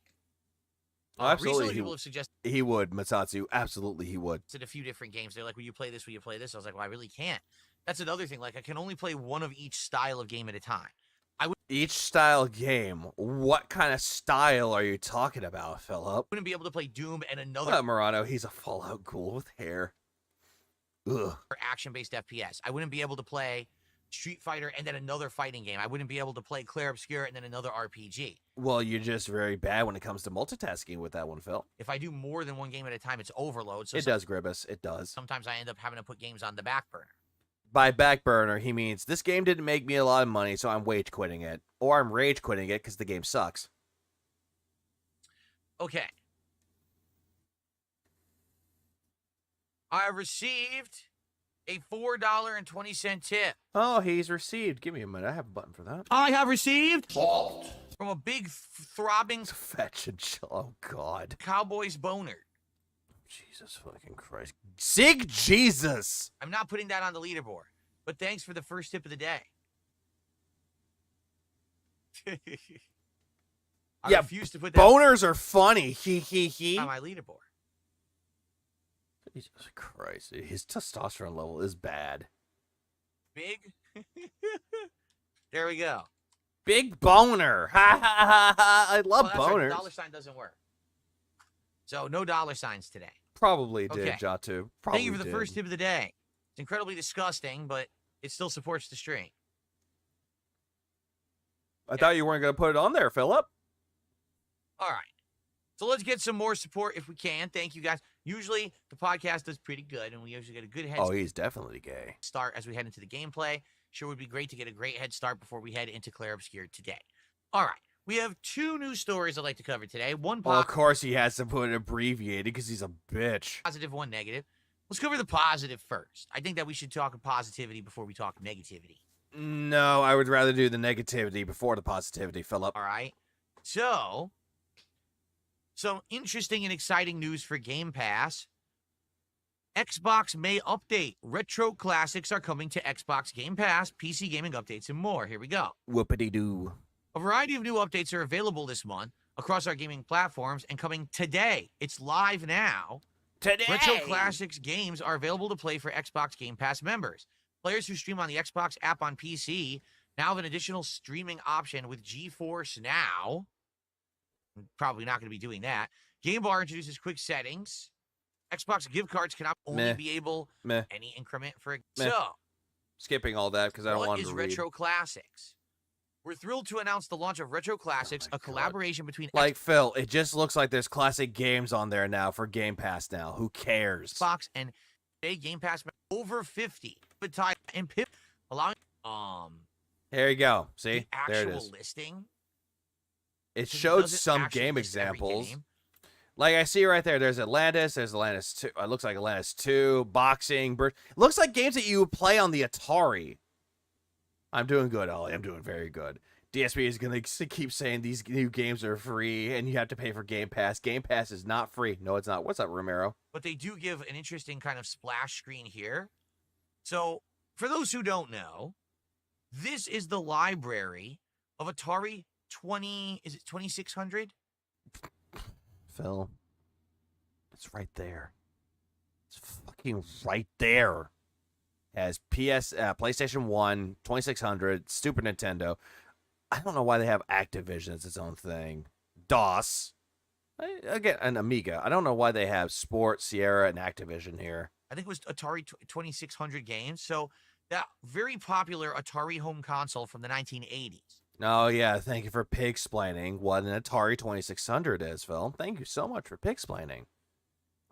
S1: Oh, absolutely.
S5: Recently, people have suggested...
S1: He would, Matsatsu. Absolutely, he would.
S5: A few different games. They're like, will you play this? Will you play this? I was like, well, I really can't. That's another thing. Like, I can only play one of each style of game at a time.
S1: Each style game? What kind of style are you talking about, Philip?
S5: Wouldn't be able to play Doom and another...
S1: Murano, he's a Fallout ghoul with hair. Ugh.
S5: Action-based FPS. I wouldn't be able to play Street Fighter and then another fighting game. I wouldn't be able to play Claire Obscure and then another RPG.
S1: Well, you're just very bad when it comes to multitasking with that one, Phil.
S5: If I do more than one game at a time, it's overload. So
S1: it does, Gribbus. It does.
S5: Sometimes I end up having to put games on the back burner.
S1: By back burner, he means this game didn't make me a lot of money, so I'm wage quitting it. Or I'm rage quitting it because the game sucks.
S5: Okay. I received a $4.20 tip.
S1: Oh, he's received. Give me a minute. I have a button for that.
S5: I have received salt from a big throbbing
S1: fetch and chill. Oh God.
S5: Cowboy's boner.
S1: Jesus fucking Christ. Sig Jesus.
S5: I'm not putting that on the leaderboard, but thanks for the first tip of the day. I refuse to put that.
S1: Boners are funny. He.
S5: On my leaderboard.
S1: Jesus Christ. His testosterone level is bad.
S5: Big? There we go.
S1: Big boner. Ha ha ha ha. I love boners.
S5: Right. $sign doesn't work. So no $signs today.
S1: Probably did, Jatu. Probably
S5: Thank you for the first tip of the day. It's incredibly disgusting, but It still supports the stream.
S1: I thought you weren't going to put it on there, Philip.
S5: All right. So let's get some more support if we can. Thank you, guys. Usually, the podcast does pretty good, and we usually get a good head
S1: he's definitely gay.
S5: start as we head into the gameplay. Sure would be great to get a great head start before we head into Claire Obscure today. All right. We have 2 news stories I'd like to cover today. One
S1: Well, of course he has to put it abbreviated because he's a bitch.
S5: positive, one negative. Let's cover the positive first. I think that we should talk positivity before we talk negativity.
S1: No, I would rather do the negativity before the positivity, Philip.
S5: All right. So, some interesting and exciting news for Game Pass. Xbox May update. Retro classics are coming to Xbox Game Pass, PC gaming updates, and more. Here we go.
S1: Whoopity-doo.
S5: A variety of new updates are available this month across our gaming platforms and coming today. It's live now.
S1: Today!
S5: Retro Classics games are available to play for Xbox Game Pass members. Players who stream on the Xbox app on PC now have an additional streaming option with GeForce Now. Probably not going to be doing that. Game Bar introduces quick settings. Xbox gift cards cannot only be able any increment for So,
S1: skipping all that because I don't want to read.
S5: What is Retro Classics? We're thrilled to announce the launch of Retro Classics, a collaboration between
S1: Phil, it just looks like there's classic games on there now for Game Pass now. Who cares?
S5: Xbox and Game Pass over 50. Appetite and Pip allowing
S1: There you go. See?
S5: the
S1: There it
S5: actual
S1: is.
S5: listing.
S1: It
S5: 'Cause
S1: showed
S5: doesn't
S1: some
S5: actually
S1: game
S5: list every
S1: examples.
S5: game.
S1: Like I see right there, there's Atlantis 2. It looks like Atlantis 2, boxing, looks like games that you would play on the Atari. I'm doing good, Ollie. I'm doing very good. DSP is going to keep saying these new games are free and you have to pay for Game Pass. Game Pass is not free. No, it's not. What's up, Romero?
S5: But they do give an interesting kind of splash screen here. So, for those who don't know, this is the library of Atari 2600?
S1: Phil, it's right there. It's fucking right there. It has PlayStation 1, 2600, Super Nintendo. I don't know why they have Activision as its own thing. DOS. Again, an Amiga. I don't know why they have Sport, Sierra, and Activision here.
S5: I think it was Atari 2600 games. So, that very popular Atari home console from the 1980s.
S1: Oh, yeah. Thank you for pig-splaining what an Atari 2600 is, Phil. Thank you so much for pig-splaining.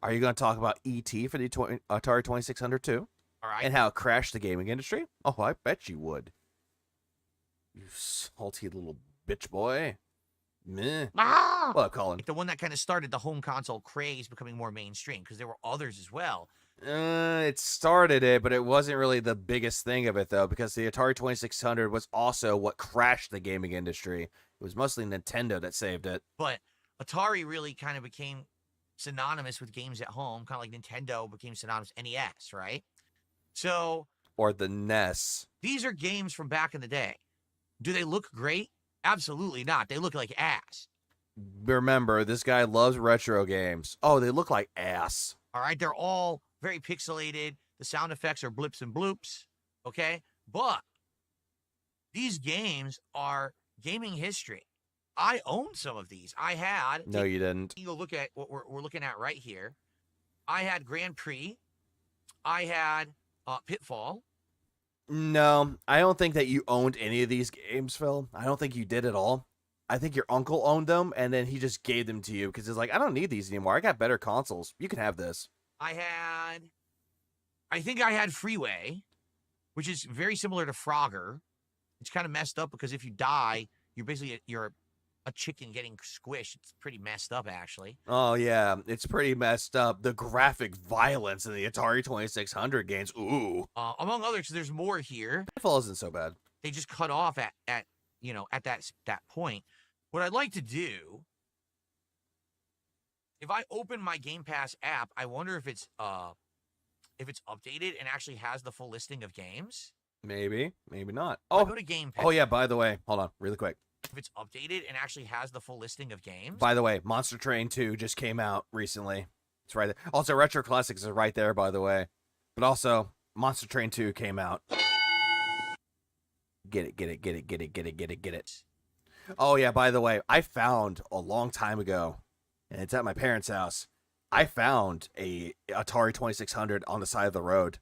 S1: Are you going to talk about E.T. for the Atari 2600 too?
S5: All right.
S1: And how it crashed the gaming industry? Oh, I bet you would. You salty little bitch boy. Meh.
S5: Ah!
S1: What up, Colin?
S5: The one that kind of started the home console craze becoming more mainstream, because there were others as well.
S1: It started it, but it wasn't really the biggest thing of it, though, because the Atari 2600 was also what crashed the gaming industry. It was mostly Nintendo that saved it.
S5: But Atari really kind of became synonymous with games at home, kind of like Nintendo became synonymous with NES, right? So...
S1: Or the NES.
S5: These are games from back in the day. Do they look great? Absolutely not. They look like ass.
S1: Remember, this guy loves retro games. Oh, they look like ass.
S5: All right, they're all very pixelated. The sound effects are blips and bloops, okay? But these games are gaming history. I own some of these. I had...
S1: No, you didn't.
S5: You look at what we're looking at right here. I had Grand Prix. I had Pitfall.
S1: No, I don't think that you owned any of these games, Phil. I don't think you did at all. I think your uncle owned them, and then he just gave them to you because he's like, I don't need these anymore. I got better consoles. You can have this.
S5: I think I had Freeway, which is very similar to Frogger. It's kind of messed up because if you die, you're a chicken getting squished. It's pretty messed up, actually.
S1: Oh, yeah. It's pretty messed up. The graphic violence in the Atari 2600 games. Ooh.
S5: Among others, there's more here.
S1: Pitfall isn't so bad.
S5: They just cut off at that point. What I'd like to do, if I open my Game Pass app, I wonder if it's updated and actually has the full listing of games.
S1: Maybe not.
S5: Oh, go to Game Pass.
S1: Oh yeah. By the way, hold on, really quick.
S5: If it's updated and actually has the full listing of games.
S1: By the way, Monster Train 2 just came out recently. It's right there. Also, Retro Classics is right there, by the way. But also, Monster Train 2 came out. Get it. Oh, yeah, by the way, I found a long time ago, and it's at my parents' house, I found a Atari 2600 on the side of the road.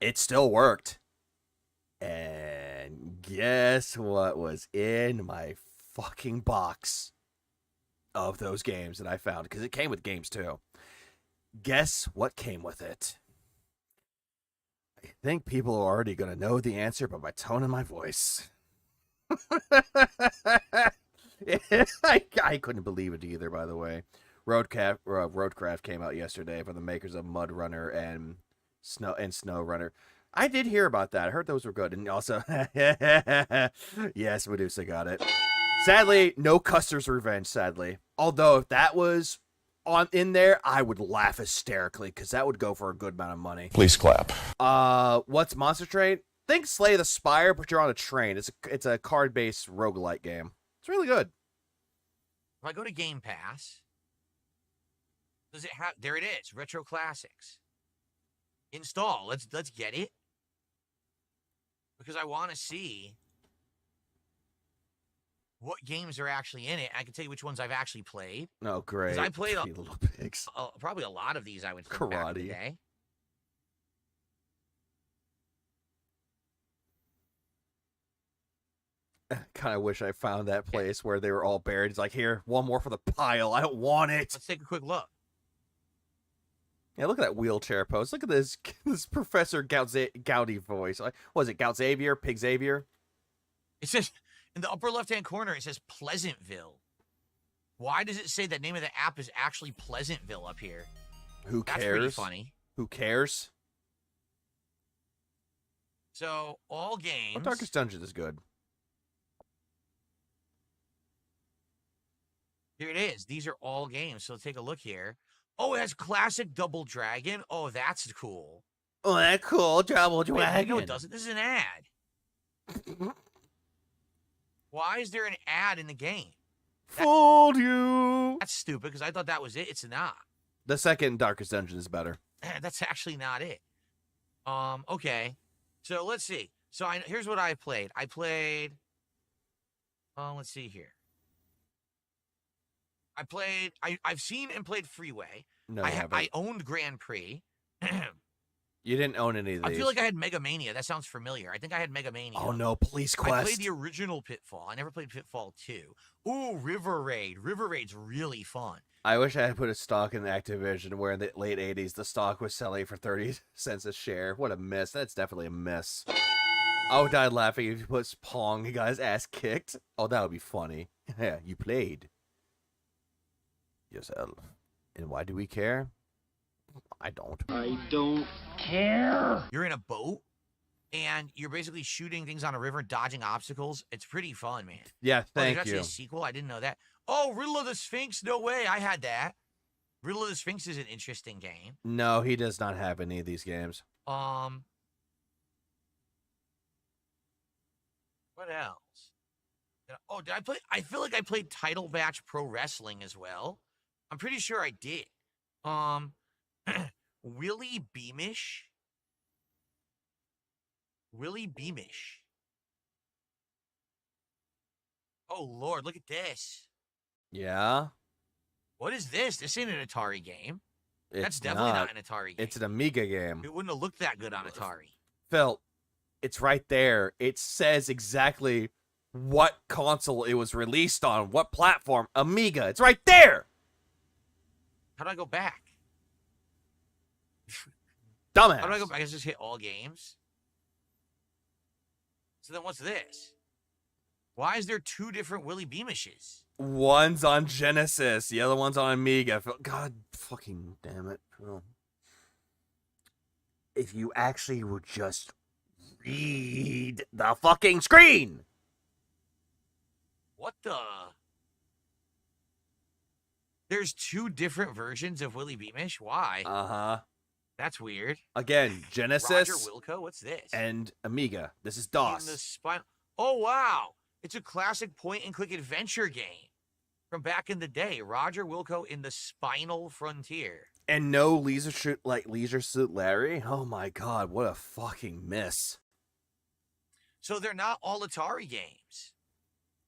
S1: It still worked. And guess what was in my fucking box of those games that I found? Because it came with games too. Guess what came with it? I think people are already going to know the answer by my tone and my voice. I couldn't believe it either, by the way. Roadcraft came out yesterday from the makers of Mud Runner and Snow Runner. I did hear about that. I heard those were good. And also, yes, Medusa got it. Sadly, no Custer's Revenge, sadly. Although, if that was in there, I would laugh hysterically, because that would go for a good amount of money.
S11: Please clap.
S1: What's Monster Train? Think Slay the Spire, but you're on a train. It's a card-based roguelike game. It's really good.
S5: If I go to Game Pass, does it have... There it is. Retro Classics. Install. Let's get it. Because I want to see what games are actually in it. I can tell you which ones I've actually played.
S1: Oh, great.
S5: Because I played
S1: Little Pigs.
S5: Probably a lot of these, I would think, back in the day.
S1: Kind of wish I found that place where they were all buried. It's like, here, one more for the pile. I don't want it.
S5: Let's take a quick look.
S1: Yeah, look at that wheelchair pose. Look at this Professor Goudy voice. What was it, Gout Xavier? Pig Xavier?
S5: It says, in the upper left-hand corner, it says Pleasantville. Why does it say the name of the app is actually Pleasantville up here?
S1: Who cares?
S5: That's pretty funny.
S1: Who cares?
S5: So, all games...
S1: What Darkest Dungeon is good?
S5: Here it is. These are all games. So, take a look here. Oh, it has Classic Double Dragon. Oh, that's cool.
S1: Oh, that's cool. Double Dragon.
S5: No, it doesn't. This is an ad. Why is there an ad in the game?
S1: Fooled you.
S5: That's stupid, because I thought that was it. It's not.
S1: The second Darkest Dungeon is better.
S5: That's actually not it. Okay. So, let's see. So, here's what I played. I played... let's see here. I've seen and played Freeway.
S1: No,
S5: I owned Grand Prix.
S1: You didn't own any of these.
S5: I feel like I had Mega Mania. That sounds familiar. I think I had Mega Mania.
S1: Oh no, Police Quest.
S5: I played the original Pitfall. I never played Pitfall 2. Ooh, River Raid. River Raid's really fun.
S1: I wish I had put a stock in Activision where in the late 80s the stock was selling for 30 cents a share. What a miss. That's definitely a miss. I would die laughing if you put Pong, he got his ass kicked. Oh, that would be funny. Yeah, you played yourself. And why do we care? I don't.
S5: I don't care. You're in a boat, and you're basically shooting things on a river, dodging obstacles. It's pretty fun, man.
S1: Yeah, thank
S5: there's actually
S1: you.
S5: a sequel. I didn't know that. Oh, Riddle of the Sphinx. No way. I had that. Riddle of the Sphinx is an interesting game.
S1: No, he does not have any of these games.
S5: What else? Oh, did I play? I feel like I played Title Match Pro Wrestling as well. I'm pretty sure I did. Willie Beamish. Willie Beamish. Oh, Lord, look at this.
S1: Yeah?
S5: What is this? This ain't an Atari game.
S1: It's
S5: That's definitely not an Atari game.
S1: It's an Amiga game.
S5: It wouldn't have looked that good on Atari.
S1: Phil, it's right there. It says exactly what console it was released on, what platform. Amiga. It's right there.
S5: How do I go back?
S1: Dumbass.
S5: How do I go back? I guess just hit all games. So then what's this? Why is there two different Willie Beamishes?
S1: One's on Genesis, the other one's on Amiga. God fucking damn it. If you actually would just read the fucking screen.
S5: What the? There's two different versions of Willie Beamish? Why?
S1: Uh-huh.
S5: That's weird.
S1: Again, Genesis.
S5: Roger Wilco, what's this?
S1: And Amiga. This is DOS.
S5: In the spine. Oh, wow. It's a classic point-and-click adventure game from back in the day. Roger Wilco in the Spinal Frontier.
S1: And no Leisure Suit Larry? Oh my god, what a fucking miss.
S5: So they're not all Atari games.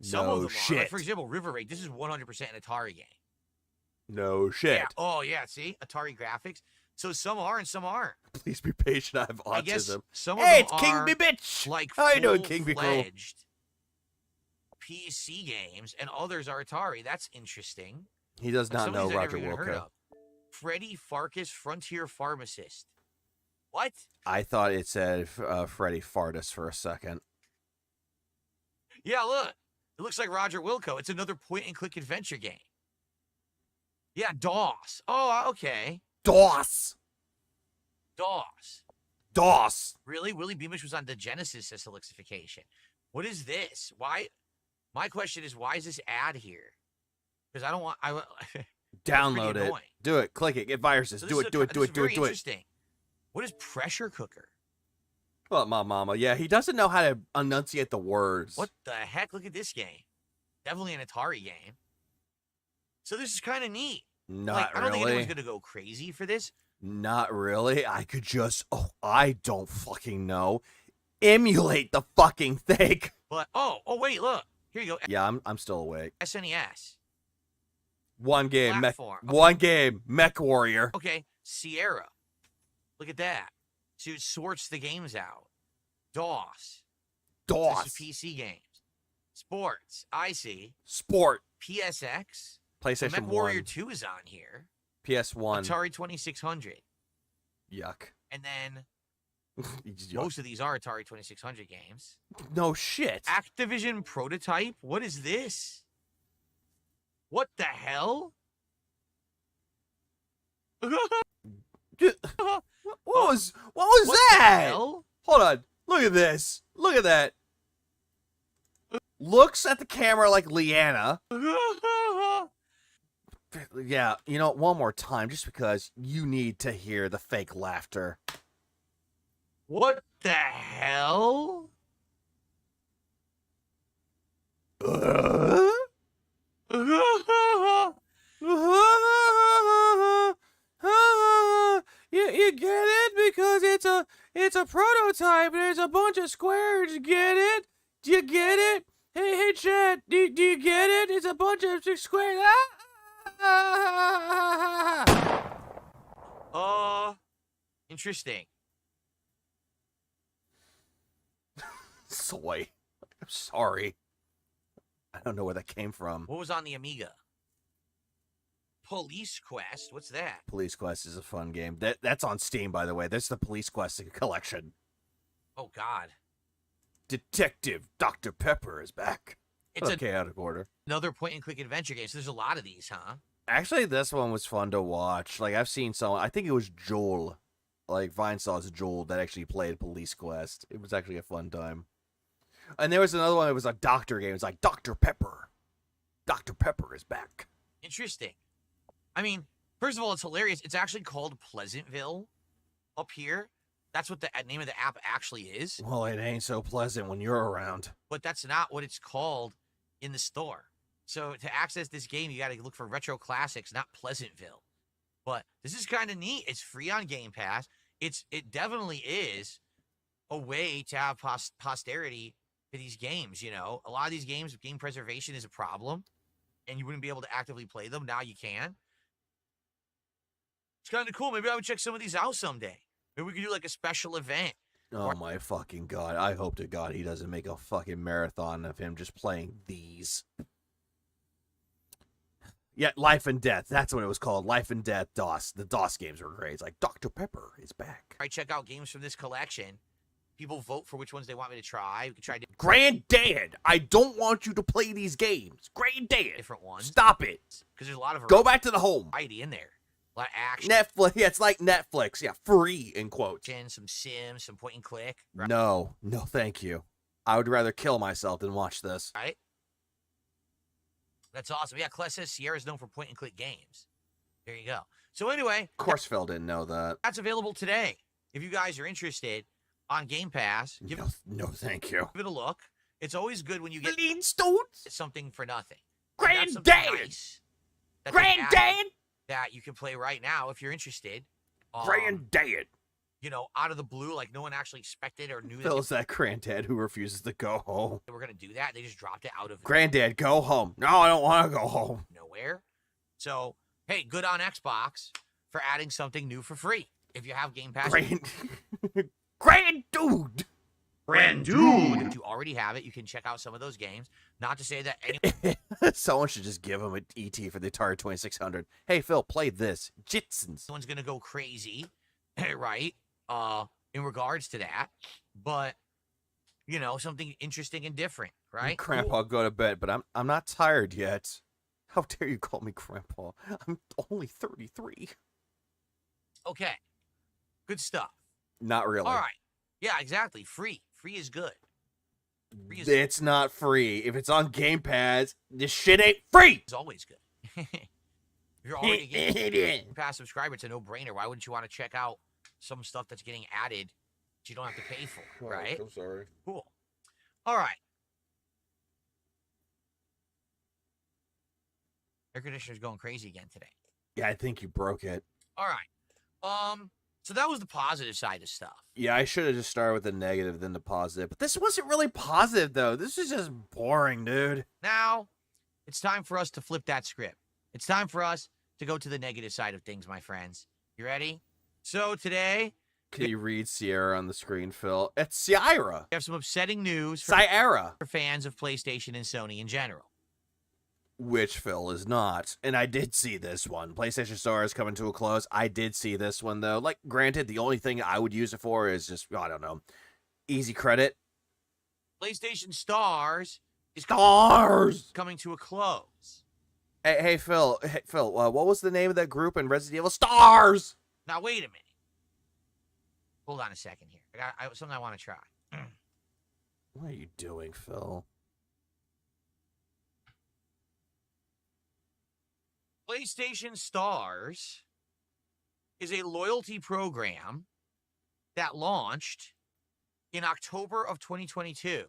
S5: Some
S1: No
S5: of them
S1: shit.
S5: are. Like, for example, River Raid. This is 100% an Atari game.
S1: No shit.
S5: Yeah. Oh, yeah. See? Atari graphics. So some are and some aren't.
S1: Please be patient. I have autism.
S5: I guess some of
S1: hey,
S5: them
S1: it's King
S5: are
S1: B bitch.
S5: like
S1: How you doing, King B cool?
S5: full-fledged PC games, and others are Atari. That's interesting.
S1: He does not
S5: Some of
S1: know
S5: these I've
S1: Roger
S5: never even heard
S1: Wilco.
S5: of. Freddy Farkas, Frontier Pharmacist. What?
S1: I thought it said Freddy Fartus for a second.
S5: Yeah, look. It looks like Roger Wilco. It's another point-and-click adventure game. Yeah, DOS. Oh, okay.
S1: DOS.
S5: DOS.
S1: DOS.
S5: Really? Willie Beamish was on the Genesis system lixification. What is this? Why? My question is, why is this ad here? Because I don't want...
S1: Download it.
S5: Annoying.
S1: Do it. Click it. Get viruses.
S5: So
S1: Do it. Do it. Do it. Do it. Do it.
S5: Interesting. What is pressure cooker?
S1: Well, my mama. Yeah, he doesn't know how to enunciate the words.
S5: What the heck? Look at this game. Definitely an Atari game. So this is kind of neat.
S1: Not
S5: I don't think
S1: really.
S5: anyone's going to go crazy for this.
S1: Not really. I could just... Oh, I don't fucking know. Emulate the fucking thing.
S5: But, oh, wait, look. Here you go.
S1: Yeah, I'm still awake.
S5: SNES.
S1: One game.
S5: Platform.
S1: One game. Mech Warrior.
S5: Okay, Sierra. Look at that. So it sorts the games out. DOS.
S1: DOS.
S5: This is PC games. Sports. I see.
S1: Sport.
S5: PSX.
S1: PlayStation
S5: Mech
S1: 1.
S5: Warrior 2 is on here.
S1: PS1.
S5: Atari 2600.
S1: Yuck.
S5: And then most of these are Atari 2600 games.
S1: No shit.
S5: Activision Prototype? What is this? What the hell?
S1: What was that?
S5: The hell?
S1: Hold on. Look at this. Look at that. Looks at the camera like Leanna. Yeah, you know, one more time, just because you need to hear the fake laughter.
S5: What the hell?
S1: You get it? Because it's a prototype. There's a bunch of squares. Get it? Do you get it? Hey, Chad, do you get it? It's a bunch of squares.
S5: Interesting.
S1: Soy. I'm sorry. I don't know where that came from.
S5: What was on the Amiga? Police Quest? What's that?
S1: Police Quest is a fun game. That's on Steam, by the way. That's the Police Quest collection.
S5: Oh, God.
S1: Detective Dr. Pepper is back.
S5: It's
S1: okay, out of order.
S5: Another point-and-click adventure game. So there's a lot of these, huh?
S1: Actually, this one was fun to watch. Like, I've seen some... I think it was Joel. Like, Vinesaw's Joel that actually played Police Quest. It was actually a fun time. And there was another one that was a doctor game. It's like, Dr. Pepper. Dr. Pepper is back.
S5: Interesting. I mean, first of all, it's hilarious. It's actually called Pleasantville up here. That's what the name of the app actually is.
S1: Well, it ain't so pleasant when you're around.
S5: But that's not what it's called in the store. So to access this game, you got to look for Retro Classics, not Pleasantville. But this is kind of neat. It's free on Game Pass. It definitely is a way to have posterity for these games, you know. A lot of these games, game preservation is a problem, and you wouldn't be able to actively play them. Now you can. It's kind of cool. Maybe I would check some of these out someday. Maybe we could do like a special event.
S1: Oh my fucking God. I hope to God he doesn't make a fucking marathon of him just playing these. Yeah, Life and Death. That's what it was called. Life and Death DOS. The DOS games were great. It's like, Dr. Pepper is back.
S5: I check out games from this collection. People vote for which ones they want me to try. We can try
S1: Granddad, I don't want you to play these games. Granddad.
S5: different ones.
S1: Stop it.
S5: Because there's a lot of
S1: Go back to the home.
S5: variety in there. A lot of action.
S1: Netflix. Yeah, it's like Netflix. Yeah, free in quotes.
S5: Some Sims, some point and click.
S1: No, thank you. I would rather kill myself than watch this.
S5: Right? That's awesome. Yeah, Kless says Sierra's known for point and click games. There you go. So anyway.
S1: Of course Phil didn't know that.
S5: That's available today. If you guys are interested on Game Pass,
S1: no, thank you.
S5: Give it a look. It's always good when you get something for nothing.
S1: Granddad!
S5: Nice.
S1: Granddad!
S5: That you can play right now if you're interested.
S1: Granddad!
S5: You know, out of the blue, like no one actually expected or knew
S1: Phil's that granddad who refuses to go home.
S5: they were going to do that. They just dropped it out of
S1: Granddad, go home. No, I don't want to go home.
S5: nowhere. So, hey, good on Xbox. for adding something new for free. If you have Game Pass,
S1: Grand dude.
S5: If you already have it, you can check out some of those games. Not to say that
S1: Someone should just give him an ET for the Atari 2600. Hey, Phil, play this. Jitsons.
S5: anyone's going to go crazy, right? In regards to that. But, you know, something interesting and different, right?
S1: Grandpa, go to bed, but I'm not tired yet. How dare you call me Grandpa? I'm only 33.
S5: Okay. Good stuff.
S1: Not really.
S5: All right. Yeah, exactly. Free. Free is good.
S1: It's not free. If it's on Game Pass, this shit ain't free.
S5: It's always good. If you're already a Game Pass subscriber, it's a no-brainer. Why wouldn't you want to check out some stuff that's getting added that you don't have to pay for, right?
S1: I'm sorry.
S5: Cool. All right. Air conditioner's going crazy again today.
S1: Yeah, I think you broke it.
S5: All right. So that was the positive side of stuff.
S1: Yeah, I should have just started with the negative, then the positive. But this wasn't really positive, though. This is just boring, dude.
S5: Now, it's time for us to flip that script. It's time for us to go to the negative side of things, my friends. You ready? So today...
S1: Can you read Sierra on the screen, Phil? It's Sierra.
S5: We have some upsetting news
S1: Sierra.
S5: For fans of PlayStation and Sony in general.
S1: Which Phil is not. And I did see this one. PlayStation Store is coming to a close. I did see this one, though. Like, granted, the only thing I would use it for is just, I don't know, easy credit.
S5: PlayStation Stars is coming to a close.
S1: Hey, Phil. What was the name of that group in Resident Evil? Stars!
S5: Now, wait a minute. Hold on a second here. I got something I want to try.
S1: What are you doing, Phil?
S5: PlayStation Stars is a loyalty program that launched in October of 2022.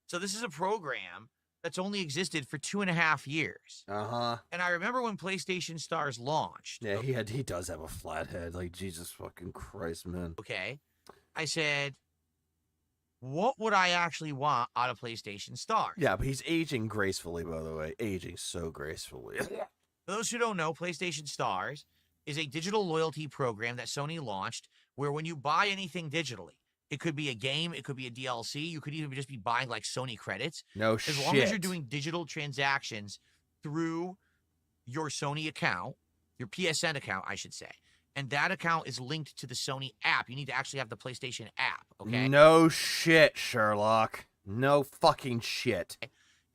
S5: So this is a program that's only existed for 2.5 years.
S1: Uh-huh.
S5: And I remember when PlayStation Stars launched.
S1: Yeah, he does have a flat head. Like, Jesus fucking Christ, man.
S5: Okay. I said, what would I actually want out of PlayStation Stars?
S1: Yeah, but he's aging gracefully, by the way. Aging so gracefully.
S5: For those who don't know, PlayStation Stars is a digital loyalty program that Sony launched where when you buy anything digitally, it could be a game, it could be a DLC, you could even just be buying like Sony credits.
S1: No
S5: shit. As long as you're doing digital transactions through your Sony account, your PSN account, I should say, and that account is linked to the Sony app. You need to actually have the PlayStation app, okay?
S1: No shit, Sherlock. No fucking shit.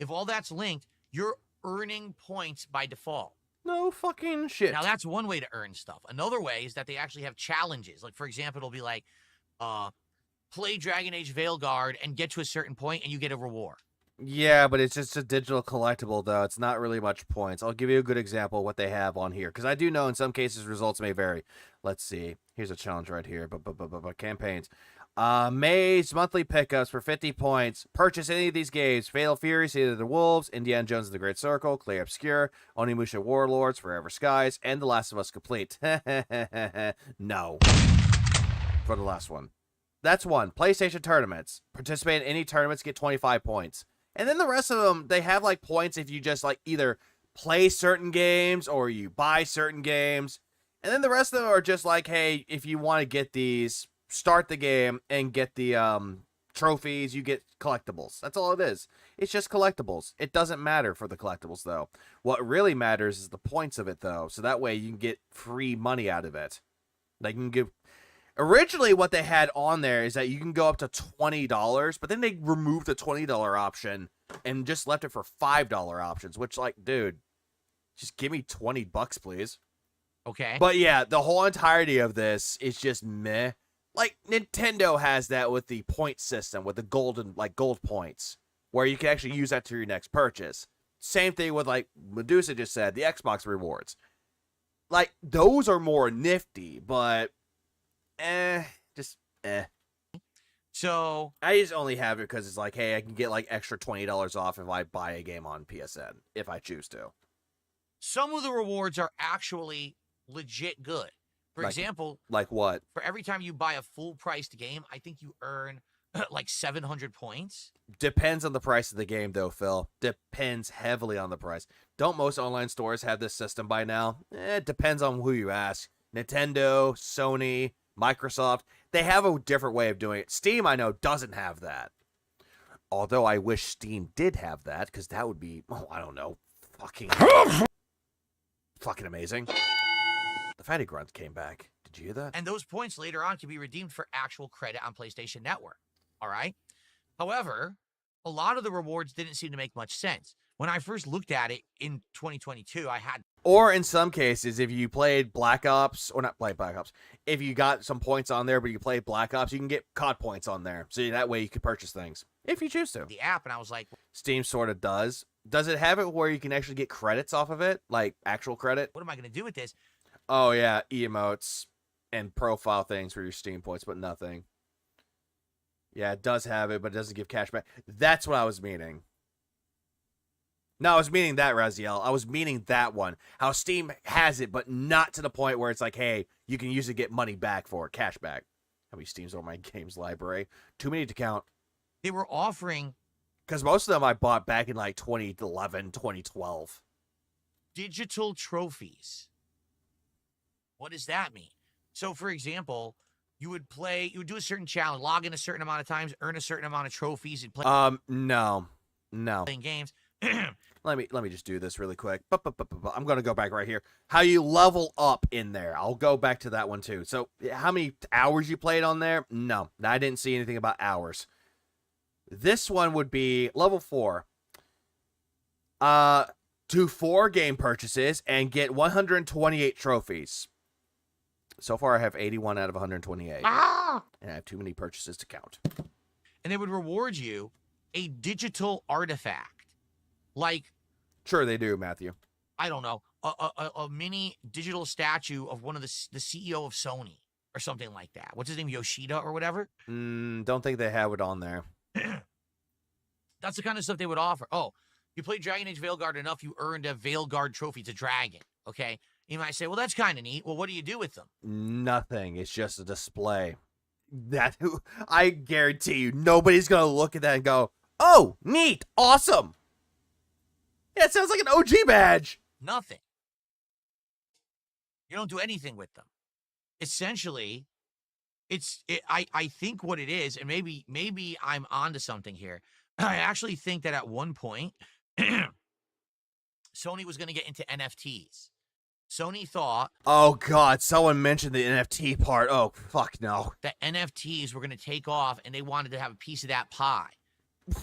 S5: If all that's linked, you're earning points by default.
S1: No fucking shit.
S5: Now, that's one way to earn stuff. Another way is that they actually have challenges. Like, for example, it'll be like, play Dragon Age Veilguard and get to a certain point and you get a reward.
S1: Yeah, but it's just a digital collectible, though. It's not really much points. I'll give you a good example of what they have on here, because I do know in some cases results may vary. Let's see. Here's a challenge right here. But campaigns. May's monthly pickups for 50 points. Purchase any of these games. Fatal Fury, City of the Wolves, Indiana Jones and the Great Circle, Clay Obscure, Onimusha Warlords, Forever Skies, and The Last of Us Complete. No. For the last one. That's one. PlayStation tournaments. Participate in any tournaments, get 25 points. And then the rest of them, they have like points if you just like either play certain games or you buy certain games. And then the rest of them are just like, hey, if you want to get these, start the game and get the trophies, you get collectibles. That's all it is. It's just collectibles. It doesn't matter for the collectibles, though. What really matters is the points of it, though. So that way you can get free money out of it. Like, you can give... Originally, what they had on there is that you can go up to $20, but then they removed the $20 option and just left it for $5 options, which, like, dude, just give me $20, please.
S5: Okay.
S1: But yeah, the whole entirety of this is just meh. Like, Nintendo has that with the point system, with the gold points, where you can actually use that to your next purchase. Same thing with, like, Medusa just said, the Xbox rewards. Like, those are more nifty, but... So I just only have it because it's like, hey, I can get like extra $20 off if I buy a game on PSN if I choose to.
S5: Some of the rewards are actually legit good. For example,
S1: like what?
S5: For every time you buy a full-priced game, I think you earn like 700 points.
S1: Depends on the price of the game, though, Phil. Depends heavily on the price. Don't most online stores have this system by now? It depends on who you ask. Nintendo, Sony, Microsoft, they have a different way of doing it. Steam, I know, doesn't have that. Although I wish Steam did have that, because that would be, oh, I don't know, fucking amazing. The Fatty Grunt came back. Did you hear that?
S5: And those points later on can be redeemed for actual credit on PlayStation Network. All right? However, a lot of the rewards didn't seem to make much sense. When I first looked at it in 2022, I had...
S1: Or in some cases, if you played Black Ops, or not played Black Ops, if you got some points on there, but you played Black Ops, you can get COD points on there. So that way you can purchase things, if you choose to.
S5: The app, and I was like...
S1: Steam sort of does. Does it have it where you can actually get credits off of it? Like, actual credit?
S5: What am I going to do with this?
S1: Oh, yeah, emotes and profile things for your Steam points, but nothing. Yeah, it does have it, but it doesn't give cash back. That's what I was meaning. No, I was meaning that, Raziel. I was meaning that one. How Steam has it, but not to the point where it's like, hey, you can use it to get money back for it, cash back. How many Steams are on my games library? Too many to count.
S5: They were offering...
S1: Because most of them I bought back in like 2011, 2012.
S5: Digital trophies. What does that mean? So, for example, you would do a certain challenge, log in a certain amount of times, earn a certain amount of trophies, and play...
S1: No.
S5: Playing games.
S1: Let me just do this really quick. I'm going to go back right here. How you level up in there. I'll go back to that one too. So how many hours you played on there? No, I didn't see anything about hours. This one would be level 4. Do 4 game purchases and get 128 trophies. So far I have 81 out of 128. And I have too many purchases to count.
S5: And they would reward you a digital artifact. Like,
S1: sure they do, Matthew.
S5: I don't know, a mini digital statue of one of the CEO of Sony or something like that. What's his name, Yoshida or whatever?
S1: Don't think they have it on there.
S5: That's the kind of stuff they would offer. Oh, you played Dragon Age Veilguard enough, you earned a Veilguard trophy. It's a dragon, okay? You might say, well, that's kind of neat. Well, what do you do with them?
S1: Nothing. It's just a display. I guarantee you, nobody's going to look at that and go, oh, neat, awesome. Yeah, it sounds like an OG badge.
S5: Nothing. You don't do anything with them. Essentially, I think what it is, and maybe I'm onto something here. I actually think that at one point, Sony was going to get into NFTs. Sony thought...
S1: Oh, God, someone mentioned the NFT part. Oh, fuck no.
S5: That NFTs were going to take off, and they wanted to have a piece of that pie.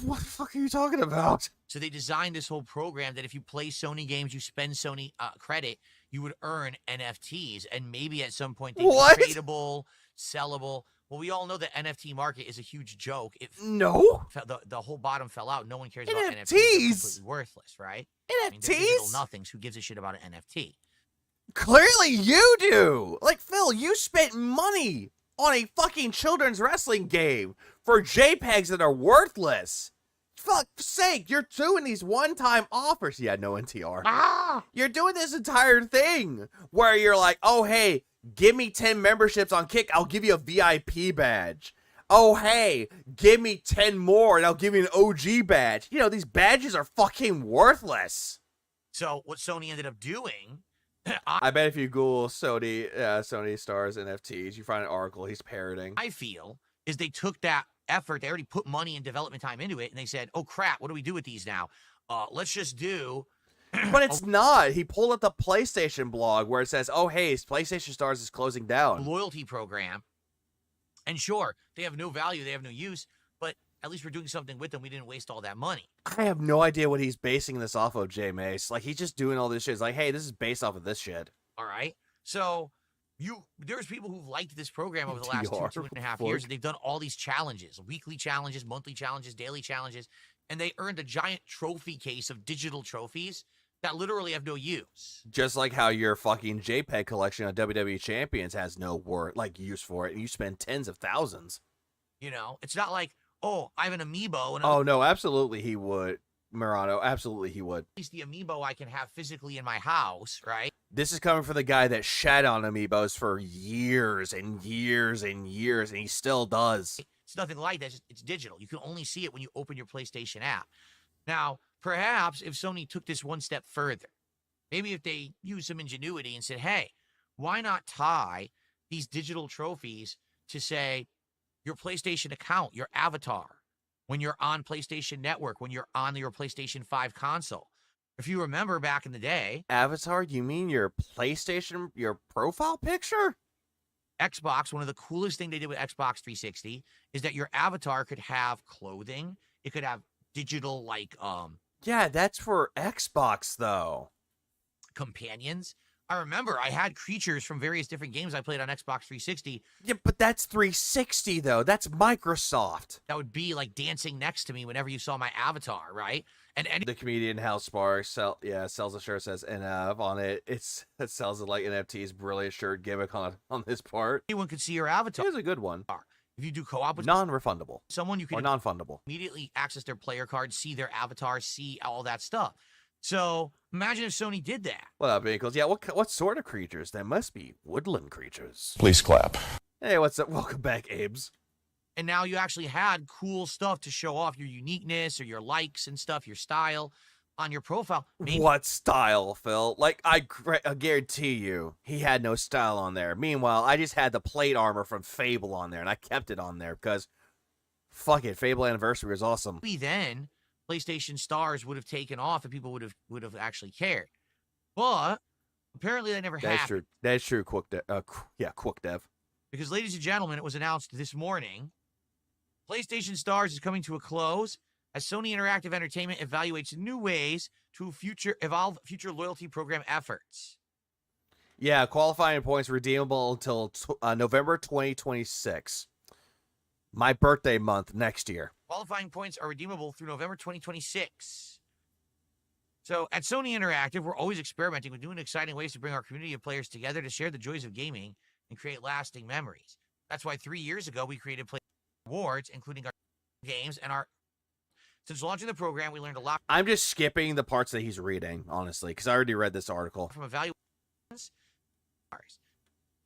S1: What the fuck are you talking about?
S5: So they designed this whole program that if you play Sony games, you spend Sony credit, you would earn NFTs, and maybe at some point they'd be tradable, sellable. Well, we all know the NFT market is a huge joke.
S1: No.
S5: The whole bottom fell out. No one cares about NFTs.
S1: NFTs.
S5: They're completely worthless, right?
S1: NFTs?
S5: I mean, they're digital nothings. Who gives a shit about an NFT?
S1: Clearly you do. Like, Phil, you spent money on a fucking children's wrestling game for JPEGs that are worthless. Fuck's sake, you're doing these one-time offers. Yeah, no NTR. You're doing this entire thing where you're like, oh, hey, give me 10 memberships on Kick, I'll give you a VIP badge. Oh, hey, give me 10 more and I'll give you an OG badge. You know, these badges are fucking worthless.
S5: So what Sony ended up doing...
S1: I bet if you Google Sony Stars NFTs, you find an article he's parroting.
S5: I feel is they took that effort, they already put money and development time into it, and they said, oh crap, what do we do with these now? Let's just do...
S1: But it's not. He pulled up the PlayStation blog where it says, oh, hey, PlayStation Stars is closing down.
S5: Loyalty program. And sure, they have no value, they have no use, but at least we're doing something with them. We didn't waste all that money.
S1: I have no idea what he's basing this off of, J Mace. Like, he's just doing all this shit. It's like, hey, this is based off of this shit.
S5: All right. So, there's people who've liked this program over the last 2.5 years. And they've done all these challenges, weekly challenges, monthly challenges, daily challenges, and they earned a giant trophy case of digital trophies that literally have no use.
S1: Just like how your fucking JPEG collection of WWE Champions has no use for it, and you spend tens of thousands.
S5: You know, it's not like, oh, I have an amiibo. And
S1: oh, no, absolutely he would, Murano. Absolutely he would.
S5: At least the amiibo I can have physically in my house, right?
S1: This is coming from the guy that shat on amiibos for years and years and years, and he still does.
S5: It's nothing like that. It's digital. You can only see it when you open your PlayStation app. Now, perhaps if Sony took this one step further, maybe if they used some ingenuity and said, hey, why not tie these digital trophies to, say, your PlayStation account, your avatar, when you're on PlayStation Network, when you're on your PlayStation 5 console. If you remember back in the day...
S1: Avatar? You mean your PlayStation, your profile picture?
S5: Xbox, one of the coolest things they did with Xbox 360 is that your avatar could have clothing. It could have digital, like...
S1: Yeah, that's for Xbox, though.
S5: Companions. I remember I had creatures from various different games I played on Xbox 360.
S1: Yeah, but that's 360, though. That's Microsoft.
S5: That would be like dancing next to me whenever you saw my avatar, right? And
S1: the comedian Hal Sparks sells a shirt, says NF on it. It sells it like NFT's brilliant shirt gimmick on this part.
S5: Anyone could see your avatar.
S1: Here's a good one.
S5: If you do co-op with
S1: non-refundable,
S5: someone, you can
S1: or non-fundable.
S5: Immediately access their player card, see their avatar, see all that stuff. So imagine if Sony did that.
S1: What up, Ankles? Yeah, what sort of creatures? That must be woodland creatures.
S11: Please clap.
S1: Hey, what's up? Welcome back, Abes.
S5: And now you actually had cool stuff to show off your uniqueness or your likes and stuff, your style on your profile. Maybe
S1: what style, Phil? Like, I guarantee you, he had no style on there. Meanwhile, I just had the plate armor from Fable on there, and I kept it on there because, fuck it, Fable Anniversary was awesome.
S5: Maybe then PlayStation Stars would have taken off and people would have actually cared. But apparently that never happened.
S1: That's true, Quick Dev.
S5: Because, ladies and gentlemen, it was announced this morning, PlayStation Stars is coming to a close as Sony Interactive Entertainment evaluates new ways to evolve future loyalty program efforts.
S1: Yeah, qualifying points redeemable until November 2026. My birthday month next year.
S5: Qualifying points are redeemable through November 2026. So at Sony Interactive, we're always experimenting with new and exciting ways to bring our community of players together to share the joys of gaming and create lasting memories. That's why 3 years ago, we created Play Awards, including our games and our... Since launching the program, we learned a lot...
S1: I'm just skipping the parts that he's reading, honestly, because I already read this article.
S5: From evaluations,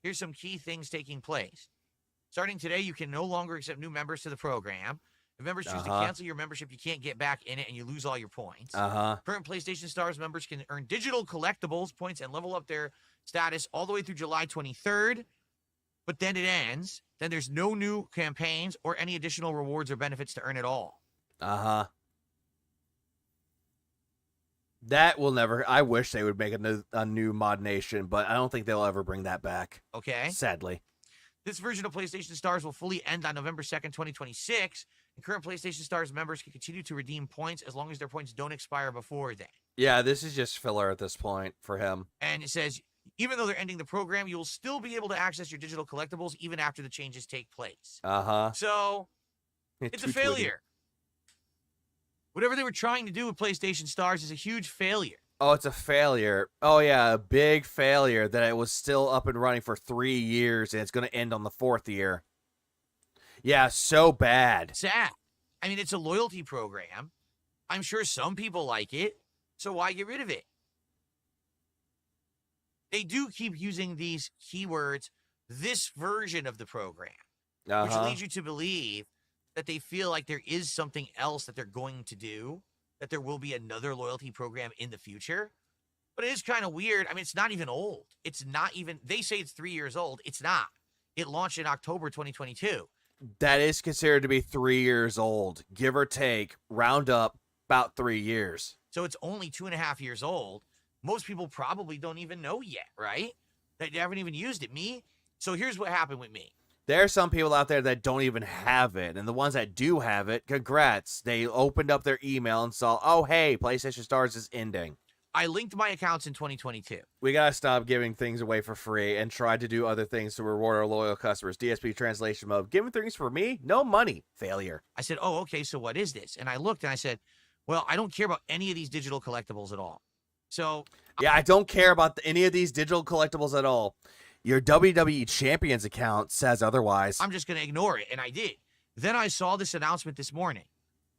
S5: here's some key things taking place. Starting today, you can no longer accept new members to the program. If members choose to cancel your membership, you can't get back in it and you lose all your points. Current PlayStation Stars members can earn digital collectibles points and level up their status all the way through July 23rd. But then it ends. Then there's no new campaigns or any additional rewards or benefits to earn at all.
S1: That will never... I wish they would make a new Mod Nation, but I don't think they'll ever bring that back.
S5: Okay.
S1: Sadly.
S5: This version of PlayStation Stars will fully end on November 2nd, 2026, and current PlayStation Stars members can continue to redeem points as long as their points don't expire before then.
S1: Yeah, this is just filler at this point for him.
S5: And it says, even though they're ending the program, you'll still be able to access your digital collectibles even after the changes take place. So, it's a failure. Whatever they were trying to do with PlayStation Stars is a huge failure.
S1: Oh, it's a failure. Oh, yeah, a big failure that it was still up and running for 3 years, and it's going to end on the 4th year. Yeah, so bad.
S5: Sad. I mean, it's a loyalty program. I'm sure some people like it, so why get rid of it? They do keep using these keywords, this version of the program, which leads you to believe that they feel like there is something else that they're going to do, that there will be another loyalty program in the future. But it is kind of weird. I mean, it's not even old. It's not even, they say it's 3 years old. It's not. It launched in October 2022.
S1: That is considered to be 3 years old, give or take, round up about 3 years.
S5: So it's only 2.5 years old. Most people probably don't even know yet, right? They haven't even used it. Me? So here's what happened with me.
S1: There are some people out there that don't even have it, and the ones that do have it, congrats. They opened up their email and saw, oh, hey, PlayStation Stars is ending.
S5: I linked my accounts in 2022.
S1: We gotta stop giving things away for free and try to do other things to reward our loyal customers. DSP translation mode. Giving things for me? No money. Failure.
S5: I said, oh, okay, so what is this? And I looked and I said, well, I don't care about any of these digital collectibles at all. So...
S1: yeah, I don't care about any of these digital collectibles at all. Your WWE Champions account says otherwise.
S5: I'm just going to ignore it, and I did. Then I saw this announcement this morning,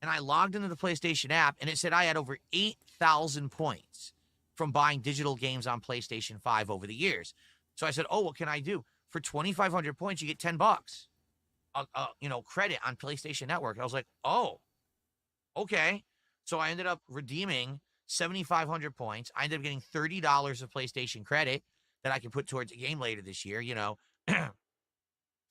S5: and I logged into the PlayStation app, and it said I had over 8,000 points from buying digital games on PlayStation 5 over the years. So I said, oh, what can I do? For 2,500 points, you get $10. credit on PlayStation Network. I was like, oh, okay. So I ended up redeeming 7,500 points. I ended up getting $30 of PlayStation credit that I can put towards a game later this year.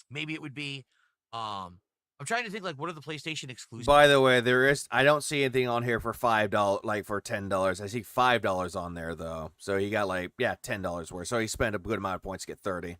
S5: Maybe it would be, I'm trying to think, like, what are the PlayStation exclusives?
S1: By the way, I don't see anything on here for $5, like for $10. I see $5 on there though. So he got $10 worth. So he spent a good amount of points to get 30.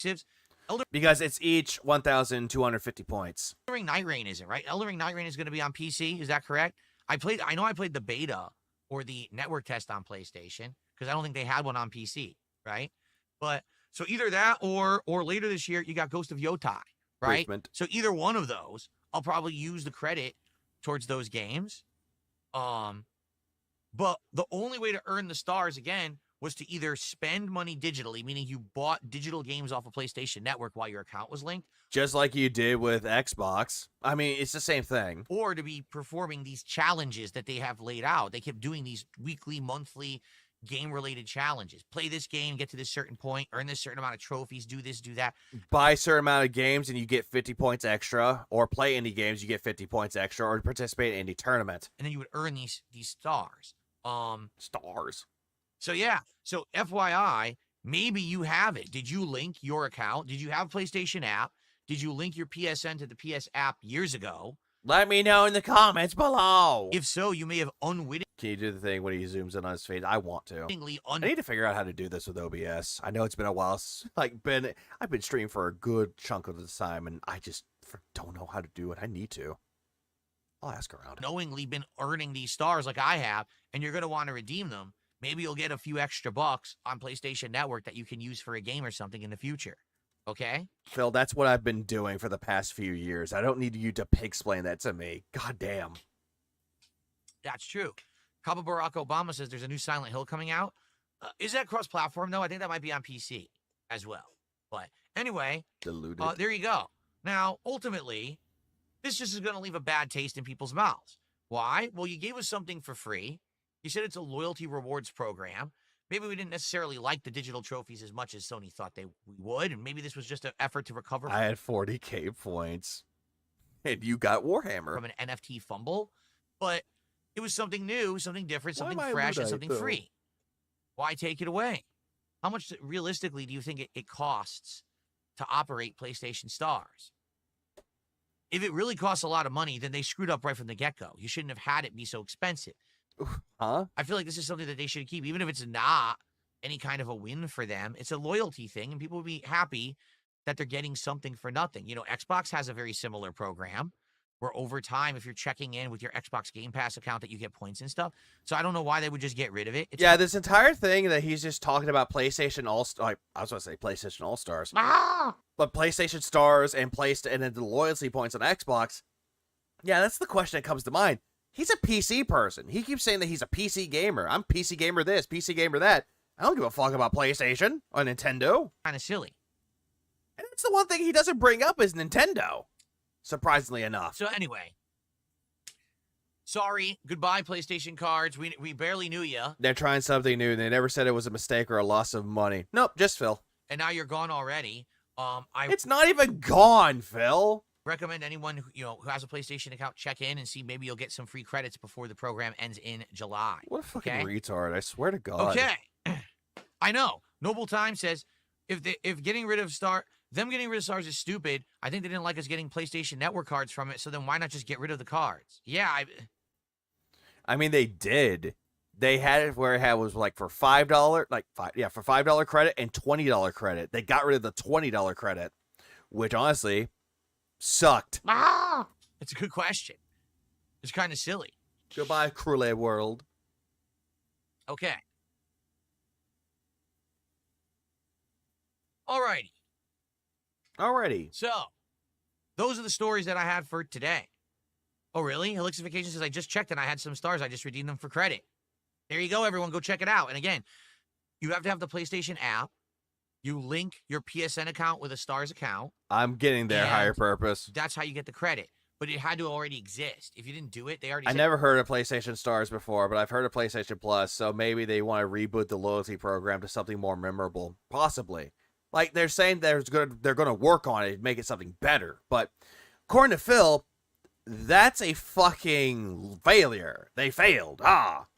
S1: Because it's each 1,250 points.
S5: Elden Ring Night Rain isn't, right? Elden Ring Night Rain is going to be on PC. Is that correct? I know I played the beta or the network test on PlayStation because I don't think they had one on PC, right? But so either that or later this year you got Ghost of Yotai, right?
S1: Basement.
S5: So either one of those, I'll probably use the credit towards those games. But the only way to earn the stars again was to either spend money digitally, meaning you bought digital games off of PlayStation Network while your account was linked.
S1: Just like you did with Xbox. I mean, it's the same thing.
S5: Or to be performing these challenges that they have laid out. They kept doing these weekly, monthly, game-related challenges. Play this game, get to this certain point, earn this certain amount of trophies, do this, do that.
S1: Buy a certain amount of games and you get 50 points extra, or play indie games, you get 50 points extra, or participate in indie tournament.
S5: And then you would earn these stars.
S1: Stars.
S5: So yeah, so FYI, maybe you have it. Did you link your account? Did you have PlayStation app? Did you link your PSN to the PS app years ago?
S1: Let me know in the comments below.
S5: If so, you may have unwittingly.
S1: Can you do the thing when he zooms in on his face? I want to. I need to figure out how to do this with OBS. I know it's been a while. I've been streaming for a good chunk of the time, and I just don't know how to do it. I need to. I'll ask around.
S5: Knowingly been earning these stars like I have, and you're going to want to redeem them. Maybe you'll get a few extra bucks on PlayStation Network that you can use for a game or something in the future. Okay?
S1: Phil, that's what I've been doing for the past few years. I don't need you to explain that to me. God damn.
S5: That's true. Cabo Barack Obama says there's a new Silent Hill coming out. Is that cross-platform, though? I think that might be on PC as well. But anyway,
S1: diluted.
S5: There you go. Now, ultimately, this just is going to leave a bad taste in people's mouths. Why? Well, you gave us something for free. You said it's a loyalty rewards program. Maybe we didn't necessarily like the digital trophies as much as Sony thought we would, and maybe this was just an effort to recover.
S1: I had 40k points, and you got Warhammer.
S5: From an NFT fumble, but it was something new, something different, something fresh, and something free. Why take it away? How much, realistically, do you think it costs to operate PlayStation Stars? If it really costs a lot of money, then they screwed up right from the get-go. You shouldn't have had it be so expensive.
S1: Huh?
S5: I feel like this is something that they should keep, even if it's not any kind of a win for them. It's a loyalty thing, and people would be happy that they're getting something for nothing. You know, Xbox has a very similar program where over time, if you're checking in with your Xbox Game Pass account, that you get points and stuff. So I don't know why they would just get rid of it.
S1: Yeah, this entire thing that he's just talking about PlayStation All-Stars, I was going to say PlayStation All-Stars, but PlayStation Stars and then the loyalty points on Xbox. Yeah, that's the question that comes to mind. He's a PC person. He keeps saying that he's a PC gamer. I'm PC gamer this, PC gamer that. I don't give a fuck about PlayStation or Nintendo.
S5: Kind of silly.
S1: And that's the one thing he doesn't bring up is Nintendo. Surprisingly enough.
S5: So anyway, sorry, goodbye PlayStation cards. We barely knew you.
S1: They're trying something new. They never said it was a mistake or a loss of money. Nope, just Phil.
S5: And now you're gone already.
S1: It's not even gone, Phil.
S5: Recommend anyone who has a PlayStation account check in and see maybe you'll get some free credits before the program ends in July.
S1: What a fucking retard! I swear to God.
S5: Okay, I know. Noble Time says if getting rid of them getting rid of stars is stupid. I think they didn't like us getting PlayStation Network cards from it. So then why not just get rid of the cards? Yeah,
S1: I mean they did. They had it where it was like for $5, for $5 credit and $20 credit. They got rid of the $20 credit, which honestly sucked.
S5: It's a good question. It's kind of silly.
S1: Goodbye, Cruel World.
S5: Okay. Alrighty.
S1: So,
S5: those are the stories that I had for today. Oh, really? Elixification says, I just checked and I had some stars. I just redeemed them for credit. There you go, everyone. Go check it out. And again, you have to have the PlayStation app. You link your PSN account with a Stars account.
S1: I'm getting there, higher purpose.
S5: That's how you get the credit. But it had to already exist. If you didn't do it, they already
S1: I never heard of PlayStation Stars before, but I've heard of PlayStation Plus, so maybe they want to reboot the loyalty program to something more memorable. Possibly. Like, they're saying they're going to work on it and make it something better. But according to Phil, that's a fucking failure. They failed.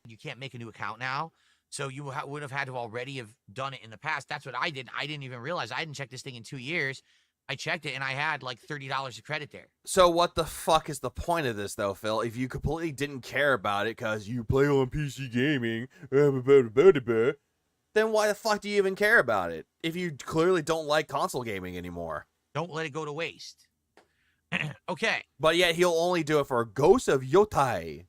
S5: You can't make a new account now. So you would have had to already have done it in the past. That's what I did. I didn't even realize. I hadn't checked this thing in 2 years. I checked it, and I had like $30 of credit there.
S1: So what the fuck is the point of this, though, Phil? If you completely didn't care about it because you play on PC gaming, then why the fuck do you even care about it? If you clearly don't like console gaming anymore.
S5: Don't let it go to waste. Okay.
S1: But yet he'll only do it for Ghost of Yotai.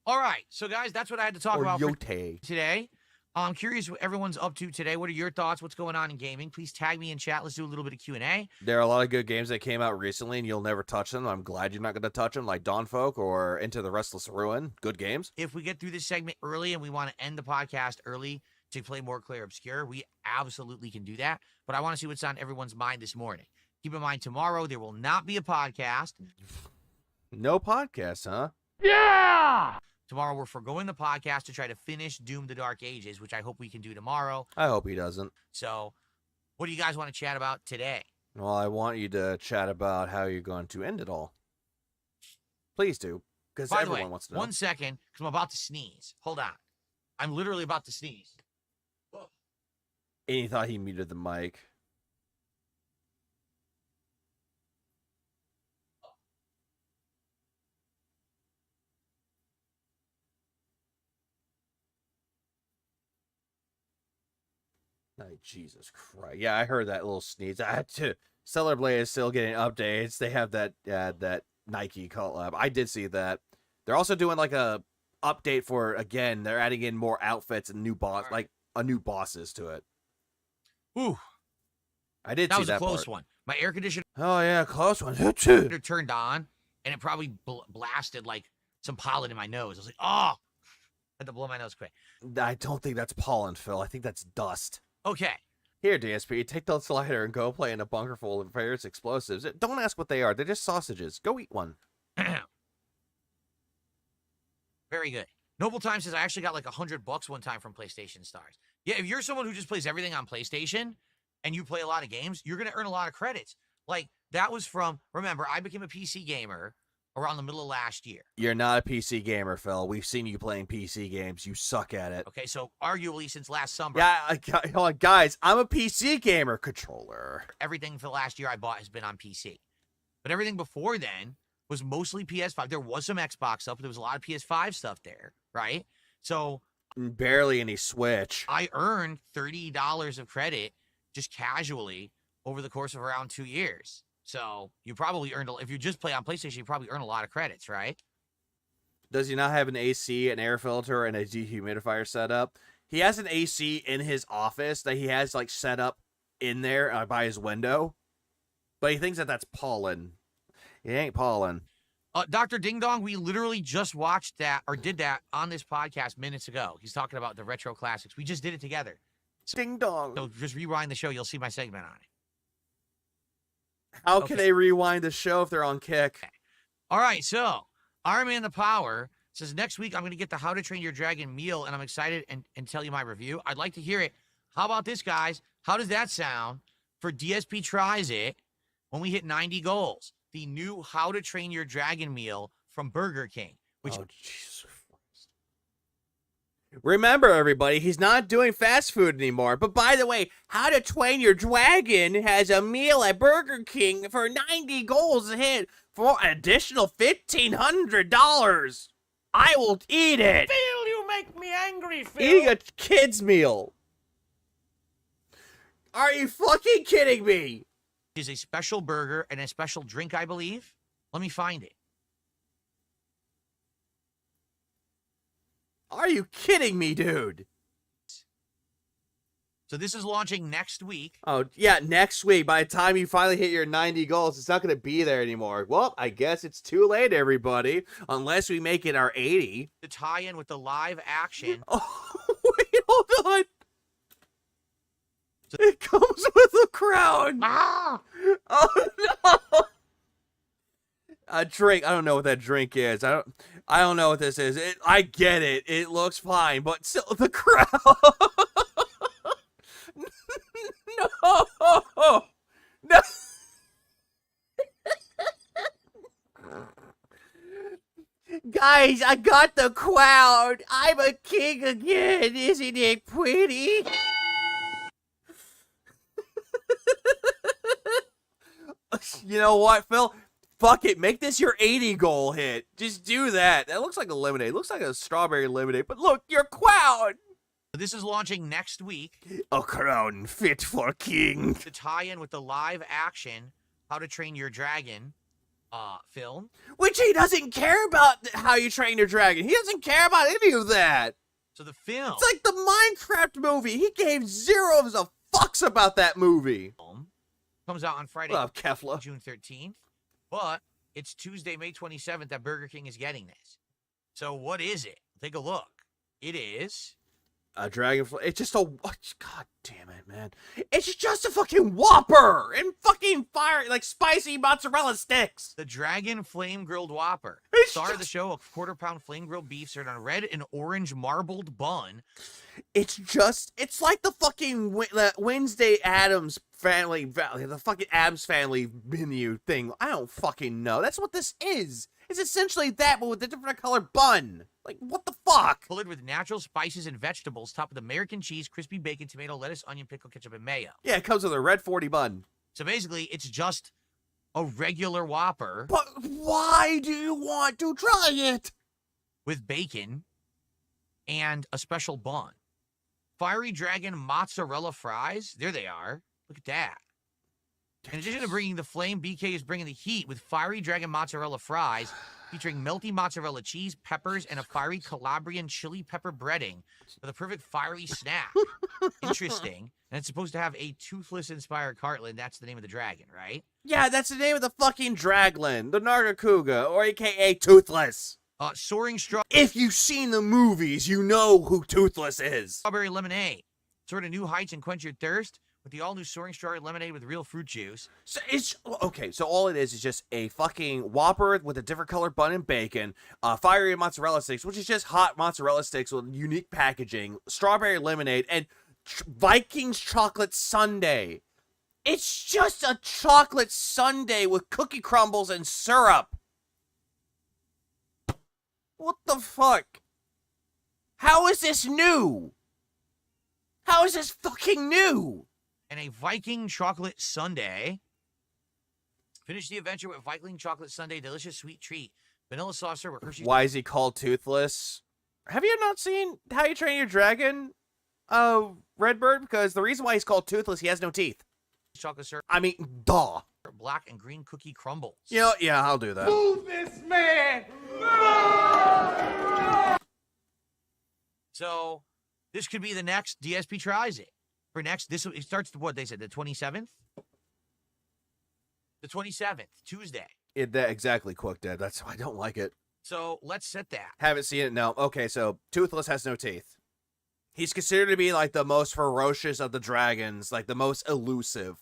S5: All right. So, guys, that's what I had to talk about
S1: Yotai.
S5: today. I'm curious what everyone's up to today. What are your thoughts? What's going on in gaming? Please tag me in chat. Let's do a little bit of Q&A.
S1: There are a lot of good games that came out recently, and you'll never touch them. I'm glad you're not going to touch them, like Dawn Folk or Into the Restless Ruin. Good games.
S5: If we get through this segment early and we want to end the podcast early to play more Clear Obscure, we absolutely can do that. But I want to see what's on everyone's mind this morning. Keep in mind, tomorrow there will not be a podcast.
S1: No podcast, huh?
S5: Yeah! Tomorrow we're forgoing the podcast to try to finish Doom the Dark Ages, which I hope we can do tomorrow.
S1: I hope he doesn't.
S5: So, what do you guys want to chat about today?
S1: Well, I want you to chat about how you're going to end it all. Please do, because everyone wants to know.
S5: 1 second, because I'm about to sneeze. Hold on. I'm literally about to sneeze. Whoa.
S1: And he thought he muted the mic. Jesus Christ. Yeah, I heard that little sneeze. I had to. Stellar Blade is still getting updates. They have that Nike collab. I did see that. They're also doing like a update for, again, they're adding in more outfits and new like a new bosses to it.
S5: Ooh.
S1: I did
S5: see that. That was a close one. My air conditioner.
S1: Oh yeah, close one.
S5: Turned on, and it probably blasted like some pollen in my nose. I was like, oh, I had to blow my nose quick.
S1: I don't think that's pollen, Phil. I think that's dust.
S5: Okay.
S1: Here, DSP, take the slider and go play in a bunker full of various explosives. Don't ask what they are. They're just sausages. Go eat one.
S5: Very good. Noble Time says, I actually got like $100 one time from PlayStation Stars. Yeah, if you're someone who just plays everything on PlayStation and you play a lot of games, you're going to earn a lot of credits. Like, that was from, remember, I became a PC gamer around the middle of last year.
S1: You're not a PC gamer, Phil. We've seen you playing PC games. You suck at it.
S5: Okay, so arguably since last summer.
S1: Yeah, hold on, guys. I'm a PC gamer. Controller.
S5: Everything for the last year I bought has been on PC. But everything before then was mostly PS5. There was some Xbox stuff, but there was a lot of PS5 stuff there, right? So
S1: barely any Switch.
S5: I earned $30 of credit just casually over the course of around 2 years. So you probably earned, if you just play on PlayStation, you probably earn a lot of credits, right?
S1: Does he not have an AC, an air filter, and a dehumidifier set up? He has an AC in his office that he has like set up in there by his window, but he thinks that that's pollen. It ain't pollen.
S5: Dr. Ding Dong, we literally just watched that or did that on this podcast minutes ago. He's talking about the retro classics. We just did it together.
S1: Ding Dong.
S5: So just rewind the show. You'll see my segment on it.
S1: How can they rewind the show if they're on Kick?
S5: Okay. All right, so Iron Man the Power says, next week I'm going to get the How to Train Your Dragon meal, and I'm excited and tell you my review. I'd like to hear it. How about this, guys? How does that sound for DSP Tries It when we hit 90 goals? The new How to Train Your Dragon meal from Burger King. Which
S1: Jesus Christ. Remember, everybody, he's not doing fast food anymore. But by the way, How to Train Your Dragon has a meal at Burger King for 90 goals a hit for an additional $1,500. I will eat it.
S5: Phil, you make me angry, Phil.
S1: Eating a kid's meal. Are you fucking kidding me?
S5: Is a special burger and a special drink, I believe. Let me find it.
S1: Are you kidding me, dude?
S5: So this is launching next week.
S1: Oh, yeah, next week. By the time you finally hit your 90 goals, it's not going to be there anymore. Well, I guess it's too late, everybody. Unless we make it our 80.
S5: The tie-in with the live action.
S1: Oh, wait, hold on. It comes with a crown.
S5: Ah!
S1: Oh, no. A drink. I don't know what that drink is. I don't know what this is. I get it. It looks fine, but still the crown. No. No. Guys, I got the crown. I'm a king again. Isn't it pretty? You know what, Phil? Fuck it. Make this your 80 goal hit. Just do that. That looks like a lemonade. It looks like a strawberry lemonade. But look, your crown.
S5: This is launching next week.
S1: A crown fit for king.
S5: To tie in with the live action How to Train Your Dragon film.
S1: Which he doesn't care about How You Train Your Dragon. He doesn't care about any of that.
S5: So the film.
S1: It's like the Minecraft movie. He gave zero of a fucks about that movie.
S5: Comes out on Friday,
S1: Kefla.
S5: June 13th. But it's Tuesday, May 27th that Burger King is getting this. So what is it? Take a look. It is
S1: a dragonfly. It's just a. God damn it, man! It's just a fucking Whopper and fucking fire, like spicy mozzarella sticks.
S5: the Dragon Flame Grilled Whopper. Star of the show: a quarter-pound flame grilled beef served on a red and orange marbled bun.
S1: It's like the fucking Wednesday Addams family, the fucking Addams family menu thing. I don't fucking know. That's what this is. It's essentially that, but with a different colored bun. Like, what the fuck?
S5: Colored with natural spices and vegetables, topped with American cheese, crispy bacon, tomato, lettuce, onion, pickle, ketchup, and mayo.
S1: Yeah, it comes with a red 40 bun.
S5: So basically, it's just a regular Whopper.
S1: But why do you want to try it?
S5: With bacon and a special bun. Fiery Dragon mozzarella fries. There they are. Look at that. In addition to bringing the flame, BK is bringing the heat with Fiery Dragon mozzarella fries, featuring melty mozzarella cheese, peppers, and a fiery Calabrian chili pepper breading for the perfect fiery snack. Interesting. And it's supposed to have a toothless-inspired cartland. That's the name of the dragon, right?
S1: Yeah, that's the name of the fucking Dragland, the Nargacuga, or AKA Toothless.
S5: Soaring Straw.
S1: If you've seen the movies, you know who Toothless is.
S5: Strawberry lemonade. Soar to new heights and quench your thirst with the all-new Soaring Strawberry lemonade with real fruit juice.
S1: So it's okay. So all it is just a fucking Whopper with a different colored bun and bacon, fiery mozzarella sticks, which is just hot mozzarella sticks with unique packaging, strawberry lemonade, and Vikings chocolate sundae. It's just a chocolate sundae with cookie crumbles and syrup. What the fuck? How is this new? How is this fucking new?
S5: And a Viking chocolate sundae. Finish the adventure with Viking chocolate sundae, delicious sweet treat. Vanilla soft serve with Hershey's.
S1: Why is he called Toothless? Have you not seen How You Train Your Dragon, Redbird? Because the reason why he's called Toothless, he has no teeth.
S5: Chocolate syrup.
S1: I mean, duh.
S5: Black and green cookie crumbles.
S1: You know, yeah, I'll do that.
S10: Move this man!
S5: So, this could be the next DSP tries it. For next, it starts what they said, the 27th? The 27th, Tuesday.
S1: Exactly, Quick Dad. That's why I don't like it.
S5: So, let's set that.
S1: Haven't seen it, no. Okay, so Toothless has no teeth. He's considered to be like the most ferocious of the dragons, like the most elusive.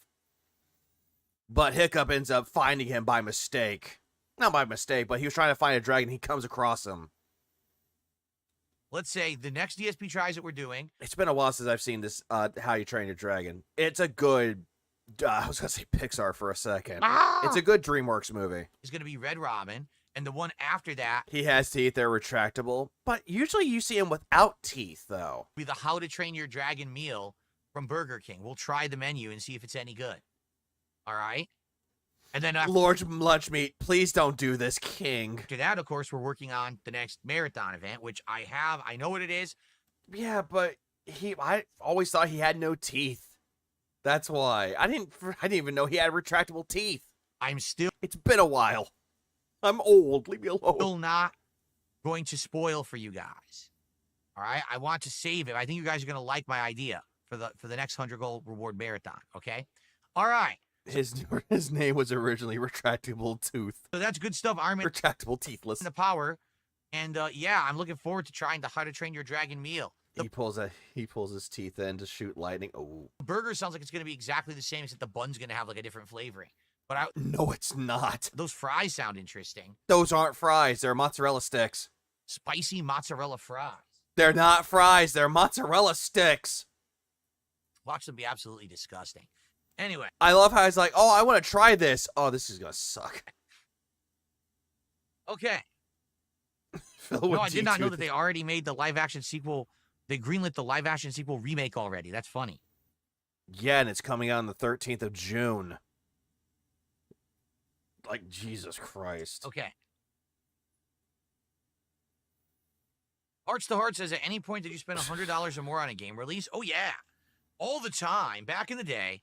S1: But Hiccup ends up finding him by mistake. Not by mistake, but he was trying to find a dragon. He comes across him.
S5: Let's say the next DSP tries that we're doing.
S1: It's been a while since I've seen this, How You Train Your Dragon. It's a good, I was going to say Pixar for a second. It's a good DreamWorks movie.
S5: It's going to be Red Robin. And the one after that.
S1: He has teeth, they're retractable. But usually you see him without teeth, though.
S5: Be the How to Train Your Dragon meal from Burger King. We'll try the menu and see if it's any good. All right? And then
S1: Lord Lunchmeat, please don't do this, King.
S5: After that, of course, we're working on the next marathon event, which I know what it is.
S1: Yeah, but I always thought he had no teeth. That's why. I didn't even know he had retractable teeth.
S5: It's
S1: been a while. I'm old. Leave me alone.
S5: Still not going to spoil for you guys. All right? I want to save it. I think you guys are going to like my idea for the next 100 goal reward marathon, okay? All right.
S1: His name was originally Retractable Tooth.
S5: So that's good stuff, Armin.
S1: Retractable Teethless.
S5: The power. And yeah, I'm looking forward to trying the How to Train Your Dragon meal.
S1: He pulls his teeth in to shoot lightning. Oh.
S5: The burger sounds like it's going to be exactly the same, except the bun's going to have like a different flavoring. But
S1: no, it's not.
S5: Those fries sound interesting.
S1: Those aren't fries. They're mozzarella sticks.
S5: Spicy mozzarella fries.
S1: They're not fries. They're mozzarella sticks.
S5: Watch them be absolutely disgusting. Anyway.
S1: I love how he's like, oh, I want to try this. Oh, this is going to suck.
S5: Okay. No, I did not know that they already made the live-action sequel. They greenlit the live-action sequel remake already. That's funny.
S1: Yeah, and it's coming out on the 13th of June. Like, Jesus Christ.
S5: Okay. Hearts to Heart says, at any point did you spend $100 or more on a game release? Oh, yeah. All the time. Back in the day,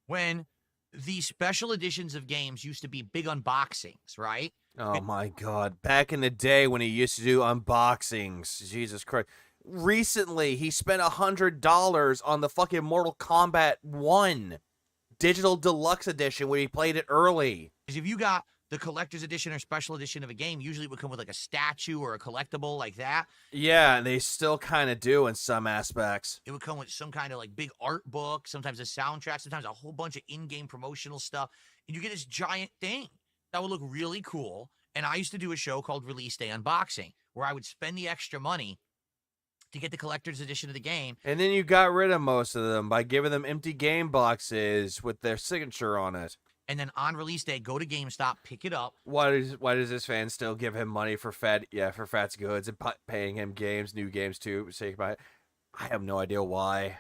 S5: when the special editions of games used to be big unboxings, right?
S1: Oh, my God. Back in the day when he used to do unboxings. Jesus Christ. Recently, he spent $100 on the fucking Mortal Kombat 1 Digital Deluxe Edition when he played it early.
S5: Because if you got the collector's edition or special edition of a game, usually it would come with like a statue or a collectible like that.
S1: Yeah, and they still kind of do in some aspects.
S5: It would come with some kind of like big art book, sometimes a soundtrack, sometimes a whole bunch of in-game promotional stuff. And you get this giant thing that would look really cool. And I used to do a show called Release Day Unboxing, where I would spend the extra money to get the collector's edition of the game.
S1: And then you got rid of most of them by giving them empty game boxes with their signature on it.
S5: And then on release day, go to GameStop, pick it up.
S1: Why does this fan still give him money for Fat's goods and paying him new games too? I have no idea why.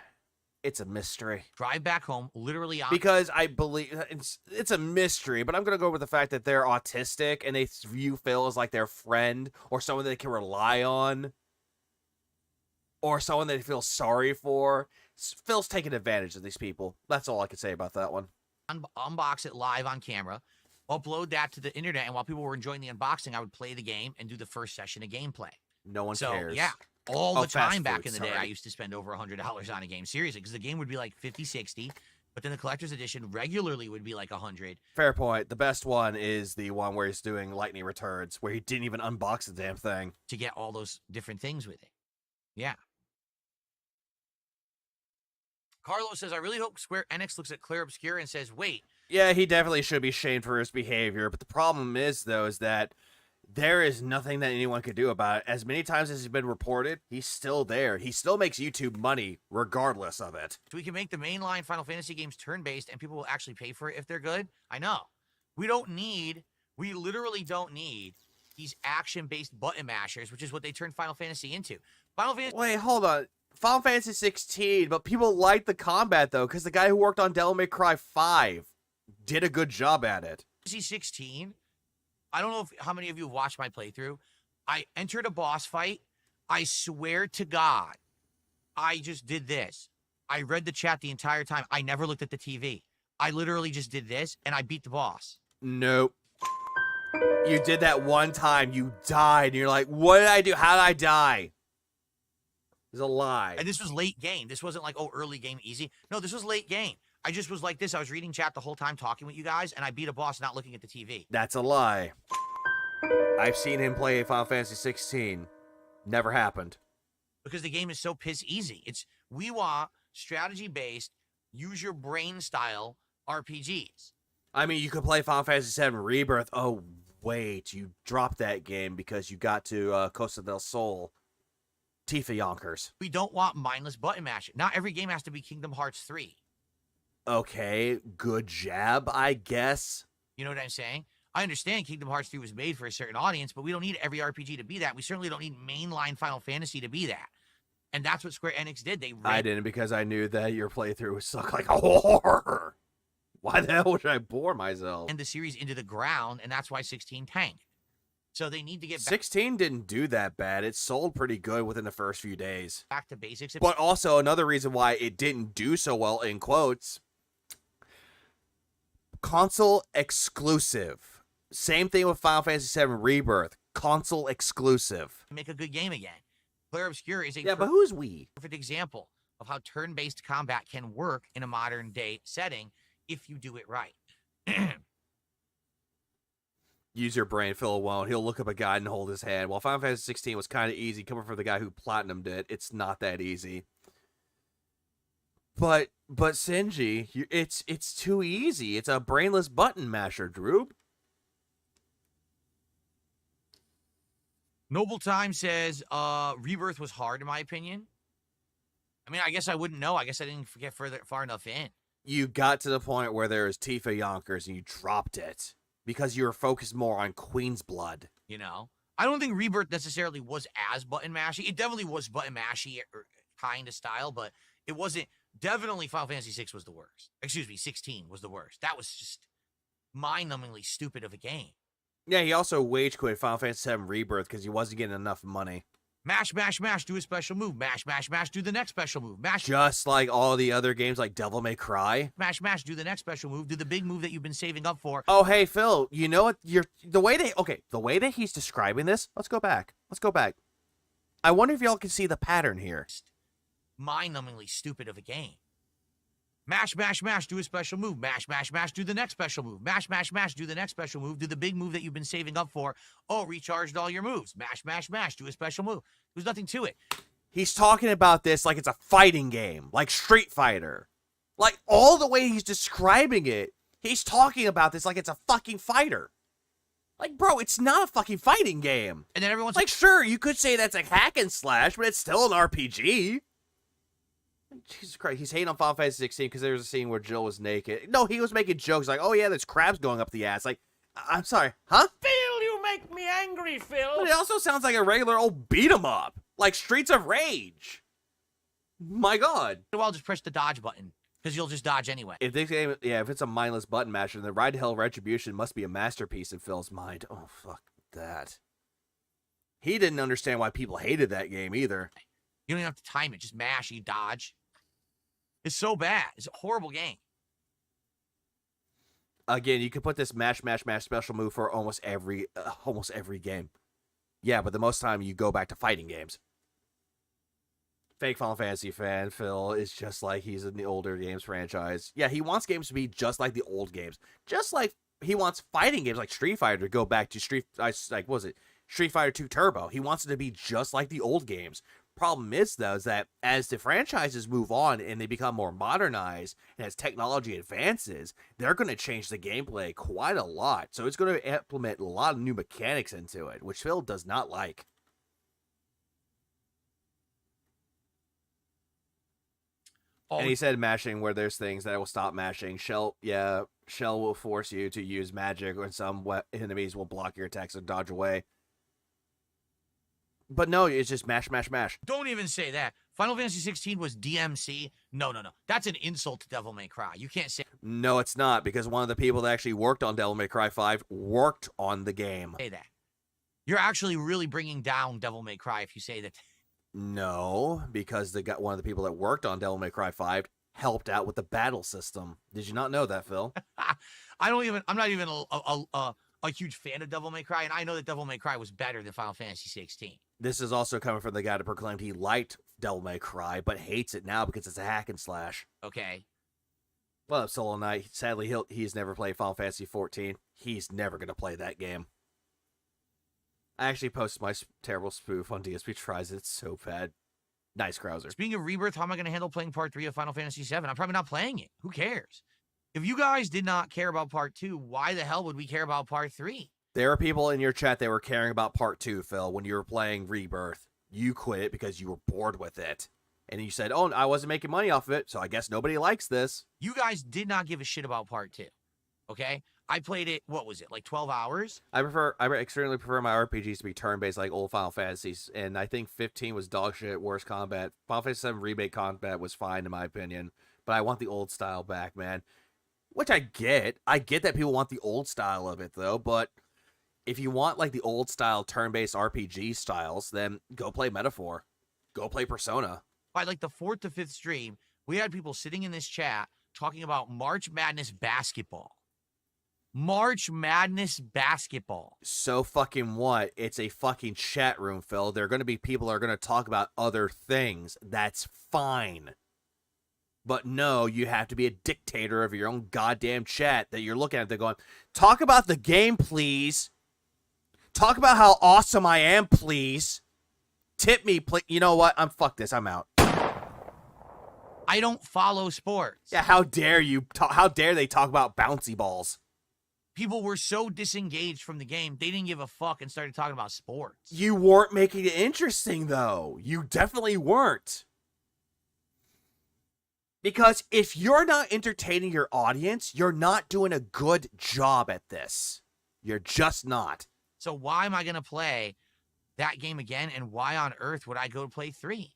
S1: It's a mystery.
S5: Drive back home, literally.
S1: Because I believe it's a mystery, but I'm gonna go with the fact that they're autistic and they view Phil as like their friend or someone they can rely on, or someone they feel sorry for. Phil's taking advantage of these people. That's all I can say about that one.
S5: Unbox it live on camera, upload that to the internet, and while people were enjoying the unboxing, I would play the game and do the first session of gameplay.
S1: No one cares.
S5: Yeah, all the time back in the day, I used to spend over $100 on a game, seriously, because the game would be like 50, 60, but then the collector's edition regularly would be like 100.
S1: Fair point. The best one is the one where he's doing Lightning Returns, where he didn't even unbox the damn thing.
S5: To get all those different things with it. Yeah. Carlos says, I really hope Square Enix looks at Claire Obscure and says, wait.
S1: Yeah, he definitely should be shamed for his behavior, but the problem is, though, is that there is nothing that anyone could do about it. As many times as he's been reported, he's still there. He still makes YouTube money regardless of it.
S5: So we can make the mainline Final Fantasy games turn-based and people will actually pay for it if they're good? I know. We literally don't need these action-based button mashers, which is what they turned Final Fantasy into.
S1: Wait, hold on. Final Fantasy 16, but people like the combat, though, because the guy who worked on Devil May Cry 5 did a good job at it.
S5: Fantasy 16, I don't know how many of you have watched my playthrough. I entered a boss fight. I swear to God, I just did this. I read the chat the entire time. I never looked at the TV. I literally just did this, and I beat the boss.
S1: Nope. You did that one time. You died, and you're like, what did I do? How did I die? It's a lie.
S5: And this was late game. This wasn't like, oh, early game, easy. No, this was late game. I just was like this. I was reading chat the whole time, talking with you guys, and I beat a boss not looking at the TV.
S1: That's a lie. I've seen him play Final Fantasy 16. Never happened.
S5: Because the game is so piss easy. We want strategy-based, use your brain style RPGs.
S1: I mean, you could play Final Fantasy VII Rebirth. Oh, wait. You dropped that game because you got to Costa del Sol. Tifa Yonkers.
S5: We don't want mindless button mashing. Not every game has to be Kingdom Hearts 3.
S1: Okay, good jab, I guess.
S5: You know what I'm saying? I understand Kingdom Hearts 3 was made for a certain audience, but we don't need every RPG to be that. We certainly don't need mainline Final Fantasy to be that. And that's what Square Enix did.
S1: I didn't, because I knew that your playthrough would suck like a horror. Why the hell would I bore myself?
S5: And the series into the ground, and that's why 16 tanked. So they need to get back.
S1: 16 didn't do that bad. It sold pretty good within the first few days.
S5: Back to basics.
S1: But also another reason why it didn't do so well, in quotes, console exclusive. Same thing with Final Fantasy VII Rebirth. Console exclusive.
S5: Make a good game again. Claire Obscure is a
S1: but who's we?
S5: Perfect example of how turn-based combat can work in a modern day setting if you do it right.
S1: Use your brain, Phil won't. He'll look up a guy and hold his hand. While Final Fantasy 16 was kind of easy, coming from the guy who platinumed it, it's not that easy. But Sinji, it's too easy. It's a brainless button masher, Droob.
S5: Noble Time says, Rebirth was hard in my opinion. I mean, I guess I wouldn't know. I guess I didn't get far enough in.
S1: You got to the point where there was Tifa Yonkers and you dropped it. Because you were focused more on Queen's blood.
S5: You know? I don't think Rebirth necessarily was as button mashy. It definitely was button mashy kind of style, but it wasn't. Definitely Final Fantasy 6 was the worst. Excuse me, 16 was the worst. That was just mind-numbingly stupid of a game.
S1: Yeah, he also wage quit Final Fantasy 7 Rebirth because he wasn't getting enough money.
S5: Mash, mash, mash, do a special move. Mash, mash, mash, do the next special move. Mash,
S1: just like all the other games like Devil May Cry.
S5: Mash, mash, do the next special move. Do the big move that you've been saving up for.
S1: Oh, hey, Phil, you know what? The way that he's describing this, let's go back. I wonder if y'all can see the pattern here.
S5: Mind-numbingly stupid of a game. Mash, mash, mash, do a special move. Mash, mash, mash, do the next special move. Mash, mash, mash, do the next special move. Do the big move that you've been saving up for. Oh, recharged all your moves. Mash, mash, mash, do a special move. There's nothing to it.
S1: He's talking about this like it's a fighting game, like Street Fighter. Like, all the way he's describing it, he's talking about this like it's a fucking fighter. Like, bro, it's not a fucking fighting game.
S5: And then everyone's
S1: like, sure, you could say that's a hack and slash, but it's still an RPG. Jesus Christ, he's hating on Final Fantasy 16 because there was a scene where Jill was naked. No, he was making jokes like, oh yeah, there's crabs going up the ass. Like, I'm sorry, huh?
S5: Phil, you make me angry, Phil.
S1: But it also sounds like a regular old beat 'em up, like Streets of Rage. My God.
S5: Well, just press the dodge button because you'll just dodge anyway.
S1: If this game, if it's a mindless button masher, then Ride to Hell Retribution must be a masterpiece in Phil's mind. Oh, fuck that. He didn't understand why people hated that game either.
S5: You don't even have to time it. Just mash, you dodge. It's so bad. It's a horrible game.
S1: Again, you could put this mash, mash, mash special move for almost every game. Yeah, but the most time you go back to fighting games. Fake Final Fantasy fan Phil is just like he's in the older games franchise. Yeah, he wants games to be just like the old games. Just like he wants fighting games like Street Fighter to go back to Street Fighter 2 Turbo. He wants it to be just like the old games. Problem is, though, is that as the franchises move on and they become more modernized and as technology advances, they're going to change the gameplay quite a lot. So it's going to implement a lot of new mechanics into it, which Phil does not like. And he said mashing where there's things that will stop mashing. Shell will force you to use magic when some enemies will block your attacks and dodge away. But no, it's just mash, mash, mash.
S5: Don't even say that. Final Fantasy 16 was DMC. No. That's an insult to Devil May Cry. You can't say...
S1: No, it's not, because one of the people that actually worked on Devil May Cry 5 worked on the game.
S5: Say that. You're actually really bringing down Devil May Cry if you say that.
S1: No, because one of the people that worked on Devil May Cry 5 helped out with the battle system. Did you not know that, Phil?
S5: I'm not even a huge fan of Devil May Cry, and I know that Devil May Cry was better than Final Fantasy 16.
S1: This is also coming from the guy that proclaimed he liked Devil May Cry, but hates it now because it's a hack and slash.
S5: Okay.
S1: Well, Solo Knight, sadly, he's never played Final Fantasy 14. He's never going to play that game. I actually posted my terrible spoof on DSP Tries It. It's so bad. Nice, Krauser.
S5: Speaking of Rebirth, how am I going to handle playing Part 3 of Final Fantasy 7? I'm probably not playing it. Who cares? If you guys did not care about Part 2, why the hell would we care about Part 3?
S1: There are people in your chat that were caring about Part 2, Phil, when you were playing Rebirth. You quit it because you were bored with it. And you said, oh, I wasn't making money off of it, so I guess nobody likes this.
S5: You guys did not give a shit about Part 2, okay? I played it, what was it, like 12 hours?
S1: I extremely prefer my RPGs to be turn-based like old Final Fantasies, and I think 15 was dog shit, worse combat. Final Fantasy 7 remake combat was fine in my opinion, but I want the old style back, man. Which I get. I get that people want the old style of it, though, but if you want like the old style turn-based RPG styles, then go play Metaphor. Go play Persona.
S5: By like the 4th to 5th stream, we had people sitting in this chat talking about March Madness basketball. March Madness basketball.
S1: So fucking what? It's a fucking chat room, Phil. There are going to be people that are going to talk about other things. That's fine. But no, you have to be a dictator of your own goddamn chat that you're looking at. They're going, talk about the game, please. Talk about how awesome I am, please. Tip me, please. You know what? Fuck this. I'm out.
S5: I don't follow sports.
S1: Yeah, how dare you? How dare they talk about bouncy balls?
S5: People were so disengaged from the game, they didn't give a fuck and started talking about sports.
S1: You weren't making it interesting, though. You definitely weren't. Because if you're not entertaining your audience, you're not doing a good job at this. You're just not.
S5: So why am I going to play that game again, and why on earth would I go to play 3?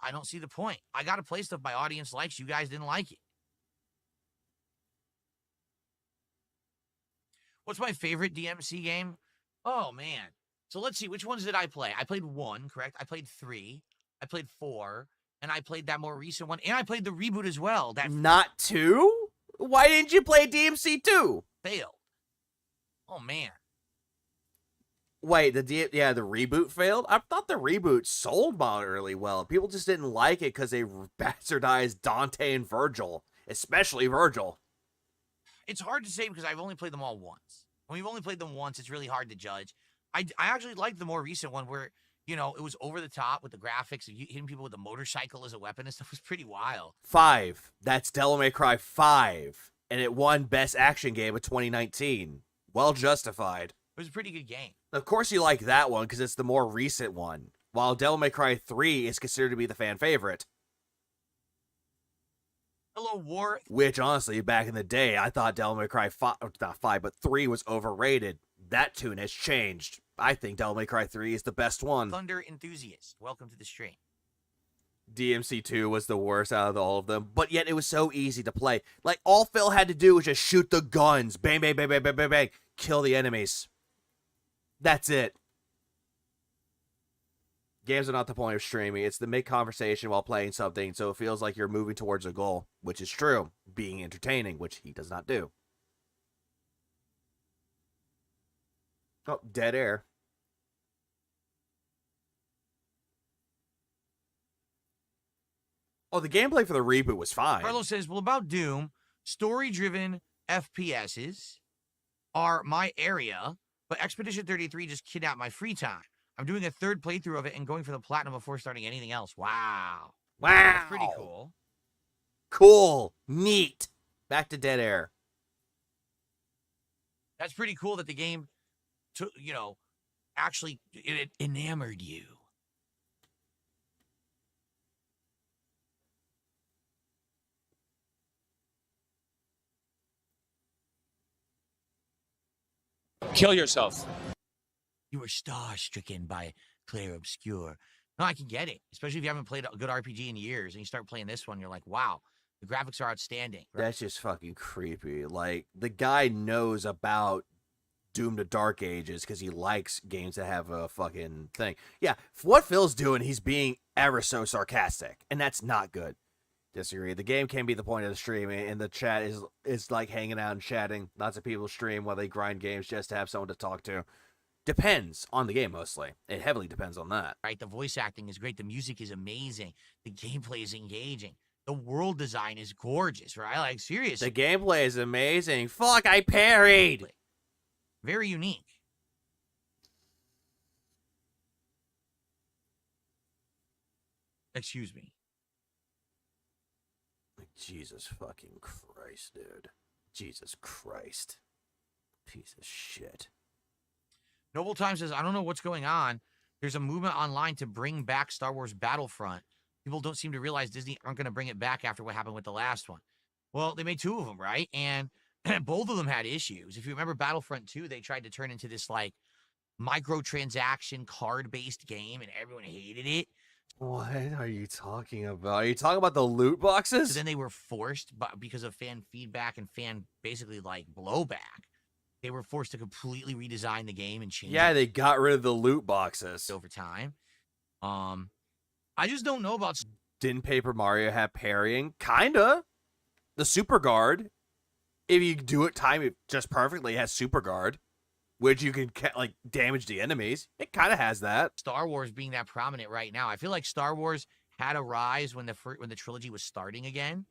S5: I don't see the point. I got to play stuff my audience likes. You guys didn't like it. What's my favorite DMC game? Oh, man. So let's see. Which ones did I play? I played 1, correct? I played 3. I played 4. And I played that more recent one. And I played the reboot as well.
S1: Not 2? Why didn't you play DMC 2?
S5: Failed. Oh, man.
S1: Wait, the reboot failed? I thought the reboot sold moderately well. People just didn't like it because they bastardized Dante and Virgil. Especially Virgil.
S5: It's hard to say because I've only played them all once. When you've only played them once, it's really hard to judge. I actually liked the more recent one where, it was over the top with the graphics and hitting people with a motorcycle as a weapon and stuff. Was pretty wild.
S1: 5. That's Devil May Cry 5. And it won Best Action Game of 2019. Well justified.
S5: It was a pretty good game.
S1: Of course you like that one because it's the more recent one. While Devil May Cry 3 is considered to be the fan favorite.
S5: Hello, War.
S1: Which, honestly, back in the day, I thought Devil May Cry 5, not 5, but 3 was overrated. That tune has changed. I think Devil May Cry 3 is the best one.
S5: Thunder Enthusiast, welcome to the stream.
S1: DMC 2 was the worst out of all of them, but yet it was so easy to play. Like, all Phil had to do was just shoot the guns. Bang, bang, bang, bang, bang, bang, bang. Kill the enemies. That's it. Games are not the point of streaming. It's to make conversation while playing something, so it feels like you're moving towards a goal, which is true. Being entertaining, which he does not do. Oh, dead air. Oh, the gameplay for the reboot was fine.
S5: Carlos says, well, about Doom, story-driven FPSs are my area, but Expedition 33 just kidnapped my free time. I'm doing a 3rd playthrough of it and going for the platinum before starting anything else. Wow.
S1: Wow.
S5: That's pretty cool.
S1: Cool. Neat. Back to dead air.
S5: That's pretty cool that the game took, actually it enamored you.
S10: Kill yourself.
S5: You were star-stricken by Claire Obscure. No, I can get it. Especially if you haven't played a good RPG in years and you start playing this one, you're like, wow, the graphics are outstanding.
S1: That's just fucking creepy. Like, the guy knows about Doom to Dark Ages because he likes games that have a fucking thing. Yeah, for what Phil's doing, he's being ever so sarcastic, and that's not good. Disagree. The game can be the point of the stream, and the chat is like hanging out and chatting. Lots of people stream while they grind games just to have someone to talk to. Depends on the game, mostly. It heavily depends on that.
S5: Right, the voice acting is great. The music is amazing. The gameplay is engaging. The world design is gorgeous, right? Like, seriously.
S1: The gameplay is amazing. Fuck, I parried!
S5: Very unique. Excuse me.
S1: Jesus fucking Christ, dude. Jesus Christ. Piece of shit.
S5: Noble Time says, I don't know what's going on. There's a movement online to bring back Star Wars Battlefront. People don't seem to realize Disney aren't going to bring it back after what happened with the last one. Well, they made 2 of them, right? And both of them had issues. If you remember Battlefront 2, they tried to turn into this, like, microtransaction card-based game, and everyone hated it.
S1: What are you talking about? Are you talking about the loot boxes?
S5: So then they were forced, because of fan feedback and fan, basically, like, blowback. They were forced to completely redesign the game and change it.
S1: Yeah, they got rid of the loot boxes.
S5: Over time. I just don't know about...
S1: Didn't Paper Mario have parrying? Kinda. The Super Guard, if you do it time it just perfectly, has Super Guard, which you can, like, damage the enemies. It kind of has that.
S5: Star Wars being that prominent right now. I feel like Star Wars had a rise when the trilogy was starting again,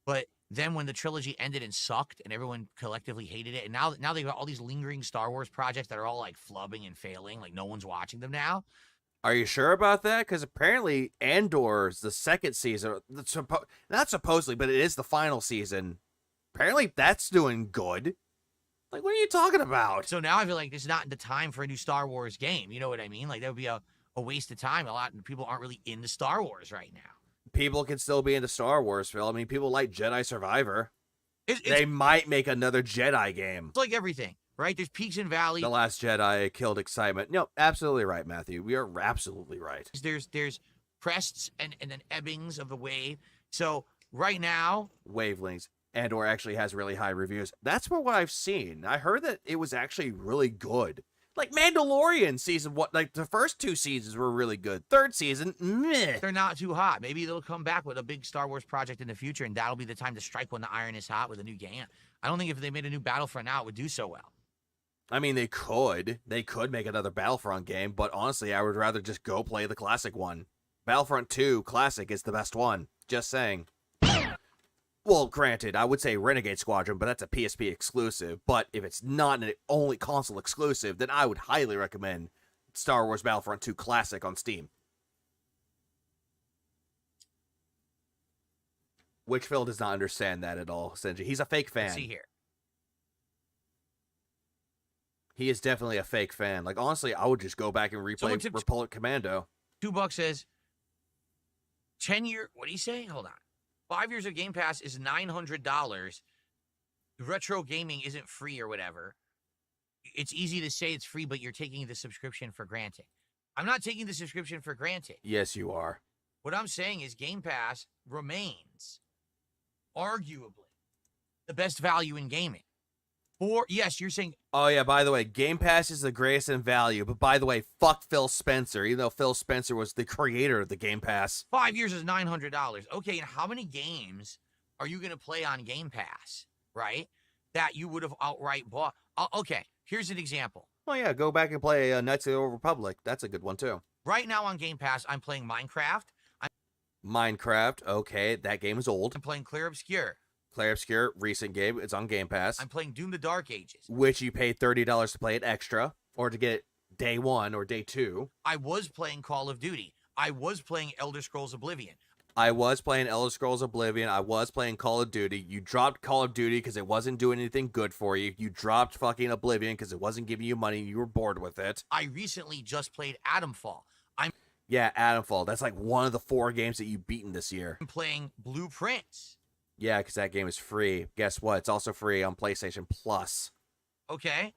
S5: but then when the trilogy ended and sucked and everyone collectively hated it, and now they've got all these lingering Star Wars projects that are all, like, flubbing and failing, like no one's watching them now.
S1: Are you sure about that? Because apparently Andor's the 2nd season, not supposedly, but it is the final season. Apparently that's doing good. Like, what are you talking about?
S5: So now I feel like it's not the time for a new Star Wars game. You know what I mean? Like, that would be a waste of time. A lot of people aren't really into Star Wars right now.
S1: People can still be into Star Wars, Phil. I mean, people like Jedi Survivor. They might make another Jedi game.
S5: It's like everything. right? There's peaks and valleys.
S1: The Last Jedi killed excitement. No, absolutely right, Matthew. We are absolutely right.
S5: There's crests and then ebbings of the wave. So right now,
S1: Wavelengths. Andor actually has really high reviews. That's what I've seen. I heard that it was actually really good. Like Mandalorian season, like the first 2 seasons were really good. 3rd season, meh.
S5: They're not too hot. Maybe they'll come back with a big Star Wars project in the future, and that'll be the time to strike when the iron is hot with a new game. I don't think if they made a new Battlefront now, it would do so well.
S1: I mean, they could make another Battlefront game, but honestly, I would rather just go play the classic one. Battlefront 2 Classic is the best one. Just saying. Well, granted, I would say Renegade Squadron, but that's a PSP exclusive. But if it's not an only console exclusive, then I would highly recommend Star Wars Battlefront 2 Classic on Steam. Which Phil does not understand that at all, Senji. He's a fake fan.
S5: Let's see here.
S1: He is definitely a fake fan. Like, honestly, I would just go back and replay Republic Commando.
S5: $2 says 10-year. What do you say? Hold on. 5 years of Game Pass is $900. Retro gaming isn't free or whatever. It's easy to say it's free, but you're taking the subscription for granted. I'm not taking the subscription for granted.
S1: Yes, you are.
S5: What I'm saying is Game Pass remains arguably the best value in gaming. Or, yes, you're saying...
S1: Oh, yeah, by the way, Game Pass is the greatest in value. But by the way, fuck Phil Spencer, even though Phil Spencer was the creator of the Game Pass.
S5: 5 years is $900. Okay, and how many games are you going to play on Game Pass, right, that you would have outright bought? Okay, here's an example.
S1: Oh, yeah, go back and play Knights of the Old Republic. That's a good one, too.
S5: Right now on Game Pass, I'm playing Minecraft.
S1: Minecraft, okay, that game is old.
S5: I'm playing Clair Obscur.
S1: Clair Obscur, recent game. It's on Game Pass.
S5: I'm playing Doom the Dark Ages.
S1: Which you paid $30 to play it extra, or to get it day 1 or day 2.
S5: I was playing Call of Duty. I was playing Elder Scrolls Oblivion.
S1: I was playing Elder Scrolls Oblivion. I was playing Call of Duty. You dropped Call of Duty because it wasn't doing anything good for you. You dropped fucking Oblivion because it wasn't giving you money. You were bored with it.
S5: I recently just played Atomfall.
S1: Yeah, Atomfall. That's like one of the 4 games that you've beaten this year.
S5: I'm playing Blueprints.
S1: Yeah, because that game is free. Guess what? It's also free on PlayStation Plus.
S5: Okay.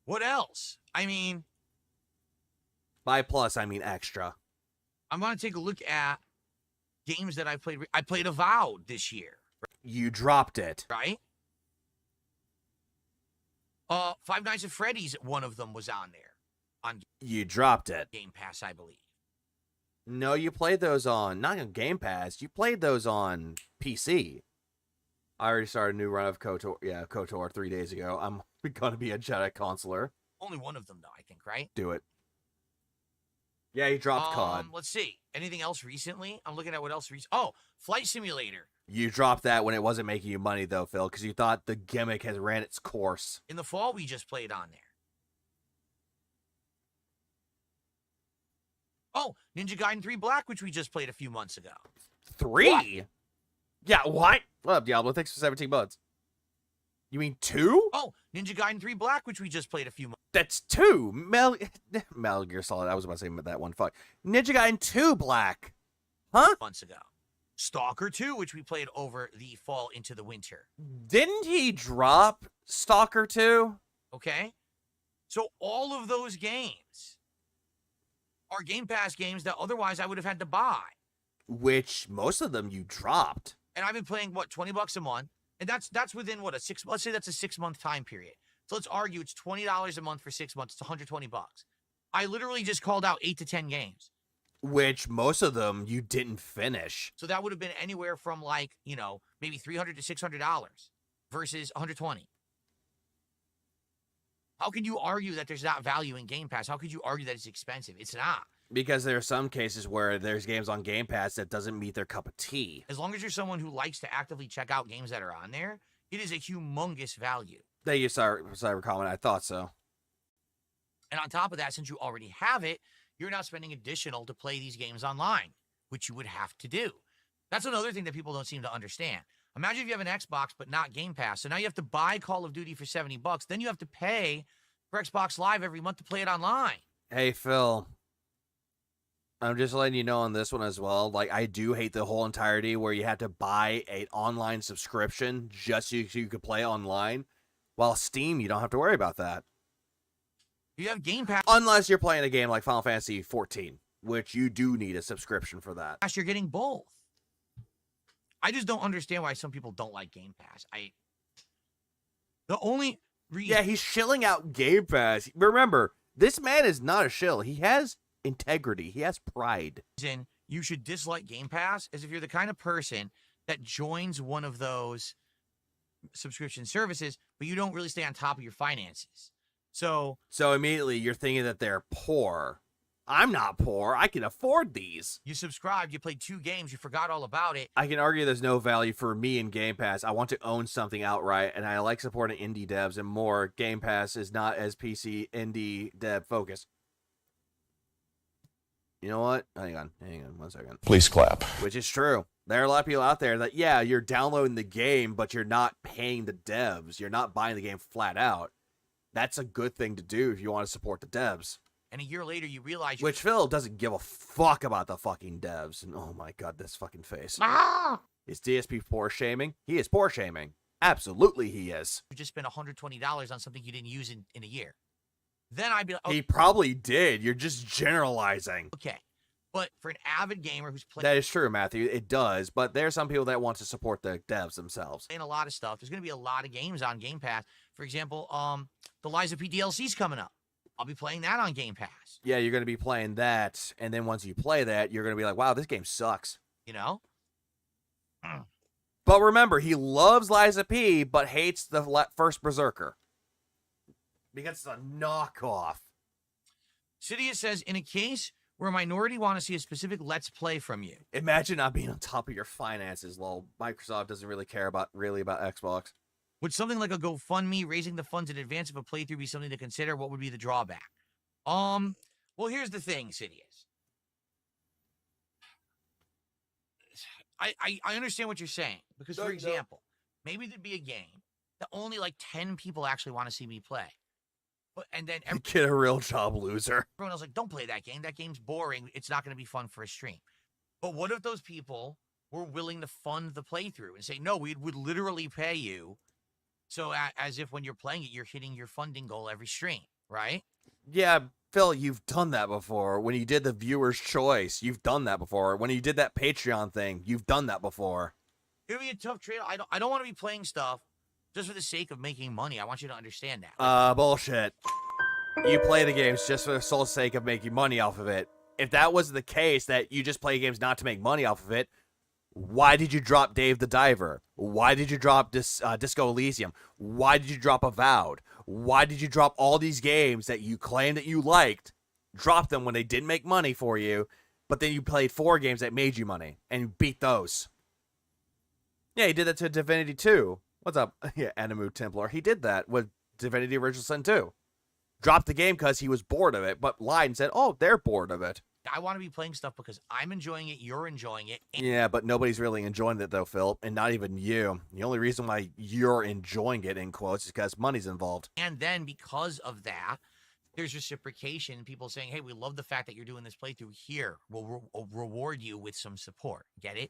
S5: What else? I mean...
S1: By plus, I mean extra.
S5: I'm going to take a look at games that I played. I played Avowed this year.
S1: You dropped it.
S5: Right? Five Nights at Freddy's, one of them was on there.
S1: You dropped it.
S5: Game Pass, I believe.
S1: No, you played those on, not on Game Pass. You played those on PC. I already started a new run of KOTOR. Yeah, KOTOR 3 days ago. I'm going to be a Jedi Consular.
S5: Only one of them, though, I think, right?
S1: Do it. Yeah, you dropped COD.
S5: Let's see. Anything else recently? I'm looking at what else recently. Oh, Flight Simulator.
S1: You dropped that when it wasn't making you money, though, Phil, because you thought the gimmick has ran its course.
S5: In the fall, we just played on there. Oh, Ninja Gaiden 3 Black, which we just played a few months ago.
S1: 3?
S5: What?
S1: Yeah, what? What up, Diablo? Thanks for 17 months. You mean 2?
S5: Oh, Ninja Gaiden 3 Black, which we just played a few months.
S1: That's 2. Metal Gear Solid. I was about to say that one. Fuck. Ninja Gaiden 2 Black. Huh?
S5: Months ago. Stalker 2, which we played over the fall into the winter.
S1: Didn't he drop Stalker 2?
S5: Okay. So all of those games are Game Pass games that otherwise I would have had to buy.
S1: Which most of them you dropped.
S5: And I've been playing, what, $20 a month? And that's within, what, let's say that's a 6-month time period. So let's argue it's $20 a month for 6 months. It's $120. I literally just called out 8 to 10 games.
S1: Which most of them you didn't finish.
S5: So that would have been anywhere from, like, you know, maybe $300 to $600 versus $120. How can you argue that there's not value in Game Pass? How could you argue that it's expensive? It's not.
S1: Because there are some cases where there's games on Game Pass that doesn't meet their cup of tea.
S5: As long as you're someone who likes to actively check out games that are on there, it is a humongous value.
S1: Thank you, Cyber Comment. I thought so.
S5: And on top of that, since you already have it, you're not spending additional to play these games online, which you would have to do. That's another thing that people don't seem to understand. Imagine if you have an Xbox, but not Game Pass. So now you have to buy Call of Duty for $70. Then you have to pay for Xbox Live every month to play it online.
S1: Hey, Phil. I'm just letting you know on this one as well. Like, I do hate the whole entirety where you have to buy an online subscription just so you could play online. While Steam, you don't have to worry about that.
S5: You have Game Pass.
S1: Unless you're playing a game like Final Fantasy 14, which you do need a subscription for that.
S5: You're getting both. I just don't understand why some people don't like Game Pass. The only reason...
S1: Yeah, he's shilling out Game Pass. Remember, this man is not a shill. He has integrity. He has pride.
S5: You should dislike Game Pass is if you're the kind of person that joins one of those subscription services, but you don't really stay on top of your finances. So
S1: immediately you're thinking that they're poor. I'm not poor. I can afford these.
S5: You subscribed, you played 2 games, you forgot all about it.
S1: I can argue there's no value for me in Game Pass. I want to own something outright, and I like supporting indie devs and more. Game Pass is not as PC indie dev focused. You know what? Hang on 1 second.
S11: Please clap.
S1: Which is true. There are a lot of people out there that, yeah, you're downloading the game, but you're not paying the devs. You're not buying the game flat out. That's a good thing to do if you want to support the devs.
S5: And a year later, you realize...
S1: Which Phil doesn't give a fuck about the fucking devs. And oh my god, this fucking face. Is DSP poor shaming? He is poor shaming. Absolutely he is.
S5: You just spent $120 on something you didn't use in a year. Then I'd be like...
S1: He probably did. You're just generalizing.
S5: Okay. But for an avid gamer who's playing...
S1: That is true, Matthew. It does. But there are some people that want to support the devs themselves.
S5: Playing a lot of stuff. There's going to be a lot of games on Game Pass. For example, the Liza P DLC's coming up. I'll be playing that on Game Pass.
S1: Yeah, you're going to be playing that. And then once you play that, you're going to be like, wow, this game sucks.
S5: You know?
S1: But remember, he loves Liza P, but hates the first Berserker. Because it's a knockoff.
S5: Cydia says, in a case where a minority want to see a specific Let's Play from you.
S1: Imagine not being on top of your finances, lol. Microsoft doesn't really care about Xbox.
S5: Would something like a GoFundMe, raising the funds in advance of a playthrough, be something to consider? What would be the drawback? Well, here's the thing, Cydias. I understand what you're saying. Because, for example, maybe there'd be a game that only like 10 people actually want to see me play. And then
S1: get a real job, loser.
S5: Everyone else like, don't play that game. That game's boring. It's not going to be fun for a stream. But what if those people were willing to fund the playthrough and say, no, we would literally pay you. So as if when you're playing it, you're hitting your funding goal every stream, right?
S1: Yeah, Phil, you've done that before. When you did the viewer's choice, you've done that before. When you did that Patreon thing, you've done that before.
S5: It would be a tough trade. I don't want to be playing stuff just for the sake of making money. I want you to understand that.
S1: Bullshit. You play the games just for the sole sake of making money off of it. If that was the case, that you just play games not to make money off of it, why did you drop Dave the Diver? Why did you drop Disco Elysium? Why did you drop Avowed? Why did you drop all these games that you claimed that you liked, drop them when they didn't make money for you, but then you played 4 games that made you money, and you beat those? Yeah, he did that to Divinity 2. What's up? Yeah, Animu Templar. He did that with Divinity Original Sin 2. Dropped the game because he was bored of it, but lied and said, oh, they're bored of it.
S5: I want to be playing stuff because I'm enjoying it, you're enjoying it.
S1: Yeah, but nobody's really enjoying it, though, Phil, and not even you. The only reason why you're enjoying it, in quotes, is because money's involved.
S5: And then because of that, there's reciprocation. People saying, hey, we love the fact that you're doing this playthrough here. We'll reward you with some support. Get it?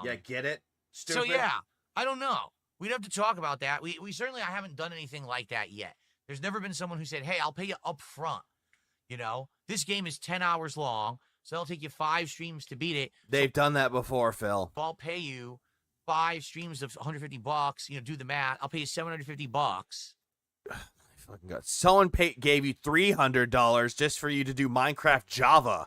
S1: Yeah, get it? Stupid.
S5: So, yeah, I don't know. We'd have to talk about that. We certainly, I haven't done anything like that yet. There's never been someone who said, hey, I'll pay you up front. You know, this game is 10 hours long, so it'll take you 5 streams to beat it.
S1: They've done that before, Phil.
S5: I'll pay you 5 streams of $150. You know, do the math. I'll pay you $750.
S1: Fucking God. Someone gave you $300 just for you to do Minecraft Java.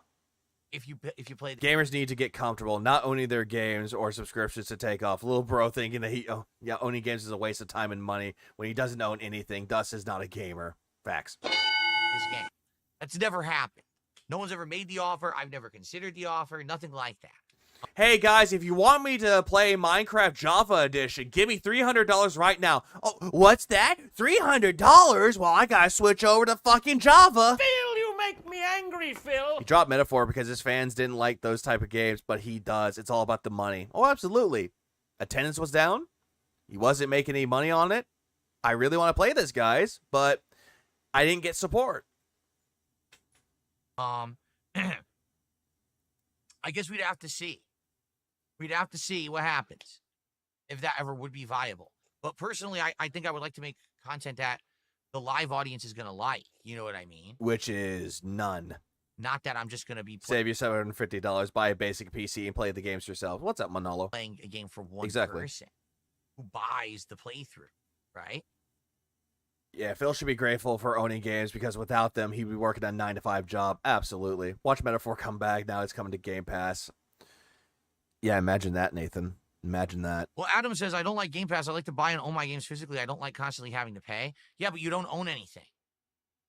S5: If you play the
S1: gamers need to get comfortable not owning their games or subscriptions to take off. Little bro thinking that owning games is a waste of time and money when he doesn't own anything, thus is not a gamer. Facts.
S5: This game. That's never happened. No one's ever made the offer. I've never considered the offer. Nothing like that.
S1: Hey, guys, if you want me to play Minecraft Java Edition, give me $300 right now. Oh, what's that? $300? Well, I gotta switch over to fucking Java.
S10: Phil, you make me angry, Phil.
S1: He dropped Metaphor because his fans didn't like those type of games, but he does. It's all about the money. Oh, absolutely. Attendance was down. He wasn't making any money on it. I really want to play this, guys, but I didn't get support.
S5: I guess we'd have to see. We'd have to see what happens if that ever would be viable. But personally, I think I would like to make content that the live audience is gonna like. You know what I mean?
S1: Which is none.
S5: Not that I'm just gonna be
S1: Save your $750, buy a basic PC, and play the games yourself. What's up, Manolo?
S5: playing a game for one
S1: Exactly.
S5: person who buys the playthrough, right?
S1: Yeah, Phil should be grateful for owning games because without them, he'd be working a 9-to-5 job. Absolutely. Watch Metaphor come back. Now it's coming to Game Pass. Yeah, imagine that, Nathan. Imagine that.
S5: Well, Adam says, I don't like Game Pass. I like to buy and own my games physically. I don't like constantly having to pay. Yeah, but you don't own anything.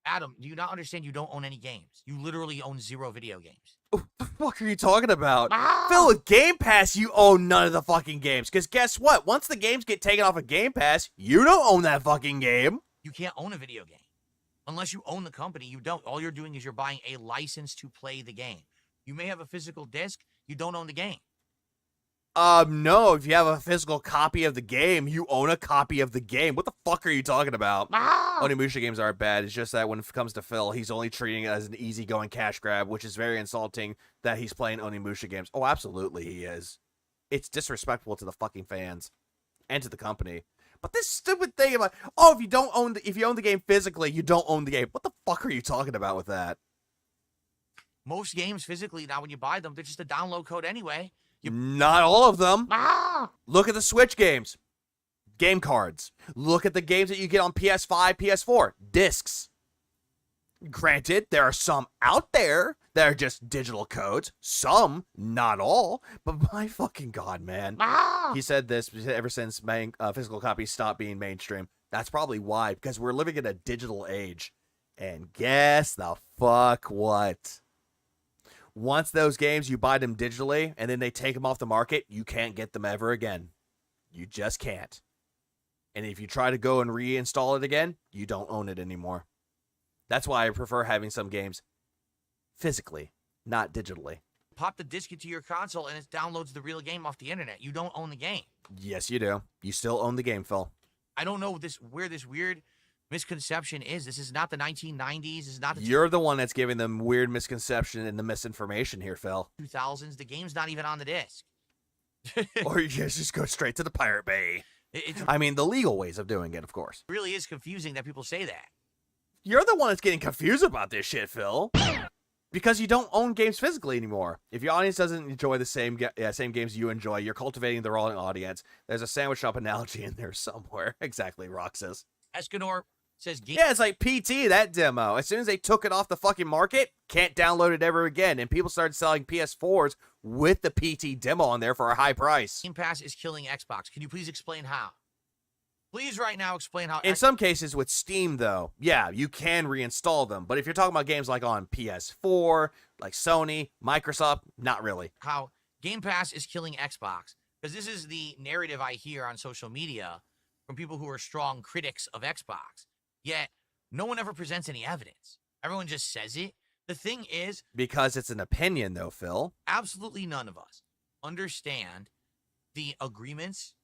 S5: Adam, do you not understand you don't own any games? You literally own 0 video games.
S1: What the fuck are you talking about? Phil, with Game Pass, you own none of the fucking games. Because guess what? Once the games get taken off of Game Pass, you don't own that fucking game.
S5: You can't own a video game. Unless you own the company, you don't. All you're doing is you're buying a license to play the game. You may have a physical disc, you don't own the game.
S1: No, if you have a physical copy of the game, you own a copy of the game. What the fuck are you talking about? Onimusha games aren't bad. It's just that when it comes to Phil, he's only treating it as an easygoing cash grab, which is very insulting that he's playing Onimusha games. Oh, absolutely he is. It's disrespectful to the fucking fans and to the company. But this stupid thing about, oh, if you own the game physically, you don't own the game. What the fuck are you talking about with that?
S5: Most games physically, now when you buy them, they're just a download code anyway.
S1: Not all of them. Look at the Switch games. Game cards. Look at the games that you get on PS5, PS4. Discs. Granted, there are some out there that are just digital codes. Some, not all. But my fucking God, man. He said this ever since physical copies stopped being mainstream. That's probably why, because we're living in a digital age. And guess the fuck what? Once those games, you buy them digitally, and then they take them off the market, you can't get them ever again. You just can't. And if you try to go and reinstall it again, you don't own it anymore. That's why I prefer having some games physically, not digitally.
S5: Pop the disc into your console, and it downloads the real game off the internet. You don't own the game.
S1: Yes, you do. You still own the game, Phil.
S5: I don't know where this weird misconception is. This is not the 1990s. This is not the
S1: You're the one that's giving them weird misconception and the misinformation here, Phil.
S5: 2000s. The game's not even on the disc.
S1: Or you just go straight to the Pirate Bay. I mean, the legal ways of doing it, of course.
S5: It really is confusing that people say that.
S1: You're the one that's getting confused about this shit, Phil. Because you don't own games physically anymore. If your audience doesn't enjoy the same games you enjoy, you're cultivating the wrong audience. There's a sandwich shop analogy in there somewhere. Exactly, Roxas.
S5: Escanor says,
S1: yeah, it's like PT, that demo. As soon as they took it off the fucking market, can't download it ever again. And people started selling PS4s with the PT demo on there for a high price.
S5: Game Pass is killing Xbox. Can you please explain how? Please right now explain how.
S1: In some cases with Steam, though, yeah, you can reinstall them. But if you're talking about games like on PS4, like Sony, Microsoft, not really.
S5: How Game Pass is killing Xbox. Because this is the narrative I hear on social media from people who are strong critics of Xbox. Yet, no one ever presents any evidence. Everyone just says it. The thing is...
S1: Because it's an opinion, though, Phil.
S5: Absolutely none of us understand the agreements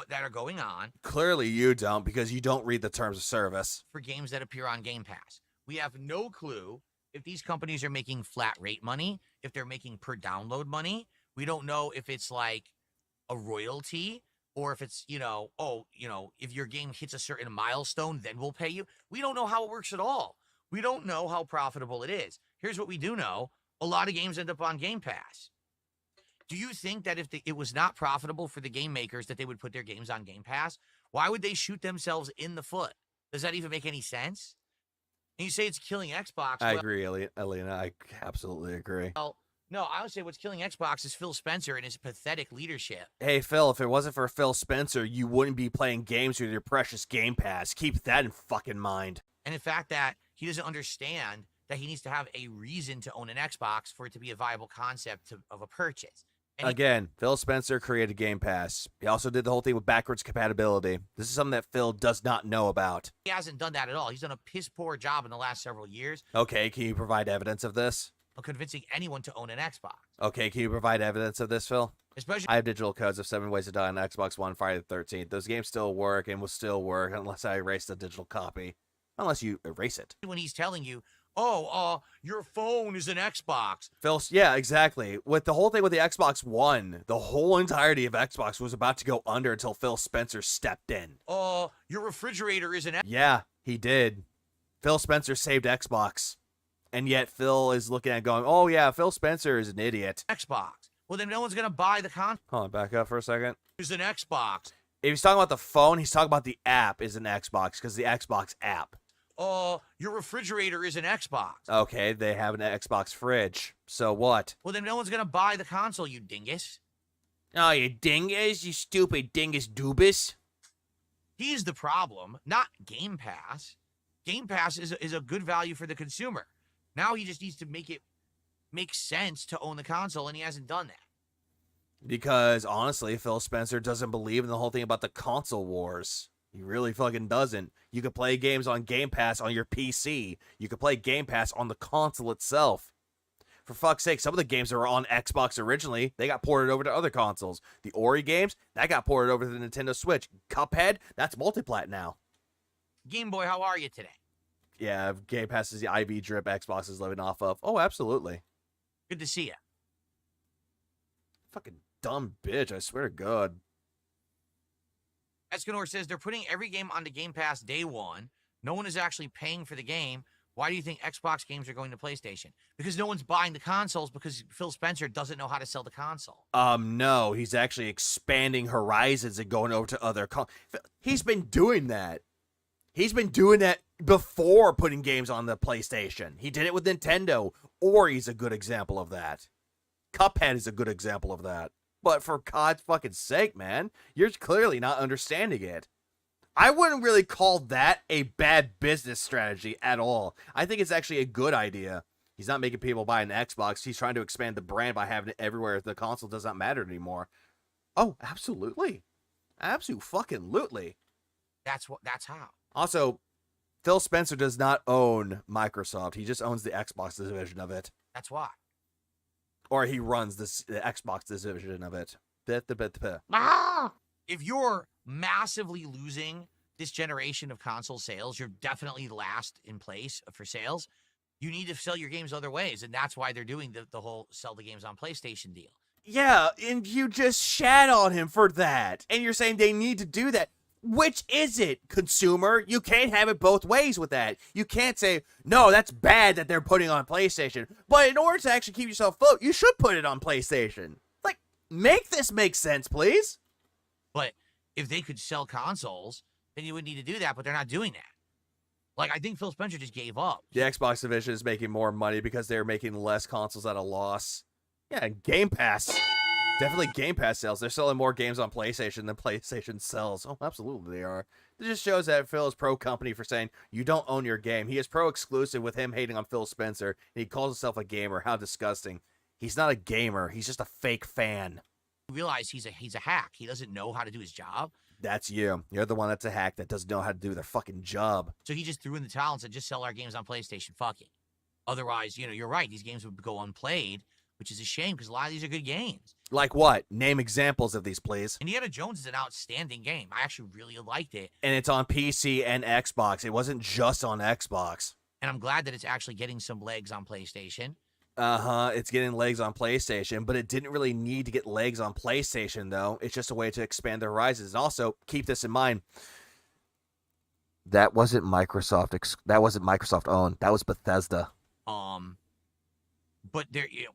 S5: that are going on.
S1: Clearly you don't, because you don't read the terms of service.
S5: For games that appear on Game Pass. We have no clue if these companies are making flat rate money, if they're making per download money. We don't know if it's like a royalty, or if it's, if your game hits a certain milestone, then we'll pay you. We don't know how it works at all. We don't know how profitable it is. Here's what we do know. A lot of games end up on Game Pass. Do you think that if it was not profitable for the game makers that they would put their games on Game Pass? Why would they shoot themselves in the foot? Does that even make any sense? And you say it's killing Xbox.
S1: I agree, Elena. I absolutely agree.
S5: Well, no, I would say what's killing Xbox is Phil Spencer and his pathetic leadership.
S1: Hey, Phil, if it wasn't for Phil Spencer, you wouldn't be playing games with your precious Game Pass. Keep that in fucking mind.
S5: And in fact that he doesn't understand that he needs to have a reason to own an Xbox for it to be a viable concept of a purchase. And
S1: again, Phil Spencer created Game Pass. He also did the whole thing with backwards compatibility. This is something that Phil does not know about.
S5: He hasn't done that at all. He's done a piss-poor job in the last several years.
S1: Okay, can you provide evidence of this?
S5: Of convincing anyone to own an Xbox.
S1: Okay, can you provide evidence of this, Phil?
S5: Especially,
S1: I have digital codes of 7 Ways to Die on Xbox One, Friday the 13th. Those games still work and will still work unless I erase the digital copy. Unless you erase it.
S5: When he's telling you, your phone is an Xbox.
S1: Yeah, exactly. With the whole thing with the Xbox One, the whole entirety of Xbox was about to go under until Phil Spencer stepped in.
S5: Your refrigerator is an
S1: Yeah, he did. Phil Spencer saved Xbox. And yet Phil is looking at going, oh yeah, Phil Spencer is an idiot.
S5: Xbox. Well, then no one's going to buy the console.
S1: Hold on, back up for a second.
S5: Is an Xbox.
S1: If he's talking about the phone, he's talking about the app is an Xbox, because the Xbox app.
S5: Your refrigerator is an Xbox.
S1: Okay, they have an Xbox fridge. So what?
S5: Well, then no one's going to buy the console, you dingus.
S1: Oh, you dingus? You stupid dingus doobus?
S5: He's the problem, not Game Pass. Game Pass is a good value for the consumer. Now he just needs to make it make sense to own the console, and he hasn't done that.
S1: Because, honestly, Phil Spencer doesn't believe in the whole thing about the console wars. He really fucking doesn't. You could play games on Game Pass on your PC. You could play Game Pass on the console itself. For fuck's sake, some of the games that were on Xbox originally, they got ported over to other consoles. The Ori games, that got ported over to the Nintendo Switch. Cuphead, that's multiplat now.
S5: Game Boy, how are you today?
S1: Yeah, Game Pass is the IV drip Xbox is living off of. Oh, absolutely.
S5: Good to see you.
S1: Fucking dumb bitch, I swear to God.
S5: Escanor says they're putting every game onto Game Pass day one. No one is actually paying for the game. Why do you think Xbox games are going to PlayStation? Because no one's buying the consoles because Phil Spencer doesn't know how to sell the console.
S1: No, he's actually expanding horizons and going over to other He's been doing that. He's been doing that before putting games on the PlayStation. He did it with Nintendo. Ori's a good example of that. Cuphead is a good example of that. But for God's fucking sake, man, you're clearly not understanding it. I wouldn't really call that a bad business strategy at all. I think it's actually a good idea. He's not making people buy an Xbox. He's trying to expand the brand by having it everywhere. The console does not matter anymore. Oh, absolutely. Absolutely.
S5: That's how.
S1: Also, Phil Spencer does not own Microsoft. He just owns the Xbox division of it.
S5: That's why.
S1: Or he runs the Xbox division of it.
S5: If you're massively losing this generation of console sales, you're definitely last in place for sales. You need to sell your games other ways, and that's why they're doing the whole sell the games on PlayStation deal.
S1: Yeah, and you just shat on him for that. And you're saying they need to do that. Which is it, consumer? You can't have it both ways with that. You can't say, no, that's bad that they're putting on PlayStation. But in order to actually keep yourself afloat, you should put it on PlayStation. Like, make this make sense, please.
S5: But if they could sell consoles, then you would need to do that, but they're not doing that. Like, I think Phil Spencer just gave up.
S1: The Xbox division is making more money because they're making less consoles at a loss. Yeah, Game Pass. Definitely Game Pass sales. They're selling more games on PlayStation than PlayStation sells. Oh, absolutely they are. It just shows that Phil is pro-company for saying, you don't own your game. He is pro-exclusive with him hating on Phil Spencer, and he calls himself a gamer. How disgusting. He's not a gamer. He's just a fake fan.
S5: You realize he's a hack. He doesn't know how to do his job.
S1: That's you. You're the one that's a hack that doesn't know how to do their fucking job.
S5: So he just threw in the towel and said, just sell our games on PlayStation. Fuck it. Otherwise, you're right. These games would go unplayed, which is a shame because a lot of these are good games.
S1: Like what? Name examples of these, please.
S5: Indiana Jones is an outstanding game. I actually really liked it.
S1: And it's on PC and Xbox. It wasn't just on Xbox.
S5: And I'm glad that it's actually getting some legs on PlayStation.
S1: It's getting legs on PlayStation, but it didn't really need to get legs on PlayStation, though. It's just a way to expand their horizons. And also, keep this in mind. That wasn't Microsoft. That wasn't Microsoft owned. That was Bethesda.
S5: But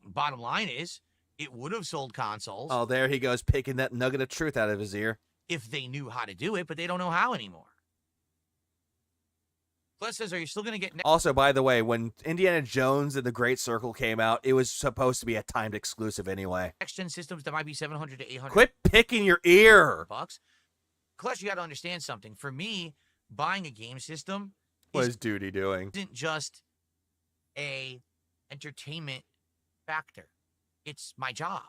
S5: bottom line is, it would have sold consoles.
S1: Oh, there he goes, picking that nugget of truth out of his ear.
S5: If they knew how to do it, but they don't know how anymore. Plus says, are you still going to get...
S1: Also, by the way, when Indiana Jones and the Great Circle came out, it was supposed to be a timed exclusive anyway.
S5: Next-gen systems that might be $700 to $800.
S1: Quit picking your ear!
S5: Bucks. Plus, you got to understand something. For me, buying a game system...
S1: What is Duty doing?
S5: ...isn't just a entertainment factor. It's my job.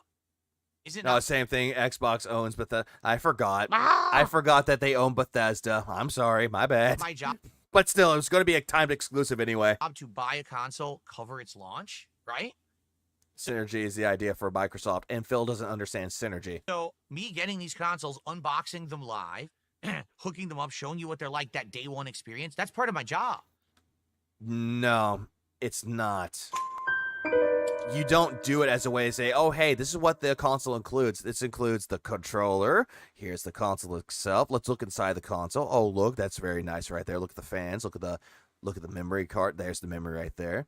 S5: Is it
S1: no,
S5: not?
S1: Same thing. Xbox owns Bethesda. I forgot. I forgot that they own Bethesda. I'm sorry. My bad.
S5: My job.
S1: But still, it was going to be a timed exclusive anyway.
S5: To buy a console, cover its launch, right?
S1: Synergy is the idea for Microsoft, and Phil doesn't understand synergy.
S5: So, me getting these consoles, unboxing them live, hooking them up, showing you what they're like, that day one experience, that's part of my job.
S1: No. It's not. You don't do it as a way to say, oh, hey, this is what the console includes. This includes the controller. Here's the console itself. Let's look inside the console. Oh, look, that's very nice right there. Look at the fans. Look at the memory card. There's the memory right there.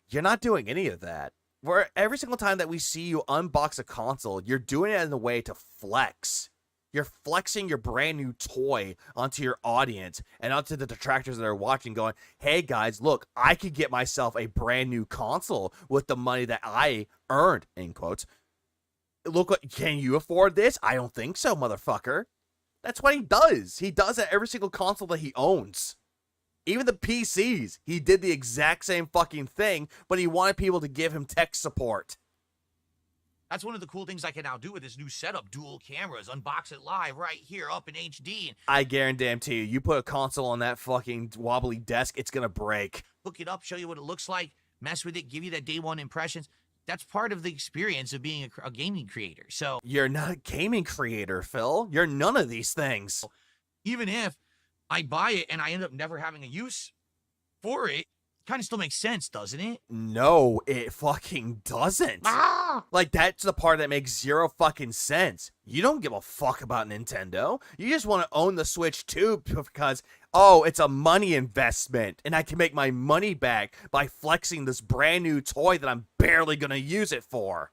S1: You're not doing any of that. Where every single time that we see you unbox a console, you're doing it in a way to flex. You're flexing your brand new toy onto your audience and onto the detractors that are watching, going, hey guys, look, I could get myself a brand new console with the money that I earned, in quotes. Look, can you afford this? I don't think so, motherfucker. That's what he does. He does at every single console that he owns. Even the PCs, he did the exact same fucking thing, but he wanted people to give him tech support.
S5: That's one of the cool things I can now do with this new setup. Dual cameras, unbox it live right here up in HD.
S1: I guarantee you put a console on that fucking wobbly desk, it's gonna break.
S5: Hook it up, show you what it looks like, mess with it, give you that day one impressions. That's part of the experience of being a gaming creator. So
S1: you're not a gaming creator, Phil. You're none of these things.
S5: Even if I buy it and I end up never having a use for it, kind of still makes sense, doesn't it?
S1: No, it fucking doesn't. Like, that's the part that makes zero fucking sense. You don't give a fuck about Nintendo. You just want to own the Switch too because, oh, it's a money investment and I can make my money back by flexing this brand new toy that I'm barely going to use it for.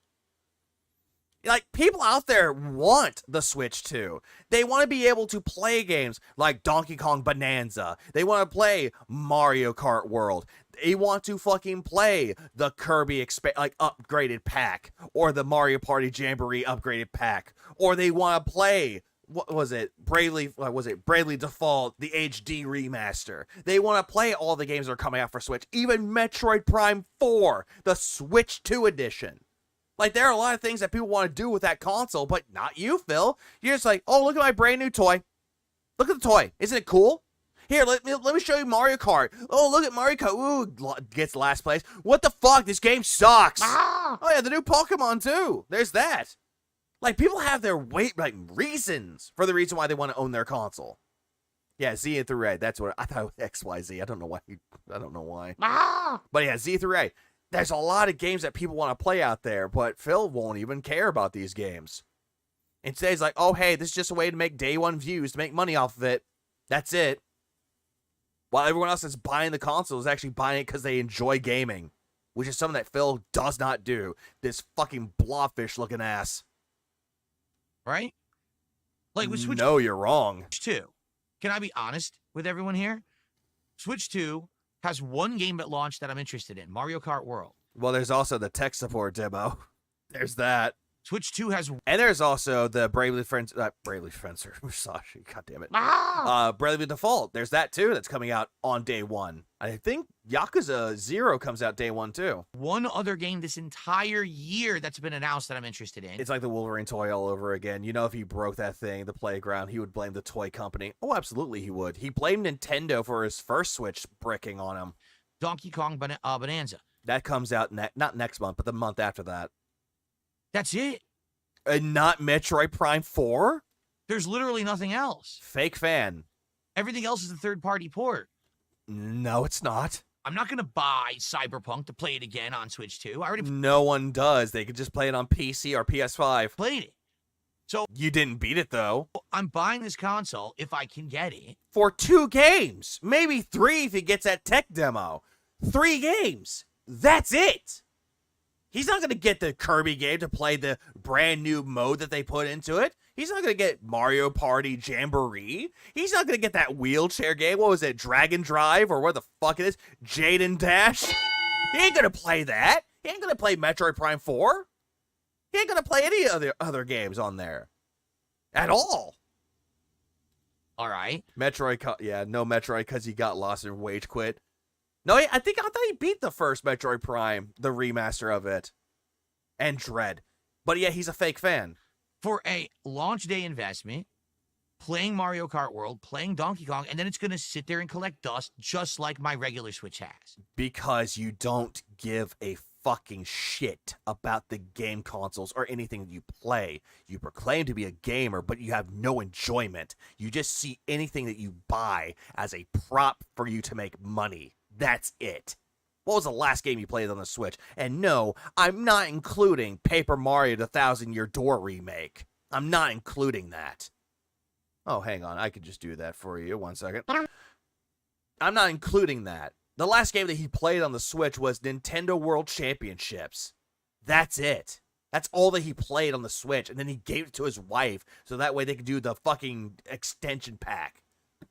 S1: Like, people out there want the Switch 2. They want to be able to play games like Donkey Kong Bonanza. They want to play Mario Kart World. They want to fucking play the Kirby upgraded pack or the Mario Party Jamboree upgraded pack, or they want to play Bravely Default, the HD remaster. They want to play all the games that are coming out for Switch, even Metroid Prime 4, the Switch 2 edition. Like, there are a lot of things that people want to do with that console, but not you, Phil. You're just like, oh, look at my brand new toy. Look at the toy. Isn't it cool? Here, let me show you Mario Kart. Oh, look at Mario Kart. Ooh, gets last place. What the fuck? This game sucks. Oh, yeah, the new Pokemon, too. There's that. Like, people have their reasons for the reason why they want to own their console. Yeah, Z through A. That's what I thought it was XYZ. I don't know why. But yeah, Z through A. There's a lot of games that people want to play out there, but Phil won't even care about these games. Instead, he's like, oh, hey, this is just a way to make day one views, to make money off of it. That's it. While everyone else that's buying the console is actually buying it because they enjoy gaming, which is something that Phil does not do. This fucking blobfish-looking ass.
S5: Right? Like with Switch.
S1: No, you're wrong.
S5: 2. Can I be honest with everyone here? Switch 2 has one game at launch that I'm interested in, Mario Kart World.
S1: Well, there's also the tech support demo. There's that.
S5: Switch 2 has...
S1: And there's also the Bravely Fencer, Musashi, goddammit. Bravely Default, there's that too that's coming out on day one. I think Yakuza 0 comes out day one too.
S5: One other game this entire year that's been announced that I'm interested in.
S1: It's like the Wolverine toy all over again. You know, if he broke that thing, the playground, he would blame the toy company. Oh, absolutely he would. He blamed Nintendo for his first Switch bricking on him.
S5: Donkey Kong Bonanza.
S1: That comes out not next month, but the month after that.
S5: That's it.
S1: And not Metroid Prime 4?
S5: There's literally nothing else.
S1: Fake fan.
S5: Everything else is a third-party port.
S1: No, it's not.
S5: I'm not going to buy Cyberpunk to play it again on Switch 2. I already
S1: No one does. They could just play it on PC or PS5.
S5: played it. So
S1: You didn't beat it, though.
S5: I'm buying this console if I can get it.
S1: For 2 games. Maybe 3 if he gets that tech demo. 3 games. That's it. He's not going to get the Kirby game to play the brand new mode that they put into it. He's not going to get Mario Party Jamboree. He's not going to get that wheelchair game. What was it? Dragon Drive or what the fuck it is? Jaden Dash? He ain't going to play that. He ain't going to play Metroid Prime 4. He ain't going to play any other games on there. At all.
S5: All right.
S1: Metroid, no Metroid because he got lost and wage quit. No, I thought he beat the first Metroid Prime, the remaster of it, and Dread. But yeah, he's a fake fan.
S5: For a launch day investment, playing Mario Kart World, playing Donkey Kong, and then it's going to sit there and collect dust just like my regular Switch has.
S1: Because you don't give a fucking shit about the game consoles or anything that you play. You proclaim to be a gamer, but you have no enjoyment. You just see anything that you buy as a prop for you to make money. That's it. What was the last game you played on the Switch? And no, I'm not including Paper Mario the Thousand Year Door remake. I'm not including that. Oh, hang on. I could just do that for you. 1 second. I'm not including that. The last game that he played on the Switch was Nintendo World Championships. That's it. That's all that he played on the Switch. And then he gave it to his wife so that way they could do the fucking extension pack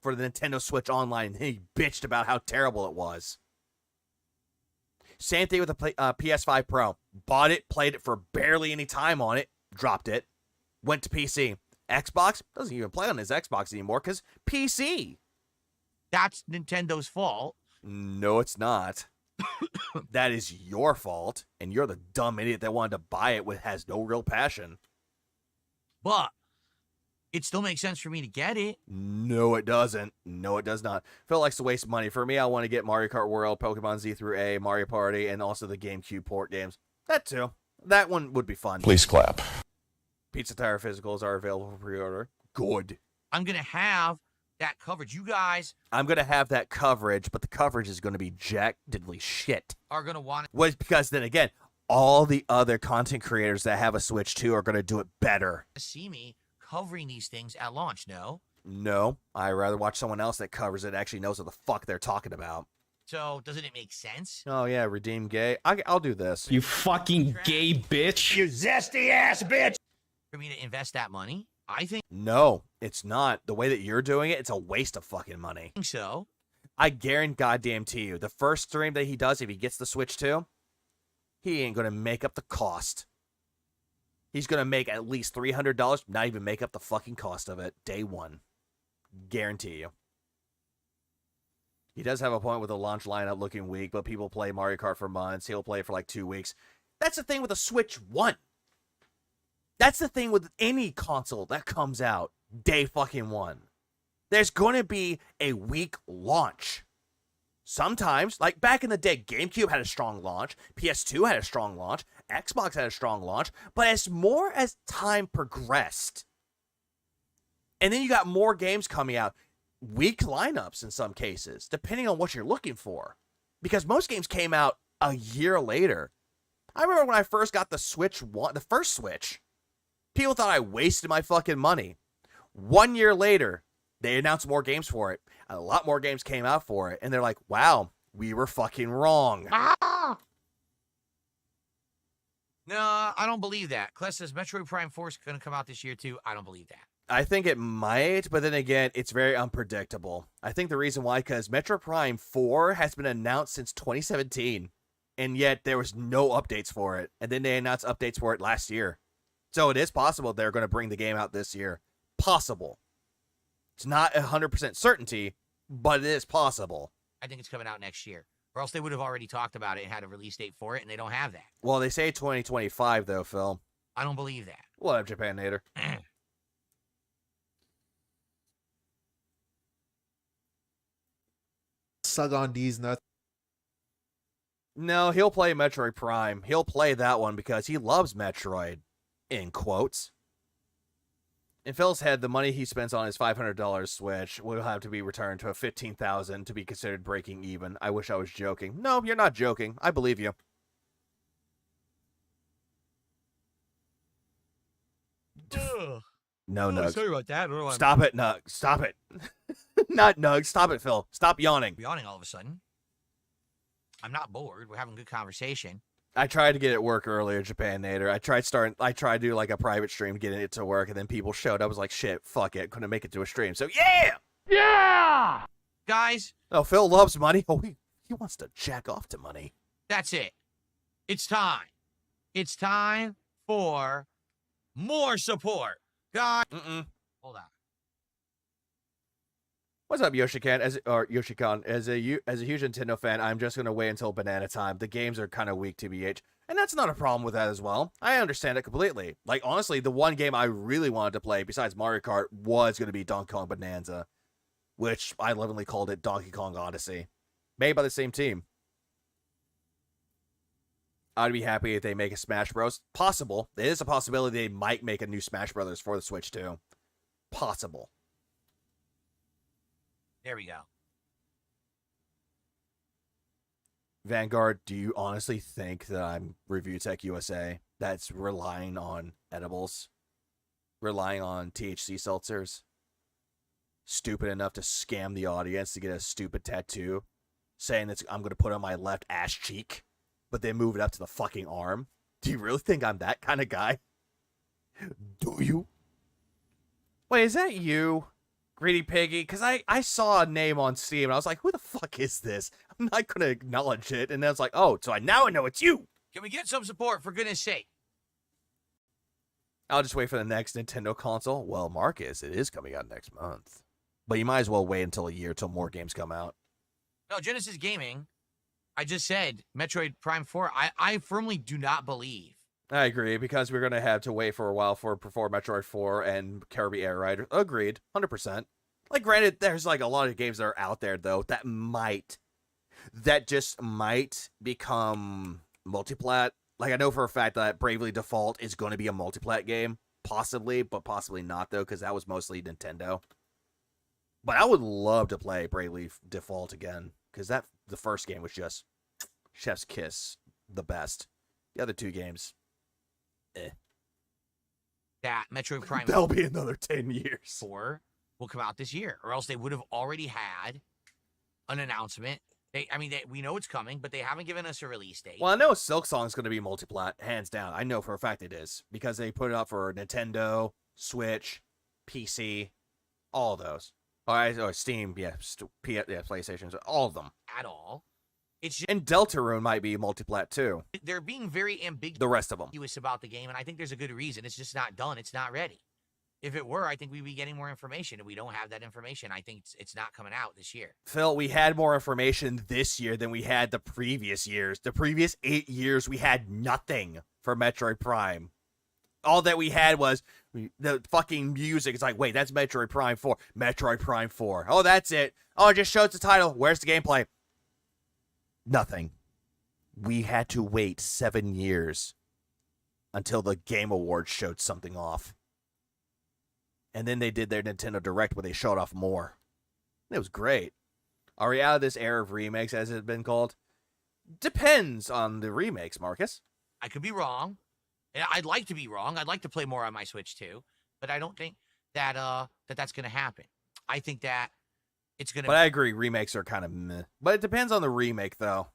S1: for the Nintendo Switch Online. And he bitched about how terrible it was. Same thing with the PS5 Pro. Bought it, played it for barely any time on it, dropped it, went to PC. Xbox doesn't even play on his Xbox anymore because PC.
S5: That's Nintendo's fault.
S1: No, it's not. That is your fault, and you're the dumb idiot that wanted to buy it with has no real passion.
S5: But it still makes sense for me to get it.
S1: No, it doesn't. No, it does not. Phil likes to waste money. For me, I want to get Mario Kart World, Pokemon Z through A, Mario Party, and also the GameCube port games. That too. That one would be fun.
S11: Please clap.
S1: Pizza Tire physicals are available for pre-order. Good.
S5: I'm going to have that coverage. You guys
S1: I'm going to have that coverage, but the coverage is going to be jack diddly shit.
S5: are going to want it.
S1: Well, because then again, all the other content creators that have a Switch 2 are going to do it better.
S5: To see me covering these things at launch, no?
S1: No, I'd rather watch someone else that covers it actually knows what the fuck they're talking about.
S5: So, doesn't it make sense?
S1: Oh, yeah, redeem gay. I'll do this.
S17: You fucking gay bitch.
S12: You zesty ass bitch!
S5: For me to invest that money? I think
S1: No, it's not. The way that you're doing it, it's a waste of fucking money.
S5: so.
S1: I guarantee goddamn to you, the first stream that he does, if he gets the Switch 2, he ain't going to make up the cost. He's going to make at least $300, not even make up the fucking cost of it, day one. Guarantee you. He does have a point with the launch lineup looking weak, but people play Mario Kart for months. He'll play for like 2 weeks. That's the thing with the Switch 1. That's the thing with any console that comes out day fucking one. There's going to be a weak launch. Sometimes, like back in the day, GameCube had a strong launch, PS2 had a strong launch, Xbox had a strong launch, but as more as time progressed, and then you got more games coming out, weak lineups in some cases, depending on what you're looking for. Because most games came out a year later. I remember when I first got the Switch 1, the first Switch, people thought I wasted my fucking money. 1 year later, they announced more games for it. A lot more games came out for it. And they're like, wow, we were fucking wrong.
S5: No, I don't believe that. Kless says Metroid Prime 4 is going to come out this year, too. I don't believe that.
S1: I think it might, but then again, it's very unpredictable. I think the reason why, because Metroid Prime 4 has been announced since 2017. And yet there was no updates for it. And then they announced updates for it last year. So it is possible they're going to bring the game out this year. Possible. It's not 100% certainty, but it is possible.
S5: I think it's coming out next year. Or else they would have already talked about it and had a release date for it, and they don't have that.
S1: Well, they say 2025, though, Phil.
S5: I don't believe that.
S1: What up, Japan Nader?
S18: Suck on these nuts.
S1: No, he'll play Metroid Prime. He'll play that one because he loves Metroid. In quotes. In Phil's head, the money he spends on his $500 Switch will have to be returned to a $15,000 to be considered breaking even. I wish I was joking. No, you're not joking. I believe you. No, Nug.
S5: Sorry about that.
S1: Stop it, Nug. Stop it. Not Nug. Stop it, Phil. Stop yawning.
S5: I'm yawning all of a sudden. I'm not bored. We're having good conversation.
S1: I tried to get it work earlier, Japan Nader. I tried to do like a private stream, getting it to work, and then people showed. I was like, shit, fuck it. Couldn't make it to a stream. So yeah!
S5: Yeah! Guys.
S1: Oh, Phil loves money. Oh, he wants to jack off to money.
S5: That's it. It's time. It's time for more support. Guys. Hold on.
S1: What's up, Yoshikan? Yoshikon, as a huge Nintendo fan, I'm just gonna wait until banana time. The games are kind of weak, TBH, and that's not a problem with that as well. I understand it completely. Like honestly, the one game I really wanted to play besides Mario Kart was gonna be Donkey Kong Bonanza, which I lovingly called it Donkey Kong Odyssey, made by the same team. I'd be happy if they make a Smash Bros. Possible. There is a possibility they might make a new Smash Brothers for the Switch too. Possible.
S5: There we go.
S1: Vanguard, do you honestly think that I'm Review Tech USA that's relying on edibles? Relying on THC seltzers? Stupid enough to scam the audience to get a stupid tattoo saying that I'm going to put on my left ass cheek, but they move it up to the fucking arm? Do you really think I'm that kind of guy? Do you? Wait, is that you, Greedy Piggy? Because I saw a name on Steam, and I was like, who the fuck is this? I'm not going to acknowledge it. And then I was like, oh, so now I know it's you.
S5: Can we get some support, for goodness sake?
S1: I'll just wait for the next Nintendo console. Well, Marcus, it is coming out next month. But you might as well wait until a year till more games come out.
S5: No, Genesis Gaming, I just said Metroid Prime 4. I firmly do not believe.
S1: I agree, because we're going to have to wait for a while for Metroid 4 and Kirby Air Ride. Agreed, 100%. Like, granted, there's like a lot of games that are out there, though, that just might become multiplat. Like, I know for a fact that Bravely Default is going to be a multiplat game. Possibly, but possibly not, though, because that was mostly Nintendo. But I would love to play Bravely Default again, because the first game was just chef's kiss, the best. The other two games,
S5: That Metroid Prime
S1: That'll be another 10 years.
S5: 4 will come out this year, or else they would have already had an announcement. We know it's coming, but they haven't given us a release date.
S1: Well, I know Silk Song's going to be multiplat, hands down. I know for a fact it is, because they put it up for Nintendo, Switch, PC, all of those. Or Steam, PlayStation, all of them.
S5: At all. It's just,
S1: and Deltarune might be multiplat too.
S5: They're being very ambiguous.
S1: The rest of them.
S5: About the game, and I think there's a good reason. It's just not done. It's not ready. If it were, I think we'd be getting more information, and we don't have that information. I think it's not coming out this year.
S1: Phil, we had more information this year than we had the previous years. The previous 8 years, we had nothing for Metroid Prime. All that we had was the fucking music. It's like, wait, that's Metroid Prime 4. Metroid Prime 4. Oh, that's it. Oh, it just shows the title. Where's the gameplay? Nothing. We had to wait 7 years until the Game Awards showed something off. And then they did their Nintendo Direct where they showed off more. It was great. Are we out of this era of remakes, as it's been called? Depends on the remakes, Marcus.
S5: I could be wrong. I'd like to be wrong. I'd like to play more on my Switch too, but I don't think that that's going to happen. I think that it's going to.
S1: But I agree, remakes are kind of meh. But it depends on the remake, though.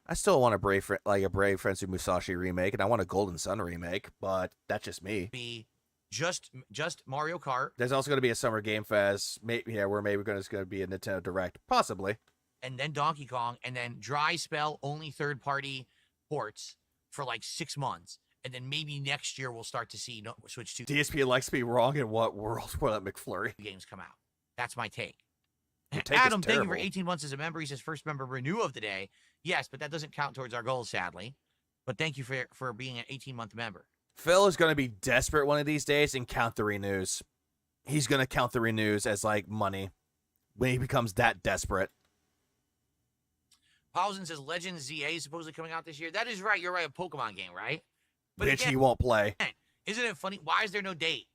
S1: I still want a Brave Frenzy Musashi remake, and I want a Golden Sun remake, but that's just me.
S5: Be just Mario Kart.
S1: There's also going to be a Summer Game Fest, where maybe it's going to be a Nintendo Direct, possibly.
S5: And then Donkey Kong, and then dry spell only third-party ports for like 6 months. And then maybe next year we'll start to see Switch 2.
S1: DSP likes to be wrong in what world will that McFlurry
S5: games come out. That's my take.
S1: Take
S5: Adam, thank you for 18 months as a member. He's his first member renew of the day. Yes, but that doesn't count towards our goals, sadly. But thank you for being an 18-month member.
S1: Phil is going to be desperate one of these days and count the renews. He's going to count the renews as, like, money when he becomes that desperate.
S5: Pausen says Legends ZA is supposedly coming out this year. That is right. You're right. A Pokemon game, right? But
S1: Which again, he won't play.
S5: Isn't it funny? Why is there no date?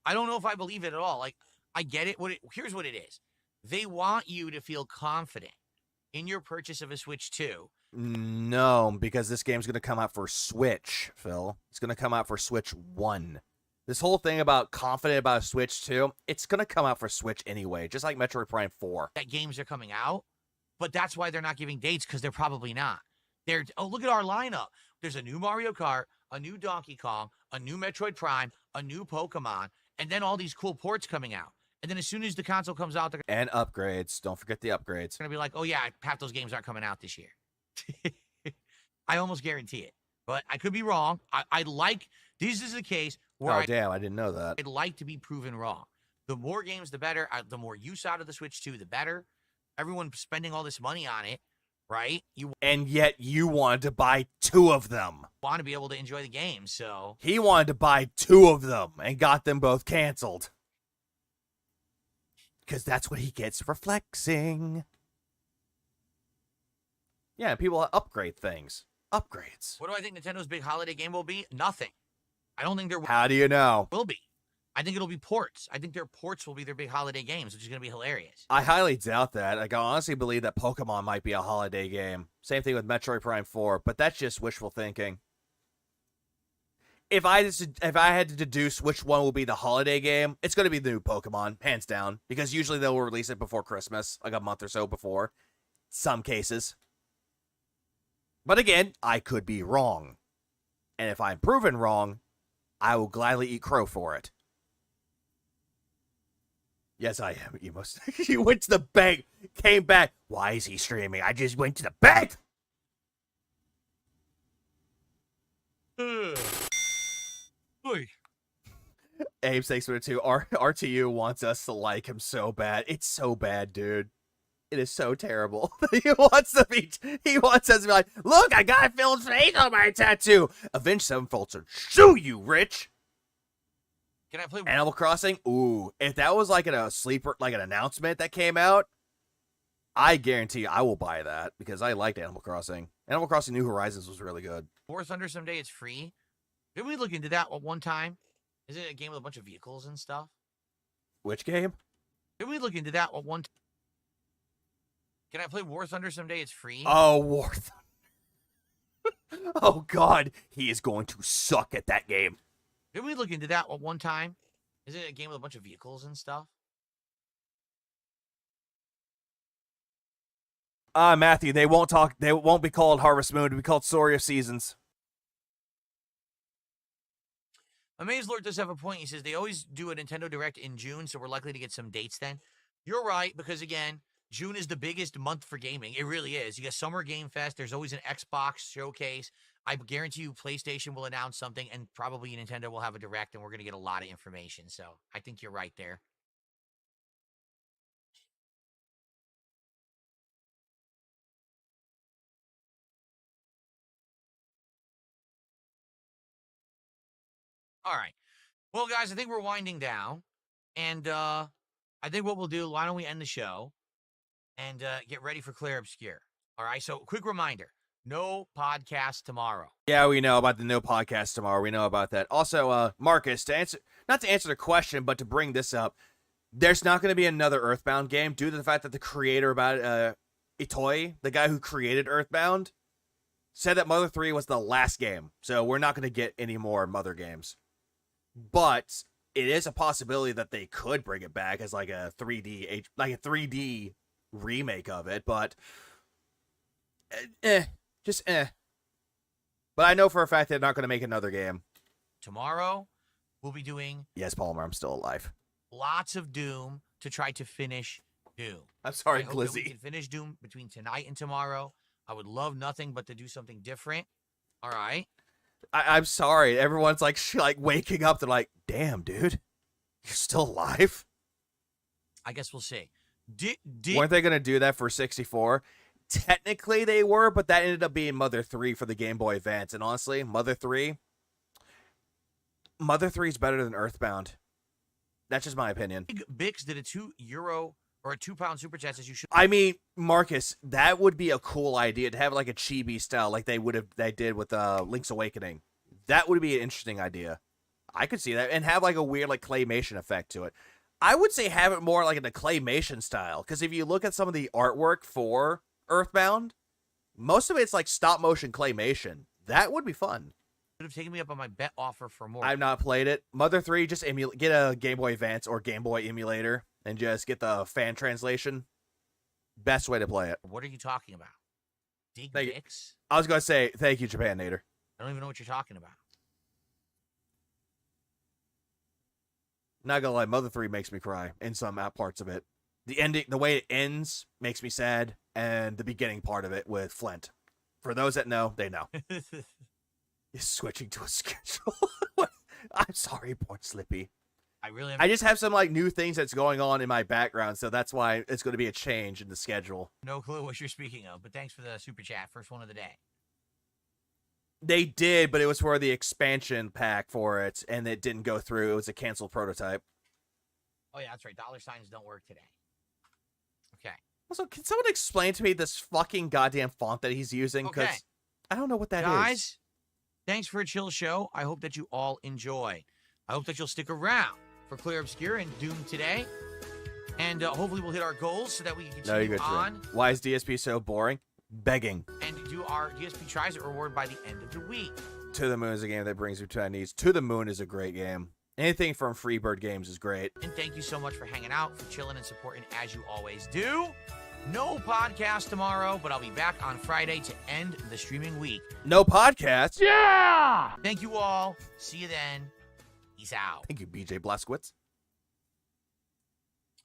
S5: I don't know if I believe it at all. Like, I get it. Here's what it is. They want you to feel confident in your purchase of a Switch 2.
S1: No, because this game's going to come out for Switch, Phil. It's going to come out for Switch 1. This whole thing about confident about Switch 2, it's going to come out for Switch anyway, just like Metroid Prime 4.
S5: That games are coming out, but that's why they're not giving dates, because they're probably not. Look at our lineup. There's a new Mario Kart, a new Donkey Kong, a new Metroid Prime, a new Pokemon, and then all these cool ports coming out. And then as soon as the console comes out,
S1: and upgrades. Don't forget the upgrades.
S5: They're going to be like, oh yeah, half those games aren't coming out this year. I almost guarantee it. But I could be wrong. This is a case where
S1: damn, I didn't know that.
S5: I'd like to be proven wrong. The more games, the better. The more use out of the Switch 2, the better. Everyone's spending all this money on it, right?
S1: And yet you wanted to buy 2 of them.
S5: Want to be able to enjoy the game, so.
S1: He wanted to buy 2 of them and got them both canceled. Because that's what he gets for flexing. Yeah, people upgrade things. Upgrades.
S5: What do I think Nintendo's big holiday game will be? Nothing. I don't think there
S1: How do you know?
S5: Will be. I think it'll be ports. I think their ports will be their big holiday games, which is going to be hilarious.
S1: I highly doubt that. Like, I honestly believe that Pokemon might be a holiday game. Same thing with Metroid Prime 4, but that's just wishful thinking. If I had to deduce which one will be the holiday game, it's going to be the new Pokemon, hands down, because usually they'll release it before Christmas, like a month or so before. Some cases. But again, I could be wrong. And if I'm proven wrong, I will gladly eat crow for it. Yes, I am, Emos. He went to the bank, came back. Why is he streaming? I just went to the bank! Abe 602 RTU wants us to like him so bad. It's so bad, dude. It is so terrible. He wants us to be like, look, I got Phil's face on my tattoo. Avenged Sevenfold should sue you, Rich.
S5: Can I play
S1: Animal Crossing? Ooh, if that was like an announcement that came out, I guarantee you I will buy that because I liked Animal Crossing. Animal Crossing New Horizons was really good.
S5: War Thunder someday it's free. Didn't we look into that one time? Is it a game with a bunch of vehicles and stuff?
S1: Which game?
S5: Didn't we look into that one time? Can I play War Thunder someday? It's free.
S1: Oh, War Thunder. Oh, God. He is going to suck at that game.
S5: Didn't we look into that one time? Is it a game with a bunch of vehicles and stuff?
S1: Matthew, they won't be called Harvest Moon. It'll be called Story of Seasons.
S5: Amaze Lord does have a point. He says they always do a Nintendo Direct in June, so we're likely to get some dates then. You're right, because again, June is the biggest month for gaming. It really is. You got Summer Game Fest. There's always an Xbox showcase. I guarantee you PlayStation will announce something, and probably Nintendo will have a Direct, and we're going to get a lot of information. So I think you're right there. All right. Well, guys, I think we're winding down. And I think what we'll do, why don't we end the show and get ready for Clear Obscure. All right, so quick reminder, no podcast tomorrow.
S1: Yeah, we know about the no podcast tomorrow. We know about that. Also, Marcus, not to answer the question, but to bring this up, there's not going to be another Earthbound game due to the fact that the creator about Itoi, the guy who created Earthbound, said that Mother 3 was the last game. So we're not going to get any more Mother games. But it is a possibility that they could bring it back as like a 3D remake of it, but But I know for a fact they're not going to make another game.
S5: Tomorrow, we'll be doing...
S1: Yes, Palmer, I'm still alive.
S5: Lots of Doom to try to finish Doom.
S1: I'm sorry,
S5: I hope that we
S1: Glizzy.
S5: can finish Doom between tonight and tomorrow. I would love nothing but to do something different. All right?
S1: I'm sorry. Everyone's like waking up. They're like, damn, dude. You're still alive?
S5: I guess we'll see.
S1: Weren't they going to do that for 64? Technically, they were, but that ended up being Mother 3 for the Game Boy Advance. And honestly, Mother 3 is better than Earthbound. That's just my opinion.
S5: Bix did a €2 or a £2 super chat says you should.
S1: I mean, Marcus, that would be a cool idea to have like a chibi style like they did with Link's Awakening. That would be an interesting idea. I could see that and have like a weird like claymation effect to it. I would say have it more like in a claymation style because if you look at some of the artwork for Earthbound, most of it's like stop motion claymation. That would be fun.
S5: Could have taken me up on my bet offer for more.
S1: I've not played it. Mother 3, just get a Game Boy Advance or Game Boy emulator and just get the fan translation. Best way to play it.
S5: What are you talking about? Dig Bix?
S1: I was going to say, thank you, Japan Nader.
S5: I don't even know what you're talking about.
S1: Not gonna lie, Mother 3 makes me cry in some parts of it. The ending, the way it ends, makes me sad, and the beginning part of it with Flint. For those that know, they know. You're switching to a schedule. I'm sorry, Port Slippy. I just have some like new things that's going on in my background, so that's why it's going to be a change in the schedule.
S5: No clue what you're speaking of, but thanks for the super chat. First one of the day.
S1: They did, but it was for the expansion pack for it, and it didn't go through. It was a canceled prototype.
S5: Oh, yeah, that's right. Dollar signs don't work today. Okay.
S1: Also, can someone explain to me this fucking goddamn font that he's using? Because I don't know what that is.
S5: Guys, thanks for a chill show. I hope that you all enjoy. I hope that you'll stick around for Clear Obscure and Doom today. And hopefully we'll hit our goals so that we can
S1: No, you're
S5: continue
S1: good.
S5: on
S1: Why is DSP so boring? Begging.
S5: and do our DSP Tries It reward by the end of the week.
S1: To the Moon is a game that brings you to my knees. To the Moon is a great game. Anything from Freebird Games is great.
S5: And thank you so much for hanging out, for chilling and supporting as you always do. No podcast tomorrow, but I'll be back on Friday to end the streaming week.
S1: No podcast?
S5: Yeah! Thank you all. See you then. Peace out.
S1: Thank you, BJ Blazkowicz.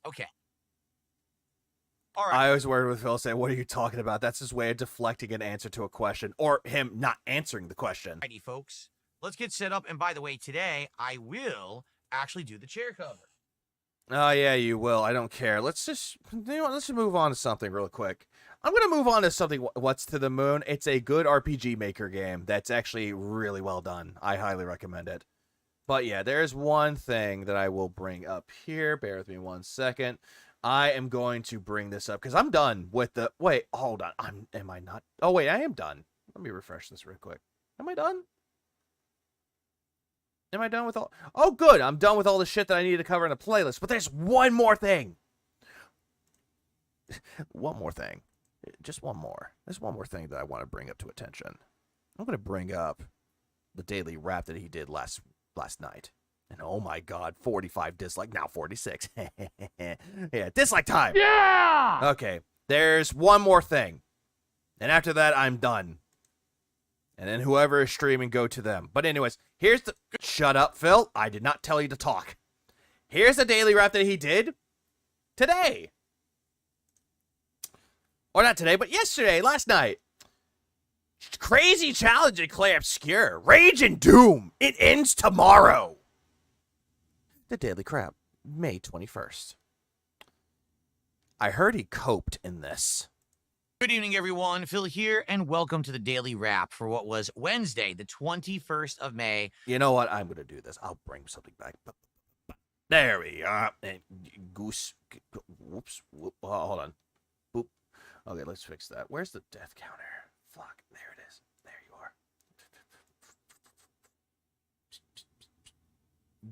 S5: Okay. All right.
S1: I always worry with Phil saying, what are you talking about? That's his way of deflecting an answer to a question, or him not answering the question.
S5: Alrighty, folks. Let's get set up. And by the way, today I will actually do the chair cover.
S1: Oh, yeah, you will. I don't care. Let's just, let's just move on to something real quick. I'm going to move on to something, What's to the Moon. It's a good RPG Maker game that's actually really well done. I highly recommend it. But yeah, there's one thing that I will bring up here. Bear with me 1 second. I am going to bring this up because I'm done with the... Wait, hold on. Am I not? Oh, wait, I am done. Let me refresh this real quick. Am I done? Am I done with all... Oh, good. I'm done with all the shit that I need to cover in a playlist. But there's one more thing. One more thing. Just one more. There's one more thing that I want to bring up to attention. I'm going to bring up the daily rap that he did last night. And oh my god, 45 dislike, now 46. Yeah, dislike time.
S10: Yeah!
S1: Okay, there's one more thing. And after that, I'm done. And then whoever is streaming, go to them. But anyways, here's the... Shut up, Phil. I did not tell you to talk. Here's the daily rap that he did today. Or not today, but yesterday, last night. Crazy challenge at Clay Obscure. Rage and Doom. It ends tomorrow. The Daily Crap, May 21st. I heard he coped in this.
S5: Good evening, everyone. Phil here, and welcome to the Daily Wrap for what was Wednesday, the 21st of May.
S1: You know what? I'm going to do this. I'll bring something back. There we are. Goose. Whoops. Hold on. Boop. Okay, let's fix that. Where's the death counter? Fuck. There it is. There you are.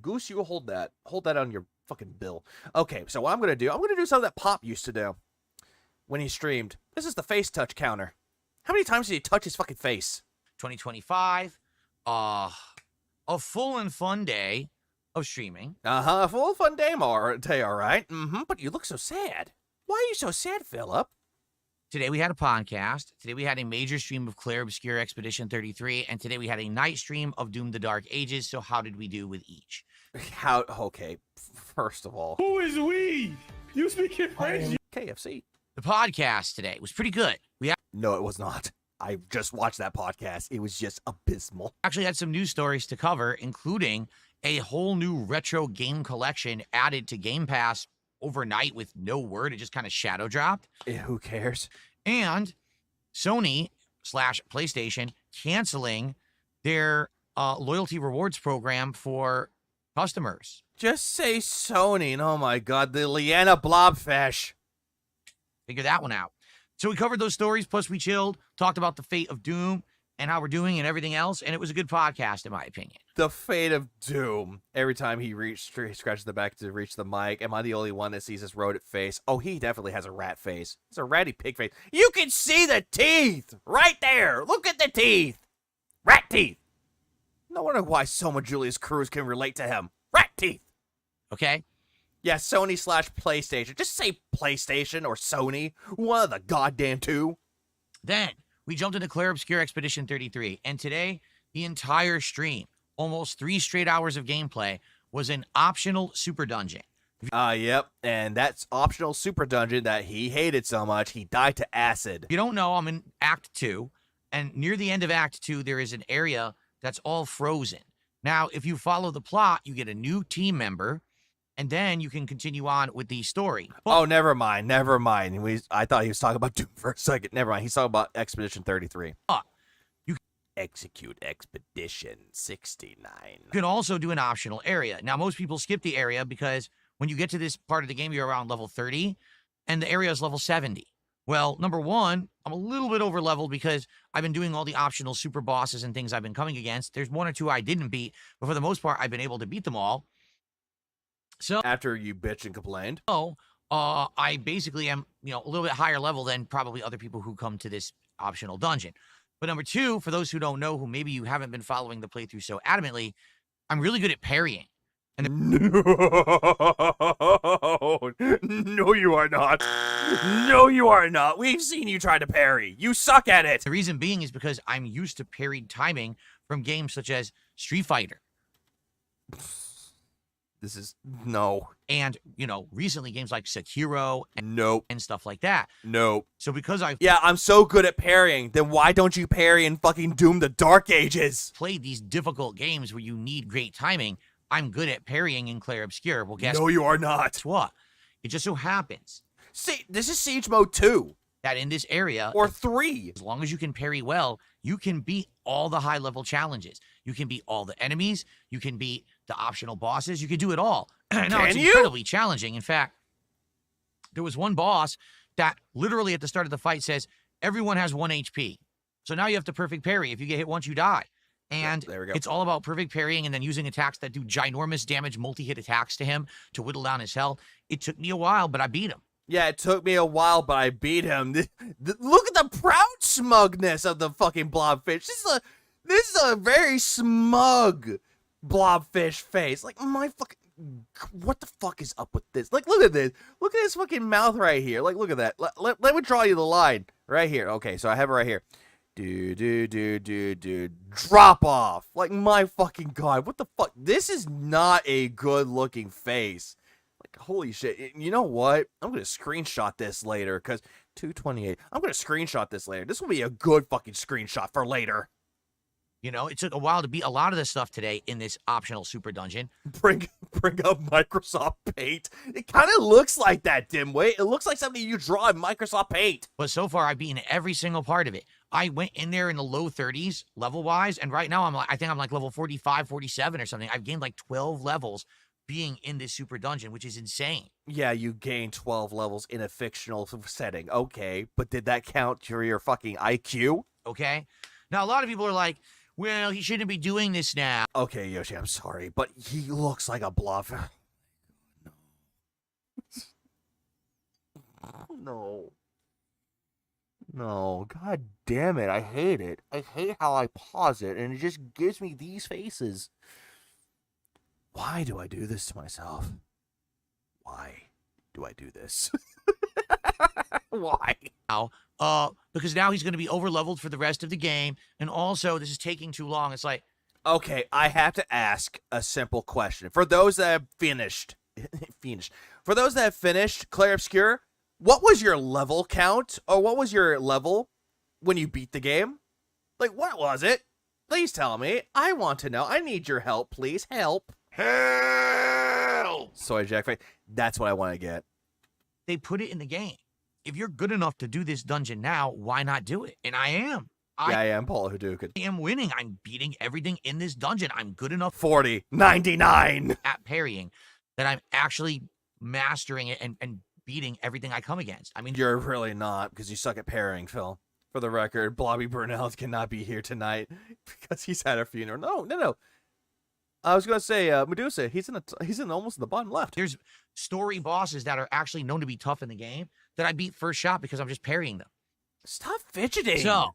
S1: Goose, you hold that. Hold that on your fucking bill. Okay, so what I'm going to do, I'm going to do something that Pop used to do when he streamed. This is the face touch counter. How many times did he touch his fucking face?
S5: 2025. A full and fun day of streaming.
S1: Uh-huh, a full fun day, all right? Mm-hmm, but you look so sad. Why are you so sad, Philip?
S5: Today we had a podcast. Today we had a major stream of Clear Obscure Expedition 33. And today we had a night stream of Doom the Dark Ages. So how did we do with each?
S1: Okay, first of all.
S10: Who is we? You speak in French?
S1: KFC.
S5: The podcast today was pretty good.
S1: No, it was not. I just watched that podcast. It was just abysmal.
S5: Actually had some news stories to cover, including a whole new retro game collection added to Game Pass overnight with no word. It just kind of shadow dropped.
S1: Yeah, who cares?
S5: And Sony/PlayStation canceling their loyalty rewards program for customers.
S1: Just say Sony, and oh my god, the Liana Blobfish.
S5: Figure that one out. So we covered those stories, plus we chilled, talked about the fate of Doom and how we're doing and everything else, and it was a good podcast, in my opinion.
S1: The fate of Doom. Every time he scratches the back to reach the mic, am I the only one that sees his rodent face? Oh, he definitely has a rat face. It's a ratty pig face. You can see the teeth right there. Look at the teeth. Rat teeth. No wonder why so much Julius Cruz can relate to him. Rat teeth.
S5: Okay?
S1: Yeah, Sony/PlayStation. Just say PlayStation or Sony. One of the goddamn two.
S5: Then we jumped into Clear Obscure Expedition 33. And today, the entire stream, almost 3 straight hours of gameplay, was an optional super dungeon.
S1: Yep. And that's optional super dungeon that he hated so much, he died to acid.
S5: If you don't know, I'm in Act 2. And near the end of Act 2, there is an area that's all frozen. Now, if you follow the plot, you get a new team member. And then you can continue on with the story.
S1: Oh, never mind. I thought he was talking about Doom for a second. Never mind. He's talking about Expedition 33.
S5: You
S1: execute Expedition 69.
S5: You can also do an optional area. Now, most people skip the area because when you get to this part of the game, you're around level 30, and the area is level 70. Well, number one, I'm a little bit over leveled because I've been doing all the optional super bosses and things I've been coming against. There's 1 or 2 I didn't beat, but for the most part, I've been able to beat them all. So
S1: after you bitch and complained.
S5: I basically am, a little bit higher level than probably other people who come to this optional dungeon. But number two, for those who don't know, who maybe you haven't been following the playthrough so adamantly, I'm really good at parrying.
S1: No, no, you are not. No, you are not. We've seen you try to parry. You suck at it.
S5: The reason being is because I'm used to parried timing from games such as Street Fighter.
S1: This is no.
S5: And, recently games like Sekiro and
S1: nope.
S5: And stuff like that.
S1: Nope.
S5: So because I've
S1: I'm so good at parrying, then why don't you parry in fucking Doom the Dark Ages?
S5: Played these difficult games where you need great timing. I'm good at parrying in Clair Obscur. Well, guess
S1: no, you are not.
S5: Guess what? It just so happens.
S1: See, this is Siege Mode 2.
S5: That in this area,
S1: or 3,
S5: as long as you can parry well, you can beat all the high-level challenges. You can beat all the enemies. You can beat the optional bosses. You can do it all. No, it's incredibly challenging. In fact, there was one boss that literally at the start of the fight says, everyone has 1 HP. So now you have to perfect parry. If you get hit once, you die. And
S1: there we go.
S5: It's all about perfect parrying and then using attacks that do ginormous damage, multi-hit attacks to him to whittle down his health. It took me a while, but I beat him.
S1: Yeah, it took me a while, but I beat him. Look at the proud smugness of the fucking blobfish. This is a very smug blobfish face. Like, what the fuck is up with this? Like, look at this. Look at his fucking mouth right here. Like, look at that. Let me draw you the line right here. Okay, so I have it right here. Drop off. Like, my fucking God. What the fuck? This is not a good looking face. Like, holy shit. You know what? I'm going to screenshot this later because 228. I'm going to screenshot this later. This will be a good fucking screenshot for later.
S5: It took a while to beat a lot of this stuff today in this optional super dungeon.
S1: Bring up Microsoft Paint. It kind of looks like that, dimwit. It looks like something you draw in Microsoft Paint.
S5: But so far, I've beaten every single part of it. I went in there in the low 30s level-wise, and right now I think I'm like level 45, 47 or something. I've gained like 12 levels being in this super dungeon, which is insane.
S1: Yeah, you gained 12 levels in a fictional setting. Okay, but did that count to your fucking IQ?
S5: Okay. Now, a lot of people are like, well, he shouldn't be doing this now.
S1: Okay, Yoshi, I'm sorry, but he looks like a bluff. No. No, god damn it, I hate it. I hate how I pause it, and it just gives me these faces. Why do I do this to myself? Why do I do this? Why?
S5: Because now he's going to be over-leveled for the rest of the game, and also, this is taking too long. It's like...
S1: Okay, I have to ask a simple question. For those that have finished... For those that have finished Clair Obscur, what was your level count, or what was your level when you beat the game? Like, what was it? Please tell me. I want to know. I need your help, please. Help.
S5: Help!
S1: Soy Jackface. That's what I want to get.
S5: They put it in the game. If you're good enough to do this dungeon now, why not do it? And I am.
S1: I am Paul Hadouken.
S5: I am winning. I'm beating everything in this dungeon. I'm good enough
S1: 40, 99
S5: at parrying that I'm actually mastering it and beating everything I come against. I mean,
S1: you're really not, because you suck at parrying, Phil. For the record, Blobby Burnell cannot be here tonight because he's at a funeral. No. I was gonna say Medusa. He's in almost in the bottom left.
S5: There's story bosses that are actually known to be tough in the game that I beat first shot because I'm just parrying them.
S1: Stop fidgeting.
S5: So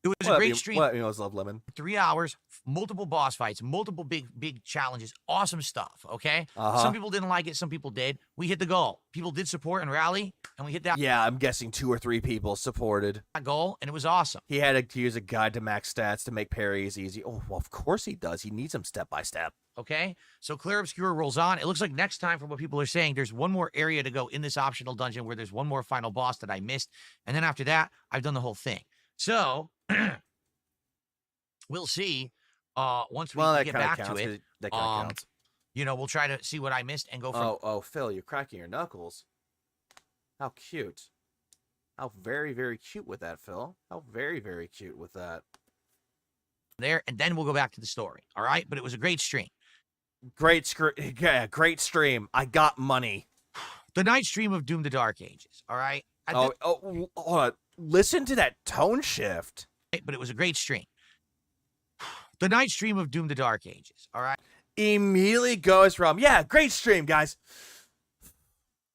S5: it was a great stream.
S1: What love lemon?
S5: 3 hours, multiple boss fights, multiple big challenges, awesome stuff. Okay. Some people didn't like it, some people did. We hit the goal. People did support and rally, and we hit that.
S1: Yeah, I'm guessing 2 or 3 people supported
S5: that goal, and it was awesome.
S1: He had to use a guide to max stats to make parries easy. Oh, well, of course he does. He needs them step by step.
S5: Okay, so Clair Obscur rolls on. It looks like next time, from what people are saying, there's one more area to go in this optional dungeon where there's one more final boss that I missed, and then after that, I've done the whole thing. So. We'll see. Once we get back to it,
S1: that kind of counts.
S5: We'll try to see what I missed and go from.
S1: Oh, Phil, you're cracking your knuckles. How cute. How very, very cute with that, Phil. How very, very cute with that.
S5: There, and then we'll go back to the story. All right, but it was a great stream.
S1: Great stream. I got money.
S5: The night stream of Doom the Dark Ages. All right.
S1: Hold on. Listen to that tone shift.
S5: But it was a great stream. The night stream of Doom the Dark Ages, all right?
S1: immediately goes from, yeah, great stream, guys.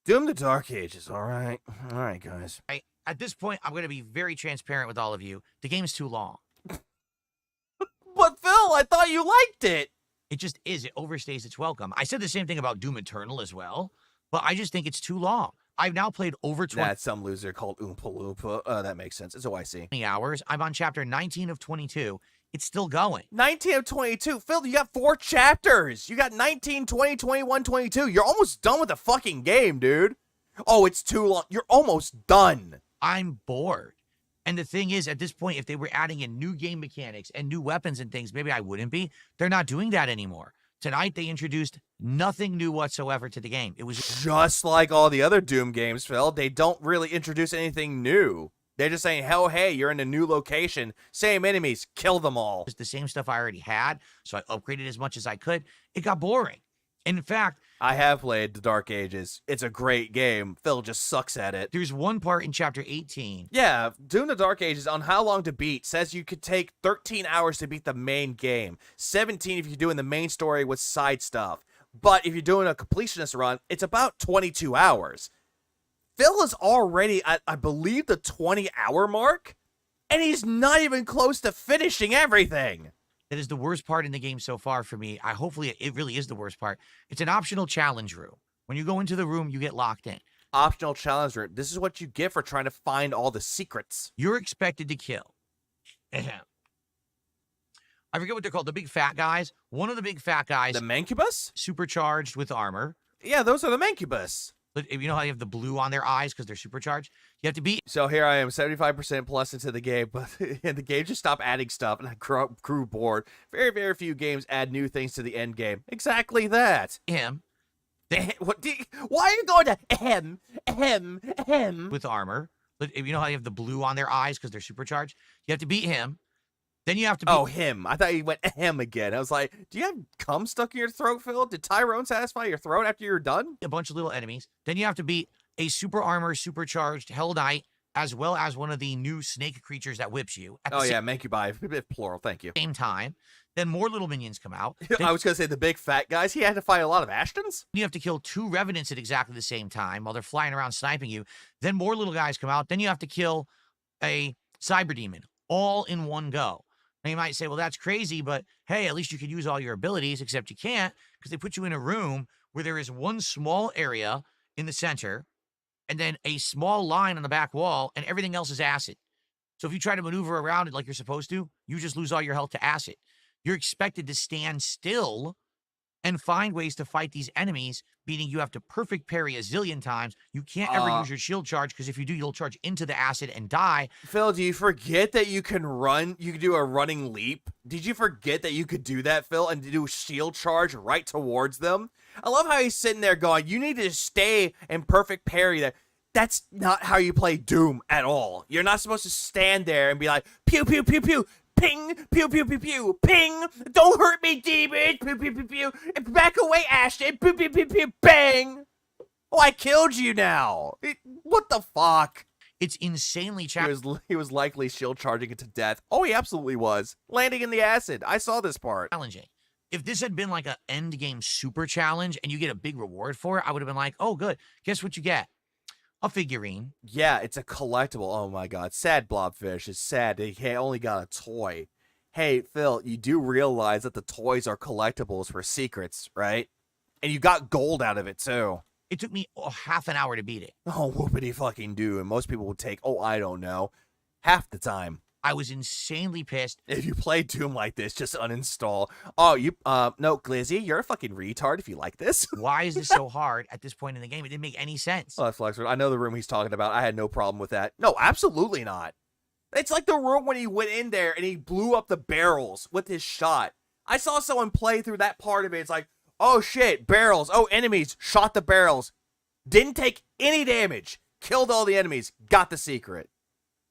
S1: Doom the Dark Ages, all right. All right, guys.
S5: At this point, I'm going to be very transparent with all of you. The game's too long.
S1: But Phil, I thought you liked it.
S5: It just is. It overstays its welcome. I said the same thing about Doom Eternal as well, but I just think it's too long. I've now played over 20
S1: That's some loser called Oompa Loompa. That makes sense. It's OIC.
S5: hours. I'm on chapter 19 of 22. It's still going.
S1: 19 of 22. Phil, you got 4 chapters. You got 19, 20, 21, 22. You're almost done with the fucking game, dude. Oh, it's too long. You're almost done.
S5: I'm bored. And the thing is, at this point, if they were adding in new game mechanics and new weapons and things, maybe I wouldn't be. They're not doing that anymore. Tonight, they introduced nothing new whatsoever to the game. It was
S1: just like all the other Doom games, Phil. They don't really introduce anything new. They're just saying, hell, hey, you're in a new location. Same enemies. Kill them all.
S5: It's the same stuff I already had, so I upgraded as much as I could. It got boring. In fact,
S1: I have played The Dark Ages. It's a great game. Phil just sucks at it.
S5: There's one part in chapter 18.
S1: Yeah, Doom The Dark Ages on how long to beat says you could take 13 hours to beat the main game. 17 if you're doing the main story with side stuff. But if you're doing a completionist run, it's about 22 hours. Phil is already at, I believe, the 20-hour mark, and he's not even close to finishing everything.
S5: That is the worst part in the game so far for me. Hopefully it really is the worst part. It's an optional challenge room. When you go into the room, you get locked in.
S1: Optional challenge room. This is what you get for trying to find all the secrets.
S5: You're expected to kill. I forget what they're called. The big fat guys. One of the big fat guys.
S1: The Mancubus?
S5: Supercharged with armor.
S1: Yeah, those are the Mancubus.
S5: But you know how you have the blue on their eyes because they're supercharged? You have to beat.
S1: So here I am, 75% plus into the game, but the game just stopped adding stuff, and I grew bored. Very, very few games add new things to the end game. Exactly that.
S5: Him.
S1: Why are you going to him?
S5: With armor. But you know how you have the blue on their eyes because they're supercharged? You have to beat him. Then you have to beat...
S1: Oh, him. I thought you went him again. I was like, do you have cum stuck in your throat, Phil? Did Tyrone satisfy your throat after you're done?
S5: A bunch of little enemies. Then you have to beat a super armor, supercharged Hell Knight, as well as one of the new snake creatures that whips you.
S1: Oh, yeah, make you buy. Plural, thank you.
S5: Same time. Then more little minions come out.
S1: I was going to say the big fat guys. He had to fight a lot of Ashtons?
S5: You have to kill 2 revenants at exactly the same time while they're flying around sniping you. Then more little guys come out. Then you have to kill a cyber demon all in one go. Now you might say, well, that's crazy, but hey, at least you could use all your abilities, except you can't because they put you in a room where there is one small area in the center and then a small line on the back wall and everything else is acid. So if you try to maneuver around it like you're supposed to, you just lose all your health to acid. You're expected to stand still and find ways to fight these enemies, meaning you have to perfect parry a zillion times. You can't ever use your shield charge, because if you do, you'll charge into the acid and die.
S1: Phil, do you forget that you can run? You can do a running leap? Did you forget that you could do that, Phil, and do a shield charge right towards them? I love how he's sitting there going, you need to stay in perfect parry there. That's not how you play Doom at all. You're not supposed to stand there and be like, pew, pew, pew, pew. Ping, pew, pew, pew, pew, ping, don't hurt me, demon, pew, pew, pew, pew, back away, Ashton, pew, pew, pew, pew, bang. Oh, I killed you now. What the fuck?
S5: It's insanely
S1: He was likely shield charging it to death. Oh, he absolutely was. Landing in the acid. I saw this part.
S5: Challenging. If this had been like an end game super challenge and you get a big reward for it, I would have been like, oh, good. Guess what you get? A figurine.
S1: Yeah, it's a collectible. Oh my god. Sad Blobfish is sad. He only got a toy. Hey, Phil, you do realize that the toys are collectibles for secrets, right? And you got gold out of it, too.
S5: It took me half an hour to beat it.
S1: Oh, whoopity fucking do. And most people would take, I don't know, half the time.
S5: I was insanely pissed.
S1: If you play Doom like this, just uninstall. Oh, no, Glizzy, you're a fucking retard if you like this.
S5: Why is this so hard at this point in the game? It didn't make any sense.
S1: Oh, Flexford, I know the room he's talking about. I had no problem with that. No, absolutely not. It's like the room when he went in there and he blew up the barrels with his shot. I saw someone play through that part of it. It's like, oh shit, barrels. Oh, enemies, shot the barrels. Didn't take any damage. Killed all the enemies. Got the secret.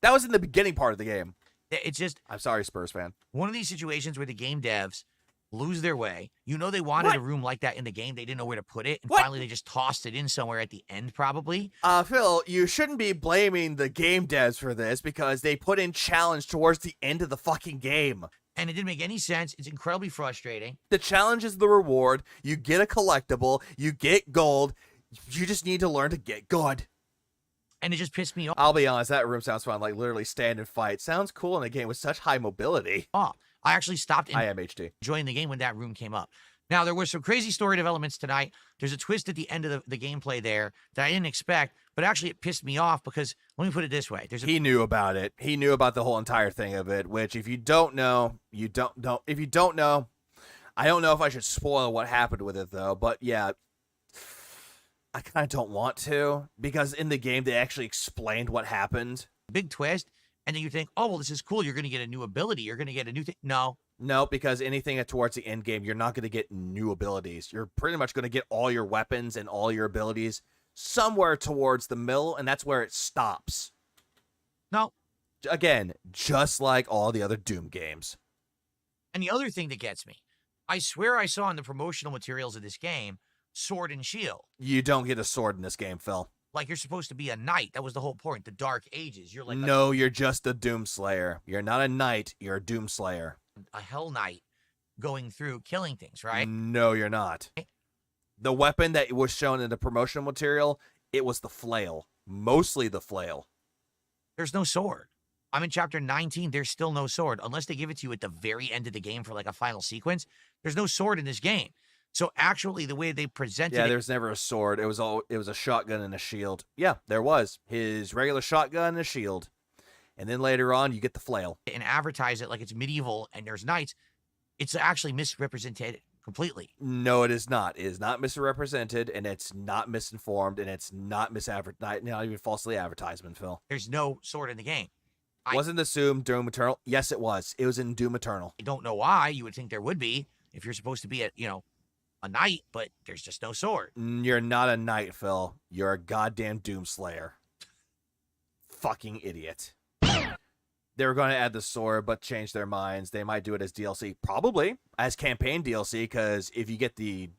S1: That was in the beginning part of the game.
S5: It's just...
S1: I'm sorry, Spurs fan.
S5: One of these situations where the game devs lose their way. You know they wanted a room like that in the game. They didn't know where to put it. And finally they just tossed it in somewhere at the end, probably.
S1: Phil, you shouldn't be blaming the game devs for this because they put in challenge towards the end of the fucking game.
S5: And it didn't make any sense. It's incredibly frustrating.
S1: The challenge is the reward. You get a collectible. You get gold. You just need to learn to get good.
S5: And it just pissed me off.
S1: I'll be honest, that room sounds fun. Like, literally stand and fight. Sounds cool in a game with such high mobility.
S5: I actually stopped
S1: IMHD.
S5: enjoying the game when that room came up. Now, there were some crazy story developments tonight. There's a twist at the end of the gameplay there that I didn't expect, but actually it pissed me off because, let me put it this way.
S1: He knew about it. He knew about the whole entire thing of it, which if you don't know, you don't know. If you don't know, I don't know if I should spoil what happened with it, though. But yeah, I kind of don't want to, because in the game, they actually explained what happened.
S5: Big twist, and then you think, oh, well, this is cool. You're going to get a new ability. You're going to get a new thing. No,
S1: because anything towards the end game, you're not going to get new abilities. You're pretty much going to get all your weapons and all your abilities somewhere towards the middle, and that's where it stops.
S5: No.
S1: Again, just like all the other Doom games.
S5: And the other thing that gets me, I swear I saw in the promotional materials of this game, sword and shield.
S1: You don't get a sword in this game, Phil.
S5: Like you're supposed to be a knight. That was the whole point, the Dark Ages. You're like
S1: No, you're just a Doom Slayer. You're not a knight, you're a Doom Slayer.
S5: A Hell Knight going through killing things, right?
S1: No, you're not. The weapon that was shown in the promotional material, it was the flail. Mostly the flail.
S5: There's no sword. I'm in chapter 19. There's still no sword. Unless they give it to you at the very end of the game for like a final sequence. There's no sword in this game. So actually the way they presented
S1: Yeah, there's never a sword. It was a shotgun and a shield. Yeah, there was. His regular shotgun and a shield. And then later on, you get the flail.
S5: And advertise it like it's medieval and there's knights. It's actually misrepresented completely.
S1: No, it is not. It is not misrepresented, and it's not misinformed, and it's not not even falsely advertisement, Phil.
S5: There's no sword in the game.
S1: Wasn't assumed Doom Eternal? Yes, it was. It was in Doom Eternal.
S5: I don't know why. You would think there would be if you're supposed to be a knight, but there's just no sword.
S1: You're not a knight, Phil. You're a goddamn Doom Slayer. Fucking idiot. They were going to add the sword, but change their minds. They might do it as DLC. Probably as campaign DLC, because if you get the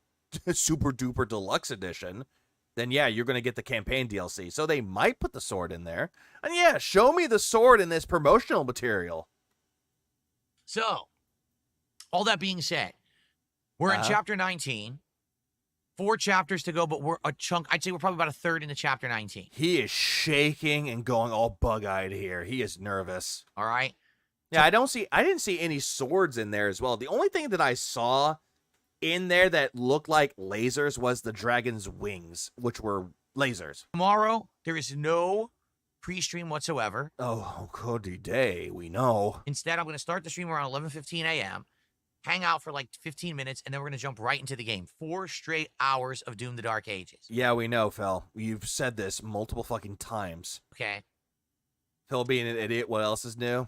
S1: super duper deluxe edition, then yeah, you're going to get the campaign DLC. So they might put the sword in there. And yeah, show me the sword in this promotional material.
S5: So, all that being said, we're in chapter 19. 4 chapters to go, but we're a chunk. I'd say we're probably about a third into chapter 19.
S1: He is shaking and going all bug-eyed here. He is nervous.
S5: All right.
S1: Yeah, I didn't see any swords in there as well. The only thing that I saw in there that looked like lasers was the dragon's wings, which were lasers.
S5: Tomorrow, there is no pre-stream whatsoever.
S1: Oh, goody day, we know.
S5: Instead, I'm going to start the stream around 11:15 a.m., hang out for like 15 minutes, and then we're going to jump right into the game. 4 straight hours of Doom the Dark Ages.
S1: Yeah, we know, Phil. You've said this multiple fucking times.
S5: Okay.
S1: Phil being an idiot, what else is new?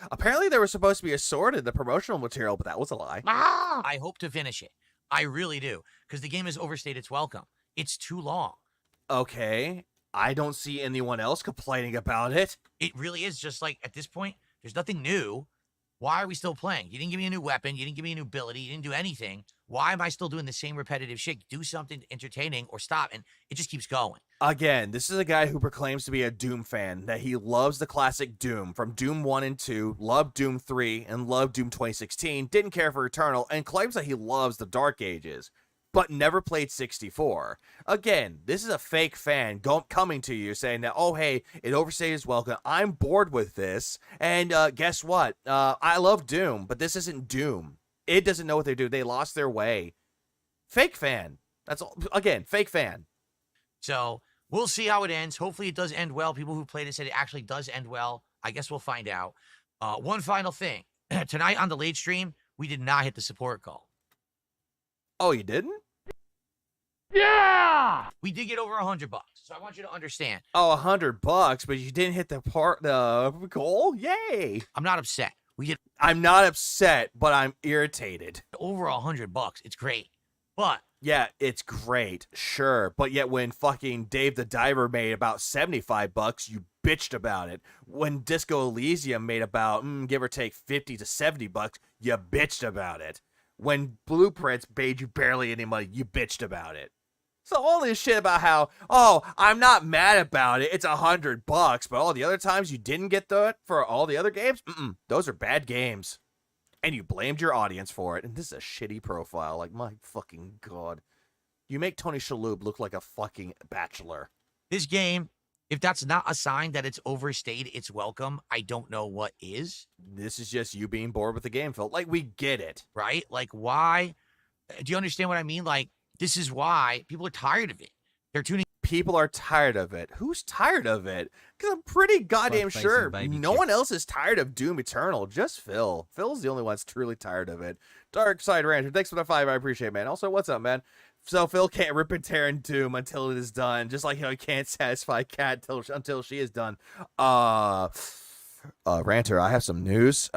S1: Apparently there was supposed to be a sword in the promotional material, but that was a lie.
S5: I hope to finish it. I really do, because the game has overstayed its welcome. It's too long.
S1: Okay. I don't see anyone else complaining about it.
S5: It really is just like, at this point, there's nothing new. Why are we still playing? You didn't give me a new weapon. You didn't give me a new ability. You didn't do anything. Why am I still doing the same repetitive shit? Do something entertaining or stop. And it just keeps going.
S1: Again, this is a guy who proclaims to be a Doom fan, that he loves the classic Doom from Doom 1 and 2, loved Doom 3, and loved Doom 2016, didn't care for Eternal, and claims that he loves the Dark Ages, but never played 64. Again, this is a fake fan coming to you saying that, oh, hey, it overstayed its welcome. I'm bored with this. And guess what? I love Doom, but this isn't Doom. It doesn't know what they do. They lost their way. Fake fan. That's all. Again, fake fan.
S5: So we'll see how it ends. Hopefully it does end well. People who played it said it actually does end well. I guess we'll find out. One final thing. Tonight on the late stream, we did not hit the support call.
S1: Oh, you didn't?
S5: Yeah! We did get over $100, so I want you to understand.
S1: Oh, $100, but you didn't hit the goal? Yay!
S5: I'm not upset.
S1: I'm not upset, but I'm irritated.
S5: Over $100, it's great. But
S1: yeah, it's great, sure. But yet when fucking Dave the Diver made about $75, you bitched about it. When Disco Elysium made about, give or take $50 to $70, you bitched about it. When Blueprints paid you barely any money, you bitched about it. So all this shit about how, oh, I'm not mad about it. It's $100, but all the other times you didn't get that for all the other games, those are bad games. And you blamed your audience for it. And this is a shitty profile. Like, my fucking God. You make Tony Shalhoub look like a fucking bachelor.
S5: This game, if that's not a sign that it's overstayed its welcome, I don't know what is.
S1: This is just you being bored with the game, Phil. Like, we get it.
S5: Right? Like, why? Do you understand what I mean? Like, this is why people are tired of it. They're tuning.
S1: People are tired of it. Who's tired of it? Because I'm pretty goddamn sure no one else is tired of Doom Eternal. Just Phil. Phil's the only one that's truly tired of it. Dark Side Rancher, thanks for the 5. I appreciate it, man. Also, what's up, man? So Phil can't rip and tear in Doom until it is done. Just like, he can't satisfy Kat until she is done. Ranter, I have some news.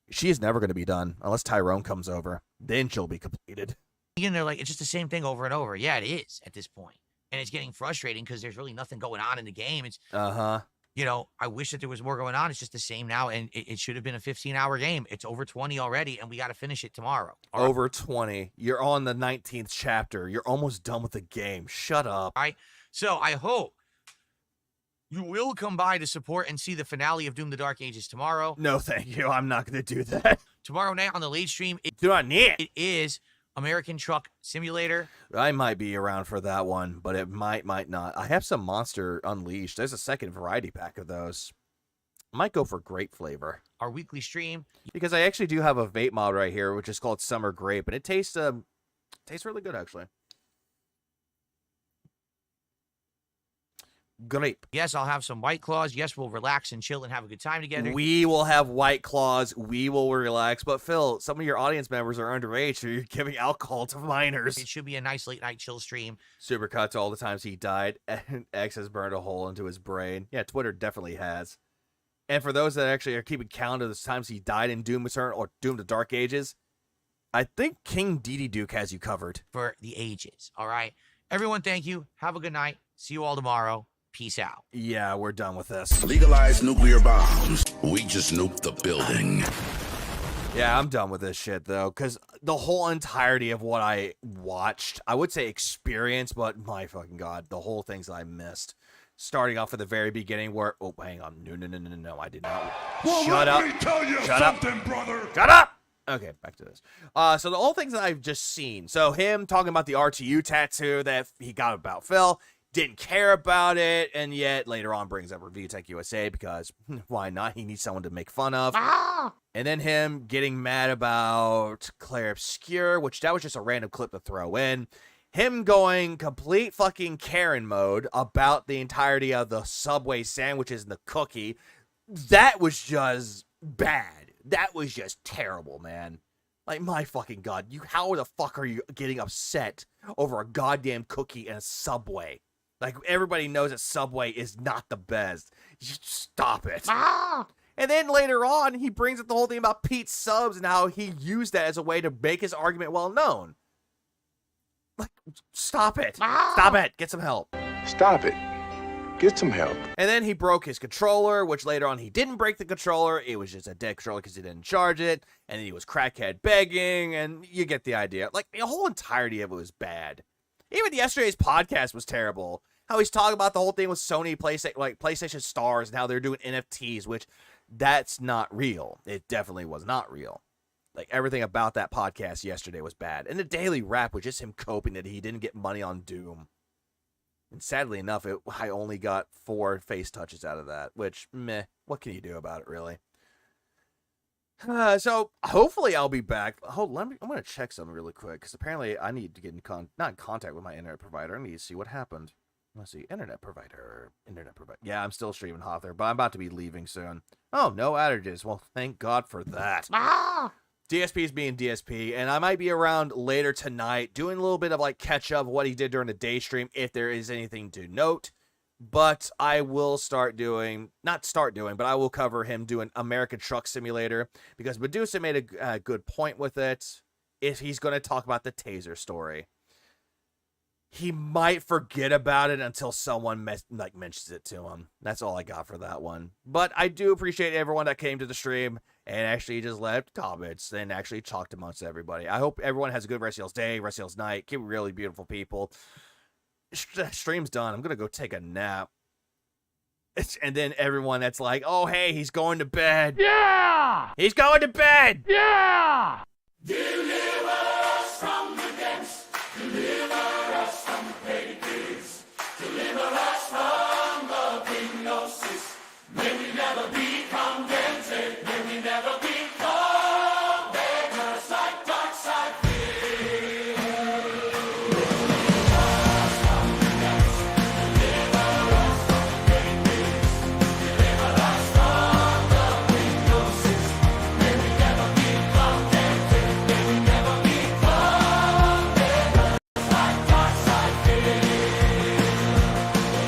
S1: She is never going to be done unless Tyrone comes over. Then she'll be completed.
S5: And they're like, it's just the same thing over and over. Yeah, it is at this point. And it's getting frustrating because there's really nothing going on in the game. It's, you know, I wish that there was more going on. It's just the same now. And it should have been a 15-hour game. It's over 20 already, and we got to finish it tomorrow.
S1: Over 20. You're on the 19th chapter. You're almost done with the game. Shut up.
S5: All right. So I hope you will come by to support and see the finale of Doom the Dark Ages tomorrow.
S1: No, thank you. I'm not going to do that.
S5: Tomorrow night on the late stream.
S1: Do not need
S5: it is American Truck Simulator.
S1: I might be around for that one, but it might not. I have some Monster Unleashed. There's a second variety pack of those. I might go for grape flavor.
S5: Our weekly stream.
S1: Because I actually do have a vape mod right here, which is called Summer Grape, and it tastes really good, actually. Grape.
S5: Yes, I'll have some White Claws. Yes, we'll relax and chill and have a good time together.
S1: We will have White Claws. We will relax. But Phil, some of your audience members are underage, so you're giving alcohol to minors.
S5: It should be a nice late night chill stream.
S1: Supercut to all the times he died, and X has burned a hole into his brain. Yeah, Twitter definitely has. And for those that actually are keeping count of the times he died in Doom Eternal or Doom the Dark Ages, I think King Didi Duke has you covered.
S5: For the ages, all right? Everyone, thank you. Have a good night. See you all tomorrow. Peace out.
S1: Yeah, we're done with this.
S18: Legalize nuclear bombs. We just nuked the building.
S1: Yeah, I'm done with this shit, though, because the whole entirety of what I watched, I would say experience, but my fucking God, the whole things I missed. Starting off at the very beginning where, oh, hang on. No, I did not.
S3: Well,
S1: Shut
S3: let
S1: up.
S3: me tell you
S1: Shut
S3: something,
S1: up.
S3: brother.
S1: Shut up. Okay, back to this. So the whole things that I've just seen. So him talking about the RTU tattoo that he got about Phil. Didn't care about it, and yet later on brings up Review Tech USA because why not? He needs someone to make fun of. And then him getting mad about Claire Obscure, which that was just a random clip to throw in. Him going complete fucking Karen mode about the entirety of the Subway sandwiches and the cookie. That was just bad. That was just terrible, man. Like, my fucking God. How the fuck are you getting upset over a goddamn cookie and a Subway? Like, everybody knows that Subway is not the best. You stop it. And then later on, he brings up the whole thing about Pete's subs and how he used that as a way to make his argument well known. Like, stop it. Stop it. Get some help.
S14: Stop it. Get some help.
S1: And then he broke his controller, which later on he didn't break the controller. It was just a dead controller because he didn't charge it. And then he was crackhead begging, and you get the idea. Like, the whole entirety of it was bad. Even yesterday's podcast was terrible. How he's talking about the whole thing with Sony, PlayStation Stars, and how they're doing NFTs, which that's not real. It definitely was not real. Like, everything about that podcast yesterday was bad. And the Daily Wrap was just him coping that he didn't get money on Doom. And sadly enough, I only got 4 face touches out of that, which, meh, what can you do about it, really? So hopefully I'll be back. I'm going to check something really quick, because apparently I need to get not in contact with my internet provider. I need to see what happened. Let's see, internet provider. Yeah, I'm still streaming Hawthorne, but I'm about to be leaving soon. Oh, no outages. Well, thank God for that. DSP is being DSP, and I might be around later tonight doing a little bit of like catch up of what he did during the day stream if there is anything to note. But I will but I will cover him doing American Truck Simulator because Medusa made a good point with it. If he's going to talk about the Taser story, he might forget about it until someone mentions it to him. That's all I got for that one. But I do appreciate everyone that came to the stream and actually just left comments and actually talked amongst everybody. I hope everyone has a good rest of y'all's day, rest of y'all's night. Keep really beautiful people. stream's done. I'm gonna go take a nap. And then everyone that's like, oh, hey, he's going to bed.
S10: Yeah!
S1: He's going to bed.
S10: Yeah!
S2: Deliver us from the depths. Deliver us from the petty pigs. Deliver us from the hypnosis. May we never be contented. May we never become beggars like dark side fear. Deliver us from the depths. Deliver us from the petty pigs. Deliver us from the hypnosis. May we never be contented. May we never become beggars like dark side fear.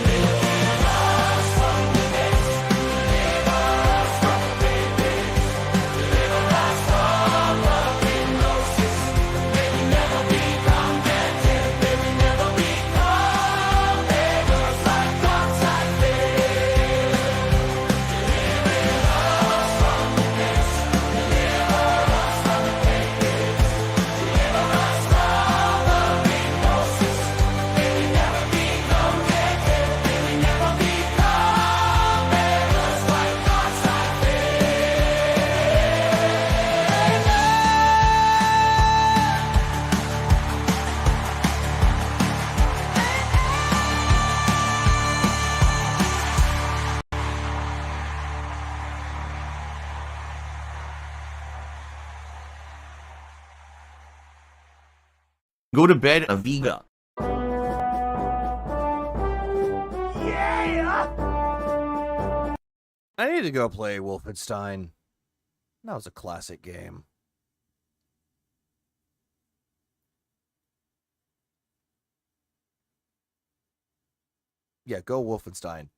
S2: Deliver us from the depths. Deliver us from the petty pigs. Deliver us from the hypnosis. May we never be contented. May we never become beggars like dark side fear. Deliver us from the depths. Deliver us from the petty pigs. Deliver us from the hypnosis. May we never be contented. May we never become beggars like dark side
S9: Go to bed, Aviga.
S1: I need to go play Wolfenstein. That was a classic game. Yeah, go Wolfenstein.